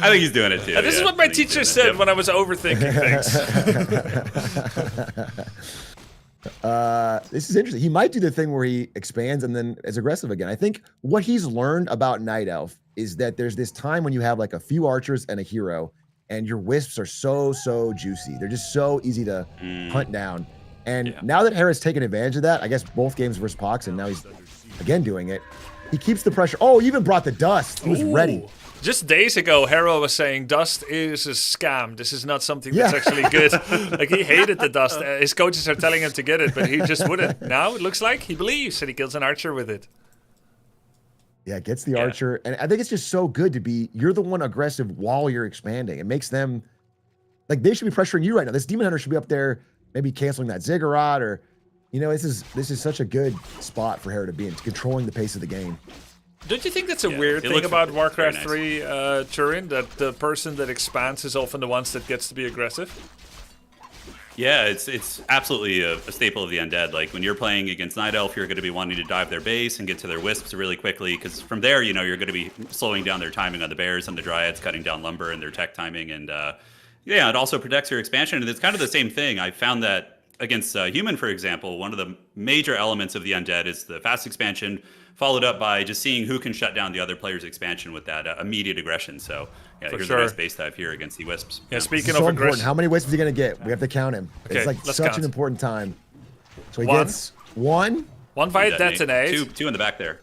Speaker 22: think he's doing it too.
Speaker 1: This is what my teacher said when I was overthinking
Speaker 21: things. This is interesting. He might do the thing where he expands and then is aggressive again. I think what he's learned about Night Elf is that there's this time when you have like a few archers and a hero, and your wisps are so juicy. They're just so easy to hunt down. And now that Hera's taken advantage of that, I guess both games versus Pox, and now he's again doing it. He keeps the pressure. Oh, he even brought the dust. He was ready.
Speaker 1: Just days ago, Hera was saying dust is a scam. This is not something that's actually good. Like, he hated the dust. His coaches are telling him to get it, but he just wouldn't. Now it looks like he believes, and he kills an archer with it.
Speaker 21: Yeah, gets the archer. And I think it's just so good to be, you're the one aggressive while you're expanding. It makes them, like, they should be pressuring you right now. This Demon Hunter should be up there maybe canceling that Ziggurat, or, you know, this is such a good spot for Hera to be in, controlling the pace of the game.
Speaker 1: Don't you think that's a weird thing about Warcraft 3, Turin, that the person that expands is often the ones that gets to be aggressive?
Speaker 22: Yeah, it's absolutely a staple of the Undead. Like, when you're playing against Night Elf, you're going to be wanting to dive their base and get to their wisps really quickly, because from there, you know, you're going to be slowing down their timing on the bears and the dryads, cutting down lumber and their tech timing, and yeah, it also protects your expansion. And it's kind of the same thing. I found that against Human, for example, one of the major elements of the Undead is the fast expansion, followed up by just seeing who can shut down the other player's expansion with that immediate aggression. So, yeah, here's the best base dive here against the Wisps.
Speaker 1: Yeah, speaking
Speaker 21: of
Speaker 1: aggression.
Speaker 21: How many wisps is he going to get? We have to count him.
Speaker 1: Okay,
Speaker 21: it's like such an important time. So he gets one.
Speaker 1: One via detonate.
Speaker 22: Two in the back there.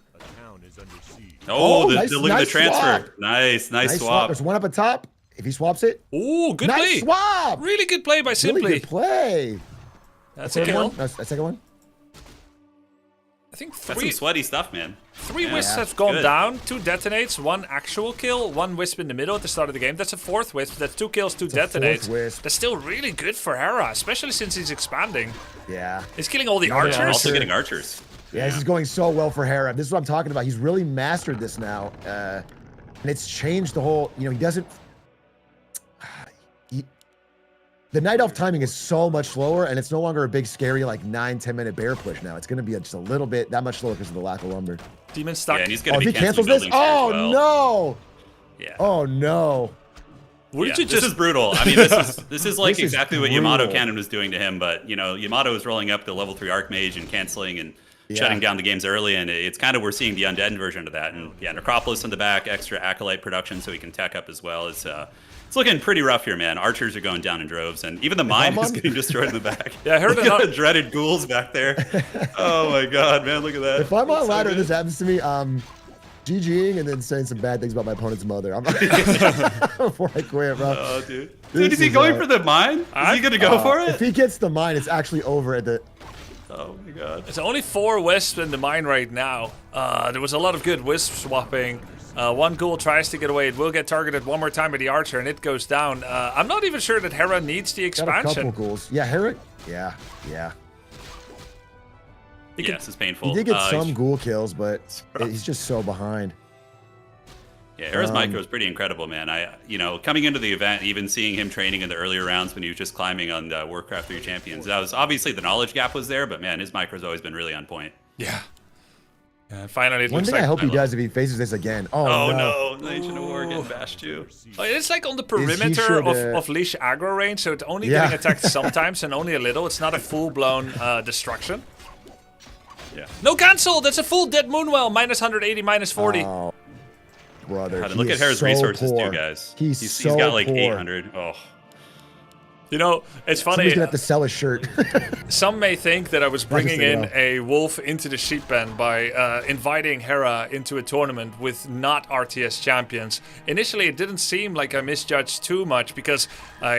Speaker 21: Oh,
Speaker 22: look
Speaker 21: nice
Speaker 22: at the transfer.
Speaker 21: Swap.
Speaker 22: Nice swap.
Speaker 21: There's one up at top. If he swaps it.
Speaker 1: Ooh, good
Speaker 21: nice
Speaker 1: play.
Speaker 21: Swap.
Speaker 1: Really good play by Simply.
Speaker 21: Really good play.
Speaker 1: That's a kill.
Speaker 21: That's a second one.
Speaker 1: I think
Speaker 22: That's some sweaty stuff, man.
Speaker 1: Three wisps have gone down, 2 detonates, 1 actual kill, 1 wisp in the middle at the start of the game. That's a 4th wisp. That's 2 kills, 2 detonates. That's still really good for Hera, especially since he's expanding.
Speaker 21: Yeah.
Speaker 1: He's killing all the archers.
Speaker 22: Also getting archers.
Speaker 21: Yeah, this is going so well for Hera. This is what I'm talking about. He's really mastered this now. And it's changed the whole, you know, he doesn't... The Night Elf timing is so much slower, and it's no longer a big, scary, like 9-10 minute bear push now. It's going to be just a little bit, that much slower because of the lack of lumber.
Speaker 1: Demon stuck.
Speaker 22: Yeah, and he's going to
Speaker 21: be
Speaker 22: if he cancels
Speaker 21: this? Oh, no!
Speaker 22: Yeah.
Speaker 21: Oh, no.
Speaker 22: This is brutal. I mean, this is like exactly what Yamato Cannon was doing to him, but, you know, Yamato is rolling up the level 3 Archmage and canceling and shutting down the games early, and it's kind of, we're seeing the Undead version of that. And yeah, Necropolis in the back, extra Acolyte production so he can tech up as well. It's looking pretty rough here, man. Archers are going down in droves, and even the mine is getting destroyed in the back.
Speaker 1: Yeah, I heard
Speaker 22: the dreaded ghouls back there. Oh my god, man, look at that.
Speaker 21: If I'm on ladder and this happens to me, GGing and then saying some bad things about my opponent's mother. I'm before I quit, bro.
Speaker 22: Oh, dude. Dude, is he going for the mine? Is he going to go for it?
Speaker 21: If he gets the mine, it's actually over at the...
Speaker 22: Oh my god.
Speaker 1: There's only 4 wisps in the mine right now. There was a lot of good wisp swapping. 1 ghoul tries to get away. It will get targeted one more time by the archer, and it goes down. I'm not even sure that Hera needs the expansion.
Speaker 21: Got a couple ghouls. Yeah, Hera. Yeah.
Speaker 22: This is painful.
Speaker 21: He did get some ghoul kills, but he's just so behind.
Speaker 22: Yeah, Hera's micro is pretty incredible, man. You know, coming into the event, even seeing him training in the earlier rounds when he was just climbing on the Warcraft 3 champions, that was obviously the knowledge gap was there, but man, his micro's always been really on point.
Speaker 1: Yeah. Finally, it
Speaker 21: One
Speaker 1: looks
Speaker 21: thing
Speaker 1: like
Speaker 21: I hope he does if he faces this again. Oh
Speaker 22: no, Legion of War getting bashed too.
Speaker 1: It's like on the perimeter of leash aggro range, so it's only getting attacked sometimes and only a little. It's not a full-blown destruction.
Speaker 22: Yeah.
Speaker 1: No cancel. That's a full dead Moonwell. Minus 180, minus 40.
Speaker 21: Oh, brother.
Speaker 22: God,
Speaker 21: he
Speaker 22: look at
Speaker 21: is
Speaker 22: Hera's
Speaker 21: so
Speaker 22: resources
Speaker 21: poor.
Speaker 22: too, guys.
Speaker 21: He's
Speaker 22: He's got like
Speaker 21: poor.
Speaker 22: 800. Oh.
Speaker 1: You know, it's funny.
Speaker 21: Somebody's gonna have to sell his shirt.
Speaker 1: Some may think that I was bringing
Speaker 21: say
Speaker 1: in
Speaker 21: no.
Speaker 1: a wolf into the sheep pen by inviting Hera into a tournament with not RTS champions. Initially, it didn't seem like I misjudged too much because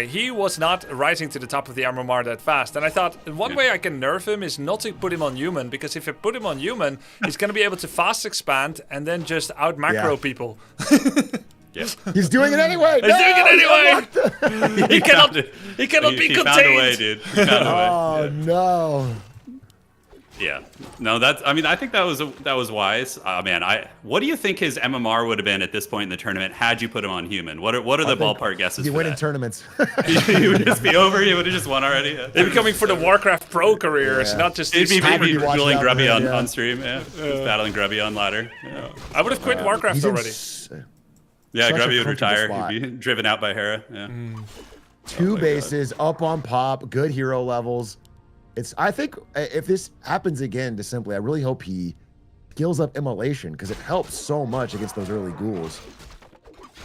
Speaker 1: he was not rising to the top of the MMR that fast. And I thought one way I can nerf him is not to put him on human, because if I put him on human, he's going to be able to fast expand and then just out macro people.
Speaker 22: Yeah.
Speaker 21: He's doing it anyway.
Speaker 1: He's doing it anyway. He cannot be
Speaker 22: He
Speaker 1: contained.
Speaker 22: found a way, dude. He found a way.
Speaker 21: Oh no.
Speaker 22: Yeah, no, I think that was wise. Man, what do you think his MMR would have been at this point in the tournament had you put him on human? What are the ballpark guesses?
Speaker 21: You
Speaker 22: for
Speaker 21: win in
Speaker 22: that?
Speaker 21: tournaments.
Speaker 22: He would just be over. He would have just won already. Yeah.
Speaker 1: They'd be coming for the Warcraft Pro careers, not just
Speaker 22: He'd
Speaker 1: these
Speaker 22: be
Speaker 1: streamers.
Speaker 22: dueling Grubby
Speaker 21: him,
Speaker 22: on stream. Yeah, He's battling Grubby on ladder. Yeah,
Speaker 1: I would have quit Warcraft
Speaker 21: He's in
Speaker 1: already.
Speaker 22: yeah
Speaker 21: such a
Speaker 22: Grubby would
Speaker 21: comfortable
Speaker 22: retire.
Speaker 21: spot.
Speaker 22: He'd be driven out by Hera. Yeah.
Speaker 21: Two bases up on pop, good hero levels. I think if this happens again to Simply, I really hope he skills up Immolation, because it helps so much against those early ghouls.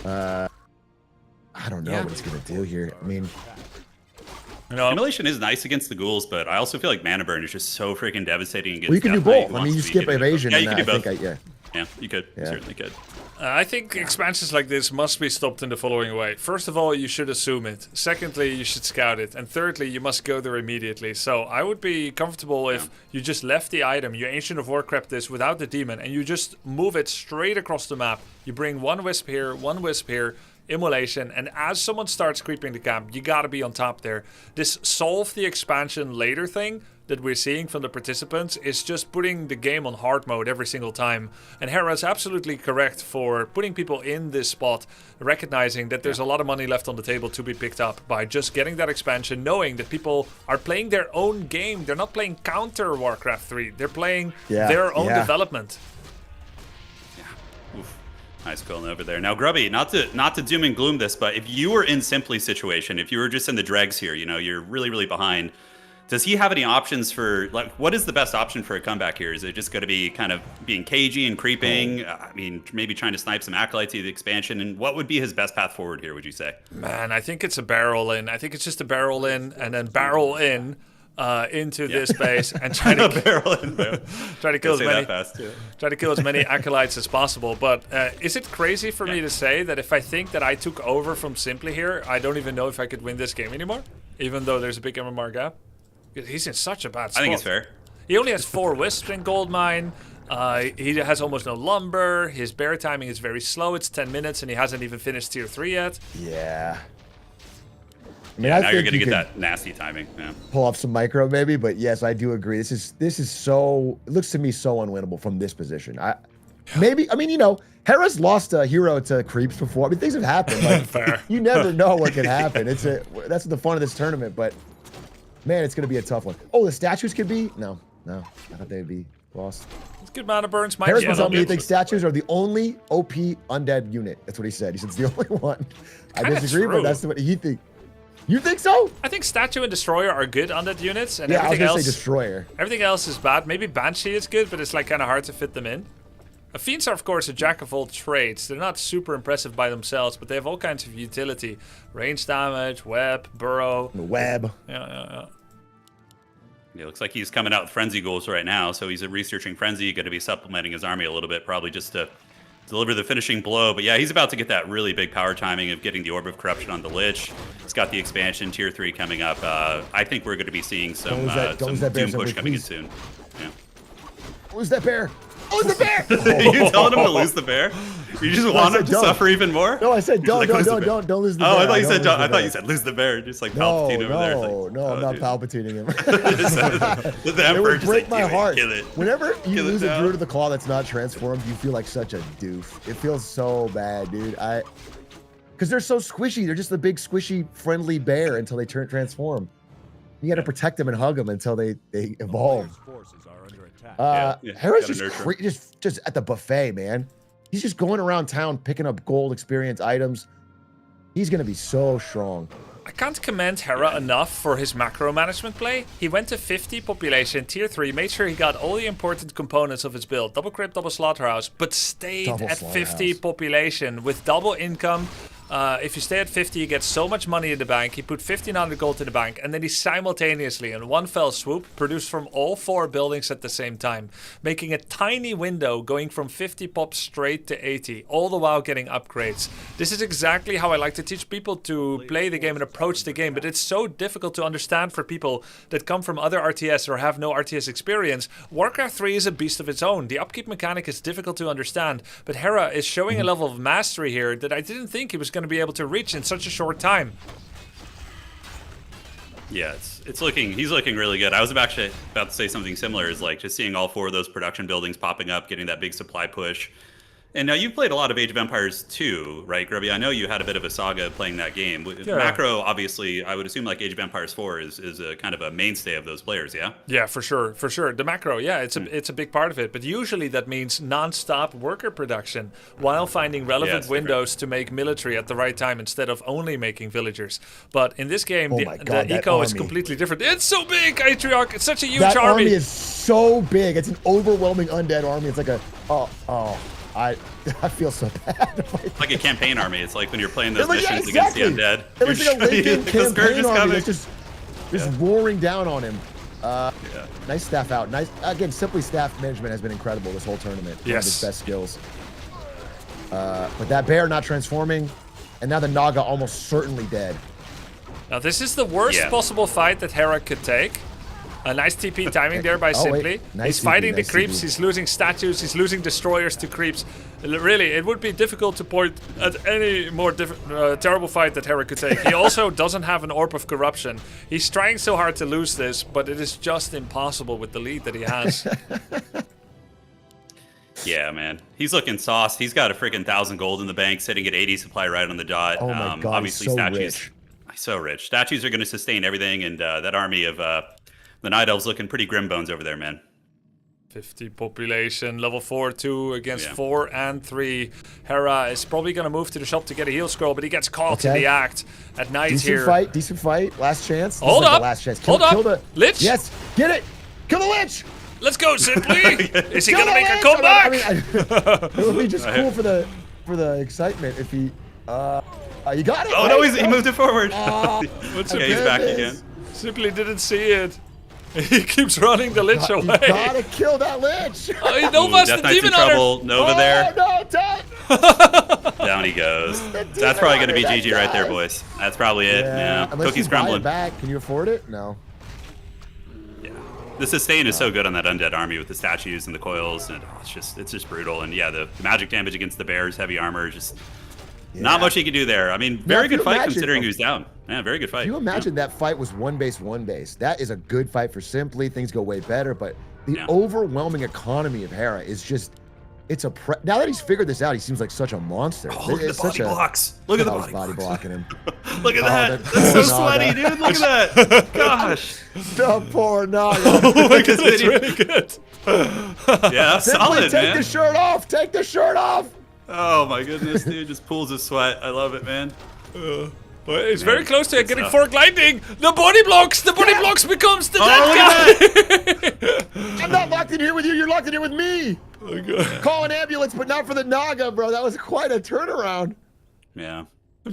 Speaker 21: I don't know what he's gonna do here. I mean,
Speaker 22: Immolation is nice against the ghouls, but I also feel like Mana Burn is just so freaking devastating against.
Speaker 21: well, you can do
Speaker 22: Death Knight
Speaker 21: both.
Speaker 22: who
Speaker 21: I mean,
Speaker 22: wants
Speaker 21: you
Speaker 22: to be
Speaker 21: skip
Speaker 22: hitting both.
Speaker 21: evasion.
Speaker 22: Yeah,
Speaker 21: and
Speaker 22: you can
Speaker 21: that,
Speaker 22: do
Speaker 21: I
Speaker 22: both.
Speaker 21: think
Speaker 22: Yeah, you could. You
Speaker 21: Yeah.
Speaker 22: certainly could.
Speaker 1: I think expansions like this must be stopped in the following way. First of all, you should assume it. Secondly, you should scout it. And thirdly, you must go there immediately. So I would be comfortable if you just left the item, you Ancient of Warcraft this without the demon, and you just move it straight across the map. You bring one wisp here, Immolation, and as someone starts creeping the camp, you gotta be on top there. This solve the expansion later thing that we're seeing from the participants is just putting the game on hard mode every single time. And Hera's absolutely correct for putting people in this spot, recognizing that there's a lot of money left on the table to be picked up by just getting that expansion, knowing that people are playing their own game. They're not playing counter Warcraft 3. They're playing their own development.
Speaker 22: Oof. Nice going over there. Now, Grubby, not to doom and gloom this, but if you were in Simply's situation, if you were just in the dregs here, you're really, really behind, does he have any options for, like, what is the best option for a comeback here? Is it just going to be kind of being cagey and creeping? I mean, maybe trying to snipe some acolytes to the expansion, and what would be his best path forward here, would you say?
Speaker 1: Man, I think it's a barrel in. I think it's just a barrel in and then barrel in into this base and try to
Speaker 22: barrel in.
Speaker 1: try to kill as
Speaker 22: Say
Speaker 1: many
Speaker 22: that fast, yeah.
Speaker 1: try to kill as many acolytes as possible. But is it crazy for me to say that if I think that I took over from Simply here, I don't even know if I could win this game anymore, even though there's a big MMR gap? He's in such a bad spot.
Speaker 22: I think it's fair.
Speaker 1: He only has 4 wisps in Goldmine. He has almost no lumber. His bear timing is very slow. It's 10 minutes, and he hasn't even finished tier 3 yet.
Speaker 21: yeah. I
Speaker 22: Now you're going to get that nasty timing. Yeah.
Speaker 21: pull off some micro maybe, but yes, I do agree. This is so, it looks to me so unwinnable from this position. Hera's lost a hero to creeps before. I mean, things have happened. Like,
Speaker 1: Fair.
Speaker 21: You never know what can happen. That's the fun of this tournament, but man, it's gonna be a tough one. Oh, the statues could be no. I thought they'd be lost.
Speaker 1: It's good mana burns.
Speaker 21: Harris was telling me he thinks statues are the only OP undead unit. That's what he said. He said it's the only one. I
Speaker 1: Kinda
Speaker 21: disagree,
Speaker 1: true.
Speaker 21: but that's what he thinks. You think so?
Speaker 1: I think Statue and Destroyer are good undead units, and
Speaker 21: Yeah, I was
Speaker 1: everything
Speaker 21: gonna
Speaker 1: else.
Speaker 21: say Destroyer.
Speaker 1: Everything else is bad. Maybe Banshee is good, but it's like kind of hard to fit them in. Fiends are, of course, a jack of all trades. They're not super impressive by themselves, but they have all kinds of utility: range damage, web, burrow.
Speaker 21: Web.
Speaker 1: Yeah.
Speaker 22: Yeah, looks like he's coming out with Frenzy goals right now, so he's researching Frenzy, going to be supplementing his army a little bit, probably just to deliver the finishing blow. But yeah, he's about to get that really big power timing of getting the Orb of Corruption on the Lich. He's got the expansion, Tier 3 coming up. I think we're going to be seeing some Doom push coming in soon. Yeah.
Speaker 21: Who's that bear? Who's the bear?
Speaker 22: Are you telling him to lose the bear? You just want him to suffer even more?
Speaker 21: No, I said don't lose the bear. Don't lose the bear.
Speaker 22: Oh, I thought you said I thought you said lose the bear, just like Palpatine over there.
Speaker 21: No, I'm not Palpatining him.
Speaker 22: The
Speaker 21: It
Speaker 22: Emperor
Speaker 21: would
Speaker 22: just
Speaker 21: break
Speaker 22: like,
Speaker 21: my heart.
Speaker 22: Kill it.
Speaker 21: Whenever you
Speaker 22: Kill it
Speaker 21: lose a
Speaker 22: down.
Speaker 21: Druid of the Claw that's not transformed, you feel like such a doof. It feels so bad, dude. Because they're so squishy. They're just a big, squishy, friendly bear until they transform. You got to protect them and hug them until they evolve. Hera's just at the buffet, man. He's just going around town picking up gold experience items. He's gonna be so strong.
Speaker 1: I can't commend Hera enough for his macro management play. He went to 50 population, tier 3, made sure he got all the important components of his build. Double crypt, double slaughterhouse, but stayed
Speaker 21: Double
Speaker 1: at 50
Speaker 21: slaughterhouse.
Speaker 1: population with double income. If you stay at 50, you get so much money in the bank. He put 1,500 gold in the bank, and then he simultaneously, in one fell swoop, produced from all 4 buildings at the same time, making a tiny window going from 50 pop straight to 80, all the while getting upgrades. This is exactly how I like to teach people to play the game and approach the game, but it's so difficult to understand for people that come from other RTS or have no RTS experience. Warcraft 3 is a beast of its own. The upkeep mechanic is difficult to understand, but Hera is showing a level of mastery here that I didn't think he was going to be able to reach in such a short time.
Speaker 22: Yeah, it's looking, he's looking really good. I was actually about to say something similar, is like just seeing all 4 of those production buildings popping up, getting that big supply push. And now you've played a lot of Age of Empires 2, right, Grubby? I know you had a bit of a saga playing that game.
Speaker 1: Yeah.
Speaker 22: Macro, obviously, I would assume like Age of Empires 4 is a kind of a mainstay of those players, yeah?
Speaker 1: Yeah, for sure, for sure. The macro, yeah, it's a big part of it. But usually that means non-stop worker production while finding relevant
Speaker 22: Yes,
Speaker 1: windows to make military at the right time instead of only making villagers. But in this game,
Speaker 21: Oh
Speaker 1: the,
Speaker 21: my God,
Speaker 1: the
Speaker 21: that
Speaker 1: eco is
Speaker 21: army.
Speaker 1: completely different. It's so big, Atriarch. It's such a huge
Speaker 21: That
Speaker 1: army.
Speaker 21: army is so big. It's an overwhelming undead army. It's like a I feel so bad.
Speaker 22: Like a campaign army. It's like when you're playing those
Speaker 21: It was- yeah,
Speaker 22: missions
Speaker 21: exactly.
Speaker 22: against the undead.
Speaker 21: It was like a Lincoln
Speaker 22: the scourge
Speaker 21: campaign
Speaker 22: is
Speaker 21: army
Speaker 22: coming.
Speaker 21: that's just roaring down on him. Nice staff out. Nice again. Simply staff management has been incredible this whole tournament. One of his
Speaker 1: Yes.
Speaker 21: best skills. But that bear not transforming, and now the Naga almost certainly dead.
Speaker 1: Now this is the worst possible fight that Hera could take. A nice TP timing there by
Speaker 21: Oh, wait.
Speaker 1: Simply.
Speaker 21: Nice
Speaker 1: He's
Speaker 21: TP,
Speaker 1: fighting
Speaker 21: nice
Speaker 1: the creeps,
Speaker 21: TP.
Speaker 1: he's losing statues, he's losing destroyers to creeps. Really, it would be difficult to point at any more terrible fight that Hera could take. He also doesn't have an Orb of Corruption. He's trying so hard to lose this, but it is just impossible with the lead that he has.
Speaker 22: Yeah, man. He's looking sauced. He's got a freaking 1,000 gold in the bank, sitting at 80 supply right on the dot.
Speaker 21: Oh my God,
Speaker 22: obviously
Speaker 21: he's so
Speaker 22: statues.
Speaker 21: rich.
Speaker 22: So rich. Statues are going to sustain everything, and that army of the Night Elves looking pretty grim bones over there, man.
Speaker 1: 50 population, level 4, 2 against
Speaker 22: Yeah.
Speaker 1: 4 and 3. Hera is probably going to move to the shop to get a heal scroll, but he gets caught in
Speaker 21: Okay.
Speaker 1: the act at night
Speaker 21: Decent
Speaker 1: here.
Speaker 21: fight. Decent fight. Last chance. This
Speaker 1: Hold
Speaker 21: is like
Speaker 1: up.
Speaker 21: The last chance.
Speaker 1: Hold up.
Speaker 21: Kill the
Speaker 1: Lich.
Speaker 21: Yes. Get it. Kill the Lich.
Speaker 1: Let's go, Simply. Is he
Speaker 21: Kill
Speaker 1: going to
Speaker 21: the
Speaker 1: make a
Speaker 21: Lich!
Speaker 1: comeback?
Speaker 21: It would be just cool for the excitement if he. You got it.
Speaker 22: Oh,
Speaker 21: right?
Speaker 22: no, he moved it forward.
Speaker 1: What's
Speaker 22: Okay, he's back again.
Speaker 1: Simply didn't see it. He keeps running the Lich
Speaker 21: You
Speaker 1: away.
Speaker 21: gotta kill that Lich.
Speaker 1: Oh, he Nova's the
Speaker 22: Death Knight's in
Speaker 1: Demon Hunter.
Speaker 22: trouble. Nova
Speaker 21: Oh,
Speaker 22: there.
Speaker 21: no, don't.
Speaker 22: Down he goes.
Speaker 21: Demon
Speaker 22: That's probably going to be
Speaker 21: Hunter,
Speaker 22: GG
Speaker 21: that
Speaker 22: right there,
Speaker 21: guy.
Speaker 22: boys. That's probably it. Yeah.
Speaker 21: Unless
Speaker 22: Cookie's
Speaker 21: you buy it
Speaker 22: crumbling.
Speaker 21: back. Can you afford it? No.
Speaker 22: The sustain is so good on that undead army with the statues and the coils, and it's just brutal. And yeah, the magic damage against the bears, heavy armor, just not much he can do there. I mean, very
Speaker 21: if you
Speaker 22: good fight
Speaker 21: imagine-
Speaker 22: considering he was down. Yeah, very good fight.
Speaker 21: Can you imagine that fight was one base? That is a good fight for Simply. Things go way better, but the overwhelming economy of Hera is just. It's a now that he's figured this out, he seems like such a monster.
Speaker 22: Oh, look at
Speaker 21: It's
Speaker 22: the body
Speaker 21: such a-
Speaker 22: blocks. Look at the
Speaker 21: how
Speaker 22: body
Speaker 21: he's body blocking him.
Speaker 22: Look at
Speaker 21: Oh,
Speaker 22: that.
Speaker 21: that
Speaker 22: That's so
Speaker 21: poor
Speaker 22: sweaty,
Speaker 21: Naga.
Speaker 22: dude. Look at that. Gosh.
Speaker 21: The poor Naga.
Speaker 22: Oh my God,
Speaker 1: That's really good.
Speaker 22: Yeah,
Speaker 21: Simply
Speaker 22: solid,
Speaker 21: take
Speaker 22: man.
Speaker 21: the shirt off. Take the shirt off.
Speaker 22: Oh my goodness, dude. Just pulls his sweat. I love it, man.
Speaker 1: Well, it's very
Speaker 22: Man,
Speaker 1: close to
Speaker 22: good
Speaker 1: getting
Speaker 22: stuff.
Speaker 1: fork lightning. The body blocks. The body blocks becomes the
Speaker 22: Oh,
Speaker 1: dead guy.
Speaker 21: I'm not locked in here with you. You're locked in here with me.
Speaker 1: Oh, God.
Speaker 21: Call an ambulance, but not for the Naga, bro. That was quite a turnaround.
Speaker 22: Yeah.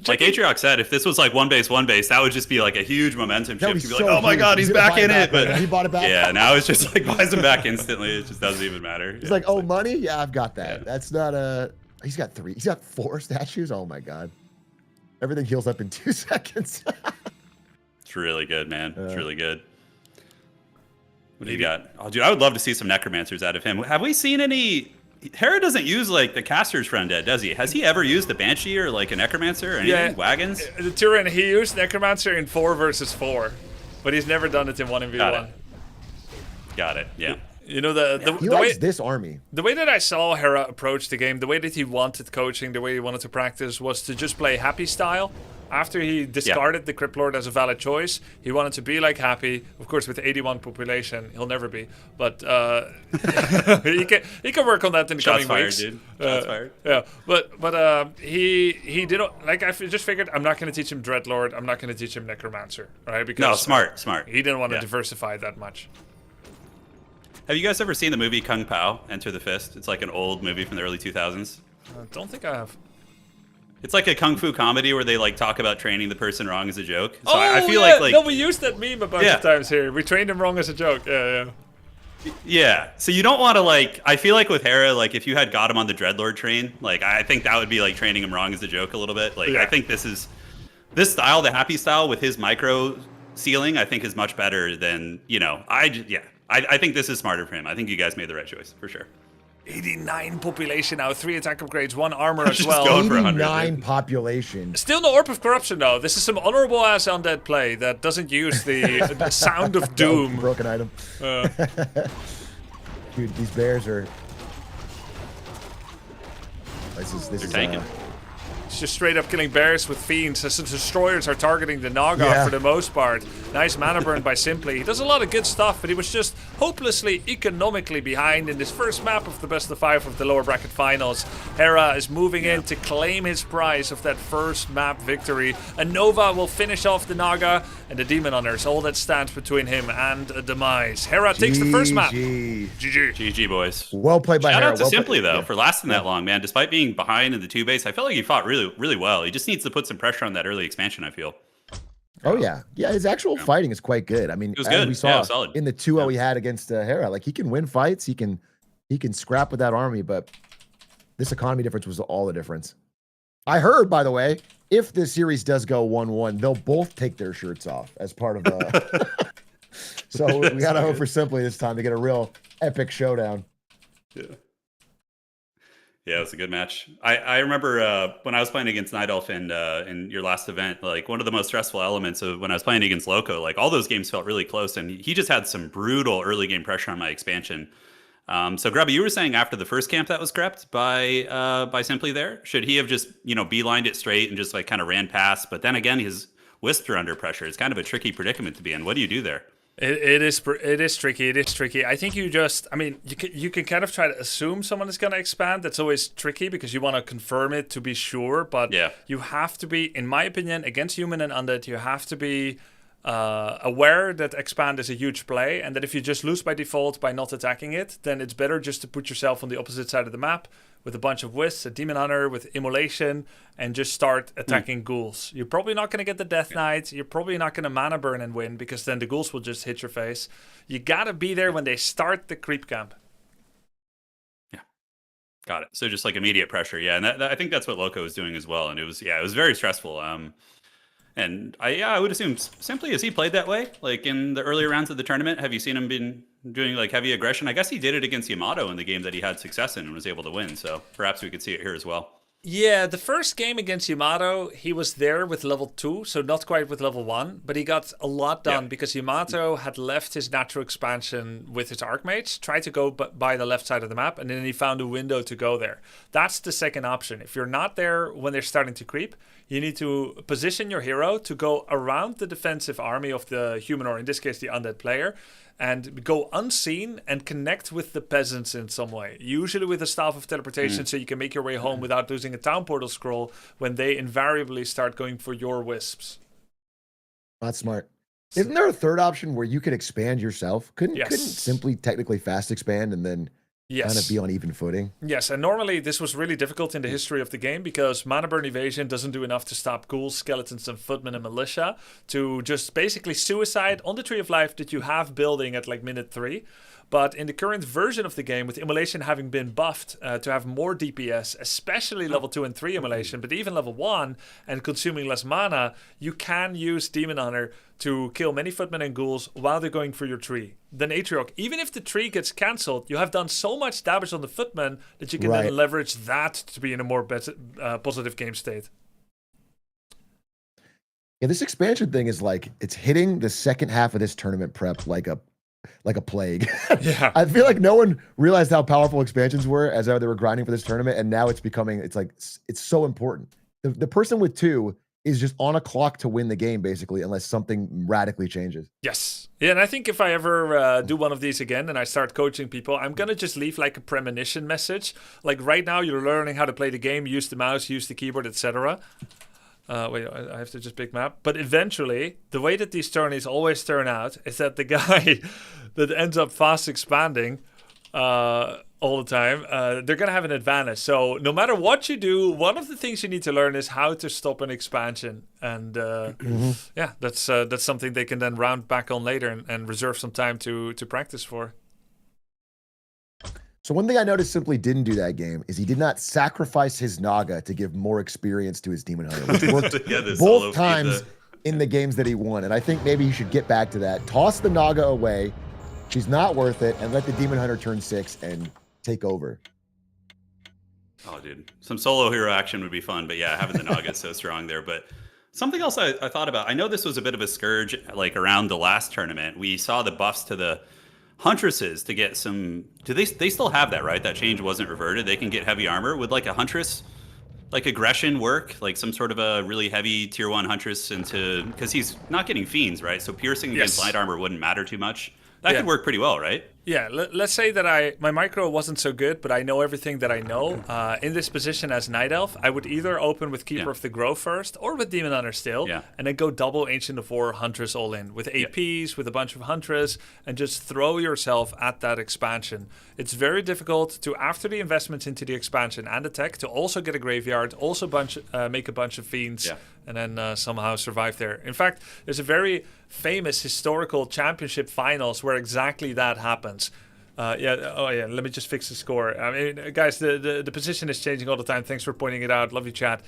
Speaker 22: Like Atriarch said, if this was like one base, that would just be like a huge momentum
Speaker 21: That would
Speaker 22: shift.
Speaker 21: be
Speaker 22: You'd be like,
Speaker 21: so
Speaker 22: oh my
Speaker 21: huge.
Speaker 22: God, he's
Speaker 21: He's gonna
Speaker 22: back
Speaker 21: buy it
Speaker 22: in
Speaker 21: back
Speaker 22: it. But
Speaker 21: right now. He bought it back.
Speaker 22: yeah, now it's just like buys him back instantly. It just doesn't even matter.
Speaker 21: He's like, oh, money? Yeah, I've got that. That's not a. He's got 3. He's got 4 statues. Oh my God. Everything heals up in 2 seconds.
Speaker 22: It's really good, man. It's really good. What do you got? Oh, dude, I would love to see some necromancers out of him. Have we seen any? Hera doesn't use like the casters for undead, does he? Has he ever used the banshee or like a necromancer or anything? Wagons?
Speaker 1: The Turin, he used Necromancer in 4 versus 4, but he's never done it in 1v1.
Speaker 22: Got it. Yeah.
Speaker 1: You know, the
Speaker 21: he
Speaker 1: way
Speaker 21: likes this army.
Speaker 1: the way that I saw Hera approach the game, the way that he wanted coaching, the way he wanted to practice was to just play happy style. after he discarded the Crypt Lord as a valid choice, he wanted to be like Happy. Of course, with 81 population, he'll never be. But he can work on that in the
Speaker 22: Shots
Speaker 1: coming
Speaker 22: fired,
Speaker 1: weeks.
Speaker 22: dude. Shots fired.
Speaker 1: Yeah, but he did like I just figured I'm not going to teach him Dreadlord. I'm not going to teach him Necromancer, right? Because
Speaker 22: No, smart.
Speaker 1: He didn't want to
Speaker 22: Yeah.
Speaker 1: diversify that much.
Speaker 22: Have you guys ever seen the movie Kung Pao, Enter the Fist? It's like an old movie from the early 2000s.
Speaker 1: I don't think I have.
Speaker 22: It's like a kung fu comedy where they like talk about training the person wrong as a joke. So
Speaker 1: Oh,
Speaker 22: I feel
Speaker 1: yeah.
Speaker 22: like
Speaker 1: no, we used that meme a bunch
Speaker 22: Yeah.
Speaker 1: of times here. We trained him wrong as a joke. Yeah.
Speaker 22: yeah. So you don't want to like. I feel like with Hera, like if you had got him on the Dreadlord train, like I think that would be like training him wrong as a joke a little bit. Like I think this style, the Happy style with his micro ceiling, I think is much better than I think this is smarter for him. I think you guys made the right choice for sure.
Speaker 1: 89 population now, 3 attack upgrades, 1 armor as
Speaker 22: Just
Speaker 1: well.
Speaker 22: going for 100,
Speaker 21: 89 population.
Speaker 1: Still no Orb of Corruption though. This is some honorable ass undead play that doesn't use the sound of doom.
Speaker 21: Broken item. Dude, these bears are. This is
Speaker 22: tanking.
Speaker 1: It's just straight up killing bears with fiends as the destroyers are targeting the Naga
Speaker 21: Yeah.
Speaker 1: for the most part. Nice mana burn by Simply. He does a lot of good stuff, but he was just hopelessly economically behind in this first map of the best of 5 of the lower bracket finals. Hera is moving in to claim his prize of that first map victory. And Nova will finish off the Naga and the Demon Hunters. All that stands between him and a demise. Hera takes the first map. GG.
Speaker 22: GG, boys.
Speaker 21: Well played by
Speaker 22: Shout
Speaker 21: Hera.
Speaker 22: out to
Speaker 21: Well
Speaker 22: Simply
Speaker 21: played.
Speaker 22: though
Speaker 21: Yeah.
Speaker 22: for lasting that long, man. Despite being behind in the 2 base, I felt like he fought really well. He just needs to put some pressure on that early expansion, I feel.
Speaker 21: Oh yeah, his actual fighting is quite good. I mean,
Speaker 22: It was
Speaker 21: as
Speaker 22: good.
Speaker 21: we
Speaker 22: Yeah,
Speaker 21: saw
Speaker 22: solid.
Speaker 21: in the 2-0 he had against Hera, like he can win fights, he can scrap with that army, but this economy difference was all the difference. I heard, by the way, if this series does go 1-1, they'll both take their shirts off as part of the. So we gotta hope for Simply this time to get a real epic showdown.
Speaker 22: Yeah, it was a good match. I remember when I was playing against Night Elf in your last event, like one of the most stressful elements of when I was playing against Loco, like all those games felt really close, and he just had some brutal early game pressure on my expansion. So Grubby, you were saying after the first camp that was crept by Simply there, should he have just beelined it straight and just like kind of ran past? But then again, his wisps are under pressure. It's kind of a tricky predicament to be in. What do you do there?
Speaker 1: It is tricky. It is tricky. I think you can kind of try to assume someone is going to expand. That's always tricky because you want to confirm it to be sure. But you have to be, in my opinion, against human and undead, you have to be aware that expand is a huge play, and that if you just lose by default by not attacking it, then it's better just to put yourself on the opposite side of the map with a bunch of wisps, a demon hunter with immolation, and just start attacking ghouls. You're probably not going to get the Death Knight. You're probably not going to mana burn and win because then the ghouls will just hit your face. You got to be there when they start the creep camp.
Speaker 22: Got it. So just like immediate pressure, yeah. And I think that's what Loco was doing as well. And it was very stressful. And I would assume Simply, has he played that way? Like in the earlier rounds of the tournament, have you seen him been doing like heavy aggression? I guess he did it against Yamato in the game that he had success in and was able to win. So perhaps we could see it here as well.
Speaker 1: Yeah, the first game against Yamato, he was there with level 2, so not quite with level 1, but he got a lot done because Yamato had left his natural expansion with his Archmages, tried to go by the left side of the map, and then he found a window to go there. That's the second option. If you're not there when they're starting to creep, you need to position your hero to go around the defensive army of the human, or in this case, the undead player, and go unseen and connect with the peasants in some way. Usually with a Staff of Teleportation, so you can make your way home without losing a Town Portal scroll when they invariably start going for your wisps.
Speaker 21: That's smart. Isn't there a third option where you could expand yourself? Couldn't Simply technically fast expand and then kind of be on even footing?
Speaker 1: Yes, and normally this was really difficult in the history of the game because mana burn evasion doesn't do enough to stop ghouls, skeletons, and footmen and militia to just basically suicide on the Tree of Life that you have building at like minute 3. But in the current version of the game, with Immolation having been buffed to have more DPS, especially level 2 and 3 Immolation, but even level 1 and consuming less mana, you can use Demon Hunter to kill many footmen and ghouls while they're going for your tree. Then Atriarch, even if the tree gets cancelled, you have done so much damage on the footmen that you can then leverage that to be in a more positive game state.
Speaker 21: Yeah, this expansion thing is like, it's hitting the second half of this tournament prep like a plague.
Speaker 1: Yeah.
Speaker 21: I feel like no one realized how powerful expansions were as they were grinding for this tournament, and now it's becoming, it's so important. The person with 2 is just on a clock to win the game, basically, unless something radically changes.
Speaker 1: Yes. Yeah, and I think if I ever do one of these again and I start coaching people, I'm going to just leave like a premonition message. Like right now, you're learning how to play the game, use the mouse, use the keyboard, etc. Wait, I have to just pick map. But eventually, the way that these tourneys always turn out is that the guy that ends up fast expanding all the time, they're going to have an advantage. So no matter what you do, one of the things you need to learn is how to stop an expansion. And yeah, that's something they can then round back on later and reserve some time to practice for.
Speaker 21: So one thing I noticed Simply didn't do that game is he did not sacrifice his Naga to give more experience to his Demon Hunter, which worked both times in the games that he won. And I think maybe he should get back to that. Toss the Naga away. She's not worth it, and let the Demon Hunter turn 6 and take over.
Speaker 22: Oh, dude. Some solo hero action would be fun, but yeah, having the Naga is so strong there. But something else I thought about, I know this was a bit of a scourge like around the last tournament. We saw the buffs to the Huntresses to get some... They still have that, right? That change wasn't reverted. They can get heavy armor. Would like a Huntress, like aggression work? Like some sort of a really heavy tier 1 Huntress into... Because he's not getting Fiends, right? So piercing against light armor wouldn't matter too much. That could work pretty well, right?
Speaker 1: Yeah, let's say that my micro wasn't so good, but I know everything that I know. In this position as Night Elf, I would either open with Keeper of the Grove first, or with Demon Hunter still, and then go double Ancient of War Huntress all in, with APs, with a bunch of Huntress, and just throw yourself at that expansion. It's very difficult to, after the investments into the expansion and the tech, to also get a graveyard, also make a bunch of Fiends, and then somehow survive there. In fact, there's a very famous historical championship finals where exactly that happens. Let me just fix the score. I mean, guys, the position is changing all the time. Thanks for pointing it out. Love you, chat.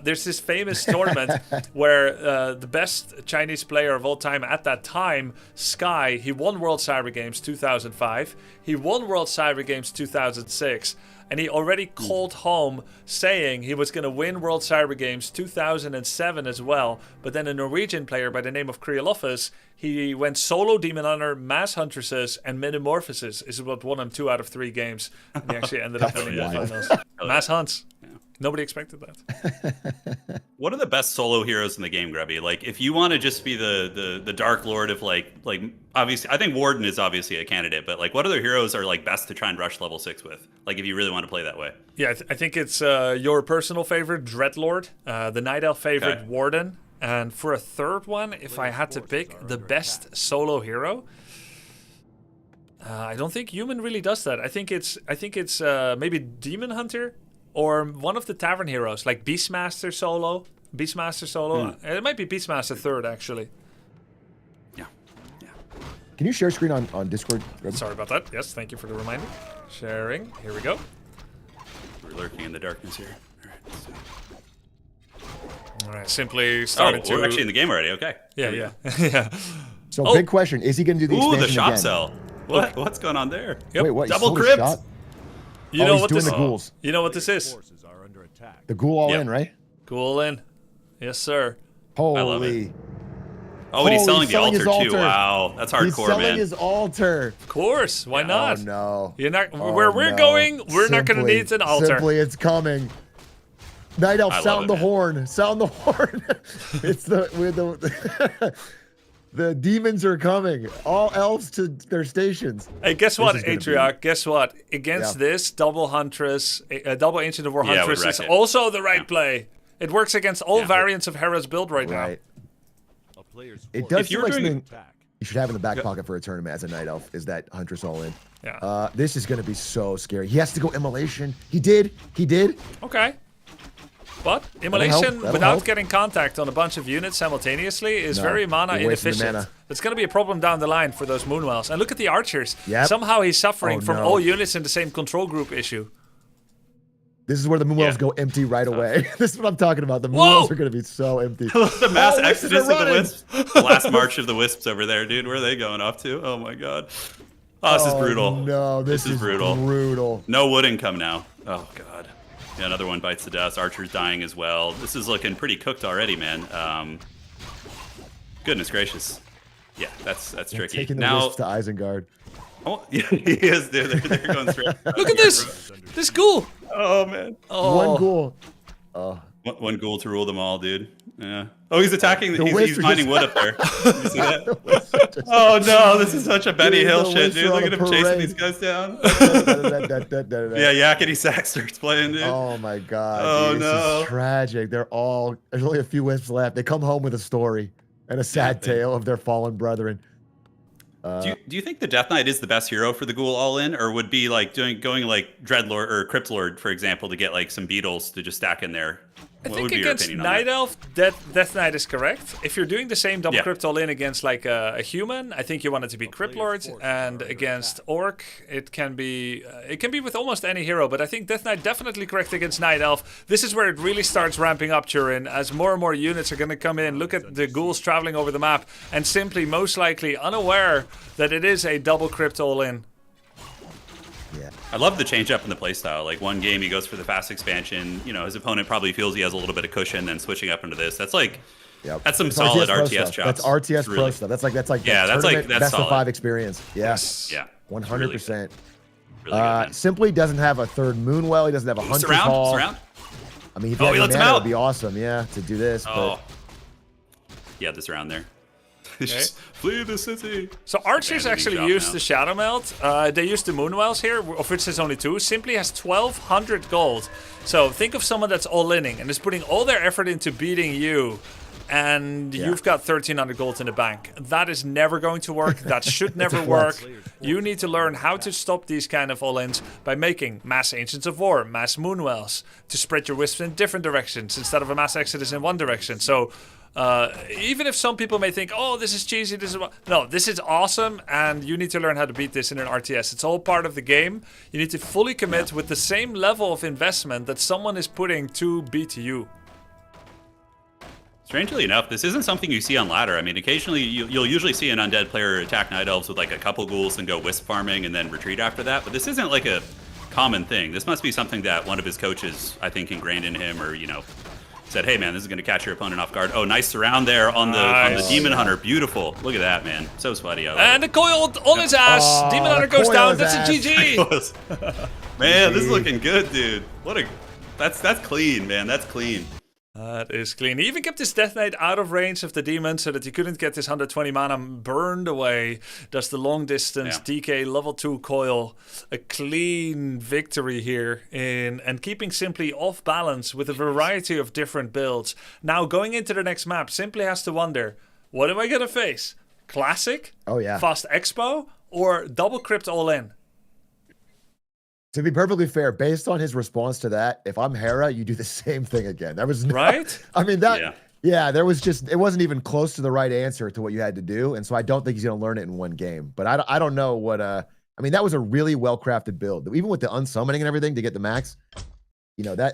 Speaker 1: There's this famous tournament where the best Chinese player of all time at that time, Sky, he won World Cyber Games 2005. He won World Cyber Games 2006. And he already called home saying he was going to win World Cyber Games 2007 as well. But then a Norwegian player by the name of Kriolofus, he went solo Demon Hunter, Mass Huntresses, and Metamorphosis is what won him 2 out of 3 games. And he actually ended up winning the finals. Mass Hunts. Nobody expected that.
Speaker 22: What are the best solo heroes in the game, Grubby? Like, if you want to just be the Dark Lord of like obviously, I think Warden is obviously a candidate, but like, what other heroes are like best to try and rush level 6 with? Like, if you really want to play that way.
Speaker 1: Yeah, I think it's your personal favorite, Dreadlord, the Night Elf favorite, Warden, and for a third one, if I had to pick the best solo hero, I don't think Human really does that. I think it's maybe Demon Hunter. Or one of the Tavern heroes, like Beastmaster solo. It might be Beastmaster third, actually.
Speaker 21: Can you share screen on Discord?
Speaker 1: Sorry about that. Yes, thank you for the reminder. Sharing. Here we go.
Speaker 22: We're lurking in the darkness here.
Speaker 1: All right, simply starting to...
Speaker 22: we're actually in the game already. Okay.
Speaker 1: Yeah. Yeah.
Speaker 21: So big question. Is he going to do the expansion
Speaker 22: the shop
Speaker 21: again?
Speaker 22: cell. What's going on there?
Speaker 1: Yep.
Speaker 21: Wait, what?
Speaker 22: Double crypt?
Speaker 1: You know
Speaker 21: he's
Speaker 1: what
Speaker 21: doing
Speaker 1: this
Speaker 21: the ghouls.
Speaker 1: You know what this is?
Speaker 21: The ghoul all in, right?
Speaker 1: Ghoul in. Yes, sir.
Speaker 21: Holy.
Speaker 22: I love it. Oh, and he's selling the altar too. Wow, that's hardcore,
Speaker 21: he's selling
Speaker 22: man.
Speaker 21: his altar.
Speaker 1: Of course. Why not?
Speaker 21: Oh no.
Speaker 1: You're not. Where we're going, we're not going to need an altar.
Speaker 21: Simply, it's coming. Night Elf, sound the horn. Sound the horn. It's the demons are coming. All elves to their stations.
Speaker 1: Hey, guess what, Atriarch? Guess what? Against this, double Huntress, double Ancient of War Huntress is also the right play. It works against all variants of Hera's build right now.
Speaker 21: It does seem like something you should have in the back pocket for a tournament as a Night Elf, is that Huntress all in.
Speaker 1: Yeah.
Speaker 21: This is going to be so scary. He has to go Immolation. He did.
Speaker 1: Okay. But Immolation without getting contact on a bunch of units simultaneously is very mana inefficient. It's going to be a problem down the line for those Moonwells. And look at the archers. Somehow he's suffering from all units in the same control group issue.
Speaker 21: This is where the Moonwells go empty right away. This is what I'm talking about. The Moonwells are going to be so empty.
Speaker 22: The mass exodus of the Wisps. The last march of the Wisps over there, dude. Where are they going off to? Oh my god. Oh, this is brutal.
Speaker 21: No, this is brutal.
Speaker 22: No wood income now. Oh god. Yeah, another one bites the dust. Archer's dying as well. This is looking pretty cooked already, man. Goodness gracious. Yeah, that's tricky.
Speaker 21: Taking the Wisps to Isengard.
Speaker 22: Oh, yeah, he is. They're going straight.
Speaker 1: Look at this! This ghoul!
Speaker 22: Oh, man.
Speaker 1: Oh.
Speaker 21: One ghoul.
Speaker 22: One ghoul to rule them all, dude. Yeah. Oh, he's attacking.
Speaker 21: The
Speaker 22: He's
Speaker 21: Wisp
Speaker 22: mining
Speaker 21: just-
Speaker 22: wood up there. Did you see that? Oh no, this is such a Benny
Speaker 21: Dude,
Speaker 22: Hill
Speaker 21: the
Speaker 22: shit,
Speaker 21: Wisp
Speaker 22: dude.
Speaker 21: are on
Speaker 22: Look
Speaker 21: a
Speaker 22: at him chasing
Speaker 21: parade.
Speaker 22: these guys down.
Speaker 21: Yeah,
Speaker 22: Yeah, Yakety Sax starts playing, dude.
Speaker 21: Oh my god.
Speaker 22: Oh,
Speaker 21: dude,
Speaker 22: no.
Speaker 21: This is tragic. There's only a few wisps left. They come home with a story and a sad tale of their fallen brethren.
Speaker 22: Do you think the Death Knight is the best hero for the Ghoul all in, or would be like going like Dreadlord or Cryptlord, for example, to get like some beetles to just stack in there?
Speaker 1: I
Speaker 22: What
Speaker 1: think
Speaker 22: would be your
Speaker 1: against
Speaker 22: opinion on
Speaker 1: Night
Speaker 22: that?
Speaker 1: Elf, Death Knight is correct. If you're doing the same double
Speaker 22: Yeah.
Speaker 1: crypt all in against like a human, I think you want it to be Cryptlord, and against Orc, it can be with almost any hero. But I think Death Knight definitely correct against Night Elf. This is where it really starts ramping up, Turin, as more and more units are going to come in. Look at the ghouls traveling over the map, and simply most likely unaware that it is a double crypt all in.
Speaker 21: Yeah.
Speaker 22: I love the change up in the playstyle. Like one game he goes for the fast expansion. You know, his opponent probably feels he has a little bit of cushion, then switching up into this. That's like that's some
Speaker 21: It's
Speaker 22: solid
Speaker 21: Pro
Speaker 22: RTS
Speaker 21: stuff.
Speaker 22: chops.
Speaker 21: That's RTS
Speaker 22: It's
Speaker 21: Pro
Speaker 22: really-
Speaker 21: stuff. That's like
Speaker 22: Yeah,
Speaker 21: that
Speaker 22: that's like-
Speaker 21: tournament
Speaker 22: that's
Speaker 21: best of
Speaker 22: solid.
Speaker 21: 5 experience. Yes.
Speaker 22: Yeah.
Speaker 21: 100%.
Speaker 22: Really good, man.
Speaker 21: Simply doesn't have a third Moonwell. He doesn't have a Hunter's
Speaker 22: Surround,
Speaker 21: Hall.
Speaker 22: surround.
Speaker 21: I mean, if
Speaker 22: Oh,
Speaker 21: he
Speaker 22: he
Speaker 21: had
Speaker 22: lets him
Speaker 21: mana, it
Speaker 22: out.
Speaker 21: would be awesome, yeah, to do this.
Speaker 22: Oh, yeah, this round there. Just flee the city.
Speaker 1: So Archers
Speaker 22: Abandoning
Speaker 1: actually
Speaker 22: shop
Speaker 1: used
Speaker 22: now.
Speaker 1: the Shadow Melt. They used the Moonwells here, of which there's only 2. Simply has 1,200 gold. So think of someone that's all-inning and is putting all their effort into beating you, and you've got 1,300 gold in the bank. That is never going to work. That should never work. You need to learn how to stop these kind of all-ins by making mass Ancients of War, mass Moonwells, to spread your Wisps in different directions instead of a mass Exodus in one direction. So even if some people may think, oh, this is cheesy, no, this is awesome, and you need to learn how to beat this in an RTS. It's all part of the game. You need to fully commit with the same level of investment that someone is putting to beat you.
Speaker 22: Strangely enough, this isn't something you see on ladder. I mean, occasionally you'll usually see an undead player attack Night Elves with like a couple ghouls and go wisp farming and then retreat after that. But this isn't like a common thing. This must be something that one of his coaches, I think, ingrained in him, or said, "Hey man, this is going to catch your opponent off guard." Oh, nice surround there on the Demon Hunter. Beautiful. Look at that, man. So sweaty. I love
Speaker 1: And the coil on his ass. Demon Hunter goes down. That's a GG.
Speaker 22: Man, this is looking good, dude. That's clean, man. That's clean.
Speaker 1: That is clean. He even kept his Death Knight out of range of the demon so that he couldn't get his 120 mana burned away. Does the long distance DK level 2 coil. A clean victory here and keeping Simply off balance with a variety of different builds. Now going into the next map, Simply has to wonder, what am I going to face? Classic?
Speaker 21: Oh, yeah.
Speaker 1: Fast Expo? Or double crypt all in?
Speaker 21: To be perfectly fair, based on his response to that, if I'm Hera, you do the same thing again. That was
Speaker 1: right.
Speaker 21: I mean there was just, it wasn't even close to the right answer to what you had to do, and so I don't think he's going to learn it in one game. But I don't know what I mean, that was a really well crafted build, even with the unsummoning and everything to get the max. That's gonna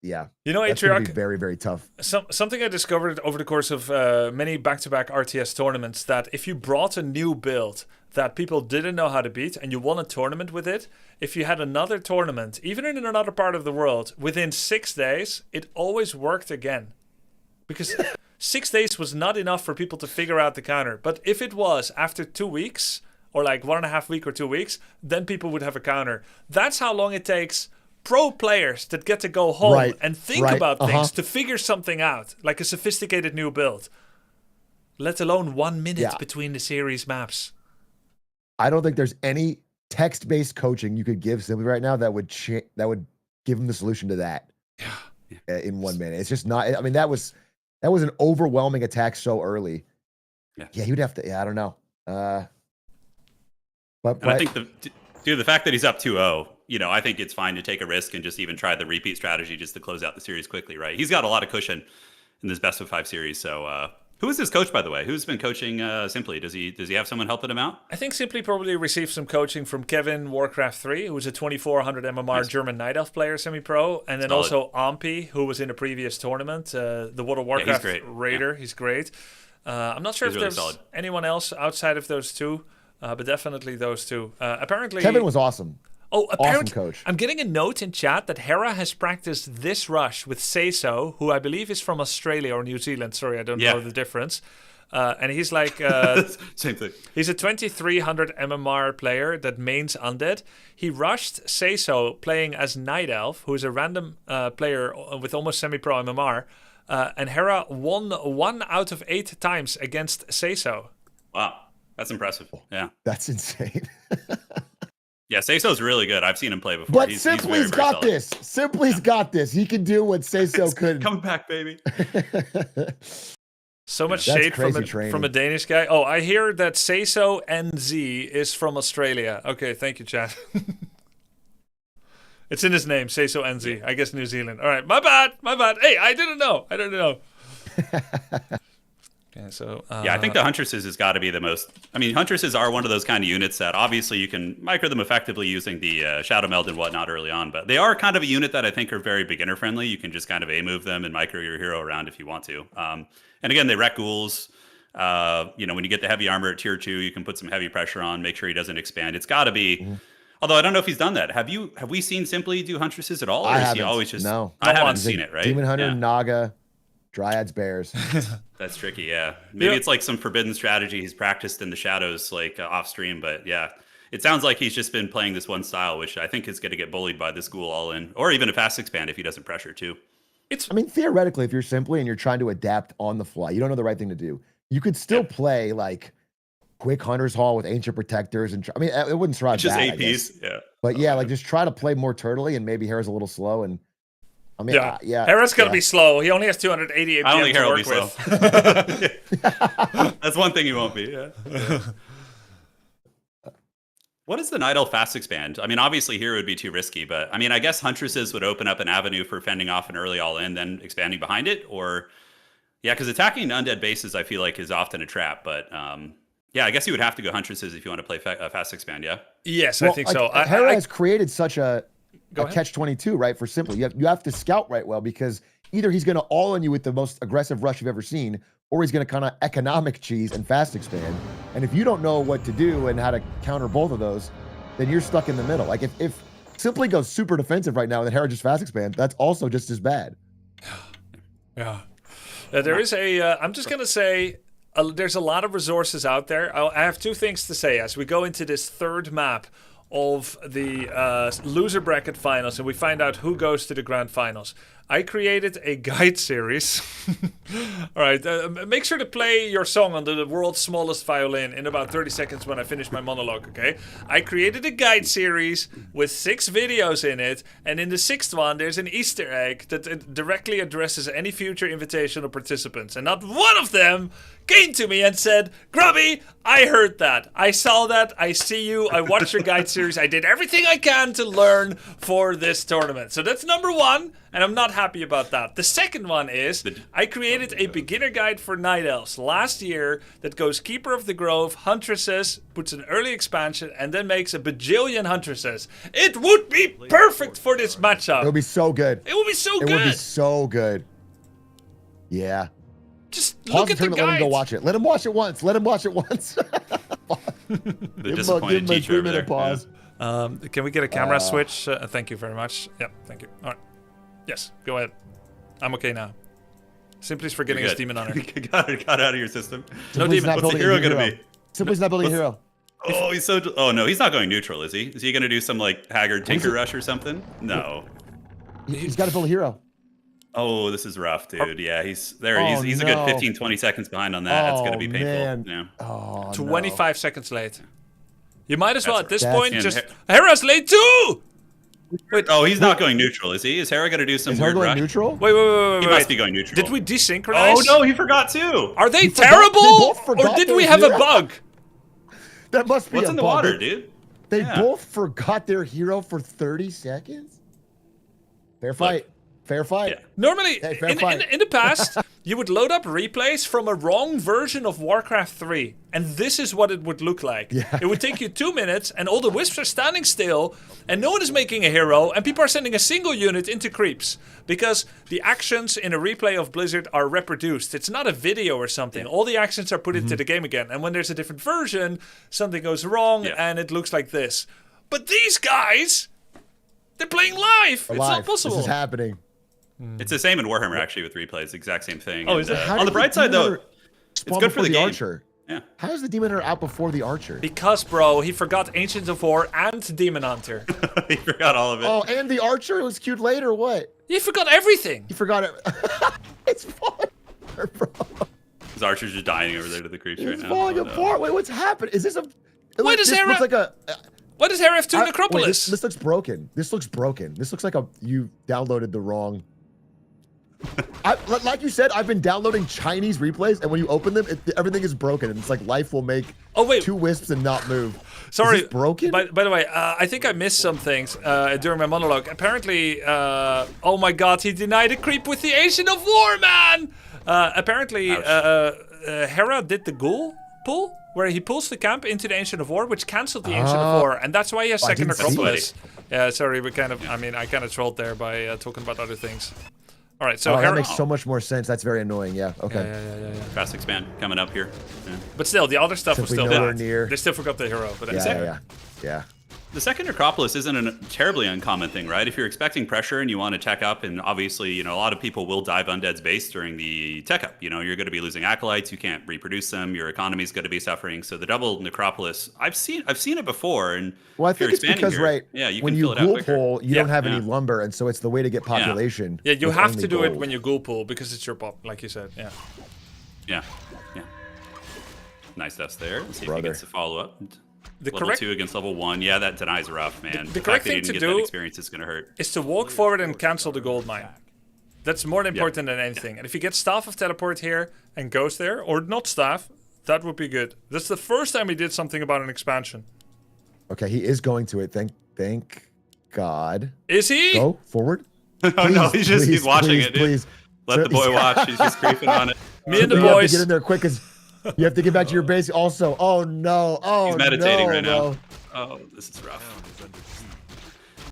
Speaker 1: Atriarch,
Speaker 21: be very, very tough.
Speaker 1: Something I discovered over the course of many back-to-back RTS tournaments, that if you brought a new build that people didn't know how to beat and you won a tournament with it, if you had another tournament, even in another part of the world, within 6 days, it always worked again. Because 6 days was not enough for people to figure out the counter. But if it was after 2 weeks, or like 1.5 weeks or 2 weeks, then people would have a counter. That's how long it takes pro players that get to go home and think about things to figure something out, like a sophisticated new build. Let alone 1 minute between the series maps.
Speaker 21: I don't think there's any text-based coaching you could give Simply right now that would give him the solution to that in 1 minute. It's just not. I mean, that was an overwhelming attack so early. Yeah, he would have to. Yeah, I don't know. But
Speaker 22: I think the fact that he's up 2-0, I think it's fine to take a risk and just even try the repeat strategy just to close out the series quickly, right? He's got a lot of cushion in this best of 5 series. So, who is this coach, by the way? Who's been coaching Simply? Does he have someone helping him out?
Speaker 1: I think Simply probably received some coaching from Kevin Warcraft 3, who's a 2400 MMR German Night Elf player, semi-pro, and then also Ampi, who was in a previous tournament, the World of Warcraft Raider. He's great. I'm not sure if there's anyone else outside of those two, but definitely those two. Apparently,
Speaker 21: Kevin was awesome.
Speaker 1: Oh,
Speaker 21: awesome coach.
Speaker 1: I'm getting a note in chat that Hera has practiced this rush with Seiso, who I believe is from Australia or New Zealand. Sorry, I don't know the difference. And he's like...
Speaker 22: Same thing.
Speaker 1: He's a 2300 MMR player that mains Undead. He rushed Seiso playing as Night Elf, who is a random player with almost semi-pro MMR. And Hera won 1 out of 8 times against Seiso.
Speaker 22: Wow, that's impressive. Yeah.
Speaker 21: That's insane.
Speaker 22: Yeah, Seiso's really good. I've seen him play before.
Speaker 21: But
Speaker 22: He's
Speaker 21: Simply's
Speaker 22: very, very
Speaker 21: got
Speaker 22: solid.
Speaker 21: this. Simply's got this. He can do what Seiso couldn't.
Speaker 22: Come back, baby.
Speaker 1: So much
Speaker 21: That's
Speaker 1: shade
Speaker 21: crazy
Speaker 1: from
Speaker 21: training.
Speaker 1: a Danish guy. Oh, I hear that Seiso NZ is from Australia. Okay, thank you, Chad. It's in his name, Seiso NZ. I guess New Zealand. All right, my bad. Hey, I didn't know. Okay, so
Speaker 22: Yeah, I think the Huntresses has got to be the most. I mean, Huntresses are one of those kind of units that obviously you can micro them effectively using the Shadow Meld and whatnot early on, but they are kind of a unit that I think are very beginner friendly. You can just kind of A-move them and micro your hero around if you want to. And again, they wreck ghouls. You know, when you get the heavy armor at tier 2, you can put some heavy pressure on, make sure he doesn't expand. It's got to be. Although I don't know if he's done that. Have we seen Simply do Huntresses at all, or is he always just?
Speaker 21: No,
Speaker 22: I haven't
Speaker 21: He's
Speaker 22: seen
Speaker 21: like
Speaker 22: it. Right?
Speaker 21: Demon Hunter,
Speaker 22: Yeah.
Speaker 21: Naga, Dryads, Bears.
Speaker 22: That's tricky, yeah. Maybe it's like some forbidden strategy he's practiced in the shadows, like off stream. But yeah, it sounds like he's just been playing this one style, which I think is going to get bullied by this ghoul all in, or even a fast expand if he doesn't pressure too.
Speaker 21: I mean, theoretically, if you're Simply and you're trying to adapt on the fly, you don't know the right thing to do. You could still play like quick Hunter's Hall with Ancient Protectors, and I mean, it wouldn't survive
Speaker 22: Just
Speaker 21: that, I
Speaker 22: APs,
Speaker 21: guess.
Speaker 22: yeah.
Speaker 21: But yeah, like just try to play more turtly, and maybe Hera's a little slow, and I mean, yeah.
Speaker 1: Hera's gonna be slow. He only has 288
Speaker 22: I don't
Speaker 1: PM
Speaker 22: think
Speaker 1: to
Speaker 22: Hera will
Speaker 1: work
Speaker 22: be slow.
Speaker 1: with.
Speaker 22: That's one thing he won't be. Yeah. What is the Night Elf fast expand? I mean, obviously here would be too risky, but I mean, I guess Huntresses would open up an avenue for fending off an early all in, then expanding behind it, or yeah, because attacking undead bases I feel like is often a trap. But yeah, I guess you would have to go Huntresses if you want to play fast expand. Yeah.
Speaker 1: Yes,
Speaker 21: Well,
Speaker 1: I think
Speaker 21: like,
Speaker 1: so.
Speaker 21: Hera has created such a
Speaker 1: ahead.
Speaker 21: catch-22, right? For Simply, you have to scout right well, because either he's going to all in you with the most aggressive rush you've ever seen, or he's going to kind of economic cheese and fast expand. And if you don't know what to do and how to counter both of those, then you're stuck in the middle. Like if Simply goes super defensive right now and then Hera just fast expand, that's also just as bad.
Speaker 1: Yeah. There is I'm just going to say, there's a lot of resources out there. I have 2 things to say as we go into this third map of the loser bracket finals and we find out who goes to the grand finals. I created a guide series. All right, make sure to play your song on the world's smallest violin in about 30 seconds when I finish my monologue, okay? I created a guide series with 6 videos in it, and in the 6th one, there's an Easter egg that directly addresses any future invitational participants, and not one of them came to me and said, Grubby, I heard that. I saw that. I see you. I watched your guide series. I did everything I can to learn for this tournament. So that's number 1, and I'm not happy about that. The second one is I created a beginner guide for Night Elves last year that goes Keeper of the Grove, Huntresses, puts an early expansion, and then makes a bajillion Huntresses. It would be perfect for this matchup.
Speaker 21: It would be so good.
Speaker 1: It would be so
Speaker 21: It
Speaker 1: good.
Speaker 21: would be so good. Yeah.
Speaker 1: Just
Speaker 21: Pause
Speaker 1: look
Speaker 21: the
Speaker 1: at the
Speaker 21: tournament, let him go
Speaker 1: guide.
Speaker 21: watch it. Let him watch it once. Let him watch it once.
Speaker 22: The disappointed teacher over there.
Speaker 21: pause.
Speaker 1: Can we get a camera switch? Thank you very much. Yep, thank you. All right. Yes, go ahead. I'm okay now. Simply's forgetting his Demon Hunter.
Speaker 22: got out of your system.
Speaker 1: No
Speaker 21: Simply's
Speaker 1: demon.
Speaker 21: not
Speaker 22: What's the
Speaker 21: building a
Speaker 22: hero
Speaker 21: new
Speaker 22: gonna
Speaker 21: hero.
Speaker 22: be?
Speaker 21: Simply's not building a hero.
Speaker 22: Oh, he's so. Oh no, he's not going neutral, is he? Is he gonna do some like Haggard Tinker Rush or something? No.
Speaker 21: He's got to build a hero.
Speaker 22: Oh, this is rough, dude. Yeah, he's there.
Speaker 21: Oh,
Speaker 22: He's a
Speaker 21: no.
Speaker 22: good 15, 20 seconds behind on that. That's gonna be painful.
Speaker 21: Man.
Speaker 22: Yeah.
Speaker 21: Oh,
Speaker 1: 25 seconds late. You might as well at this
Speaker 22: That's-
Speaker 1: point
Speaker 22: And
Speaker 1: just Hera's late too.
Speaker 22: Wait, oh, he's not going neutral, is he? Is Hera gonna do some
Speaker 21: Is Hera
Speaker 22: weird
Speaker 21: going
Speaker 22: rush?
Speaker 21: neutral?
Speaker 1: Wait.
Speaker 22: He must be going neutral.
Speaker 1: Did we desynchronize?
Speaker 22: Oh no, he forgot too.
Speaker 1: Are they
Speaker 21: He forgot-
Speaker 1: terrible,
Speaker 21: they both
Speaker 1: or
Speaker 21: forgot
Speaker 1: did
Speaker 21: their
Speaker 1: we have a
Speaker 21: hero.
Speaker 1: bug?
Speaker 21: That must be
Speaker 22: What's
Speaker 21: a
Speaker 22: in the
Speaker 21: bug.
Speaker 22: water, dude?
Speaker 21: They
Speaker 22: Yeah.
Speaker 21: both forgot their hero for 30 seconds? Fair fight. Fair fight.
Speaker 22: Yeah.
Speaker 1: Normally,
Speaker 21: Hey, fair
Speaker 1: in
Speaker 21: fight.
Speaker 1: the past, you would load up replays from a wrong version of Warcraft 3, and this is what it would look like.
Speaker 21: Yeah.
Speaker 1: It would take you 2 minutes, and all the wisps are standing still, and no one is making a hero, and people are sending a single unit into creeps. Because the actions in a replay of Blizzard are reproduced. It's not a video or something. All the actions are put into the game again, and when there's a different version, something goes wrong, and it looks like this. But these guys, they're playing live. It's not possible.
Speaker 21: This is happening.
Speaker 22: It's the same in Warhammer actually with replays, exact same thing.
Speaker 1: Oh,
Speaker 22: And,
Speaker 1: is it?
Speaker 21: How
Speaker 22: on the
Speaker 21: did
Speaker 22: bright side
Speaker 21: Demon
Speaker 22: though,
Speaker 21: Hunter
Speaker 22: it's
Speaker 21: spawn
Speaker 22: good for
Speaker 21: before
Speaker 22: the game.
Speaker 21: Archer?
Speaker 22: Yeah.
Speaker 21: How is the Demon Hunter out before the Archer?
Speaker 1: Because, bro, he forgot Ancient of War and Demon Hunter.
Speaker 22: He forgot all of it.
Speaker 21: Oh, and the Archer was queued later, what?
Speaker 1: He forgot everything.
Speaker 21: He forgot it. It's falling apart, bro.
Speaker 22: His archer's just dying over there to the creeps right
Speaker 21: It's
Speaker 22: now.
Speaker 21: falling
Speaker 22: Oh, no.
Speaker 21: apart. Wait, what's happened? Is this a?
Speaker 1: Why does
Speaker 21: this
Speaker 1: Hera?
Speaker 21: looks like a?
Speaker 1: Why does Hera have two
Speaker 21: Wait,
Speaker 1: Necropolis?
Speaker 21: this looks broken. This looks broken. This looks like you downloaded the wrong. Like you said, I've been downloading Chinese replays, and when you open them, everything is broken, and it's like life will make 2 wisps and not move.
Speaker 1: Sorry,
Speaker 21: is this broken?
Speaker 1: By the way, I think I missed some things during my monologue. Apparently, oh my God, he denied a creep with the Ancient of War, man. Apparently, Hera did the ghoul pull, where he pulls the camp into the Ancient of War, which cancelled the Ancient of War, and that's why he has second Necropolis. Yeah, sorry, we kind of, I kind of trolled there by talking about other things. All right, so
Speaker 21: that makes so much more sense. That's very annoying. Yeah. Okay.
Speaker 1: Yeah.
Speaker 22: Fast expand coming up here. Yeah.
Speaker 1: But still, the other stuff was still
Speaker 21: nowhere
Speaker 1: bad.
Speaker 21: near.
Speaker 1: They still forgot the hero. But
Speaker 21: Yeah.
Speaker 22: The second Necropolis isn't a terribly uncommon thing, right? If you're expecting pressure and you want to tech up, and obviously, a lot of people will dive Undead's base during the tech up. You're going to be losing acolytes. You can't reproduce them. Your economy's going to be suffering. So the double Necropolis, I've seen it before. And
Speaker 21: well, I think it's because when you ghoul pull, you don't have any lumber, and so it's the way to get population.
Speaker 1: Yeah, you have to do it when you ghoul pull because it's your pop, like you said.
Speaker 22: Yeah. Nice dust there. Let's see if he gets the follow up. Level 2 against level 1. Yeah, that denies rough, man.
Speaker 1: The correct thing to do
Speaker 22: that experience is going to hurt.
Speaker 1: Is to walk forward and cancel the gold mine. That's more important than anything. And if you get Staff of Teleport here and goes there, or not Staff, that would be good. That's the first time he did something about an expansion.
Speaker 21: Okay, he is going to it. Thank God.
Speaker 1: Is he?
Speaker 21: Go forward.
Speaker 22: Oh no, he's watching it, dude.
Speaker 21: Please.
Speaker 22: Let the boy watch. He's just creeping on it.
Speaker 1: Me and the
Speaker 21: You
Speaker 1: boys.
Speaker 21: have to get in there quick as you have to get back to your base. Also, oh no,
Speaker 22: He's meditating right
Speaker 21: bro.
Speaker 22: now. Oh, this is rough.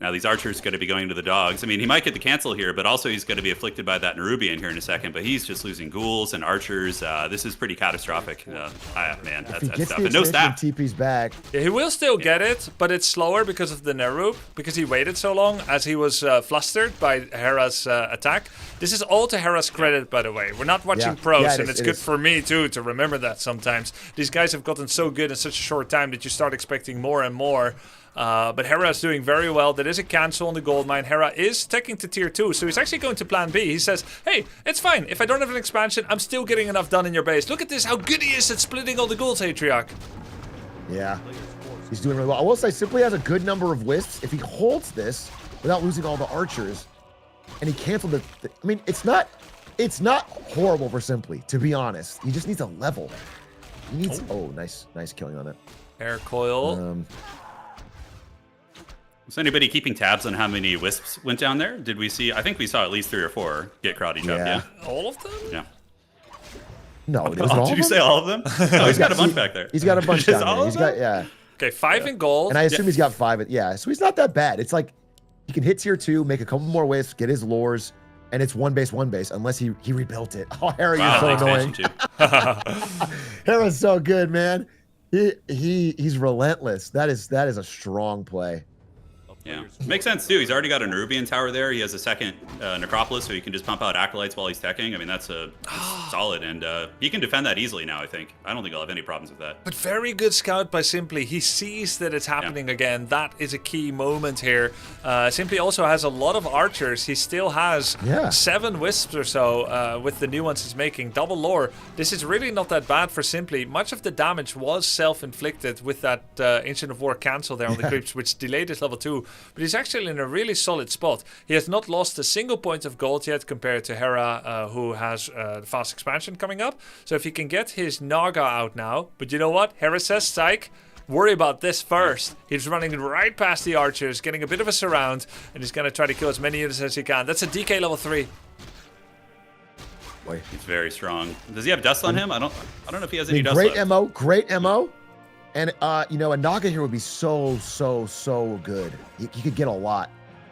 Speaker 22: Now these archers going to be going to the dogs. I mean, he might get the cancel here, but also he's going to be afflicted by that Nerubian here in a second. But he's just losing ghouls and archers. This is pretty catastrophic. Man,
Speaker 21: If he
Speaker 22: that's
Speaker 21: gets
Speaker 22: tough.
Speaker 21: the
Speaker 22: And no staff.
Speaker 21: TP's back.
Speaker 1: Yeah, he will still get it, but it's slower because of the Nerub, because he waited so long as he was flustered by Hera's attack. This is all to Hera's credit, by the way. We're not watching pros, and it's good for me, too, to remember that sometimes. These guys have gotten so good in such a short time that you start expecting more and more. But Hera is doing very well. There is a cancel on the gold mine. Hera is taking to tier 2, so he's actually going to plan B. He says, hey, it's fine. If I don't have an expansion, I'm still getting enough done in your base. Look at this, how good he is at splitting all the golds, Atriarch.
Speaker 21: Yeah, he's doing really well. I will say, Simply has a good number of wisps. If he holds this without losing all the archers, and he canceled it, I mean, it's not horrible for Simply, to be honest. He just needs a level. He needs. Oh, nice killing on it.
Speaker 1: Air coil.
Speaker 22: Was anybody keeping tabs on how many wisps went down there? Did we see? I think we saw at least 3 or 4 get crowdy jumped. Yeah.
Speaker 1: All of them?
Speaker 22: Yeah.
Speaker 21: No, it wasn't all
Speaker 22: Did
Speaker 21: of
Speaker 22: you
Speaker 21: them?
Speaker 22: say all of them? No, he's got a bunch back there.
Speaker 21: He's got a bunch
Speaker 22: Just
Speaker 21: down
Speaker 22: all
Speaker 21: there.
Speaker 22: of
Speaker 21: He's got
Speaker 22: them?
Speaker 1: Okay, 5 in gold.
Speaker 21: And I assume he's got 5. Yeah, so he's not that bad. It's like he can hit tier 2, make a couple more wisps, get his lures, and it's one base, unless he rebuilt it. Oh, Hera, you're so annoying. Hera's so good, man. He's relentless. That is a strong play.
Speaker 22: Yeah, makes sense too. He's already got a Nerubian tower there. He has a second Necropolis, so he can just pump out acolytes while he's teching. I mean, that's solid, and he can defend that easily now. I think. I don't think he'll have any problems with that.
Speaker 1: But very good scout by Simply. He sees that it's happening again. That is a key moment here. Simply also has a lot of archers. He still has 7 wisps or so with the new ones he's making. Double lore. This is really not that bad for Simply. Much of the damage was self-inflicted with that Ancient of War cancel there on the creeps, which delayed his level 2. But he's actually in a really solid spot. He has not lost a single point of gold yet compared to Hera, who has the fast expansion coming up. So if he can get his Naga out now, but you know what? Hera says, psych, worry about this first. He's running right past the archers, getting a bit of a surround, and he's going to try to kill as many units as he can. That's a DK level 3.
Speaker 21: Boy.
Speaker 22: He's very strong. Does he have dust on him? I don't know if he has any dust
Speaker 21: Great
Speaker 22: left.
Speaker 21: great MO. And, a Naga here would be so good. He could get a lot,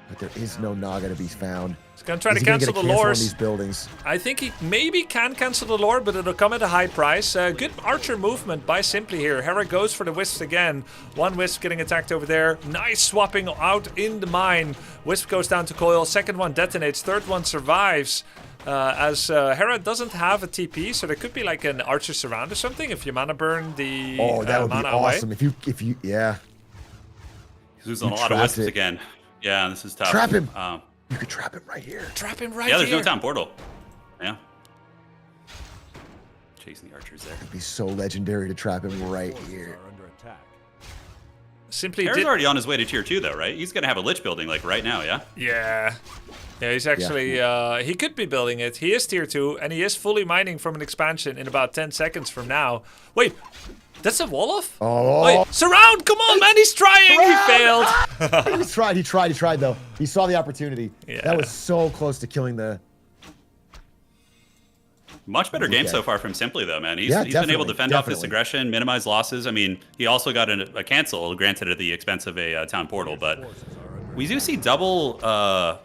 Speaker 21: but there is no Naga to be found.
Speaker 1: He's going to try to cancel the
Speaker 21: lore
Speaker 1: lores.
Speaker 21: On these buildings.
Speaker 1: I think he maybe can cancel the lore, but it'll come at a high price. Good archer movement by Simply here. Hera goes for the wisps again. 1 wisp getting attacked over there. Nice swapping out in the mine. Wisp goes down to coil. Second one detonates. Third one survives. As Hera doesn't have a TP, so there could be like an archer surround or something if you mana burn the
Speaker 21: that would be
Speaker 1: mana
Speaker 21: awesome.
Speaker 1: away.
Speaker 21: If you yeah.
Speaker 22: He's losing a lot of wisps again. Yeah, this is tough.
Speaker 21: Trap him. You could trap him right here.
Speaker 1: Trap him right
Speaker 22: here.
Speaker 1: here.
Speaker 22: Yeah, there's no town portal. Yeah. chasing the archers there.
Speaker 21: It'd be so legendary to trap him right here.
Speaker 1: Simply
Speaker 22: Hera's
Speaker 1: did.
Speaker 22: already on his way to tier 2 though, right? He's gonna have a Lich building like right now, yeah?
Speaker 1: Yeah. Yeah, he's actually, he could be building it. He is tier 2, and he is fully mining from an expansion in about 10 seconds from now. Wait, that's a Wolof?
Speaker 21: Oh.
Speaker 1: Wait, surround! Come on, man, he's trying! He failed!
Speaker 21: He tried though. He saw the opportunity.
Speaker 1: Yeah.
Speaker 21: That was so close to killing the...
Speaker 22: Much better game
Speaker 21: Okay.
Speaker 22: so far from Simply though, man. He's been able to
Speaker 21: definitely,
Speaker 22: defend off his
Speaker 21: definitely.
Speaker 22: aggression, minimize losses. I mean, he also got a cancel, granted at the expense of a town portal, but we do see double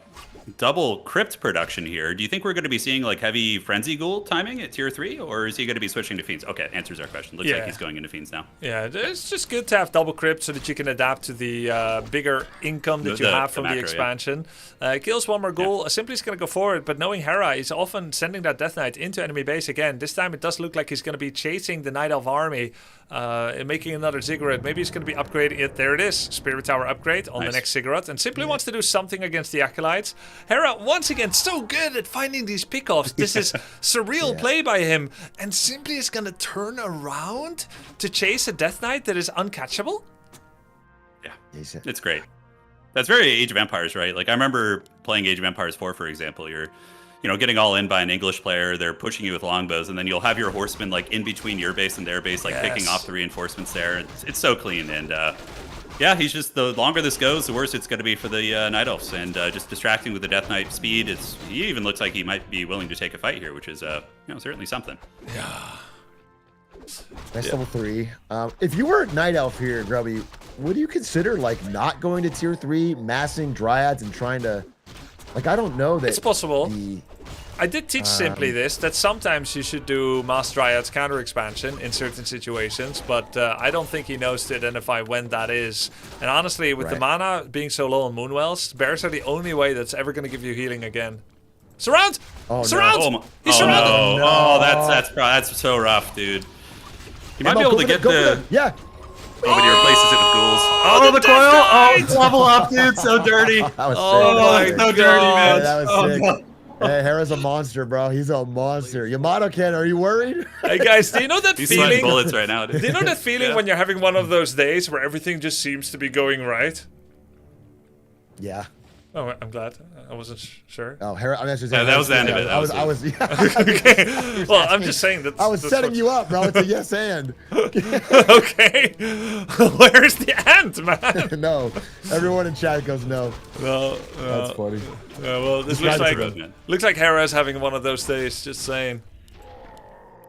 Speaker 22: crypt production here. Do you think we're going to be seeing like heavy frenzy ghoul timing at tier 3, or is he going to be switching to fiends? Okay, answers our question. Looks like
Speaker 1: Yeah.
Speaker 22: he's going into fiends now.
Speaker 1: Yeah, it's just good to have double crypt so that you can adapt to the bigger income that you have from the
Speaker 22: macro, yeah.
Speaker 1: expansion. Kills one more goal. Simply's going to go forward, but knowing Hera, he's often sending that Death Knight into enemy base again. This time it does look like he's going to be chasing the Night Elf army and making another ziggurat. Maybe he's going to be upgrading it. There it is. Spirit Tower upgrade on the next ziggurat. And Simply wants to do something against the Acolytes. Hera, once again, so good at finding these pickoffs. This is surreal play by him. And Simply is going to turn around to chase a Death Knight that is uncatchable?
Speaker 22: Yeah, it's great. That's very Age of Empires, right? Like I remember playing Age of Empires 4, for example. You're, getting all in by an English player. They're pushing you with longbows, and then you'll have your horsemen like in between your base and their base, like picking off the reinforcements there. It's so clean, and yeah, he's just the longer this goes, the worse it's going to be for the Night Elves, and just distracting with the Death Knight speed. He even looks like he might be willing to take a fight here, which is certainly something.
Speaker 1: Yeah.
Speaker 21: That's level 3. If you were Night Elf here, Grubby, would you consider like not going to tier 3, massing Dryads and trying to, like, I don't know that
Speaker 1: it's possible. I did teach Simply this, that sometimes you should do Mass Dryad's counter expansion in certain situations, but I don't think he knows to identify when that is. And honestly, with the mana being so low on Moonwells, bears are the only way that's ever going to give you healing again. Surround!
Speaker 21: Oh,
Speaker 1: Surround!
Speaker 22: No.
Speaker 1: He's
Speaker 22: Oh,
Speaker 1: surrounded!
Speaker 22: no. Oh, that's so rough, dude. You might be able to get the...
Speaker 21: Yeah.
Speaker 22: Oh, but he replaces it with ghouls.
Speaker 17: Oh, the coil! Oh, level up, dude. So dirty.
Speaker 21: That was
Speaker 22: Oh,
Speaker 21: sick.
Speaker 22: my so dirty, man.
Speaker 21: That was
Speaker 22: Oh,
Speaker 21: sick.
Speaker 22: no.
Speaker 21: Hey, Hera's a monster, bro. He's a monster. Yamato Ken, are you worried?
Speaker 1: Hey guys, do you know that
Speaker 22: He's
Speaker 1: feeling?
Speaker 22: sweating bullets right now, dude.
Speaker 1: Do you know that feeling when you're having one of those days where everything just seems to be going right?
Speaker 21: Yeah.
Speaker 1: Oh, I'm glad. I wasn't sure.
Speaker 21: Oh, Hera.
Speaker 22: That was the end of it.
Speaker 21: I was.
Speaker 1: Okay. Well, I'm just saying that.
Speaker 21: I was setting you up, bro. It's a yes and.
Speaker 1: Okay. Where's the end, man?
Speaker 21: No. Everyone in chat goes no.
Speaker 1: No.
Speaker 21: That's funny.
Speaker 1: Yeah, well, this
Speaker 22: This
Speaker 1: looks
Speaker 22: guy's
Speaker 1: like
Speaker 22: a man.
Speaker 1: Hera's having one of those days. Just saying.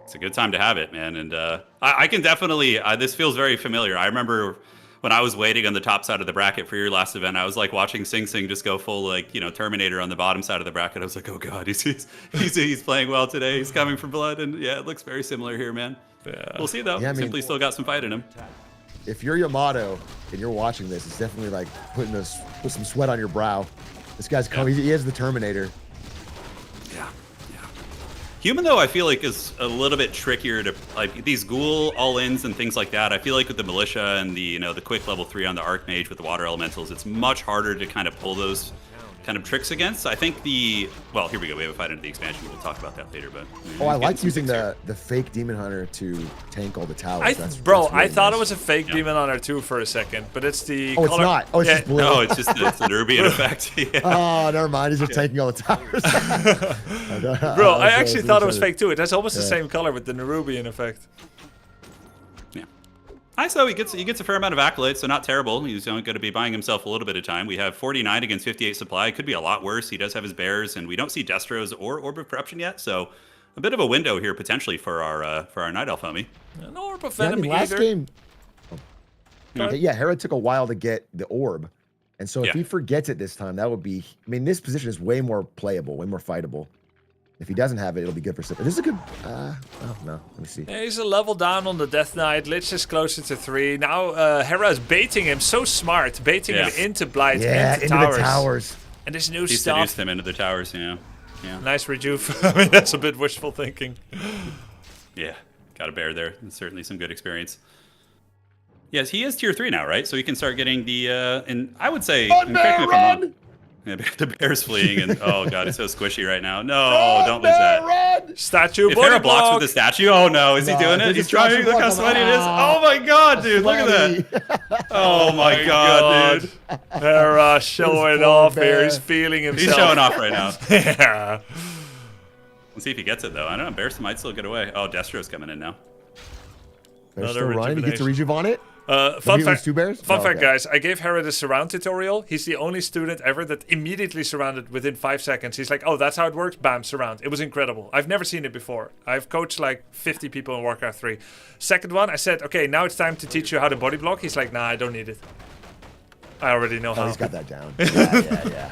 Speaker 22: It's a good time to have it, man. And I can definitely, this feels very familiar. I remember when I was waiting on the top side of the bracket for your last event, I was like watching Sing Sing just go full like, Terminator on the bottom side of the bracket. I was like, oh God, he's playing well today. He's coming for blood. And yeah, it looks very similar here, man.
Speaker 1: Yeah.
Speaker 22: We'll see though.
Speaker 21: Yeah, I mean-
Speaker 22: Simply still got some fight in him.
Speaker 21: If you're Yamato and you're watching this, it's definitely like put some sweat on your brow. This guy's coming. He is the Terminator.
Speaker 22: Human though, I feel like is a little bit trickier to like these ghoul all-ins and things like that. I feel like with the militia and the the quick level 3 on the Archmage with the water elementals, it's much harder to kind of pull those kind of tricks against. I think well, here we go. We have a fight into the expansion. We'll talk about that later. But
Speaker 21: Oh, I like using the fake Demon Hunter to tank all the towers.
Speaker 1: I
Speaker 21: That's
Speaker 1: thought
Speaker 21: really
Speaker 1: it
Speaker 21: nice.
Speaker 1: was a fake Demon Hunter too for a second, but it's the
Speaker 21: Oh, it's
Speaker 1: color.
Speaker 21: not. Oh, it's just blue.
Speaker 22: No, it's just it's the Nubian effect. Yeah.
Speaker 21: Oh, never mind. He's just taking all the towers.
Speaker 1: Bro, I actually thought it was fake too. It has almost the
Speaker 21: Yeah.
Speaker 1: same color with the Nerubian effect.
Speaker 22: Nice though, he gets a fair amount of accolades, so not terrible. He's only going to be buying himself a little bit of time. We have 49 against 58 supply. It could be a lot worse. He does have his bears, and we don't see Destros or Orb of Corruption yet, so a bit of a window here potentially for our Night Elf homie.
Speaker 1: An Orb of
Speaker 21: Yeah, I
Speaker 1: Venom
Speaker 21: mean, last
Speaker 1: either.
Speaker 21: game. Yeah, Hera took a while to get the orb, and so if
Speaker 22: Yeah.
Speaker 21: he forgets it this time, that would be. I mean, this position is way more playable, way more fightable. If he doesn't have it, it'll be good for Sip. This is a good. Oh no, let me see.
Speaker 1: Yeah, he's a level down on the Death Knight. Lich is closer to 3. Now Hera is baiting him. So smart, baiting him into Blight,
Speaker 21: Yeah,
Speaker 1: into
Speaker 21: into the towers.
Speaker 1: And this new
Speaker 22: He
Speaker 1: stuff.
Speaker 22: seduced him into the towers, yeah.
Speaker 1: Nice rejuve. I mean, that's a bit wishful thinking.
Speaker 22: Yeah, got a bear there. It's certainly some good experience. Yes, he is tier 3 now, right? So he can start getting the, and I would say,
Speaker 21: Oh,
Speaker 22: and correct me if I'm wrong. Yeah, the bear's fleeing, and oh god, it's so squishy right now. No, don't lose that.
Speaker 21: Run!
Speaker 1: Statue
Speaker 22: If
Speaker 1: body
Speaker 22: Hera blocks
Speaker 1: block.
Speaker 22: with the statue, oh no, is he
Speaker 21: No,
Speaker 22: doing it?
Speaker 21: there's a
Speaker 22: He's trying.
Speaker 21: statue
Speaker 22: Look how
Speaker 21: block.
Speaker 22: sweaty it is.
Speaker 21: Ah,
Speaker 22: Oh my god, dude, look at that. Oh my god, dude.
Speaker 1: Hera showing
Speaker 21: poor
Speaker 1: off here.
Speaker 21: bear.
Speaker 1: He's feeling himself.
Speaker 22: He's showing off right now.
Speaker 1: Yeah.
Speaker 22: Let's see if he gets it though. I don't know. Bears might still get away. Oh, Destro's coming in now.
Speaker 21: Bear's still running. He gets to rejuve on it.
Speaker 1: Fun
Speaker 21: he
Speaker 1: fact,
Speaker 21: lose 2 bears?
Speaker 1: Fun
Speaker 21: No,
Speaker 1: fact,
Speaker 21: okay.
Speaker 1: guys. I gave Hera the surround tutorial. He's the only student ever that immediately surrounded within 5 seconds. He's like, oh, that's how it works? Bam, surround. It was incredible. I've never seen it before. I've coached like 50 people in Warcraft 3. Second one, I said, okay, now it's time to teach you how to body block. He's like, nah, I don't need it. I already know how.
Speaker 21: He's got that down. Yeah.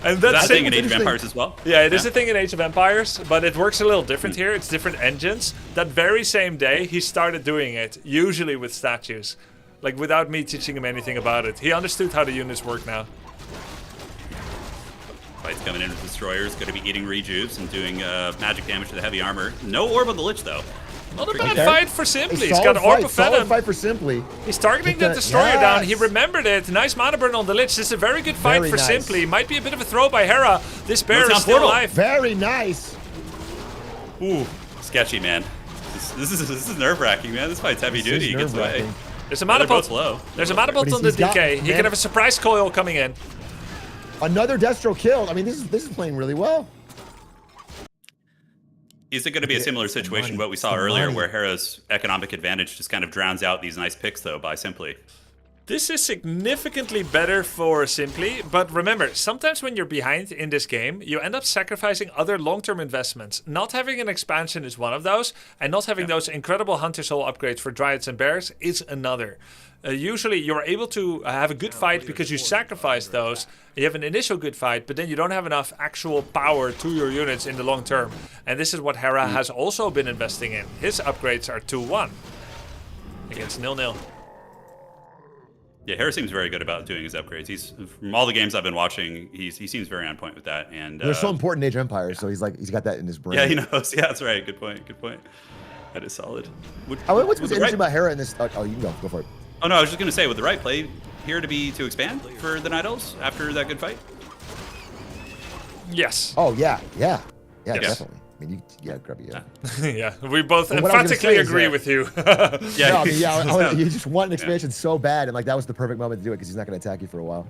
Speaker 1: And that's
Speaker 22: a thing in Age of Empires as well.
Speaker 1: Yeah, it is a thing in Age of Empires, but it works a little different here. It's different engines. That very same day, he started doing it, usually with statues. Like, without me teaching him anything about it. He understood how the units work now.
Speaker 22: Fight's coming in with Destroyers, going to be eating rejuves and doing magic damage to the heavy armor. No Orb on the Lich, though.
Speaker 1: Not a bad fight for Simply. He's
Speaker 21: Solid
Speaker 1: got Orb
Speaker 21: fight,
Speaker 1: of
Speaker 21: solid
Speaker 1: Venom.
Speaker 21: fight for Simply.
Speaker 1: He's targeting the
Speaker 21: Get
Speaker 1: Destroyer down. He
Speaker 21: yes.
Speaker 1: remembered it. Nice mana burn on the Lich. This is a very good fight
Speaker 21: Very
Speaker 1: for
Speaker 21: nice.
Speaker 1: Simply. Might be a bit of a throw by Hera. This bear is still alive.
Speaker 21: Very nice.
Speaker 22: Ooh, sketchy, man. This is nerve-wracking, man. This fight's heavy duty. He gets away.
Speaker 1: There's a mana
Speaker 22: They're both
Speaker 1: pot.
Speaker 22: low.
Speaker 1: There's a mana pot on the
Speaker 21: he's got-
Speaker 1: DK. He
Speaker 21: man.
Speaker 1: can have a surprise coil coming in.
Speaker 21: Another Destro killed. I mean, this is playing really well.
Speaker 22: Is it going to be a similar situation to what we saw earlier, where Hera's economic advantage just kind of drowns out these nice picks, though, by Simply?
Speaker 1: This is significantly better for Simply, but remember, sometimes when you're behind in this game, you end up sacrificing other long-term investments. Not having an expansion is one of those, and not having those incredible Hunter Soul upgrades for Dryads and Bears is another. Usually you're able to have a good fight because you sacrifice those. You have an initial good fight, but then you don't have enough actual power to your units in the long term. And this is what Hera has also been investing in. His upgrades are 2-1 against 0-0.
Speaker 22: Yeah, Hera seems very good about doing his upgrades. He's from all the games I've been watching, he seems very on point with that. And
Speaker 21: They're so important in Age of Empires, so he's got that in his brain.
Speaker 22: yeah, he knows. Yeah, that's right. Good point. Good point. That is solid.
Speaker 21: What's interesting about Hera in this? Oh, you can go for it.
Speaker 22: Oh no, I was just gonna say, would the right play here to expand for the Night Elves after that good fight?
Speaker 1: Yes.
Speaker 21: Oh yeah,
Speaker 22: Yes.
Speaker 21: definitely. I mean, Grubby, yeah.
Speaker 1: Yeah, we both
Speaker 21: But what I was gonna
Speaker 1: emphatically
Speaker 21: say is
Speaker 1: agree
Speaker 21: that-
Speaker 1: with you.
Speaker 21: You just want an expansion so bad, and like that was the perfect moment to do it because he's not going to attack you for a while.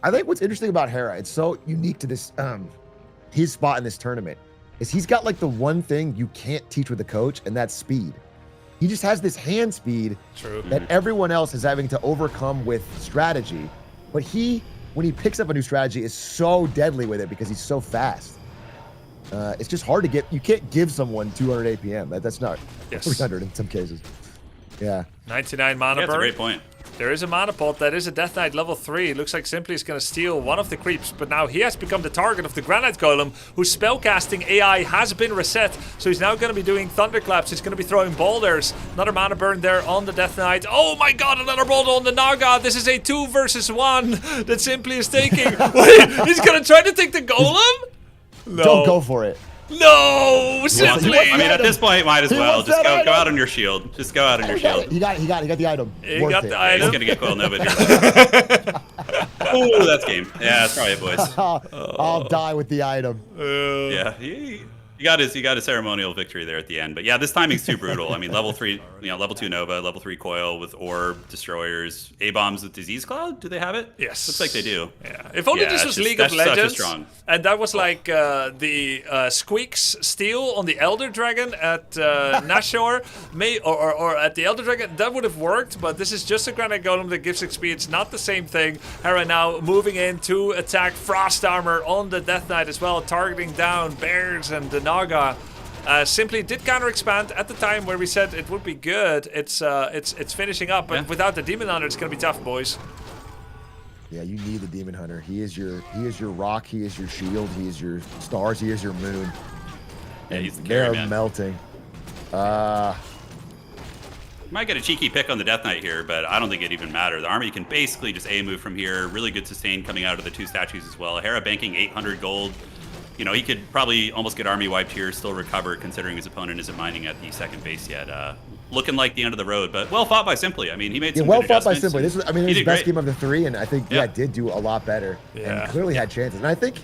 Speaker 21: I think what's interesting about Hera, it's so unique to this, his spot in this tournament, is he's got like the one thing you can't teach with a coach, and that's speed. He just has this hand speed that everyone else is having to overcome with strategy. But when he picks up a new strategy, is so deadly with it because he's so fast. It's just hard to get. You can't give someone 200 APM. That's not 300 in some cases. Yeah.
Speaker 1: 99 mana
Speaker 22: Yeah, that's a
Speaker 1: burn.
Speaker 22: great point.
Speaker 1: There is a mana pot that is a Death Knight level 3. It looks like Simply is going to steal one of the creeps, but now he has become the target of the Granite Golem, whose spellcasting AI has been reset. So he's now going to be doing Thunderclaps. He's going to be throwing boulders. Another mana burn there on the Death Knight. Oh my god, another boulder on the Naga. This is a 2 versus 1 that Simply is taking. Wait, he's going to try to take the Golem? No.
Speaker 21: Don't go for it.
Speaker 1: No, Simply.
Speaker 22: I mean, at this point, might as
Speaker 21: He
Speaker 22: well
Speaker 21: wants
Speaker 22: just
Speaker 21: that
Speaker 22: go out
Speaker 21: item.
Speaker 22: on your shield. Just go out on your shield.
Speaker 21: He got the item.
Speaker 1: He
Speaker 21: Worth
Speaker 1: got
Speaker 21: it.
Speaker 1: the item.
Speaker 22: He's gonna get coil nova here. Oh, that's game. Yeah, that's probably it, boys.
Speaker 21: I'll die with the item.
Speaker 22: Yeah, he got his ceremonial victory there at the end. But yeah, this timing's too brutal. I mean, level 3, level 2 Nova, level 3 Coil with Orb, Destroyers, A-Bombs with Disease Cloud. Do they have it?
Speaker 1: Yes.
Speaker 22: Looks like they do.
Speaker 1: Yeah. If only this was League of
Speaker 22: that's such a
Speaker 1: Legends,
Speaker 22: strong.
Speaker 1: and that was like the Squeaks steal on the Elder Dragon at Nashor, or at the Elder Dragon, that would have worked. But this is just a Granite Golem that gives experience, not the same thing. Hera now moving in to attack Frost Armor on the Death Knight as well, targeting down Bears and the Naga. Simply did counter expand at the time where we said it would be good. It's finishing up, but without the Demon Hunter, it's gonna be tough, boys.
Speaker 21: Yeah, you need the Demon Hunter. He is your rock. He is your shield. He is your stars. He is your moon.
Speaker 22: Yeah, he's the
Speaker 21: They're
Speaker 22: carry man.
Speaker 21: melting.
Speaker 22: Might get a cheeky pick on the Death Knight here, but I don't think it even matters. The army can basically just A-move from here. Really good sustain coming out of the 2 statues as well. Hera banking 800 gold. He could probably almost get army wiped here, still recover, considering his opponent isn't mining at the second base yet. looking like the end of the road. But well fought by Simply. I mean, he made
Speaker 21: Yeah,
Speaker 22: some
Speaker 21: well
Speaker 22: good
Speaker 21: fought by
Speaker 22: adjustments,
Speaker 21: Simply.
Speaker 22: and
Speaker 21: This was, I mean, it
Speaker 22: he
Speaker 21: was
Speaker 22: did
Speaker 21: his best
Speaker 22: great.
Speaker 21: game of the 3, and I think did do a lot better.
Speaker 1: Yeah.
Speaker 21: And clearly had chances. And I think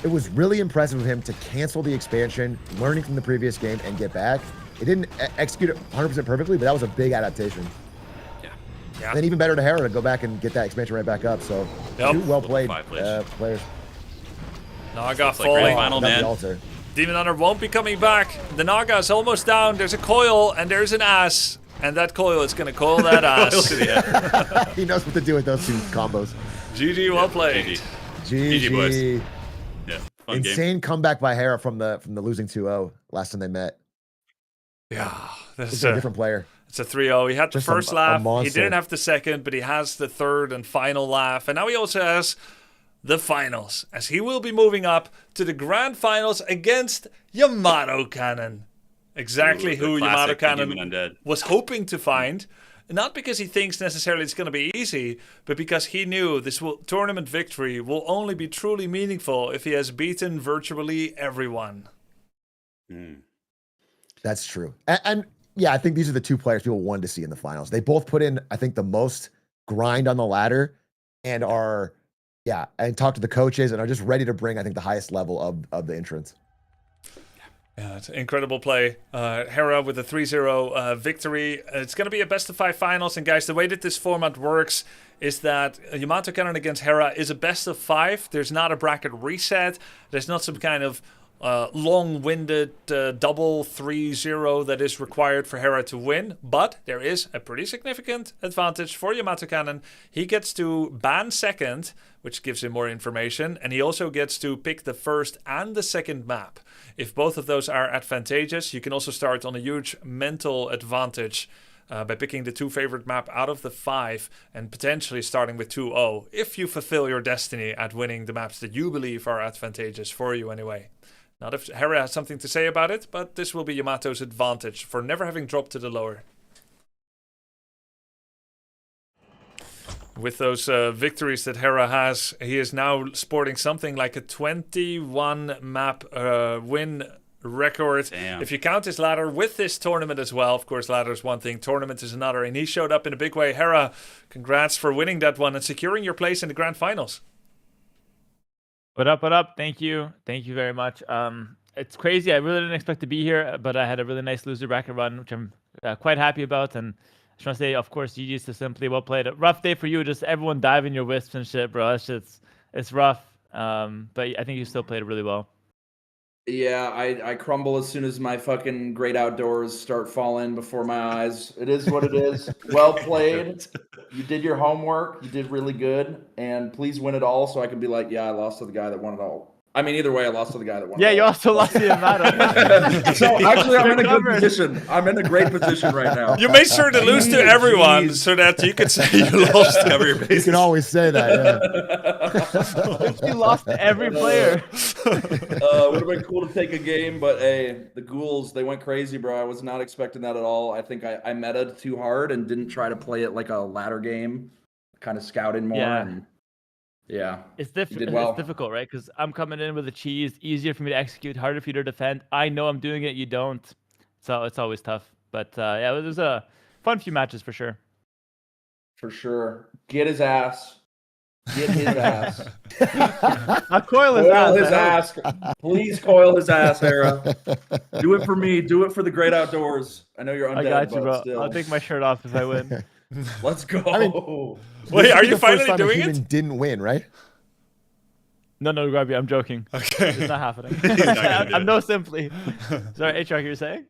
Speaker 21: it was really impressive of him to cancel the expansion, learning from the previous game, and get back. It didn't execute it 100% perfectly, but that was a big adaptation.
Speaker 1: Yeah.
Speaker 21: And then even better to Hera to go back and get that expansion right back up. So two well played players.
Speaker 1: Naga
Speaker 21: Looks like
Speaker 1: falling.
Speaker 21: grand final, man. The altar.
Speaker 1: Demon Hunter won't be coming back. The Naga is almost down. There's a coil and there's an ass. And that coil is going to coil that ass.
Speaker 21: He knows what to do with those two combos.
Speaker 1: GG, well played.
Speaker 21: GG,
Speaker 22: boys. Yeah, fun
Speaker 21: insane comeback by Hera from the losing 2-0 last time they met.
Speaker 1: Yeah,
Speaker 21: It's a different player.
Speaker 1: It's a 3-0. He had the
Speaker 21: Just
Speaker 1: first
Speaker 21: a
Speaker 1: laugh. He
Speaker 21: monster.
Speaker 1: didn't have the second, but he has the third and final laugh. And now he also has the finals, as he will be moving up to the grand finals against Yamato Cannon. Exactly
Speaker 22: Ooh,
Speaker 1: who
Speaker 22: the
Speaker 1: Yamato
Speaker 22: classic
Speaker 1: Cannon
Speaker 22: Human Undead.
Speaker 1: was hoping to find. Not because he thinks necessarily it's going to be easy, but because he knew this tournament victory will only be truly meaningful if he has beaten virtually everyone.
Speaker 21: That's true. And yeah, I think these are the two players people wanted to see in the finals. They both put in, I think, the most grind on the ladder and are, and talk to the coaches and are just ready to bring, I think, the highest level of the entrance.
Speaker 1: Yeah, it's an incredible play. Hera with a 3-0 victory. It's going to be a best-of-5 finals. And guys, the way that this format works is that Yamato Cannon against Hera is a best-of-5. There's not a bracket reset. There's not some kind of long-winded double 3-0 that is required for Hera to win. But there is a pretty significant advantage for Yamato Cannon. He gets to ban second, which gives him more information. And he also gets to pick the first and the second map. If both of those are advantageous, you can also start on a huge mental advantage by picking the two favorite map out of the 5 and potentially starting with 2-0 if you fulfill your destiny at winning the maps that you believe are advantageous for you anyway. Not if Hera has something to say about it, but this will be Yamato's advantage for never having dropped to the lower. With those victories that Hera has, he is now sporting something like a 21 map win record.
Speaker 22: Damn.
Speaker 1: If you count his ladder with this tournament as well, of course, ladder is one thing, tournament is another, and he showed up in a big way. Hera, congrats for winning that one and securing your place in the grand finals.
Speaker 13: What up, what up? Thank you. Thank you very much. It's crazy. I really didn't expect to be here, but I had a really nice loser bracket run, which I'm quite happy about. And I just want to say, of course, GG's to Simply. Well played. A rough day for you. Just everyone diving your wisps and shit, bro. It's rough. But I think you still played really well.
Speaker 20: Yeah, I crumble as soon as my fucking great outdoors start falling before my eyes. It is what it is. Well played. You did your homework. You did really good. And please win it all so I can be like, yeah, I lost to the guy that won it all. I mean, either way, I lost to the guy that won.
Speaker 13: Yeah, you also lost to Yamato.
Speaker 20: So actually, I'm in a good position. I'm in a great position right now.
Speaker 1: You made sure to lose to everyone so that you could say you lost to every
Speaker 21: You can always say that,
Speaker 13: You lost to every player.
Speaker 20: Would have been cool to take a game, but hey, the ghouls, they went crazy, bro. I was not expecting that at all. I think I metaed too hard and didn't try to play it like a ladder game, kind of scouting more.
Speaker 13: Yeah.
Speaker 20: And yeah,
Speaker 13: It's
Speaker 20: you did well.
Speaker 13: It's difficult, right? Because I'm coming in with a cheese, easier for me to execute, harder for you to defend. I know I'm doing it, you don't. So it's always tough. But yeah, it was a fun few matches for sure.
Speaker 20: For sure. Get his ass. Get his ass.
Speaker 13: I'll coil his
Speaker 20: Coil
Speaker 13: ass.
Speaker 20: his ass. Please coil his ass, Hera. Do it for me. Do it for the great outdoors. I know you're undead,
Speaker 13: I got you,
Speaker 20: but
Speaker 13: bro.
Speaker 20: still.
Speaker 13: I'll take my shirt off if I win.
Speaker 20: Let's go.
Speaker 21: I mean,
Speaker 1: Wait, are you
Speaker 21: the first
Speaker 1: finally
Speaker 21: time a
Speaker 1: doing
Speaker 21: human
Speaker 1: it?
Speaker 21: didn't win, right?
Speaker 13: No, Grubby, I'm joking.
Speaker 1: Okay.
Speaker 13: It's not happening.
Speaker 22: He's not gonna do
Speaker 13: I'm
Speaker 22: it.
Speaker 13: no Simply. Sorry, H-Rock, you were saying?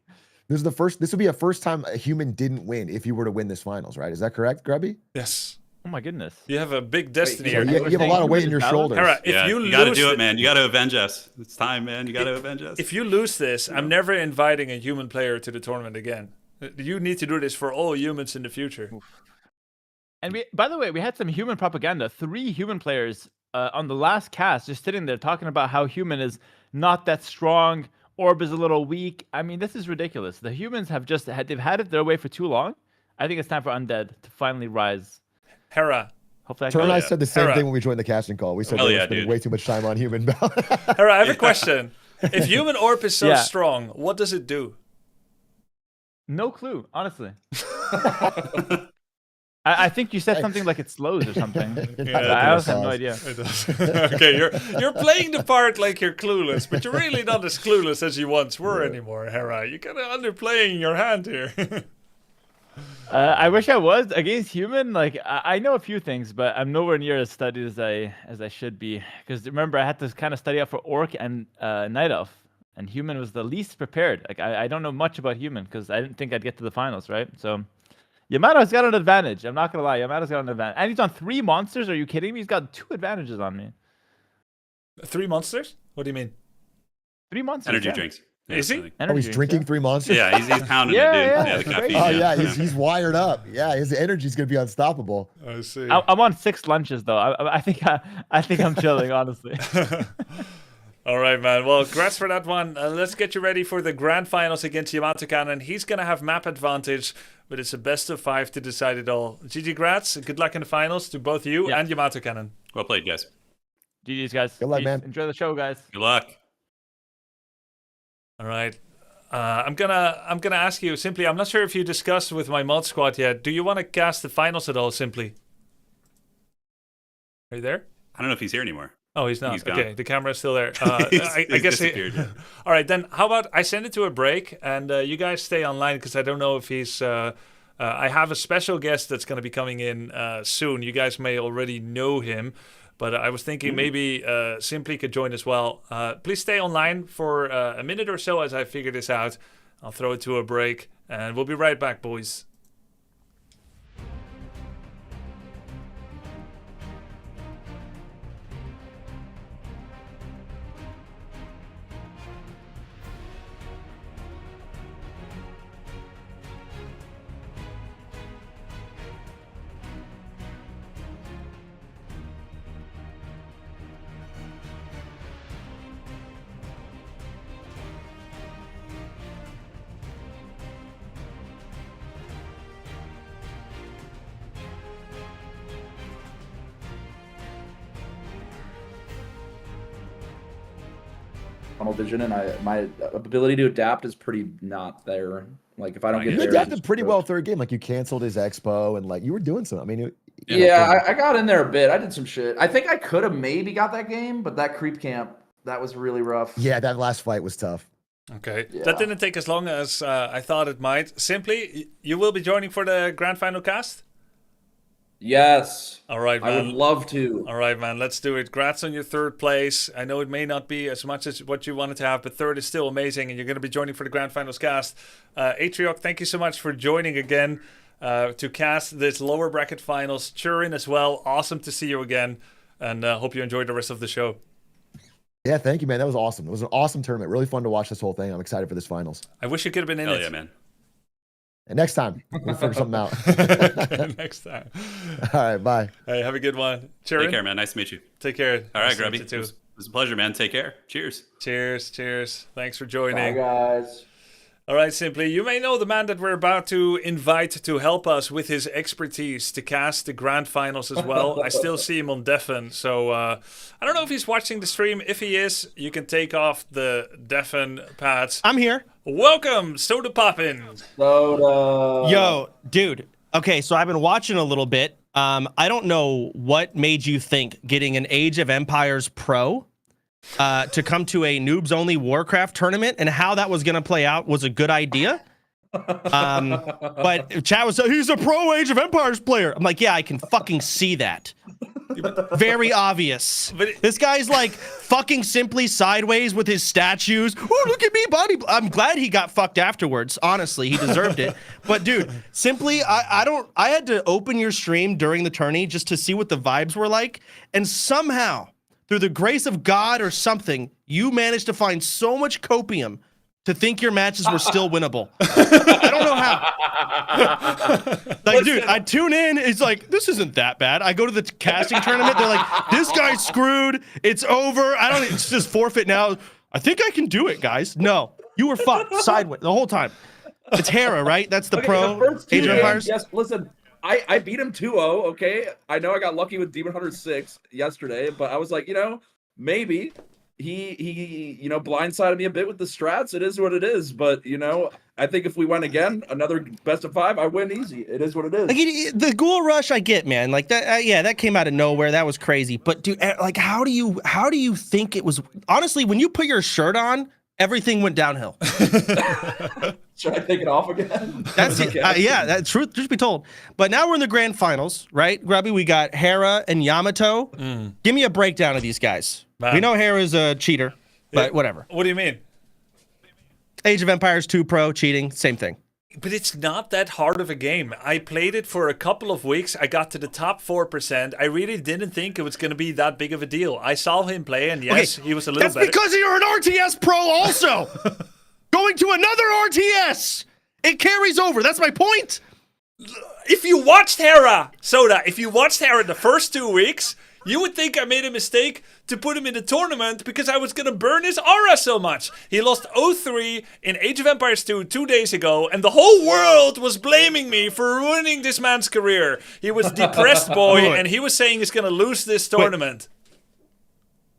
Speaker 21: This will be a first time a human didn't win if you were to win this finals, right? Is that correct, Grubby?
Speaker 1: Yes.
Speaker 13: Oh my goodness.
Speaker 1: You have a big destiny
Speaker 21: So
Speaker 1: here.
Speaker 21: you have a lot of weight in your shoulders.
Speaker 1: Hera, if
Speaker 22: Yeah,
Speaker 1: you
Speaker 22: you gotta
Speaker 1: lose
Speaker 22: do
Speaker 1: thi-
Speaker 22: it, man. You gotta avenge us. It's time, man. You gotta avenge us.
Speaker 1: If you lose this, I'm never inviting a human player to the tournament again. You need to do this for all humans in the future.
Speaker 13: And by the way, we had some human propaganda. 3 human players on the last cast just sitting there talking about how human is not that strong. Orb is a little weak. I mean, this is ridiculous. The humans have they've had it their way for too long. I think it's time for Undead to finally rise.
Speaker 1: Hera.
Speaker 13: Hopefully,
Speaker 21: Turn and I said the same
Speaker 1: Hera.
Speaker 21: thing when we joined the casting call. We said
Speaker 22: Hell
Speaker 21: they were
Speaker 22: yeah,
Speaker 21: spending
Speaker 22: dude.
Speaker 21: way too much time on human.
Speaker 1: Hera, I have a question. If human orb is so
Speaker 13: Yeah.
Speaker 1: strong, what does it do?
Speaker 13: No clue, honestly. I think you said something like it slows or something.
Speaker 1: Yeah,
Speaker 13: I also have no idea.
Speaker 1: It does. Okay, you're playing the part like you're clueless, but you're really not as clueless as you once were anymore, Hera. You're kind of underplaying your hand here.
Speaker 13: I wish I was against human. Like I know a few things, but I'm nowhere near as studied as I should be. Because remember, I had to kind of study up for Orc and Night Elf, and human was the least prepared. Like I don't know much about human because I didn't think I'd get to the finals, right? So Yamato's got an advantage. I'm not gonna lie, Yamato's got an advantage, and he's on 3 monsters. Are you kidding me? He's got 2 advantages on me.
Speaker 1: 3 monsters? What do you mean?
Speaker 13: 3 monsters.
Speaker 22: Energy
Speaker 13: yeah.
Speaker 22: drinks.
Speaker 1: Is he?
Speaker 21: He's drinking 3 monsters?
Speaker 22: Yeah, he's pounding it, dude. Yeah, the caffeine.
Speaker 21: Oh, yeah, he's wired up. Yeah, his energy's going to be unstoppable.
Speaker 1: I see.
Speaker 13: I'm on 6 lunches, though. I think I'm chilling, honestly.
Speaker 1: All right, man. Well, congrats for that one. Let's get you ready for the grand finals against Yamato Cannon. He's going to have map advantage, but it's a best of 5 to decide it all. GG, grats. Good luck in the finals to both you and Yamato Cannon.
Speaker 22: Well played, guys.
Speaker 13: GG's, guys.
Speaker 21: Good luck, man.
Speaker 13: Enjoy the show, guys.
Speaker 22: Good luck.
Speaker 1: All right. I'm gonna ask you simply. I'm not sure if you discussed with my mod squad yet. Do you want to cast the finals at all? Simply. Are you there?
Speaker 22: I don't know if he's here anymore.
Speaker 1: Oh, he's not.
Speaker 22: He's gone.
Speaker 1: Okay, the camera's still there. I guess
Speaker 22: disappeared. Yeah.
Speaker 1: All right, then how about I send it to a break and you guys stay online because I don't know if he's. I have a special guest that's going to be coming in soon. You guys may already know him, but I was thinking maybe Simply could join as well. Please stay online for a minute or so as I figure this out. I'll throw it to a break and we'll be right back, boys.
Speaker 20: Tunnel vision, and my ability to adapt is pretty not there. Like if I don't get
Speaker 21: You
Speaker 20: there,
Speaker 21: adapted pretty well third game. Like you canceled his expo and like you were doing something. I mean,
Speaker 20: I got in there a bit. I did some shit. I think I could have maybe got that game, but that creep camp, that was really rough.
Speaker 21: Yeah, that last fight was tough.
Speaker 1: Okay,
Speaker 20: Yeah.
Speaker 1: that didn't take as long as I thought it might. Simply, you will be joining for the grand final cast?
Speaker 20: Yes.
Speaker 1: All right, man.
Speaker 20: I would love to.
Speaker 1: All right, man. Let's do it. Congrats on your 3rd place. I know it may not be as much as what you wanted to have, but 3rd is still amazing, and you're going to be joining for the grand finals cast. Atriok, thank you so much for joining again to cast this lower bracket finals. Churin as well. Awesome to see you again, and hope you enjoyed the rest of the show.
Speaker 21: Yeah, thank you, man. That was awesome. It was an awesome tournament. Really fun to watch this whole thing. I'm excited for this finals.
Speaker 1: I wish you could have been in
Speaker 22: Hell
Speaker 1: it.
Speaker 22: yeah, man.
Speaker 21: And next time, we'll figure something out.
Speaker 1: Okay, next time.
Speaker 21: All right, bye.
Speaker 1: Hey, have a good one. Churin,
Speaker 22: Take care, man. Nice to meet you.
Speaker 1: Take care.
Speaker 22: All right,
Speaker 1: Nice to meet
Speaker 22: Grubby.
Speaker 1: you too.
Speaker 22: It was a pleasure, man. Take care. Cheers.
Speaker 1: Cheers. Thanks for
Speaker 20: Bye,
Speaker 1: joining.
Speaker 20: guys.
Speaker 1: All right, Simply, you may know the man that we're about to invite to help us with his expertise to cast the grand finals as well. I still see him on Defen, so I don't know if he's watching the stream. If he is, you can take off the Defen pads.
Speaker 5: I'm here.
Speaker 1: Welcome, Soda Poppin.
Speaker 20: Soda.
Speaker 5: Yo, dude. Okay, so I've been watching a little bit. I don't know what made you think getting an Age of Empires Pro to come to a noobs only Warcraft tournament and how that was going to play out was a good idea. But chat was, he's a pro Age of Empires player. I'm like, yeah, I can fucking see that. Very obvious. This guy's like fucking simply sideways with his statues. Oh, look at me, body. I'm glad he got fucked afterwards. Honestly, he deserved it. But dude, simply, I had to open your stream during the tourney just to see what the vibes were like. And somehow, through the grace of God or something, you managed to find so much copium to think your matches were still winnable. I don't know how. Like, dude, I tune in. It's like, this isn't that bad. I go to the casting tournament. They're like, this guy's screwed. It's over. It's just forfeit now. I think I can do it, guys. No, you were fucked sideways the whole time. It's Hera, right? That's the pro Age of Empires.
Speaker 20: Yes, listen. I beat him 2-0, okay? I know I got lucky with Demon Hunter 6 yesterday, but I was like, maybe he blindsided me a bit with the strats. It is what it is, but I think if we went again, another best of 5, I win easy. It is what it is.
Speaker 5: Like the Ghoul Rush, I get, man. Like that, yeah, that came out of nowhere. That was crazy. But dude, like, how do you think it was? Honestly, when you put your shirt on, everything went downhill.
Speaker 20: Should I take it off again?
Speaker 5: That's
Speaker 20: Okay.
Speaker 5: yeah. That truth be told. But now we're in the grand finals, right? Grubby, we got Hera and Yamato. Give me a breakdown of these guys.
Speaker 1: Man.
Speaker 5: We know Hera's a cheater, but whatever.
Speaker 1: What do you mean?
Speaker 5: Age of Empires 2 Pro cheating, same thing.
Speaker 1: But it's not that hard of a game. I played it for a couple of weeks. I got to the top 4%. I really didn't think it was going to be that big of a deal. I saw him play, and yes, he was a little better.
Speaker 5: That's because you're an RTS Pro also. Going to another RTS. It carries over. That's my point.
Speaker 1: If you watched Hera, Soda, if you watched Hera the first 2 weeks, you would think I made a mistake to put him in the tournament because I was going to burn his aura so much. He lost 0-3 in Age of Empires 2 2 days ago, and the whole world was blaming me for ruining this man's career. He was depressed, boy, and he was saying he's going to lose this tournament.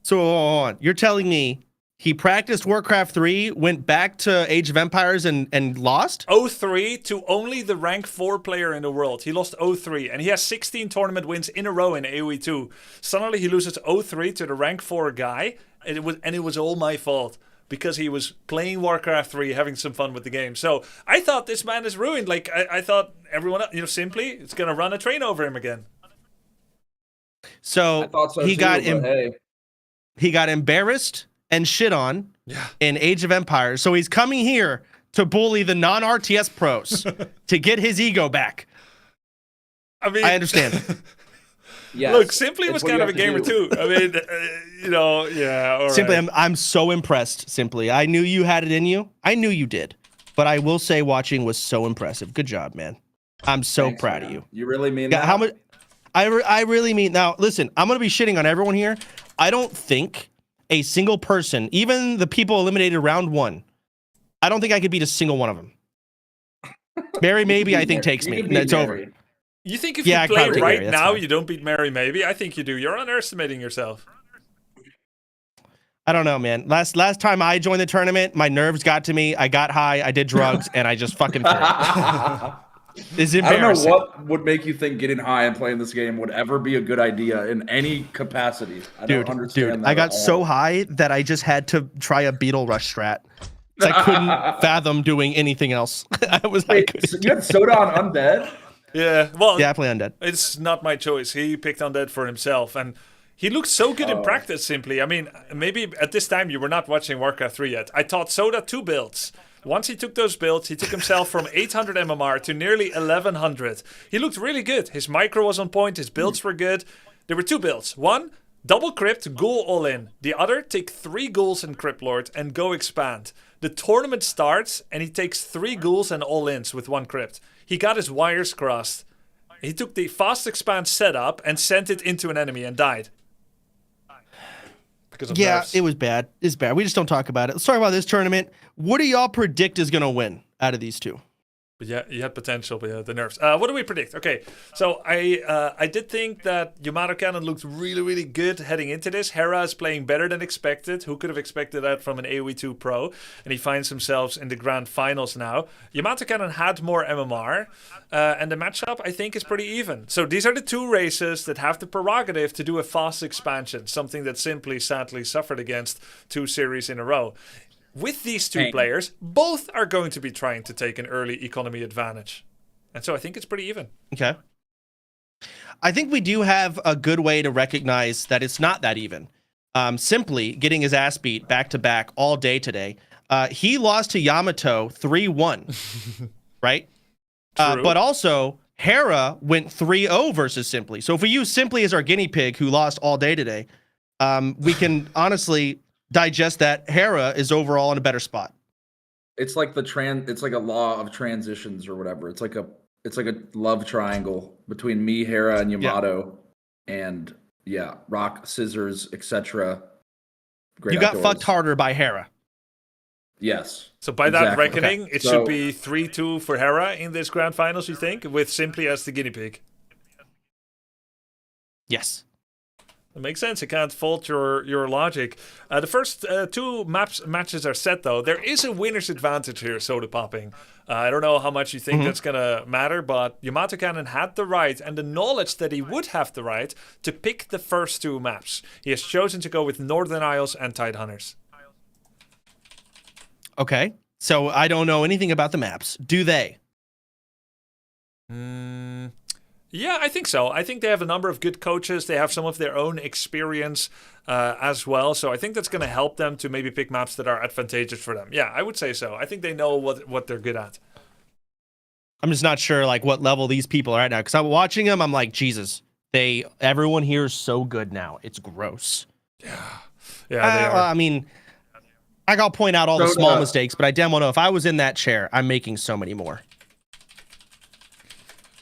Speaker 5: So hold on. You're telling me he practiced Warcraft 3, went back to Age of Empires and lost?
Speaker 1: 0-3 to only the rank 4 player in the world. He lost 0-3, and he has 16 tournament wins in a row in AoE 2. Suddenly he loses 0-3 to the rank 4 guy, and it was all my fault because he was playing Warcraft 3, having some fun with the game. So I thought this man is ruined. Like I thought everyone else, simply it's gonna run a train over him again.
Speaker 5: So,
Speaker 20: I thought so
Speaker 5: he
Speaker 20: too,
Speaker 5: got
Speaker 20: but hey.
Speaker 5: he got embarrassed and shit on in Age of Empires. So he's coming here to bully the non-RTS pros to get his ego back.
Speaker 1: I mean,
Speaker 5: I understand.
Speaker 20: Yes,
Speaker 1: look, Simply was
Speaker 20: what
Speaker 1: kind
Speaker 20: you
Speaker 1: of a
Speaker 20: have to
Speaker 1: gamer
Speaker 20: do.
Speaker 1: too. I mean, yeah. All
Speaker 5: Simply,
Speaker 1: right.
Speaker 5: I'm so impressed. Simply, I knew you had it in you. I knew you did. But I will say, watching was so impressive. Good job, man. I'm so
Speaker 20: Thanks,
Speaker 5: proud
Speaker 20: man.
Speaker 5: of you.
Speaker 20: You really mean
Speaker 5: Yeah,
Speaker 20: that?
Speaker 5: how much? I really mean. Now, listen, I'm gonna be shitting on everyone here. I don't think a single person, even the people eliminated round 1, I don't think I could beat a single one of them. Mary, maybe I think takes me. It's over.
Speaker 1: You think if
Speaker 5: Yeah, I
Speaker 1: you
Speaker 5: could
Speaker 1: play
Speaker 5: probably
Speaker 1: right
Speaker 5: Mary, that's
Speaker 1: now,
Speaker 5: fine.
Speaker 1: you don't beat Mary? Maybe I think you do. You're underestimating yourself.
Speaker 5: I don't know, man. Last time I joined the tournament, my nerves got to me. I got high. I did drugs, and I just fucking failed. It's
Speaker 20: I don't know
Speaker 5: embarrassing.
Speaker 20: what would make you think getting high and playing this game would ever be a good idea in any capacity. I don't understand that
Speaker 5: I
Speaker 20: at
Speaker 5: got so
Speaker 20: all.
Speaker 5: high that I just had to try a beetle rush strat. 'Cause I couldn't fathom doing anything else.
Speaker 20: Wait, so you had Soda on Undead?
Speaker 1: Yeah, well,
Speaker 5: Yeah, I play Undead.
Speaker 1: It's not my choice. He picked Undead for himself, and he looked so good in practice. Simply, I mean, maybe at this time you were not watching Warcraft 3 yet. I taught Soda 2 builds. Once he took those builds, he took himself from 800 MMR to nearly 1100. He looked really good. His micro was on point. His builds were good. There were 2 builds. One, double crypt, ghoul all in. The other, take 3 ghouls and crypt lord and go expand. The tournament starts and he takes 3 ghouls and all ins with 1 crypt. He got his wires crossed. He took the fast expand setup and sent it into an enemy and died. Because of
Speaker 5: Yeah,
Speaker 1: nerfs.
Speaker 5: it was bad. It's bad. We just don't talk about it. Let's talk about this tournament. What do y'all predict is going to win out of these two?
Speaker 1: But yeah, you had potential, but yeah, the nerfs. What do we predict? Okay, so I did think that Yamato Cannon looked really, really good heading into this. Hera is playing better than expected. Who could have expected that from an AoE 2 pro? And he finds himself in the grand finals now. Yamato Cannon had more MMR, and the matchup, I think, is pretty even. So these are the 2 races that have the prerogative to do a fast expansion, something that Simply sadly suffered against 2 series in a row. With these 2 players, both are going to be trying to take an early economy advantage. And so I think it's pretty even.
Speaker 5: Okay. I think we do have a good way to recognize that it's not that even. Simply getting his ass beat back-to-back all day today. He lost to Yamato 3-1, right? But also, Hera went 3-0 versus Simply. So if we use Simply as our guinea pig who lost all day today, we can honestly digest that Hera is overall in a better spot.
Speaker 20: It's like it's like a law of transitions or whatever. It's like a love triangle between me, Hera, and Yamato, and rock, scissors, etc.
Speaker 5: You got fucked harder by Hera.
Speaker 20: Yes.
Speaker 1: So by that
Speaker 20: exactly.
Speaker 1: reckoning, it should be 3-2 for Hera in this grand finals, you think, with Simply as the guinea pig?
Speaker 5: Yes.
Speaker 1: It makes sense. You can't fault your logic. The first two matches are set, though. There is a winner's advantage here, soda popping. I don't know how much you think that's going to matter, but Yamato Cannon had the right and the knowledge that he would have the right to pick the first two maps. He has chosen to go with Northern Isles and Tidehunters.
Speaker 5: Okay. So I don't know anything about the maps. Do they?
Speaker 1: Yeah, I think so. I think they have a number of good coaches. They have some of their own experience as well. So I think that's going to help them to maybe pick maps that are advantageous for them. Yeah, I would say so. I think they know what they're good at.
Speaker 5: I'm just not sure like what level these people are at now. Because I'm watching them, I'm like, Jesus, everyone here is so good now. It's gross.
Speaker 1: Yeah, they are.
Speaker 5: I mean, I'll point out all the small mistakes, but I damn well know if I was in that chair, I'm making so many more.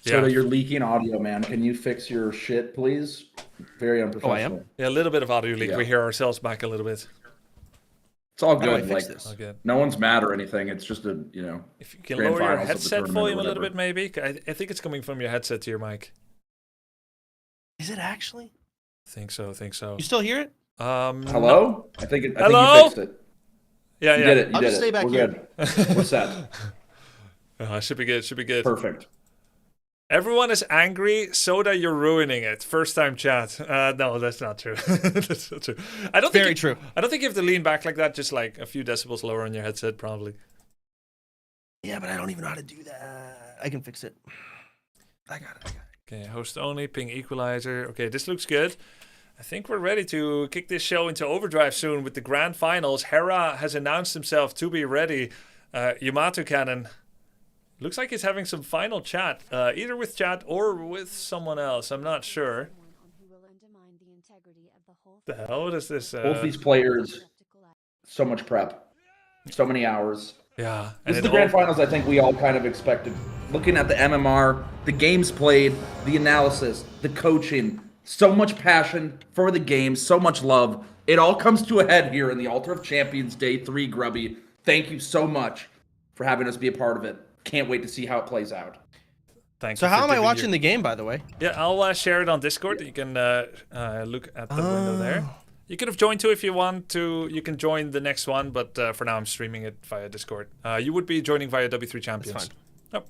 Speaker 20: So you're leaking audio, man. Can you fix your shit, please? Very unprofessional.
Speaker 5: Oh, I am?
Speaker 1: Yeah, a little bit of audio leak.
Speaker 20: Yeah.
Speaker 1: We hear ourselves back a little bit.
Speaker 20: It's all
Speaker 5: How do I
Speaker 20: good.
Speaker 5: fix
Speaker 20: Like,
Speaker 5: this?
Speaker 1: All good.
Speaker 20: no one's mad or anything. It's just a,
Speaker 1: If you can
Speaker 20: grand
Speaker 1: lower your
Speaker 20: finals of the
Speaker 1: headset
Speaker 20: tournament or
Speaker 1: volume a little
Speaker 20: whatever.
Speaker 1: bit, maybe. I think it's coming from your headset to your mic.
Speaker 5: Is it actually?
Speaker 1: I think so.
Speaker 5: You still hear it?
Speaker 20: Hello? I think you fixed it.
Speaker 1: Yeah,
Speaker 20: You did it. You
Speaker 5: I'll
Speaker 20: did
Speaker 5: just
Speaker 20: it.
Speaker 5: stay back
Speaker 20: We're
Speaker 5: here.
Speaker 20: good. We're set.
Speaker 1: Should be good.
Speaker 20: Perfect.
Speaker 1: Everyone is angry. Soda, you're ruining it. First time chat. No, that's not true. That's not true. I don't think
Speaker 5: true.
Speaker 1: I don't think you have to lean back like that. Just like a few decibels lower on your headset, probably.
Speaker 5: Yeah, but I don't even know how to do that. I can fix it. I got it.
Speaker 1: Okay, host only, ping equalizer. Okay, this looks good. I think we're ready to kick this show into overdrive soon with the grand finals. Hera has announced himself to be ready. Yamato Cannon looks like he's having some final chat, either with chat or with someone else. I'm not sure. The hell? What is this?
Speaker 20: Both these players, so much prep, so many hours.
Speaker 1: Yeah.
Speaker 20: This is the grand finals I think we all kind of expected. Looking at the MMR, the games played, the analysis, the coaching, so much passion for the game, so much love. It all comes to a head here in the Altar of Champions Day 3, Grubby. Thank you so much for having us be a part of it. Can't wait to see how it plays out.
Speaker 1: Thanks.
Speaker 5: So how am I watching the game, by the way?
Speaker 1: Yeah, I'll share it on Discord. You can look at the window there. You could have joined too if you want to. You can join the next one, but for now I'm streaming it via Discord. You would be joining via W3 Champions.
Speaker 5: That's fine.
Speaker 1: Yep.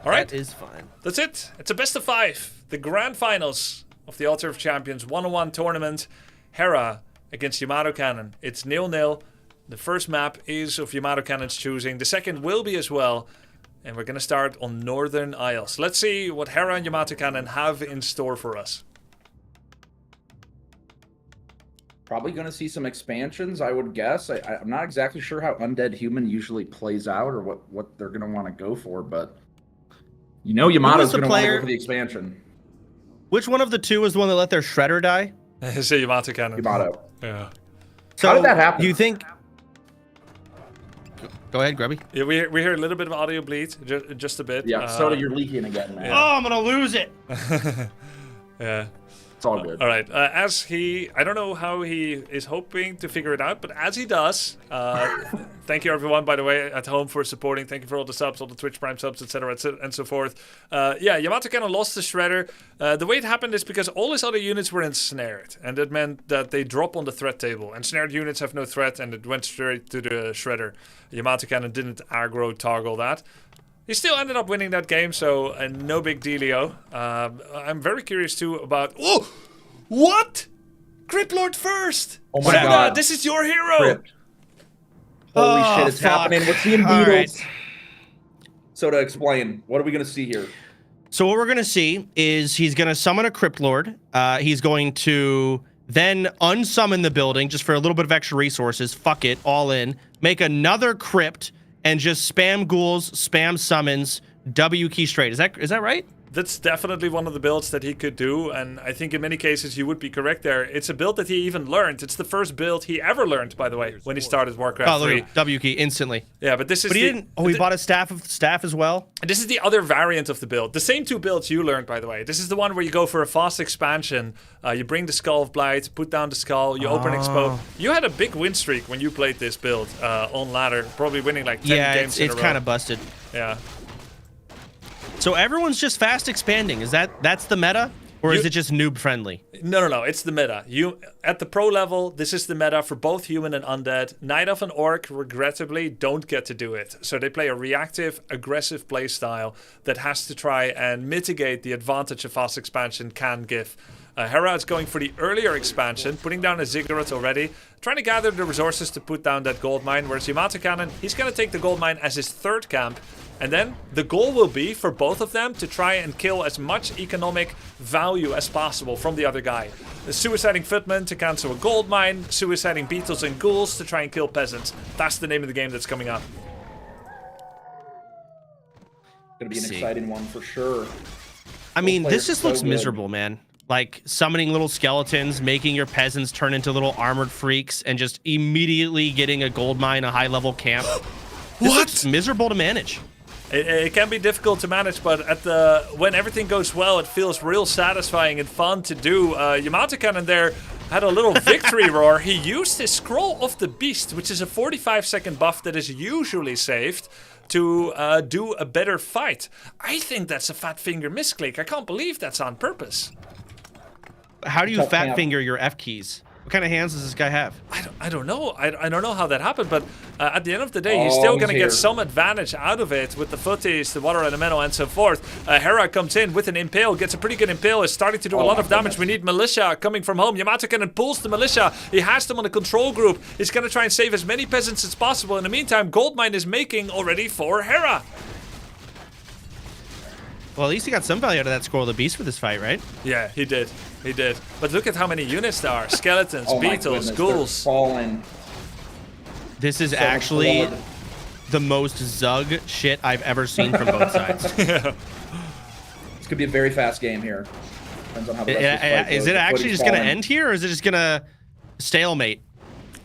Speaker 1: All right.
Speaker 5: That is fine.
Speaker 1: That's it. It's a best of 5. The grand finals of the Altar of Champions 1-on-1 tournament. Hera against Yamato Cannon. It's 0-0. The first map is of Yamato Cannon's choosing. The second will be as well. And we're going to start on Northern Isles. Let's see what Hera and Yamato Cannon have in store for us.
Speaker 20: Probably going to see some expansions, I would guess. I'm not exactly sure how Undead Human usually plays out or what they're going to want to go for, but Yamato's going to want to go for the expansion.
Speaker 5: Which one of the two was the one that let their shredder die?
Speaker 1: Say Yamato Cannon.
Speaker 20: Yamato.
Speaker 1: Yeah.
Speaker 5: So
Speaker 20: how did that happen?
Speaker 5: You think... Go ahead, Grubby.
Speaker 1: Yeah, we hear a little bit of audio bleed, just a bit.
Speaker 20: Yeah, Soda, you're leaking again, man.
Speaker 1: Yeah.
Speaker 5: Oh, I'm going to lose it.
Speaker 1: Yeah.
Speaker 20: It's all good.
Speaker 1: All right. I don't know how he is hoping to figure it out, but as he does, thank you everyone, by the way, at home for supporting. Thank you for all the subs, all the Twitch Prime subs, etc., and so forth. Yeah, Yamato Cannon lost the shredder. The way it happened is because all his other units were ensnared, and that meant that they drop on the threat table. Ensnared units have no threat, and it went straight to the shredder. Yamato Cannon didn't aggro toggle that. He still ended up winning that game, so no big dealio. I'm very curious too about... Oh! What? Crypt Lord first!
Speaker 20: Oh my god.
Speaker 1: This is your hero!
Speaker 20: Crypt. Holy shit, it's happening. We're seeing Beatles.
Speaker 5: Right.
Speaker 20: So to explain, what are we going to see here?
Speaker 5: So what we're going to see is he's going to summon a Crypt Lord. He's going to then unsummon the building just for a little bit of extra resources. Fuck it, all in. Make another Crypt and just spam ghouls, spam summons, W key straight. Is that right?
Speaker 1: That's definitely one of the builds that he could do, and I think in many cases you would be correct there. It's a build that he even learned. It's the first build he ever learned, by the way, when he started Warcraft 3.
Speaker 5: Oh, W key instantly.
Speaker 1: Yeah, but this is
Speaker 5: But he didn't. Oh, he bought a staff as well.
Speaker 1: This is the other variant of the build. The same two builds you learned, by the way. This is the one where you go for a fast expansion. You bring the Skull of Blight, put down the skull, you open Expo. You had a big win streak when you played this build on ladder, probably winning like 10 games in a row.
Speaker 5: It's kind of busted.
Speaker 1: Yeah.
Speaker 5: So everyone's just fast expanding. That's the meta? Or is it just noob friendly?
Speaker 1: No. It's the meta. You at the pro level, this is the meta for both human and undead. Night Elf and Orc, regrettably, don't get to do it. So they play a reactive, aggressive playstyle that has to try and mitigate the advantage a fast expansion can give. Hera is going for the earlier expansion, putting down a ziggurat already, trying to gather the resources to put down that gold mine, whereas Yamato Cannon, he's going to take the gold mine as his third camp. And then the goal will be for both of them to try and kill as much economic value as possible from the other guy. The suiciding footmen to cancel a gold mine, suiciding beetles and ghouls to try and kill peasants. That's the name of the game that's coming up.
Speaker 20: Gonna be an exciting one for sure.
Speaker 5: I mean, this just looks miserable, man. Like summoning little skeletons, making your peasants turn into little armored freaks, and just immediately getting a gold mine, a high-level camp. This looks miserable to manage.
Speaker 1: It can be difficult to manage, but when everything goes well, it feels real satisfying and fun to do. Yamato Cannon there had a little victory roar. He used his Scroll of the Beast, which is a 45-second buff that is usually saved, to do a better fight. I think that's a fat finger misclick. I can't believe that's on purpose.
Speaker 5: How do you fat finger your F keys? What kind of hands does this guy have?
Speaker 1: I don't know. I don't know how that happened, but at the end of the day, he's still going to get some advantage out of it with the footies, the water elemental, and so forth. Hera comes in with an impale, gets a pretty good impale, is starting to do a lot of damage. We need militia coming from home. Yamato Cannon pulls the militia. He has them on a control group. He's going to try and save as many peasants as possible. In the meantime, Goldmine is making already for Hera.
Speaker 5: Well, at least he got some value out of that Scroll of the Beast for this fight, right?
Speaker 1: Yeah, he did. He did. But look at how many units there are. Skeletons, beetles, ghouls.
Speaker 20: Falling.
Speaker 5: This is actually the most Zug shit I've ever seen from both sides.
Speaker 20: This could be a very fast game here. Depends on how the rest of this fight
Speaker 5: is
Speaker 20: goes.
Speaker 5: it
Speaker 20: The
Speaker 5: actually
Speaker 20: footy's
Speaker 5: just going to
Speaker 20: falling.
Speaker 5: end here, or is it just going to stalemate?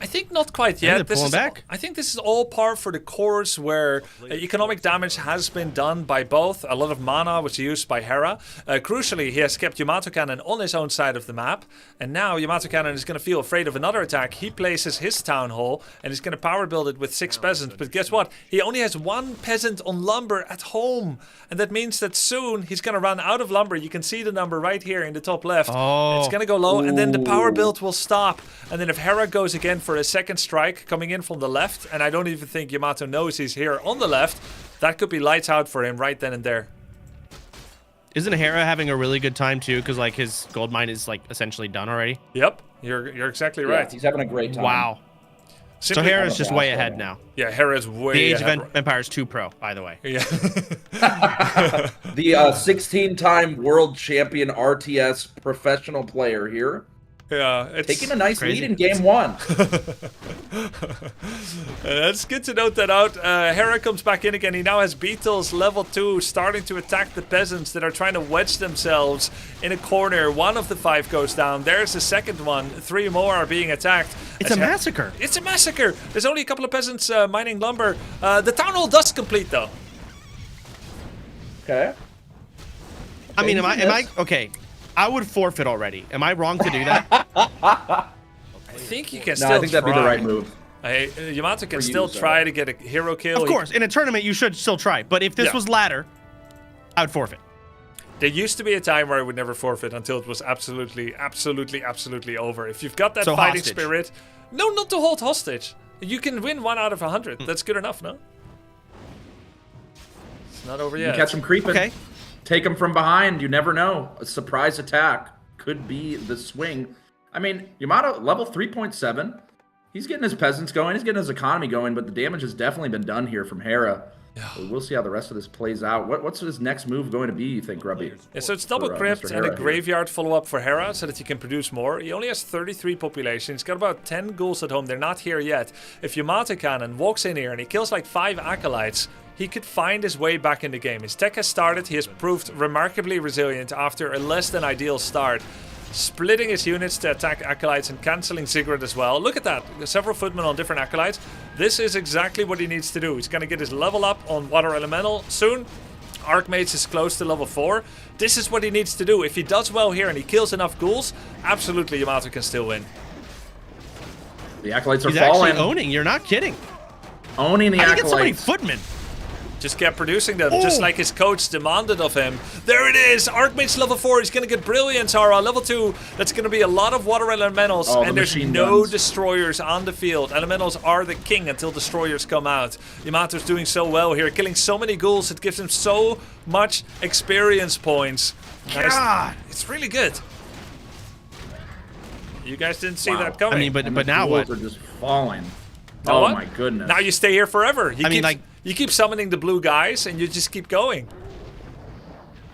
Speaker 1: I think not quite yet.
Speaker 5: This is back.
Speaker 1: I think this is all par for the course where economic damage has been done by both. A lot of mana was used by Hera. Crucially, he has kept Yamato Cannon on his own side of the map. And now Yamato Cannon is going to feel afraid of another attack. He places his town hall and he's going to power build it with 6 peasants. But guess what? He only has 1 peasant on lumber at home. And that means that soon he's going to run out of lumber. You can see the number right here in the top left.
Speaker 5: Oh.
Speaker 1: It's going to go low and then the power build will stop. And then if Hera goes again for a second strike coming in from the left, and I don't even think Yamato knows he's here on the left, that could be lights out for him right then and there.
Speaker 5: Isn't Hera having a really good time too? Because like his gold mine is like essentially done already.
Speaker 1: Yep, you're exactly right.
Speaker 20: Yeah, he's having a great time.
Speaker 5: Wow. So Hera's just way ahead now.
Speaker 1: Yeah, Hera's way
Speaker 5: The Age
Speaker 1: ahead.
Speaker 5: of Empires 2 Pro, by the way.
Speaker 1: Yeah.
Speaker 20: The 16-time world champion RTS professional player here.
Speaker 1: Yeah, it's
Speaker 20: taking a nice
Speaker 1: crazy.
Speaker 20: lead in game 1.
Speaker 1: That's good to note that out. Hera comes back in again. He now has beetles level 2 starting to attack the peasants that are trying to wedge themselves in a corner. 1 of the 5 goes down. There's the second one. 3 more are being attacked.
Speaker 5: It's a massacre.
Speaker 1: It's a massacre. There's only a couple of peasants mining lumber. The town hall does complete though.
Speaker 20: Okay.
Speaker 5: I mean, am I okay? I would forfeit already. Am I wrong to do that?
Speaker 1: I think you can still
Speaker 20: I think that'd be the right move.
Speaker 1: Yamato can still try to get a hero kill.
Speaker 5: Of course, in a tournament you should still try. But if this was ladder, I would forfeit.
Speaker 1: There used to be a time where I would never forfeit until it was absolutely over. If you've got that fighting spirit, no, not to hold hostage. You can win 1 out of 100. That's good enough, no? It's not over yet.
Speaker 20: You catch him creeping.
Speaker 5: Okay.
Speaker 20: Take him from behind. You never know. A surprise attack could be the swing. I mean, Yamato, level 3.7. He's getting his peasants going. He's getting his economy going, but the damage has definitely been done here from Hera. Yeah. So we'll see how the rest of this plays out. What's his next move going to be, you think, Grubby?
Speaker 1: Yeah, so it's double crypt and a graveyard follow-up for Hera so that he can produce more. He only has 33 population. He's got about 10 ghouls at home. They're not here yet. If Yamato Cannon walks in here and he kills like 5 acolytes, he could find his way back in the game. His tech has started. He has proved remarkably resilient after a less than ideal start. Splitting his units to attack acolytes and cancelling Ziggurat as well. Look at that. Several footmen on different acolytes. This is exactly what he needs to do. He's going to get his level up on Water Elemental soon. Archmage is close to level 4. This is what he needs to do. If he does well here and he kills enough ghouls, absolutely Yamato can still win.
Speaker 20: The acolytes are
Speaker 5: He's
Speaker 20: falling.
Speaker 5: actually owning. You're not kidding.
Speaker 20: Owning the
Speaker 5: How do you
Speaker 20: acolytes.
Speaker 5: get so many footmen?
Speaker 1: Just kept producing them, just like his coach demanded of him. There it is! Archmage level 4, he's gonna get Brilliance Aura. Level 2, that's gonna be a lot of water elementals, and there's no destroyers on the field. Elementals are the king until destroyers come out. Yamato's doing so well here, killing so many ghouls, it gives him so much experience points.
Speaker 5: God!
Speaker 1: It's really good. You guys didn't see that coming.
Speaker 5: I mean, but now what?
Speaker 20: Are just falling.
Speaker 1: Now
Speaker 20: Oh
Speaker 1: what?
Speaker 20: my goodness.
Speaker 1: Now you stay here forever.
Speaker 5: I
Speaker 1: You keep summoning the blue guys, and you just keep going.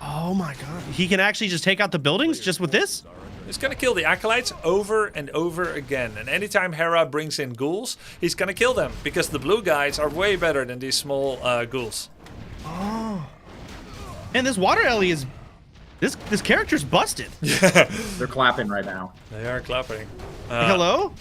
Speaker 5: Oh my god. He can actually just take out the buildings just with this?
Speaker 1: He's gonna kill the acolytes over and over again. And anytime Hera brings in ghouls, he's gonna kill them. Because the blue guys are way better than these small ghouls.
Speaker 5: Oh. And this water Ellie is... This character's busted.
Speaker 20: They're clapping right now.
Speaker 1: They are clapping.
Speaker 5: Hello?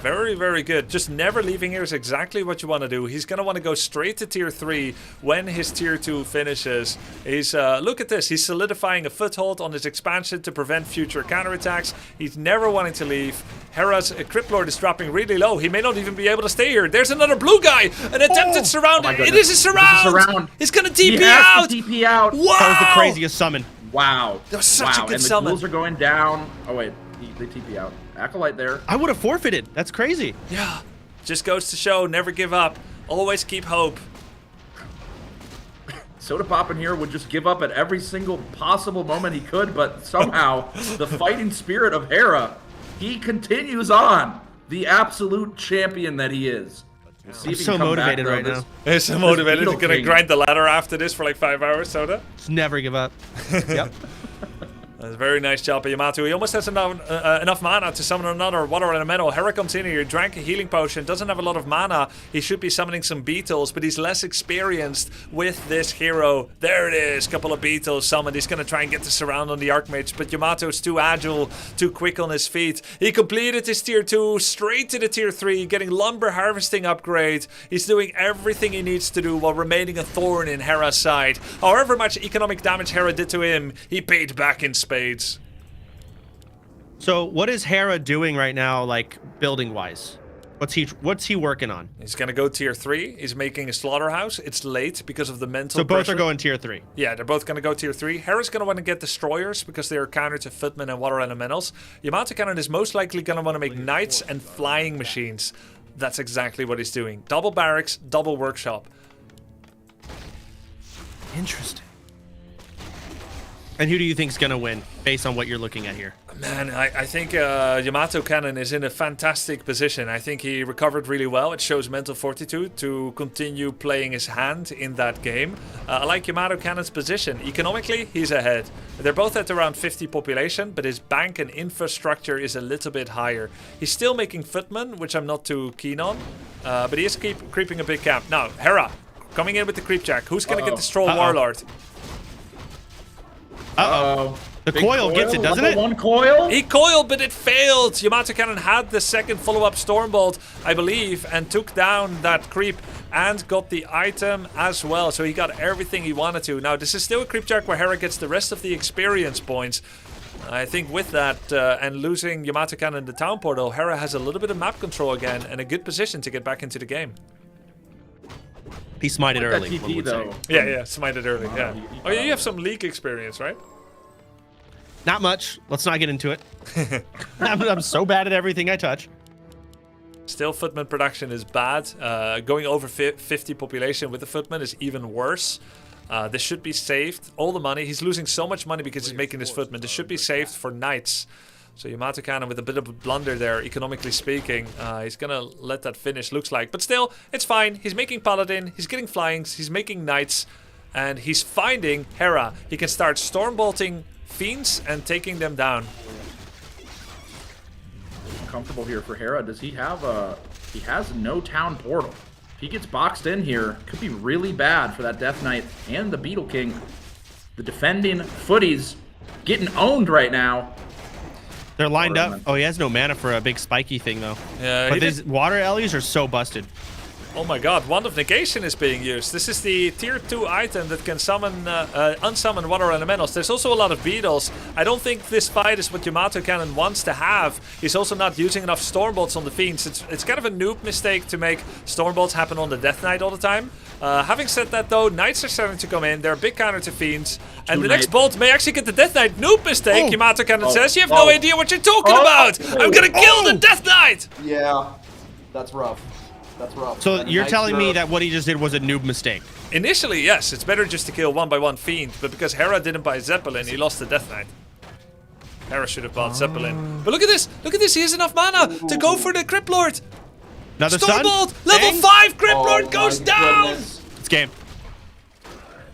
Speaker 1: Very, very good. Just never leaving here is exactly what you want to do. He's going to want to go straight to tier 3 when his tier 2 finishes. He's, look at this. He's solidifying a foothold on his expansion to prevent future counterattacks. He's never wanting to leave. Hera's Crypt Lord is dropping really low. He may not even be able to stay here. There's another blue guy. An attempted surround. It is a surround. He's going to TP out.
Speaker 20: TP out.
Speaker 1: Wow.
Speaker 5: That was the craziest summon.
Speaker 20: Wow.
Speaker 1: That was such a good
Speaker 20: and
Speaker 1: summon.
Speaker 20: The ghouls are going down. Oh, wait. They TP out. Acolyte there.
Speaker 5: I would have forfeited. That's crazy.
Speaker 1: Yeah. Just goes to show, never give up. Always keep hope.
Speaker 20: Soda Pop in here would just give up at every single possible moment he could, but somehow the fighting spirit of Hera, he continues on. The absolute champion that he is. We'll see
Speaker 5: I'm
Speaker 20: if he
Speaker 5: so
Speaker 20: can come
Speaker 5: motivated
Speaker 20: back,
Speaker 5: right
Speaker 20: though.
Speaker 5: now.
Speaker 1: He's so motivated. He's
Speaker 20: Beetle
Speaker 1: going to
Speaker 20: King.
Speaker 1: grind the ladder after this for like 5 hours, Soda.
Speaker 5: Just never give up. Yep.
Speaker 1: That's a very nice job by Yamato. He almost has enough mana to summon another water elemental. Hera comes in here, drank a healing potion, doesn't have a lot of mana. He should be summoning some beetles, but he's less experienced with this hero. There it is, couple of beetles summoned. He's going to try and get the surround on the Archmage, but Yamato's too agile, too quick on his feet. He completed his tier 2, straight to the tier 3, getting lumber harvesting upgrade. He's doing everything he needs to do while remaining a thorn in Hera's side. However much economic damage Hera did to him, he paid back in spades.
Speaker 5: So what is Hera doing right now, like building wise? What's he working on?
Speaker 1: He's gonna go tier 3. He's making a slaughterhouse. It's late because of the mental
Speaker 5: So both
Speaker 1: pressure.
Speaker 5: are going tier 3.
Speaker 1: Yeah, they're both gonna go tier 3. Hera's gonna want to get destroyers because they are counter to footmen and water elementals. Yamato Cannon is most likely gonna want to make knights and flying machines. That's exactly what he's doing. Double barracks, double workshop.
Speaker 5: Interesting. And who do you think's gonna win, based on what you're looking at here?
Speaker 1: Man, I think Yamato Cannon is in a fantastic position. I think he recovered really well. It shows mental fortitude to continue playing his hand in that game. I like Yamato Cannon's position. Economically, he's ahead. They're both at around 50 population, but his bank and infrastructure is a little bit higher. He's still making footmen, which I'm not too keen on, but he is creeping a big camp. Now, Hera, coming in with the creep jack. Who's going to get the Stroll Warlord?
Speaker 5: Uh-oh. The coil gets it, doesn't it?
Speaker 20: One coil?
Speaker 1: He coiled, but it failed. Yamato Cannon had the second follow-up Stormbolt, I believe, and took down that creep and got the item as well. So he got everything he wanted to. Now, this is still a creepjack where Hera gets the rest of the experience points. I think with that and losing Yamato Cannon in the town portal, Hera has a little bit of map control again and a good position to get back into the game.
Speaker 5: He smited early.
Speaker 20: TP, though.
Speaker 1: Yeah, smited early, yeah. Oh, yeah, you have some league experience, right?
Speaker 5: Not much. Let's not get into it. I'm so bad at everything I touch.
Speaker 1: Still, footman production is bad. Going over 50 population with the footman is even worse. This should be saved. All the money. He's losing so much money because he's making this footman. This should be saved for knights. So Yamato Cannon with a bit of a blunder there, economically speaking. He's gonna let that finish, looks like. But still, it's fine. He's making Paladin, he's getting Flyings, he's making Knights, and he's finding Hera. He can start Stormbolting Fiends and taking them down.
Speaker 20: Comfortable here for Hera. Does he have a... He has no town portal. If he gets boxed in here, could be really bad for that Death Knight and the Beetle King. The defending footies getting owned right now.
Speaker 5: They're lined up. Oh, he has no mana for a big spiky thing, though.
Speaker 1: Yeah,
Speaker 5: but these water Ellies are so busted.
Speaker 1: Oh my god, Wand of Negation is being used. This is the tier 2 item that can summon, unsummon water elementals. There's also a lot of beetles. I don't think this fight is what Yamato Cannon wants to have. He's also not using enough Stormbolts on the Fiends. It's kind of a noob mistake to make Stormbolts happen on the Death Knight all the time. Having said that though, Knights are starting to come in. They're a big counter to Fiends. And the next bolt may actually get the Death Knight. Noob mistake, Yamato Cannon says. You have no idea what you're talking about! I'm gonna kill the Death Knight!
Speaker 20: Yeah, that's rough. That's rough.
Speaker 5: So
Speaker 20: And
Speaker 5: you're
Speaker 20: Knights
Speaker 5: telling me
Speaker 20: are-
Speaker 5: that what he just did was a noob mistake?
Speaker 1: Initially, yes. It's better just to kill one by one Fiend. But because Hera didn't buy Zeppelin, he lost the Death Knight. Hera should have bought Zeppelin. But look at this! Look at this! He has enough mana to go for the Crypt Lord!
Speaker 5: Another stun?
Speaker 1: Stormbolt! Level
Speaker 5: Dang.
Speaker 1: 5 Crypt Lord goes down!
Speaker 5: It's game.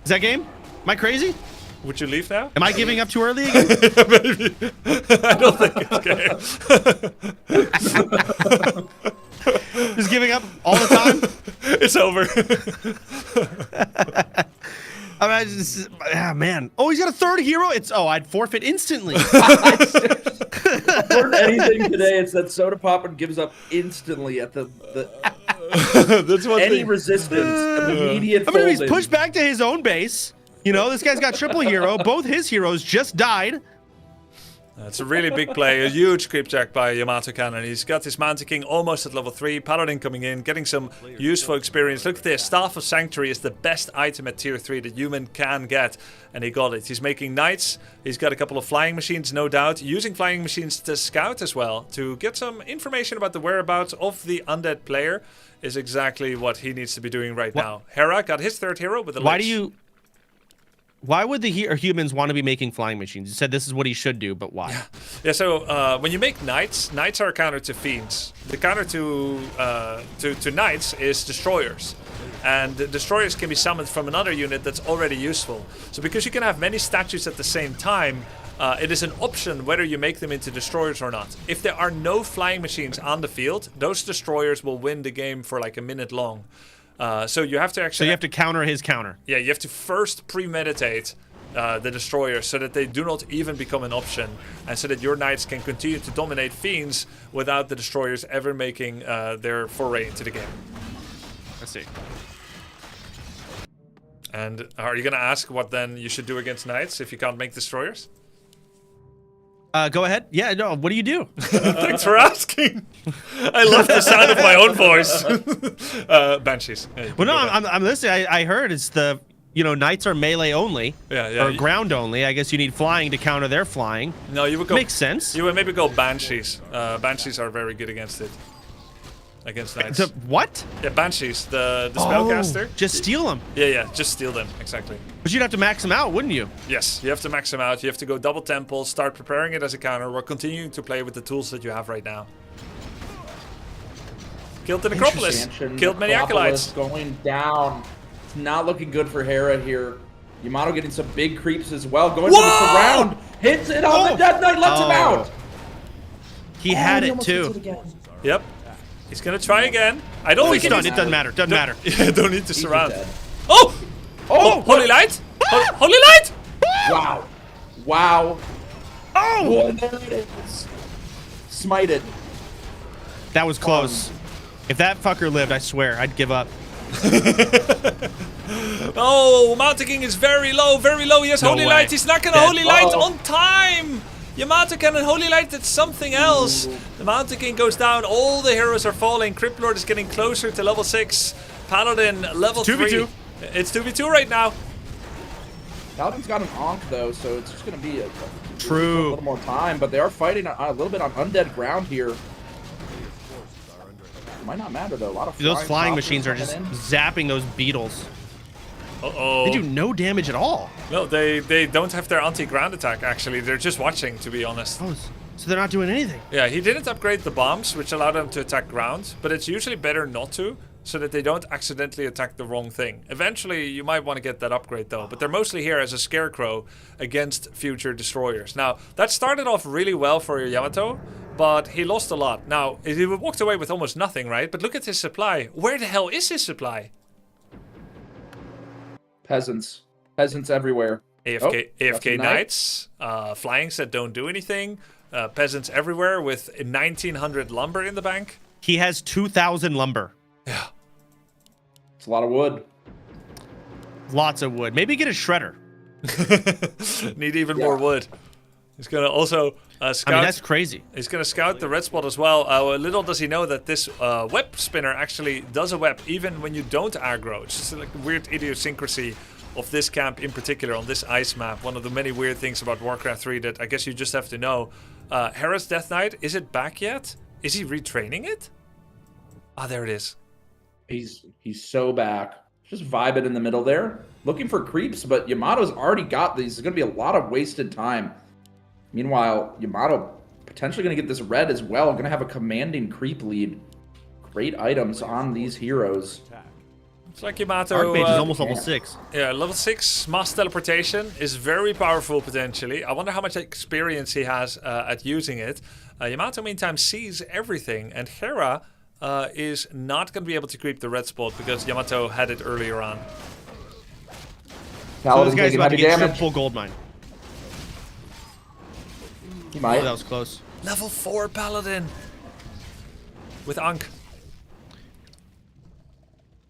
Speaker 5: Is that game? Am I crazy?
Speaker 1: Would you leave now?
Speaker 5: Am I giving up too early again?
Speaker 1: Maybe. I don't think it's game.
Speaker 5: Just giving up all the time?
Speaker 1: It's over.
Speaker 5: I mean, man. Oh, he's got a third hero? I'd forfeit instantly.
Speaker 20: Learned anything today, it's that Soda Poppin gives up instantly at the
Speaker 1: That's one
Speaker 20: any
Speaker 1: thing.
Speaker 20: resistance, immediate
Speaker 5: I mean, he's
Speaker 20: folding.
Speaker 5: pushed back to his own base. You know, this guy's got triple hero. Both his heroes just died.
Speaker 1: It's a really big play, a huge creep jack by Yamato Cannon. He's got his Mantiking almost at level 3, Paladin coming in, getting some useful experience. Look at this, Staff of Sanctuary is the best item at tier 3 that human can get, and he got it. He's making knights, he's got a couple of flying machines, no doubt, using flying machines to scout as well, to get some information about the whereabouts of the undead player is exactly what he needs to be doing right now. Hera got his third hero with the Lich.
Speaker 5: Why would the humans want to be making flying machines? You said this is what he should do, but why?
Speaker 1: Yeah, so when you make knights, knights are a counter to fiends. The counter to knights is destroyers. And the destroyers can be summoned from another unit that's already useful. So because you can have many statues at the same time, it is an option whether you make them into destroyers or not. If there are no flying machines on the field, those destroyers will win the game for like a minute long. So you have to actually...
Speaker 5: So you have to counter his counter.
Speaker 1: Yeah, you have to first premeditate the destroyers so that they do not even become an option, and so that your knights can continue to dominate fiends without the destroyers ever making their foray into the game.
Speaker 5: I see.
Speaker 1: And are you going to ask what then you should do against knights if you can't make destroyers?
Speaker 5: Go ahead. Yeah, no, what do you do?
Speaker 1: Thanks for asking. I love the sound of my own voice. Banshees. Yeah,
Speaker 5: well, no, I'm listening. I heard it's the, knights are melee only.
Speaker 1: Yeah.
Speaker 5: Or ground only. I guess you need flying to counter their flying.
Speaker 1: No, you would go...
Speaker 5: Makes sense.
Speaker 1: You would maybe go Banshees. Banshees are very good against it. Against knights.
Speaker 5: What?
Speaker 1: Yeah, Banshees, the spellcaster.
Speaker 5: Just steal them.
Speaker 1: Yeah, just steal them, exactly.
Speaker 5: But you'd have to max them out, wouldn't you?
Speaker 1: Yes, you have to max them out. You have to go double temple, start preparing it as a counter. We're continuing to play with the tools that you have right now. Killed the Necropolis. Killed many acolytes.
Speaker 20: Going down. It's not looking good for Hera here. Yamato getting some big creeps as well. Going for the surround. Hits it on the Death Knight, lets him out.
Speaker 5: He had it too.
Speaker 1: Yep. He's gonna try again. I don't think
Speaker 5: he's done. It doesn't matter. Doesn't matter.
Speaker 1: Yeah, don't need to surround. Oh! Holy light! Holy light!
Speaker 20: Wow.
Speaker 5: Oh!
Speaker 20: Boy, there it is. Smited.
Speaker 5: That was close. If that fucker lived, I swear, I'd give up.
Speaker 1: Oh, Mountain King is very low, very low. He has Holy Light. He's not gonna Holy Light on time. Yamato Cannon Holy Light did something else. The Mountain King goes down. All the heroes are falling. Crypt Lord is getting closer to level 6. Paladin level 3.
Speaker 5: 2v2.
Speaker 1: It's 2v2 right now.
Speaker 20: Paladin's got an Ankh though, so it's just going to be a
Speaker 5: little
Speaker 20: more time. But they are fighting a little bit on undead ground here. It might not matter though. A lot of
Speaker 5: Those flying
Speaker 20: choppers
Speaker 5: machines are just
Speaker 20: coming in.
Speaker 5: zapping those beetles.
Speaker 1: Uh-oh.
Speaker 5: They do no damage at all.
Speaker 1: No, they don't have their anti-ground attack, actually. They're just watching, to be honest.
Speaker 5: Oh, so they're not doing anything.
Speaker 1: Yeah, he didn't upgrade the bombs, which allowed them to attack ground, but it's usually better not to, so that they don't accidentally attack the wrong thing. Eventually, you might want to get that upgrade, though, but they're mostly here as a scarecrow against future destroyers. Now, that started off really well for Yamato, but he lost a lot. Now, he walked away with almost nothing, right? But look at his supply. Where the hell is his supply?
Speaker 20: Peasants everywhere.
Speaker 1: AFK knights, flyings that don't do anything, peasants everywhere with 1900 lumber in the bank.
Speaker 5: He has 2,000 lumber.
Speaker 1: Yeah.
Speaker 20: It's a lot of wood.
Speaker 5: Lots of wood. Maybe get a shredder.
Speaker 1: Need even more wood. He's gonna also scout.
Speaker 5: I mean, that's crazy.
Speaker 1: He's gonna scout the red spot as well. Little does he know that this web spinner actually does a web even when you don't aggro. It's just like a weird idiosyncrasy of this camp in particular on this ice map. One of the many weird things about Warcraft 3 that I guess you just have to know. Hera's Death Knight, is it back yet? Is he retraining it? Ah, there it is.
Speaker 20: He's so back. Just vibing in the middle there. Looking for creeps, but Yamato's already got these. There's going to be a lot of wasted time. Meanwhile, Yamato potentially going to get this red as well. Going to have a commanding creep lead. Great items on these heroes.
Speaker 1: It's like Yamato.
Speaker 5: Archmage is almost level 6.
Speaker 1: Yeah, level 6 mass teleportation is very powerful potentially. I wonder how much experience he has at using it. Yamato, meantime, sees everything, and Hera is not going to be able to creep the red spot because Yamato had it earlier on.
Speaker 5: So this guy's about to get stripped full gold mine.
Speaker 20: He might.
Speaker 5: Oh, that was close.
Speaker 1: Level 4 Paladin with Ankh.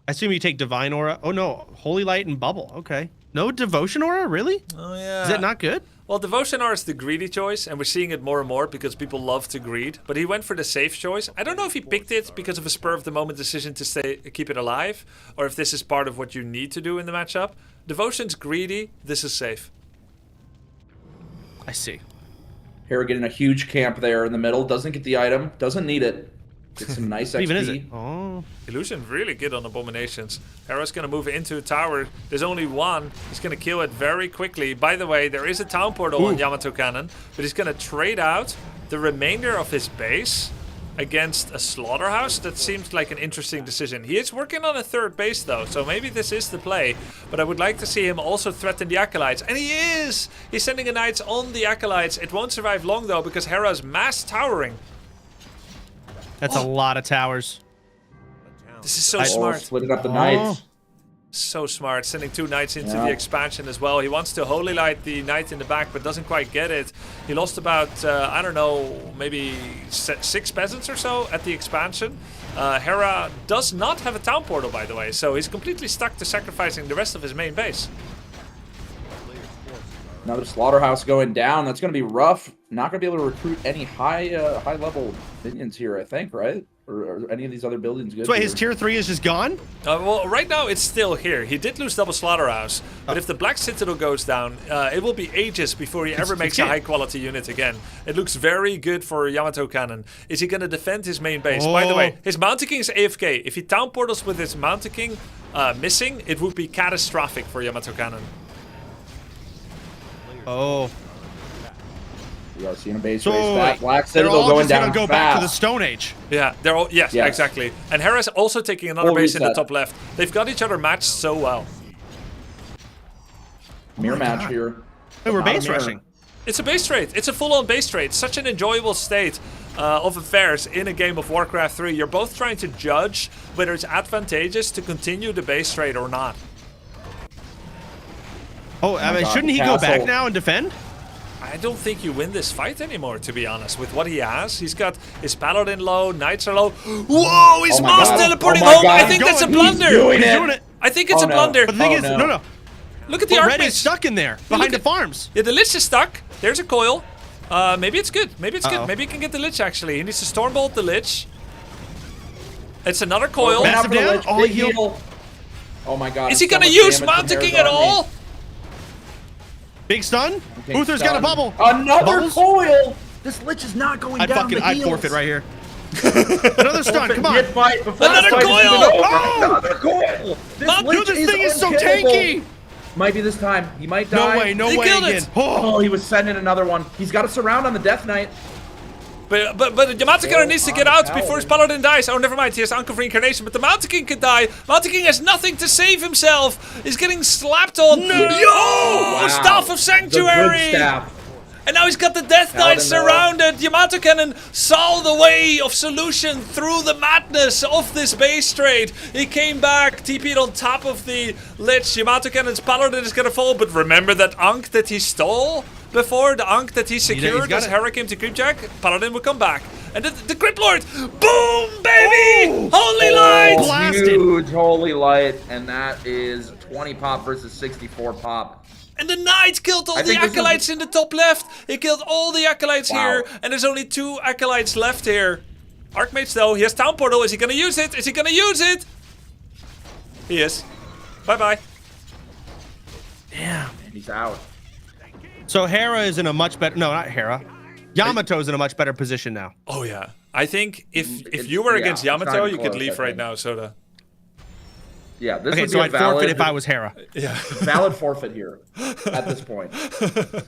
Speaker 5: I assume you take Divine Aura. Oh no, Holy Light and Bubble. Okay. No Devotion Aura, really?
Speaker 1: Oh yeah.
Speaker 5: Is that not good?
Speaker 1: Well, Devotion Aura is the greedy choice, and we're seeing it more and more because people love to greed. But he went for the safe choice. I don't know if he picked it because of a spur-of-the-moment decision to keep it alive, or if this is part of what you need to do in the matchup. Devotion's greedy. This is safe.
Speaker 5: I see.
Speaker 20: Hera getting a huge camp there in the middle. Doesn't get the item. Doesn't need it. Get some nice XP.
Speaker 5: Even is it? Oh.
Speaker 1: Illusion really good on Abominations. Hera's going to move into a tower. There's only one. He's going to kill it very quickly. By the way, there is a town portal on Yamato Cannon, but he's going to trade out the remainder of his base against a slaughterhouse. That seems like an interesting decision. He is working on a third base though, so maybe this is the play. But I would like to see him also threaten the Acolytes. And he is! He's sending a Knights on the Acolytes. It won't survive long though because Hera's mass towering.
Speaker 5: That's a lot of towers.
Speaker 1: This is so smart.
Speaker 20: Splitting up the Knights.
Speaker 1: So smart. Sending 2 Knights into the expansion as well. He wants to Holy Light the Knight in the back, but doesn't quite get it. He lost about, I don't know, maybe 6 peasants or so at the expansion. Hera does not have a town portal, by the way, so he's completely stuck to sacrificing the rest of his main base.
Speaker 20: Another slaughterhouse going down. That's going to be rough. Not going to be able to recruit any high level minions here, I think, right? Or any of these other buildings good?
Speaker 5: So wait, his tier 3 is just gone?
Speaker 1: Well, right now it's still here. He did lose double slaughterhouse, but if the Black Citadel goes down, it will be ages before he ever makes a high quality unit again. It looks very good for Yamato Cannon. Is he going to defend his main base? By the way, his Mountain King is AFK. If he town portals with his Mountain King missing, it would be catastrophic for Yamato Cannon.
Speaker 5: Oh.
Speaker 20: We are seeing a base race back. Black Citadel going down
Speaker 5: go
Speaker 20: fast.
Speaker 5: back to the Stone Age.
Speaker 1: Yeah, they're all yes, exactly. And Hera's also taking another base in the top left. They've got each other matched so well.
Speaker 20: Mirror match here.
Speaker 5: Hey, we're base rushing.
Speaker 1: It's a base trade. It's a full-on base trade. Such an enjoyable state of affairs in a game of Warcraft 3. You're both trying to judge whether it's advantageous to continue the base trade or not.
Speaker 5: Oh, I mean, shouldn't he go back now and defend?
Speaker 1: I don't think you win this fight anymore, to be honest, with what he has. He's got his Paladin low, Knights are low. Whoa, he's mass teleporting home. I think that's a blunder.
Speaker 5: He's doing it.
Speaker 1: I think it's a blunder.
Speaker 5: But the thing is, no.
Speaker 1: Look at the
Speaker 5: Red
Speaker 1: Archmage.
Speaker 5: is stuck in there, behind the farms.
Speaker 1: Yeah, the Lich is stuck. There's a coil. Maybe it's good. Maybe it's good. Maybe he can get the Lich, actually. He needs to Stormbolt the Lich. It's another coil.
Speaker 5: Massive down.
Speaker 20: Oh, heal. Oh my god.
Speaker 1: Is he going to use Mountain King at all?
Speaker 5: Big stun. Uther's got a bubble.
Speaker 20: Another coil. This Lich is not going down.
Speaker 5: I'd forfeit right here. Another stun. Come on.
Speaker 1: Another coil.
Speaker 20: Another coil.
Speaker 5: Dude, this thing is so tanky.
Speaker 20: Might be this time. He might die.
Speaker 5: No way again.
Speaker 20: Oh, he was sending another one. He's got a surround on the Death Knight.
Speaker 1: But Yamato Cannon needs to get out before his Paladin dies. Oh, never mind. He has Anchor of Reincarnation, but the Mountain King could die. Mountain King has nothing to save himself. He's getting slapped on. No! Yo! Staff of Sanctuary! And now he's got the Death Knight surrounded. Yamato Cannon saw the way of solution through the madness of this base trade. He came back, TP'd on top of the Lich. Yamato Cannon's Paladin is gonna fall, but remember that Ankh that he stole? before the Ankh that he
Speaker 5: he's
Speaker 1: secured
Speaker 5: got
Speaker 1: as
Speaker 5: it.
Speaker 1: Hera came to creepjack, Paladin would come back. And the Grip Lord, boom, baby! Holy light!
Speaker 5: Blasted.
Speaker 20: Huge holy light, and that is 20 pop versus 64 pop.
Speaker 1: And the Knight killed all the Acolytes in the top left. He killed all the Acolytes here, and there's only 2 Acolytes left here. Archmage though, he has Town Portal. Is he gonna use it? Is he gonna use it? He is. Bye-bye.
Speaker 5: Damn.
Speaker 20: And he's out.
Speaker 5: So Hera is in a much better... No, not Hera. Yamato's in a much better position now.
Speaker 1: Oh yeah. I think if you were against Yamato, you could leave right now, Soda.
Speaker 20: Yeah, this
Speaker 5: Okay,
Speaker 20: would
Speaker 5: so
Speaker 20: be a
Speaker 5: I'd forfeit
Speaker 20: valid,
Speaker 5: if I was Hera.
Speaker 1: Yeah.
Speaker 20: valid forfeit here at this point.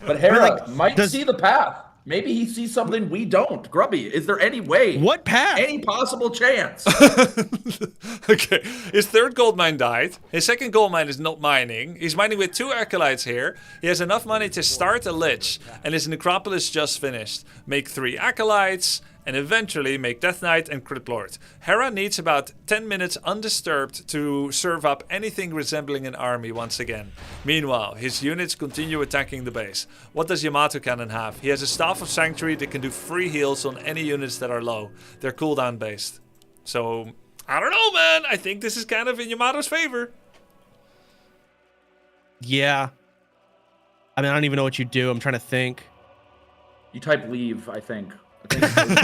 Speaker 20: But Hera might see the path. Maybe he sees something we don't. Grubby, is there any way?
Speaker 5: What path?
Speaker 20: Any possible chance?
Speaker 1: Okay, his 3rd gold mine died. His 2nd gold mine is not mining. He's mining with 2 Acolytes here. He has enough money to start a Lich, and his Necropolis just finished. Make 3 Acolytes, and eventually make Death Knight and Crit Lord. Hera needs about 10 minutes undisturbed to serve up anything resembling an army once again. Meanwhile, his units continue attacking the base. What does Yamato Cannon have? He has a Staff of Sanctuary that can do free heals on any units that are low. They're cooldown based. So, I don't know, man. I think this is kind of in Yamato's favor.
Speaker 5: Yeah. I mean, I don't even know what you do. I'm trying to think.
Speaker 20: You type leave, I think. I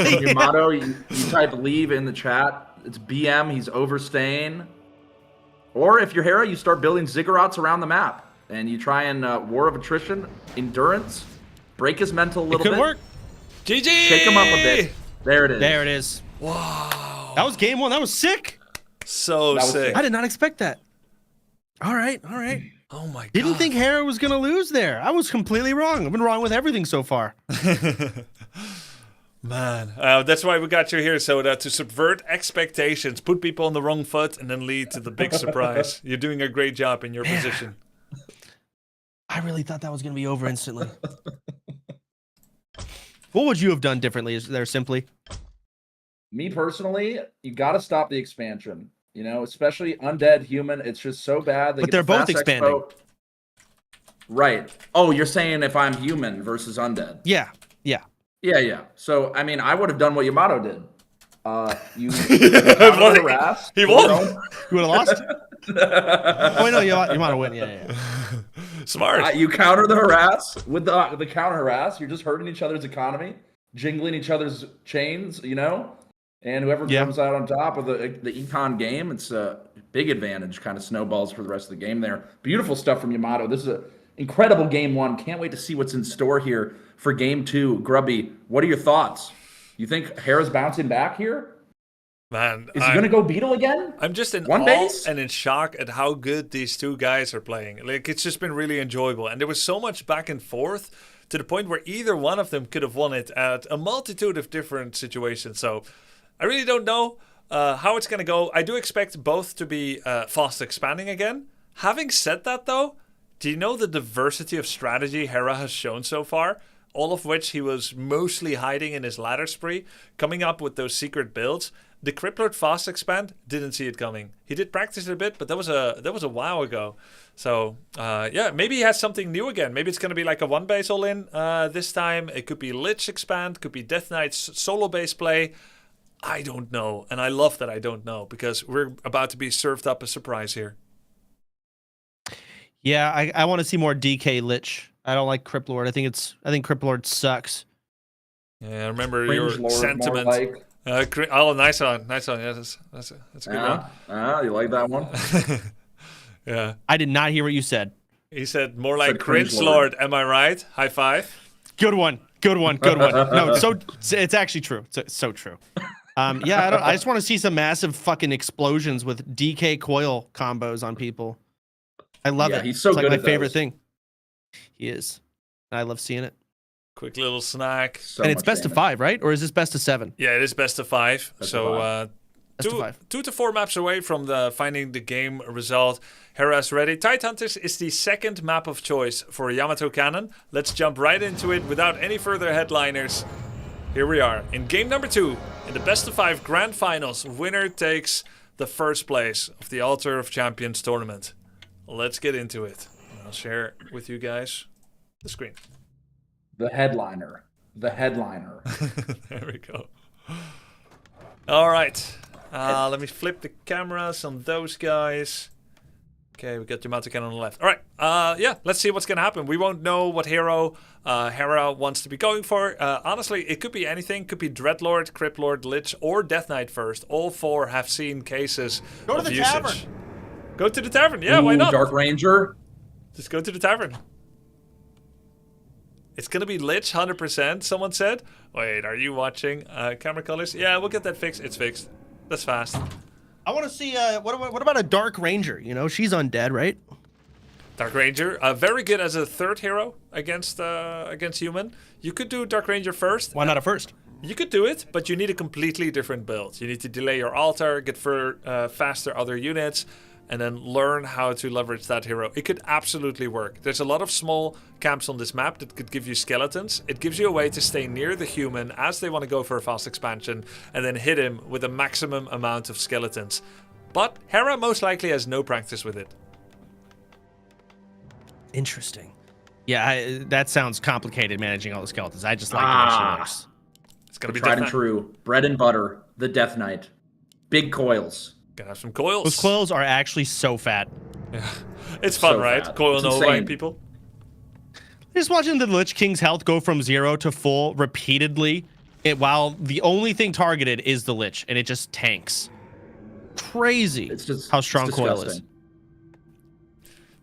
Speaker 20: think your motto, you type leave in the chat. It's BM, he's overstaying. Or if you're Hera, you start building ziggurats around the map. And you try and War of Attrition, Endurance, break his mental a little bit.
Speaker 5: It could work.
Speaker 1: GG!
Speaker 20: Shake him up a bit. There it is.
Speaker 5: There it is.
Speaker 1: Wow.
Speaker 5: That was game 1. That was sick.
Speaker 1: So sick.
Speaker 5: I did not expect that. All right, all right.
Speaker 1: Oh my god.
Speaker 5: Didn't think Hera was going to lose there. I was completely wrong. I've been wrong with everything so far.
Speaker 1: Man, that's why we got you here, Soda, to subvert expectations, put people on the wrong foot, and then lead to the big surprise. You're doing a great job in your position.
Speaker 5: I really thought that was going to be over instantly. What would you have done differently there, Simply?
Speaker 20: Me personally, you got to stop the expansion. You know, especially Undead Human. It's just so bad.
Speaker 5: But they're both expanding.
Speaker 20: Right. Oh, you're saying if I'm human versus Undead.
Speaker 5: Yeah, yeah.
Speaker 20: Yeah. So, I mean, I would have done what Yamato did. You harass.
Speaker 1: He won.
Speaker 5: You would have lost? Oh, wait, no, Yamato win. Yeah.
Speaker 1: Smart.
Speaker 20: You counter the harass with the counter harass. You're just hurting each other's economy, jingling each other's chains, you know? And whoever comes out on top of the econ game, it's a big advantage, kind of snowballs for the rest of the game there. Beautiful stuff from Yamato. This is an incredible game 1. Can't wait to see what's in store here for game 2. Grubby, what are your thoughts? You think Hera's bouncing back here?
Speaker 1: Man,
Speaker 20: is he going to go Beetle again?
Speaker 1: I'm just in
Speaker 20: One
Speaker 1: awe
Speaker 20: base?
Speaker 1: and in shock at how good these 2 guys are playing. Like, it's just been really enjoyable. And there was so much back and forth to the point where either one of them could have won it at a multitude of different situations. So I really don't know how it's going to go. I do expect both to be fast expanding again. Having said that, though, do you know the diversity of strategy Hera has shown so far? All of which he was mostly hiding in his ladder spree, coming up with those secret builds. The Crippler fast expand, didn't see it coming. He did practice it a bit, but that was a while ago. So yeah, maybe he has something new again. Maybe it's going to be like a 1 base all in this time. It could be Lich expand, could be Death Knight's solo base play. I don't know, and I love that I don't know because we're about to be served up a surprise here.
Speaker 5: Yeah, I want to see more DK Lich. I don't like Crip Lord. I think Crip Lord sucks.
Speaker 1: Yeah, I remember
Speaker 20: Cringe
Speaker 1: your
Speaker 20: Lord,
Speaker 1: sentiment.
Speaker 20: more like.
Speaker 1: Oh, nice one. Yeah, that's a good one.
Speaker 20: You like that one?
Speaker 1: Yeah.
Speaker 5: I did not hear what you said.
Speaker 1: He said more like Cringe Lord. Am I right? High five.
Speaker 5: Good one. No, it's actually true. It's so true. Yeah, I just want to see some massive fucking explosions with DK coil combos on people. I love it.
Speaker 20: He's so
Speaker 5: it's
Speaker 20: good
Speaker 5: like
Speaker 20: at
Speaker 5: my favorite
Speaker 20: those.
Speaker 5: thing. He is. I love seeing it.
Speaker 1: Quick little snack.
Speaker 5: And it's best of 5, right? Or is this best of 7?
Speaker 1: Yeah, it is best of 5.
Speaker 5: Best
Speaker 1: so
Speaker 5: of 5.
Speaker 1: 2 to 4 maps away from finding the game result. Hera's ready. Tidehunters is the second map of choice for Yamato Cannon. Let's jump right into it without any further headliners. Here we are in game number 2 in the best of 5 grand finals. Winner takes the first place of the Altar of Champions tournament. Let's get into it. I'll share with you guys the screen.
Speaker 20: The headliner. The headliner.
Speaker 1: There we go. All right. Let me flip the cameras on those guys. Okay, we got Yamato Cannon on the left. All right. Yeah, let's see what's going to happen. We won't know what hero Hera wants to be going for. Honestly, it could be anything. Could be Dreadlord, Cryptlord, Lich, or Death Knight first. All four have seen cases
Speaker 5: Go to
Speaker 1: of
Speaker 5: the
Speaker 1: usage.
Speaker 5: tavern.
Speaker 1: Go to the tavern. Yeah, why not?
Speaker 20: Dark Ranger.
Speaker 1: Just go to the tavern. It's going to be Lich, 100%, someone said. Wait, are you watching camera colors? Yeah, we'll get that fixed. It's fixed. That's fast.
Speaker 5: I want to see, what about a Dark Ranger? You know, she's undead, right?
Speaker 1: Dark Ranger, very good as a third hero against human. You could do Dark Ranger first.
Speaker 5: Why not a first?
Speaker 1: You could do it, but you need a completely different build. You need to delay your altar, get faster other units, and then learn how to leverage that hero. It could absolutely work. There's a lot of small camps on this map that could give you skeletons. It gives you a way to stay near the human as they want to go for a fast expansion, and then hit him with a maximum amount of skeletons. But Hera most likely has no practice with it.
Speaker 5: Interesting. Yeah, that sounds complicated, managing all the skeletons. I just like the way she looks.
Speaker 1: It's gonna be
Speaker 20: tried
Speaker 1: Death
Speaker 20: and
Speaker 1: Knight.
Speaker 20: true. Bread and butter. The Death Knight. Big coils.
Speaker 1: Gonna have some coils.
Speaker 5: Those coils are actually so fat.
Speaker 1: Yeah. It's fun,
Speaker 20: So
Speaker 1: right?
Speaker 20: fat.
Speaker 1: Coil
Speaker 20: It's
Speaker 1: Nova,
Speaker 20: insane.
Speaker 1: people.
Speaker 5: Just watching the Lich King's health go from 0 to full repeatedly, while the only thing targeted is the Lich, and it just tanks. Crazy.
Speaker 20: It's just
Speaker 5: how strong coil is.
Speaker 20: disgusting.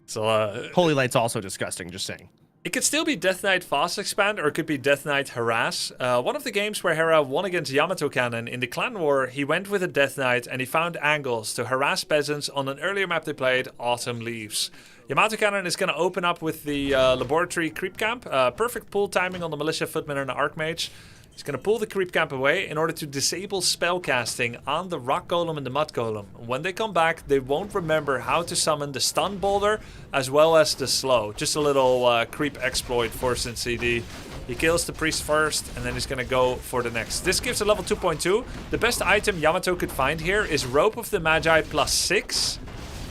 Speaker 1: So
Speaker 5: Holy Light's also disgusting. Just saying.
Speaker 1: it could still be Death Knight Fast Expand, or it could be Death Knight Harass. One of the games where Hera won against Yamato Cannon in the Clan War, he went with a Death Knight and he found angles to harass peasants on an earlier map they played, Autumn Leaves. Yamato Cannon is going to open up with the Laboratory Creep Camp. Perfect pull timing on the Militia Footman and the Archmage. He's going to pull the Creep Camp away in order to disable spellcasting on the Rock Golem and the Mud Golem. When they come back, they won't remember how to summon the Stun Boulder as well as the Slow. Just a little creep exploit for Sin CD. He kills the Priest first, and then he's going to go for the next. This gives a level 2.2. The best item Yamato could find here is Rope of the Magi +6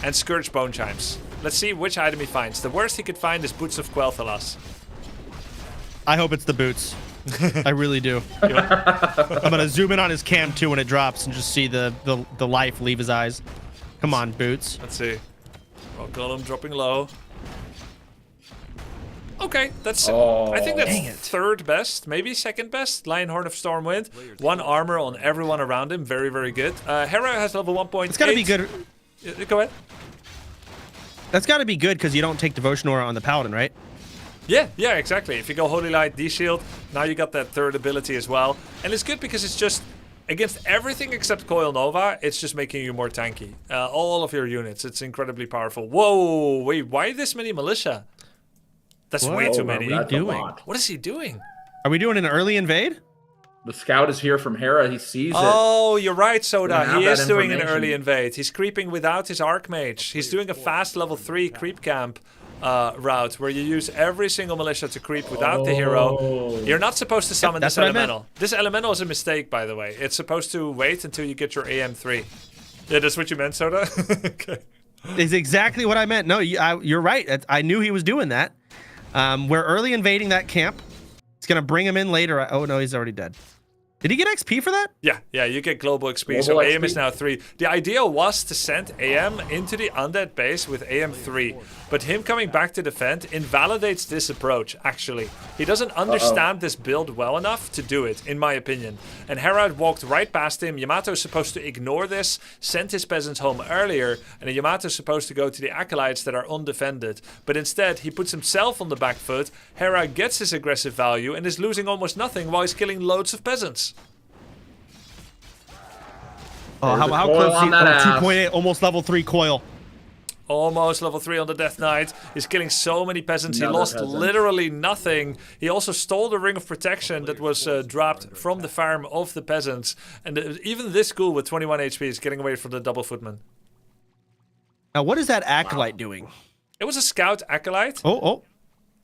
Speaker 1: and Scourge Bone Chimes. Let's see which item he finds. The worst he could find is Boots of Quel'Thalas.
Speaker 5: I hope it's the boots. I really do. I'm gonna zoom in on his cam too when it drops and just see the life leave his eyes. Come on, boots.
Speaker 1: Let's see. Rock Golem dropping low. Okay, that's. I think that's third best, maybe second best. Lionhorn of Stormwind. 1 armor on everyone around him. Very, very good. Hera has level 1.8.
Speaker 5: It's gotta be good.
Speaker 1: Go ahead.
Speaker 5: That's gotta be good because you don't take Devotion Aura on the Paladin, right?
Speaker 1: Yeah, exactly. If you go Holy Light, D-Shield, now you got that third ability as well. And it's good because it's just, against everything except Coil Nova, it's just making you more tanky. All of your units, it's incredibly powerful. Whoa, wait, why this many militia? That's way too many.
Speaker 5: What are we doing?
Speaker 1: What is he doing?
Speaker 5: Are we doing an early invade?
Speaker 20: The scout is here from Hera. He sees it.
Speaker 1: Oh, you're right, Soda.
Speaker 20: have
Speaker 1: He
Speaker 20: that
Speaker 1: is doing an
Speaker 20: information.
Speaker 1: early invade. He's creeping without his Archmage. He's doing a fast level 3 creep camp route where you use every single militia to creep without the hero. You're not supposed to summon
Speaker 5: that's
Speaker 1: this
Speaker 5: what I meant.
Speaker 1: elemental. This elemental is a mistake, by the way. It's supposed to wait until you get your AM3. Yeah, that's what you meant, Soda? Okay.
Speaker 5: Is exactly what I meant. No, you're right. I knew he was doing that. We're early invading that camp. It's gonna bring him in later. Oh no, he's already dead. Did he get XP for that?
Speaker 1: Yeah, you get global XP. So AM is now 3. The idea was to send AM into the undead base with AM 3. But him coming back to defend invalidates this approach, actually. He doesn't understand this build well enough to do it, in my opinion. And Hera walked right past him. Yamato's supposed to ignore this, send his peasants home earlier, and then Yamato's supposed to go to the acolytes that are undefended. But instead, he puts himself on the back foot. Hera gets his aggressive value and is losing almost nothing while he's killing loads of peasants.
Speaker 5: Oh, how close is he? 2.8, almost level 3 coil.
Speaker 1: Almost level 3 on the Death Knight. He's killing so many peasants.
Speaker 20: Another
Speaker 1: he lost
Speaker 20: peasant.
Speaker 1: literally nothing. He also stole the Ring of Protection that was dropped from the farm of the peasants. And even this ghoul with 21 HP is getting away from the double footman.
Speaker 5: Now, what is that acolyte doing?
Speaker 1: It was a scout acolyte.
Speaker 5: Oh.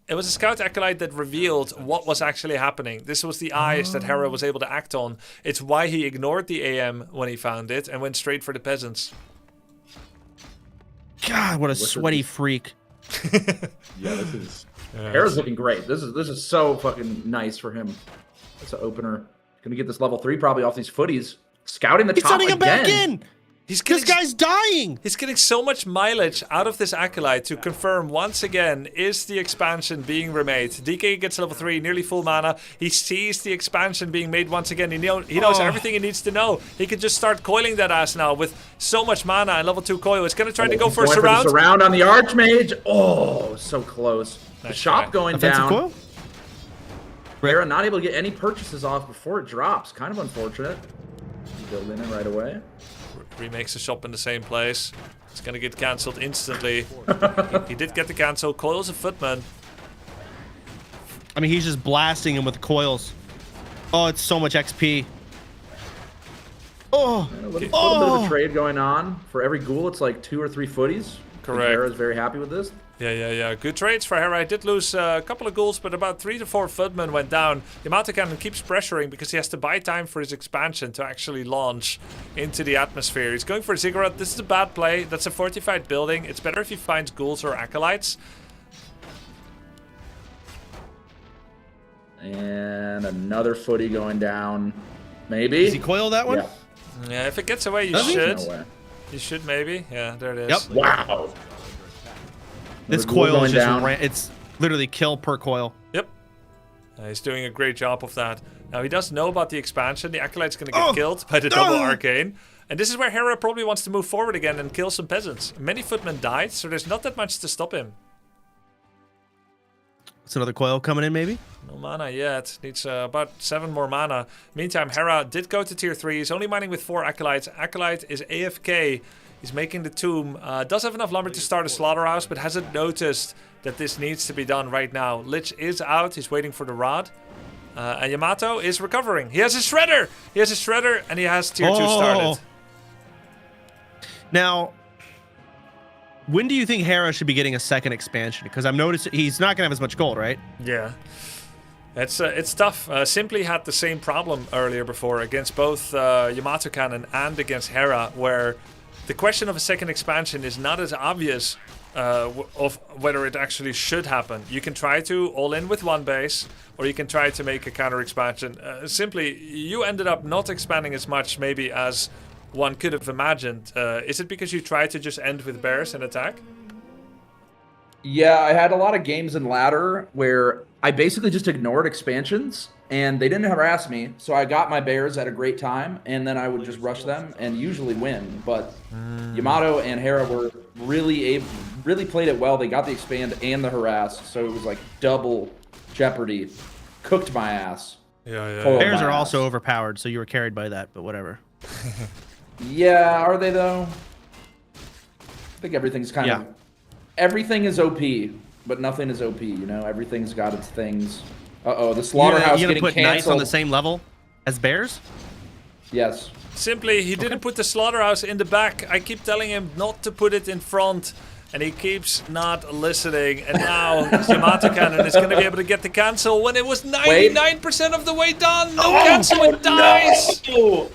Speaker 1: It was a scout acolyte that revealed what was actually happening. This was the eyes that Hera was able to act on. It's why he ignored the AM when he found it and went straight for the peasants.
Speaker 5: God, what a sweaty freak.
Speaker 20: Yeah, this is Hera's looking great. This is so fucking nice for him. It's an opener. Gonna get this level 3 probably off these footies. Scouting the
Speaker 5: He's
Speaker 20: top
Speaker 5: sending him
Speaker 20: again.
Speaker 5: back in.
Speaker 1: This
Speaker 5: guy's dying.
Speaker 1: He's getting so much mileage out of this Acolyte to confirm once again, is the expansion being remade? DK gets level 3, nearly full mana. He sees the expansion being made once again. He knows everything he needs to know. He can just start coiling that ass now with so much mana and level 2 coil. It's going to try to go for a surround.
Speaker 20: Surround on the Archmage. Oh, so close. The shop going down.
Speaker 5: Coil?
Speaker 20: Hera not able to get any purchases off before it drops. Kind of unfortunate. Building it right away.
Speaker 1: Remakes the shop in the same place. It's gonna get cancelled instantly. he did get the cancel. Coil's a footman.
Speaker 5: I mean, he's just blasting him with coils. Oh, it's so much XP. Oh,
Speaker 20: A little bit of a trade going on. For every ghoul, it's like 2 or 3 footies.
Speaker 1: Correct.
Speaker 20: Hera's very happy with this.
Speaker 1: Yeah. Good trades for Hera. I did lose a couple of ghouls, but about 3 to 4 footmen went down. Yamato Cannon keeps pressuring because he has to buy time for his expansion to actually launch into the atmosphere. He's going for a ziggurat. This is a bad play. That's a fortified building. It's better if he finds ghouls or acolytes.
Speaker 20: And another footy going down. Maybe.
Speaker 5: Does he coil that one?
Speaker 1: Yeah, if it gets away, you should. You should maybe. Yeah, there it is.
Speaker 5: Yep.
Speaker 20: Wow.
Speaker 5: This coil is just it's literally kill per coil.
Speaker 1: Yep. He's doing a great job of that. Now he does know about the expansion. The Acolyte's going to get killed by the double arcane. And this is where Hera probably wants to move forward again and kill some peasants. Many footmen died, so there's not that much to stop him.
Speaker 5: It's another coil coming in, maybe?
Speaker 1: No mana yet. Needs about 7 more mana. Meantime, Hera did go to tier 3. He's only mining with 4 Acolytes. Acolyte is AFK. He's making the tomb. Does have enough lumber to start a slaughterhouse, but hasn't noticed that this needs to be done right now. Lich is out. He's waiting for the rod. And Yamato is recovering. He has a shredder. He has a shredder, and he has tier 2 started.
Speaker 5: Now, when do you think Hera should be getting a second expansion? Because I'm noticing he's not going to have as much gold, right?
Speaker 1: Yeah. It's tough. Simply had the same problem earlier before against both Yamato Cannon and against Hera, where the question of a second expansion is not as obvious of whether it actually should happen. You can try to all in with one base, or you can try to make a counter expansion. Simply, you ended up not expanding as much maybe as one could have imagined. Is it because you tried to just end with bears and attack?
Speaker 20: Yeah, I had a lot of games in ladder where I basically just ignored expansions and they didn't harass me. So I got my bears at a great time and then I would just rush them and usually win. But Yamato and Hera were really played it well. They got the expand and the harass. So it was like double jeopardy. Cooked my ass.
Speaker 1: Yeah.
Speaker 5: Bears are also overpowered, so you were carried by that, but whatever.
Speaker 20: Yeah, are they though? I think everything's kind of... Everything is OP, but nothing is OP, you know? Everything's got its things. Uh-oh, the slaughterhouse
Speaker 5: you gonna
Speaker 20: getting
Speaker 5: put Knights
Speaker 20: canceled.
Speaker 5: on the same level as bears?
Speaker 20: Yes.
Speaker 1: Simply, he didn't put the slaughterhouse in the back. I keep telling him not to put it in front, and he keeps not listening. And now Yamato Cannon is going to be able to get the cancel when it was 99% of the way done. No cancel, it dies.
Speaker 20: No.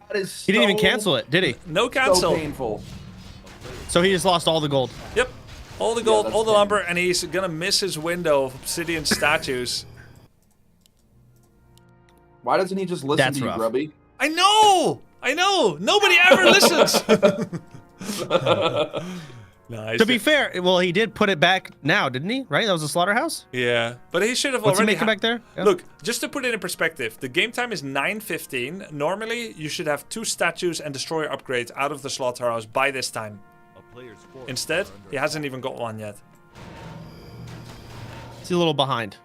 Speaker 20: That is
Speaker 5: He didn't even cancel it, did he?
Speaker 1: No cancel.
Speaker 20: So painful.
Speaker 5: So he just lost all the gold.
Speaker 1: Yep. All the gold, all the lumber, and he's going to miss his window of obsidian statues.
Speaker 20: Why doesn't he just listen to you, Grubby?
Speaker 1: I know! Nobody ever listens! Nice.
Speaker 5: To be fair, well, he did put it back now, didn't he? Right? That was a slaughterhouse?
Speaker 1: Yeah, but he should have
Speaker 5: What's
Speaker 1: already...
Speaker 5: he making back there? Yeah.
Speaker 1: Look, just to put it in perspective, the game time is 9:15. Normally, you should have 2 statues and destroyer upgrades out of the slaughterhouse by this time. Instead, he hasn't even got one yet.
Speaker 5: He's a little behind.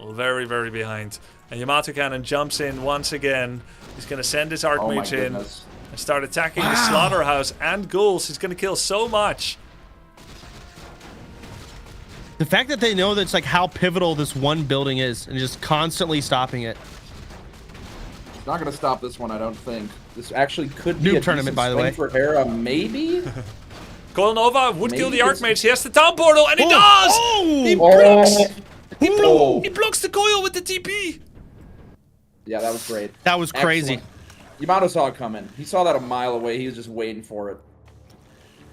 Speaker 1: Very, very behind. And Yamato Cannon jumps in once again. He's going to send his Archmage in and start attacking the slaughterhouse and ghouls. He's going to kill so much.
Speaker 5: The fact that they know that's like how pivotal this one building is and just constantly stopping it.
Speaker 20: Not going to stop this one, I don't think. This actually could be
Speaker 5: New
Speaker 20: a
Speaker 5: tournament,
Speaker 20: decent
Speaker 5: by the
Speaker 20: swing
Speaker 5: way.
Speaker 20: for Hera, maybe?
Speaker 1: Coil Nova would kill the
Speaker 20: Maybe it's-
Speaker 1: Archmage. He has the town portal, and he does! He blocks! He blocks the coil with the TP!
Speaker 20: Yeah, that was great.
Speaker 5: That was crazy.
Speaker 20: Excellent. Yamato saw it coming. He saw that a mile away. He was just waiting for it.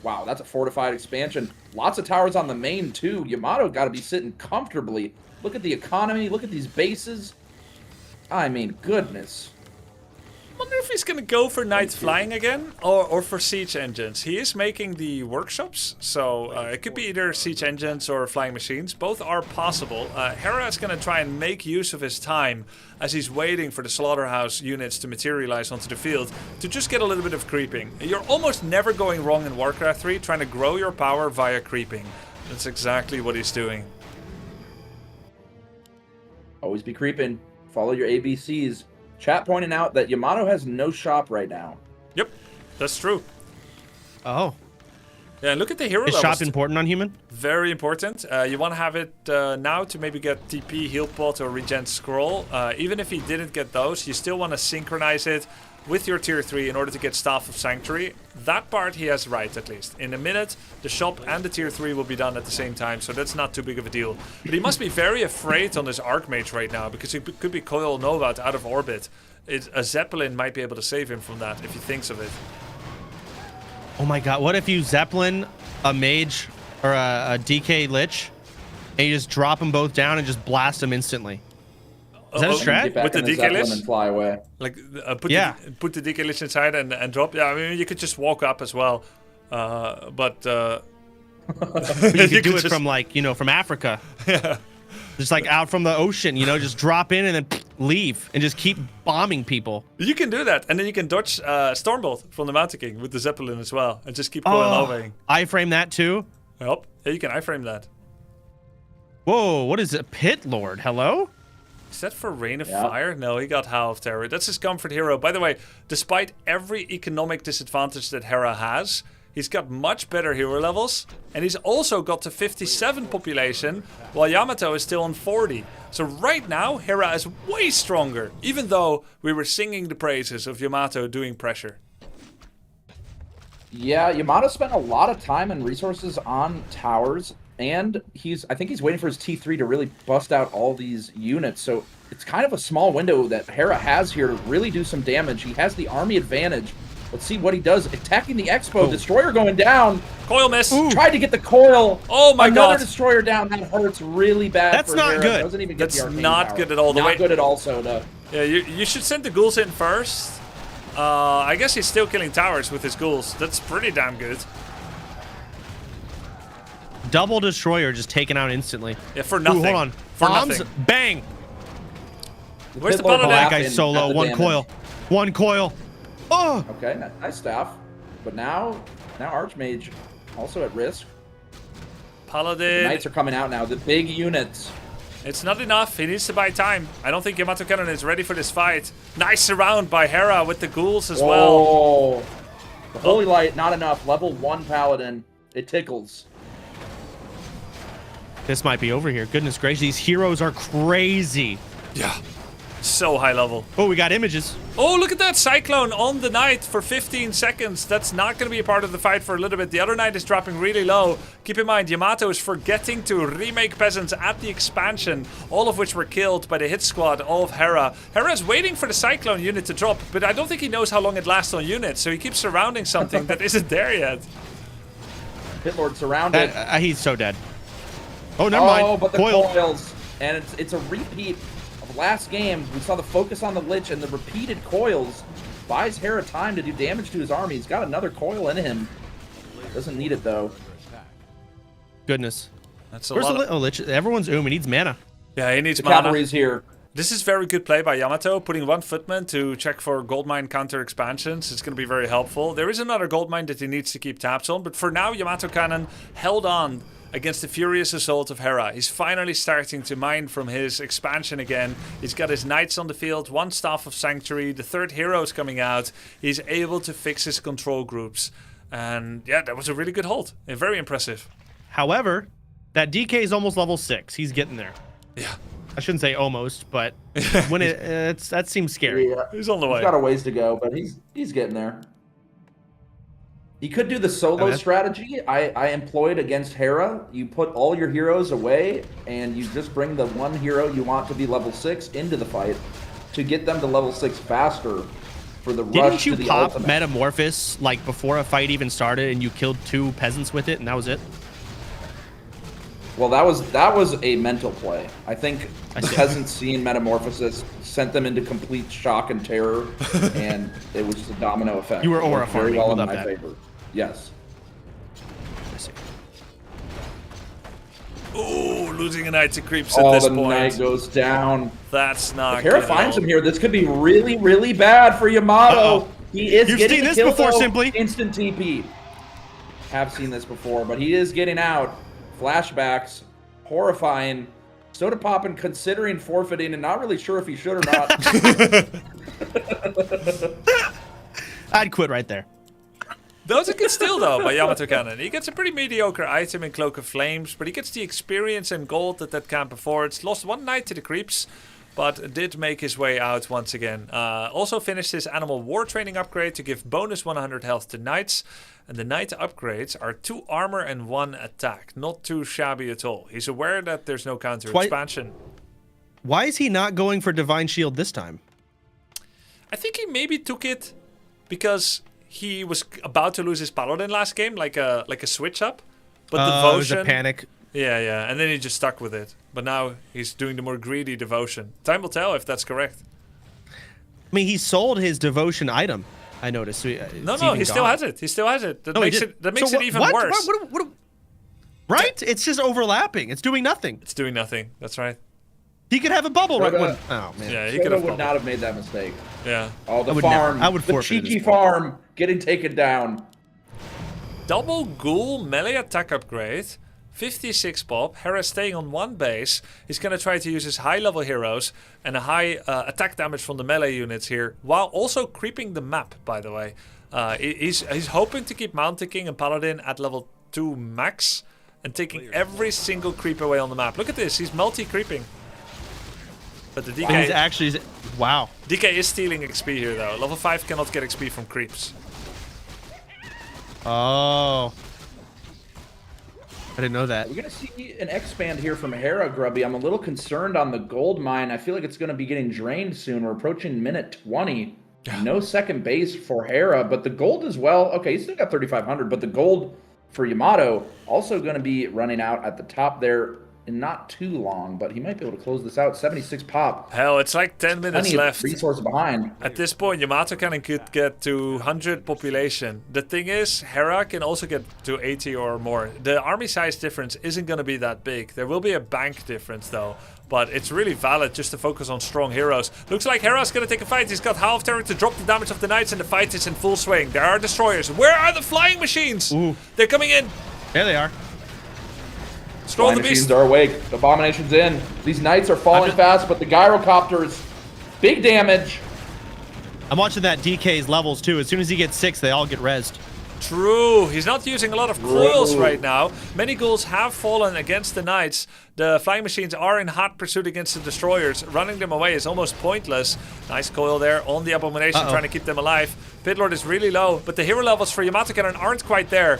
Speaker 20: Wow, that's a fortified expansion. Lots of towers on the main, too. Yamato got to be sitting comfortably. Look at the economy. Look at these bases. I mean, goodness.
Speaker 1: I wonder if he's going to go for night flying again or for siege engines. He is making the workshops, so it could be either siege engines or flying machines. Both are possible. Hera is going to try and make use of his time as he's waiting for the slaughterhouse units to materialize onto the field to just get a little bit of creeping. You're almost never going wrong in Warcraft 3 trying to grow your power via creeping. That's exactly what he's doing.
Speaker 20: Always be creeping. Follow your ABCs. Chat pointing out that Yamato has no shop right now.
Speaker 1: Yep, that's true.
Speaker 5: Oh.
Speaker 1: Yeah, look at the hero
Speaker 5: Is
Speaker 1: levels.
Speaker 5: shop important on human?
Speaker 1: Very important. You want to have it now to maybe get TP, heal pot, or regen scroll. Even if he didn't get those, you still want to synchronize it with your tier 3 in order to get Staff of Sanctuary. That part he has right, at least. In a minute, the shop and the tier 3 will be done at the same time, so that's not too big of a deal. But he must be very afraid on his Archmage right now, because he could be Coil Nova out of orbit. A Zeppelin might be able to save him from that, if he thinks of it.
Speaker 5: Oh my god, what if you Zeppelin a Mage or a DK Lich, and you just drop them both down and just blast them instantly? Is that a strat?
Speaker 1: With the DK Lich?
Speaker 20: And fly away.
Speaker 1: Like, put the DK Lich inside and drop. Yeah, I mean, you could just walk up as well. But
Speaker 5: you could do it just... from, like, you know, from Africa.
Speaker 1: Yeah.
Speaker 5: Just, like, out from the ocean, you know, just drop in and then leave and just keep bombing people.
Speaker 1: You can do that. And then you can dodge Stormbolt from the Mountain King with the Zeppelin as well. And just keep going over.
Speaker 5: Iframe that too?
Speaker 1: Yep. Yeah, you can iframe that.
Speaker 5: Whoa, what is it? Pit Lord, hello?
Speaker 1: Is that for Rain of Fire? No, he got Howl of Terror. That's his comfort hero. By the way, despite every economic disadvantage that Hera has, he's got much better hero levels. And he's also got to 57 population, while Yamato is still on 40. So right now, Hera is way stronger, even though we were singing the praises of Yamato doing pressure.
Speaker 20: Yeah, Yamato spent a lot of time and resources on towers. And I think he's waiting for his T3 to really bust out all these units. So it's kind of a small window that Hera has here to really do some damage. He has the army advantage. Let's see what he does. Attacking the Expo. Destroyer going down.
Speaker 1: Coil miss.
Speaker 20: Tried to get the coil.
Speaker 1: Oh my god.
Speaker 20: Another Destroyer down. That hurts really bad.
Speaker 5: That's
Speaker 20: for
Speaker 5: not
Speaker 20: Hera.
Speaker 5: good.
Speaker 20: Doesn't even get
Speaker 1: That's
Speaker 20: the
Speaker 1: not
Speaker 20: power.
Speaker 1: good at all.
Speaker 20: Not good at all, Soda.
Speaker 1: Yeah, you should send the ghouls in first. I guess he's still killing towers with his ghouls. That's pretty damn good.
Speaker 5: Double Destroyer just taken out instantly.
Speaker 1: Yeah, for nothing.
Speaker 5: Ooh, hold on.
Speaker 1: For
Speaker 5: Bombs,
Speaker 1: nothing.
Speaker 5: Bang!
Speaker 1: Where's the
Speaker 5: Paladin?
Speaker 1: Paladin?
Speaker 5: That guy's solo. One coil. One coil. Oh!
Speaker 20: Okay, nice staff. But now Archmage also at risk.
Speaker 1: Paladin.
Speaker 20: The Knights are coming out now. The big units.
Speaker 1: It's not enough. He needs to buy time. I don't think Yamato Cannon is ready for this fight. Nice surround by Hera with the ghouls as well.
Speaker 20: The Holy Light, not enough. Level 1 Paladin. It tickles.
Speaker 5: This might be over here. Goodness gracious, these heroes are crazy.
Speaker 1: Yeah. So high level.
Speaker 5: Oh, we got images.
Speaker 1: Oh, look at that Cyclone on the Knight for 15 seconds. That's not going to be a part of the fight for a little bit. The other Knight is dropping really low. Keep in mind, Yamato is forgetting to remake peasants at the expansion, all of which were killed by the hit squad of Hera. Hera is waiting for the Cyclone unit to drop, but I don't think he knows how long it lasts on units, so he keeps surrounding something that isn't there yet.
Speaker 20: Pit Lord surrounded.
Speaker 5: He's so dead. Oh, never mind.
Speaker 20: Oh, but the
Speaker 5: Coil.
Speaker 20: coils. And it's a repeat of last game. We saw the focus on the Lich, and the repeated coils buys Hera time to do damage to his army. He's got another coil in him. Doesn't need it, though.
Speaker 5: Goodness.
Speaker 1: That's a
Speaker 5: Where's
Speaker 1: lot
Speaker 5: the Lich? Everyone's He needs mana.
Speaker 1: Yeah, he needs
Speaker 20: The
Speaker 1: mana.
Speaker 20: cavalry's here.
Speaker 1: This is very good play by Yamato, putting one footman to check for goldmine counter expansions. It's going to be very helpful. There is another goldmine that he needs to keep tabs on, but for now, Yamato Cannon held on against the furious assault of Hera. He's finally starting to mine from his expansion again. He's got his knights on the field, one Staff of Sanctuary, the third hero is coming out. He's able to fix his control groups. And yeah, that was a really good hold. Very impressive.
Speaker 5: However, that DK is almost level 6. He's getting there.
Speaker 1: Yeah.
Speaker 5: I shouldn't say almost, but when that seems scary.
Speaker 20: Yeah.
Speaker 1: He's on the way.
Speaker 20: He's got a ways to go, but he's getting there. He could do the solo strategy I employed against Hera. You put all your heroes away, and you just bring the one hero you want to be level 6 into the fight to get them to level 6 faster. for the rush
Speaker 5: Didn't you
Speaker 20: to the
Speaker 5: pop
Speaker 20: ultimate.
Speaker 5: Metamorphosis like before a fight even started, and you killed 2 peasants with it, and that was it?
Speaker 20: Well, that was a mental play. I think the peasants seeing Metamorphosis sent them into complete shock and terror, and it was just a domino effect.
Speaker 5: You were
Speaker 20: It worked
Speaker 5: aura
Speaker 20: very
Speaker 5: farming.
Speaker 20: well
Speaker 5: We
Speaker 20: in
Speaker 5: love
Speaker 20: my
Speaker 5: that.
Speaker 20: favor. Yes.
Speaker 1: Ooh, losing a knight to creeps at
Speaker 20: Oh,
Speaker 1: this
Speaker 20: the
Speaker 1: point.
Speaker 20: knight goes down.
Speaker 1: That's not
Speaker 20: If Hera
Speaker 1: good.
Speaker 20: finds him here, this could be really, really bad for Yamato. He is
Speaker 5: You've
Speaker 20: getting
Speaker 5: seen
Speaker 20: the
Speaker 5: this
Speaker 20: kill,
Speaker 5: before,
Speaker 20: though.
Speaker 5: Simply.
Speaker 20: Instant TP. Have seen this before, but he is getting out. Flashbacks, horrifying. Soda popping, considering forfeiting, and not really sure if he should or not.
Speaker 5: I'd quit right there.
Speaker 1: That was a good steal, though, by Yamato Cannon. He gets a pretty mediocre item in Cloak of Flames, but he gets the experience and gold that can't afford. Lost 1 knight to the creeps, but did make his way out once again. Also finished his Animal War Training upgrade to give bonus 100 health to knights. And the knight upgrades are 2 armor and 1 attack. Not too shabby at all. He's aware that there's no counter expansion.
Speaker 5: Why is he not going for Divine Shield this time?
Speaker 1: I think he maybe took it because he was about to lose his Paladin last game, like a switch up. But
Speaker 5: It was
Speaker 1: Devotion...
Speaker 5: a panic.
Speaker 1: Yeah, and then he just stuck with it. But now he's doing the more greedy Devotion. Time will tell if that's correct.
Speaker 5: I mean, he sold his Devotion item, I noticed. So
Speaker 1: No, he still has it. He still has it. That makes it even worse.
Speaker 5: Right? It's just overlapping. It's doing nothing.
Speaker 1: It's doing nothing. That's right.
Speaker 5: He could have a bubble right when... Oh, man.
Speaker 1: Yeah, he
Speaker 20: Soda
Speaker 1: could have
Speaker 20: would not have made that mistake.
Speaker 1: Yeah.
Speaker 20: Oh, the
Speaker 5: I would
Speaker 20: farm.
Speaker 5: never- I would
Speaker 20: the
Speaker 5: forfeit at
Speaker 20: cheeky
Speaker 5: this point.
Speaker 20: farm getting taken down.
Speaker 1: Double ghoul melee attack upgrade. 56 pop. Hera staying on 1 base. He's going to try to use his high level heroes and a high attack damage from the melee units here, while also creeping the map, by the way. He's hoping to keep Mountain King and Paladin at level 2 max and taking every single creep away on the map. Look at this. He's multi-creeping. But the DK...
Speaker 5: He's actually... Wow.
Speaker 1: DK is stealing XP here, though. Level 5 cannot get XP from creeps.
Speaker 5: Oh. I didn't know that.
Speaker 20: We're going to see an expand here from Hera, Grubby. I'm a little concerned on the gold mine. I feel like it's going to be getting drained soon. We're approaching minute 20. No second base for Hera, but the gold as well. Okay, he's still got 3,500, but the gold for Yamato also going to be running out at the top there in not too long, but he might be able to close this out. 76 pop.
Speaker 1: Hell, it's like 10 minutes
Speaker 20: Plenty of
Speaker 1: left.
Speaker 20: resource behind.
Speaker 1: At this point, Yamato Cannon could get to 100 population. The thing is, Hera can also get to 80 or more. The army size difference isn't going to be that big. There will be a bank difference, though. But it's really valid just to focus on strong heroes. Looks like Hera's going to take a fight. He's got Half Terror to drop the damage of the Knights, and the fight is in full swing. There are destroyers. Where are the flying machines?
Speaker 5: Ooh.
Speaker 1: They're coming in.
Speaker 5: There they are.
Speaker 1: Scroll
Speaker 20: Flying
Speaker 1: the beast.
Speaker 20: machines are awake. The Abomination's in. These Knights are falling fast, but the Gyrocopters, big damage.
Speaker 5: I'm watching that DK's levels, too. As soon as he gets 6, they all get rezzed.
Speaker 1: True. He's not using a lot of coils right now. Many ghouls have fallen against the Knights. The flying machines are in hot pursuit against the destroyers. Running them away is almost pointless. Nice coil there on the Abomination, trying to keep them alive. Pitlord is really low, but the hero levels for Yamato Cannon aren't quite there.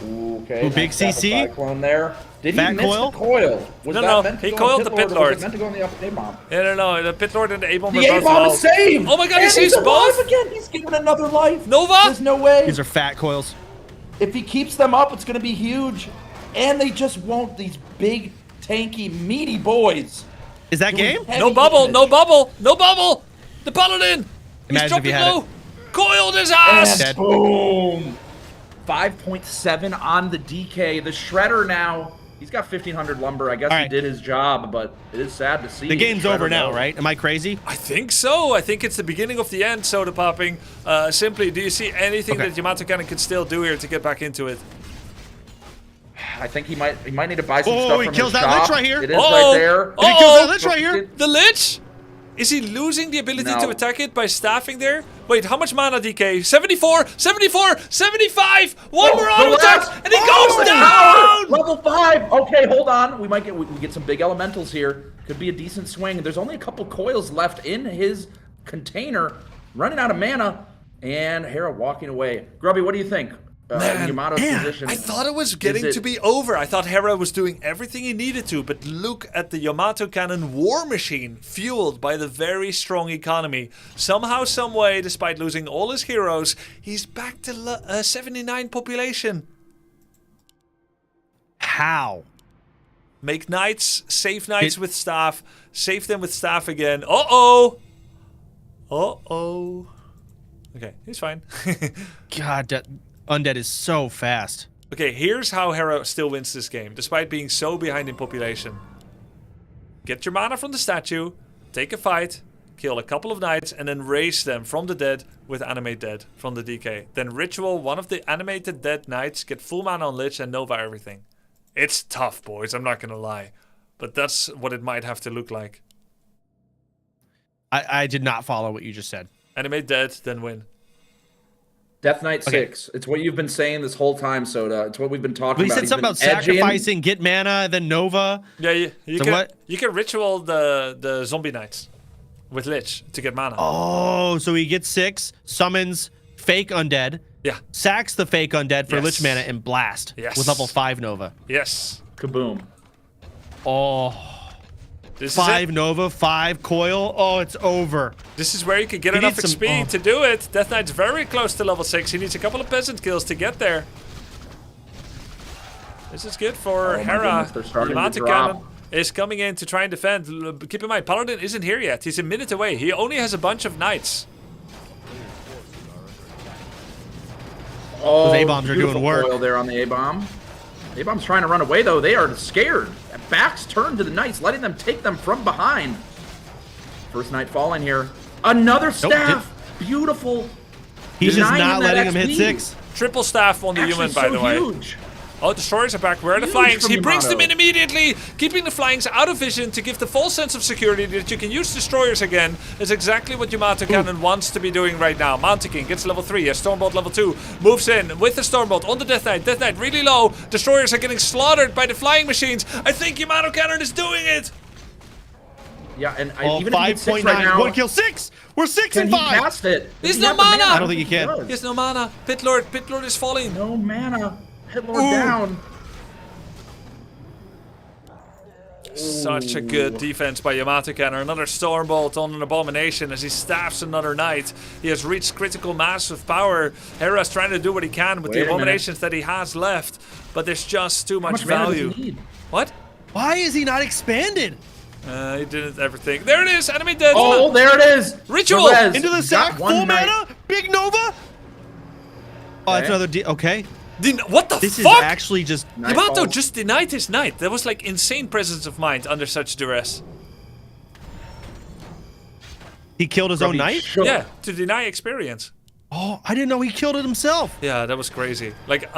Speaker 20: Okay.
Speaker 5: Ooh, big CC?
Speaker 20: Cyclone there. Did he
Speaker 5: Fat
Speaker 20: miss
Speaker 5: coil?
Speaker 20: the coil? Was
Speaker 1: No,
Speaker 20: that
Speaker 1: no,
Speaker 20: meant to
Speaker 1: he
Speaker 20: go
Speaker 1: coiled
Speaker 20: on
Speaker 1: the
Speaker 20: Pitlord, or was
Speaker 1: Pitlord.
Speaker 20: it meant to go on the A-bomb?
Speaker 1: Yeah, no, the Pitlord and the A-bomb
Speaker 20: The
Speaker 1: are both
Speaker 20: A-bomb
Speaker 1: low.
Speaker 20: is saved!
Speaker 1: Oh my god,
Speaker 20: And
Speaker 1: he saves
Speaker 20: he's alive
Speaker 1: both!
Speaker 20: again! He's given another life!
Speaker 1: Nova!
Speaker 20: There's no way!
Speaker 5: These are fat coils.
Speaker 20: If he keeps them up, it's going to be huge. And they just won't, these big, tanky, meaty boys.
Speaker 5: Is that game?
Speaker 1: No bubble, no bubble, no bubble! The Paladin! He's
Speaker 5: Imagine if
Speaker 1: dropping
Speaker 5: you had
Speaker 1: low! Coiled his ass!
Speaker 20: And boom! 5.7 on the DK. The Shredder now, he's got 1,500 lumber. I guess he did his job, but it is sad to see.
Speaker 5: The game's
Speaker 20: Shredder
Speaker 5: over now,
Speaker 20: go.
Speaker 5: right? Am I crazy?
Speaker 1: I think so. I think it's the beginning of the end, Soda Popping. Simply, do you see anything that Yamato Cannon could still do here to get back into it?
Speaker 20: I think he might need to buy some
Speaker 5: Oh,
Speaker 20: stuff
Speaker 5: he
Speaker 20: from
Speaker 5: kills
Speaker 20: his
Speaker 5: that
Speaker 20: shop.
Speaker 5: Lich right here.
Speaker 20: It is right there.
Speaker 5: He kills that Lich right here.
Speaker 1: The Lich? Is he losing the ability to attack it by staffing there? Wait, how much mana, DK? 74, 74, 75! One more auto attack, and he goes down!
Speaker 20: Level 5! Okay, hold on. We get some big elementals here. Could be a decent swing. There's only a couple coils left in his container. Running out of mana. And Hera walking away. Grubby, what do you think? Yamato's position.
Speaker 1: I thought it was getting to be over. I thought Hera was doing everything he needed to, but look at the Yamato cannon war machine, fueled by the very strong economy. Somehow, some way, despite losing all his heroes, he's back to 79 population.
Speaker 5: How?
Speaker 1: Make knights, save knights with staff, save them with staff again. Uh-oh! Uh-oh. Okay, he's fine.
Speaker 5: God, that undead is so fast.
Speaker 1: Okay, here's how Hera still wins this game, despite being so behind in population. Get your mana from the statue, take a fight, kill a couple of knights, and then raise them from the dead with animate dead from the DK. Then ritual one of the animated dead knights, get full mana on Lich, and Nova everything. It's tough, boys, I'm not gonna lie. But that's what it might have to look like.
Speaker 5: I did not follow what you just said.
Speaker 1: Animate dead, then win.
Speaker 20: Death Knight 6. It's what you've been saying this whole time, Soda. It's what we've been talking
Speaker 5: But he
Speaker 20: about.
Speaker 5: said something about sacrificing, get mana, then Nova.
Speaker 1: Yeah, you
Speaker 5: So
Speaker 1: can
Speaker 5: what?
Speaker 1: you can ritual the zombie knights with Lich to get mana.
Speaker 5: Oh, so he gets 6, summons fake undead.
Speaker 1: Yeah.
Speaker 5: Sacks the fake undead for
Speaker 1: Yes.
Speaker 5: Lich mana and blast.
Speaker 1: Yes.
Speaker 5: With level 5 Nova.
Speaker 1: Yes.
Speaker 20: Kaboom.
Speaker 5: Oh.
Speaker 1: This is
Speaker 5: 5
Speaker 1: it.
Speaker 5: Nova, 5 coil. Oh, it's over.
Speaker 1: This is where you could get
Speaker 5: He
Speaker 1: enough
Speaker 5: needs some-
Speaker 1: XP
Speaker 5: oh.
Speaker 1: to do it. Death Knight's very close to level 6. He needs a couple of peasant kills to get there. This is good for
Speaker 20: Oh my
Speaker 1: Hera.
Speaker 20: goodness, they're starting to
Speaker 1: Yamato
Speaker 20: drop.
Speaker 1: Cannon is coming in to try and defend. Keep in mind, Paladin isn't here yet. He's a minute away. He only has a bunch of knights.
Speaker 20: Oh,
Speaker 5: Those A-bombs are doing
Speaker 20: beautiful
Speaker 5: work.
Speaker 20: coil there on the A-bomb. A-bomb's trying to run away, though. They are scared. Backs turned to the knights, letting them take them from behind. First knight falling here. Another staff. Beautiful.
Speaker 5: He's just
Speaker 20: Denying
Speaker 5: not
Speaker 20: that
Speaker 5: letting him hit
Speaker 20: XP.
Speaker 5: 6.
Speaker 1: Triple staff on the
Speaker 20: Actually,
Speaker 1: human, by
Speaker 20: so
Speaker 1: the way.
Speaker 20: huge.
Speaker 1: Oh, destroyers are back. Where are the
Speaker 20: Huge
Speaker 1: flyings?
Speaker 20: from
Speaker 1: He brings them
Speaker 20: Yamato.
Speaker 1: in immediately, keeping the flyings out of vision to give the false sense of security that you can use destroyers again. Is exactly what Yamato Cannon wants to be doing right now. Mountain King gets level 3, has Stormbolt level 2, moves in with the Stormbolt on the Death Knight. Death Knight really low. Destroyers are getting slaughtered by the flying machines. I think Yamato Cannon is doing it.
Speaker 20: Yeah, and
Speaker 5: Oh,
Speaker 20: even if he gets 6
Speaker 5: 5.9.
Speaker 20: right now,
Speaker 5: One kill 6. We're 6
Speaker 20: can
Speaker 5: and
Speaker 20: he
Speaker 5: 5.
Speaker 20: cast it?
Speaker 1: There's
Speaker 20: Does
Speaker 1: no
Speaker 20: he have the
Speaker 1: mana.
Speaker 5: I don't think he can.
Speaker 20: does.
Speaker 1: There's no mana. Pit Lord is falling.
Speaker 20: No mana. Hitlord down.
Speaker 1: Such a good defense by Yamato Cannon. Another Stormbolt on an Abomination as he staffs another knight. He has reached critical mass of power. Hera's trying to do what he can with
Speaker 20: Wait a
Speaker 1: the
Speaker 20: minute.
Speaker 1: Abominations that he has left, but there's just too
Speaker 20: How
Speaker 1: much
Speaker 20: much mana does
Speaker 1: value.
Speaker 20: he need?
Speaker 1: What?
Speaker 5: Why is he not expanded?
Speaker 1: He didn't everything. There it is. Enemy dead.
Speaker 20: Oh, there it is.
Speaker 1: Ritual.
Speaker 20: Perez
Speaker 5: Into the
Speaker 20: got
Speaker 5: sack.
Speaker 20: one
Speaker 5: Full
Speaker 20: knight.
Speaker 5: mana. Big Nova. Oh, that's
Speaker 20: Okay.
Speaker 5: another okay.
Speaker 1: What the
Speaker 5: This
Speaker 1: fuck?
Speaker 5: is actually just
Speaker 20: Knight
Speaker 1: Yamato
Speaker 20: falls.
Speaker 1: just denied his knight. That was like insane presence of mind under such duress.
Speaker 5: he killed his own
Speaker 20: Grubby
Speaker 5: knight.
Speaker 20: shook.
Speaker 1: Yeah, to deny experience.
Speaker 5: Oh, I didn't know he killed it himself.
Speaker 1: Yeah, that was crazy. Like,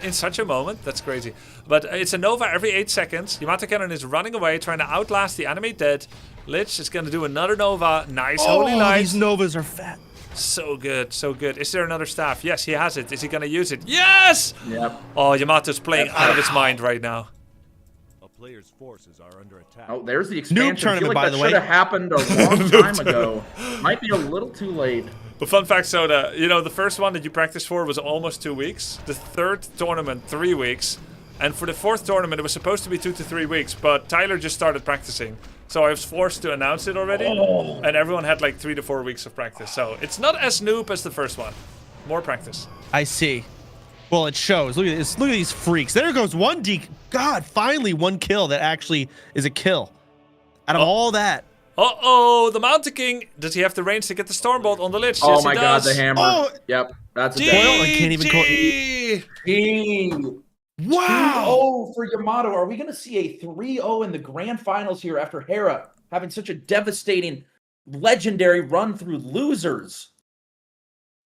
Speaker 1: in such a moment, that's crazy. But it's a Nova every 8 seconds. Yamato Cannon is running away, trying to outlast the animate dead. Lich is going to do another Nova. Nice Holy
Speaker 5: Oh,
Speaker 1: Light.
Speaker 5: these Novas are fat.
Speaker 1: So good, so good. Is there another staff? Yes, he has it. Is he going to use it? Yes!
Speaker 20: Yep.
Speaker 1: Oh, Yamato's playing out of his mind right now.
Speaker 8: A player's forces are under attack.
Speaker 20: Oh, there's the expansion. I feel
Speaker 5: tournament,
Speaker 20: like
Speaker 5: by
Speaker 20: that
Speaker 5: the way.
Speaker 20: should have happened a long time ago. Might be a little too late.
Speaker 1: But fun fact, Soda, you know, the first one that you practiced for was almost 2 weeks. The third tournament, 3 weeks. And for the fourth tournament, it was supposed to be 2 to 3 weeks, but Tyler just started practicing. So I was forced to announce it already.
Speaker 20: Oh.
Speaker 1: And everyone had like 3 to 4 weeks of practice. So it's not as noob as the first one. More practice.
Speaker 5: I see. Well, it shows. Look at this. Look at these freaks. There goes one God, finally one kill that actually is a kill. Out of all that.
Speaker 1: Uh-oh, the Mountain King. Does he have the range to get the Stormbolt on the Lich?
Speaker 20: Oh
Speaker 1: Yes,
Speaker 20: my
Speaker 1: he
Speaker 20: god,
Speaker 1: does.
Speaker 20: the hammer.
Speaker 5: Oh.
Speaker 20: Yep, that's a
Speaker 1: GG.
Speaker 20: death.
Speaker 5: I can't even call
Speaker 20: Wow.
Speaker 5: Wow.
Speaker 20: 2-0 for Yamato. Are we going to see a 3-0 in the grand finals here after Hera having such a devastating, legendary run through losers?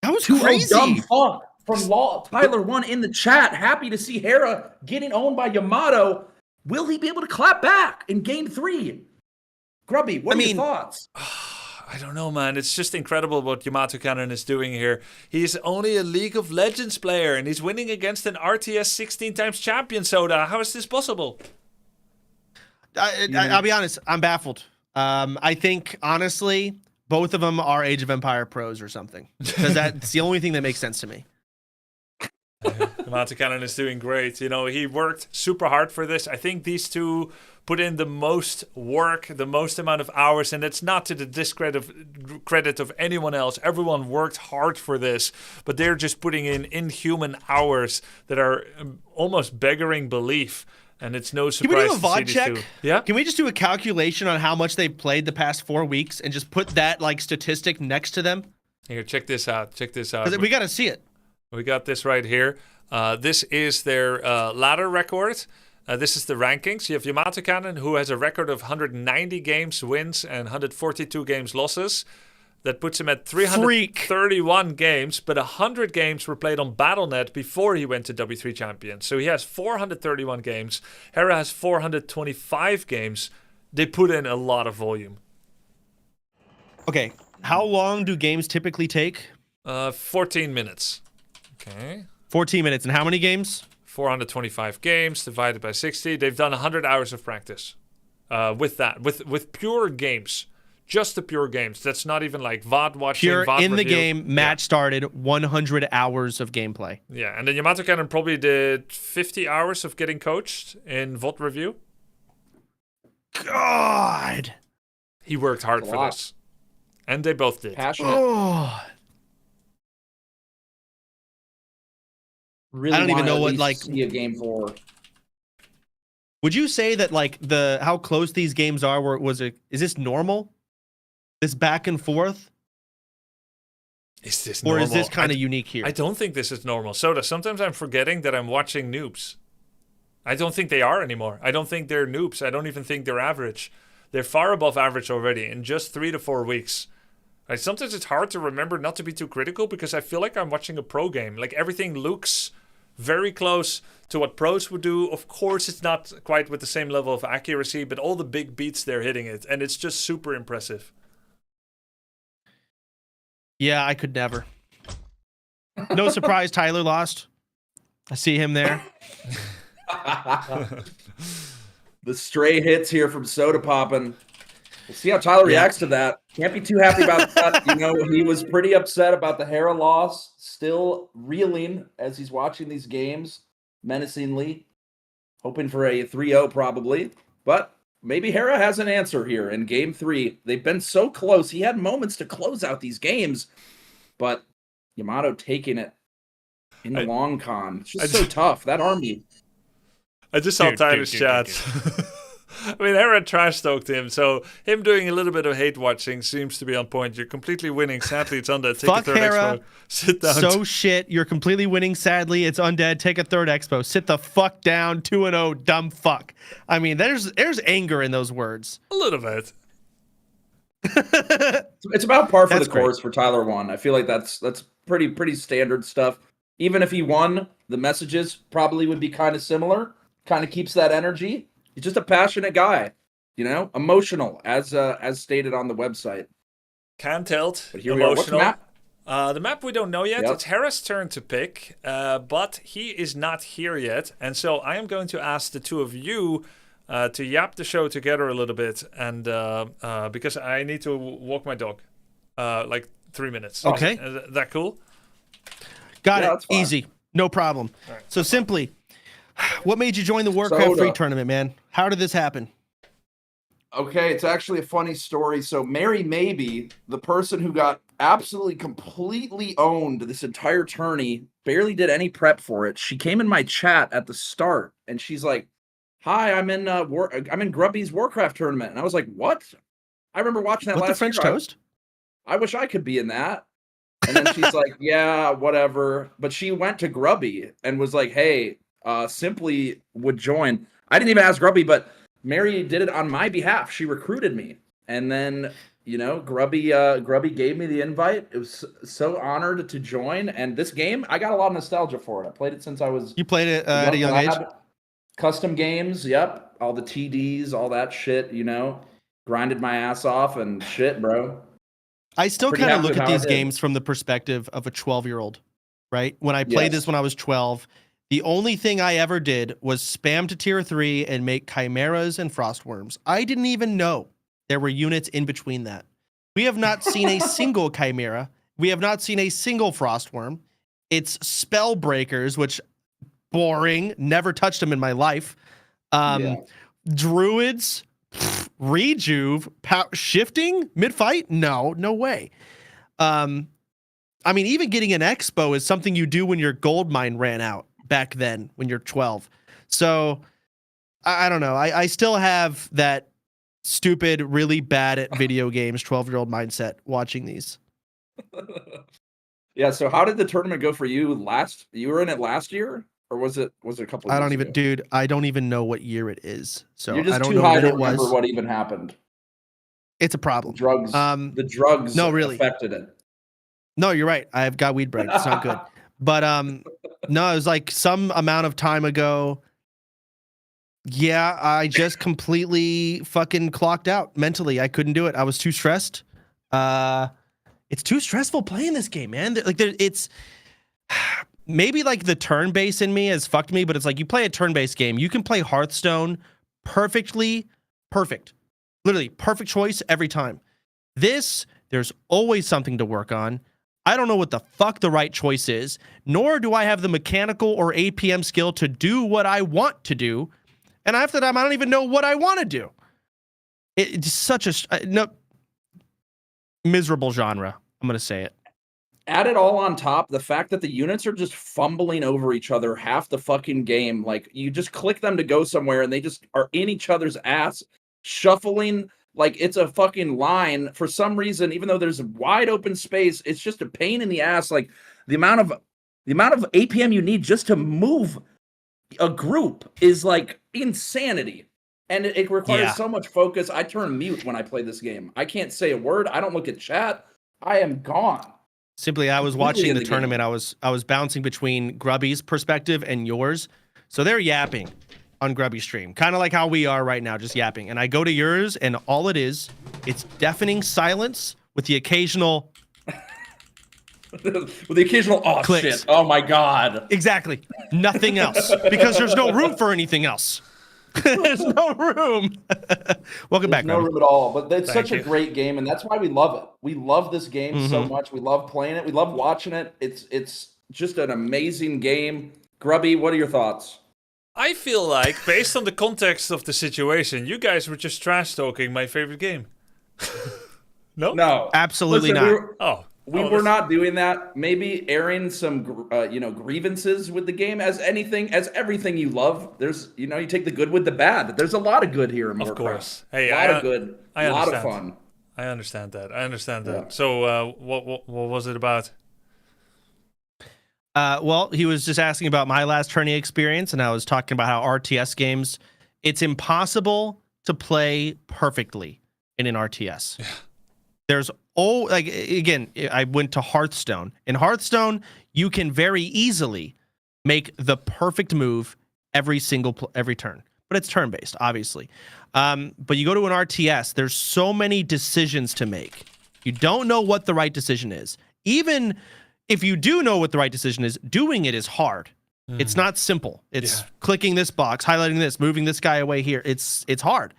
Speaker 5: That was
Speaker 20: 2-0
Speaker 5: crazy.
Speaker 20: dumb fuck from Law Tyler 1 in the chat. Happy to see Hera getting owned by Yamato. Will he be able to clap back in game 3? Grubby, what are your thoughts?
Speaker 1: I don't know, man. It's just incredible what Yamato Cannon is doing here. He's only a League of Legends player, and he's winning against an RTS 16 times champion, Soda. How is this possible?
Speaker 5: I'll be honest. I'm baffled. I think, honestly, both of them are Age of Empire pros or something. Because that's the only thing that makes sense to me.
Speaker 1: Yamato Cannon is doing great. You know, he worked super hard for this. I think these two put in the most work, the most amount of hours, and it's not to the discredit of anyone else. Everyone worked hard for this, but they're just putting in inhuman hours that are almost beggaring belief. And it's no surprise.
Speaker 5: Can we do a VOD check?
Speaker 1: Two. Yeah.
Speaker 5: Can we just do a calculation on how much they've played the past 4 weeks and just put that like statistic next to them?
Speaker 1: Here, check this out. Check this out.
Speaker 5: We got to see it.
Speaker 1: We got this right here. This is their ladder record. This is the rankings. You have Yamato Cannon, who has a record of 190 games wins and 142 games losses. That puts him at 331 games, but 100 games were played on Battle.net before he went to W3 Champions. So he has 431 games. Hera has 425 games. They put in a lot of volume.
Speaker 5: Okay, how long do games typically take?
Speaker 1: 14 minutes. Okay.
Speaker 5: 14 minutes, and how many games?
Speaker 1: 425 games divided by 60. They've done 100 hours of practice with that, with pure games. Just the pure games. That's not even like VOD watching,
Speaker 5: Pure
Speaker 1: VOD
Speaker 5: in the
Speaker 1: review.
Speaker 5: game, match started, 100 hours of gameplay.
Speaker 1: Yeah, and then Yamato Cannon probably did 50 hours of getting coached in VOD review.
Speaker 5: God!
Speaker 1: He worked hard for this. And they both did.
Speaker 20: Passionate.
Speaker 5: Oh.
Speaker 20: Really
Speaker 5: I don't even
Speaker 20: wanna
Speaker 5: know
Speaker 20: at
Speaker 5: what,
Speaker 20: least
Speaker 5: like-
Speaker 20: see a game 4.
Speaker 5: Would you say that like how close these games are, is this normal? This back and forth?
Speaker 1: Is this
Speaker 5: Or
Speaker 1: normal?
Speaker 5: is this kind of unique here?
Speaker 1: I don't think this is normal. Soda, sometimes I'm forgetting that I'm watching noobs. I don't think they are anymore. I don't think they're noobs. I don't even think they're average. They're far above average already in just 3 to 4 weeks. Like, sometimes it's hard to remember not to be too critical because I feel like I'm watching a pro game. Like, everything looks very close to what pros would do. Of course, it's not quite with the same level of accuracy, but all the big beats, they're hitting it. And it's just super impressive.
Speaker 5: Yeah, I could never. No surprise, Tyler lost. I see him there.
Speaker 20: The stray hits here from Soda Poppin'. We'll see how Tyler reacts to that. Can't be too happy about that. You know, he was pretty upset about the Hera loss. Still reeling as he's watching these games menacingly. Hoping for a 3-0 probably. But maybe Hera has an answer here in game 3. They've been so close. He had moments to close out these games. But Yamato taking it in the long con. It's just so tough. That army.
Speaker 1: I just saw Tyler's chat. I mean, Hera trash-talked him, so him doing a little bit of hate-watching seems to be on point. You're completely winning. Sadly, it's undead. Take
Speaker 5: Fuck
Speaker 1: a third
Speaker 5: Hera.
Speaker 1: expo. Sit down.
Speaker 5: So shit. You're completely winning. Sadly, it's undead. Take a third expo. Sit the fuck down. 2-0. Dumb fuck. I mean, there's anger in those words.
Speaker 1: A little bit.
Speaker 20: It's about par for
Speaker 5: That's
Speaker 20: the course for Tyler 1. I feel like that's pretty standard stuff. Even if he won, the messages probably would be kind of similar. Kind of keeps that energy. He's just a passionate guy, you know, emotional, as stated on the website.
Speaker 1: Can't tilt.
Speaker 20: But here we are. What's the
Speaker 1: Emotional.
Speaker 20: map?
Speaker 1: The map we don't know yet.
Speaker 20: Yep.
Speaker 1: It's Hera's turn to pick, but he is not here yet. And so I am going to ask the two of you to yap the show together a little bit, and because I need to walk my dog, like 3 minutes.
Speaker 5: Okay.
Speaker 1: Is that cool?
Speaker 5: Got
Speaker 20: Yeah,
Speaker 5: it.
Speaker 20: that's fine.
Speaker 5: Easy. No problem.
Speaker 1: All right,
Speaker 5: So simply, what made you join the Warcraft 3
Speaker 20: Soda.
Speaker 5: tournament, man? How did this happen?
Speaker 20: Okay, it's actually a funny story. So Mary Maybe, the person who got absolutely completely owned this entire tourney, barely did any prep for it. She came in my chat at the start and she's like, "Hi, I'm in Grubby's Warcraft tournament." And I was like, "What?" I remember watching that
Speaker 5: What, the
Speaker 20: last
Speaker 5: French
Speaker 20: year.
Speaker 5: toast?
Speaker 20: I wish I could be in that. And then she's like, "Yeah, whatever." But she went to Grubby and was like, "Hey, Simply would join." I didn't even ask Grubby, but Mary did it on my behalf. She recruited me. And then, you know, Grubby gave me the invite. It was so honored to join. And this game, I got a lot of nostalgia for it. I played it since I was
Speaker 5: You played it at a young age?
Speaker 20: Custom games, yep. All the TDs, all that shit, you know. Grinded my ass off and shit, bro.
Speaker 5: I still
Speaker 20: Pretty
Speaker 5: kind of
Speaker 20: happy
Speaker 5: look at
Speaker 20: how I
Speaker 5: these
Speaker 20: did.
Speaker 5: games from the perspective of a 12-year-old, right? When I played
Speaker 20: Yes.
Speaker 5: this when I was 12, the only thing I ever did was spam to tier 3 and make chimeras and frostworms. I didn't even know there were units in between that. We have not seen a single chimera. We have not seen a single frostworm. It's spell breakers, which boring. Never touched them in my life. Druids, rejuve, shifting mid-fight? No way. I mean, even getting an expo is something you do when your gold mine ran out back then when you're 12. So I don't know. I still have that stupid, really bad at video games 12-year-old mindset watching these.
Speaker 20: Yeah, so how did the tournament go for you last? You were in it last year, or was it a couple of years ago?
Speaker 5: Dude, I don't even know what year it is. So
Speaker 20: You're just
Speaker 5: I don't
Speaker 20: too
Speaker 5: know
Speaker 20: high
Speaker 5: when
Speaker 20: to
Speaker 5: it
Speaker 20: remember
Speaker 5: was.
Speaker 20: what even happened.
Speaker 5: It's a problem.
Speaker 20: The drugs
Speaker 5: no, really.
Speaker 20: affected it.
Speaker 5: No, you're right. I've got weed brain. It's not good. But no, it was like some amount of time ago. Yeah, I just completely fucking clocked out mentally. I couldn't do it. I was too stressed. It's too stressful playing this game, man. Like it's maybe like the turn base in me has fucked me, but it's like you play a turn-based game. You can play Hearthstone perfect. Literally perfect choice every time. This, there's always something to work on. I don't know what the fuck the right choice is, nor do I have the mechanical or APM skill to do what I want to do. And half the time, I don't even know what I want to do. It's such a miserable genre. I'm going to say it.
Speaker 20: Add it all on top, the fact that the units are just fumbling over each other half the fucking game. Like, you just click them to go somewhere, and they just are in each other's ass, shuffling like it's a fucking line. For some reason, even though there's wide open space, it's just a pain in the ass. Like, the amount of APM you need just to move a group is like insanity. And it requires so much focus. I turn mute when I play this game. I can't say a word. I don't look at chat. I am gone.
Speaker 5: Simply, I was watching the tournament. I was bouncing between Grubby's perspective and yours. So they're yapping on Grubby's stream, kind of like how we are right now, just yapping. And I go to yours, and all it's deafening silence with the occasional
Speaker 20: oh
Speaker 5: clicks.
Speaker 20: Shit, oh my god.
Speaker 5: Exactly. Nothing else, because there's no room for anything else. There's no room. Welcome back.
Speaker 20: No room at all. But it's such a great game, and that's why we love it. We love this game so much. We love playing it. We love watching it. It's just an amazing game. Grubby, what are your thoughts?
Speaker 1: I feel like, based on the context of the situation, you guys were just trash talking my favorite game.
Speaker 20: No,
Speaker 5: absolutely not.
Speaker 20: We were not doing that. Maybe airing some, grievances with the game, as everything you love. There's, you take the good with the bad. There's a lot of good here in Warcraft.
Speaker 1: Of course. Hey,
Speaker 20: a lot of good, a lot of fun.
Speaker 1: I understand that. Yeah. So, what was it about?
Speaker 5: Well, he was just asking about my last tourney experience, and I was talking about how RTS games, it's impossible to play perfectly in an RTS. Yeah. There's again, I went to Hearthstone. In Hearthstone, you can very easily make the perfect move every turn, but it's turn-based, obviously. But you go to an RTS, there's so many decisions to make. You don't know what the right decision is. Even if you do know what the right decision is, doing it is hard. It's not simple. It's clicking this box, highlighting this, moving this guy away here. It's hard.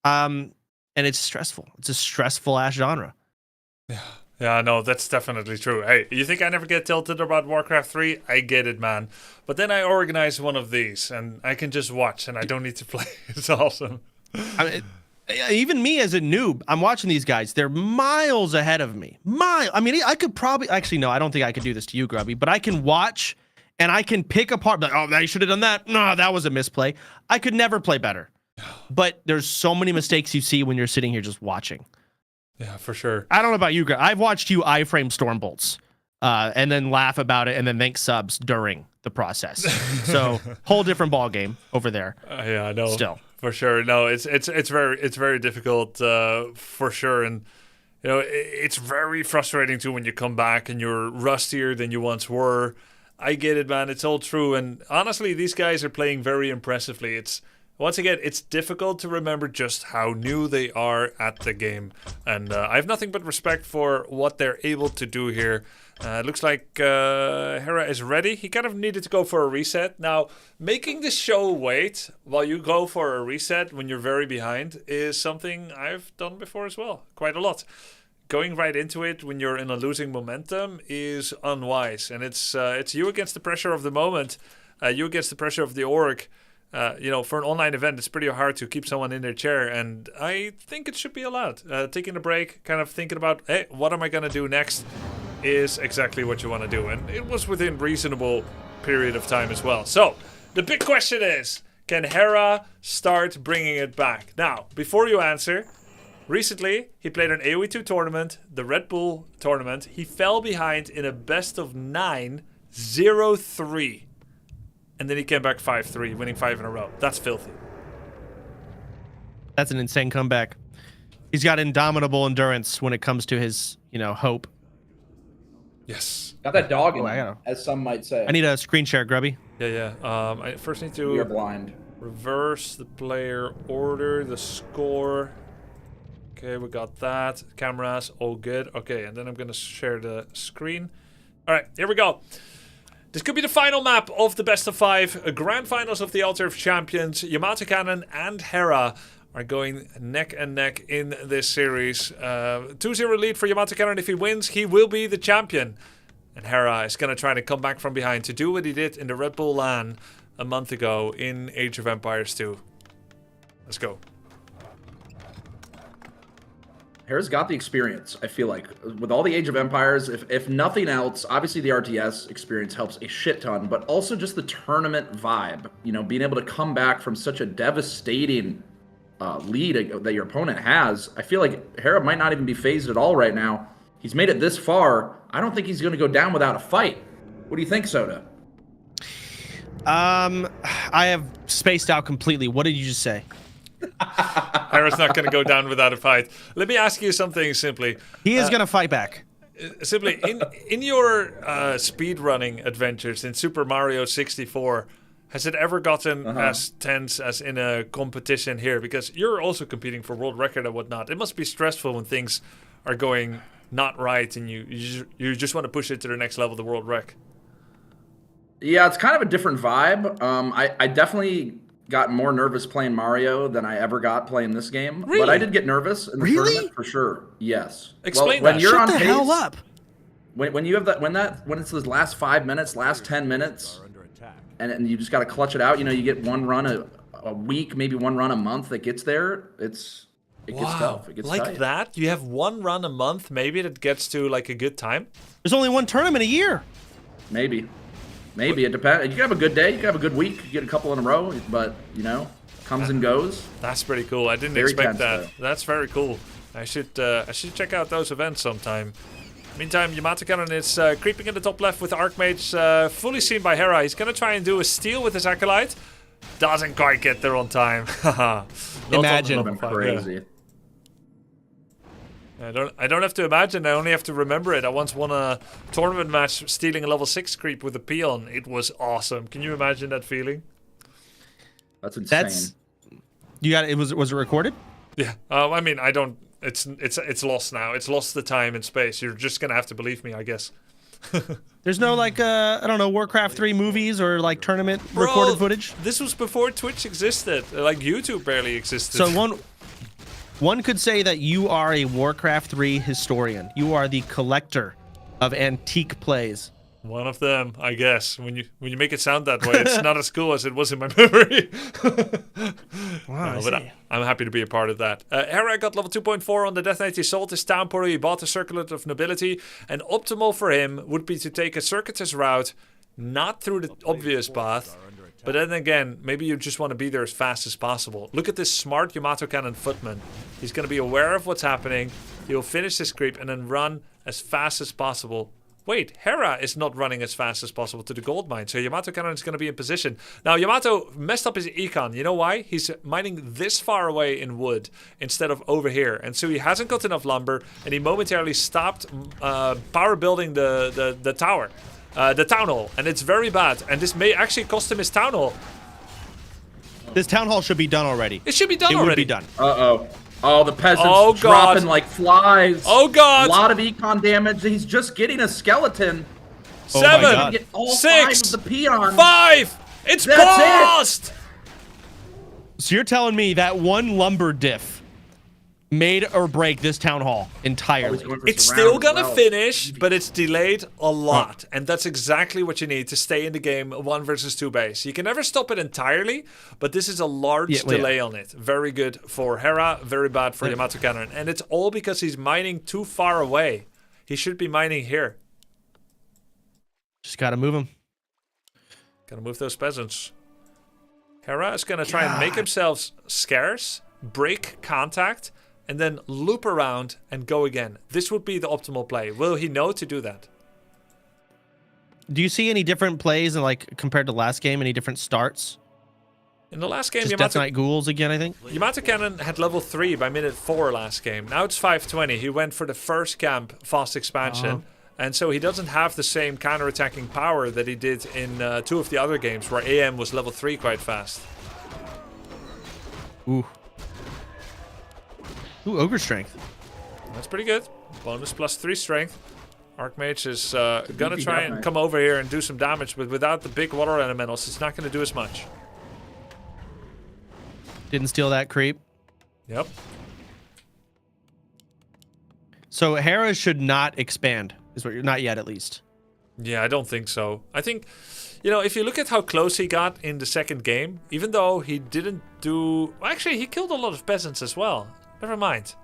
Speaker 5: And it's stressful. It's a stressful ass genre.
Speaker 1: Yeah, no, that's definitely true. Hey, you think I never get tilted about Warcraft 3? I get it, man. But then I organize one of these, and I can just watch, and I don't need to play. It's awesome.
Speaker 5: Even me as a noob, I'm watching these guys. They're miles ahead of me. I mean, I could probably... Actually, no, I don't think I could do this to you, Grubby, but I can watch, and I can pick apart, like, oh, I should have done that. No, that was a misplay. I could never play better. But there's so many mistakes you see when you're sitting here just watching.
Speaker 1: Yeah, for sure.
Speaker 5: I don't know about you, Greg. I've watched you iframe Stormbolts and then laugh about it and then thank subs during the process. So whole different ball game over there.
Speaker 1: Yeah, I know.
Speaker 5: Still,
Speaker 1: for sure. No, it's very difficult for sure, and it's very frustrating too when you come back and you're rustier than you once were. I get it, man. It's all true, and honestly, these guys are playing very impressively. Once again, it's difficult to remember just how new they are at the game. And I have nothing but respect for what they're able to do here. It looks like Hera is ready. He kind of needed to go for a reset. Now, making the show wait while you go for a reset when you're very behind is something I've done before as well. Quite a lot. Going right into it when you're in a losing momentum is unwise. And it's you against the pressure of the moment. you against the pressure of the org. For an online event, it's pretty hard to keep someone in their chair, and I think it should be allowed. Taking a break, kind of thinking about, hey, what am I going to do next, is exactly what you want to do. And it was within reasonable period of time as well. So, the big question is, can Hera start bringing it back? Now, before you answer, recently he played an AoE2 tournament, the Red Bull tournament. He fell behind in a best of 9, 0-3. And then he came back 5-3, winning 5 in a row. That's filthy.
Speaker 5: That's an insane comeback. He's got indomitable endurance when it comes to his, hope.
Speaker 1: Yes.
Speaker 20: Got that dog in him, as some might say.
Speaker 5: I need a screen share, Grubby.
Speaker 1: Yeah. I first need to
Speaker 20: We are blind.
Speaker 1: reverse the player order, the score. Okay, we got that. Cameras, all good. Okay, and then I'm going to share the screen. All right, here we go. This could be the final map of the best of 5 grand finals of the Altar of Champions. Yamato Cannon and Hera are going neck and neck in this series. 2-0 lead for Yamato Cannon. If he wins, he will be the champion. And Hera is going to try to come back from behind to do what he did in the Red Bull LAN a month ago in Age of Empires 2. Let's go.
Speaker 20: Hera's got the experience, I feel like. With all the Age of Empires, if nothing else, obviously the RTS experience helps a shit ton, but also just the tournament vibe. Being able to come back from such a devastating lead that your opponent has. I feel like Hera might not even be phased at all right now. He's made it this far. I don't think he's going to go down without a fight. What do you think, Soda?
Speaker 5: I have spaced out completely. What did you just say?
Speaker 1: Hera's not going to go down without a fight. Let me ask you something simply.
Speaker 5: He is going to fight back.
Speaker 1: Simply, in your speedrunning adventures in Super Mario 64, has it ever gotten as tense as in a competition here? Because you're also competing for world record and whatnot. It must be stressful when things are going not right and you just want to push it to the next level, the world rec.
Speaker 20: Yeah, it's kind of a different vibe. I definitely got more nervous playing Mario than I ever got playing this game.
Speaker 1: Really?
Speaker 20: But I did get nervous in the tournament for sure. Yes.
Speaker 1: Explain
Speaker 20: when
Speaker 1: that.
Speaker 20: You're
Speaker 5: Shut
Speaker 20: on
Speaker 5: the
Speaker 20: pace,
Speaker 5: hell up.
Speaker 20: When you have that when it's those last 5 minutes, last 10 minutes, and you just got to clutch it out. You get one run a week, maybe one run a month that gets there. It gets tough. It gets
Speaker 1: like
Speaker 20: tight.
Speaker 1: that? You have one run a month, maybe that gets to like a good time?
Speaker 5: There's only one tournament a year.
Speaker 20: Maybe it depends. You can have a good day. You can have a a good week. You get a couple in a row, but comes and goes.
Speaker 1: That's pretty cool. I didn't
Speaker 20: Very
Speaker 1: expect
Speaker 20: tense,
Speaker 1: that.
Speaker 20: though.
Speaker 1: That's very cool. I should check out those events sometime. Meantime, Yamato Cannon is creeping in the top left with Archmage, fully seen by Hera. He's gonna try and do a steal with his Acolyte. Doesn't quite get there on time.
Speaker 5: Imagine.
Speaker 20: Crazy.
Speaker 1: I don't have to imagine. I only have to remember it. I once won a tournament match stealing a level 6 creep with a peon. It was awesome. Can you imagine that feeling?
Speaker 20: That's insane.
Speaker 5: You got it. Was it recorded?
Speaker 1: Yeah. I mean, I don't. It's lost now. It's lost the time and space. You're just gonna have to believe me, I guess.
Speaker 5: There's no I don't know, Warcraft 3 movies or like tournament recorded footage.
Speaker 1: This was before Twitch existed. Like YouTube barely existed.
Speaker 5: So one could say that you are a Warcraft 3 historian. You are the collector of antique plays.
Speaker 1: One of them, I guess. When you make it sound that way, it's not as cool as it was in my memory.
Speaker 5: Wow,
Speaker 1: but I'm happy to be a part of that. Hera got level 2.4 on the Death Knight. He sold his town portal. He bought the Circlet of Nobility. And optimal for him would be to take a circuitous route, not through the obvious path. But then again, maybe you just want to be there as fast as possible. Look at this smart Yamato Cannon footman. He's going to be aware of what's happening. He'll finish his creep and then run as fast as possible. Wait, Hera is not running as fast as possible to the gold mine, so Yamato Cannon is going to be in position. Now, Yamato messed up his econ. You know why? He's mining this far away in wood instead of over here. And so he hasn't got enough lumber, and he momentarily stopped power building the tower. The town hall, and it's very bad. And this may actually cost him his town hall.
Speaker 5: This town hall should be done already.
Speaker 1: It should be done
Speaker 5: already. It would be done.
Speaker 20: Uh-oh. Oh, the peasants dropping like flies.
Speaker 1: Oh, God.
Speaker 20: A lot of econ damage. He's just getting a skeleton.
Speaker 1: 7,
Speaker 20: Get all
Speaker 1: 6,
Speaker 20: 5 of the peons.
Speaker 1: 5. It's
Speaker 20: That's
Speaker 1: paused.
Speaker 5: So you're telling me that one lumber diff made or break this town hall entirely.
Speaker 1: It's still gonna finish, but it's delayed a lot, and that's exactly what you need to stay in the game 1 versus 2 base. You can never stop it entirely, but this is a large delay on it. Very good for Hera, very bad for Yamato Cannon, and it's all because he's mining too far away. He should be mining here.
Speaker 5: Just gotta move him.
Speaker 1: Gotta move those peasants. Hera is gonna try and make himself scarce, break contact, and then loop around and go again. This would be the optimal play. Will he know to do that?
Speaker 5: Do you see any different plays in, like, compared to last game? Any different starts?
Speaker 1: In the last game,
Speaker 5: Just Death Knight Ghouls again, I think.
Speaker 1: Yamato Cannon had level 3 by minute 4 last game. Now it's 5:20. He went for the first camp fast expansion. And so he doesn't have the same counter-attacking power that he did in 2 of the other games where AM was level 3 quite fast.
Speaker 5: Ooh. Ooh, Ogre Strength.
Speaker 1: That's pretty good. Bonus +3 strength. Archmage is gonna try and come over here and do some damage, but without the big water elementals, it's not gonna do as much.
Speaker 5: Didn't steal that creep.
Speaker 1: Yep.
Speaker 5: So Hera should not expand, is what you're not yet at least.
Speaker 1: Yeah, I don't think so. I think, you know, if you look at how close he got in the second game, even though he didn't do... Well, actually, he killed a lot of peasants as well. Never mind.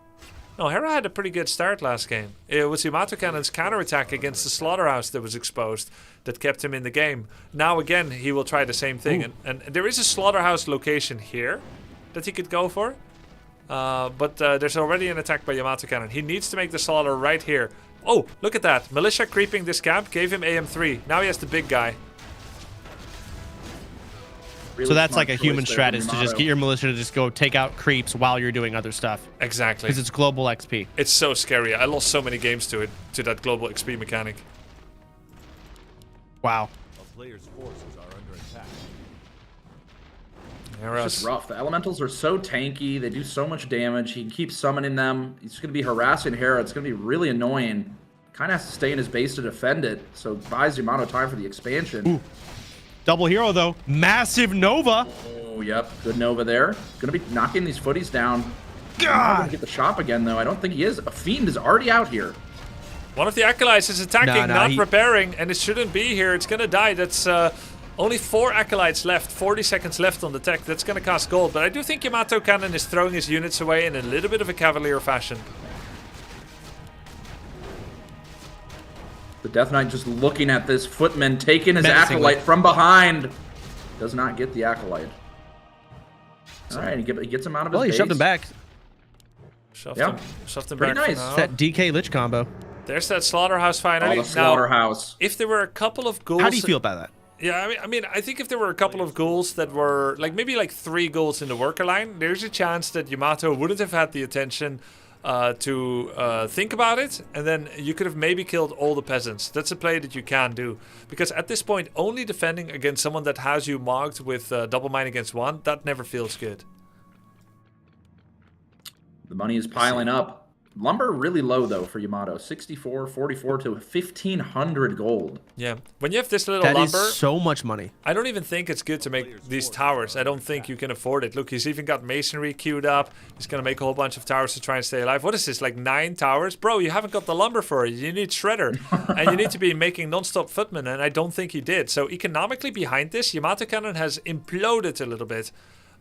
Speaker 1: No, Hera had a pretty good start last game. It was Yamato Cannon's counterattack against the slaughterhouse that was exposed that kept him in the game. Now again, he will try the same thing. And there is a slaughterhouse location here that he could go for. But there's already an attack by Yamato Cannon. He needs to make the slaughter right here. Oh, look at that. Militia creeping this camp gave him AM3. Now he has the big guy.
Speaker 5: So that's like a human strategy to just get your militia to just go take out creeps while you're doing other stuff.
Speaker 1: Exactly.
Speaker 5: Because it's global XP.
Speaker 1: It's so scary. I lost so many games to it, to that global XP mechanic.
Speaker 5: Wow.
Speaker 8: A player's forces are under attack.
Speaker 20: It's just rough. The elementals are so tanky. They do so much damage. He can keep summoning them. He's going to be harassing Hera. It's going to be really annoying. Kind of has to stay in his base to defend it. So buys Yamato time for the expansion.
Speaker 5: Ooh. Double hero, though. Massive Nova.
Speaker 20: Oh, yep. Good Nova there. Going to be knocking these footies down.
Speaker 5: God.
Speaker 20: Going to get the shop again, though. I don't think he is. A Fiend is already out here.
Speaker 1: One of the Acolytes is attacking, not repairing, and it shouldn't be here. It's going to die. That's only 4 Acolytes left. 40 seconds left on the tech. That's going to cost gold. But I do think Yamato Cannon is throwing his units away in a little bit of a cavalier fashion.
Speaker 20: The Death Knight just looking at this footman, taking his Acolyte from behind. Does not get the Acolyte. All right, he gets him out of his base.
Speaker 5: He shoved him back.
Speaker 1: Shoved him
Speaker 20: Pretty
Speaker 1: back.
Speaker 20: nice.
Speaker 5: That DK Lich combo.
Speaker 1: There's that slaughterhouse finally.
Speaker 20: Oh, the slaughterhouse.
Speaker 1: Now, if there were a couple of ghouls...
Speaker 5: How do you feel about that?
Speaker 1: Yeah, I think if there were a couple of ghouls that were... maybe 3 ghouls in the worker line, there's a chance that Yamato wouldn't have had the attention to think about it, and then you could have maybe killed all the peasants. That's a play that you can do. Because at this point, only defending against someone that has you marked with double mine against 1, that never feels good.
Speaker 20: The money is piling up. Lumber really low, though, for Yamato. 64, 44 to 1,500 gold.
Speaker 1: Yeah. When you have this little
Speaker 5: that
Speaker 1: lumber...
Speaker 5: is so much money.
Speaker 1: I don't even think it's good to make these towers. I don't think you can afford it. Look, he's even got masonry queued up. He's going to make a whole bunch of towers to try and stay alive. What is this, 9 towers? Bro, you haven't got the lumber for it. You need shredder. And you need to be making non-stop footmen, and I don't think he did. So economically behind this, Yamato Cannon has imploded a little bit.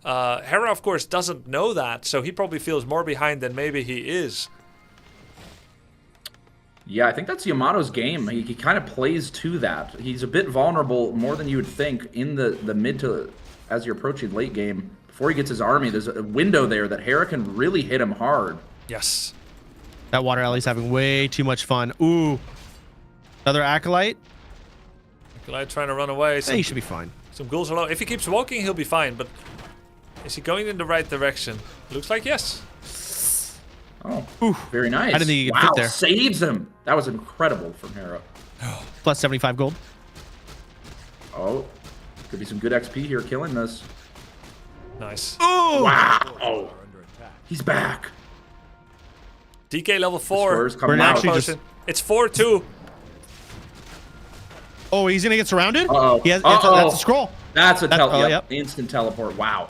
Speaker 1: Hera, of course, doesn't know that, so he probably feels more behind than maybe he is.
Speaker 20: Yeah, I think that's Yamato's game. He kind of plays to that. He's a bit vulnerable, more than you would think, in the mid to, as you're approaching late game. Before he gets his army, there's a window there that Hera can really hit him hard.
Speaker 1: Yes.
Speaker 5: That Water Alley's having way too much fun. Ooh. Another Acolyte?
Speaker 1: Acolyte trying to run away.
Speaker 5: He should be fine.
Speaker 1: Some ghouls are low. If he keeps walking, he'll be fine, but is he going in the right direction? Looks like yes.
Speaker 20: Oh, very nice.
Speaker 5: How did he
Speaker 20: wow,
Speaker 5: fit there?
Speaker 20: Saves him. That was incredible from Hera.
Speaker 5: Plus 75 gold.
Speaker 20: Oh, could be some good XP here killing this.
Speaker 1: Nice.
Speaker 20: Oh! Wow. He's back.
Speaker 1: DK level 4.
Speaker 20: Coming out.
Speaker 1: It's 4-2.
Speaker 5: Oh, he's going to get surrounded?
Speaker 20: Uh-oh.
Speaker 5: That's a scroll.
Speaker 20: That's a
Speaker 5: Yep.
Speaker 20: instant teleport. Wow.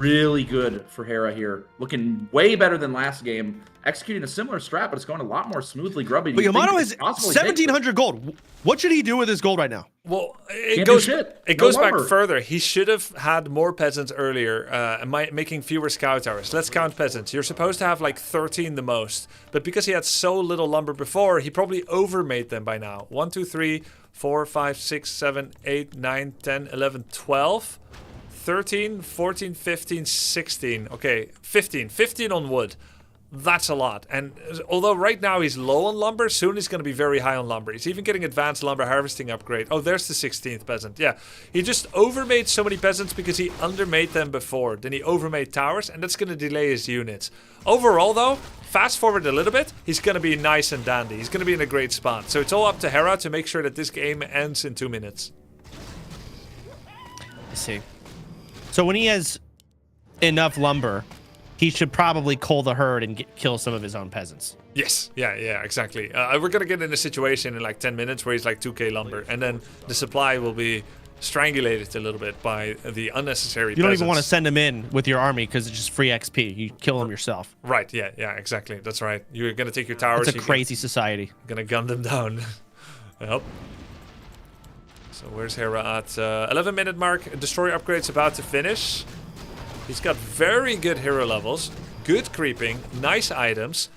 Speaker 20: really good for Hera here. Looking way better than last game. Executing a similar strat, but it's going a lot more smoothly. Grubby.
Speaker 5: But Yamato has 1,700 gold. What should he do with his gold right now?
Speaker 1: Well,
Speaker 20: Can't do shit.
Speaker 1: It
Speaker 20: No
Speaker 1: goes back
Speaker 20: lumber.
Speaker 1: further. He should have had more peasants earlier, making fewer scout towers. Let's count peasants. You're supposed to have like 13 the most, but because he had so little lumber before, he probably overmade them by now. 1, 2, 3, 4, 5, 6, 7, 8, 9, 10, 11, 12, 13, 14, 15, 16. Okay, 15. 15 on wood. That's a lot. And although right now he's low on lumber, soon he's going to be very high on lumber. He's even getting advanced lumber harvesting upgrade. Oh, there's the 16th peasant. Yeah, he just overmade so many peasants because he undermade them before. Then he overmade towers, and that's going to delay his units. Overall, though, fast forward a little bit, he's going to be nice and dandy. He's going to be in a great spot. So it's all up to Hera to make sure that this game ends in 2 minutes.
Speaker 5: I see. So when he has enough lumber, he should probably cull the herd and kill some of his own peasants.
Speaker 1: Yes, yeah, exactly. We're gonna get in a situation in like 10 minutes where he's like 2k lumber, and then the supply will be strangulated a little bit by the unnecessary
Speaker 5: You don't even want to send him in with your army because it's just free XP. You kill them yourself.
Speaker 1: Right, yeah, exactly. That's right. You're gonna take your towers.
Speaker 5: It's a crazy society.
Speaker 1: Gonna gun them down. Yep. So where's Hera at? 11-minute mark. Destroyer upgrade's about to finish. He's got very good hero levels, good creeping, nice items.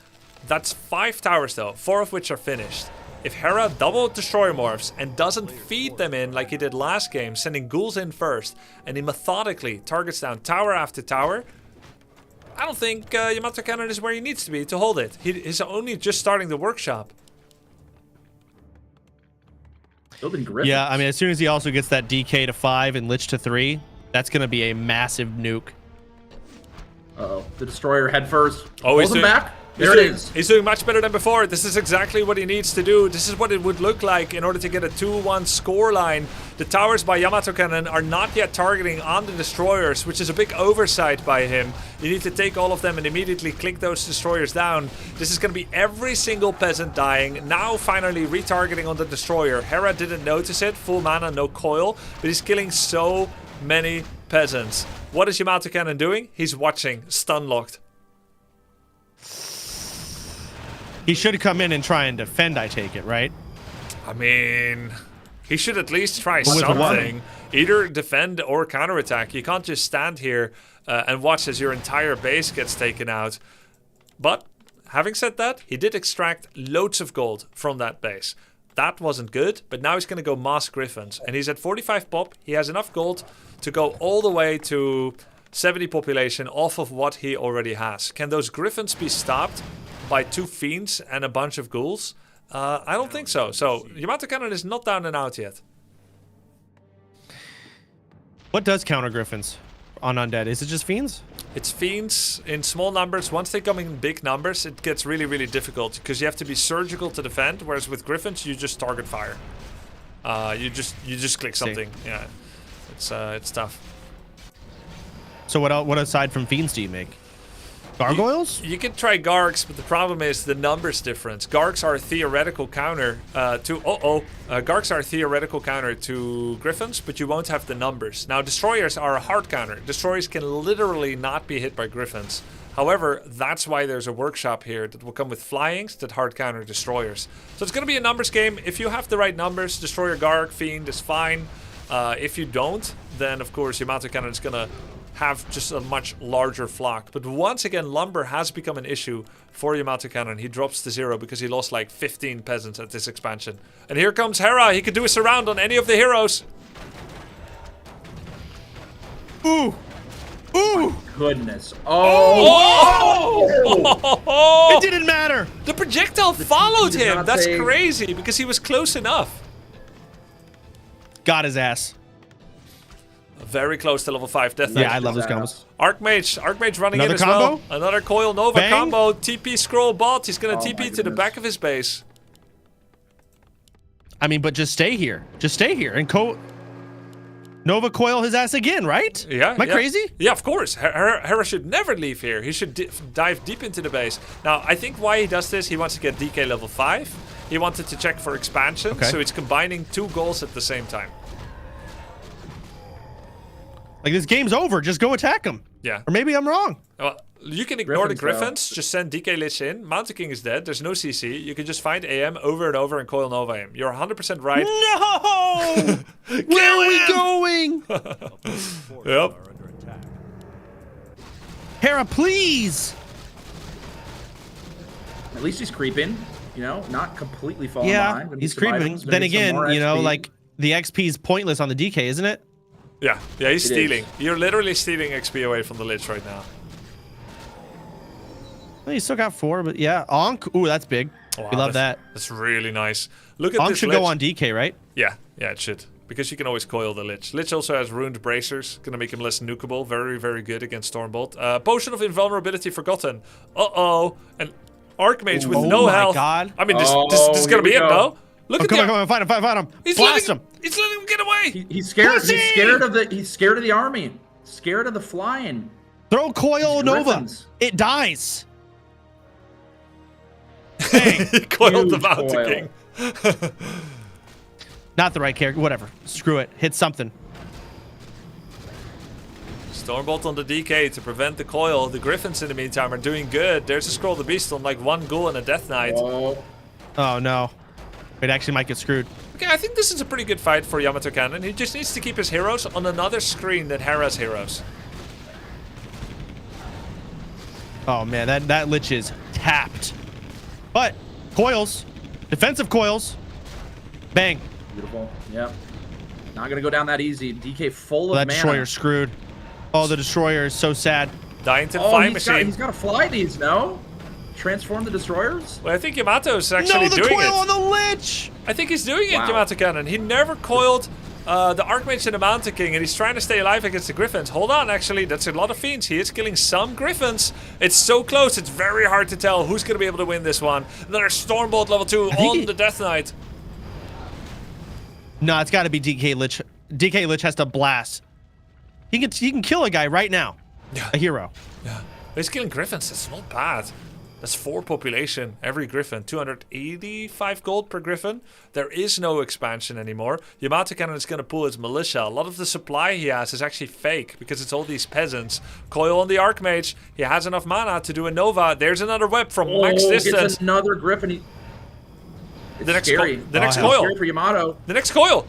Speaker 1: That's 5 towers though, 4 of which are finished. If Hera double destroyer morphs and doesn't feed them in like he did last game, sending ghouls in first, and he methodically targets down tower after tower, I don't think Yamato Cannon is where he needs to be to hold it. He's only just starting the workshop.
Speaker 20: Building griffins.
Speaker 5: Yeah, I mean, as soon as he also gets that DK to 5 and Lich to 3, that's going to be a massive nuke.
Speaker 20: Uh-oh. The destroyer head first.
Speaker 1: Oh, he's
Speaker 20: Hold him
Speaker 1: doing,
Speaker 20: back. There it is.
Speaker 1: He's doing much better than before. This is exactly what he needs to do. This is what it would look like in order to get a 2-1 score line. The towers by Yamato Cannon are not yet targeting on the destroyers, which is a big oversight by him. You need to take all of them and immediately click those destroyers down. This is going to be every single peasant dying. Now finally retargeting on the destroyer. Hera didn't notice it. Full mana, no coil. But he's killing so many peasants. What is Yamato Cannon doing? He's watching, stun locked.
Speaker 5: He should come in and try and defend, I take it, right?
Speaker 1: I mean, he should at least try
Speaker 5: With
Speaker 1: something. Either defend or counterattack. You can't just stand here and watch as your entire base gets taken out. But, having said that, he did extract loads of gold from that base. That wasn't good, but now he's going to go mass griffins. And he's at 45 pop. He has enough gold to go all the way to 70 population off of what he already has. Can those griffins be stopped by 2 fiends and a bunch of ghouls? I don't think so. So Yamato Cannon is not down and out yet.
Speaker 5: What does counter griffins on undead? Is it just fiends?
Speaker 1: It's fiends in small numbers. Once they come in big numbers, it gets really, really difficult because you have to be surgical to defend. Whereas with griffins, you just target fire. You just click something. Yeah, it's tough.
Speaker 5: So what aside from fiends do you make? Gargoyles?
Speaker 1: You can try Gargs, but the problem is the numbers difference. Gargs are a theoretical counter to... Gargs are a theoretical counter to Griffins, but you won't have the numbers. Now, Destroyers are a hard counter. Destroyers can literally not be hit by Griffins. However, that's why there's a workshop here that will come with flyings that hard counter Destroyers. So it's going to be a numbers game. If you have the right numbers, Destroyer, Garg, Fiend is fine. If you don't, then of course Yamato Cannon is going to have just a much larger flock. But once again, lumber has become an issue for Yamato Cannon. He drops to 0 because he lost like 15 peasants at this expansion. And here comes Hera. He could do a surround on any of the heroes.
Speaker 5: Ooh! Ooh!
Speaker 20: Goodness.
Speaker 5: Oh! It didn't matter.
Speaker 1: The projectile followed
Speaker 20: did
Speaker 1: him.
Speaker 20: not
Speaker 1: That's
Speaker 20: say-
Speaker 1: crazy because he was close enough.
Speaker 5: Got his ass.
Speaker 1: Very close to level 5 Death Knight.
Speaker 5: Yeah, I love those combos.
Speaker 1: Archmage running
Speaker 5: Another
Speaker 1: in as
Speaker 5: combo?
Speaker 1: well. Another Coil Nova
Speaker 5: Bang.
Speaker 1: combo. TP scroll bot. He's going to
Speaker 20: Oh
Speaker 1: TP
Speaker 20: my
Speaker 1: to the
Speaker 20: goodness.
Speaker 1: back of his base.
Speaker 5: I mean, but just stay here. Just stay here. And Nova coil his ass again, right?
Speaker 1: Yeah.
Speaker 5: Am I crazy?
Speaker 1: Yeah, of course. Hera should never leave here. He should dive deep into the base. Now, I think why he does this, he wants to get DK level 5. He wanted to check for expansion,
Speaker 5: Okay.
Speaker 1: so it's combining 2 goals at the same time.
Speaker 5: Like, this game's over. Just go attack him.
Speaker 1: Yeah.
Speaker 5: Or maybe I'm wrong.
Speaker 1: Well, you can ignore the
Speaker 20: Griffins, though.
Speaker 1: Griffins, just send DK Lich in. Mountain King is dead, there's no CC. You can just find AM over and over and coil Nova him. You're 100% right.
Speaker 5: No! Where are we going?
Speaker 1: Yep.
Speaker 5: Hera, please!
Speaker 20: At least he's creeping. You know, not completely falling
Speaker 5: Yeah,
Speaker 20: behind. Gonna
Speaker 5: he's
Speaker 20: get some
Speaker 5: creeping.
Speaker 20: items, gonna
Speaker 5: Then
Speaker 20: get some
Speaker 5: again,
Speaker 20: more
Speaker 5: you know,
Speaker 20: XP.
Speaker 5: like, the XP is pointless on the DK, isn't it?
Speaker 1: Yeah, he's
Speaker 20: It
Speaker 1: stealing.
Speaker 20: is.
Speaker 1: You're literally stealing XP away from the Lich right now.
Speaker 5: Well, you still got 4, but yeah. Ankh, ooh, that's big.
Speaker 1: Wow,
Speaker 5: We love that.
Speaker 1: That's really nice. Look at
Speaker 5: Ankh
Speaker 1: this
Speaker 5: should
Speaker 1: Lich.
Speaker 5: go on DK, right?
Speaker 1: Yeah, it should. Because you can always coil the Lich. Lich also has Ruined Bracers. Gonna make him less nukeable. Very, very good against Stormbolt. Potion of Invulnerability forgotten. Uh-oh. And Archmage with no
Speaker 5: my
Speaker 1: health.
Speaker 5: God.
Speaker 1: I mean, this is gonna be it, no? Look at
Speaker 5: come
Speaker 1: the...
Speaker 5: on, fight him.
Speaker 1: He's
Speaker 5: Blast
Speaker 1: letting,
Speaker 5: him.
Speaker 1: He's letting him get away.
Speaker 20: He's scared.
Speaker 5: Pussy!
Speaker 20: He's scared of the army. Scared of the flying.
Speaker 5: Throw coil Nova.
Speaker 20: Griffins.
Speaker 5: It dies.
Speaker 1: He coiled the
Speaker 20: Huge
Speaker 1: Mountain
Speaker 20: coil.
Speaker 1: King.
Speaker 5: Not the right character. Whatever. Screw it. Hit something.
Speaker 1: Stormbolt on the DK to prevent the coil. The Griffins, in the meantime, are doing good. There's a Scroll of the Beast on like 1 ghoul and a Death Knight.
Speaker 5: Oh, no. It actually might get screwed.
Speaker 1: Okay, I think this is a pretty good fight for Yamato Cannon. He just needs to keep his heroes on another screen than Hera's heroes.
Speaker 5: Oh, man. That Lich is tapped. But coils. Defensive coils. Bang.
Speaker 20: Beautiful. Yep. Not gonna go down that easy. DK full
Speaker 5: Well,
Speaker 20: of
Speaker 5: that
Speaker 20: mana.
Speaker 5: Destroyer's screwed. Oh, the Destroyer is so sad.
Speaker 1: Dying to the
Speaker 20: Oh,
Speaker 1: Flying
Speaker 20: he's
Speaker 1: Machine.
Speaker 20: got to fly these, no? Transform the destroyers?
Speaker 1: Well, I think Yamato's actually
Speaker 5: No, the
Speaker 1: doing
Speaker 5: coil
Speaker 1: it.
Speaker 5: on the Lich!
Speaker 1: I think he's doing it,
Speaker 20: Wow.
Speaker 1: Yamato Cannon. He never coiled the Archmage and the Mountain King, and he's trying to stay alive against the Griffins. Hold on, actually, that's a lot of Fiends. He is killing some Griffins. It's so close, it's very hard to tell who's going to be able to win this one. Another Stormbolt level 2 on the Death Knight.
Speaker 5: No, it's got to be DK Lich. DK Lich has to blast. He can kill a guy right now.
Speaker 1: Yeah.
Speaker 5: A hero.
Speaker 1: Yeah. He's killing Griffins. That's not bad. That's 4 population every Griffin. 285 gold per Griffin. There is no expansion anymore. Yamato Cannon is going to pull his militia. A lot of the supply he has is actually fake because it's all these peasants. Coil on the Archmage. He has enough mana to do a Nova. There's another web from max distance.
Speaker 20: Gets another Griffin. It's
Speaker 1: The next
Speaker 20: scary.
Speaker 1: the next
Speaker 20: It's
Speaker 1: coil.
Speaker 20: scary for Yamato.
Speaker 1: The next coil.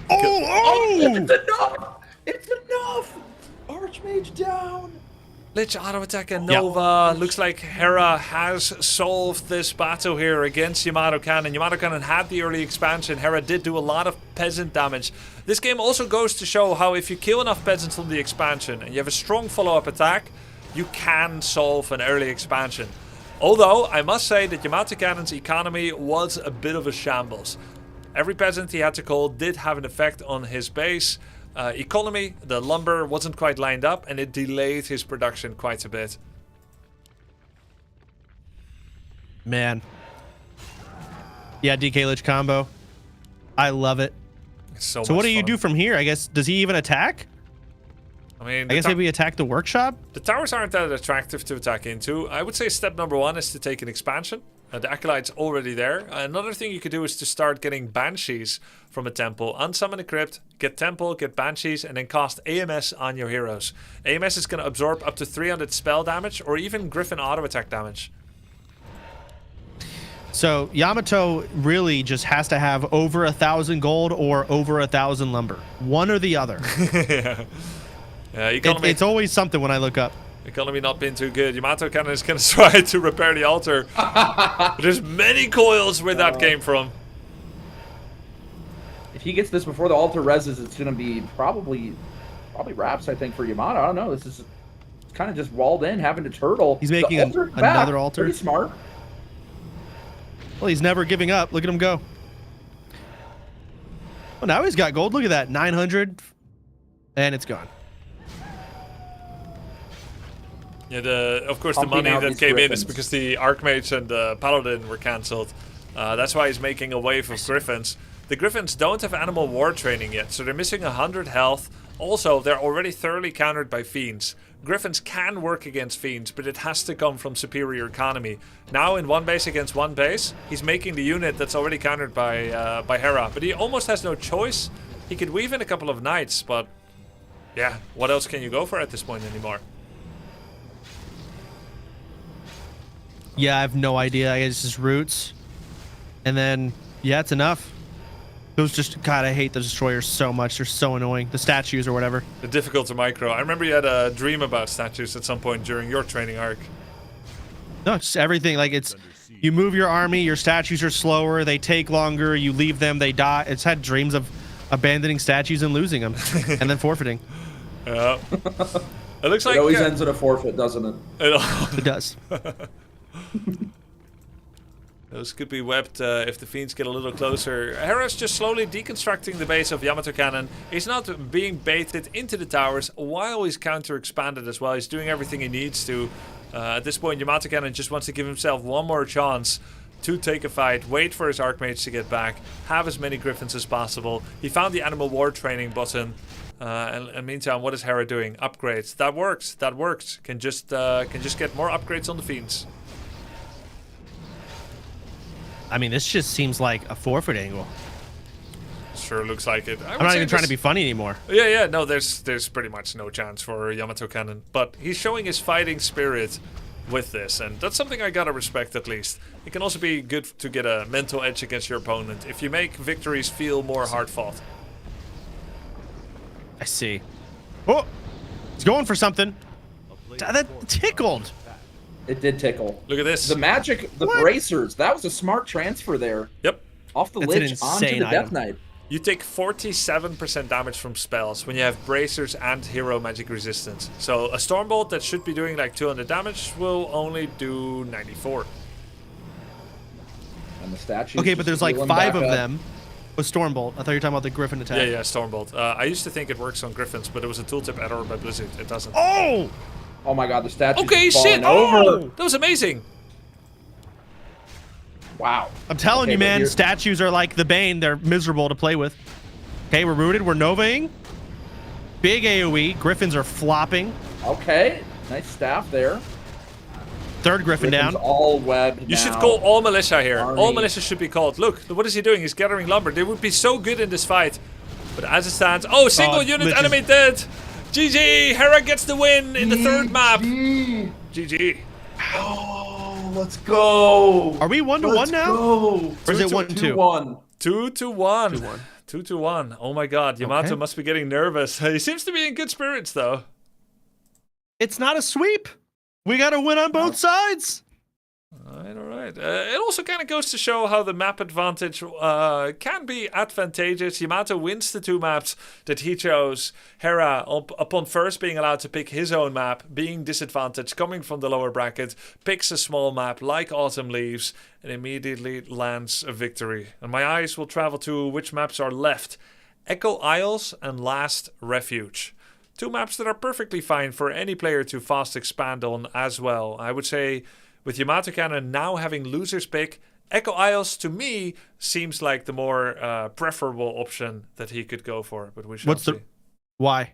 Speaker 20: It's enough! It's enough! Archmage down!
Speaker 1: Lich auto attack and Nova. Looks like Hera has solved this battle here against Yamato Cannon. Yamato Cannon had the early expansion. Hera did do a lot of peasant damage. This game also goes to show how if you kill enough peasants on the expansion and you have a strong follow-up attack, you can solve an early expansion. Although, I must say that Yamato Cannon's economy was a bit of a shambles. Every peasant he had to call did have an effect on his base. Economy, the lumber wasn't quite lined up and it delayed his production quite a bit.
Speaker 5: Man. Yeah, DK Lich combo. I love it.
Speaker 1: It's so
Speaker 5: what
Speaker 1: much
Speaker 5: do you
Speaker 1: fun.
Speaker 5: do from here? I guess, does he even attack?
Speaker 1: I mean,
Speaker 5: I guess maybe attack the workshop?
Speaker 1: the towers aren't that attractive to attack into. I would say step number 1 is to take an expansion. The Acolyte's already there. Another thing you could do is to start getting Banshees from a temple. Unsummon a crypt, get temple, get Banshees, and then cast AMS on your heroes. AMS is going to absorb up to 300 spell damage or even Griffin auto attack damage.
Speaker 5: So Yamato really just has to have over 1,000 gold or over 1,000 lumber. One or the other.
Speaker 1: Yeah, economy.
Speaker 5: It's always something when I look up.
Speaker 1: Economy not been too good. Yamato Cannon is going to try to repair the altar. There's many coils where that came from.
Speaker 20: If he gets this before the altar reses, it's going to be probably wraps, I think, for Yamato. I don't know. This is kind of just walled in, having to turtle.
Speaker 5: He's making
Speaker 20: The altar's back.
Speaker 5: another altar.
Speaker 20: Pretty smart.
Speaker 5: Well, he's never giving up. Look at him go. Well, now he's got gold. Look at that. 900. And it's gone.
Speaker 1: Yeah, of course, the
Speaker 20: Pumping
Speaker 1: money
Speaker 20: out
Speaker 1: that
Speaker 20: these
Speaker 1: came in
Speaker 20: Griffins.
Speaker 1: is because the Archmage and the Paladin were cancelled. That's why he's making a wave of Griffins. The Griffins don't have animal war training yet, so they're missing 100 health. Also, they're already thoroughly countered by Fiends. Griffins can work against Fiends, but it has to come from superior economy. Now, in one base against one base, he's making the unit that's already countered by Hera. But he almost has no choice. He could weave in a couple of knights, but yeah, what else can you go for at this point anymore?
Speaker 5: Yeah, I have no idea. I guess it's just roots. And then, yeah, it's enough. Those just, God, I hate the destroyers so much. They're so annoying. The statues or whatever.
Speaker 1: The difficult to micro. I remember you had a dream about statues at some point during your training arc.
Speaker 5: No, it's just everything. Like, it's, you move your army, your statues are slower, they take longer, you leave them, they die. It's had dreams of abandoning statues and losing them, and then forfeiting.
Speaker 1: Yeah. It looks like...
Speaker 20: It always ends in a forfeit, doesn't it?
Speaker 5: It does.
Speaker 1: Those could be webbed if the fiends get a little closer. Hera's just slowly deconstructing the base of Yamato Cannon. He's not being baited into the towers while he's counter-expanded as well. He's doing everything he needs to. At this point, Yamato Cannon just wants to give himself one more chance to take a fight, wait for his Archmage to get back, have as many Griffins as possible. He found the Animal War training button. And meantime, what is Hera doing? Upgrades. That works. That works. Can just get more upgrades on the fiends.
Speaker 5: I mean, this just seems like a forfeit angle.
Speaker 1: Sure looks like it.
Speaker 5: I'm not even trying to be funny anymore.
Speaker 1: Yeah, no, there's pretty much no chance for Yamato Cannon. But he's showing his fighting spirit with this, and that's something I gotta respect at least. It can also be good to get a mental edge against your opponent if you make victories feel more hard-fought.
Speaker 5: I see. Oh! It's going for something. That tickled.
Speaker 20: It did tickle.
Speaker 1: Look at this.
Speaker 20: The magic, the bracers. That was a smart transfer there.
Speaker 1: Yep.
Speaker 20: Off the lich onto the Death Knight.
Speaker 1: You take 47% damage from spells when you have bracers and hero magic resistance. So a Stormbolt that should be doing like 200 damage will only do 94.
Speaker 20: And the statue.
Speaker 5: Okay, but there's like 5 of them with Stormbolt. I thought you were talking about the Griffin attack.
Speaker 1: Yeah, Stormbolt. I used to think it works on Griffins, but it was a tooltip error by Blizzard. It doesn't.
Speaker 5: Oh!
Speaker 20: Oh my god, the statue.
Speaker 1: Okay, shit.
Speaker 20: Over.
Speaker 1: Oh, that was amazing.
Speaker 20: Wow.
Speaker 5: I'm telling you, man, statues are like the bane. They're miserable to play with. Okay, we're rooted. We're Novaing. Big AoE. Griffins are flopping.
Speaker 20: Okay, nice staff there.
Speaker 5: Third Griffin
Speaker 20: Griffin's
Speaker 5: down.
Speaker 20: all webbed
Speaker 1: You should
Speaker 20: now.
Speaker 1: call all militia here.
Speaker 20: Army.
Speaker 1: All militia should be called. Look, what is he doing? He's gathering lumber. They would be so good in this fight. But as it stands... Oh, single unit enemy dead. GG. Hera gets the win in the third map. GG.
Speaker 20: Oh, let's go.
Speaker 5: Are we 1-1 now?
Speaker 20: Go.
Speaker 5: Or is it 1-2?
Speaker 20: 2-1.
Speaker 1: 2-1. Oh my god, Yamato must be getting nervous. He seems to be in good spirits though.
Speaker 5: It's not a sweep. We got to win on both sides.
Speaker 1: Alright. It also kind of goes to show how the map advantage can be advantageous. Yamato wins the 2 maps that he chose. Hera, upon first being allowed to pick his own map, being disadvantaged, coming from the lower bracket, picks a small map like Autumn Leaves and immediately lands a victory. And my eyes will travel to which maps are left. Echo Isles and Last Refuge. 2 maps that are perfectly fine for any player to fast expand on as well. I would say... With Yamato Cannon now having loser's pick, Echo Isles to me seems like the more preferable option that he could go for. But we shall see.
Speaker 5: Why?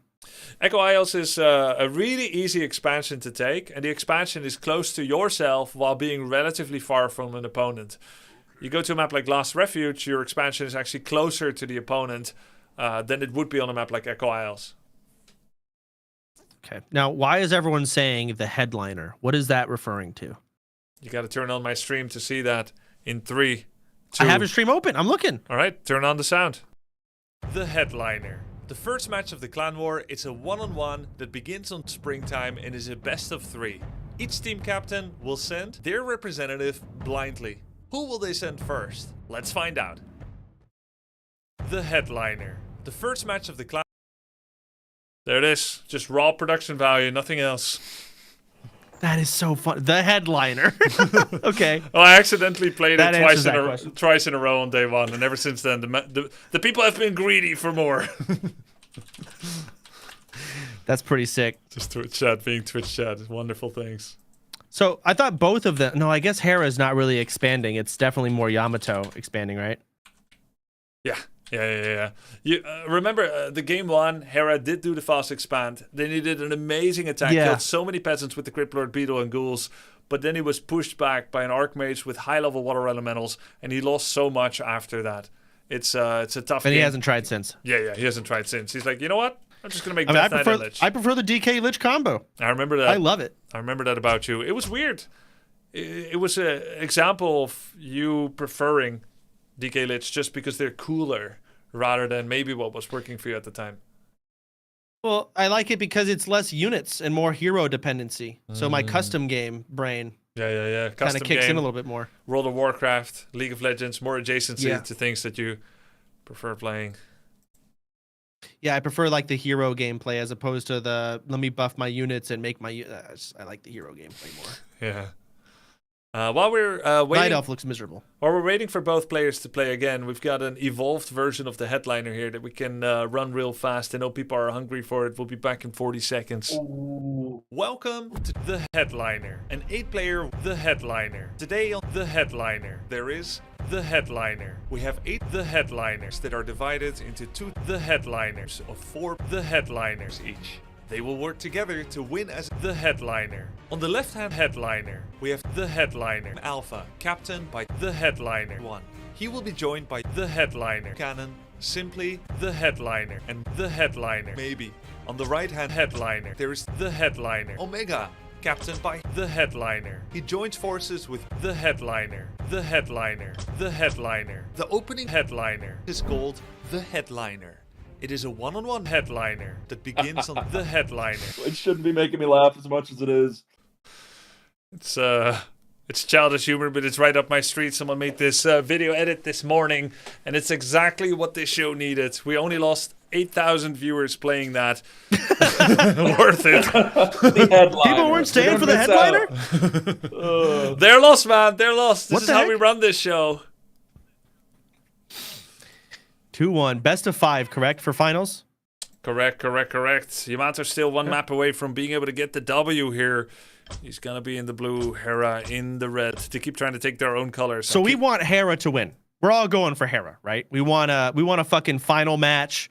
Speaker 1: Echo Isles is a really easy expansion to take, and the expansion is close to yourself while being relatively far from an opponent. You go to a map like Last Refuge, your expansion is actually closer to the opponent than it would be on a map like Echo Isles.
Speaker 5: Okay. Now, why is everyone saying the headliner? What is that referring to?
Speaker 1: You got to turn on my stream to see that in 3, 2.
Speaker 5: I have your stream open. I'm looking.
Speaker 1: All right, turn on the sound. The headliner. The first match of the Clan War is a 1-on-1 that begins on springtime and is a best of 3. Each team captain will send their representative blindly. Who will they send first? Let's find out. The headliner. The first match of the Clan... There it is. Just raw production value, nothing else.
Speaker 5: That is so fun. The headliner. Okay.
Speaker 1: Oh, I accidentally played
Speaker 5: That
Speaker 1: it twice in a row on day 1, and ever since then, the people have been greedy for more.
Speaker 5: That's pretty sick.
Speaker 1: Just Twitch chat being Twitch chat. Wonderful things.
Speaker 5: So I thought both of them. No, I guess Hera is not really expanding. It's definitely more Yamato expanding, right?
Speaker 1: Yeah. You remember the game 1, Hera did do the fast expand. Then he did an amazing attack, killed so many peasants with the Cryptlord Beetle and Ghouls. But then he was pushed back by an Archmage with high-level water elementals, and he lost so much after that. It's a tough game.
Speaker 5: And he hasn't tried since.
Speaker 1: Yeah, he hasn't tried since. He's like, you know what? I'm just gonna make
Speaker 5: I mean,
Speaker 1: Death Knight and Lich.
Speaker 5: I prefer the DK Lich combo.
Speaker 1: I remember that.
Speaker 5: I love it.
Speaker 1: I remember that about you. It was weird. It was an example of you preferring DK Lich just because they're cooler rather than maybe what was working for you at the time.
Speaker 5: Well, I like it because it's less units and more hero dependency. So my custom game brain
Speaker 1: Kind
Speaker 5: kind of kicks in a little bit more.
Speaker 1: World of Warcraft, League of Legends, more adjacency
Speaker 5: Yeah.
Speaker 1: to things that you prefer playing.
Speaker 5: Yeah, I prefer like the hero gameplay as opposed to the let me buff my units and make my. I like the hero gameplay more.
Speaker 1: Yeah. While we're
Speaker 5: Night
Speaker 1: waiting,
Speaker 5: Elf looks miserable.
Speaker 1: while we're waiting for both players to play again, we've got an evolved version of the headliner here that we can run real fast. I know people are hungry for it. We'll be back in 40 seconds. Welcome to the headliner, an 8-player the headliner. Today on the headliner, there is the headliner. We have 8 the headliners that are divided into 2 the headliners of 4 the headliners each. They will work together to win as the headliner. On the left-hand headliner, we have the headliner Alpha, captained by the headliner 1. He will be joined by the headliner Cannon, simply the headliner, and the headliner maybe. On the right-hand headliner, there is the headliner Omega, captained by the headliner. He joins forces with the headliner, the headliner, the headliner. The opening headliner is called the headliner. It is a one-on-one headliner that begins on the headliner.
Speaker 20: It shouldn't be making me laugh as much as it is.
Speaker 1: It's childish humor, but it's right up my street. Someone made this video edit this morning, and it's exactly what this show needed. We only lost 8,000 viewers playing that. Worth it.
Speaker 5: People weren't staying for the headliner?
Speaker 1: They're lost, man. They're lost. This
Speaker 5: What
Speaker 1: is
Speaker 5: the
Speaker 1: how
Speaker 5: heck?
Speaker 1: we run this show.
Speaker 5: 2-1. Best of 5, correct, for finals?
Speaker 1: Correct. Yamato's still one map away from being able to get the W here. He's going to be in the blue, Hera in the red. They keep trying to take their own colors.
Speaker 5: So we want Hera to win. We're all going for Hera, right? We want a fucking final match,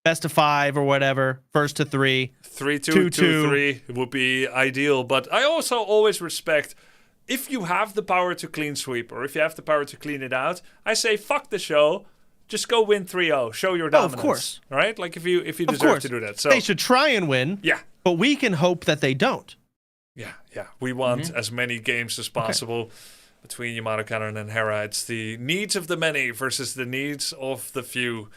Speaker 5: best of 5 or whatever, first to 3.
Speaker 1: 3-2, 2-3 would be ideal. But I also always respect, if you have the power to clean sweep or if you have the power to clean it out, I say fuck the show. Just go win 3-0. Show your dominance.
Speaker 5: of course.
Speaker 1: All right? Like if you
Speaker 5: Of
Speaker 1: deserve
Speaker 5: course.
Speaker 1: to do that. So
Speaker 5: They should try and win.
Speaker 1: Yeah.
Speaker 5: But we can hope that they don't.
Speaker 1: Yeah. We want as many games as possible between Yamato Cannon and Hera. It's the needs of the many versus the needs of the few.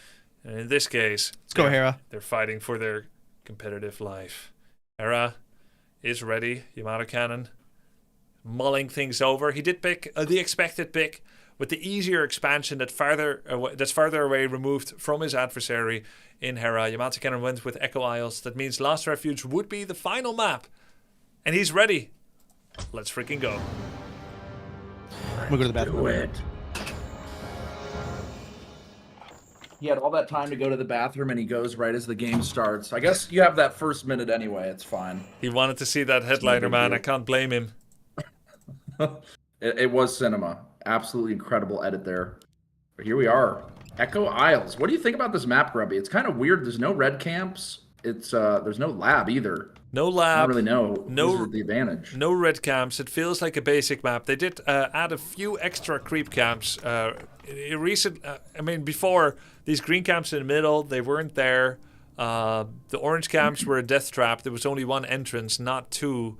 Speaker 1: And in this case,
Speaker 5: Let's go, Hera.
Speaker 1: They're fighting for their competitive life. Hera is ready. Yamato Cannon mulling things over. He did pick the expected pick with the easier expansion that's farther away, removed from his adversary in Hera. Yamato Cannon went with Echo Isles. That means Last Refuge would be the final map. And he's ready. Let's freaking go.
Speaker 5: I'm gonna go to the bathroom.
Speaker 20: He had all that time to go to the bathroom, and he goes right as the game starts. I guess you have that first minute anyway. It's fine.
Speaker 1: He wanted to see that headliner, man. I can't blame him.
Speaker 20: It was cinema. Absolutely incredible edit there. But here we are. Echo Isles. What do you think about this map, Grubby? It's kind of weird. There's no red camps. There's no lab either.
Speaker 1: No lab.
Speaker 20: I don't really know.
Speaker 1: No,
Speaker 20: Who's the advantage.
Speaker 1: No red camps. It feels like a basic map. They did add a few extra creep camps. Before, these green camps in the middle, they weren't there. The orange camps were a death trap. There was only one entrance, not 2.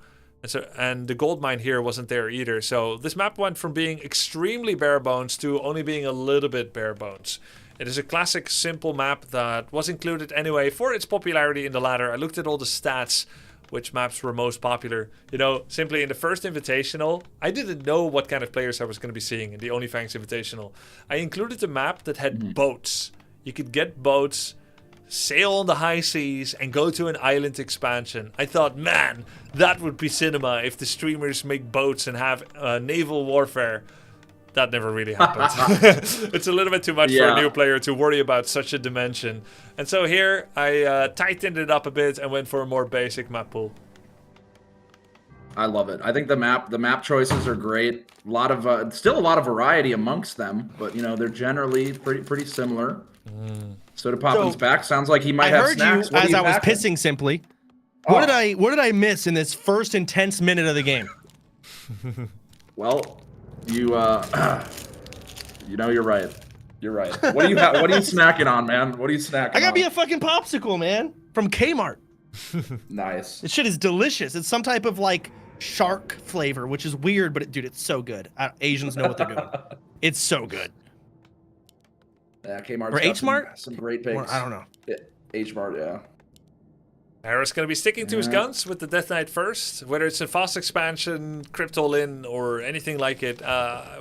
Speaker 1: And the gold mine here wasn't there either. So this map went from being extremely bare bones to only being a little bit bare bones. It is a classic, simple map that was included anyway for its popularity in the ladder. I looked at all the stats, which maps were most popular. Simply in the first Invitational, I didn't know what kind of players I was going to be seeing in the OnlyFans Invitational. I included a map that had boats. You could get boats, sail on the high seas, and go to an island expansion. I thought, man, that would be cinema if the streamers make boats and have naval warfare. That never really happened. It's a little bit too much for a new player to worry about such a dimension. And so here, I tightened it up a bit and went for a more basic map pool.
Speaker 20: I love it. I think the map choices are great. A lot of still a lot of variety amongst them, but they're generally pretty similar. So to Poppin's back, sounds like he might have snacks.
Speaker 5: I heard you as I was pissing simply. What did I miss in this first intense minute of the game?
Speaker 20: Well, you're right. You're right. What are you snacking on, man? What are you snacking on?
Speaker 5: I gotta be a fucking popsicle, man. from Kmart.
Speaker 20: Nice.
Speaker 5: This shit is delicious. It's some type of like shark flavor, which is weird, but dude, it's so good. Asians know what they're doing. It's so good.
Speaker 20: Yeah, Kmart's
Speaker 5: Or
Speaker 20: got
Speaker 5: H-Mart?
Speaker 20: some great picks.
Speaker 5: I don't know.
Speaker 20: Yeah, H-Mart, yeah.
Speaker 1: Harris going to be sticking to his guns with the Death Knight first, whether it's a fast expansion, crypt all-in, or anything like it.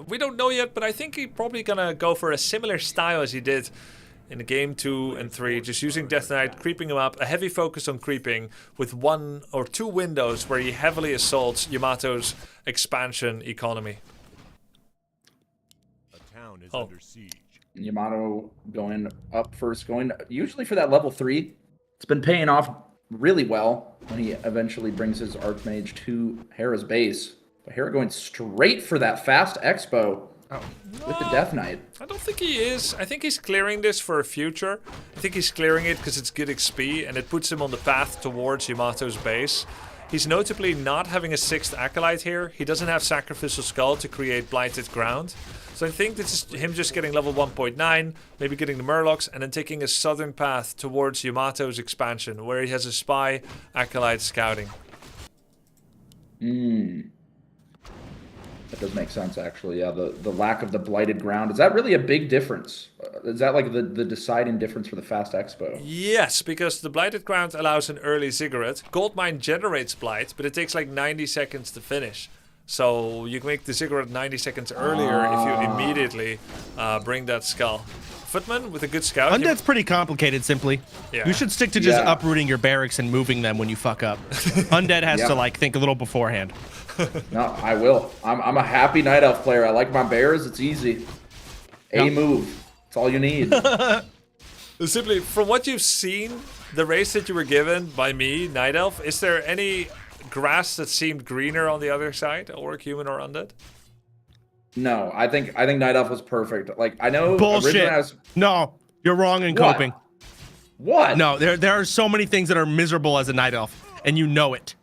Speaker 1: We don't know yet, but I think he's probably going to go for a similar style as he did in the game 2 and 3, just using Death Knight, creeping him up, a heavy focus on creeping with 1 or 2 windows where he heavily assaults Yamato's expansion economy.
Speaker 8: A town is under siege.
Speaker 20: Yamato going up first, going usually for that level 3. It's been paying off really well when he eventually brings his Archmage to Hera's base. But Hera going straight for that fast expo with the Death Knight.
Speaker 1: I don't think he is. I think he's clearing this for a future. I think he's clearing it because it's good XP and it puts him on the path towards Yamato's base. He's notably not having a 6th Acolyte here. He doesn't have Sacrificial Skull to create Blighted Ground. So I think this is him just getting level 1.9, maybe getting the Murlocs, and then taking a southern path towards Yamato's expansion, where he has a Spy, Acolyte scouting.
Speaker 20: That does make sense, actually. Yeah, the lack of the Blighted Ground. Is that really a big difference? Is that like the deciding difference for the Fast Expo?
Speaker 1: Yes, because the Blighted Ground allows an early Ziggurat. Goldmine generates Blight, but it takes like 90 seconds to finish. So you can make the Ziggurat 90 seconds earlier if you immediately bring that skull. Footman with a good scout.
Speaker 5: Undead's pretty complicated, simply.
Speaker 1: Yeah.
Speaker 5: You should stick to just uprooting your barracks and moving them when you fuck up. Undead has to like think a little beforehand.
Speaker 20: No, I will. I'm a happy Night Elf player. I like my bears. It's easy. A move. That's all you need.
Speaker 1: Simply, from what you've seen, the race that you were given by me, Night Elf, is there any grass that seemed greener on the other side, Orc, Human, or Undead?
Speaker 20: No, I think Night Elf was perfect. Like, I know
Speaker 5: Bullshit.
Speaker 20: I was...
Speaker 5: No, you're wrong in coping.
Speaker 20: What?
Speaker 5: No, there are so many things that are miserable as a Night Elf, and you know it.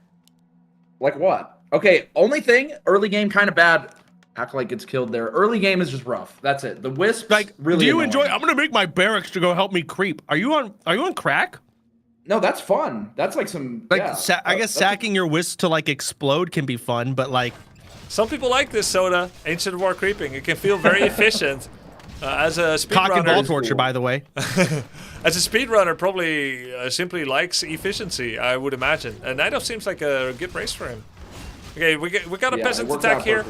Speaker 20: Like what? Okay, only thing, early game kind of bad. Acolyte gets killed there. Early game is just rough. That's it. The Wisp, like, really
Speaker 5: do you
Speaker 20: annoying.
Speaker 5: enjoy? I'm gonna make my barracks to go help me creep. Are you on crack?
Speaker 20: No, that's fun. That's like some
Speaker 5: like
Speaker 20: yeah,
Speaker 5: I guess sacking your wisp to like explode can be fun, but like
Speaker 1: some people like this Soda Ancient War creeping. It can feel very efficient. As a speedrunner,
Speaker 5: cock and ball torture, by the way.
Speaker 1: As a speedrunner, probably simply likes efficiency, I would imagine. And Night Elf seems like a good race for him. Okay, we got a peasant attack here.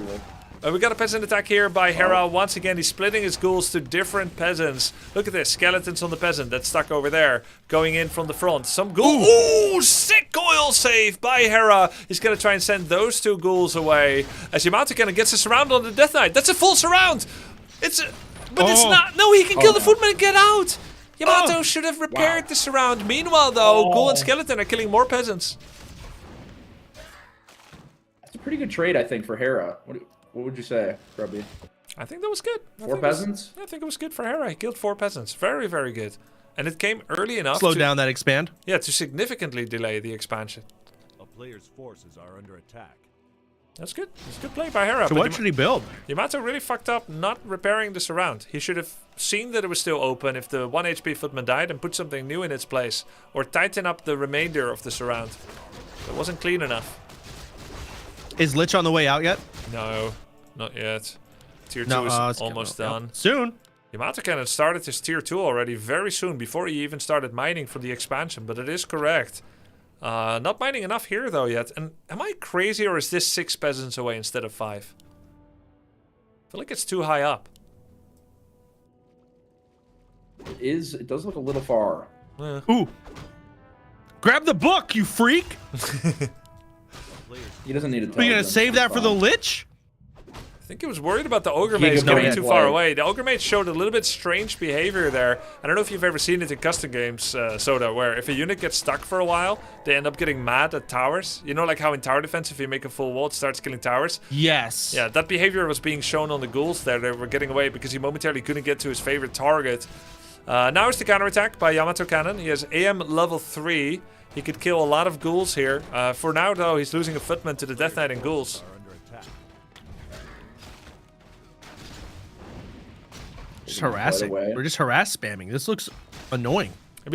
Speaker 1: We got a peasant attack here by Hera. Once again, he's splitting his ghouls to different peasants. Look at this. Skeletons on the peasant that's stuck over there. Going in from the front. Some ghouls. Ooh, sick coil save by Hera. He's going to try and send those 2 ghouls away. As Yamato kind of gets a surround on the Death Knight. That's a full surround. It's not. No, he can kill the footman and get out. Yamato should have repaired the surround. Meanwhile, though, Ghoul and Skeleton are killing more peasants.
Speaker 20: It's a pretty good trade, I think, for Hera. What would you say, Grubby?
Speaker 1: I think that was good.
Speaker 20: 4 peasants?
Speaker 1: I think it was good for Hera. He killed 4 peasants. Very, very good. And it came early enough
Speaker 5: slow down that expand.
Speaker 1: Yeah, to significantly delay the expansion.
Speaker 8: A player's forces are under attack.
Speaker 1: That's good. It's good play by Hera.
Speaker 5: So what should he build?
Speaker 1: Yamato really fucked up not repairing the surround. He should have seen that it was still open if the 1 HP footman died and put something new in its place. Or tighten up the remainder of the surround. It wasn't clean enough.
Speaker 5: Is Lich on the way out yet?
Speaker 1: No, not yet. Tier 2 is almost done.
Speaker 5: Soon.
Speaker 1: Yamato Cannon started his tier 2 already very soon, before he even started mining for the expansion, but it is correct. Not mining enough here though yet. And am I crazy, or is this 6 peasants away instead of 5? I feel like it's too high up.
Speaker 20: It does look a little far.
Speaker 5: Ooh. Grab the book, you freak!
Speaker 20: He doesn't need to.
Speaker 5: Are you gonna save that for the Lich?
Speaker 1: I think he was worried about the Ogre Mage going too far away. The Ogre Mage showed a little bit strange behavior there. I don't know if you've ever seen it in custom games, Soda, where if a unit gets stuck for a while, they end up getting mad at towers. You know, like how in tower defense, if you make a full wall, it starts killing towers?
Speaker 5: Yes.
Speaker 1: Yeah, that behavior was being shown on the ghouls there. They were getting away because he momentarily couldn't get to his favorite target. Now is the counterattack by Yamato Cannon. He has AM level 3. He could kill a lot of ghouls here. For now, though, he's losing a footman to the Death Knight and ghouls.
Speaker 5: Just harassing. We're just harass spamming. This looks annoying.
Speaker 1: But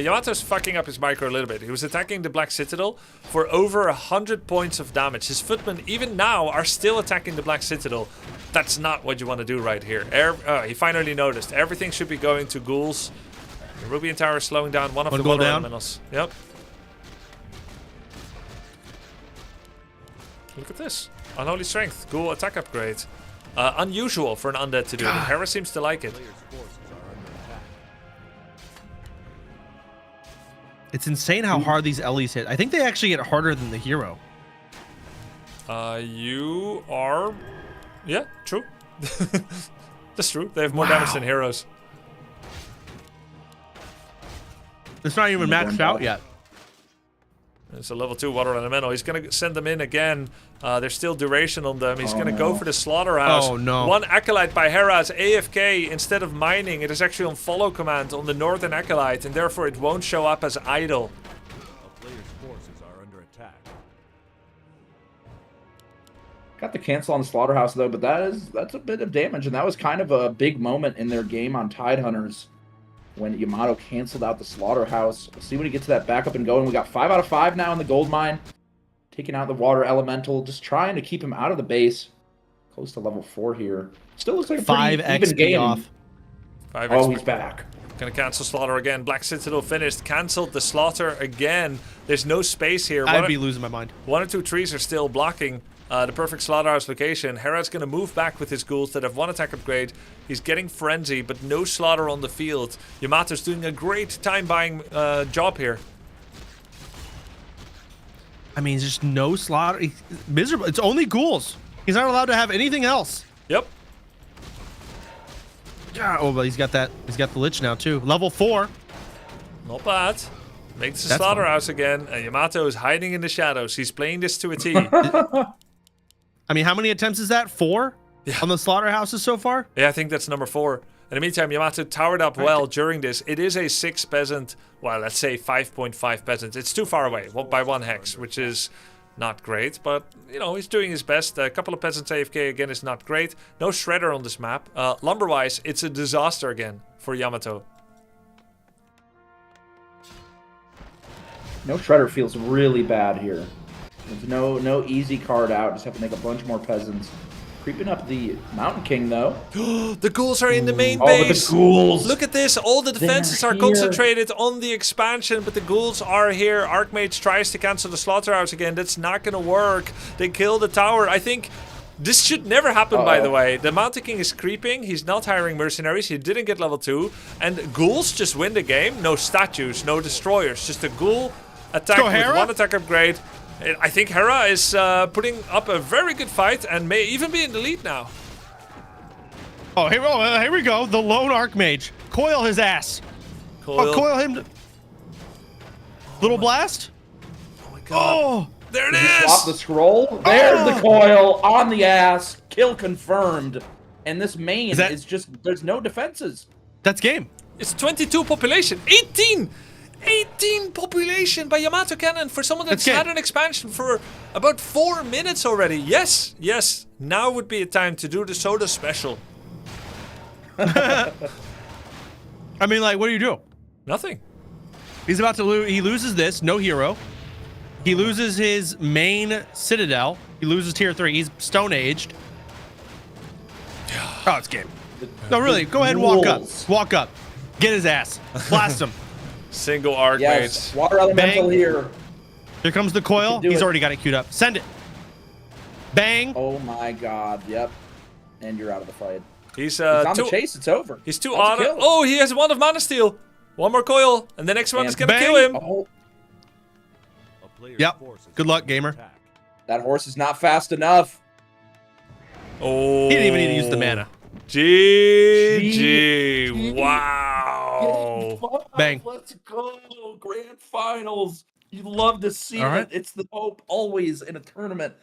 Speaker 1: Yamato's fucking up his micro a little bit. He was attacking the Black Citadel for over 100 points of damage. His footmen, even now, are still attacking the Black Citadel. That's not what you want to do right here. He finally noticed. Everything should be going to ghouls. The Ruby and Tower is slowing down one of the water elementals. Yep. Look at this. Unholy Strength. Ghoul attack upgrade. Unusual for an undead to do, but Hera seems to like it.
Speaker 5: It's insane how hard these Ellies hit. I think they actually get harder than the hero.
Speaker 1: You are... Yeah, true. That's true. They have more damage than heroes.
Speaker 5: It's not even maxed out yet.
Speaker 1: It's a level 2 water elemental. He's going to send them in again. There's still duration on them. He's going to go for the slaughterhouse.
Speaker 5: Oh, no.
Speaker 1: One Acolyte by Hera is AFK. Instead of mining, it is actually on follow command on the Northern Acolyte, and therefore it won't show up as idle.
Speaker 8: A player's forces are under attack.
Speaker 20: Got the cancel on the slaughterhouse though, but that's a bit of damage, and that was kind of a big moment in their game on Tidehunters when Yamato canceled out the slaughterhouse. We'll see when he gets that back up and going. We got 5 out of 5 now in the gold mine. Taking out the water elemental, just trying to keep him out of the base. Close to level 4 here. Still looks like a pretty
Speaker 5: 5
Speaker 20: even
Speaker 5: XP
Speaker 20: game.
Speaker 5: off.
Speaker 1: 5
Speaker 20: Oh,
Speaker 1: XP.
Speaker 20: he's back.
Speaker 1: Gonna cancel Slaughter again. Black Citadel finished. Cancelled the Slaughter again. There's no space here.
Speaker 5: I'd be losing my mind.
Speaker 1: 1 or 2 trees are still blocking the perfect slaughterhouse location. Hera's gonna move back with his ghouls that have 1 attack upgrade. He's getting Frenzy, but no slaughter on the field. Yamato's doing a great time buying job here.
Speaker 5: I mean, just no slaughter. Miserable. It's only ghouls. He's not allowed to have anything else.
Speaker 1: Yep.
Speaker 5: Yeah. Oh, but he's got that. He's got the Lich now too. Level 4.
Speaker 1: Not bad. Makes the
Speaker 5: That's
Speaker 1: slaughterhouse again. And Yamato is hiding in the shadows. He's playing this to a T.
Speaker 5: I mean, how many attempts is that? 4 on the slaughterhouses so far?
Speaker 1: Yeah, I think that's number 4. In the meantime, Yamato towered up well during this. It is a 6 peasant, well, let's say 5.5 peasant. It's too far away by 1 hex, which is not great. But, you know, he's doing his best. A couple of peasants AFK again is not great. No shredder on this map. Lumber-wise, it's a disaster again for Yamato.
Speaker 20: No shredder feels really bad here. There's no easy card out. Just have to make a bunch more peasants. Creeping up the Mountain King though.
Speaker 1: The ghouls are in the main
Speaker 20: but
Speaker 1: base.
Speaker 20: the ghouls.
Speaker 1: Look at this. All the defenses are
Speaker 20: here.
Speaker 1: concentrated on the expansion, but the ghouls are here. Archmage tries to cancel the slaughterhouse again. That's not gonna work. They kill the tower. I think this should never happen, by the way. The Mountain King is creeping. He's not hiring mercenaries. He didn't get level 2. And ghouls just win the game. No statues, no destroyers. Just a ghoul attack with
Speaker 5: Hera?
Speaker 1: 1 attack upgrade. I think Hera is putting up a very good fight and may even be in the lead now.
Speaker 5: Oh, here we go. The lone Archmage. Coil his ass.
Speaker 1: Coil.
Speaker 5: Oh, coil him. Little blast.
Speaker 1: Oh my god. There it
Speaker 20: Did he
Speaker 1: is.
Speaker 20: swap the scroll? There's the coil on the ass. Kill confirmed. And this main is just, there's no defenses.
Speaker 5: That's game.
Speaker 1: It's 22 population. 18 population by Yamato Cannon for someone that's had an expansion for about 4 minutes already. Yes, yes. Now would be a time to do the soda special.
Speaker 5: I mean, like, what do you do?
Speaker 1: Nothing.
Speaker 5: He's about to lose. He loses this. No hero. He loses his main Citadel. He loses tier 3. He's Stone Aged. Oh, it's game. No, really. Go ahead and walk up. Walk up. Get his ass. Blast him.
Speaker 1: Single Archmage.
Speaker 20: Yes, water elemental here.
Speaker 5: Here comes the coil. He's already got it queued up. Send it. Bang.
Speaker 20: Oh my god. Yep. And you're out of the fight.
Speaker 1: He's
Speaker 20: on the chase. It's over.
Speaker 1: He's too
Speaker 20: That's a
Speaker 1: auto.
Speaker 20: kill.
Speaker 1: Oh, he has 1 of Mana Steel. 1 more coil, and the next one is gonna
Speaker 5: bang.
Speaker 1: kill him.
Speaker 20: Oh,
Speaker 5: Yep. Good luck, gamer.
Speaker 20: that horse is not fast enough.
Speaker 1: Oh.
Speaker 5: He didn't even need to use the mana.
Speaker 1: GG. Wow.
Speaker 5: Bang.
Speaker 20: Let's go. Grand finals. You love to see
Speaker 5: All right.
Speaker 20: it. It's the hope always in a tournament.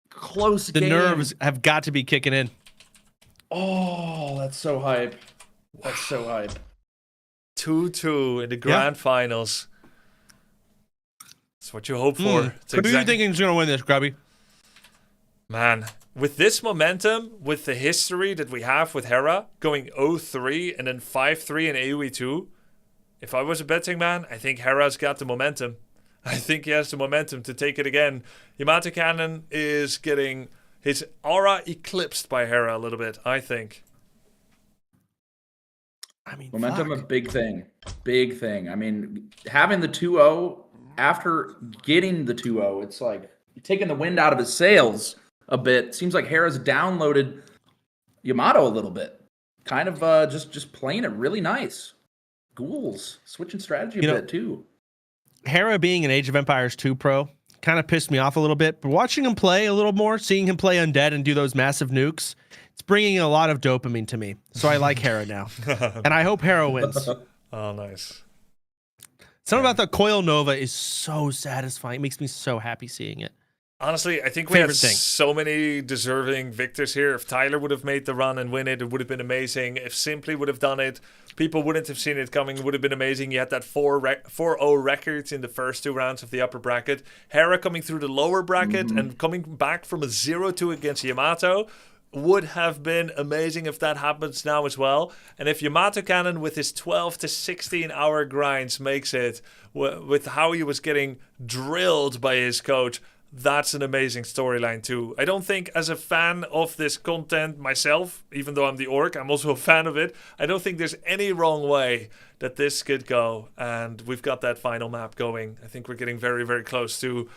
Speaker 20: Close
Speaker 5: The
Speaker 20: game.
Speaker 5: nerves have got to be kicking in.
Speaker 20: Oh, that's so hype. That's so hype.
Speaker 1: 2-2 in the grand finals. That's what you hope for. It's
Speaker 5: Who do you think is going to win this, Grubby?
Speaker 1: Man, with this momentum, with the history that we have with Hera, going 0-3 and then 5-3 in AoE 2, if I was a betting man, I think Hera's got the momentum. I think he has the momentum to take it again. Yamato Cannon is getting his aura eclipsed by Hera a little bit, I think.
Speaker 5: I mean,
Speaker 20: momentum, a big thing. Big thing. I mean, having the 2-0, after getting the 2-0, it's like taking the wind out of his sails a bit. Seems like Hera's downloaded Yamato a little bit. Kind of just playing it really nice. Ghouls switching strategy a bit too.
Speaker 5: Hera being an Age of Empires 2 pro kind of pissed me off a little bit, but watching him play a little more, seeing him play Undead and do those massive nukes, it's bringing a lot of dopamine to me. So I like Hera now. And I hope Hera wins.
Speaker 1: Oh, nice.
Speaker 5: Something about the Coil Nova is so satisfying. It makes me so happy seeing it.
Speaker 1: Honestly, I think we had so many deserving victors here. If Tyler would have made the run and win it, it would have been amazing. If Simply would have done it, people wouldn't have seen it coming. It would have been amazing. You had that 4-0 record in the first 2 rounds of the upper bracket. Hera coming through the lower bracket and coming back from a 0-2 against Yamato would have been amazing if that happens now as well. And if Yamato Cannon with his 12 to 16 hour grinds makes it with how he was getting drilled by his coach, that's an amazing storyline too. I don't think, as a fan of this content myself, even though I'm the orc, I'm also a fan of it, I don't think there's any wrong way that this could go. And we've got that final map going. I think we're getting very, very close to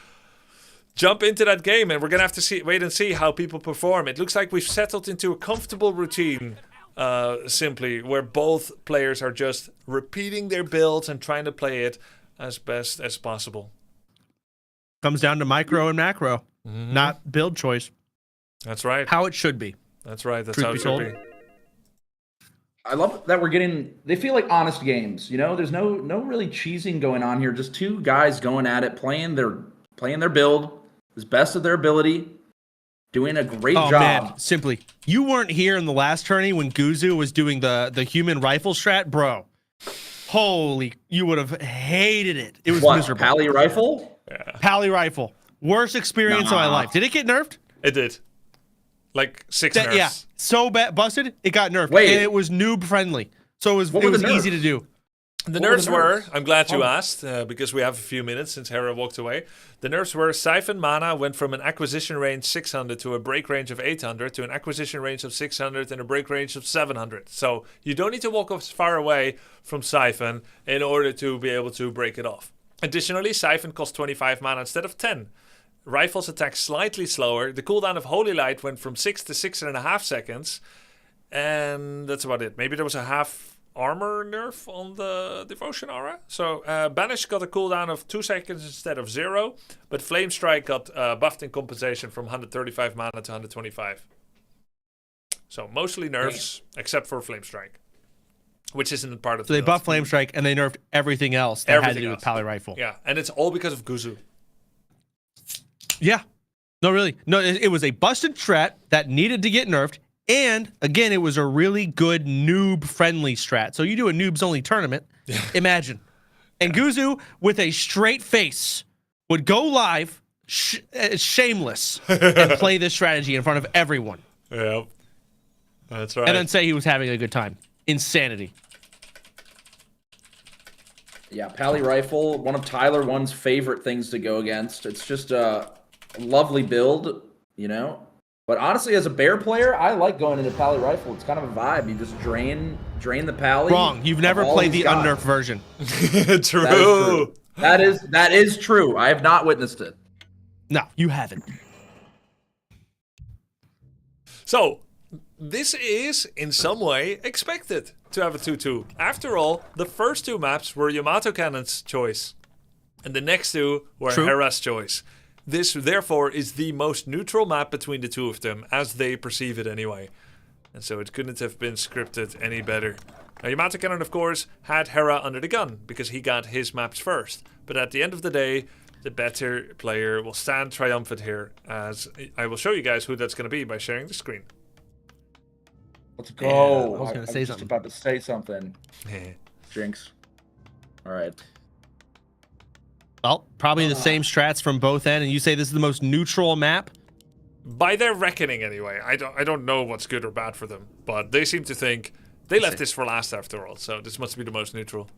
Speaker 1: jump into that game, and we're gonna have to wait and see how people perform. It looks like we've settled into a comfortable routine, simply, where both players are just repeating their builds and trying to play it as best as possible.
Speaker 5: Comes down to micro and macro, not build choice.
Speaker 1: That's right.
Speaker 5: How it should be.
Speaker 1: That's right. That's
Speaker 5: Truth
Speaker 1: how
Speaker 5: be
Speaker 1: it should
Speaker 5: told.
Speaker 1: be.
Speaker 20: I love that we're getting. They feel like honest games. You know, there's no really cheesing going on here. Just 2 guys going at it, playing their build as best of their ability, doing a great job.
Speaker 5: Man, Simply, you weren't here in the last tourney when Guzu was doing the human rifle strat, bro. Holy, you would have hated it. It was miserable.
Speaker 20: Pally rifle?
Speaker 1: Yeah.
Speaker 5: Pally rifle. Worst experience of my life. Did it get nerfed?
Speaker 1: It did. Like 6 nerfs.
Speaker 5: Yeah. So bad, busted, it got nerfed.
Speaker 20: Wait.
Speaker 5: And it was noob friendly. So it was easy to do.
Speaker 1: The nerfs were, I'm glad you asked, because we have a few minutes since Hera walked away. The nerfs were Siphon Mana went from an acquisition range 600 to a break range of 800 to an acquisition range of 600 and a break range of 700. So you don't need to walk as far away from Siphon in order to be able to break it off. Additionally, Siphon cost 25 mana instead of 10. Rifles attack slightly slower. The cooldown of Holy Light went from 6 to 6.5 seconds. And that's about it. Maybe there was a half armor nerf on the Devotion Aura. So Banish got a cooldown of 2 seconds instead of 0. But Flame Strike got buffed in compensation from 135 mana to 125. So mostly nerfs, except for Flame Strike, which isn't part of the
Speaker 5: So they
Speaker 1: build.
Speaker 5: buffed Flame Strike and they nerfed everything else that had to do with Pally Rifle.
Speaker 1: Yeah, and it's all because of Guzu.
Speaker 5: Yeah. No, really. No, it was a busted strat that needed to get nerfed. And again, it was a really good noob-friendly strat. So you do a noobs-only tournament, imagine. And Guzu, with a straight face, would go live, shameless, and play this strategy in front of everyone.
Speaker 1: Yep. That's right.
Speaker 5: And then say he was having a good time. Insanity.
Speaker 20: Yeah, Pally Rifle, one of Tyler One's favorite things to go against. It's just a lovely build, you know? But honestly, as a bear player, I like going into Pally Rifle. It's kind of a vibe. You just drain the Pally.
Speaker 5: Wrong. You've never played the unnerfed version.
Speaker 1: True.
Speaker 20: That is true. I have not witnessed it.
Speaker 5: No, you haven't.
Speaker 1: So, this is, in some way, expected to have a 2-2. After all, the first 2 maps were Yamato Cannon's choice. And the next 2 were Hera's choice. This, therefore, is the most neutral map between the 2 of them, as they perceive it anyway. And so it couldn't have been scripted any better. Now, Yamato Cannon, of course, had Hera under the gun, because he got his maps first. But at the end of the day, the better player will stand triumphant here, as I will show you guys who that's going to be by sharing the screen.
Speaker 20: Let's go.
Speaker 5: I was gonna say
Speaker 20: just
Speaker 5: something.
Speaker 20: about to say something. Jinx. All right.
Speaker 5: Well, probably the same strats from both ends, and you say this is the most neutral map?
Speaker 1: By their reckoning, anyway. I don't know what's good or bad for them, but they seem to think they left this for last after all, so this must be the most neutral.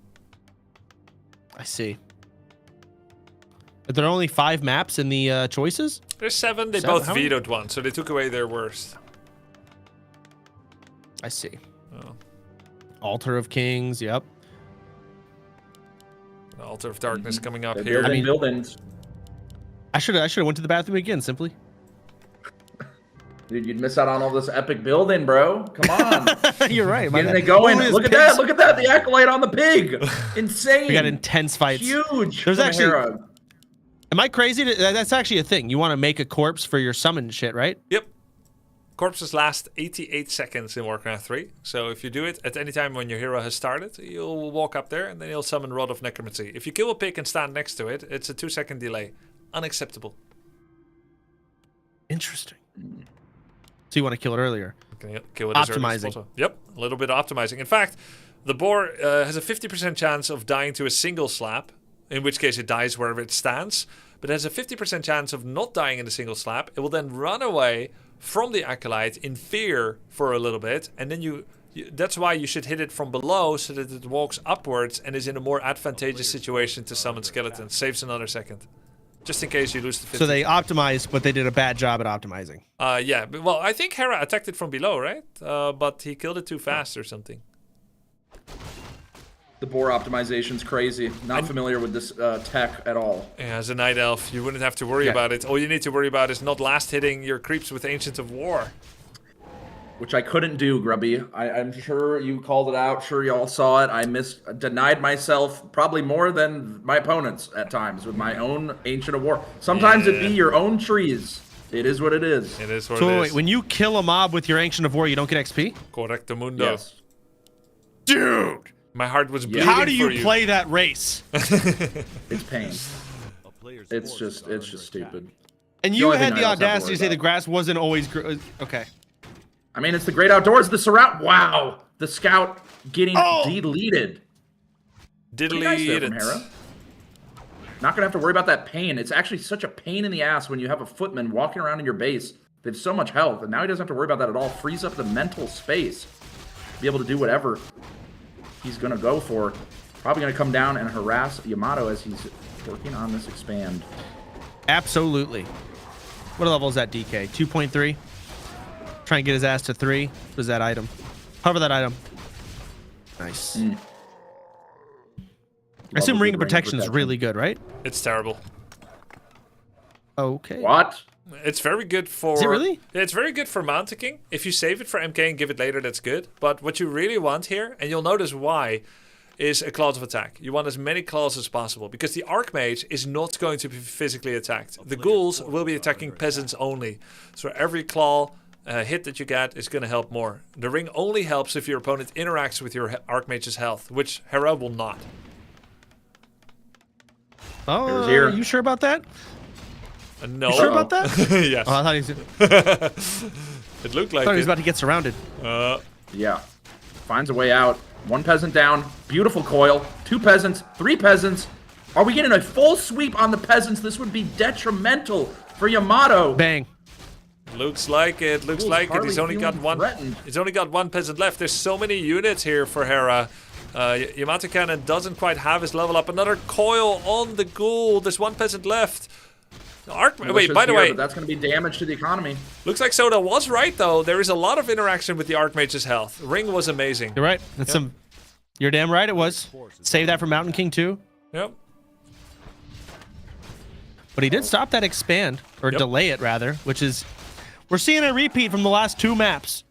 Speaker 5: I see. Are there only 5 maps in the choices?
Speaker 1: There's 7. They
Speaker 5: 7?
Speaker 1: both
Speaker 5: How many?
Speaker 1: vetoed one, so they took away their worst.
Speaker 5: I see.
Speaker 1: Oh.
Speaker 5: Altar of Kings, yep.
Speaker 1: The Altar of Darkness coming up
Speaker 20: They're
Speaker 1: here.
Speaker 20: building buildings.
Speaker 5: I should have went to the bathroom again, simply.
Speaker 20: Dude, you'd miss out on all this epic building, bro. Come on.
Speaker 5: You're right.
Speaker 20: Getting it going. Look at that. Look at that. The accolade on the pig. Insane.
Speaker 5: We got intense fights.
Speaker 20: Huge.
Speaker 5: There's
Speaker 20: from
Speaker 5: actually.
Speaker 20: Hera.
Speaker 5: Am I crazy? That's actually a thing. You want to make a corpse for your summon shit, right?
Speaker 1: Yep. Corpses last 88 seconds in Warcraft 3. So if you do it at any time when your hero has started, you'll walk up there and then you'll summon Rod of Necromancy. If you kill a pig and stand next to it, it's a 2-second delay. Unacceptable.
Speaker 5: Interesting. So you want to kill it earlier?
Speaker 1: Kill it as early as
Speaker 5: Optimizing.
Speaker 1: possible. Yep, a little bit of optimizing. In fact, the boar has a 50% chance of dying to a single slap, in which case it dies wherever it stands, but it has a 50% chance of not dying in a single slap. It will then run away from the acolyte in fear for a little bit, and then that's why you should hit it from below so that it walks upwards and is in a more advantageous situation to summon skeletons. Saves another second. Just in case you lose the 50.
Speaker 5: So they optimized, but they did a bad job at optimizing.
Speaker 1: Yeah, well, I think Hera attacked it from below, right? But he killed it too fast or something.
Speaker 20: The boar optimization's crazy. Not familiar with this tech at all.
Speaker 1: Yeah, as a night elf, you wouldn't have to worry about it. All you need to worry about is not last hitting your creeps with Ancient of War.
Speaker 20: Which I couldn't do, Grubby. I'm sure you called it out. Sure, y'all saw it. I denied myself probably more than my opponents at times with my own Ancient of War. Sometimes it be your own trees. It is what it is.
Speaker 1: It is what
Speaker 5: So
Speaker 1: it
Speaker 5: wait,
Speaker 1: is.
Speaker 5: when you kill a mob with your Ancient of War, you don't get XP?
Speaker 1: Correcto mundo.
Speaker 20: Yes.
Speaker 1: Dude! My heart was bleeding
Speaker 5: How do
Speaker 1: for
Speaker 5: you play that race?
Speaker 20: It's pain. It's just stupid.
Speaker 5: And
Speaker 20: The
Speaker 5: you
Speaker 20: only
Speaker 5: had
Speaker 20: thing
Speaker 5: the
Speaker 20: I also have to
Speaker 5: audacity
Speaker 20: worry
Speaker 5: to say the
Speaker 20: about.
Speaker 5: grass wasn't always okay.
Speaker 20: I mean, it's the great outdoors. The surround. Wow. The scout getting deleted. Pretty nice there from Hera. Not gonna have to worry about that pain. It's actually such a pain in the ass when you have a footman walking around in your base. They have so much health, and now he doesn't have to worry about that at all. Frees up the mental space. Be able to do whatever he's gonna go for. Probably gonna come down and harass Yamato as he's working on this expand.
Speaker 5: Absolutely. What level is that DK? 2.3? Try and get his ass to 3. What is that item? Hover that item. Nice. I assume Ring of Protection is really good, right?
Speaker 1: It's terrible.
Speaker 5: Okay.
Speaker 20: What?
Speaker 1: It's very good for...
Speaker 5: Is it really?
Speaker 1: Yeah, it's very good for Mounticking. If you save it for MK and give it later, that's good. But what you really want here, and you'll notice why, is a claws of attack. You want as many claws as possible, because the Archmage is not going to be physically attacked. The ghouls will be attacking peasants only. So every claw hit that you get is going to help more. The ring only helps if your opponent interacts with your Archmage's health, which Hera will not.
Speaker 5: Oh,
Speaker 20: here.
Speaker 5: are you sure about that?
Speaker 1: No.
Speaker 5: You sure about that?
Speaker 1: Yes.
Speaker 5: Oh, I thought he was,
Speaker 1: It looked like
Speaker 5: I thought he was
Speaker 1: it.
Speaker 5: about to get surrounded.
Speaker 20: Yeah. Finds a way out. One peasant down. Beautiful coil. 2 peasants. 3 peasants. Are we getting a full sweep on the peasants? This would be detrimental for Yamato.
Speaker 5: Bang.
Speaker 1: Looks like it. Looks like it. He's only got one.
Speaker 20: threatened.
Speaker 1: He's only got one peasant left. There's so many units here for Hera. Yamato Cannon doesn't quite have his level up. Another coil on the ghoul. There's one peasant left. Wait, by the way,
Speaker 20: that's going to be damage to the economy.
Speaker 1: looks like Soda was right though. There is a lot of interaction with the Archmage's health. Ring was amazing.
Speaker 5: You're right. That's some. You're damn right. It was. Save that for Mountain King too.
Speaker 1: Yep.
Speaker 5: But he did stop that expand, or delay it rather, which is, we're seeing a repeat from the last 2 maps.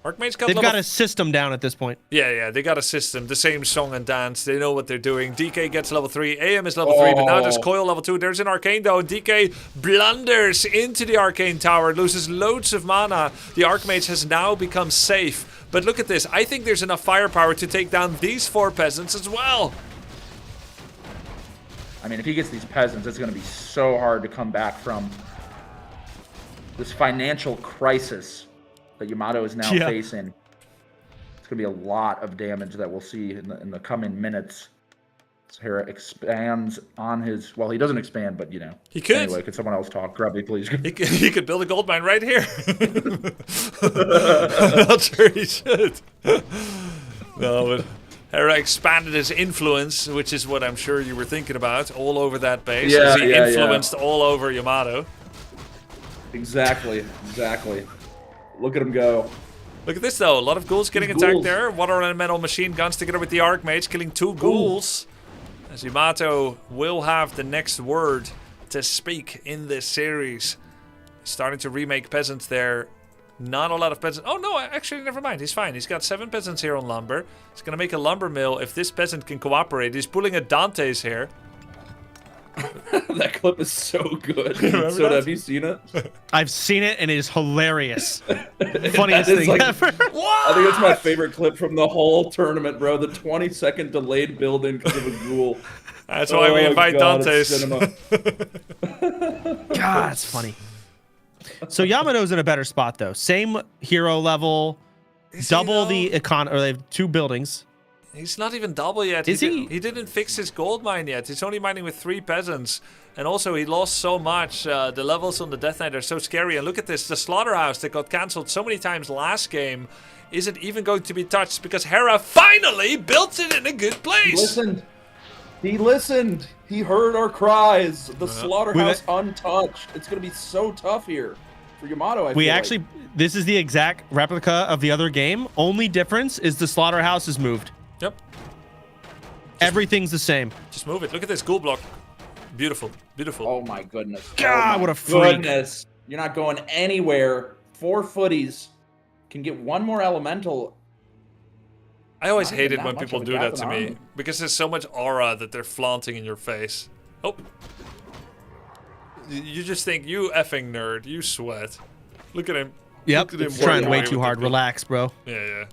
Speaker 1: Archmage got
Speaker 5: They've
Speaker 1: level
Speaker 5: got a system down at this point.
Speaker 1: Yeah, they got a system. The same song and dance. They know what they're doing. DK gets level 3. AM is level 3, but now there's Coil level 2. There's an Arcane though. DK blunders into the Arcane Tower, loses loads of mana. The Archmage has now become safe. But look at this. I think there's enough firepower to take down these 4 peasants as well.
Speaker 20: I mean, if he gets these peasants, it's going to be so hard to come back from this financial crisis that Yamato is now facing. It's going to be a lot of damage that we'll see in the coming minutes. So Hera expands on his... Well, he doesn't expand, but, you know.
Speaker 1: He could.
Speaker 20: Anyway, could someone else talk? Grubby, please.
Speaker 1: He could build a gold mine right here. I'm not sure he should. No, but Hera expanded his influence, which is what I'm sure you were thinking about, all over that base.
Speaker 20: Yeah,
Speaker 1: as he
Speaker 20: yeah,
Speaker 1: influenced all over Yamato.
Speaker 20: Exactly, exactly. Look at him go.
Speaker 1: Look at this though, a lot of ghouls getting
Speaker 20: These
Speaker 1: attacked
Speaker 20: ghouls.
Speaker 1: there. Water elemental machine guns together with the Archmage, killing 2 ghouls. As Yamato will have the next word to speak in this series. Starting to remake peasants there. Not a lot of peasants. Oh no, actually never mind, he's fine. He's got 7 peasants here on lumber. He's gonna make a lumber mill if this peasant can cooperate. He's pulling a Dante's here.
Speaker 20: That clip is so good.
Speaker 1: Remember
Speaker 20: So
Speaker 1: that?
Speaker 20: have you seen it?
Speaker 5: I've seen it and it is hilarious.
Speaker 20: That
Speaker 5: Funniest
Speaker 20: is
Speaker 5: thing
Speaker 20: like-
Speaker 5: ever.
Speaker 20: I think it's my favorite clip from the whole tournament, bro. The 20-second delayed build-in because of a ghoul.
Speaker 1: That's why we invite
Speaker 20: God, it's
Speaker 1: Dante's.
Speaker 20: cinema.
Speaker 5: God, it's funny. So Yamato's in a better spot though. Same hero level, double the econ, or they have 2 buildings.
Speaker 1: He's not even double yet.
Speaker 5: Is he?
Speaker 1: He didn't fix his gold mine yet. He's only mining with 3 peasants. And also, he lost so much. The levels on the Death Knight are so scary. And look at this. The slaughterhouse that got cancelled so many times last game isn't even going to be touched because Hera finally built it in a good place.
Speaker 20: He listened. He listened. He heard our cries. The slaughterhouse untouched. It's going to be so tough here for Yamato, I
Speaker 5: We
Speaker 20: feel
Speaker 5: actually,
Speaker 20: like.
Speaker 5: this is the exact replica of the other game. Only difference is the slaughterhouse is moved.
Speaker 1: Yep.
Speaker 5: Everything's the same.
Speaker 1: Just move it. Look at this ghoul block. Beautiful. Beautiful.
Speaker 20: Oh my goodness.
Speaker 5: God,
Speaker 20: Oh my
Speaker 5: what a freak.
Speaker 20: goodness. You're not going anywhere. 4 footies. Can get 1 more elemental.
Speaker 1: I always
Speaker 20: Not even
Speaker 1: hated
Speaker 20: that
Speaker 1: when
Speaker 20: much
Speaker 1: people
Speaker 20: of a
Speaker 1: do
Speaker 20: gap
Speaker 1: that
Speaker 20: in
Speaker 1: to me
Speaker 20: armor.
Speaker 1: because there's so much aura that they're flaunting in your face. Oh. You just think, you effing nerd, you sweat. Look at him.
Speaker 5: Yep,
Speaker 1: Look at him
Speaker 5: it's trying
Speaker 1: working
Speaker 5: way
Speaker 1: away
Speaker 5: too
Speaker 1: with
Speaker 5: hard.
Speaker 1: the-
Speaker 5: Relax, bro.
Speaker 1: Yeah, yeah.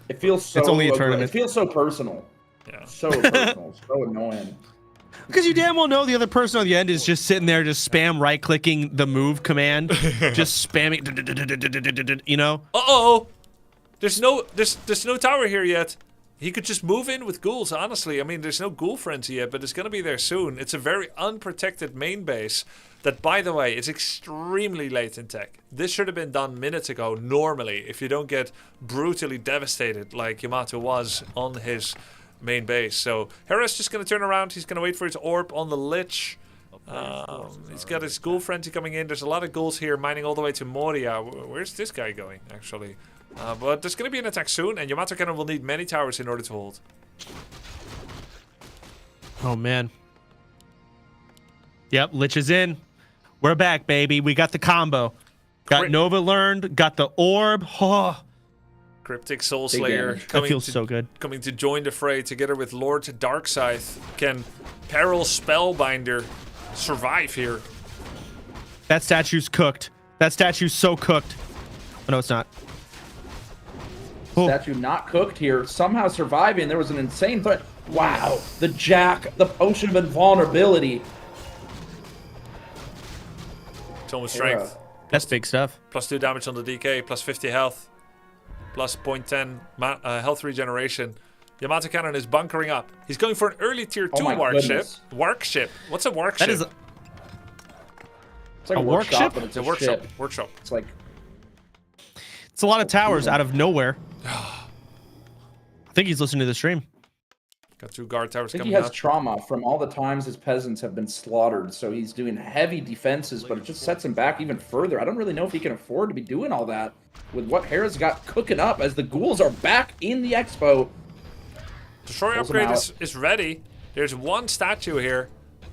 Speaker 20: It feels so.
Speaker 5: It's only a
Speaker 20: aggra-
Speaker 5: tournament.
Speaker 20: It feels so personal.
Speaker 1: Yeah.
Speaker 20: So personal. So annoying.
Speaker 5: Because you damn well know the other person on the end is just sitting there, just spam right-clicking the move command, just spamming, you know?
Speaker 1: Uh-oh! There's no tower here yet. He could just move in with ghouls, honestly. I mean, there's no ghoul frenzy yet, but it's gonna be there soon. It's a very unprotected main base that, by the way, is extremely late in tech. This should have been done minutes ago, normally, if you don't get brutally devastated like Yamato was on his main base. So Hera's just gonna turn around. He's gonna wait for his orb on the Lich. He's got his ghoul frenzy coming in. There's a lot of ghouls here mining all the way to Moria. Where's this guy going, actually? But there's going to be an attack soon, and Yamato Cannon will need many towers in order to hold.
Speaker 5: Oh, man. Yep, Lich is in. We're back, baby. We got the combo. Got Nova learned, got the orb. Oh,
Speaker 1: Cryptic Soul
Speaker 5: Big
Speaker 1: Slayer
Speaker 5: damage. That feels so good.
Speaker 1: coming to join the fray together with Lord Darkscythe. Can Peril Spellbinder survive here?
Speaker 5: that statue's cooked. That statue's so cooked. Oh, no, it's not.
Speaker 20: Statue not cooked here. Somehow surviving. There was an insane threat. Wow. The Jack. The potion of invulnerability.
Speaker 1: Thomas Strength.
Speaker 5: That's big stuff.
Speaker 1: +2 damage on the DK, +50 health, plus 0.10 health regeneration. Yamato Cannon is bunkering up. He's going for an early tier 2
Speaker 20: Oh my
Speaker 1: warp ship.
Speaker 20: goodness.
Speaker 1: Warp ship. What's a warp
Speaker 5: That
Speaker 1: ship?
Speaker 5: is
Speaker 20: It's like
Speaker 5: A
Speaker 20: a workshop,
Speaker 5: workship?
Speaker 20: but it's
Speaker 1: a
Speaker 20: a
Speaker 1: workshop.
Speaker 20: ship.
Speaker 1: Workshop.
Speaker 20: It's like
Speaker 5: It's a lot of towers out of nowhere. I think he's listening to the stream.
Speaker 1: Got 2 guard towers
Speaker 20: I think
Speaker 1: coming
Speaker 20: he has
Speaker 1: out.
Speaker 20: trauma from all the times his peasants have been slaughtered, so he's doing heavy defenses, but it just sets him back even further. I don't really know if he can afford to be doing all that with what Hera's got cooking up as the ghouls are back in the expo.
Speaker 1: Destroyer
Speaker 20: Pulls him
Speaker 1: upgrade
Speaker 20: out.
Speaker 1: is ready. There's 1 statue here.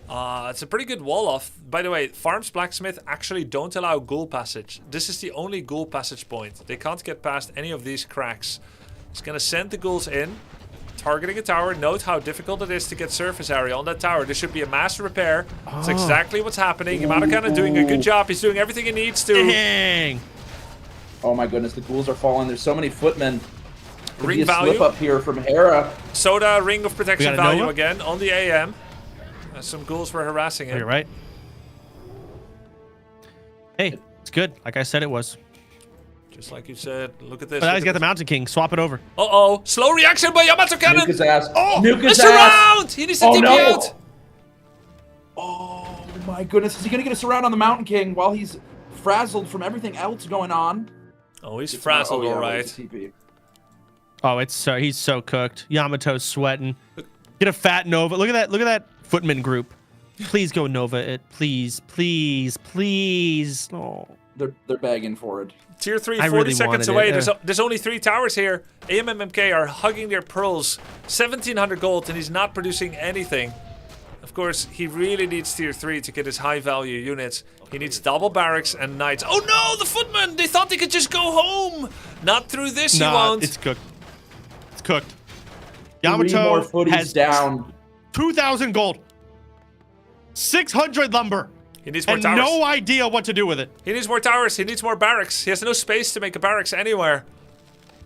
Speaker 1: It's a pretty good wall off. By the way, Farms Blacksmith actually don't allow ghoul passage. This is the only ghoul passage point. They can't get past any of these cracks. He's gonna send the ghouls in, targeting a tower. Note how difficult it is to get surface area on that tower. This should be a mass repair. That's exactly what's happening. Yamato Cannon doing a good job. He's doing everything he needs to.
Speaker 5: Dang.
Speaker 20: Oh my goodness, the ghouls are falling. There's so many footmen. Could
Speaker 1: Ring
Speaker 20: be a
Speaker 1: value.
Speaker 20: slip up here from Hera.
Speaker 1: Soda, Ring of Protection
Speaker 5: We got a
Speaker 1: value
Speaker 5: Nova?
Speaker 1: again on the AM. Some ghouls were harassing him.
Speaker 5: You're right. Hey, it's good. Like I said it was.
Speaker 1: Just like you said. Look at this.
Speaker 5: But now
Speaker 1: look
Speaker 5: he's
Speaker 1: at
Speaker 5: got the
Speaker 1: this.
Speaker 5: Mountain King. Swap it over.
Speaker 1: Uh-oh. Slow reaction by Yamato Cannon.
Speaker 20: Nuke his ass.
Speaker 1: Oh,
Speaker 20: Nuke his
Speaker 1: a surround! He needs to TP
Speaker 20: no.
Speaker 1: out.
Speaker 20: Oh my goodness, is he gonna get a surround on the Mountain King while he's frazzled from everything else going on?
Speaker 1: Oh, he's
Speaker 20: It's not-
Speaker 1: frazzled,
Speaker 20: oh, yeah,
Speaker 1: all right.
Speaker 20: where's the TP?
Speaker 5: Oh, he's so cooked. Yamato's sweating. Get a fat Nova. Look at that Footman group. Please go Nova. Please. Oh.
Speaker 20: They're begging for it.
Speaker 1: Tier 3,
Speaker 5: I
Speaker 1: 40
Speaker 5: really
Speaker 1: seconds
Speaker 5: wanted
Speaker 1: away.
Speaker 5: it.
Speaker 1: There's only 3 towers here. AMMK are hugging their pearls. 1,700 gold, and he's not producing anything. Of course, he really needs tier 3 to get his high value units. He needs double barracks and knights. Oh no, the footmen! They thought they could just go home! Not through this, you won't.
Speaker 5: It's cooked. It's cooked.
Speaker 20: 3 more
Speaker 5: Yamato
Speaker 20: footies
Speaker 5: has
Speaker 20: down.
Speaker 5: 2,000 gold. 600 lumber.
Speaker 1: He needs more
Speaker 5: and
Speaker 1: towers.
Speaker 5: no idea what to do with it.
Speaker 1: He needs more towers. He needs more barracks. He has no space to make a barracks anywhere.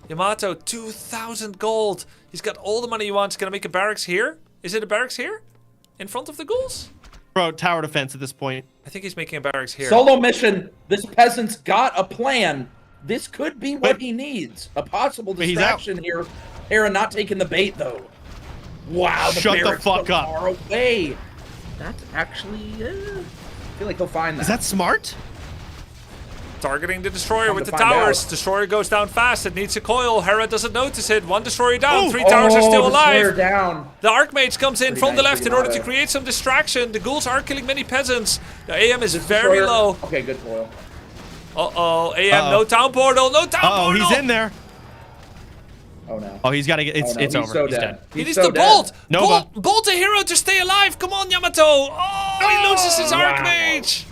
Speaker 1: Yamato, 2,000 gold. He's got all the money he wants. Gonna make a barracks here? Is it a barracks here? In front of the ghouls?
Speaker 5: Bro, tower defense at this point.
Speaker 1: I think he's making a barracks here.
Speaker 20: Solo mission. This peasant's got a plan. This could be what he needs. A possible distraction here. Hera not taking the bait though. Wow,
Speaker 5: Shut the
Speaker 20: barracks
Speaker 5: fuck
Speaker 20: so
Speaker 5: up.
Speaker 20: far away. That's actually. I feel like he'll find that.
Speaker 5: Is that smart?
Speaker 1: Targeting the destroyer
Speaker 20: Time
Speaker 1: with
Speaker 20: to
Speaker 1: the
Speaker 20: find
Speaker 1: towers.
Speaker 20: out.
Speaker 1: Destroyer goes down fast. It needs a coil. Hera doesn't notice it. 1 destroyer down. 3 towers are still alive.
Speaker 20: Destroyer down.
Speaker 1: The Archmage comes in
Speaker 20: Pretty
Speaker 1: from the
Speaker 20: nice,
Speaker 1: left in order to
Speaker 20: Yamato.
Speaker 1: create some distraction. The ghouls are killing many peasants. The AM is
Speaker 20: This
Speaker 1: very
Speaker 20: destroyer-
Speaker 1: low.
Speaker 20: Okay, good coil.
Speaker 1: Uh-oh. AM, no town portal. No town
Speaker 5: Oh,
Speaker 1: portal.
Speaker 5: he's in there.
Speaker 20: Oh no.
Speaker 5: Oh, he's got to get. It's
Speaker 20: Oh, no,
Speaker 5: it's
Speaker 20: he's
Speaker 5: over.
Speaker 20: so
Speaker 5: He's
Speaker 20: dead.
Speaker 5: dead.
Speaker 1: He needs
Speaker 20: so
Speaker 1: to
Speaker 20: dead.
Speaker 1: bolt.
Speaker 5: Nova.
Speaker 1: Bolt a hero to stay alive. Come on, Yamato. Oh, he loses his
Speaker 20: wow.
Speaker 1: Archmage.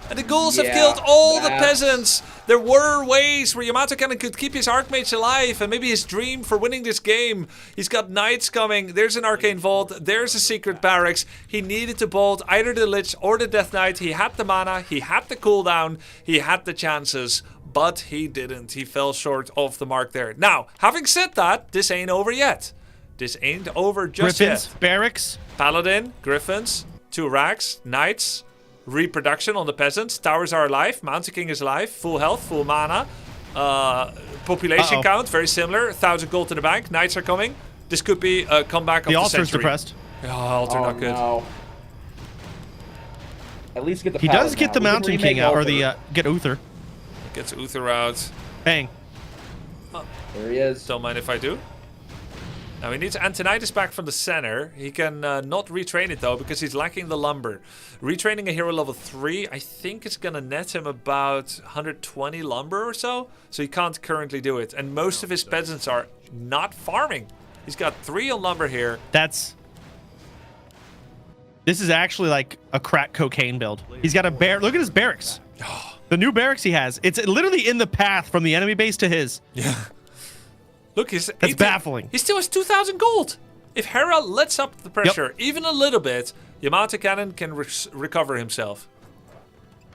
Speaker 1: And the ghouls have
Speaker 20: Yeah,
Speaker 1: killed all the
Speaker 20: that's-
Speaker 1: peasants. There were ways where Yamato Cannon could keep his Archmage alive, and maybe his dream for winning this game. He's got knights coming. There's an Arcane Vault. There's a secret barracks. He needed to bolt either the Lich or the Death Knight. He had the mana. He had the cooldown. He had the chances. But he didn't. He fell short of the mark there. Now, having said that, this ain't over yet. This ain't over just
Speaker 5: Griffins,
Speaker 1: yet.
Speaker 5: barracks.
Speaker 1: Paladin, Griffins, 2 racks, Knights, reproduction on the peasants. Towers are alive. Mountain King is alive. Full health, full mana. Population count, very similar. 1,000 gold in the bank. Knights are coming. This could be a comeback of
Speaker 5: The
Speaker 1: the
Speaker 5: altar's
Speaker 1: century.
Speaker 5: depressed.
Speaker 1: Oh, altar not good.
Speaker 20: No. At least get the.
Speaker 5: He does
Speaker 20: Paladin
Speaker 5: get
Speaker 20: out.
Speaker 5: the
Speaker 20: We can
Speaker 5: Mountain
Speaker 20: remake
Speaker 5: King out, or
Speaker 20: Altar.
Speaker 5: the get Uther.
Speaker 1: Gets Uther out.
Speaker 5: Bang.
Speaker 20: There he is.
Speaker 1: Don't mind if I do. Now he needs Antonitis back from the center. He can not retrain it though because he's lacking the lumber. Retraining a hero level 3, I think it's gonna net him about 120 lumber or so. So he can't currently do it. And most of his peasants are not farming. He's got 3 on lumber here.
Speaker 5: This is actually like a crack cocaine build. He's got a bear. Look at his barracks. The new barracks he has. It's literally in the path from the enemy base to his.
Speaker 1: Yeah. Look,
Speaker 5: That's baffling.
Speaker 1: He still has 2,000 gold. If Hera lets up the pressure even a little bit, Yamato Cannon can recover himself.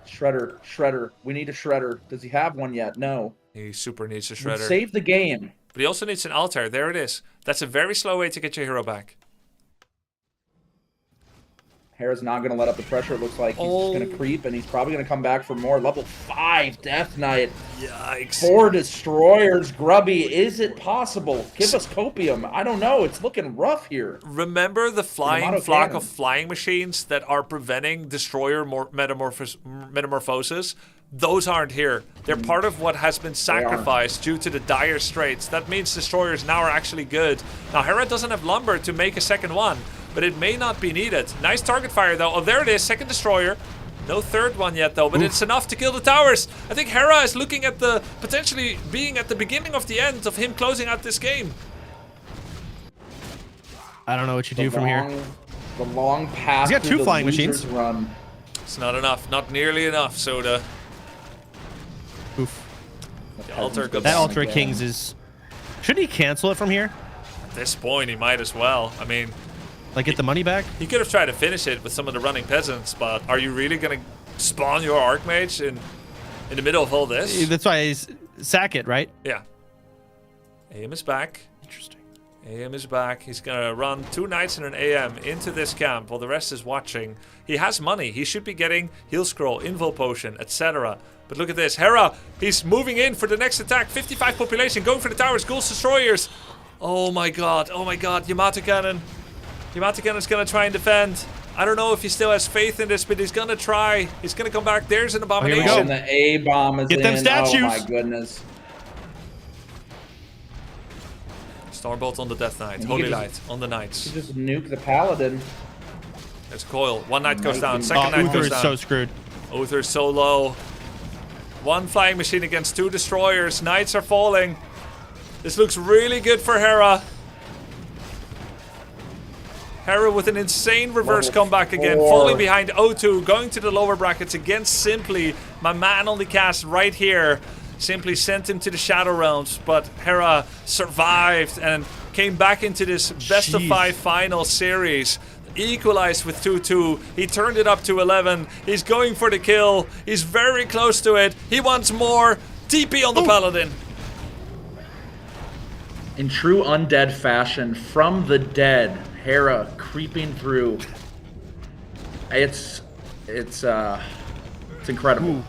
Speaker 20: Shredder. We need a shredder. Does he have one yet? No.
Speaker 1: He super needs a
Speaker 20: We
Speaker 1: shredder.
Speaker 20: Save the game.
Speaker 1: But he also needs an altar. There it is. That's a very slow way to get your hero back.
Speaker 20: Hera's not going to let up the pressure. It looks like he's just going to creep, and he's probably going to come back for more. Level 5 Death Knight.
Speaker 1: Yikes.
Speaker 20: 4 destroyers. Grubby, is it possible? Give us copium. I don't know. It's looking rough here.
Speaker 1: Remember the flying
Speaker 20: Yamato
Speaker 1: flock
Speaker 20: Cannon.
Speaker 1: of flying machines that are preventing destroyer metamorphosis? Those aren't here. They're part of what has been sacrificed due to the dire straits. That means destroyers now are actually good. Now Hera doesn't have lumber to make a second one, but it may not be needed. Nice target fire though. Oh, there it is, second destroyer. No third one yet though, but it's enough to kill the towers. I think Hera is looking at the potentially being at the beginning of the end of him closing out this game.
Speaker 5: I don't know what you do from here.
Speaker 20: The long path.
Speaker 5: He's got
Speaker 20: through
Speaker 5: 2
Speaker 20: the
Speaker 5: flying
Speaker 20: loser's
Speaker 5: machines.
Speaker 20: Run.
Speaker 1: It's not enough, not nearly enough, Soda.
Speaker 5: Oof.
Speaker 1: The altar goes
Speaker 5: That Altar of Kings is. Shouldn't he cancel it from here?
Speaker 1: At this point, he might as well. I mean,
Speaker 5: like get the money back.
Speaker 1: He could have tried to finish it with some of the running peasants, but are you really gonna spawn your Archmage in the middle of all this?
Speaker 5: That's why he's sack it, right?
Speaker 1: Yeah. AM is back.
Speaker 5: Interesting.
Speaker 1: AM is back. He's gonna run 2 knights and an AM into this camp while the rest is watching. He has money. He should be getting heal scroll, invul potion, etc. But look at this. Hera, he's moving in for the next attack. 55 population, going for the towers, ghouls, destroyers. Oh my god, oh my god. Yamato Cannon. Yamato Cannon's gonna try and defend. I don't know if he still has faith in this, but he's gonna try. He's gonna come back. There's an abomination.
Speaker 20: And the A-bomb is
Speaker 5: Get them
Speaker 20: in.
Speaker 5: statues.
Speaker 20: Oh my goodness.
Speaker 1: Starbolt on the Death Knight.
Speaker 20: You
Speaker 1: Holy
Speaker 20: can
Speaker 1: Light on the Knights.
Speaker 20: You just nuke the Paladin.
Speaker 1: There's Coil. One Knight goes down. Second Knight
Speaker 5: Uther
Speaker 1: goes
Speaker 5: is
Speaker 1: down.
Speaker 5: so screwed.
Speaker 1: Uther's so low. One Flying Machine against 2 Destroyers. Knights are falling. This looks really good for Hera. Hera with an insane reverse comeback again, falling behind O2, going to the lower brackets against Simply. My man only cast right here. Simply sent him to the Shadow Realms, but Hera survived and came back into this best of 5 final series. Equalized with 2-2. He turned it up to 11. He's going for the kill. He's very close to it. He wants more. TP on the Paladin.
Speaker 20: In true undead fashion, from the dead, Hera creeping through. It's incredible.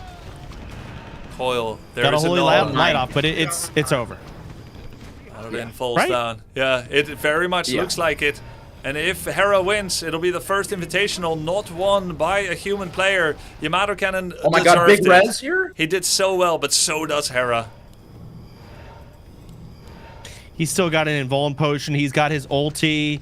Speaker 1: Coil. There
Speaker 5: Got a
Speaker 1: is
Speaker 5: holy
Speaker 1: null.
Speaker 5: light off, but it's over.
Speaker 1: Paladin falls
Speaker 5: Right?
Speaker 1: down. Yeah, it very much looks like it. And if Hera wins, it'll be the first invitational not won by a human player. Yamato Cannon
Speaker 20: Oh my god, big
Speaker 1: deserved it.
Speaker 20: res here?
Speaker 1: He did so well, but so does Hera.
Speaker 5: He's still got an Invuln potion. He's got his ulti.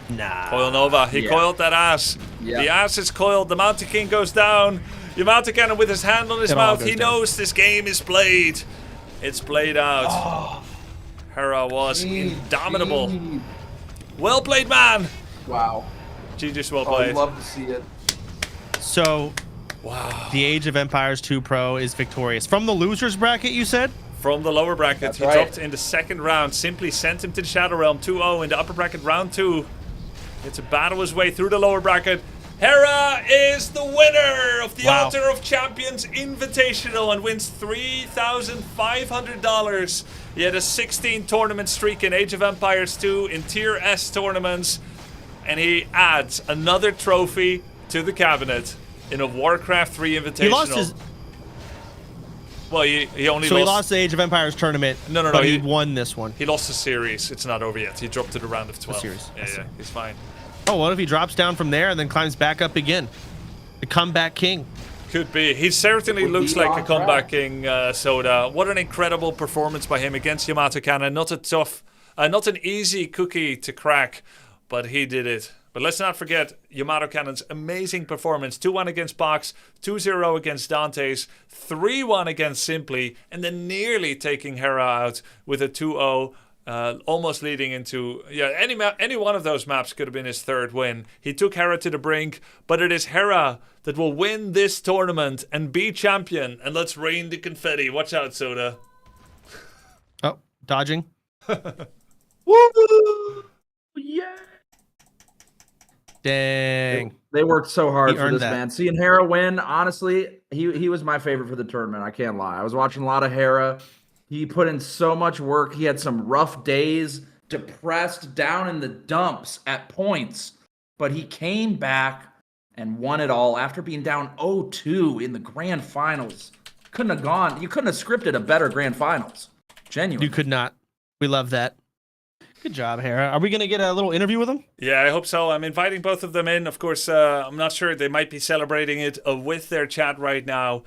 Speaker 5: Nah.
Speaker 1: Coil Nova. He
Speaker 5: Yeah.
Speaker 1: coiled that ass.
Speaker 5: Yeah.
Speaker 1: The ass is coiled. The Mountain King goes down. Yamato Cannon with his hand on his
Speaker 5: It all
Speaker 1: mouth.
Speaker 5: goes
Speaker 1: He
Speaker 5: down.
Speaker 1: knows this game is played. It's played out. Hera was indomitable. Well played, man.
Speaker 20: Wow.
Speaker 1: GG's well
Speaker 20: Oh, I'd
Speaker 1: played.
Speaker 20: love to see it.
Speaker 5: So,
Speaker 1: wow.
Speaker 5: The Age of Empires 2 Pro is victorious. From the losers bracket, you said?
Speaker 1: From the lower bracket,
Speaker 5: That's
Speaker 1: he
Speaker 5: right.
Speaker 1: dropped in the second round. Simply sent him to the Shadow Realm 2-0 in the upper bracket round 2. It's a battle his way through the lower bracket. Hera is the winner of the Altar of Champions Invitational and wins $3,500. He had a 16 tournament streak in Age of Empires 2 in Tier S tournaments. And he adds another trophy to the cabinet in a Warcraft 3 Invitational.
Speaker 5: He lost his...
Speaker 1: Well, he only
Speaker 5: So
Speaker 1: lost...
Speaker 5: he lost the Age of Empires tournament,
Speaker 1: No,
Speaker 5: but he
Speaker 1: he
Speaker 5: won this one.
Speaker 1: He lost the series. It's not over yet. He dropped to the round of 12.
Speaker 5: series.
Speaker 1: Yeah, he's fine.
Speaker 5: Oh, what if he drops down from there and then climbs back up again? The comeback king.
Speaker 1: Could be. He certainly looks like a comeback king, Soda. What an incredible performance by him against Yamato Cannon. Not an easy cookie to crack, but he did it. But let's not forget Yamato Cannon's amazing performance. 2-1 against Box, 2-0 against Dante's, 3-1 against Simply, and then nearly taking Hera out with a 2-0. Almost leading into any one of those maps could have been his third win. He took Hera to the brink, but it is Hera that will win this tournament and be champion. And let's rain the confetti. Watch out, Soda.
Speaker 5: Oh, dodging.
Speaker 20: Woo! Yeah.
Speaker 5: Dang.
Speaker 20: They worked so hard
Speaker 5: He
Speaker 20: for
Speaker 5: earned
Speaker 20: this
Speaker 5: that.
Speaker 20: man. Seeing Hera win, honestly, he was my favorite for the tournament. I can't lie. I was watching a lot of Hera. He put in so much work. He had some rough days, depressed, down in the dumps at points, but he came back and won it all after being down 0-2 in the grand finals. You couldn't have scripted a better grand finals. Genuinely.
Speaker 5: You could not. We love that. Good job, Hera. Are we going to get a little interview with him?
Speaker 1: Yeah, I hope so. I'm inviting both of them in. Of course, I'm not sure. They might be celebrating it with their chat right now.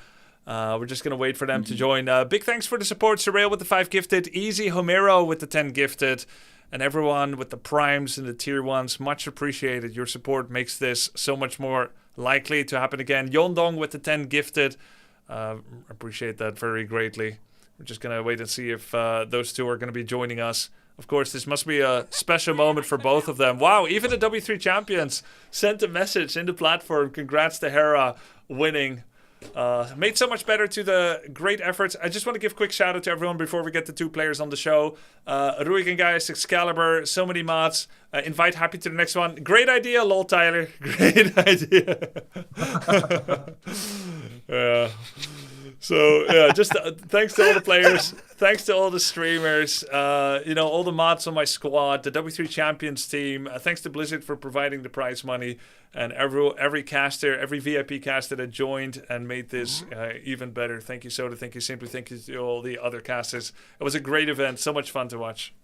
Speaker 1: We're just going to wait for them to join. Big thanks for the support. Surreal with the 5 gifted. Easy Homero with the 10 gifted. And everyone with the primes and the tier 1s. Much appreciated. Your support makes this so much more likely to happen again. Yondong with the 10 gifted. Appreciate that very greatly. We're just going to wait and see if those two are going to be joining us. Of course, this must be a special moment for both of them. Wow, even the W3 champions sent a message in the platform. Congrats to Hera winning. Made so much better to the great efforts. I just want to give a quick shout out to everyone before we get the 2 players on the show. Ruigan Guys, Excalibur, so many mods. Invite Happy to the next one. Great idea, lol Tyler. Great idea. Yeah. So yeah, just thanks to all the players, thanks to all the streamers, all the mods on my squad, the W3 Champions team. Thanks to Blizzard for providing the prize money, and every caster, every VIP caster that joined and made this even better. Thank you, Soda. Thank you, Simply. Thank you to all the other casters. It was a great event. So much fun to watch.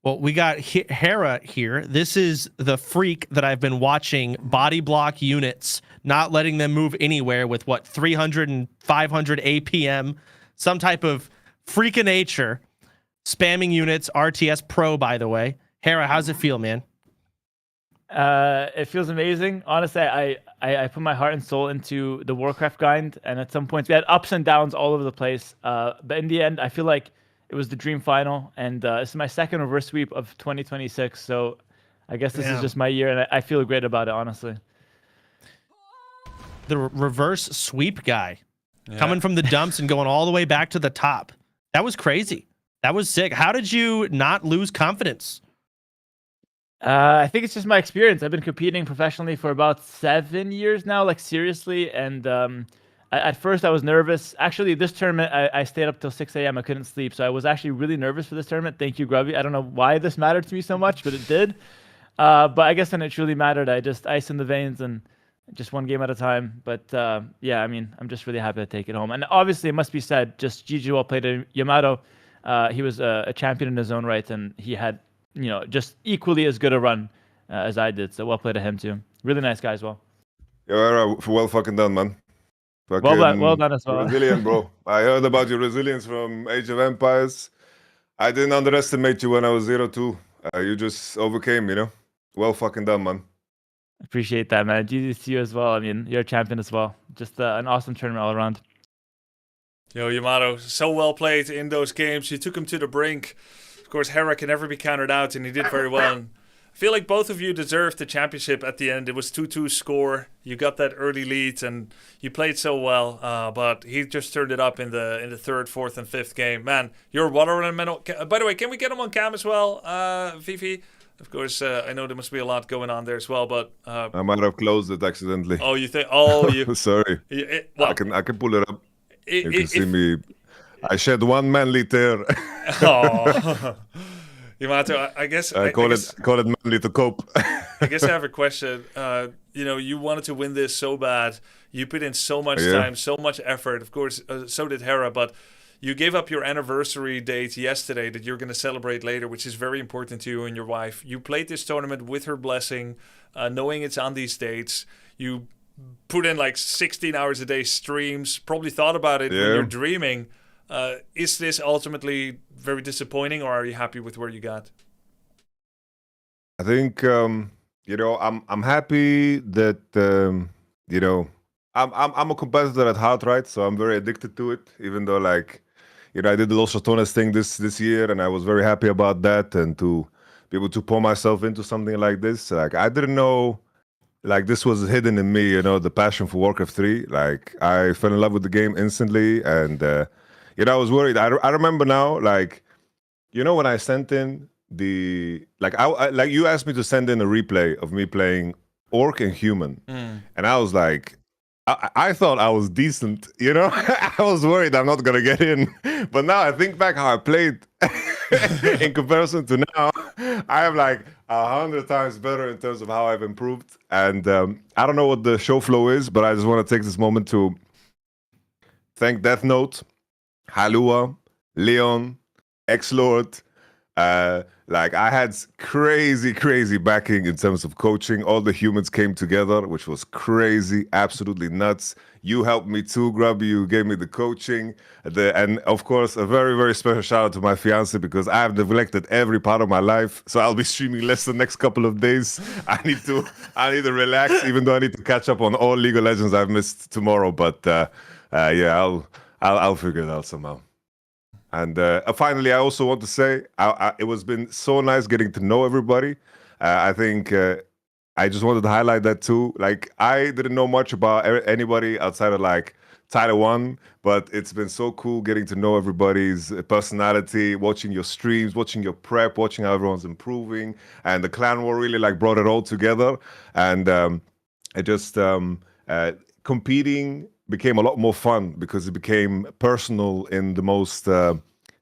Speaker 5: Well, we got Hera here. This is the freak that I've been watching body block units, not letting them move anywhere with 300 and 500 APM, some type of freak of nature. spamming units, RTS Pro, by the way. Hera, how's it feel, man?
Speaker 13: It feels amazing. Honestly, I put my heart and soul into the Warcraft grind, and at some points we had ups and downs all over the place. But in the end, I feel like it was the dream final, and this is my second reverse sweep of 2026. So I guess this is just my year, and I feel great about it, honestly.
Speaker 5: The reverse sweep guy, coming from the dumps and going all the way back to the top. That was crazy. That was sick. How did you not lose confidence?
Speaker 13: I think it's just my experience. I've been competing professionally for about 7 years now, like seriously. And at first I was nervous. Actually, this tournament, I stayed up till 6 a.m. I couldn't sleep. So I was actually really nervous for this tournament. Thank you, Grubby. I don't know why this mattered to me so much, but it did. But I guess when it truly mattered, I just ice in the veins and just one game at a time. But yeah, I mean, I'm just really happy to take it home. And obviously, it must be said, just GG well played to Yamato. He was a champion in his own right, and he had, just equally as good a run as I did. So well played to him too. Really nice guy as well.
Speaker 7: Yeah, well fucking done, man.
Speaker 13: Well done as well.
Speaker 7: Resilient, bro. I heard about your resilience from Age of Empires. I didn't underestimate you when I was 0-2. You just overcame, Well fucking done, man.
Speaker 13: Appreciate that, man. GG to you as well. I mean, you're a champion as well. Just an awesome tournament all around.
Speaker 1: Yo, Yamato, so well played in those games. You took him to the brink. Of course, Hera can never be countered out, and he did very well. And I feel like both of you deserved the championship at the end. It was 2-2 score. You got that early lead, and you played so well. But he just turned it up in the third, fourth, and fifth game. Man, you're watermelon. By the way, can we get him on cam as well, Fifi? Of course, I know there must be a lot going on there as well, but
Speaker 7: I might have closed it accidentally.
Speaker 1: Oh, you think? Oh, you.
Speaker 7: Sorry.
Speaker 1: Well,
Speaker 7: I can pull it up. You can see me. I shed one manly tear.
Speaker 1: Oh, Yamato, I guess
Speaker 7: I call it manly to cope.
Speaker 1: I guess I have a question. You wanted to win this so bad. You put in so much time, so much effort. Of course, so did Hera, but you gave up your anniversary date yesterday that you're going to celebrate later, which is very important to you and your wife. You played this tournament with her blessing, knowing it's on these dates. You put in like 16 hours a day streams, probably thought about it when you're dreaming. Is this ultimately very disappointing, or are you happy with where you got?
Speaker 7: I think I'm happy that I'm a competitor at heart, right? So I'm very addicted to it, even though I did the Los Ratones thing this year, and I was very happy about that, and to be able to pour myself into something like this. I didn't know this was hidden in me, the passion for Warcraft 3. I fell in love with the game instantly, and I was worried. I remember now, when I sent in the you asked me to send in a replay of me playing Orc and Human, and I was like, I thought I was decent, I was worried I'm not gonna get in, but now I think back how I played in comparison to now, I am 100 times better in terms of how I've improved. And I don't know what the show flow is, but I just want to take this moment to thank Death Note, Halua, Leon, X-Lord. I had crazy backing in terms of coaching. All the humans came together, which was crazy, absolutely nuts. You helped me too, Grubby. You gave me the coaching. And of course, a very special shout out to my fiance, because I have neglected every part of my life. So I'll be streaming less the next couple of days. I need to relax, even though I need to catch up on all League of Legends I've missed tomorrow. But I'll figure it out somehow. And finally, I also want to say it was been so nice getting to know everybody. I think I just wanted to highlight that too. I didn't know much about anybody outside of Title 1, but it's been so cool getting to know everybody's personality, watching your streams, watching your prep, watching how everyone's improving. And the Clan War really brought it all together. And it just competing became a lot more fun because it became personal in the most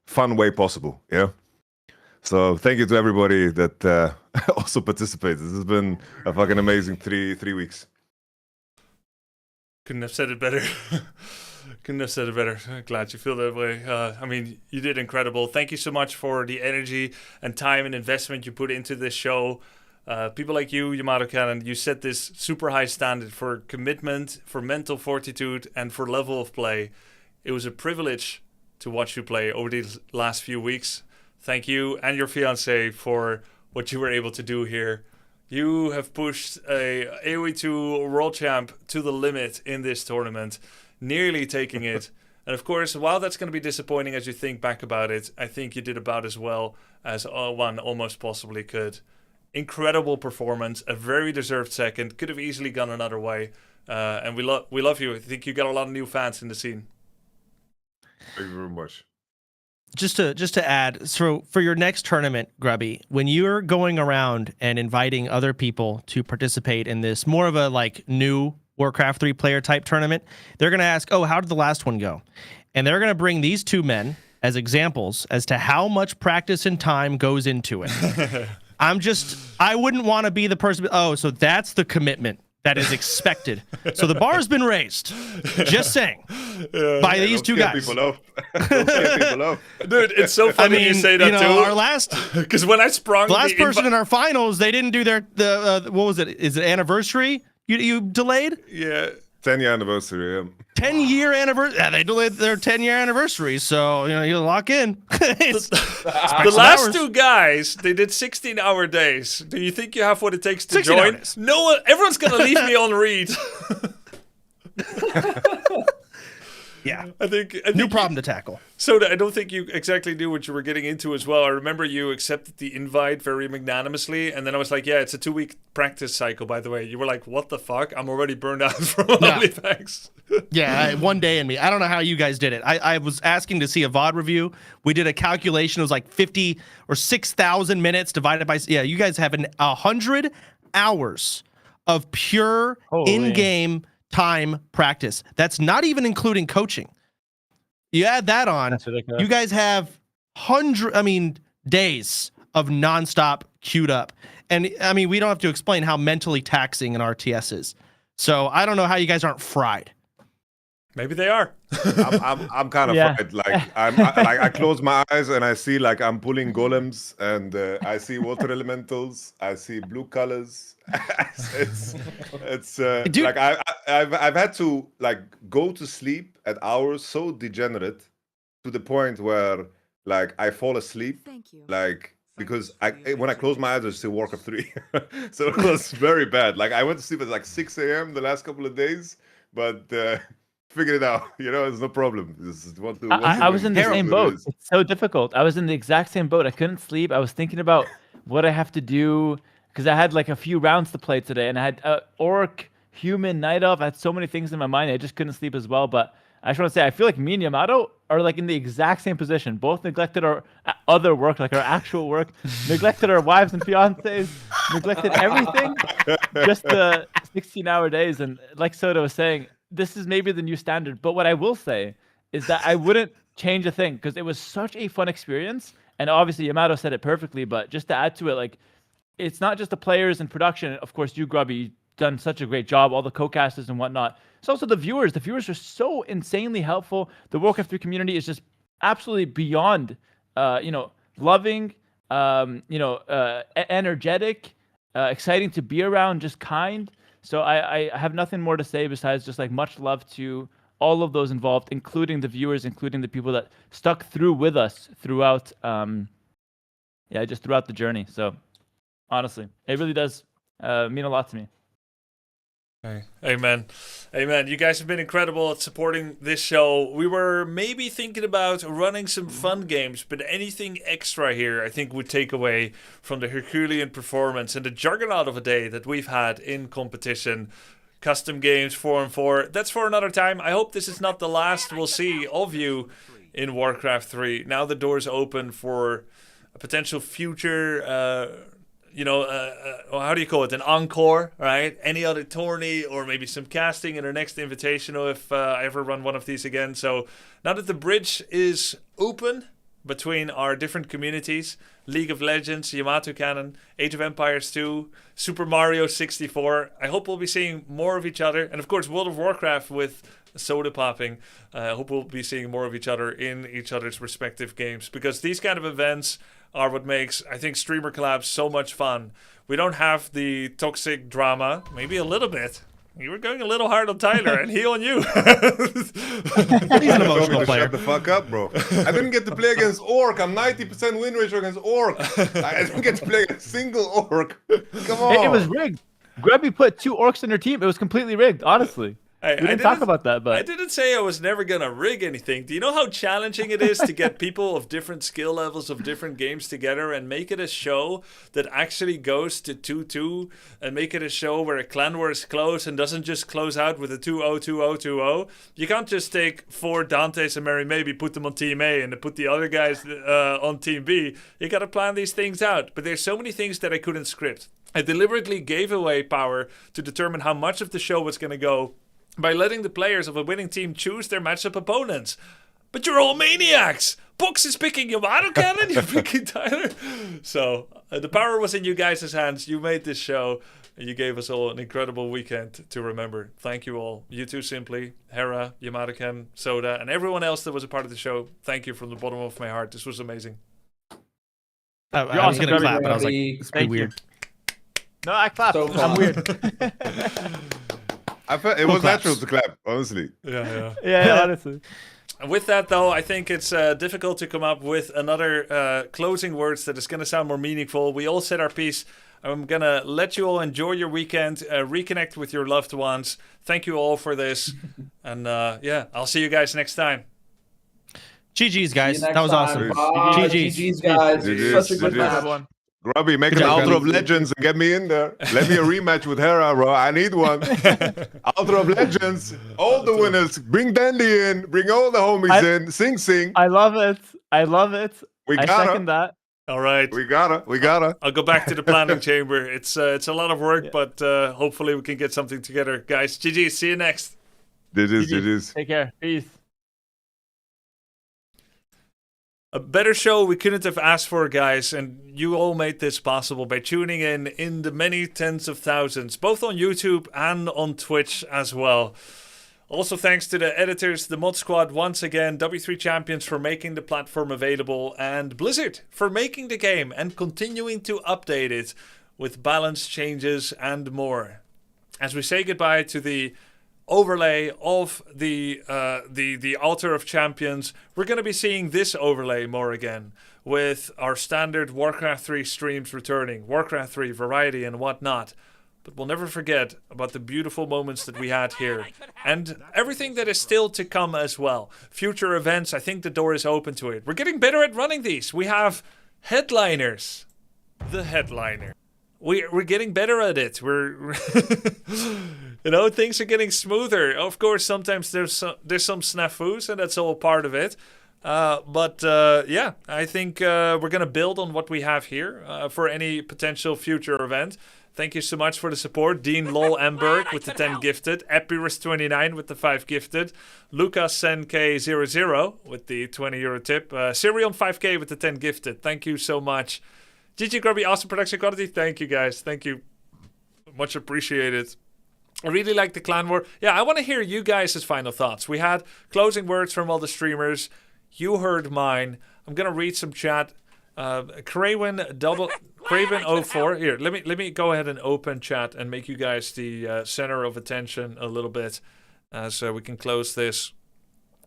Speaker 7: fun way possible. Yeah. So thank you to everybody that also participated. This has been a fucking amazing three weeks.
Speaker 1: Couldn't have said it better. Couldn't have said it better. Glad you feel that way. I mean, you did incredible. Thank you so much for the energy and time and investment you put into this show. People like you, Yamato Cannon, you set this super high standard for commitment, for mental fortitude, and for level of play. It was a privilege to watch you play over these last few weeks. thank you and your fiance for what you were able to do here. You have pushed a AoE2 World Champ to the limit in this tournament, nearly taking it. And of course, while that's going to be disappointing as you think back about it, I think you did about as well as one almost possibly could. Incredible performance, a very deserved second. Could have easily gone another way. And we love you. I think you got a lot of new fans in the scene.
Speaker 7: Thank you very much.
Speaker 5: Just to add, so for your next tournament, Grubby, when you're going around and inviting other people to participate in this more of a like new Warcraft 3 player type tournament, they're going to ask, oh, how did the last one go? And they're going to bring these two men as examples as to how much practice and time goes into it. I wouldn't want to be the person, oh, so that's the commitment that is expected. So the bar has been raised. Just saying. By these two guys.
Speaker 7: Don't scare people off.
Speaker 1: Dude, it's so funny you say that too.
Speaker 5: Our last,
Speaker 1: because when I sprung
Speaker 5: the last person in our finals, they didn't do their what was it? Is it anniversary? You delayed?
Speaker 7: Yeah, 10-year anniversary. Yeah.
Speaker 5: 10-year anniversary. Yeah, they delayed their 10-year anniversary, so you lock in.
Speaker 1: The last two guys, they did 16-hour days. Do you think you have what it takes to join?
Speaker 5: Days.
Speaker 1: No one. Everyone's gonna leave me on read.
Speaker 5: Yeah,
Speaker 1: I think
Speaker 5: new problem to tackle.
Speaker 1: So I don't think you exactly knew what you were getting into as well. I remember you accepted the invite very magnanimously, and then I was like, "Yeah, it's a 2-week practice cycle." By the way, you were like, "What the fuck? I'm already burned out from OnlyFans."
Speaker 5: Yeah, one day in me. I don't know how you guys did it. I was asking to see a VOD review. We did a calculation. It was like 50 or 6,000 minutes divided by. Yeah, you guys have 100 hours of pure in-game time practice. That's not even including coaching. You add that on, you guys have days of nonstop queued up. And I mean, we don't have to explain how mentally taxing an RTS is. So I don't know how you guys aren't fried.
Speaker 1: Maybe they are.
Speaker 7: I'm kind of fried. Like I close my eyes and I see like I'm pulling golems and I see water elementals. I see blue colors. it's like I've had to like go to sleep at hours so degenerate to the point where like I fall asleep. Like because when I close my eyes I see Warcraft 3. So it was very bad. Like I went to sleep at like 6 a.m. the last couple of days, but figured it out. It's no problem.
Speaker 13: I was in the same boat. It's so difficult. I was in the exact same boat. I couldn't sleep. I was thinking about what I have to do because I had like a few rounds to play today, and I had Orc, Human, Night Elf. I had so many things in my mind. I just couldn't sleep as well. But I just want to say, I feel like me and Yamato are like in the exact same position. Both neglected our other work, like our actual work, neglected our wives and fiancés, neglected everything, just the 16-hour days. And like Soda was saying, this is maybe the new standard. But what I will say is that I wouldn't change a thing because it was such a fun experience. And obviously Yamato said it perfectly, but just to add to it, like, it's not just the players and production. Of course, you, Grubby, you've done such a great job, all the co-casters and whatnot. It's also the viewers. The viewers are so insanely helpful. The Warcraft 3 community is just absolutely beyond, loving, energetic, exciting to be around, just kind. So I have nothing more to say besides just like much love to all of those involved, including the viewers, including the people that stuck through with us throughout, just throughout the journey. So honestly, it really does mean a lot to me.
Speaker 1: Hey. Amen. You guys have been incredible at supporting this show. We were maybe thinking about running some fun games, but anything extra here I think would take away from the Herculean performance and the juggernaut of a day that we've had in competition. Custom games 4-on-4. That's for another time. I hope this is not the last we'll see of you in Warcraft 3. Now the door's open for a potential future how do you call it? An encore, right? Any other tourney or maybe some casting in our next Invitational if I ever run one of these again. So now that the bridge is open between our different communities, League of Legends, Yamato Canon, Age of Empires 2, Super Mario 64, I hope we'll be seeing more of each other. And of course, World of Warcraft with soda popping. I hope we'll be seeing more of each other in each other's respective games because these kind of events are what makes, I think, streamer collabs so much fun. We don't have the toxic drama, maybe a little bit, You were going a little hard on Tyler, and he on you.
Speaker 5: He's an emotional player.
Speaker 7: Shut the fuck up, bro. I didn't get to play against Orc. I'm 90% win ratio against Orc. I didn't get to play against single Orc. Come on.
Speaker 13: It was rigged. Grubby put 2 orcs in her team. It was completely rigged, honestly.
Speaker 1: Hey,
Speaker 13: We didn't talk about that, but
Speaker 1: I didn't say I was never gonna rig anything. Do you know how challenging it is to get people of different skill levels of different games together and make it a show that actually goes to 2-2 and make it a show where a clan war is close and doesn't just close out with a 2-0, 2-0, 2-0. You can't just take 4 Dantes and Mary Maybe, put them on Team A and put the other guys on Team B. You gotta plan these things out. But there's so many things that I couldn't script. I deliberately gave away power to determine how much of the show was gonna go by letting the players of a winning team choose their matchup opponents. But you're all maniacs! Box is picking Yamato Cannon, you're picking Tyler. So, the power was in you guys' hands. You made this show, and you gave us all an incredible weekend to remember. Thank you all. You too, Simply, Hera, Yamato Ken, Soda, and everyone else that was a part of the show. Thank you from the bottom of my heart. This was amazing.
Speaker 5: I was going to clap, but I was like, it's pretty weird.
Speaker 13: No, I clapped.
Speaker 20: So
Speaker 13: I'm weird.
Speaker 7: I felt it was natural to clap, honestly.
Speaker 13: Yeah, honestly.
Speaker 1: With that, though, I think it's difficult to come up with another closing words that is going to sound more meaningful. We all said our piece. I'm going to let you all enjoy your weekend, reconnect with your loved ones. Thank you all for this. And yeah, I'll see you guys next time.
Speaker 5: GG's, guys.
Speaker 20: See you
Speaker 5: That was
Speaker 20: next
Speaker 5: awesome.
Speaker 20: time.
Speaker 5: GG's.
Speaker 20: GG's, guys.
Speaker 7: GG's.
Speaker 20: Such a good match.
Speaker 13: Everyone.
Speaker 7: Grubby, make an Outro of Legends and get me in there. Let me a rematch with Hera, bro. I need one. Outro of Legends. All the winners. Bring Dandy in. Bring all the homies in. Sing.
Speaker 13: I love it. I love it. I second that.
Speaker 1: All right.
Speaker 7: We gotta.
Speaker 1: I'll go back to the planning chamber. It's a lot of work, but hopefully we can get something together. Guys, GG. See you next.
Speaker 7: GG's.
Speaker 13: Take care. Peace.
Speaker 1: A better show we couldn't have asked for, guys, and you all made this possible by tuning in the many tens of thousands, both on YouTube and on Twitch as well. Also, thanks to the editors, the Mod Squad once again, W3 Champions for making the platform available, and Blizzard for making the game and continuing to update it with balance changes and more. As we say goodbye to the overlay of the Altar of Champions, we're going to be seeing this overlay more again with our standard Warcraft 3 streams returning, Warcraft 3 variety and whatnot. But we'll never forget about the beautiful moments that we had here and everything that is still to come as well. Future events, I think the door is open to it. We're getting better at running these. We have headliners. The headliner. We're getting better at it. We're you know, things are getting smoother. Of course, sometimes there's some snafus, and that's all part of it. But yeah, I think we're gonna build on what we have here for any potential future event. Thank you so much for the support. Dean Lol Emberg with the 10 gifted. Epirus29 with the 5 gifted. Lucas NK00 with the 20 euro tip. Sirion 5K with the 10 gifted. Thank you so much. GG Grubby, awesome production quality. Thank you, guys. Thank you. Much appreciated. I really like the clan war. Yeah, I want to hear you guys' final thoughts. We had closing words from all the streamers. You heard mine. I'm going to read some chat. Craven04. Here, let me go ahead and open chat and make you guys the center of attention a little bit so we can close this.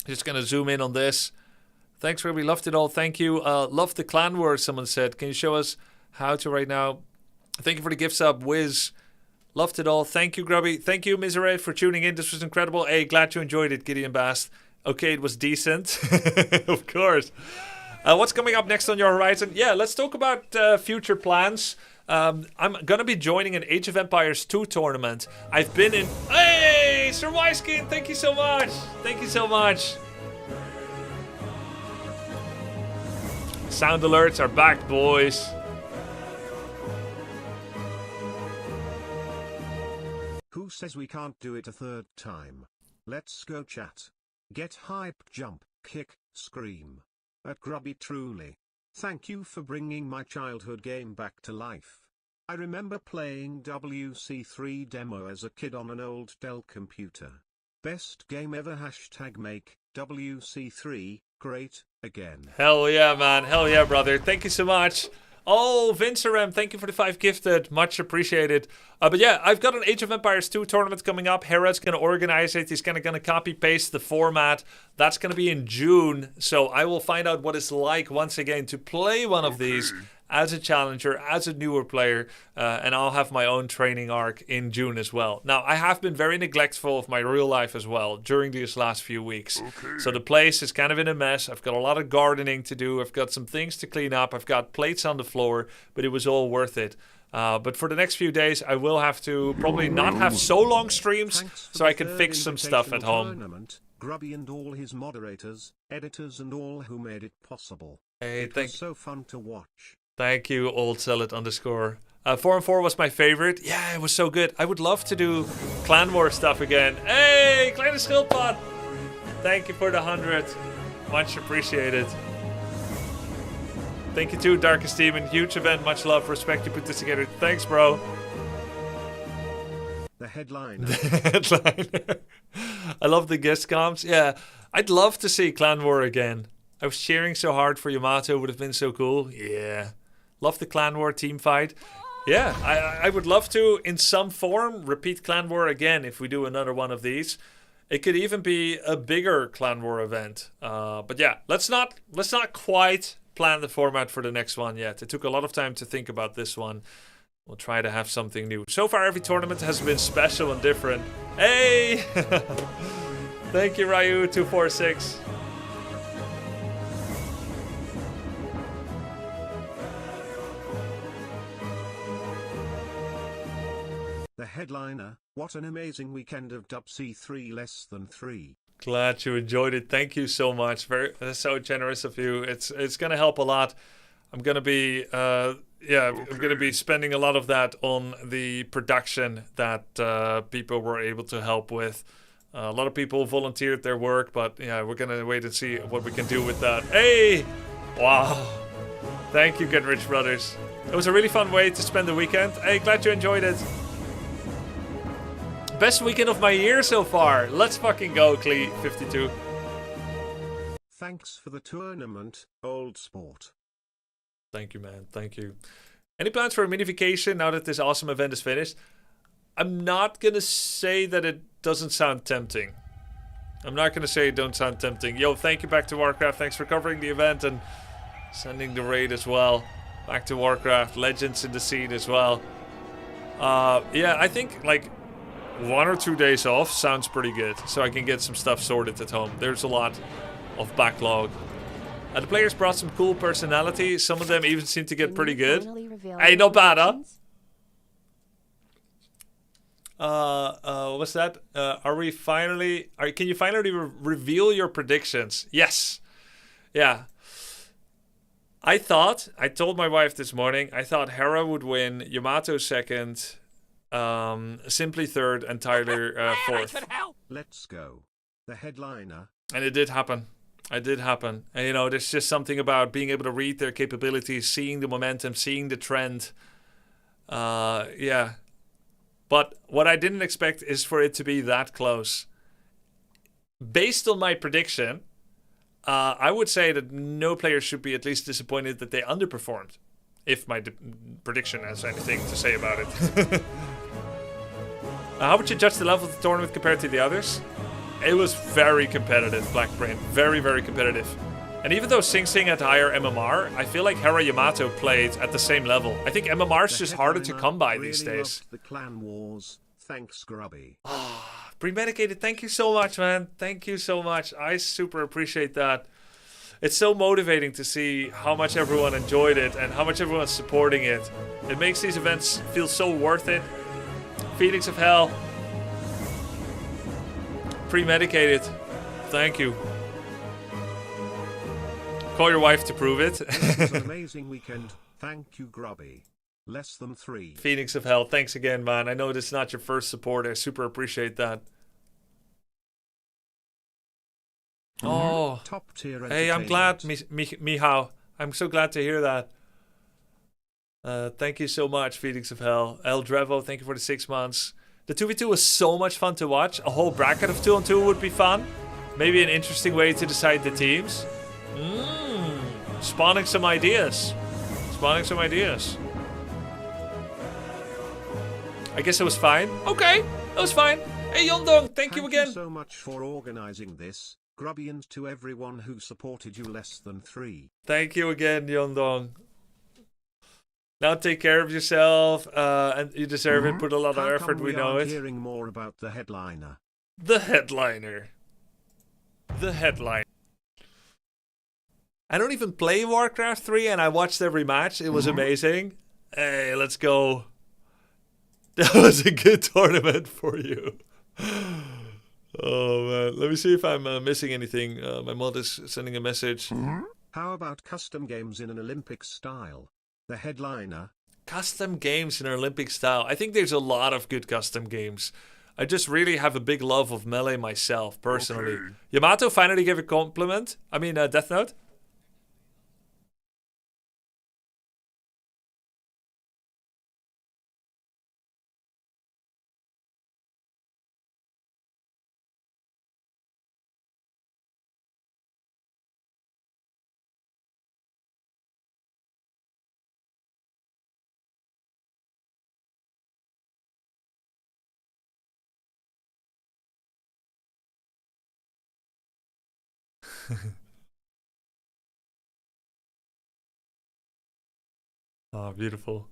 Speaker 1: Just going to zoom in on this. Thanks, Ruby. Loved it all. Thank you. Love the clan war, someone said. Can you show us how to right now? Thank you for the gift sub, Wiz. Loved it all. Thank you, Grubby. Thank you, Misery, for tuning in. This was incredible. Hey, glad you enjoyed it, Gideon Bast. Okay, it was decent. Of course. What's coming up next on your horizon? Yeah, let's talk about future plans. I'm going to be joining an Age of Empires 2 tournament. I've been in... Hey, Sir Wiskin, thank you so much. Thank you so much. Sound alerts are back, boys.
Speaker 2: Who says we can't do it a third time? Let's go chat. Get hype, jump, kick, scream. At Grubby truly. Thank you for bringing my childhood game back to life. I remember playing WC3 demo as a kid on an old Dell computer. Best game ever. #make WC3 great again.
Speaker 1: Hell yeah, man. Hell yeah, brother. Thank you so much. Oh, Vincerem, thank you for the 5 gifted. Much appreciated. But yeah, I've got an Age of Empires 2 tournament coming up. Hera's going to organize it. He's going to copy-paste the format. That's going to be in June. So I will find out what it's like once again to play one of these as a challenger, as a newer player, and I'll have my own training arc in June as well. Now, I have been very neglectful of my real life as well during these last few weeks. So the place is kind of in a mess. I've got a lot of gardening to do. I've got some things to clean up. I've got plates on the floor, but it was all worth it. But for the next few days, I will have to probably not have so long streams so I can fix some stuff at home.
Speaker 2: Grubby and all his moderators, editors and all who made it possible.
Speaker 1: Hey,
Speaker 2: it was so fun to watch.
Speaker 1: Thank you, old Zealot _. 4-on-4 was my favorite. Yeah, it was so good. I would love to do Clan War stuff again. Hey, Kleine Schildpad! Thank you for the 100. Much appreciated. Thank you too, Darkest Demon. Huge event. Much love. Respect you put this together. Thanks, bro.
Speaker 2: The headliner.
Speaker 1: Headliner. I love the guest comps. Yeah, I'd love to see Clan War again. I was cheering so hard for Yamato. Would have been so cool. Yeah. Love the Clan War team fight. Yeah, I would love to, in some form, repeat Clan War again if we do another one of these. It could even be a bigger Clan War event. But yeah, let's not quite plan the format for the next one yet. It took a lot of time to think about this one. We'll try to have something new. So far, every tournament has been special and different. Hey! Thank you, Ryu246.
Speaker 2: The headliner, what an amazing weekend of WC3 less than 3.
Speaker 1: Glad you enjoyed it. Thank you so much. That's so generous of you. It's gonna help a lot. I'm gonna be I'm gonna be spending a lot of that on the production that people were able to help with. A lot of people volunteered their work, but yeah, we're gonna wait and see what we can do with that. Hey, wow! Thank you, Get Rich Brothers. It was a really fun way to spend the weekend. Hey, glad you enjoyed it. Best weekend of my year so far. Let's fucking go, Clee52.
Speaker 2: Thanks for the tournament, old sport.
Speaker 1: Thank you, man. Thank you. Any plans for a mini vacation now that this awesome event is finished? I'm not gonna say that it doesn't sound tempting. I'm not gonna say it don't sound tempting. Yo, thank you, Back to Warcraft. Thanks for covering the event and sending the raid as well. Back to Warcraft. Legends in the scene as well. Yeah, I think like 1 or 2 days off sounds pretty good, so I can get some stuff sorted at home. There's a lot of backlog. The players brought some cool personality. Some of them even seem to get pretty good. Hey, not bad, huh? What's that? Can you finally reveal your predictions? Yes. Yeah. I told my wife this morning, I thought Hera would win, Yamato second, Simply third, and Tyler fourth.
Speaker 2: Let's go. The headliner.
Speaker 1: And it did happen. It did happen. And, you know, there's just something about being able to read their capabilities, seeing the momentum, seeing the trend. Yeah. But what I didn't expect is for it to be that close. Based on my prediction, I would say that no player should be at least disappointed that they underperformed. If my prediction has anything to say about it. How would you judge the level of the tournament compared to the others? It was very competitive, Blackbrain. Very, very competitive. And even though Sing Sing had higher MMR, I feel like Hera Yamato played at the same level. I think MMR is just harder to come by these days.
Speaker 2: The Clan Wars. Thanks, Grubby.
Speaker 1: Premedicated, thank you so much, man. Thank you so much. I super appreciate that. It's so motivating to see how much everyone enjoyed it and how much everyone's supporting it. It makes these events feel so worth it. Phoenix of Hell. Premedicated. Thank you. Call your wife to prove it.
Speaker 2: This was an amazing weekend. Thank you, Grubby. Less than 3.
Speaker 1: Phoenix of Hell, thanks again, man. I know this is not your first support. I super appreciate that. Oh,
Speaker 2: top tier.
Speaker 1: Hey, I'm glad, Mihao. I'm so glad to hear that. Thank you so much, Phoenix of Hell. El Drevo, thank you for the 6 months. The 2v2 was so much fun to watch. A whole bracket of 2-on-2 would be fun. Maybe an interesting way to decide the teams. Spawning some ideas. Spawning some ideas. I guess it was fine. Okay, that was fine. Hey, Yondong, thank you again.
Speaker 2: Thank you so much for organizing this, Grubby, and to everyone who supported you less than 3.
Speaker 1: Thank you again, Yondong. Now take care of yourself, and you deserve it. Put a lot of effort, we know it.
Speaker 2: Hearing more about the headliner.
Speaker 1: The headliner. The headliner. I don't even play Warcraft 3, and I watched every match. It was amazing. Hey, let's go. That was a good tournament for you. Oh, man. Let me see if I'm missing anything. My mod is sending a message.
Speaker 2: How about custom games in an Olympic style? The headliner.
Speaker 1: Custom games in an Olympic style. I think there's a lot of good custom games. I just really have a big love of Melee myself, personally. Okay. Yamato finally gave a compliment. I mean, Death Note. Oh, beautiful.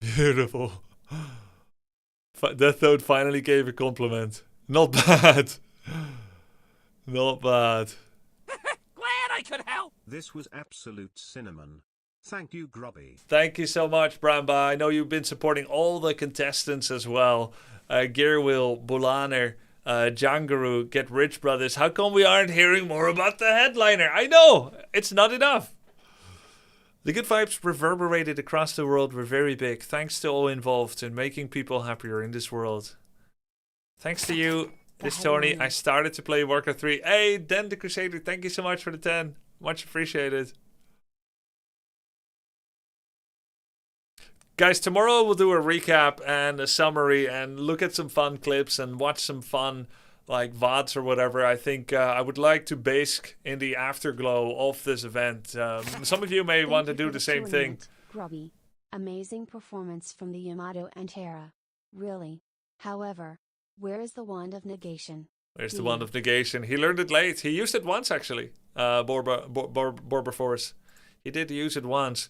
Speaker 1: Beautiful. Death Note finally gave a compliment. Not bad. Not bad.
Speaker 2: Glad I could help. This was absolute cinnamon. Thank you, Grubby.
Speaker 1: Thank you so much, Bramba. I know you've been supporting all the contestants as well. Gearwill, Bulaner, Jangaru, Get Rich Brothers. How come we aren't hearing more about the headliner? I know! It's not enough. The good vibes reverberated across the world were very big. Thanks to all involved in making people happier in this world. Thanks to you, this Tony, I started to play Warcraft 3. Hey, Den the Crusader, thank you so much for the 10. Much appreciated. Guys, tomorrow we'll do a recap and a summary and look at some fun clips and watch some fun like VODs or whatever. I think I would like to bask in the afterglow of this event. Some of you may want to do the same thing.
Speaker 11: Grubby. Amazing performance from the Yamato and Hera. Really. However, where is the wand of negation?
Speaker 1: There's the wand of negation. He learned it late. He used it once, actually. Borber Force. He did use it once.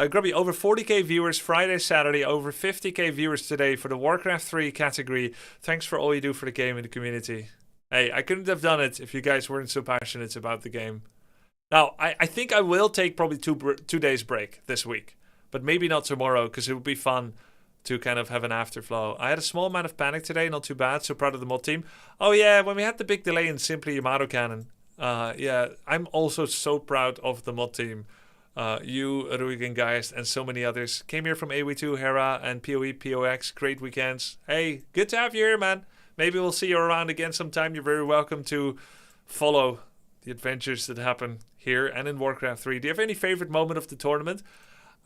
Speaker 1: Grubby, over 40k viewers Friday, Saturday, over 50k viewers today for the Warcraft 3 category. Thanks for all you do for the game and the community. Hey, I couldn't have done it if you guys weren't so passionate about the game. Now, I think I will take probably 2 days break this week, but maybe not tomorrow because it would be fun to kind of have an afterflow. I had a small amount of panic today, not too bad, so proud of the mod team. Oh yeah, when we had the big delay in Simply Yamato Cannon. Yeah, I'm also so proud of the mod team. You, Ruigen Geist, and so many others. Came here from AW2, Hera, and PoE, POX. Great weekends. Hey, good to have you here, man. Maybe we'll see you around again sometime. You're very welcome to follow the adventures that happen here and in Warcraft 3. Do you have any favorite moment of the tournament?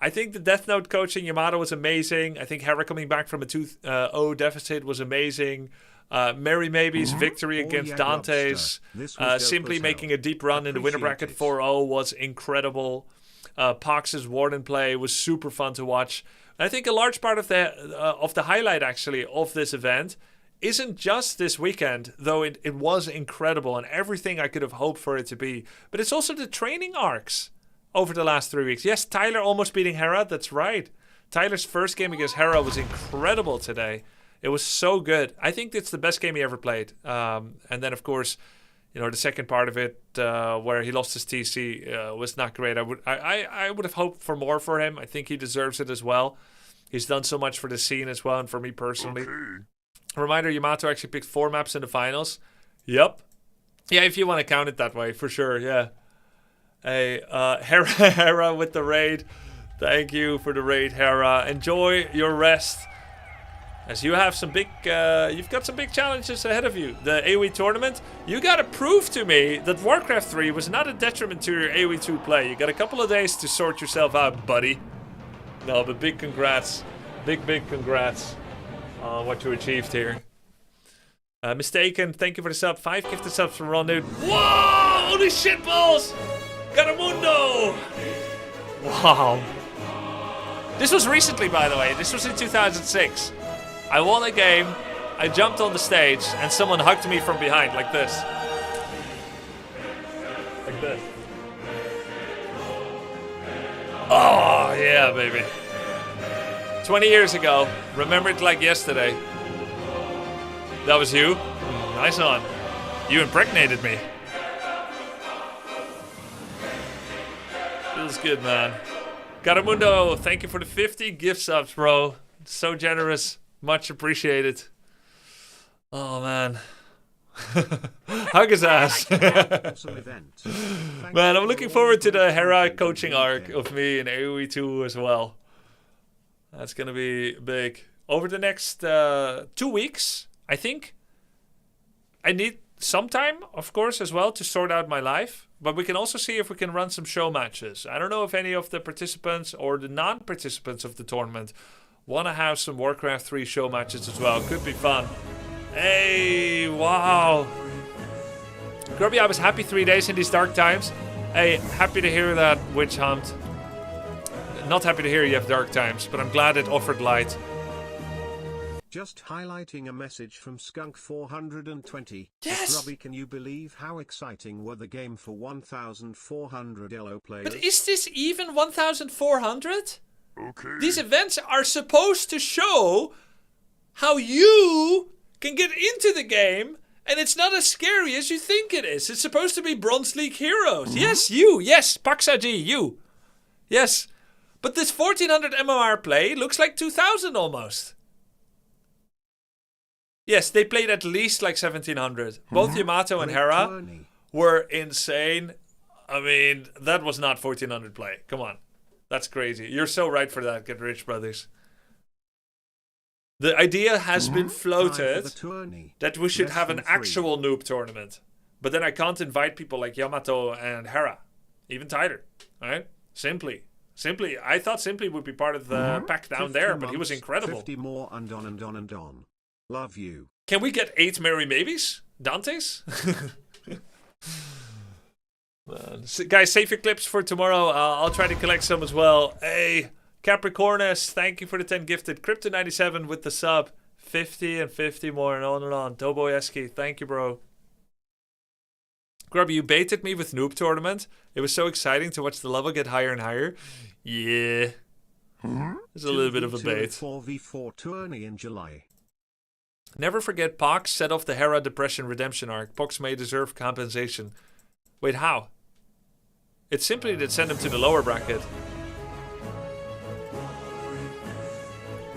Speaker 1: I think the Death Note coaching Yamato was amazing. I think Hera coming back from a 2-0 deficit was amazing. Mary Maybe's victory against Dante's. Simply making a deep run in the winner bracket 4-0 was incredible. Pox's Warden play was super fun to watch. And I think a large part of the highlight actually of this event isn't just this weekend, though it was incredible and everything I could have hoped for it to be, but it's also the training arcs over the last 3 weeks. Yes, Tyler almost beating Hera, that's right. Tyler's first game against Hera was incredible today. It was so good. I think it's the best game he ever played. And then, of course, you know, the second part of it, where he lost his TC, was not great. I would have hoped for more for him. I think he deserves it as well. He's done so much for the scene as well, and for me personally. Okay. Reminder, Yamato actually picked 4 maps in the finals. Yep. Yeah, if you want to count it that way, for sure, yeah. Hey, Hera with the raid. Thank you for the raid, Hera. Enjoy your rest, as you have some big, you've got some big challenges ahead of you. The AoE tournament, you gotta prove to me that Warcraft 3 was not a detriment to your AoE 2 play. You got a couple of days to sort yourself out, buddy. No, but big congrats. Big congrats on what you achieved here. Mistaken, thank you for the sub. 5 gifted subs from Ron Dude. Whoa! Holy shit balls! Garamundo! Wow. This was recently, by the way. This was in 2006. I won a game. I jumped on the stage, and someone hugged me from behind, like this. Like this. Oh, yeah, baby. 20 years ago. Remember it like yesterday. That was you? Nice on. You impregnated me. Feels good, man. Garamundo, thank you for the 50 gift subs, bro. So generous. Much appreciated. Oh, man. Hug his ass. Man, I'm looking forward to the Hera coaching arc of me in AoE 2 as well. That's going to be big. Over the next 2 weeks, I think I need some time, of course, as well to sort out my life. But we can also see if we can run some show matches. I don't know if any of the participants or the non-participants of the tournament want to have some Warcraft 3 show matches as well. Could be fun. Hey, wow. Grubby, I was happy 3 days in these dark times. Hey, happy to hear that, Witch Hunt. Not happy to hear you have dark times, but I'm glad it offered light.
Speaker 2: Just highlighting a message from Skunk420.
Speaker 1: Yes!
Speaker 2: Grubby, can you believe how exciting were the game for 1,400 Elo players?
Speaker 1: But is this even 1,400? Okay. These events are supposed to show how you can get into the game, and it's not as scary as you think it is. It's supposed to be Bronze League heroes. Yes, you. Yes, Paksaji, you. Yes. But this 1,400 MMR play looks like 2,000 almost. Yes, they played at least like 1,700. Both Yamato and Hera were insane. I mean, that was not 1,400 play. Come on. That's crazy. You're so right for that, Get Rich Brothers. The idea has been floated that we should have an actual noob tournament. But then I can't invite people like Yamato and Hera. Even Tyler. Alright? Simply. I thought Simply would be part of the pack down there, but he was incredible.
Speaker 2: 50 more and on and on and on. Love you.
Speaker 1: Can we get 8 Merry Maybes? Dante's? Guys, save your clips for tomorrow. I'll try to collect some as well. Hey, Capricornus, thank you for the 10 gifted. Crypto97 with the sub. 50 and 50 more and on and on. Doboyeski, thank you, bro. Grubby, you baited me with Noob Tournament. It was so exciting to watch the level get higher and higher. Yeah. It's a little bit of a bait.
Speaker 2: 4v4 tourney in July.
Speaker 1: Never forget Pox set off the Hera Depression Redemption arc. Pox may deserve compensation. Wait, how? It's simply that send him to the lower bracket.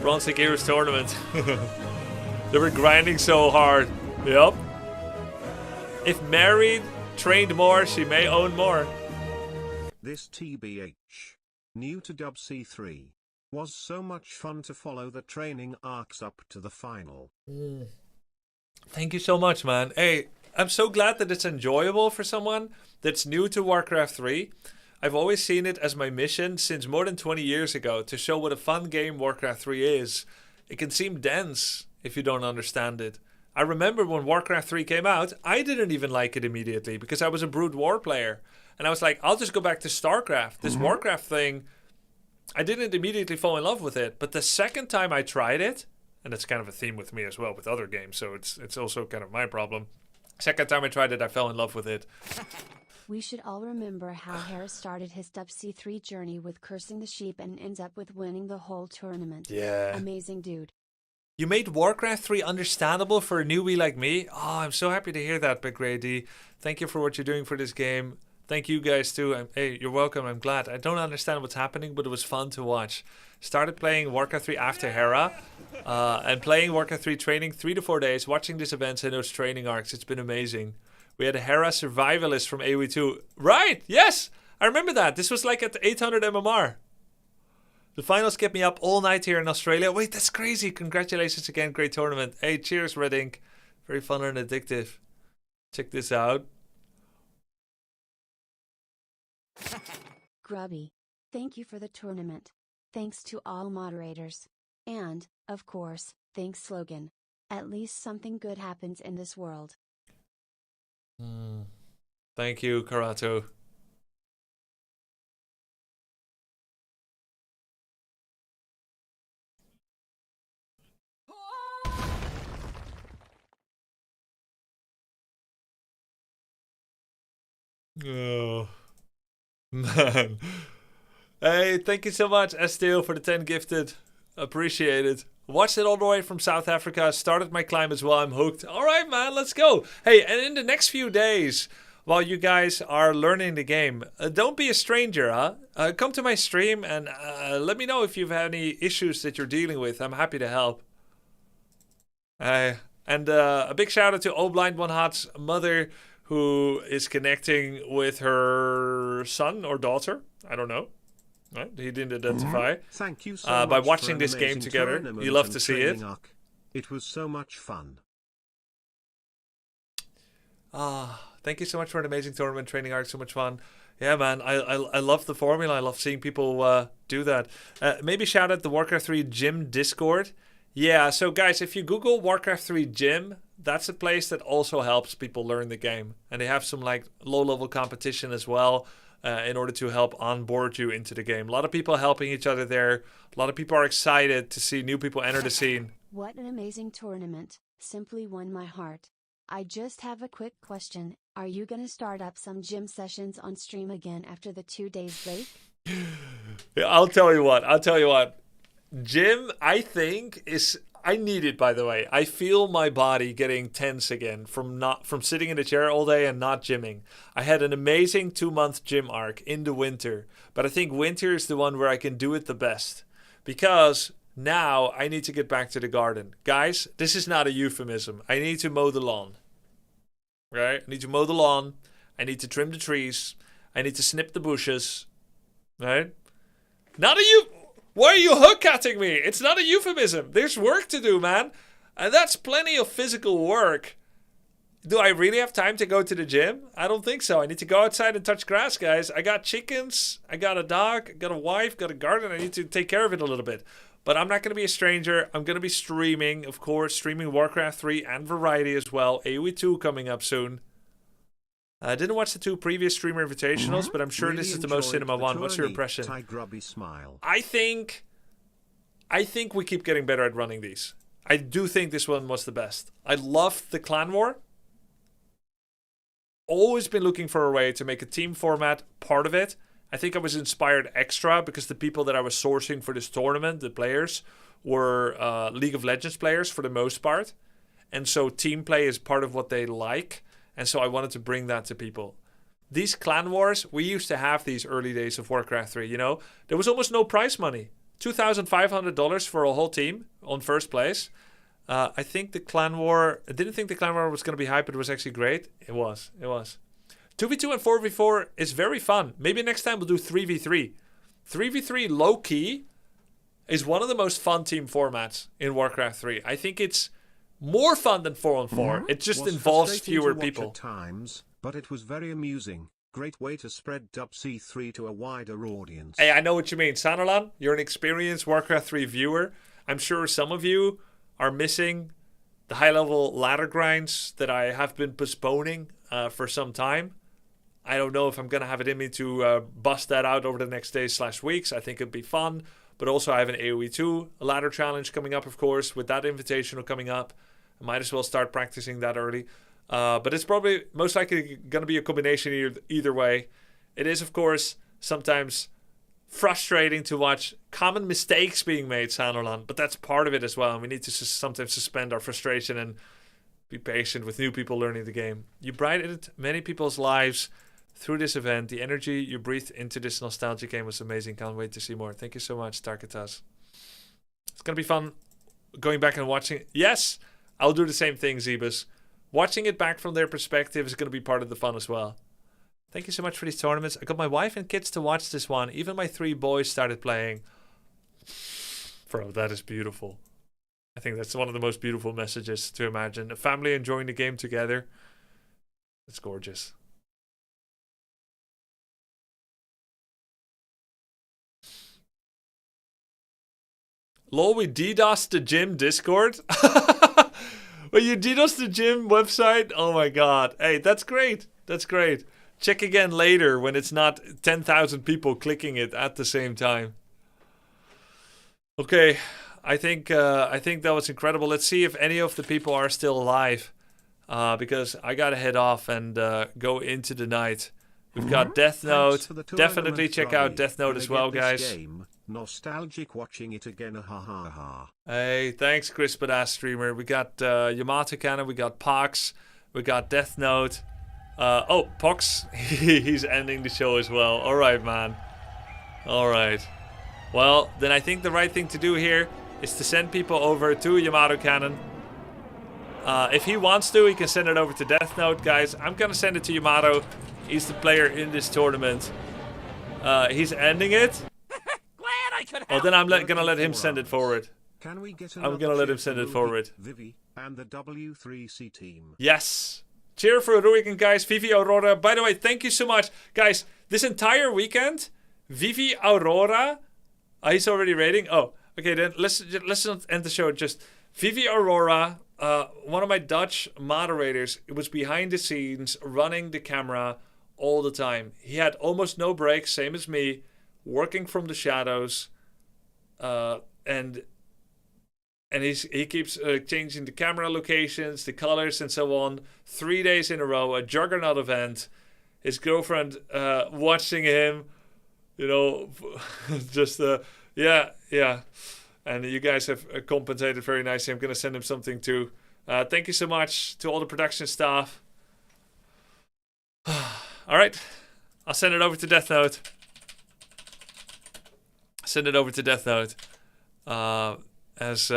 Speaker 1: Bronze League Heroes Tournament. They were grinding so hard. Yup. If married, trained more, she may own more.
Speaker 2: This TBH. New to WC3. Was so much fun to follow the training arcs up to the final.
Speaker 1: Thank you so much, man. Hey, I'm so glad that it's enjoyable for someone that's new to Warcraft 3. I've always seen it as my mission since more than 20 years ago to show what a fun game Warcraft 3 is. It can seem dense if you don't understand it. I remember when Warcraft 3 came out, I didn't even like it immediately because I was a Brood War player. And I was like, I'll just go back to StarCraft. This Warcraft thing, I didn't immediately fall in love with it. But the second time I tried it, and that's kind of a theme with me as well with other games, so it's also kind of my problem. Second time I tried it, I fell in love with it.
Speaker 11: We should all remember how Harris started his WC3 journey with cursing the sheep and ends up with winning the whole tournament.
Speaker 1: Yeah.
Speaker 11: Amazing dude.
Speaker 1: You made Warcraft 3 understandable for a newbie like me. Oh, I'm so happy to hear that, Big Ray D. Thank you for what you're doing for this game. Thank you guys too. Hey, you're welcome. I'm glad. I don't understand what's happening, but it was fun to watch. Started playing Warcraft 3 after Hera, and playing Warcraft 3 training 3 to 4 days, watching these events and those training arcs. It's been amazing. We had a Hera survivalist from AoE 2. Right, yes, I remember that. This was like at 800 MMR. The finals kept me up all night here in Australia. Wait, that's crazy. Congratulations again. Great tournament. Hey, cheers, Red Ink. Very fun and addictive. Check this out.
Speaker 11: Grubby. Thank you for the tournament. Thanks to all moderators. And, of course, thanks Slogan. At least something good happens in this world.
Speaker 1: Thank you, Karato. Oh, man. Hey, thank you so much, Esteel, for the 10 gifted. Appreciate it. Watched it all the way from South Africa. Started my climb as well. I'm hooked. All right, man, let's go. Hey, and in the next few days, while you guys are learning the game, don't be a stranger, huh? Come to my stream and let me know if you've had any issues that you're dealing with. I'm happy to help. And a big shout out to Old Blind One Hot's mother, who is connecting with her son or daughter. I don't know. Right? He didn't identify.
Speaker 2: Thank you so
Speaker 1: by
Speaker 2: much
Speaker 1: watching
Speaker 2: for an
Speaker 1: this game
Speaker 2: amazing
Speaker 1: together.
Speaker 2: tournament
Speaker 1: You love
Speaker 2: and
Speaker 1: to see it.
Speaker 2: training arc. It was so much fun.
Speaker 1: Thank you so much for an amazing tournament training arc. So much fun. Yeah, man. I love the formula. I love seeing people do that. Maybe shout out the Warcraft 3 Gym Discord. Yeah, so guys, if you Google Warcraft 3 Gym, that's a place that also helps people learn the game. And they have some like low-level competition as well. In order to help onboard you into the game. A lot of people helping each other there. A lot of people are excited to see new people enter the scene.
Speaker 11: What an amazing tournament. Simply won my heart. I just have a quick question. Are you gonna start up some gym sessions on stream again after the 2 days break?
Speaker 1: Yeah, I'll tell you what. Gym, I think, is... I need it, by the way. I feel my body getting tense again from sitting in the chair all day and not gymming. I had an amazing 2-month gym arc in the winter, but I think winter is the one where I can do it the best because now I need to get back to the garden. Guys, this is not a euphemism. I need to mow the lawn. Right? I need to mow the lawn. I need to trim the trees. I need to snip the bushes. Right? Why are you hook-cutting me? It's not a euphemism. There's work to do, man. And that's plenty of physical work. Do I really have time to go to the gym? I don't think so. I need to go outside and touch grass, guys. I got chickens. I got a dog. I got a wife. Got a garden. I need to take care of it a little bit. But I'm not going to be a stranger. I'm going to be streaming, of course. Streaming Warcraft 3 and Variety as well. AoE 2 coming up soon. I didn't watch the 2 previous streamer invitationals, but I'm sure
Speaker 2: Really
Speaker 1: this is the most
Speaker 2: enjoyed
Speaker 1: cinema
Speaker 2: the
Speaker 1: one. What's your
Speaker 2: tourney.
Speaker 1: impression?
Speaker 2: Ty Grubby smile.
Speaker 1: I think we keep getting better at running these. I do think this one was the best. I loved the Clan War. Always been looking for a way to make a team format part of it. I think I was inspired extra because the people that I was sourcing for this tournament, the players, were League of Legends players for the most part. And so team play is part of what they like. And so I wanted to bring that to people. These clan wars, we used to have these early days of Warcraft 3, you know? There was almost no prize money. $2,500 for a whole team on first place. I think the clan war... I didn't think the clan war was going to be hype, but it was actually great. It was. 2v2 and 4v4 is very fun. Maybe next time we'll do 3v3. 3v3 low-key is one of the most fun team formats in Warcraft 3. I think it's more fun than 4-on-4. It just
Speaker 2: Was
Speaker 1: involves
Speaker 2: frustrating
Speaker 1: fewer
Speaker 2: to watch
Speaker 1: people.
Speaker 2: at times, but it was very amusing. Great way to spread WC3 to a wider audience.
Speaker 1: Hey, I know what you mean. Sanalan, you're an experienced Warcraft 3 viewer. I'm sure some of you are missing the high-level ladder grinds that I have been postponing for some time. I don't know if I'm going to have it in me to bust that out over the next days/weeks. I think it'd be fun. But also I have an AoE 2 ladder challenge coming up, of course, with that invitational coming up. I might as well start practicing that early. But it's probably most likely going to be a combination either way. It is, of course, sometimes frustrating to watch common mistakes being made, Sanderland, but that's part of it as well. And we need to sometimes suspend our frustration and be patient with new people learning the game. You brightened many people's lives through this event. The energy you breathed into this nostalgia game was amazing. Can't wait to see more. Thank you so much, Tarkatas. It's going to be fun going back and watching. Yes, I'll do the same thing, Zebus. Watching it back from their perspective is going to be part of the fun as well. Thank you so much for these tournaments. I got my wife and kids to watch this one. Even my 3 boys started playing. Bro, that is beautiful. I think that's one of the most beautiful messages to imagine. A family enjoying the game together. It's gorgeous. Lol, we DDoSed the gym Discord? Well, you DDoSed the gym website? Oh my god. Hey, that's great. That's great. Check again later when it's not 10,000 people clicking it at the same time. Okay, I think that was incredible. Let's see if any of the people are still alive. Because I gotta head off and go into the night. We've got Death
Speaker 2: Thanks
Speaker 1: Note.
Speaker 2: for the
Speaker 1: Definitely
Speaker 2: tournament,
Speaker 1: check
Speaker 2: Grubby.
Speaker 1: out Death Note
Speaker 2: Gonna
Speaker 1: as well,
Speaker 2: get this
Speaker 1: guys.
Speaker 2: game. Nostalgic watching it again. Ha ha ha.
Speaker 1: Hey, thanks, Chris Badass Streamer. We got Yamato Cannon, we got Pox, we got Death Note. Oh, Pox, he's ending the show as well. All right, man. All right. Well, then I think the right thing to do here is to send people over to Yamato Cannon. If he wants to, he can send it over to Death Note, guys. I'm gonna send it to Yamato. He's the player in this tournament. He's ending it. Oh, then I'm gonna let him send it forward.
Speaker 2: Can we get
Speaker 1: I'm gonna let him send it forward.
Speaker 2: Vivi and the W3C team.
Speaker 1: Yes. Cheer for Ruigan, guys. Vivi Aurora. By the way, thank you so much. Guys, this entire weekend, Vivi Aurora. He's already rating. Oh, okay, then let's not end the show. Just Vivi Aurora, one of my Dutch moderators, was behind the scenes running the camera all the time. He had almost no breaks, same as me, working from the shadows. And he keeps changing the camera locations, the colors, and so on. 3 days in a row, a juggernaut event. His girlfriend watching him, you know, just yeah. And you guys have compensated very nicely. I'm gonna send him something too. Thank you so much to all the production staff. All right, I'll send it over to Death Note. Send it over to Death Note. As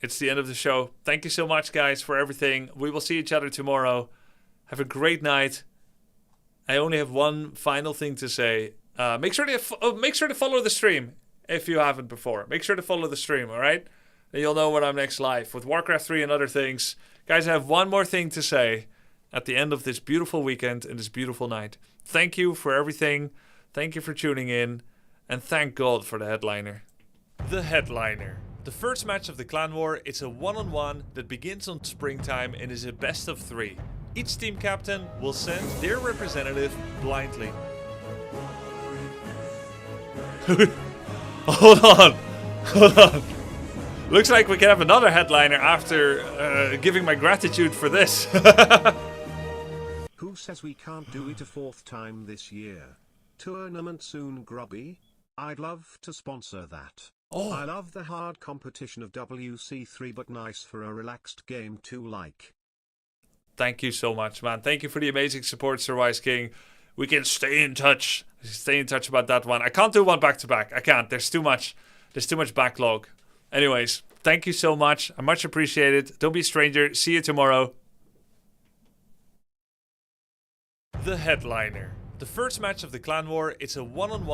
Speaker 1: it's the end of the show. Thank you so much, guys, for everything. We will see each other tomorrow. Have a great night. I only have one final thing to say. Make sure to follow the stream if you haven't before. Make sure to follow the stream, all right? And you'll know when I'm next live with Warcraft 3 and other things. Guys, I have one more thing to say at the end of this beautiful weekend and this beautiful night. Thank you for everything. Thank you for tuning in. And thank God for the headliner. The headliner. The first match of the Clan War is a one-on-one that begins on springtime and is a best of 3. Each team captain will send their representative blindly. Hold on. Looks like we can have another headliner after giving my gratitude for this.
Speaker 2: Who says we can't do it a 4th time this year? Tournament soon, Grubby. I'd love to sponsor that.
Speaker 1: Oh.
Speaker 2: I love the hard competition of WC3, but nice for a relaxed game too, like.
Speaker 1: Thank you so much, man. Thank you for the amazing support, Sir Wise King. We can stay in touch. Stay in touch about that one. I can't do one back to back. I can't. There's too much backlog. Anyways, thank you so much. I much appreciate it. Don't be a stranger. See you tomorrow. The headliner. The first match of the Clan War is a one-on-one